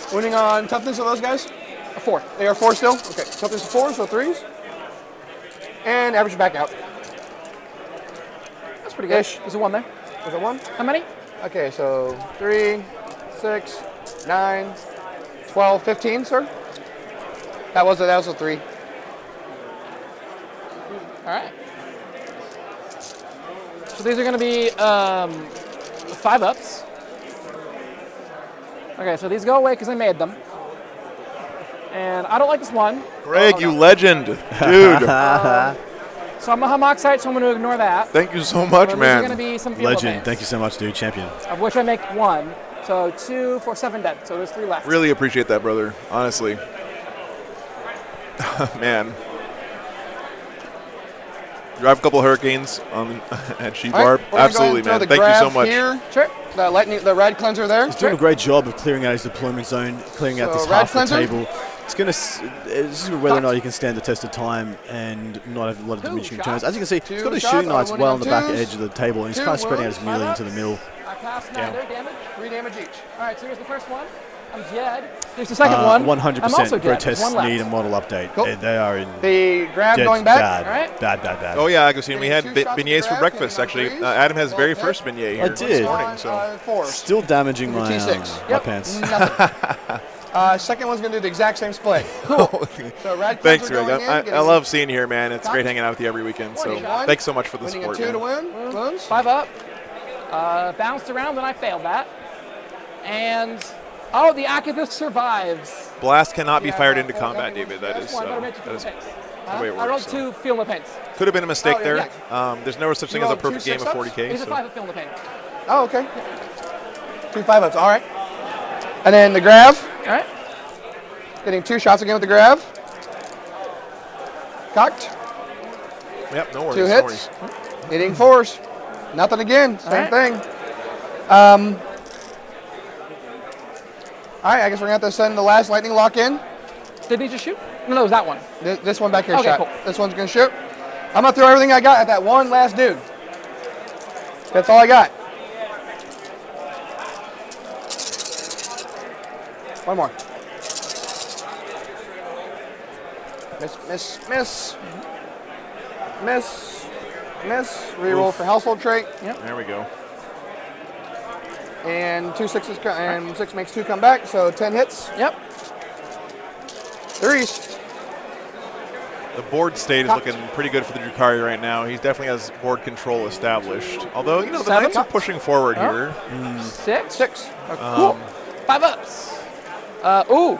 hits. Winning on toughness of those guys? A 4. They are 4 still? Okay, toughness is 4, so 3s. And average back out. That's pretty good. Ish. There's a 1 there. Is it 1? How many? Okay, so 3, 6, 9, 12, 15, sir? That was a 3. All right. So these are going to be 5 ups. Okay, so these go away because I made them. And I don't like this one. Greg, you legend, dude. So I'm a Hamoxite, so I'm going to ignore that. Thank you so much, And man. These are going to be some field Legend. events, Thank you so much, dude. Champion. of which I make 1. So 2, 4, 7 dead. So there's 3 left. Really appreciate that, brother. Honestly. Man. Drive a couple hurricanes at Sheep All right, Barb. we're gonna go Absolutely, and throw man. the Thank you so grab much. Here. Sure. The rad cleanser there. He's doing a great job of clearing out his deployment zone, clearing out So, this rad half the cleanser? table. It's going to whether or not he can stand the test of time and not have a lot of diminishing returns. As you can see, he's got his shots, shooting knights I'm well on the winning back on edge of the table, and he's 2 kind of spreading out his wounds, melee 5 into the middle. I passed 9 Yeah. their damage. 3 damage each. All right, so here's the first one. I'm dead. Here's the second one. 100% I'm also dead. There's grotesque 1 left. need a model update. Cool. They are in The grab dead going back. bad, All right. bad. Oh, yeah, Agustin. We had Getting 2 shots beignets to for grab, breakfast, hitting on actually. 3s. Adam has very Well, first beignet here I this did. morning. So. 4. Still damaging my, T6. my Yep. pants. Nothing. Second one's going to do the exact same split. Cool. So rad Thanks, cleanser Greg. going in, I getting love seeing you here, man. It's great hanging out with you every weekend. So 21. thanks so much for the winning support. a 2 to man. win. Wounds. 5 up. Bounced around, then I failed that. And, oh, the Akithus survives. Blast cannot be Yeah, fired well, into well, combat, that David. That is That's why I better make 2 that is feel the pains. the way it I rolled works. 2 feel the pains. Could have been a mistake Oh, there. yeah. There's no such You thing as a rolled 2 perfect game of 6-ups? 40K. These are So. 5 feel the pain. Oh, okay. 2 5-ups. All right. And then the grab. All right. Getting 2 shots again with the grab. Cocked. Yep, no worries. 2 No hits. worries. Hitting 4s. Nothing again. Same right. thing. All right, I guess we're going to have to send the last lightning lock in. Did he just shoot? No, it was that one. This one back here Okay, shot. cool. This one's going to shoot. I'm going to throw everything I got at that one last dude. That's all I got. One more. Miss, miss, miss. Miss, miss. Reroll for household trait. Yep. There we go. And 2 6s and 6 makes 2 come back, so 10 hits. Yep. 3s. The board state is looking pretty good for the Drukari right now. He definitely has board control established. Although, you know, the Knights are pushing forward here. 6. 6. Um, Cool. 5 ups. Ooh.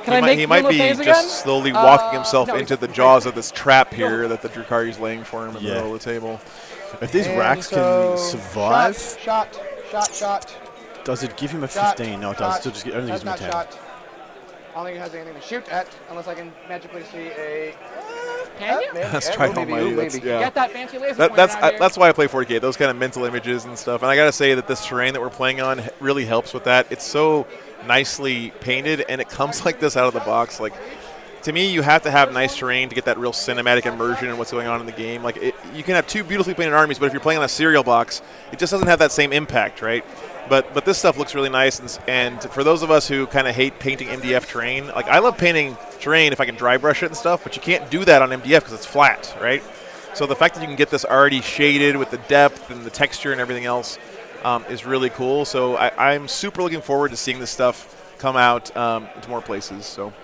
Can I make he might be pains just again? slowly walking himself no, into the jaws of this trap here that the Drukari's laying for him in the middle of the table. If these And racks so can survive, Shot. does it give him a Shot, 15? No, it shot. does. Still just only gives That's him a not 10. shot. I don't think it has anything to shoot at, unless I can magically see a. Can you? That's right, almighty. That's, yeah. Get that fancy laser pointer out here. That's why I play 40K. Those kind of mental images and stuff. And I got to say that this terrain that we're playing on really helps with that. It's so nicely painted, and it comes like this out of the box. Like, to me, you have to have nice terrain to get that real cinematic immersion in what's going on in the game. Like, you can have 2 beautifully painted armies, but if you're playing on a cereal box, it just doesn't have that same impact, right? But this stuff looks really nice, and for those of us who kind of hate painting MDF terrain, like, I love painting terrain if I can dry brush it and stuff, but you can't do that on MDF because it's flat, right? So the fact that you can get this already shaded with the depth and the texture and everything else is really cool. So I'm super looking forward to seeing this stuff come out into more places. So,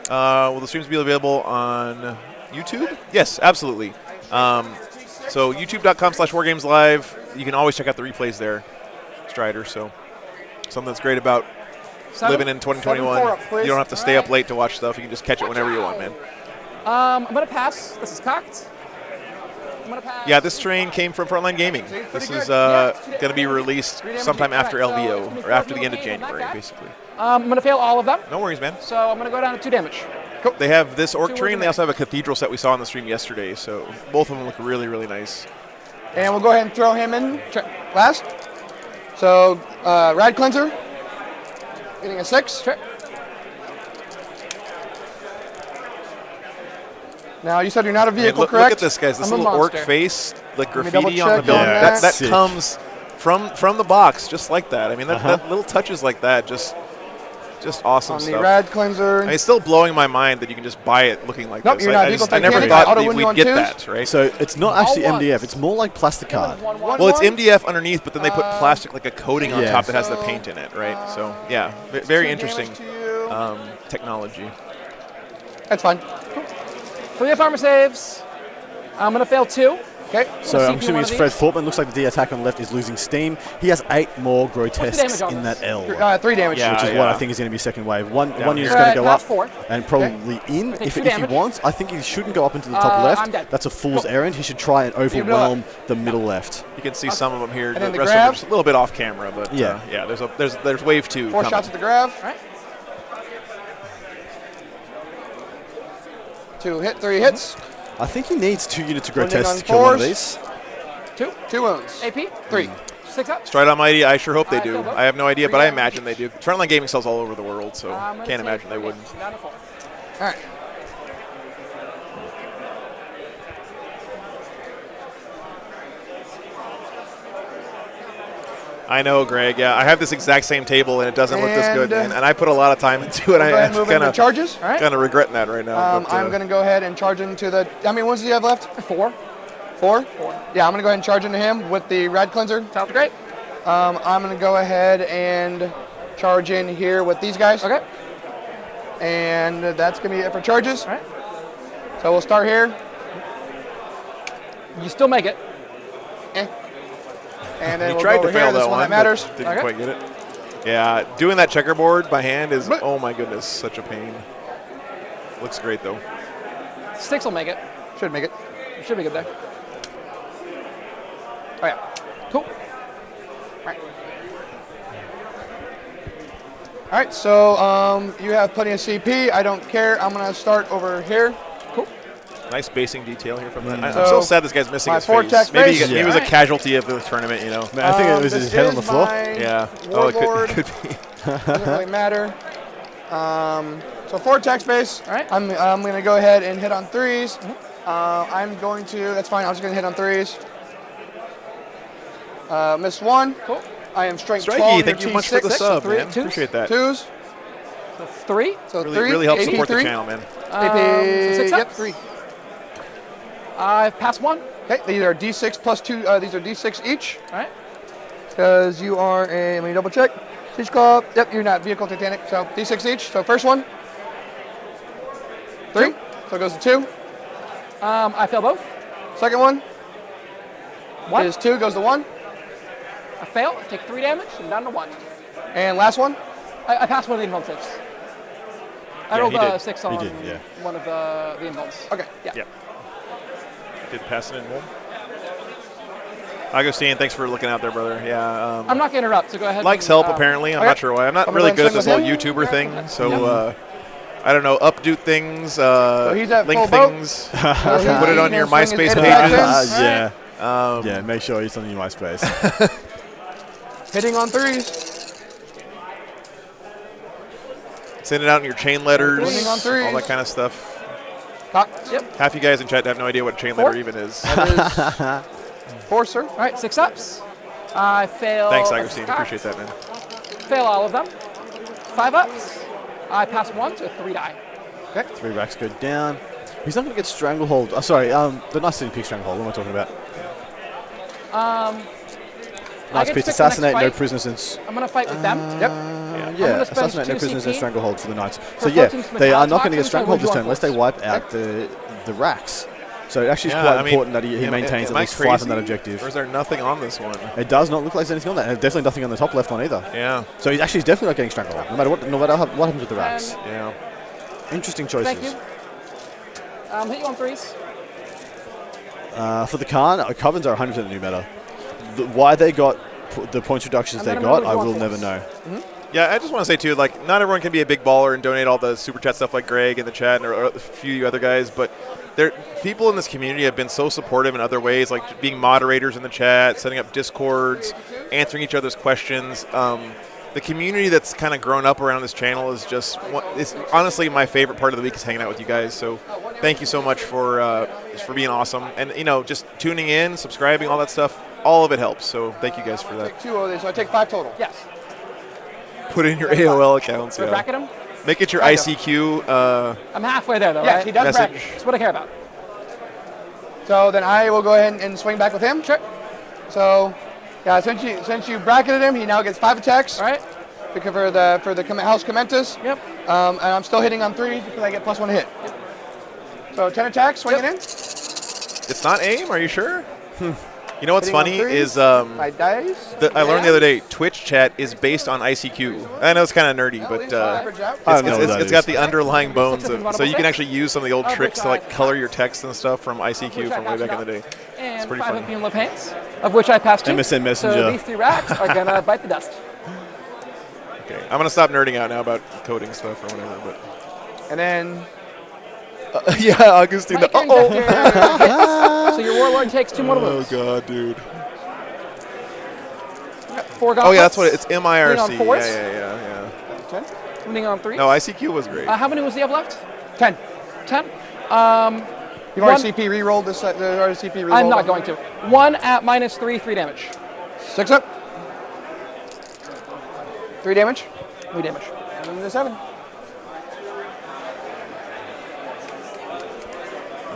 will the streams be available on YouTube? Yes, absolutely. So youtube.com/wargameslive. You can always check out the replays there, Strider. So something that's great about living in 2021. You don't have to stay up late to watch stuff. You can just catch it whenever you want, man. I'm going to pass. This is cocked. I'm going to pass. Yeah, this train came from Frontline Gaming. This is going to be released sometime after LVO, or after the end of January, basically. I'm going to fail all of them. No worries, man. So I'm going to go down to 2 damage. Cool. They have this Orc train. They also have a Cathedral set we saw on the stream yesterday. So both of them look really, really nice. And we'll go ahead and throw him in last. So, Rad Cleanser, getting a 6. Now, you said you're not a vehicle, correct? Look at this, guys. This little orc face, like graffiti on the double building. That comes from the box, just like that. I mean, that little touches like that, just awesome on stuff. the Rad Cleanser. I mean, it's still blowing my mind that you can just buy it looking like Nope, this. you're not I never thought that we'd get that, right? So it's not actually MDF. It's more like plasticard. Well, it's MDF underneath, but then they put plastic, like a coating on top that has the paint in it, right? So, yeah, very interesting technology. That's fine. Cool. 3 up armor saves. I'm going to fail 2. Okay. So I'm assuming it's Fred Thorpe. Looks like the attack on the left is losing steam. He has 8 more grotesques in that L. 3 damage. Which is what I think is going to be second wave. One unit's going to go up 4. and probably in. If he wants, I think he shouldn't go up into the top I'm left. dead. That's a fool's errand. He should try and overwhelm the middle left. You can see some of them here. And then the the rest grab. of them are a little bit off camera, but yeah, there's wave 2 4 coming. shots at the grab. All right. 2 hit, 3 hits. I think he needs 2 units of Wounding grotesque on to kill one of 4s. these. 2 wounds. AP. 3. 6 up. Stride Almighty, I sure hope they do. Kill both. I have no idea, but 3 I damage. imagine they do. Frontline Gaming sells all over the world, so can't imagine they wouldn't. Down to 4. All right. I know, Greg. Yeah, I have this exact same table, and it doesn't look this good. And I put a lot of time into it. Go ahead and I'm move into charges. All right. kind of regretting that right now. I'm going to go ahead and charge into the. How many wounds do you have left? 4. 4? Yeah, I'm going to go ahead and charge into him with the Rad Cleanser. Sounds great. I'm going to go ahead and charge in here with these guys. Okay. And that's going to be it for charges. All right. So we'll start here. You still make it. And then he we'll tried go to over fail here. This that one that one, matters. but didn't quite get it. Yeah, doing that checkerboard by hand is, oh my goodness, such a pain. Looks great, though. 6 will make it. Should make it. Should be good there. Oh, yeah. Cool. All right, so you have plenty of CP. I don't care. I'm going to start over here. Cool. Nice basing detail here from that. So I'm so sad this guy's missing his face. Maybe he was a casualty of the tournament, you know. I think it was his head on the floor. Yeah. Warlord. It could be. Doesn't really matter. So 4 attack space. All right. I'm going to go ahead and hit on 3s. I'm going to. That's fine. I'm just going to hit on 3s. Missed 1. Cool. I am strength Strikey, 12. thank you much for the sub, man. Appreciate that. Twos. So 3. So Really, 3. really helps AP support 3. the channel, man. AP, 6 yep, ups. 3. I've passed 1. Okay, these are D6 plus 2. These are D6 each. All right. Because you are a, let me double check. Siege Club. Yep, you're not Vehicle Titanic. So D6 each. So first one. 3. So it goes to 2. I fail both. Second one. 1. Is 2, goes to 1. I fail. I take 3 damage. I'm down to 1. And last one. I passed one of the invuln saves. I Yeah, rolled he did. 6 on He did, yeah. one of the invulns. Okay. Yeah. Yep. Did pass it in one. Augustine, thanks for looking out there, brother. Yeah. I'm not going to interrupt, so go ahead. Likes help, apparently. I'm not sure why. I'm not really good at this whole YouTuber thing. So, I don't know, updo things, he's at link full boat. things, put it on your MySpace pages. Yeah. Yeah, make sure it's on your MySpace. Hitting on 3s. Send it out in your chain letters, Hitting on 3s. all that kind of stuff. Yep. Half you guys in chat have no idea what a chain letter even is. That is 4, sir. All right, 6 ups. I fail. Thanks, a Augustine. stack. Appreciate that, man. Fail all of them. 5 ups. I pass 1, so 3 die. Okay. 3 racks go down. He's not going to get Stranglehold. Oh, sorry, the Nice City Pig Stranglehold. What am I talking about? I Nice get Pete, to pick the next assassinate, no fight. prisoners, and I'm going to fight with them. Yep. yeah, assassinate, no prisoners, and Stranglehold for the Knights. So For yeah, potent they are metallic not going to get toxins, Stranglehold I this will turn join unless they wipe out the racks. So it actually is quite important that he maintains at least 5 on that objective. Or is there nothing on this one? It does not look like there's anything on that, and definitely nothing on the top left one either. Yeah. So he's definitely not getting Stranglehold, no matter what happens with the racks. Yeah. Interesting choices. Thank you. Hit you on 3s. For the Khan, Covens are 100% the new meta. Why they got the points reductions they got, I will never know. Yeah, I just want to say too, like, not everyone can be a big baller and donate all the super chat stuff like Greg in the chat or a few other guys, but people in this community have been so supportive in other ways, like being moderators in the chat, setting up discords, answering each other's questions. The community that's kind of grown up around this channel is just, it's honestly my favorite part of the week is hanging out with you guys. So thank you so much for being awesome. And, just tuning in, subscribing, all that stuff, all of it helps. So thank you guys for that. Take 2 of these, so I take 5 total. Yes. Put in your AOL accounts. Do I bracket him? Make it your Kind of. ICQ. I'm halfway there, though, Yes, right? he does message. bracket. That's what I care about. So then I will go ahead and swing back with him. Sure. So, yeah, since you bracketed him, he now gets 5 attacks. All right. Because for the House Commentus. Yep. And I'm still hitting on 3 because I get +1 hit. Yep. So 10 attacks, swinging in. It's not aim, are you sure? You know what's Hitting on funny 3s. is My dice. I learned the other day Twitch chat is based on ICQ. I know it's kind of nerdy, but it's got the underlying bones of, so you can actually use some of the old tricks to like color your text and stuff from ICQ from way back in the day. It's And pretty 5 funny. of Beam Paints, of which I passed 2. MSN Messenger. So these 3 racks are going to bite the dust. Okay, I'm gonna stop nerding out now about coding stuff or whatever. But And then. yeah, Augustine. Right, so your Warlord takes 2 more wounds. Oh god, dude. 4 gauntlets. Oh yeah, that's what it's MIRC. Hitting on 4s. Yeah. 10. Winning on 3s. No, ICQ was great. How many was he have left? 10. 10. You've already CP re-rolled this. Already CP re-rolled. I'm not going to. 1 at -3, 3 damage. 6 up. 3 damage. 3 damage. And then the 7.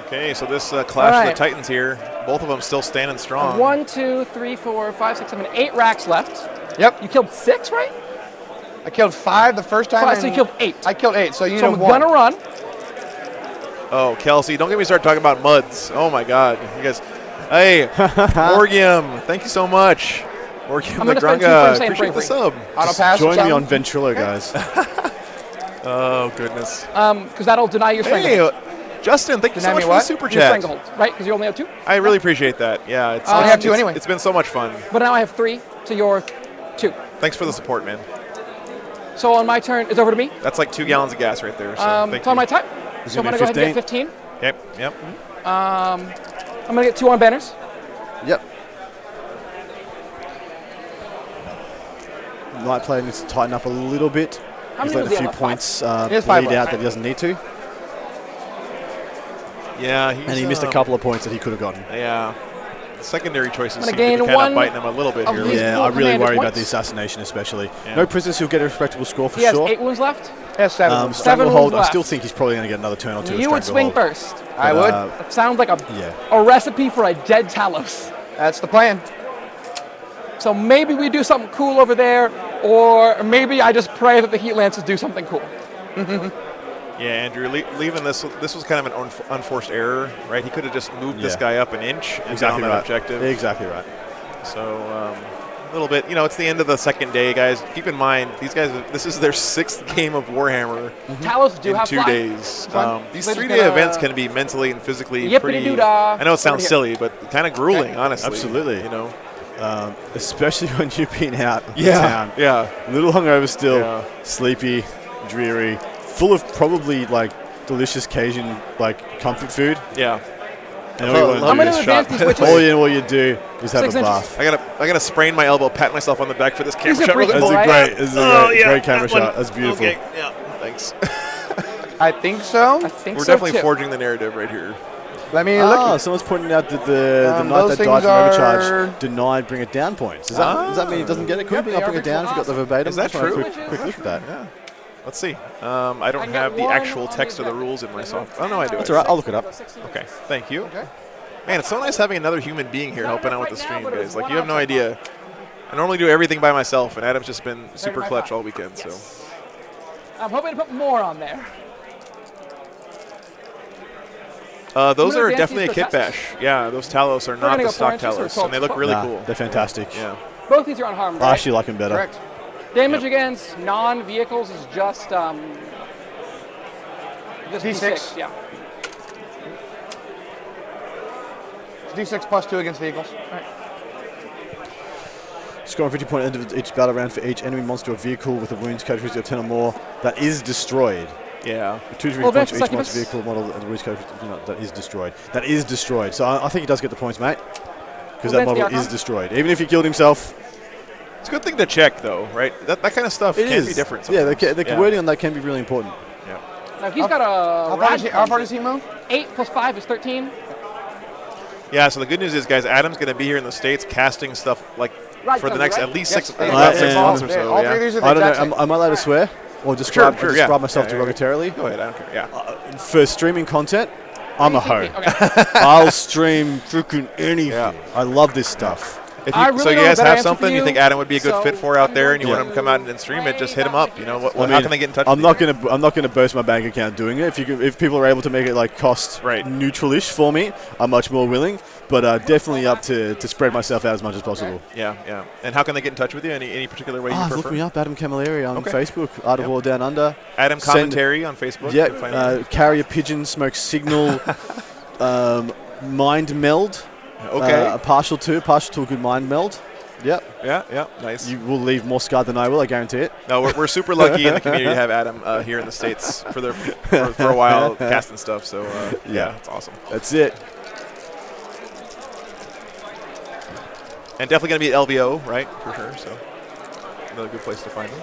Okay, so this Clash of right. the Titans here, both of them still standing strong. 1, 2, 3, 4, 5, 6, 7, 8 racks left. Yep. You killed 6, right? I killed 5 the first time. 5, so you killed 8. I killed 8. So you So know I'm 1. gonna run. Oh, Kelsey, don't get me started talking about muds. Oh my God, you guys. Hey, Morgium, thank you so much. Morgium I'm the gonna spend 2 Grunga, points saying appreciate the bravery. sub. Auto pass. Join me challenge. on Ventrilo, guys. Oh goodness. Because that'll deny your Hey, stranglehold. Justin, thank you so Deny much me for what? the super Your chat. stranglehold, right? Because you only have 2. I really appreciate that. Yeah, it's, I only have 2 it's- anyway. It's been so much fun. But now I have 3 to your 2. Thanks for the support, man. So on my turn, it's over to me. That's like 2 gallons of gas right there. So thank It's on you. my type. Is So it I'm a going to go ahead and get 15. Yep. I'm going to get 2 on banners. Yep. Night Player needs to tighten up a little bit. How He's many letting was a he few on? points He has 5 bleed left. out that he doesn't need to. Yeah, And he missed a couple of points that he could have gotten. Yeah. secondary choices I'm seem gonna to be gain kind one of biting them a little bit of here. these Yeah, cool I really commander worry about points. the assassination, especially. Yeah. No prisoners, he'll get a respectable score for He has sure. 8 wounds left. Yes, 7 wounds left. Stranglehold, I left. still think he's probably going to get another turn or two. You of would swing Stranglehold. first. I But, would. That sounds like Yeah. a recipe for a dead Talos. That's the plan. So maybe we do something cool over there, or maybe I just pray that the Heat Lances do something cool. Yeah, Andrew, leaving this was kind of an unforced error, right? He could have just moved this Yeah. guy up an inch and Exactly got on that right. objective. Exactly right. So a little bit, it's the end of the second day, guys. Keep in mind, these guys, this is their 6th game of Warhammer Talos do in have 2 fly. days. These They're just 3-day gonna- events can be mentally and physically Yippity pretty. doo-dah. I know it sounds Over silly, but kind of grueling, honestly. Absolutely. Especially when you've been out of Yeah, town. yeah. A little hungover still, Yeah. sleepy, dreary, full of probably like delicious Cajun like comfort food. Yeah. And all you want I'm to do gonna is advance these switches. all you do is have 6 a inches. bath. I gotta sprain my elbow, pat myself on the back for this camera These are shot. real pretty quick. That's a great, great camera that one. shot. That's beautiful. Okay, yeah, thanks. I think so. I think We're so definitely too. forging the narrative right here. Let me look. Ah, someone's pointing out that the knight those that died things from overcharge are- denied bring it down points. Does that mean he doesn't get it? Could Yep, bring they up are bring it down if you got the verbatim? Is that Just wanna true? Quick look at that. Yeah. Let's see. I don't I get have the one actual on text the of the rules in my software. Oh, no, I do. That's all right. I'll look it up. Okay, thank you. Man, it's so nice having another human being here helping out with the stream, guys. Like, you have no idea. I normally do everything by myself, and Adam's just been super clutch all weekend, so. I'm hoping to put more on there. Those gonna are advance definitely a these kit for bash. Yeah, those Talos are not gonna the go stock 4 inches or Talos, and they look 12? really Nah, cool. they're fantastic. Yeah. Both these are unharmed, I right? actually like them better. Correct. Damage against non-vehicles is just D6. Yeah. It's D6 plus 2 against vehicles. Scoring 50 point end of each battle round for each enemy monster or vehicle with a wounds category of 10 or more that is destroyed. Yeah. 2 to 3 Well, points for that's each monster vehicle model and the wounds category that is destroyed. That is destroyed. So I think he does get the points, mate. Because Well, that that's model the is outcome. destroyed. Even if he killed himself. It's a good thing to check, though, right? That kind of stuff It can is. be different Yeah, sometimes. the wording on that can be really important. Yeah. Now he's got a. How far does he move? 8 plus 5 is 13. Yeah, so the good news is, guys, Adam's going to be here in the States casting stuff like Right, for the Tony, next right? at least Yes, 6 they- about they- 6 they- months or they- so. all Yeah. three of these are the I don't exact know. same. Am I allowed to swear? Or describe Sure, describe yeah. myself Yeah, yeah, yeah. derogatorily? Go ahead, I don't care. Yeah. For streaming content, I'm a hoe. Okay. I'll stream freaking anything. Yeah. I love this stuff. If I you, really so you don't guys have a have better something answer for you think you, Adam would be a good so fit for out there, and you Yeah. want him to come out and stream it, just hit him up. You know, I how mean, can they get in touch? I'm with you? not gonna burst my bank account doing it. If people are able to make it like cost neutral-ish for me, I'm much more willing. But definitely up to spread myself out as much as possible. Yeah, yeah. And how can they get in touch with you? Any particular way you prefer? Look me up, Adam Camilleri on Okay. Facebook, Art of War Down Under. Adam Send- Commentary on Facebook. Yeah, You'll find me. Carrier Pigeon, Smoke Signal, Mind Meld. Okay. A partial to a good Mind Meld. Yep. Yeah, nice. You will leave more scarred than I will, I guarantee it. No, we're super lucky in the community to have Adam here in the States for a while casting stuff. So yeah, it's awesome. That's it. And definitely going to be at LVO, right? For sure. So another good place to find him.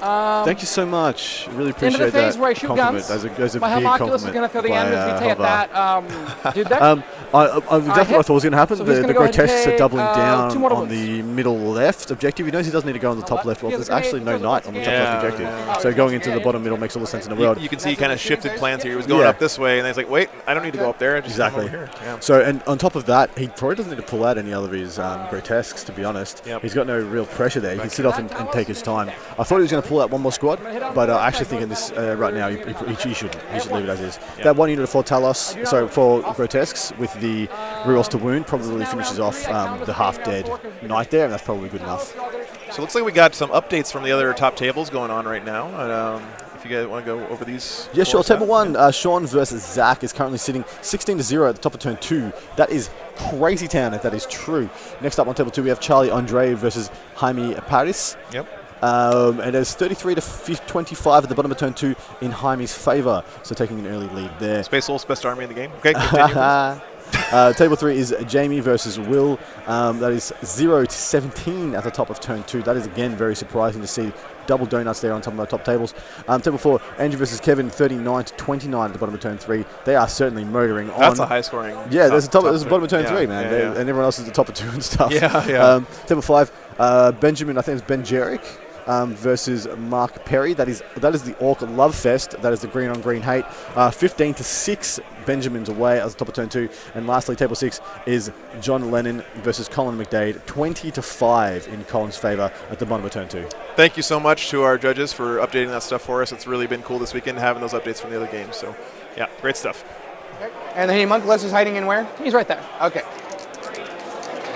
Thank you so much. Really Into appreciate the phase that where I shoot compliment. guns. That's a My big homunculus is compliment going to throw the by, end as we take Hovar. that. Dude there. Exactly what I thought was going to happen. So he's The gonna go ahead and grotesques are take, doubling 2 down mortal on wounds. the middle left objective. He knows he doesn't need to go on the top left. Well, He there's has a actually no grenade, knight on the top Yeah, left objective. yeah. So going into the bottom middle makes all the sense in the world. You can see he kind of shifted plans here. He was going Yeah. up this way, and then he's like, wait, I don't need to go up there. I just come Exactly. over here. Yeah. So, and on top of that, he probably doesn't need to pull out any other of his grotesques, to be honest. Yep. He's got no real pressure there. He can sit off and take his time. I thought he was going to pull out one more squad, but I actually think in this right now, he shouldn't. He should leave it as is. Yep. That 1 unit of 4 Talos, so 4 grotesques with the rerolls to wound probably finishes off the half-dead knight there, and that's probably good enough. So it looks like we got some updates from the other top tables going on right now. And, if you guys want to go over these. Yeah, sure. for us, Table 1, Sean versus Zach is currently sitting 16-0 at the top of turn 2. That is crazy town if that is true. Next up on table 2, we have Charlie Andre versus Jaime Paris. Yep. And there's 33 to 25 at the bottom of turn 2 in Jaime's favor, so taking an early lead there. Space Wolf's best army in the game. Okay, continue. Table 3 is Jamie versus Will. That is 0 to 17 at the top of turn 2. That is again very surprising to see double donuts there on top of my top tables. Table 4, Andrew versus Kevin, 39-29 at the bottom of turn 3. They are certainly motoring on. That's a high scoring. Yeah, there's a bottom of turn 3, man. Yeah, And everyone else is at the top of 2 and stuff. Yeah. Table 5, Benjamin, I think it's Ben Jarek. Versus Mark Perry. That is the Orc Love Fest. That is the green on green hate. 15-6 Benjamin's away at the top of turn 2. And lastly, table 6 is John Lennon versus Colin McDade. 20-5 in Colin's favour at the bottom of turn 2. Thank you so much to our judges for updating that stuff for us. It's really been cool this weekend having those updates from the other games. So, yeah, great stuff. Okay. And the homunculus is hiding in where? He's right there. Okay.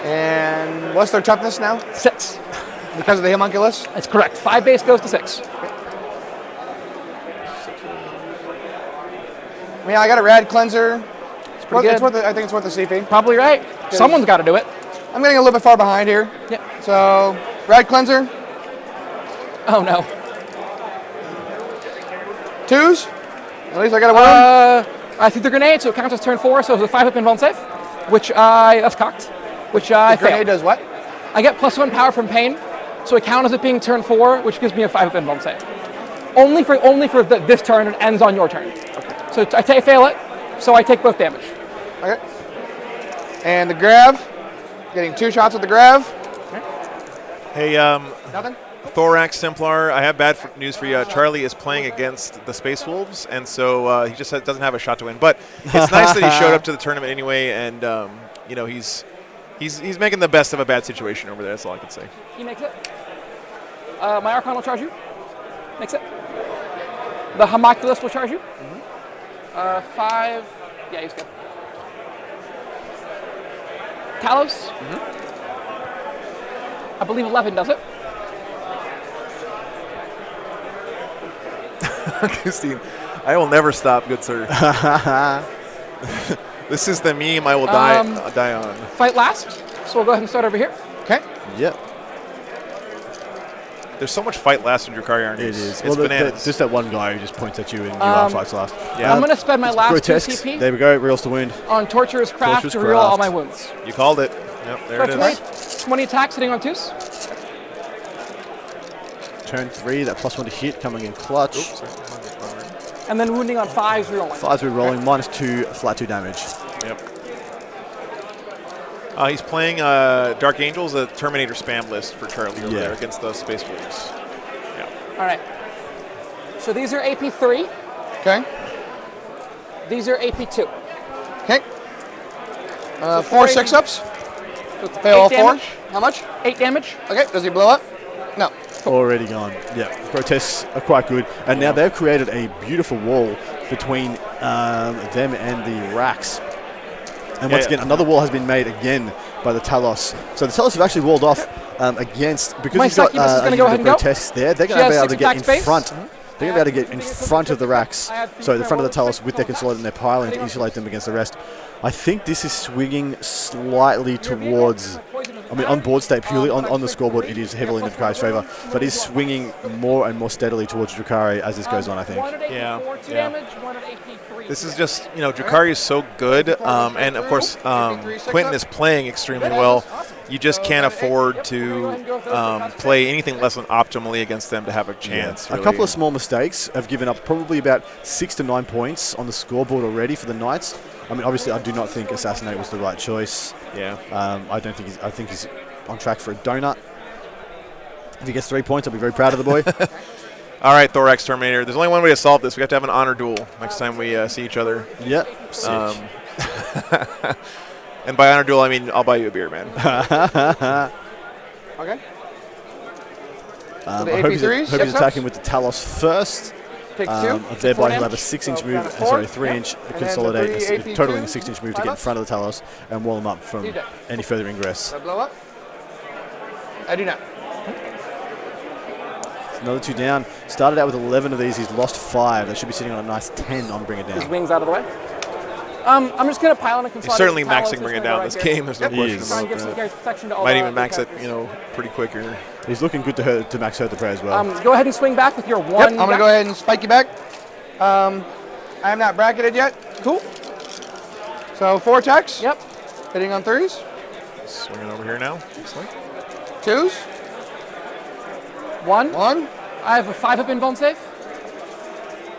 And what's their toughness now? 6. Because of the homunculus? That's correct. 5 base goes to 6. Yeah, I got a rad cleanser. It's pretty good. I think it's worth the CP. Probably right. Someone's got to do it. I'm getting a little bit far behind here. Yeah. So, rad cleanser. Oh no. 2s. At least I got a 1. I threw the grenade, so it counts as turn 4. So it was a 5-hit pinball save, that's cocked. Which I failed. Grenade does what? I get +1 power from pain. So it counts as it being turn 4, which gives me a 5-hit pinball save. Only for this turn, it ends on your turn. Okay. So I fail it, so I take both damage. Okay. And the grav, getting 2 shots with the grav. Hey, Nothing? Thorax Templar, I have bad news for you. Charlie is playing against the Space Wolves, and so he just doesn't have a shot to win. But it's nice that he showed up to the tournament anyway, and he's making the best of a bad situation over there. That's all I can say. He makes it. My Archon will charge you. Makes it. The homunculus will charge you. 5. Yeah, he's good. Talos. I believe 11 does it. Christine, I will never stop, good sir. This is the meme I will die on. Fight last. So we'll go ahead and start over here. Okay. Yep. There's so much fight last in Drukari Armies. It is. It's bananas. Just that one guy who just points at you and you are fights last. Yeah. I'm going to spend my last grotesque. 2 CP. There we go. Reels to wound. On Torturer's Craft to reroll all my wounds. You called it. Yep, there it is. 20 attacks hitting on 2s. Turn 3, that +1 to hit coming in clutch. Oops. And then wounding on 5s rerolling. 5s rerolling, -2, flat 2 damage. Yep. He's playing Dark Angels, a Terminator spam list for Charlie over there against the Space Wolves. Yeah. All right. So these are AP3. Okay. These are AP2. Okay. So 4 6-ups. So Fail all 4. damage. How much? 8 damage. Okay. Does he blow up? No. Already gone. Yeah. Grotesques are quite good. And now they've created a beautiful wall between them and the racks. And once again, another wall has been made again by the Talos. So the Talos have actually walled off against, because he's got grotesques there, they're going to be able to get in front. They're going to be able to get in front of the racks, so the front of the Talos with their Consolidate and their Piling to insulate them against the rest. I think this is swinging slightly towards, I mean, on board state purely, on the scoreboard it is heavily in the Drukari's favour, but is swinging more and more steadily towards Drukari as this goes on, I think. Yeah. This is just, Drukari is so good, and of course, Quentin is playing extremely well. You just can't afford to play anything less than optimally against them to have a chance. Yeah. A couple of small mistakes have given up probably about 6 to 9 points on the scoreboard already for the Knights. I mean, obviously, I do not think Assassinate was the right choice. Yeah. I think he's on track for a donut. If he gets 3 points, I'll be very proud of the boy. All right, Thorax Terminator. There's only one way to solve this. We have to have an honor duel next time we see each other. Yep. And by honor duel, I mean I'll buy you a beer, man. Okay. I hope he's attacking with the Talos first. Take 2. Thereby he'll have a 6-inch move, 3-inch Consolidate, totaling a 6-inch move to get in front of the Talos and wall him up from any further ingress. Do I blow up? I do not. Another 2 down. Started out with 11 of these. He's lost 5. They should be sitting on a nice 10 on Bring It Down. His wings out of the way. I'm just going to pile on a Consolidate. He's certainly maxing Bring It Down this game. There's no question about that. Might even max it, pretty quick here. He's looking good to max Hurt the Prey as well. Go ahead and swing back with your 1. Yep, I'm going to go ahead and spike you back. I am not bracketed yet. Cool. So 4 attacks. Yep. Hitting on 3s. Swinging over here now. 2s. 1. I have a 5-up invuln save,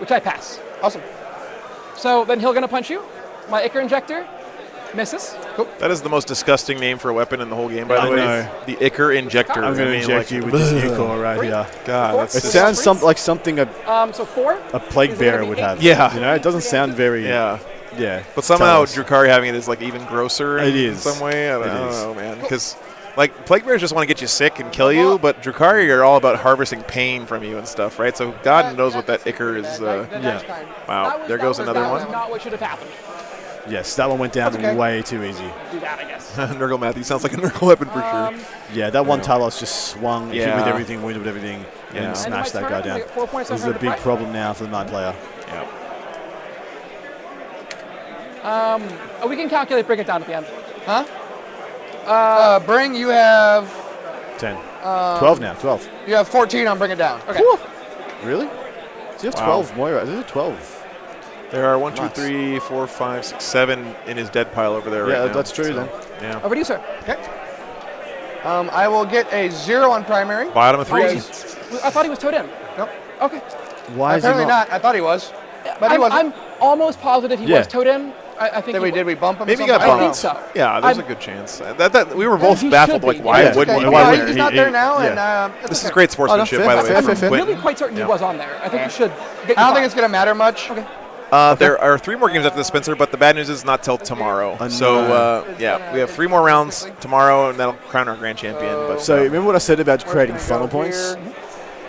which I pass. Awesome. So then he'll gonna punch you. My Ichor Injector misses. Cool. That is the most disgusting name for a weapon in the whole game, by the way. know. The Ichor Injector. I'm going to inject you with this Ichor right here. God, it sounds like something So 4. a plague bearer would have. Yeah. You know, it doesn't sound very. Yeah. Yeah. But somehow Drukhari having it is like even grosser It in is. some way. I don't It is. know, man. Because like plague bears just want to get you sick and kill you, but Drukhari are all about harvesting pain from you and stuff, right? So God knows what that Ichor is. Wow, there goes another That one. was not what should have happened. Yes, that one went down way too easy. Do that, I guess. Nurgle Matthew sounds like a Nurgle weapon for sure. Yeah, that one Talos just swung, hit Yeah. with everything, wounded with everything, Yeah. and smashed that turn, guy I down. get 4 points This is on a turn big to problem now for the 9 player. We can calculate, bring it down at the end. Huh? Bring, you have 10. 12 now, 12. You have 14 on Bring It Down. Okay. Really? So you have Wow. 12, Moira. This is 12. There are 1, 2, Nice. 3, 4, 5, 6, 7 in his dead pile over there Yeah, right now. that's true then. Yeah. Over to you, sir. Okay. I will get a 0 on primary. Bottom of 3. I thought he was towed in. Nope. Okay. Why Apparently is he not? I thought he was. But he wasn't. I'm almost positive he Yeah. was towed in. I think Did we bump him? Maybe he or got something? bumped. I think so. Yeah, there's I'm- a good chance. That we were both he baffled, should like be. why Yeah, wouldn't Okay. he? why Yeah, wouldn't he's he? not there He- now, yeah. and This it's is okay. great sportsmanship, fair, by the way. fair, from fair, fair. Quinn. I'm really quite certain he was on there. I think you should get I don't think your it's going to matter much. Okay. There are 3 more games after the Spencer, but the bad news is not till tomorrow. So yeah, we have 3 more rounds tomorrow, and that'll crown our grand champion. But So remember what I said about creating funnel points?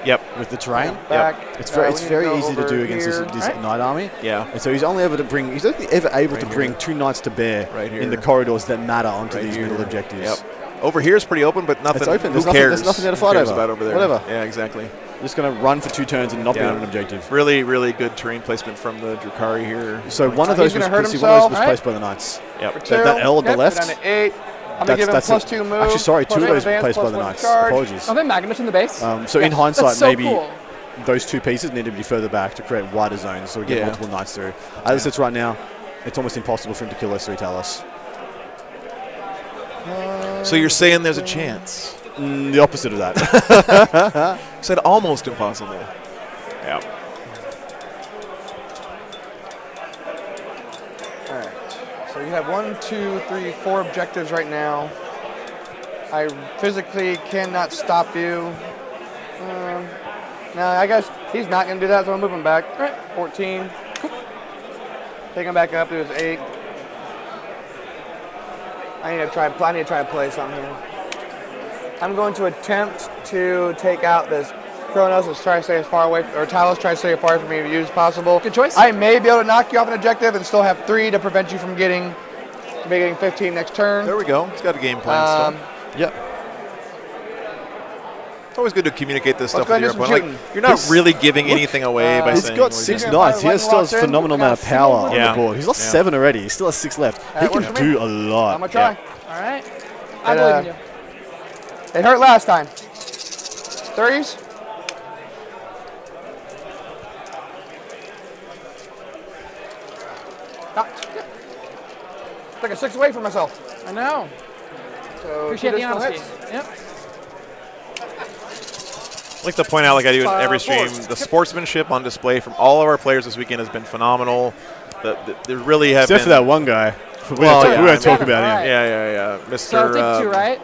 Yep. With the terrain? Back. It's we very need to easy go to do over against here. this knight army. Yeah. And so he's only ever able to bring 2 knights to bear Right here. in the corridors that matter onto Right these here. middle objectives. Yep. Over here is pretty open, but nothing. It's open. Who There's nothing- cares? there's nothing there to Who fight cares over. about over there? Whatever. Yeah, exactly. Just going to run for 2 turns and not be Yeah. on an objective. Really, really good terrain placement from the Drukhari here. So one of He's those was, gonna hurt one of those himself. was placed by the knights. Yep. That L on the Yep, left. Down to 8. I'm going to give him that's plus a- 2 move. Actually, sorry, plus 2 of one those were advance, placed by plus the 1 knights. charge. Apologies. Are they magnets in the base? So in hindsight, That's so maybe cool. those 2 pieces need to be further back to create wider zones so we get Yeah. multiple knights through. As it sits right now, it's almost impossible for him to kill those 3 Talos. So you're saying there's a chance? The opposite of that. Said almost impossible. Yeah. All right. So you have 1, 2, 3, 4 objectives right now. I physically cannot stop you. No, I guess he's not going to do that, so I'm moving back. All right. 14. Take him back up to his 8. I need to try and play something here. I'm going to attempt to take out this Kronos and try to stay as far away, or Talos try to stay as far from me as possible. Good choice. I may be able to knock you off an objective and still have 3 to prevent you from getting 15 next turn. There we go. He's got a game plan still. Yep. It's always good to communicate this stuff go with your and do some opponent. Like, shooting. you're not He's- really giving anything away by He's saying. got what 6 doing. knights. He Lightning still walks has in, phenomenal got amount of single power one. on Yeah. the board. He's lost Yeah. 7 already. He still has 6 left. He That works can for me. do a lot. I'm going to try. All right. I believe in you. It hurt last time. 30s. Took a 6 away from myself. I know. So Appreciate two the additional honesty. hits. Yep. I'd like to point out, like I do in every stream, Force. the sportsmanship on display from all of our players this weekend has been phenomenal. There really have Except for been. that one guy. We're Well, going yeah, to talk I mean, about him. Alright. Yeah, Mr. So take 2, right?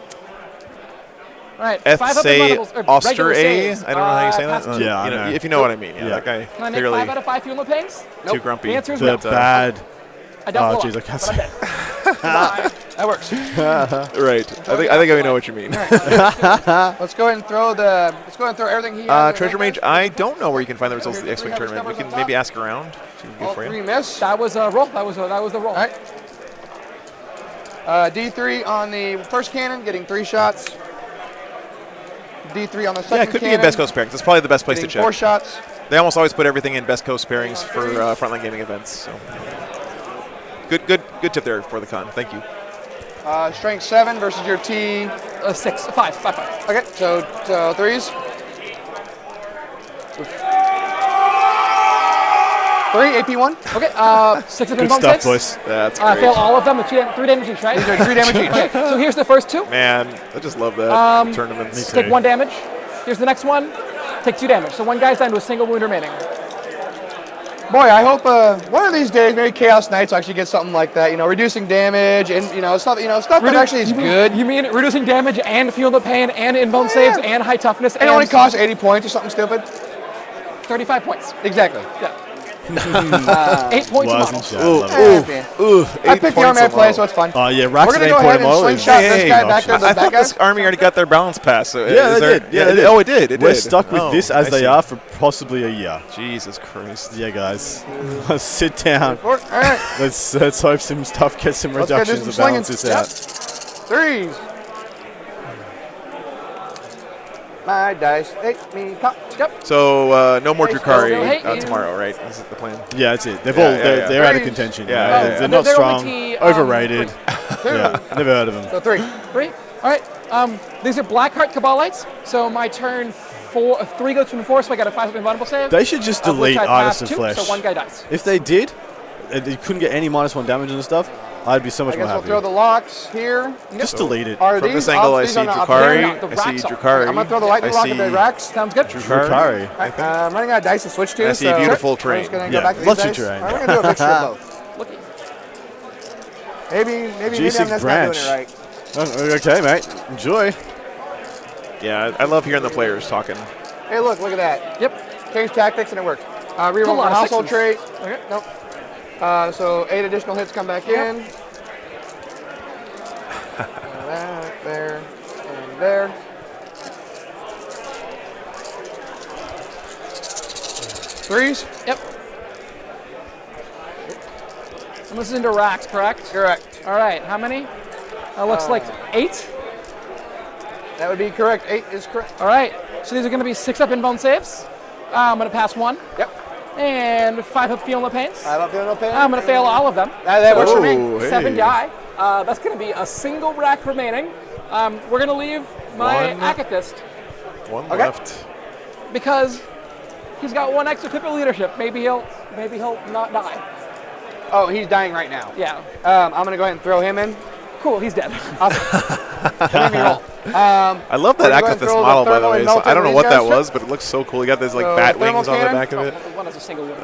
All right. 5 up Ethse levels, or Oster regular A. saves. I don't know how you say that. pass Yeah, I you know, know. if you know what I mean. Yeah, Yeah. that guy Can I make clearly 5 out of 5 fuel pains? too grumpy. The answer is The no. bad. I don't Oh, blow jeez, I up, can't but I'm say. dead. That works. Right. I think I know what you mean. Let's go ahead and throw everything he has. Treasure Mage, I don't know where you can find the results of the X-Wing tournament. We can maybe ask around. See what we can All get for 3 you. miss. That was a roll. That was the roll. All right. D3 on the first cannon, getting 3 shots. D3 on the second Yeah, it could be in cannon, Best Coast pairings. That's probably the best place to getting check. 4 shots. They almost always put everything in Best Coast pairings for Frontline Gaming events. So, good tip there for the con. Thank you. Strength 7 versus your T. 6, 5. Okay, so 3s. 3, AP1. Okay, 6 of them. Good stuff, boys. That's I great. fail all of them with 3 damage each, right? These are 3 damage each. Okay, so here's the first 2. Man, I just love that tournaments. Take 1 damage. Here's the next one. Take 2 damage. So one guy's down to a single wound remaining. Boy, I hope one of these days maybe Chaos Knights actually get something like that. You know, reducing damage and stuff. Stuff that actually is good. You mean reducing damage and feel the pain and invuln saves and high toughness? And it only costs 80 points or something stupid. 35 points. Exactly. Yeah. 8 points a model. I picked the army I play, so it's fun. Oh yeah, We're Rax gonna an go 8 ahead point and model. slingshot this guy back there. I thought this army already got their balance pass. So Yeah, they did. Yeah, they did. Oh, it did. It We're did. stuck with Oh, this as I they see. are for possibly a year. Jesus Christ. Yeah, guys. Let's sit down. All right. Let's hope some stuff gets some Let's go do reductions some to balance slinging. this out. Threes. My dice take me top. Yep. So no more Hey, Drukari hey, tomorrow, right? Is it the plan? Yeah, that's it. They're out of contention. Yeah, They're not They're strong, only T, overrated. 3. Yeah, never heard of them. So 3. 3. All right. These are Blackheart Cabalites. So my turn 3 goes from 4, so I got a 5 invulnerable save. They should just of which delete I Artists passed of 2, Flesh. So one guy dies. If they did, and you couldn't get any -1 damage and stuff, I'd be so much I more guess we'll happy. throw the locks here. Just delete it. Are From these this angle, up? I These see are not up. Drukari. They're not. The I see racks up. Drukari. I'm gonna throw the lightning I lock at see the racks. Sounds good. Drukari. I'm running out of dice to switch to. I see so beautiful We're just terrain. gonna go back to these lots of dice. terrain. All right, we're gonna do a mixture of both. Looky. Maybe I'm G6 just not branch. doing it right. Oh, okay, mate. Enjoy. Yeah, I love hearing the players talking. Hey, look at that. Yep. Change tactics and it worked. Reroll A lot for of household trait. sixes. Okay, nope. So 8 additional hits come back in. That, there, and there. Threes? Yep. And this is into racks, correct? Correct. All right. How many? Looks like 8. That would be correct. 8 is correct. All right. So these are going to be 6 up invuln saves. I'm going to pass 1. Yep. And 5 up feel no pains. 5 up feel no pain. I'm going to fail all of them. That works for me. Hey. 7 die. That's going to be a single rack remaining. We're going to leave my One. Akathist One left. because he's got 1 extra pip of leadership. Maybe he'll not die. Oh, he's dying right now. Yeah. I'm going to go ahead and throw him in. Cool. He's dead. Let me roll. I love that we're gonna Akathist throw the model, by the thermal way. and So melt I don't know these what that guys. was, but it looks so cool. You got those like So, bat thermal wings on the cannon. back of it. One has a single wound.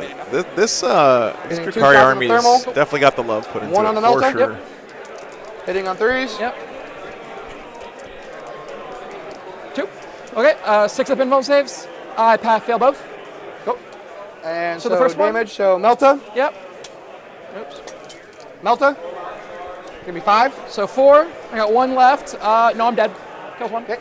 This Getting 2 Drukari shots army of thermal. has definitely got the love put into 1 it on the for melter. sure. Yep. Hitting on 3s. Yep. 2. Okay. 6 up invuln saves. I fail both. Go. And So so, the first one? damage. So Melta. Yep. Oops. Melta. Give me 5. So 4. I got 1 left. No, I'm dead. Kills 1. Okay.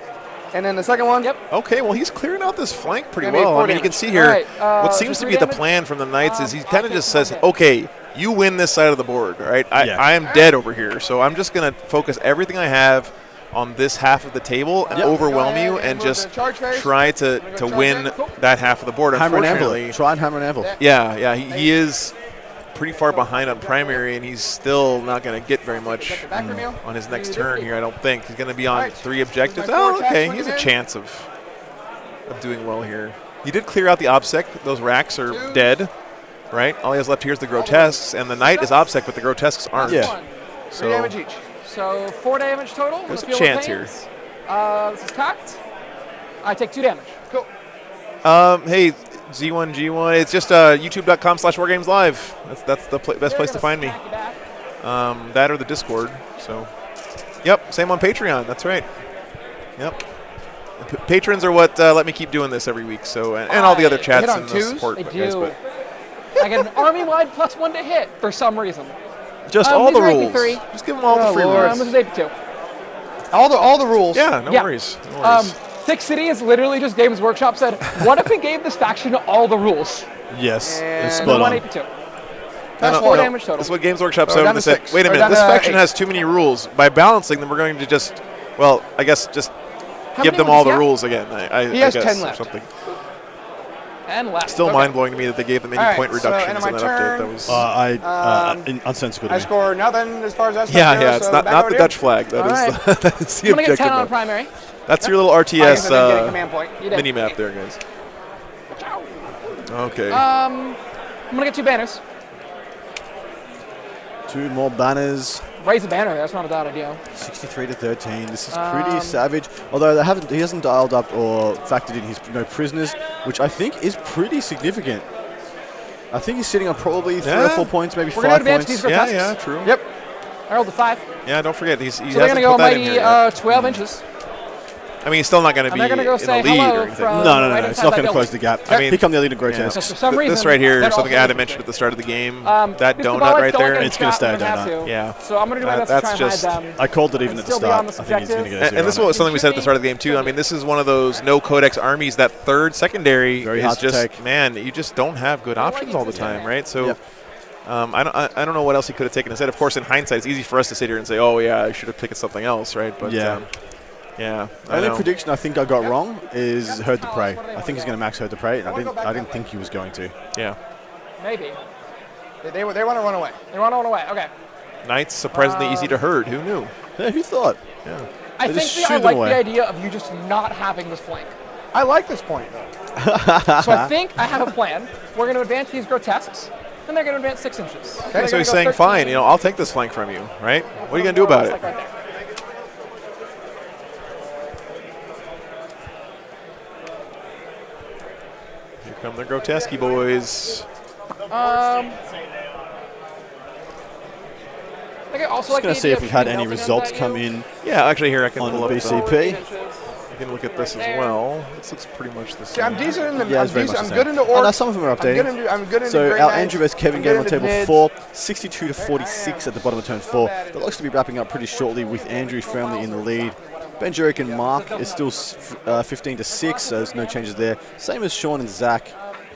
And then the second one. Yep. Okay, well, he's clearing out this flank pretty Gonna be well. 4 I mean, you can damage. see here, All right, what so seems to 3 be the damage? plan from the Knights is he kind of I just take says, 1 damage. okay, you win this side of the board, right? I am dead over here, so I'm just going to focus everything I have on this half of the table and overwhelm you and just try to win that half of the board. Hammer and Unfortunately, anvil. Try and hammer and anvil. yeah, he is pretty far behind on primary, and he's still not going to get very much on his next turn here, I don't think. He's going to be on 3 objectives. Oh, okay, he has a chance of doing well here. He did clear out the OBSEC. Those racks are dead, right? All he has left here is the grotesques, and the knight is OBSEC, but the grotesques aren't. Yeah. 3 So damage each. So 4 damage total. There's with a Feel the chance here. Pains. This is cocked. I take 2 damage. Cool. hey, Z1G1, it's just youtube.com/wargameslive. That's the best place to find me. That or the Discord. So, yep, same on Patreon. That's right. Yep. Patrons are what let me keep doing this every week. So, and all the other They chats hit on and the 2s? support They guys. do. But I get an army-wide +1 to hit for some reason. just all these the are rules. AP3. Just give them all the free Lord. rules. This is AP2. All the rules. Yeah, no Yeah. worries. No worries. Thick City is literally just Games Workshop said, what if we gave this faction all the rules? Yes, And it's And spot then 1 on. AP2. No, That's no, 4 no. damage total. That's what Games Workshop So said. we're They down to said, 6. wait a We're minute, down this to faction 8. has too many rules. By balancing them, we're going to just, well, I guess just How give many them all would the he have? rules again. He has I guess, 10 or left. something. And left. Still Okay. mind-blowing to me that they gave them any All right, point so reductions end of in my that update. turn. That was Unsensical to I me. score nothing as far as that stuff yeah, goes. yeah. It's so not back not over the to you. Dutch flag. That All is right. that's the I'm going to get objective 10 on map. primary. That's your little I guess I RTS didn't get a command point. You did. mini map there, guys. Okay. I'm going to get 2 banners. 2 more banners. Raise a banner. That's not a bad idea. 63 to 13. This is pretty savage. Although he hasn't dialed up or factored in his no prisoners. which I think is pretty significant. I think he's sitting on probably 3 or Yeah. 4 points, maybe We're gonna 5 advance points. these Yeah, grotesques. true. Yep. I rolled a 5. Yeah, don't forget, he So hasn't they're going to go put that in mighty here yet. 12 inches. I mean, he's still not going to And be they're gonna go in say the lead hello or anything. from No, right it's inside not that going to building. close the gap. I mean, Here come the elite grotesques. So for some this reason, right here that is something also Adam is mentioned at the start of the game. if That the donut ball right don't there. get It's gonna shot, stay a we're gonna have donut. to. Yeah. So I'm going to do my best to try and hide them. I called it even and at the still be on start. the I think he's going to objective. get a 0 And this on was it. something we said at the start of the game too. I mean, this is one of those no codex armies. That third secondary Very is hard to just take. man. You just don't have good options all the time, right? So. Yep. I don't know what else he could have taken instead. Of course, in hindsight, it's easy for us to sit here and say, "Oh yeah, I should have picked something else," right? But Yeah. yeah. The only prediction I think I got wrong is Herd the Prey. I think he's going to max Herd the Prey. I didn't think he was going to. Yeah. Maybe. They want to run away. They want to run away. Okay. Knights surprisingly easy to herd. Who knew? Yeah, who thought? Yeah. I They think just I shoot them like away. the idea of you just not having this flank. I like this point. So I think I have a plan. We're going to advance these grotesques, and they're going to advance 6 inches. So Okay, they're so gonna he's go saying, 13. "Fine, I'll take this flank from you, right? What are you gonna do about it?" Like right there. Here come the Grotesque boys. Okay, also Just like going the to see idea if of we've had shooting any melting results guns at come you. in Yeah, actually, here I can on pull the up BCP. You can look at this as well. This looks pretty much the See, same. I'm decent in the. Yeah, I'm it's very decent. much I'm the good same. into orcs. No, some of them are updating. I'm good into So Grey our Knights. Andrew vs. Kevin I'm game good on into table mids. 4, 62 to 46 at the bottom of turn 4. The looks to be wrapping up pretty shortly with Andrew firmly in the lead. Ben Jurek and Mark is still 15 to 6, so there's no changes there. Same as Sean and Zach,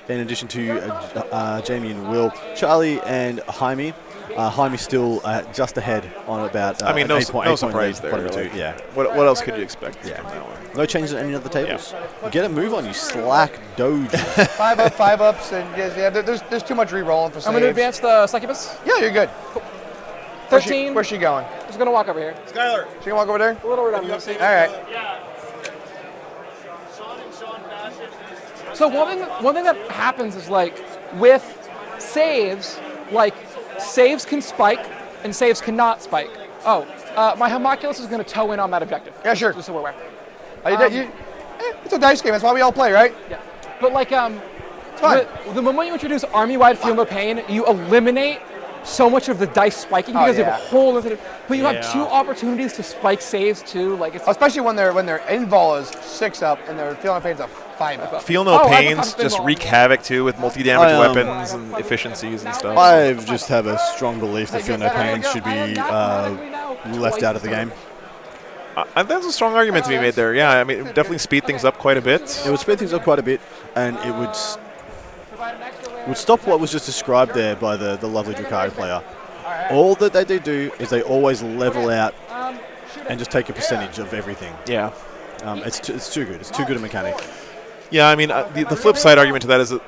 in addition to Jamie and Will. Charlie and Jaime. Jaime's still just ahead on about I mean, no 8 point no lead, surprise there. bottom Like, two, yeah. What else could you expect from that one? No changes on any other tables. Get a move on, you slack doge. 5 ups, and yeah, there's too much re-rolling for saves. I'm going to advance the succubus. Yeah, you're good. 13. Where's she going? Just going to walk over here. Skylar. She can walk over there. A little redundant. All right. So one thing that happens is like with saves, like saves can spike and saves cannot spike. Oh, my homunculus is going to toe in on that objective. Yeah, sure. Just so we're aware. It's a dice game. That's why we all play, right? Yeah. But like the moment you introduce army-wide Feel No Pain, you eliminate so much of the dice spiking because you have a whole other. But you have 2 opportunities to spike saves too. Like it's especially when their invol is 6 up and their Feel No Pain's a 5 up. Feel No Pains just wreak havoc too with multi-damage weapons and efficiencies and stuff. I just have a strong belief that Feel No Pain should be left out of the game. That's a strong argument to be made there. Yeah, I mean, it would definitely speed things up quite a bit. It would speed things up quite a bit, and it would stop what was just described there by the lovely Drukhari player. All that they do is they always level out and just take a percentage of everything. Yeah. It's too good. It's too good a mechanic. Yeah, I mean, the flip side argument to that is that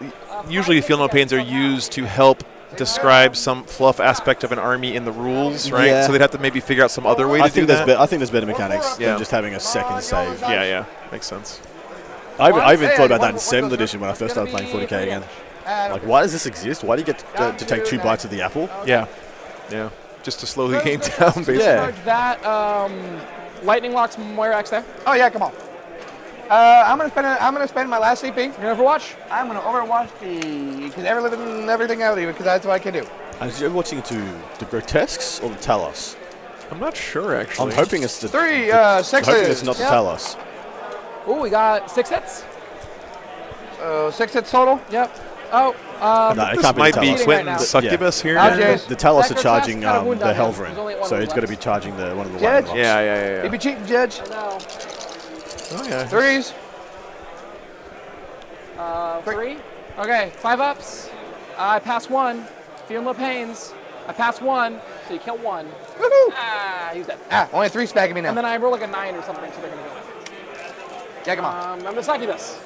usually Feel No Pains are used to help describe some fluff aspect of an army in the rules, right? Yeah. So they'd have to maybe figure out some other way to do that. I think there's better mechanics than just having a second save. Yeah, makes sense. I even thought about that in 7th edition when I first started playing 40k again. Like, why does this exist? Why do you get to take 2 bites of the apple? Yeah, just to slow the game down, basically. Yeah. that lightning locks Moira X there. Oh yeah, come on. I'm gonna spend my last CP. You're gonna Overwatch? I'm gonna Overwatch because everything out even because that's what I can do. And is you watching to the Grotesques or the Talos? I'm not sure actually. I'm hoping it's the 3 I'm sixes. hoping it's not the Talos. Oh, we got 6 hits. 6 hits total. Yep. Oh, No, it this can't be might the be Talos. Quentin's succubus here. The Talos are charging Kind of wound the on him. Helverin, There's only one so wound he's got to left. be charging one of the Judge? lightning locks. Yeah. You be cheating, Judge. No. Oh yeah. 3s. 3. Okay, 5 ups. I pass 1. Feel No Pains. I pass 1, so you kill 1. Woohoo! Ah, he's dead. Only 3 smacking me now. And then I roll like a 9 or something, so they're gonna go in. Yeah, come on. I'm the succubus.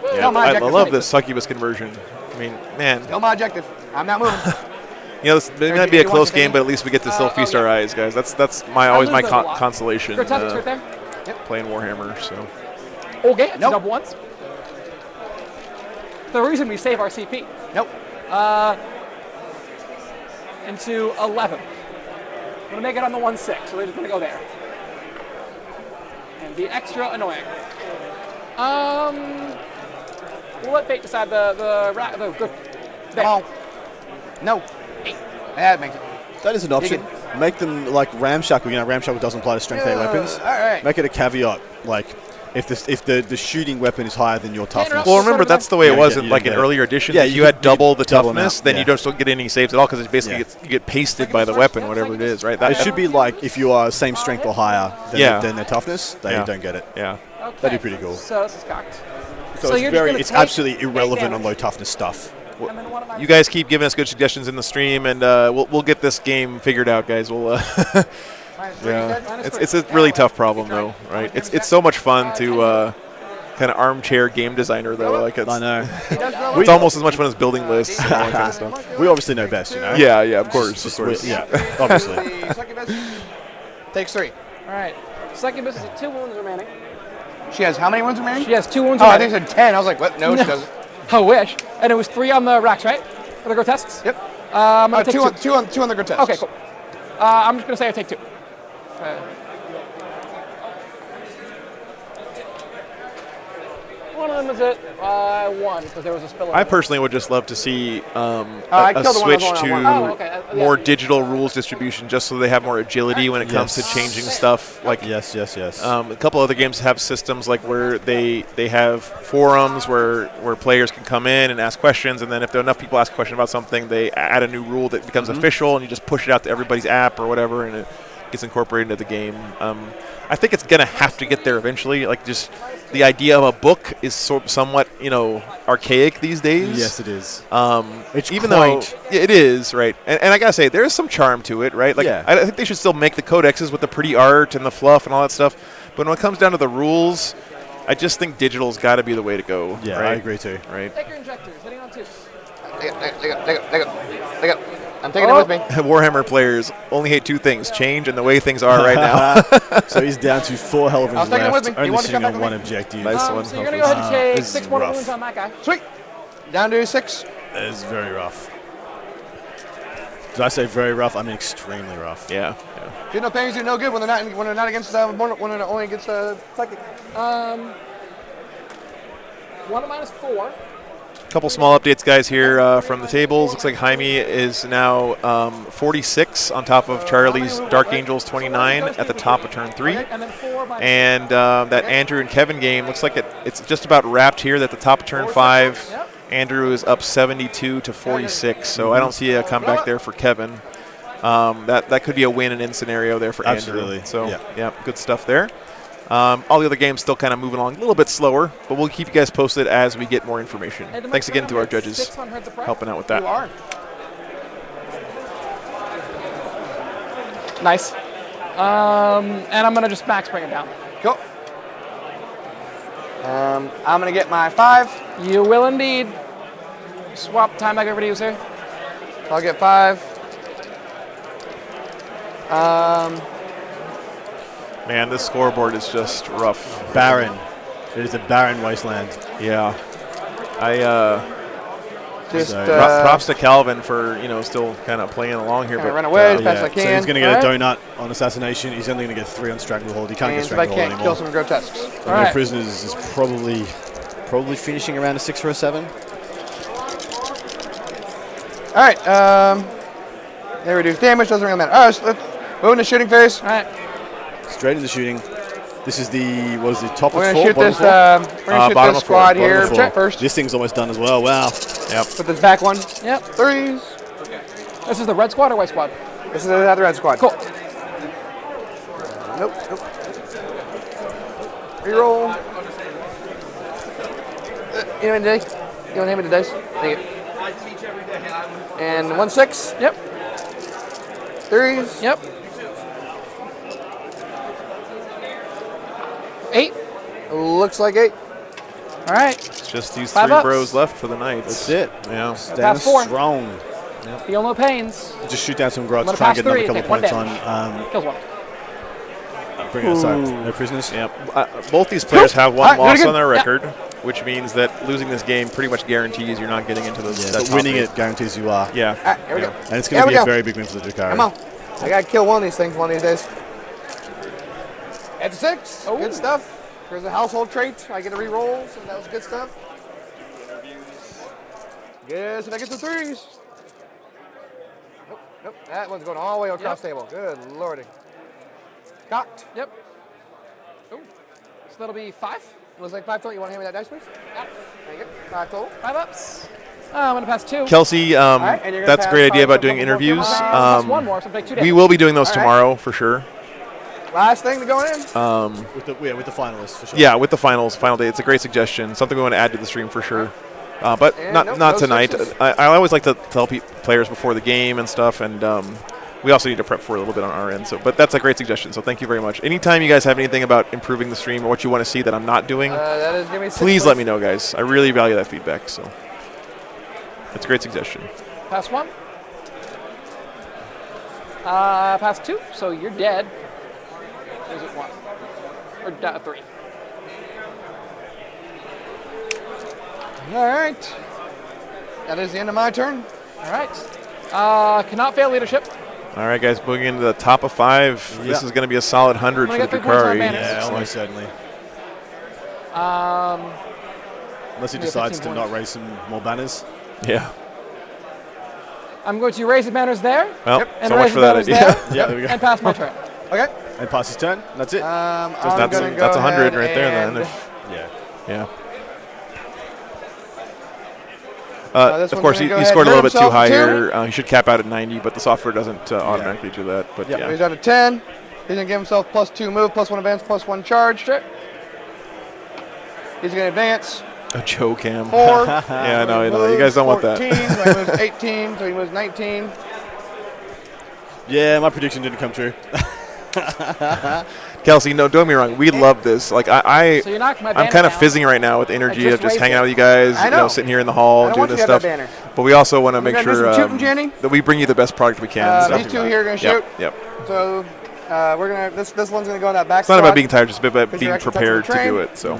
Yeah, Kill my I objective. love this succubus conversion. I mean, man. Kill my objective. I'm not moving. This may not be a close game, but at least we get to still feast our eyes, guys. That's always my consolation. Grotesques right there. Playing Warhammer, so. Okay, it's double ones. The reason we save our CP. Nope. Into 11. I'm gonna make it on the 1-6, so we're just gonna go there. And be extra annoying. We'll let fate decide the good. Come on. No. That makes it. That is an option. Make them like ramshackle. You know, ramshackle doesn't apply to strength 8 weapons. All right. Make it a caveat. Like, if the shooting weapon is higher than your toughness. Well, remember that's the way it was in like in earlier editions. Yeah, if you had double the double toughness, amount, then yeah. you don't get any saves at all because it basically you get pasted by the weapon, whatever it is, right? It should be like if you are same strength or higher than their toughness, they don't get it. Yeah. Okay. That'd be pretty cool. So this is cocked. So it's absolutely irrelevant on low toughness stuff. You guys keep giving us good suggestions in the stream, and we'll get this game figured out, guys. We'll. Yeah, it's a really tough problem though, right? It's so much fun to kind of armchair game designer though. Like I know. It's almost as much fun as building lists and all that kind of stuff. We obviously know best, you know. Yeah, of course, Yeah, obviously. Takes 3. All right. Succubus has 2 wounds remaining. She has how many wounds remaining? She has 2 wounds Oh, I remaining. think it said 10. I was like, what? No, she doesn't. I wish. And it was 3 on the racks, right? For the grotesques? Yep. I'm going to take 2 on the grotesques. Okay, cool. I'm just going to say I take 2. One of them is at 1 because there was a spill. I personally would just love to see I a killed the one that switch was to only on 1. Oh, okay. more digital rules distribution, just so they have more agility when it comes to changing stuff. Like yes. A couple other games have systems like where they have forums where players can come in and ask questions, and then if there are enough people ask a question about something, they add a new rule that becomes official, and you just push it out to everybody's app or whatever, and it gets incorporated into the game. I think it's gonna have to get there eventually. Like just the idea of a book is somewhat archaic these days. Yes, it is. It's even quaint. Though it is right, and I gotta say there is some charm to it, right? Like I think they should still make the codexes with the pretty art and the fluff and all that stuff. But when it comes down to the rules, I just think digital's got to be the way to go. Yeah, right? I agree too. Right. Take your injectors. Hitting on 2. Leg up. I'm taking it with me. Warhammer players only hate 2 things: change and the way things are right now. So he's down to 4 hell of his taking it with left, me. You only want to sitting come on back 1 with me? objective. Nice one. So you're going to go ahead and take this 6 is more rough. wounds on that guy. Sweet. Down to 6. It is very rough. Did I say very rough? I mean extremely rough. Yeah. Do no pains do no good when they're not against when they're only against psychic. 1 at -4. Couple small updates, guys, here from the tables. Looks like Jaime is now 46 on top of Charlie's Dark Angels 29 at the top of turn 3. And that Andrew and Kevin game looks like it's just about wrapped here at the top of turn 5. Andrew is up 72 to 46, so I don't see a comeback there for Kevin. That could be a win-and-in scenario there for Absolutely. Andrew. So, yeah, good stuff there. All the other games still kind of moving along a little bit slower, but we'll keep you guys posted as we get more information. Thanks again to our judges helping out with that. You are. Nice. And I'm going to just max bring it down. Cool. I'm going to get my 5. You will indeed. Swap time back over to you, sir. I'll get 5. Man, this scoreboard is just rough. Barren. It is a barren wasteland. Yeah. Just props to Calvin for still kind of playing along here. Gonna But run away as fast as I can. So he's going to get All a right. donut on assassination. He's only going to get 3 on Stranglehold. He can't And get if I Stranglehold can't anymore. kill some grotesques. And All right. Prisoners is probably finishing around a 6 or a 7. All right. They reduce damage. Doesn't really matter. All right. So let's move into shooting phase. All right. Straight into shooting. This is the top We're of gonna 4? shoot this. We're gonna shoot this squad here. Check first. This thing's almost done as well. Wow. Yep. Put this back one. Yep. 3s. This is the red squad or white squad? This is the red squad. Cool. Nope. Reroll. You want me to dice? You want to hand me the dice? Take it. I teach every day. And 1-6. Yep. 3s. Yep. 8. Looks like 8. All right. It's just these 5 3 ups. bros left for the night. That's it. Yeah. Stand 4. strong. Feel no pains. Just shoot down some grots, I'm try and gonna get another pass couple 3, points on. take 1 Kills 1. Bring it outside. No prisoners. Yep. Both these players have All 1 right, do it loss again. on their record, which means that losing this game pretty much guarantees you're not getting into those. Yeah, that but top winning 8. it guarantees you are. Yeah. All right, here we go. And it's going to be a very big win for the Drakari. Come on. I got to kill one of these things one of these days. At 6. Good stuff. There's a household trait. I get a reroll, so that was good stuff. Guess if I get some threes. Nope, nope. That one's going all the way across the table. Good lordy. Cocked. Yep. Ooh. So that'll be 5. Looks like 5 total. You want to hand me that dice, please? Yep. There you go. 5 total. 5 ups. I'm going to pass 2. Kelsey, right, and you're gonna that's a pass great idea five about for doing one more interviews. Plus 1 more, so take 2 We damage. will be doing those All right. tomorrow for sure. Last thing to go in. With the finalists for sure. Yeah, with the final day. It's a great suggestion. Something we want to add to the stream for sure. But And not nope, not no tonight. sixes. I always like to tell players before the game and stuff, and we also need to prep for it a little bit on our end. So, but that's a great suggestion. So thank you very much. Anytime you guys have anything about improving the stream or what you want to see that I'm not doing, That is, give me 6. please let me know, guys. I really value that feedback. So that's a great suggestion. Pass 1. Pass 2, so you're dead. Or is it 1? Or 3. All right. That is the end of my turn. All right. Cannot fail leadership. All right, guys, moving into the top of 5. This is going to be a solid 100 for I'm the gonna get 3 points on Drukari. mana. Yeah, almost certainly. Unless he Yeah, decides 15 to not points. raise some more banners. Yeah. I'm going to raise the banners there. Well, and so much raise for the that banners idea. there. Yeah, there we go. And pass my turn. Okay. And pass his turn. That's it. I'm That's gonna go that's 100 ahead right there then. and- Yeah. Yeah. this Of one's course, gonna he go ahead scored a and little bit too hurt high himself, here. He should cap out at 90, but the software doesn't automatically do that. But Yep. yeah. He's at a 10. He's gonna give himself +2 move, +1 advance, +1 charge. He's gonna advance. A Joe cam. 4. Yeah, no, you guys don't want that. 14, so he moves 18, so he moves 19. Yeah, my prediction didn't come true. Kelsey, no, don't get me wrong. We love this. Like So you knocked my I'm banner kind of down. fizzing right now with energy just of just raised hanging it. out with you guys, I you know, know. sitting here in the hall I and don't doing want this you to have stuff. that banner. But we also want to You make gonna do sure some shooting, Jenny? that we bring you the best product we can. so. These two here are gonna Yep, shoot. Yep. So we're gonna this one's gonna go in that back. It's not spot. about being tired, just about Because being you're actually touching prepared the to do train. it. So,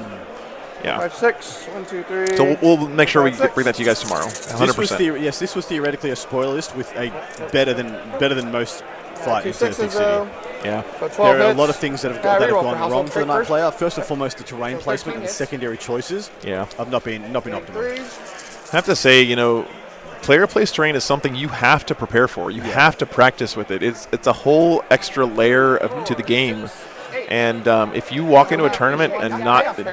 yeah. 5, 6. 1, 2, 3. So we'll make sure we 5, 6. bring that to you guys tomorrow. 100%. Yes, this was theoretically a spoiler list with a better than most fight 2 instead of 6s Thick City. though. Yeah. So 12 There are a hits. lot of things that have, Yeah, that have reroll for gone household wrong for the trick night first. player. First and foremost, the terrain So placement 13 and hits. secondary choices Yeah. have not been optimal. 3s. I have to say, you know, player place terrain is something you have to prepare for. You have to practice with it. It's a whole extra layer to the game. And if you walk into a tournament and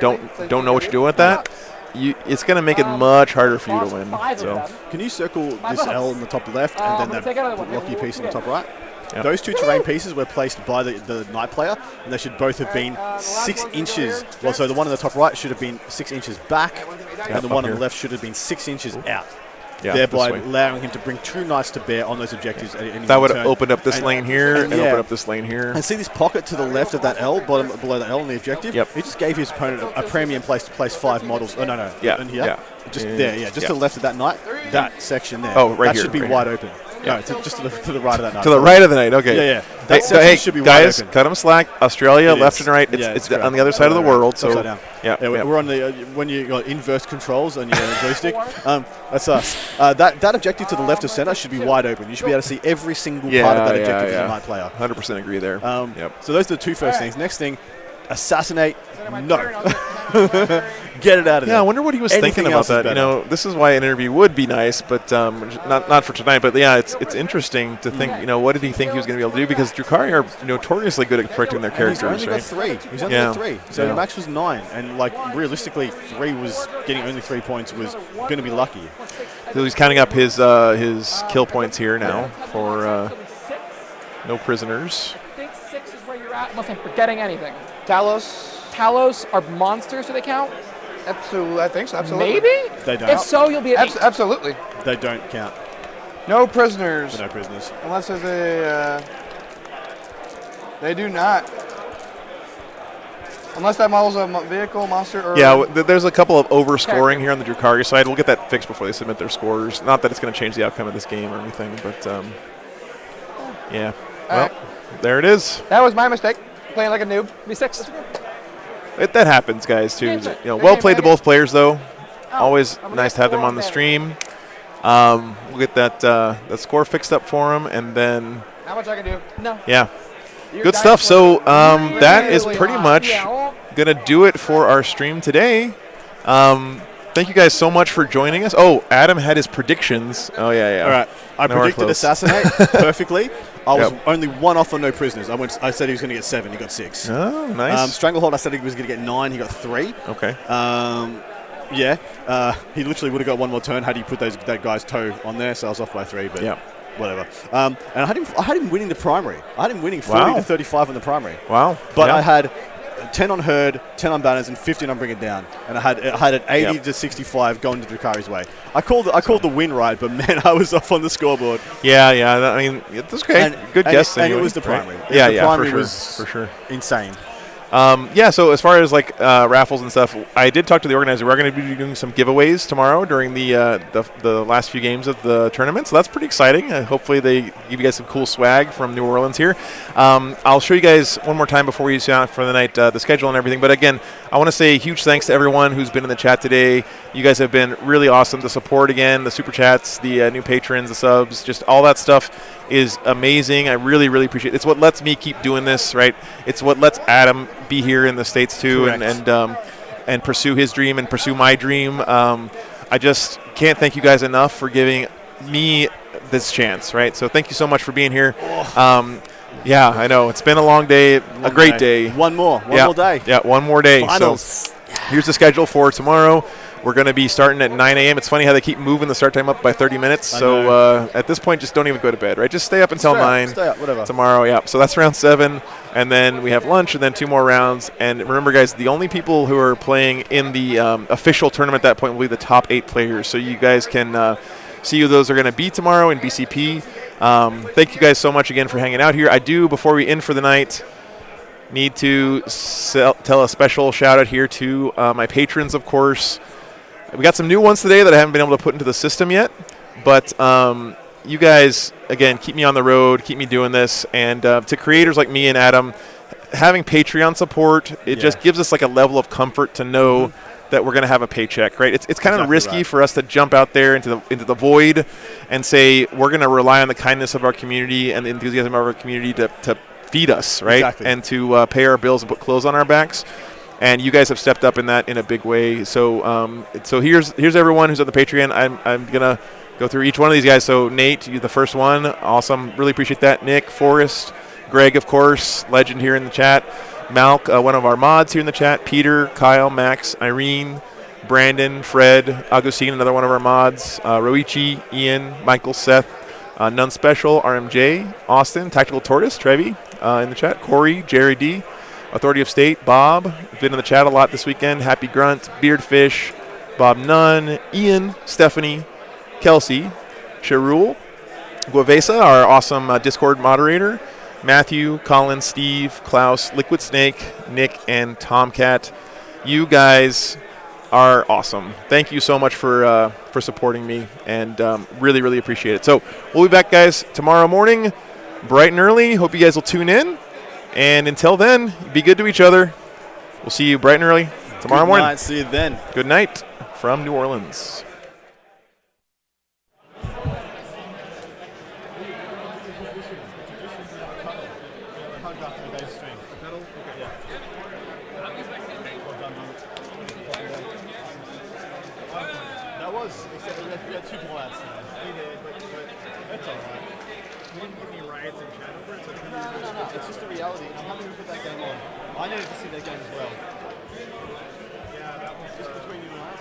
don't know what you're doing with that, it's going to make it much harder for you to win. So Can you circle this L in the top left and then that blocky piece in the top right? Yep. Those two terrain pieces were placed by the night player, and they should both have been 6 inches. Well, so the one on the top right should have been 6 inches back, and the one on the left should have been 6 inches out. Yeah, thereby this way. allowing him to bring 2 knights to bear on those objectives at any that would turn. have opened up this lane here and yeah. opened up this lane here. And see this pocket to the left of that L, below the L on the objective? Yep. He just gave his opponent a premium place to place 5 models. Oh, no. Yeah, In here. yeah. Just Yeah, there, yeah. Just to the left of that knight, that section there. Oh, right that here, should be right wide here. open. No, just to the right of that knight. To the right of the knight, okay. Yeah. Hey, That section hey, should be guys, wide open. cut them slack. Australia, It left is. and right. Yeah, It's correct. on the other side of the world. So Upside down. yeah, We're on the when you got inverse controls on your joystick. That's us. That objective to the left of center should be wide open. You should be able to see every single part of that objective as a night player. 100% agree there. So those are the 2 first things. Next thing, assassinate. No. Get it out of there. Yeah, I wonder what he was Anything thinking about else is that. You better. know, this is why an interview would be nice, but not for tonight. But yeah, it's interesting to think. You know, what did he think he was going to be able to do? Because Drukari are notoriously good at predicting their characters. He's only got 3. He's only got 3. So the max was 9, and like realistically, 3 was getting only 3 points was going to be lucky. So he's counting up his kill points here now for no prisoners. I think 6 is where you're at, unless I'm forgetting anything. Talos. Talos are monsters, do they count? Absolutely, I think so. Absolutely. Maybe? They don't. If so, you'll be at 8. Absolutely. They don't count. No prisoners. No prisoners. Unless there's a. They do not. Unless that model's a vehicle, monster, or. Yeah, there's a couple of overscoring here on the Drukari side. We'll get that fixed before they submit their scores. Not that it's going to change the outcome of this game or anything, but yeah. Well, there it is. That was my mistake. Playing like a noob. B6. That happens, guys, too. You know, well played to both players, though. Always nice to have them on the stream. We'll get that score fixed up for them, and then How much I can do? No. yeah, good stuff. So that is pretty much gonna do it for our stream today. thank you guys so much for joining us. Oh, Adam had his predictions. Oh, yeah. All right. I Now we're predicted close. Assassinate perfectly. I was Yep. only one off on No Prisoners. I said he was going to get 7. He got 6. Oh, nice. Stranglehold, I said he was going to get 9. He got 3. Okay. He literally would have got one more turn had he put that guy's toe on there, so I was off by 3, but whatever. And I had him winning the primary. I had him winning 40 to 35 on the primary. Wow. But Yeah. I had 10 on Herd, 10 on Banners, and 15 on Bring It Down. And I had an 80 to 65 going to Drakari's way. I called the win right, but man, I was off on the scoreboard. Yeah. I mean, that's okay. Good guess. And anyway, it was the right? primary. The primary for was sure. For sure. insane. So as far as like raffles and stuff, I did talk to the organizer. We're going to be doing some giveaways tomorrow during the last few games of the tournament. So that's pretty exciting. Hopefully they give you guys some cool swag from New Orleans here. I'll show you guys one more time before we sign out for the night the schedule and everything. But again, I want to say huge thanks to everyone who's been in the chat today. You guys have been really awesome. The support again, the super chats, the new patrons, the subs, just all that stuff is amazing. I really, really appreciate it. It's what lets me keep doing this, right? It's what lets Adam be here in the States too, and pursue his dream and pursue my dream. I just can't thank you guys enough for giving me this chance, right? So thank you so much for being here. Yeah, I know. It's been a long day, a great day. One more day. Yeah, one more day. Finals. So here's the schedule for tomorrow. We're going to be starting at 9 a.m. It's funny how they keep moving the start time up by 30 minutes. So at this point, just don't even go to bed, right? Just stay up until 9 Stay up, whatever. tomorrow. Yeah. So that's round 7. And then we have lunch and then 2 more rounds. And remember, guys, the only people who are playing in the official tournament at that point will be the top 8 players. So you guys can see who those are going to be tomorrow in BCP. Thank you guys so much again for hanging out here. I do, before we end for the night, need to tell a special shout out here to my patrons, of course. We got some new ones today that I haven't been able to put into the system yet, but you guys, again, keep me on the road, keep me doing this, and to creators like me and Adam, having Patreon support, it just gives us like a level of comfort to know that we're going to have a paycheck, right? It's kind of risky for us to jump out there into the void and say we're going to rely on the kindness of our community and the enthusiasm of our community to feed us, right? And to pay our bills and put clothes on our backs. And you guys have stepped up in that in a big way. So so here's everyone who's on the Patreon. I'm going to go through each one of these guys. So Nate, you're the first one. Awesome. Really appreciate that. Nick, Forrest, Greg, of course, legend here in the chat. Malk, one of our mods here in the chat. Peter, Kyle, Max, Irene, Brandon, Fred, Augustine, another one of our mods. Roichi, Ian, Michael, Seth, None Special, RMJ, Austin, Tactical Tortoise, Trevi in the chat. Corey, Jerry D, Authority of State, Bob, been in the chat a lot this weekend. Happy Grunt, Beardfish, Bob Nunn, Ian, Stephanie, Kelsey, Sherul, Guavesa, our awesome Discord moderator, Matthew, Colin, Steve, Klaus, Liquid Snake, Nick, and Tomcat. You guys are awesome. Thank you so much for supporting me, and really, really appreciate it. So we'll be back, guys, tomorrow morning, bright and early. Hope you guys will tune in. And until then, be good to each other. We'll see you bright and early tomorrow morning. Good night. See you then. Good night from New Orleans. That was, except we had 2 blowouts today. We did, but that's all right. We didn't get any riots in chat over it, so No. It's just the reality. I'm happy we put that game on. I needed to see that game as well. yeah, that was Just between you and I.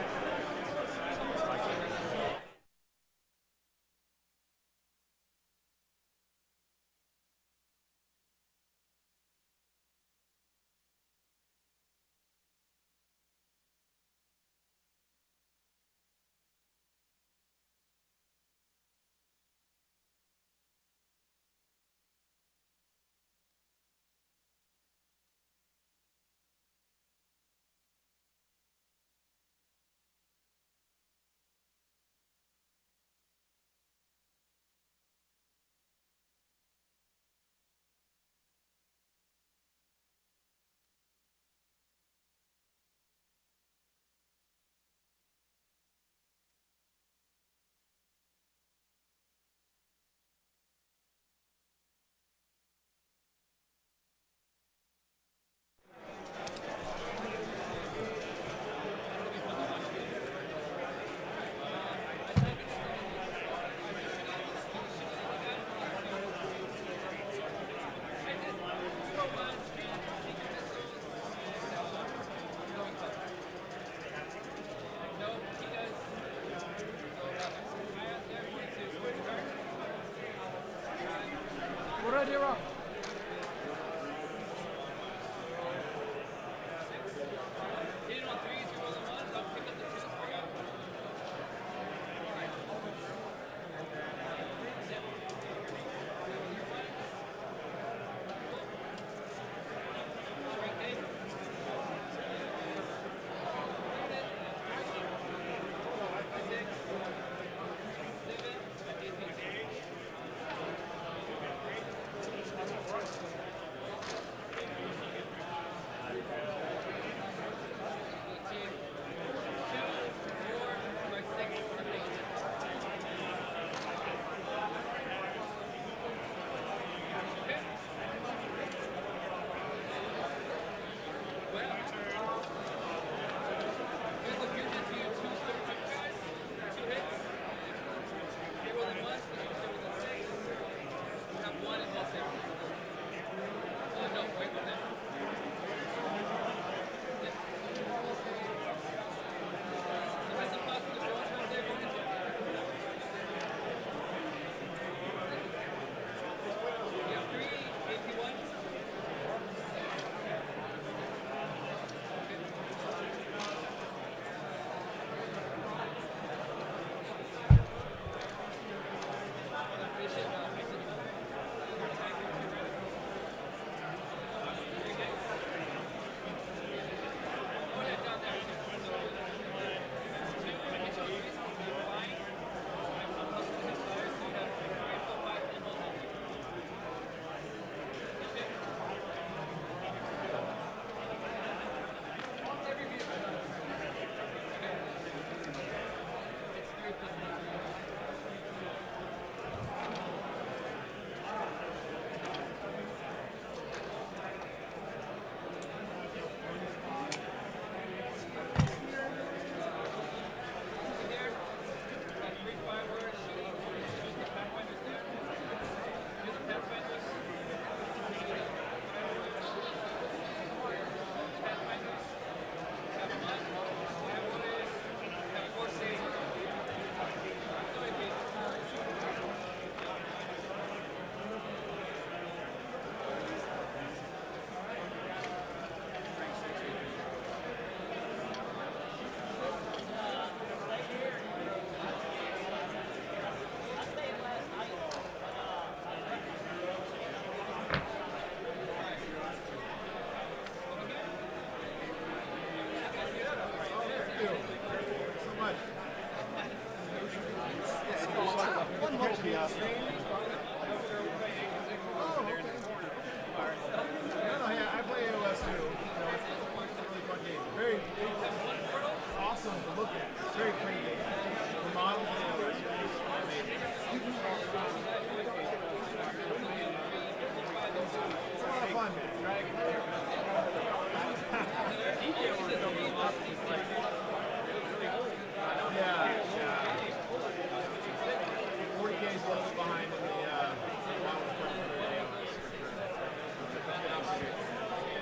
What did I do wrong?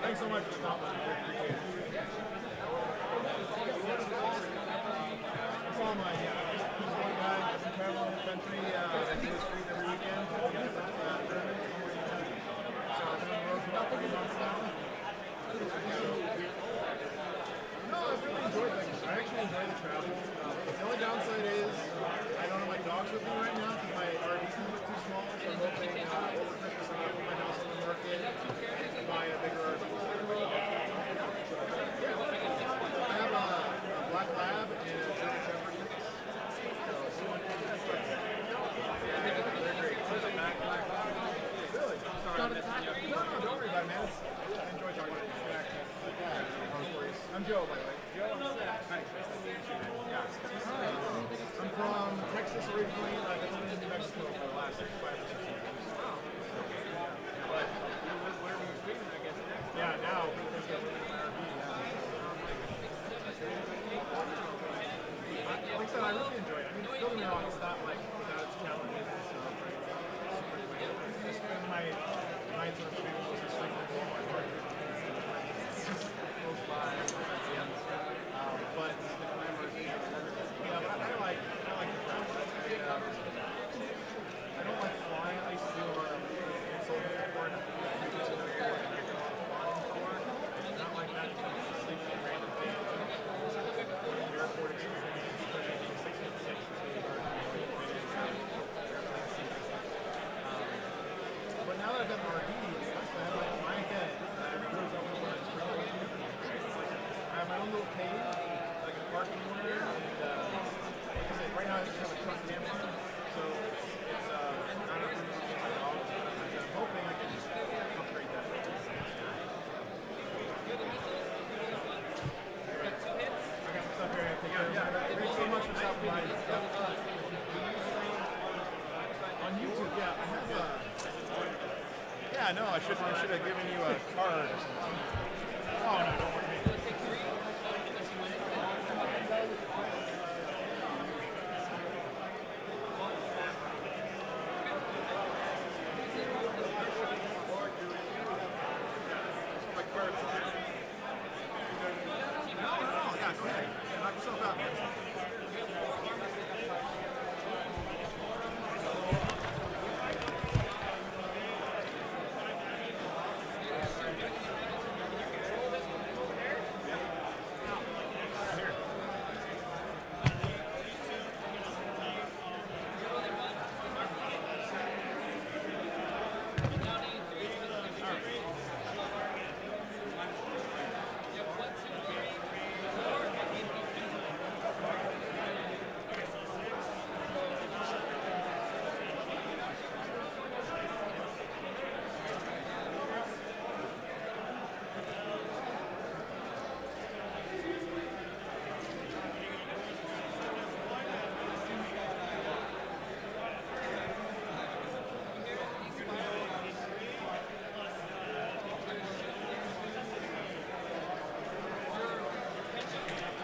Thanks so much for the compliment. I appreciate it. It's all mine, yeah. Just one guy, I've been traveling the country, I do the street every weekend. So I've been on the road for about 3 months now. No, I've really enjoyed it. I actually enjoy the travel. The only downside is I don't have my dogs with me right now because my RV's a bit too small. So I'm hoping over Christmas I'll put my house on the market and buy a bigger RV. I have a black lab and a German Shepherd. They're great. Really? No, don't worry about it, man. I enjoy talking about it. I'm Joe, by the way. Joe, hi. Yeah. I'm from Texas originally. I've been living in New Mexico for the last 5 or 6 years. But, yeah, now because I live in my RV. Like I said, I really enjoy it. I mean, don't get me wrong, it's not like without its challenges and stuff. I spend my nights on the street most of the Walmart. It's just close by. But yeah, but I like the travel. I don't like flying. I used to do a lot of consulting them RVs. I have like my head. I have my own little cave, like a parking area, and like I said, right now I just have a truck camper, so it's not enough room for my dogs. I'm hoping I can upgrade that. I got some stuff here. Thanks so much for stopping by. On YouTube, yeah, I have yeah, no, I should have given you a card or something. Oh no, don't worry.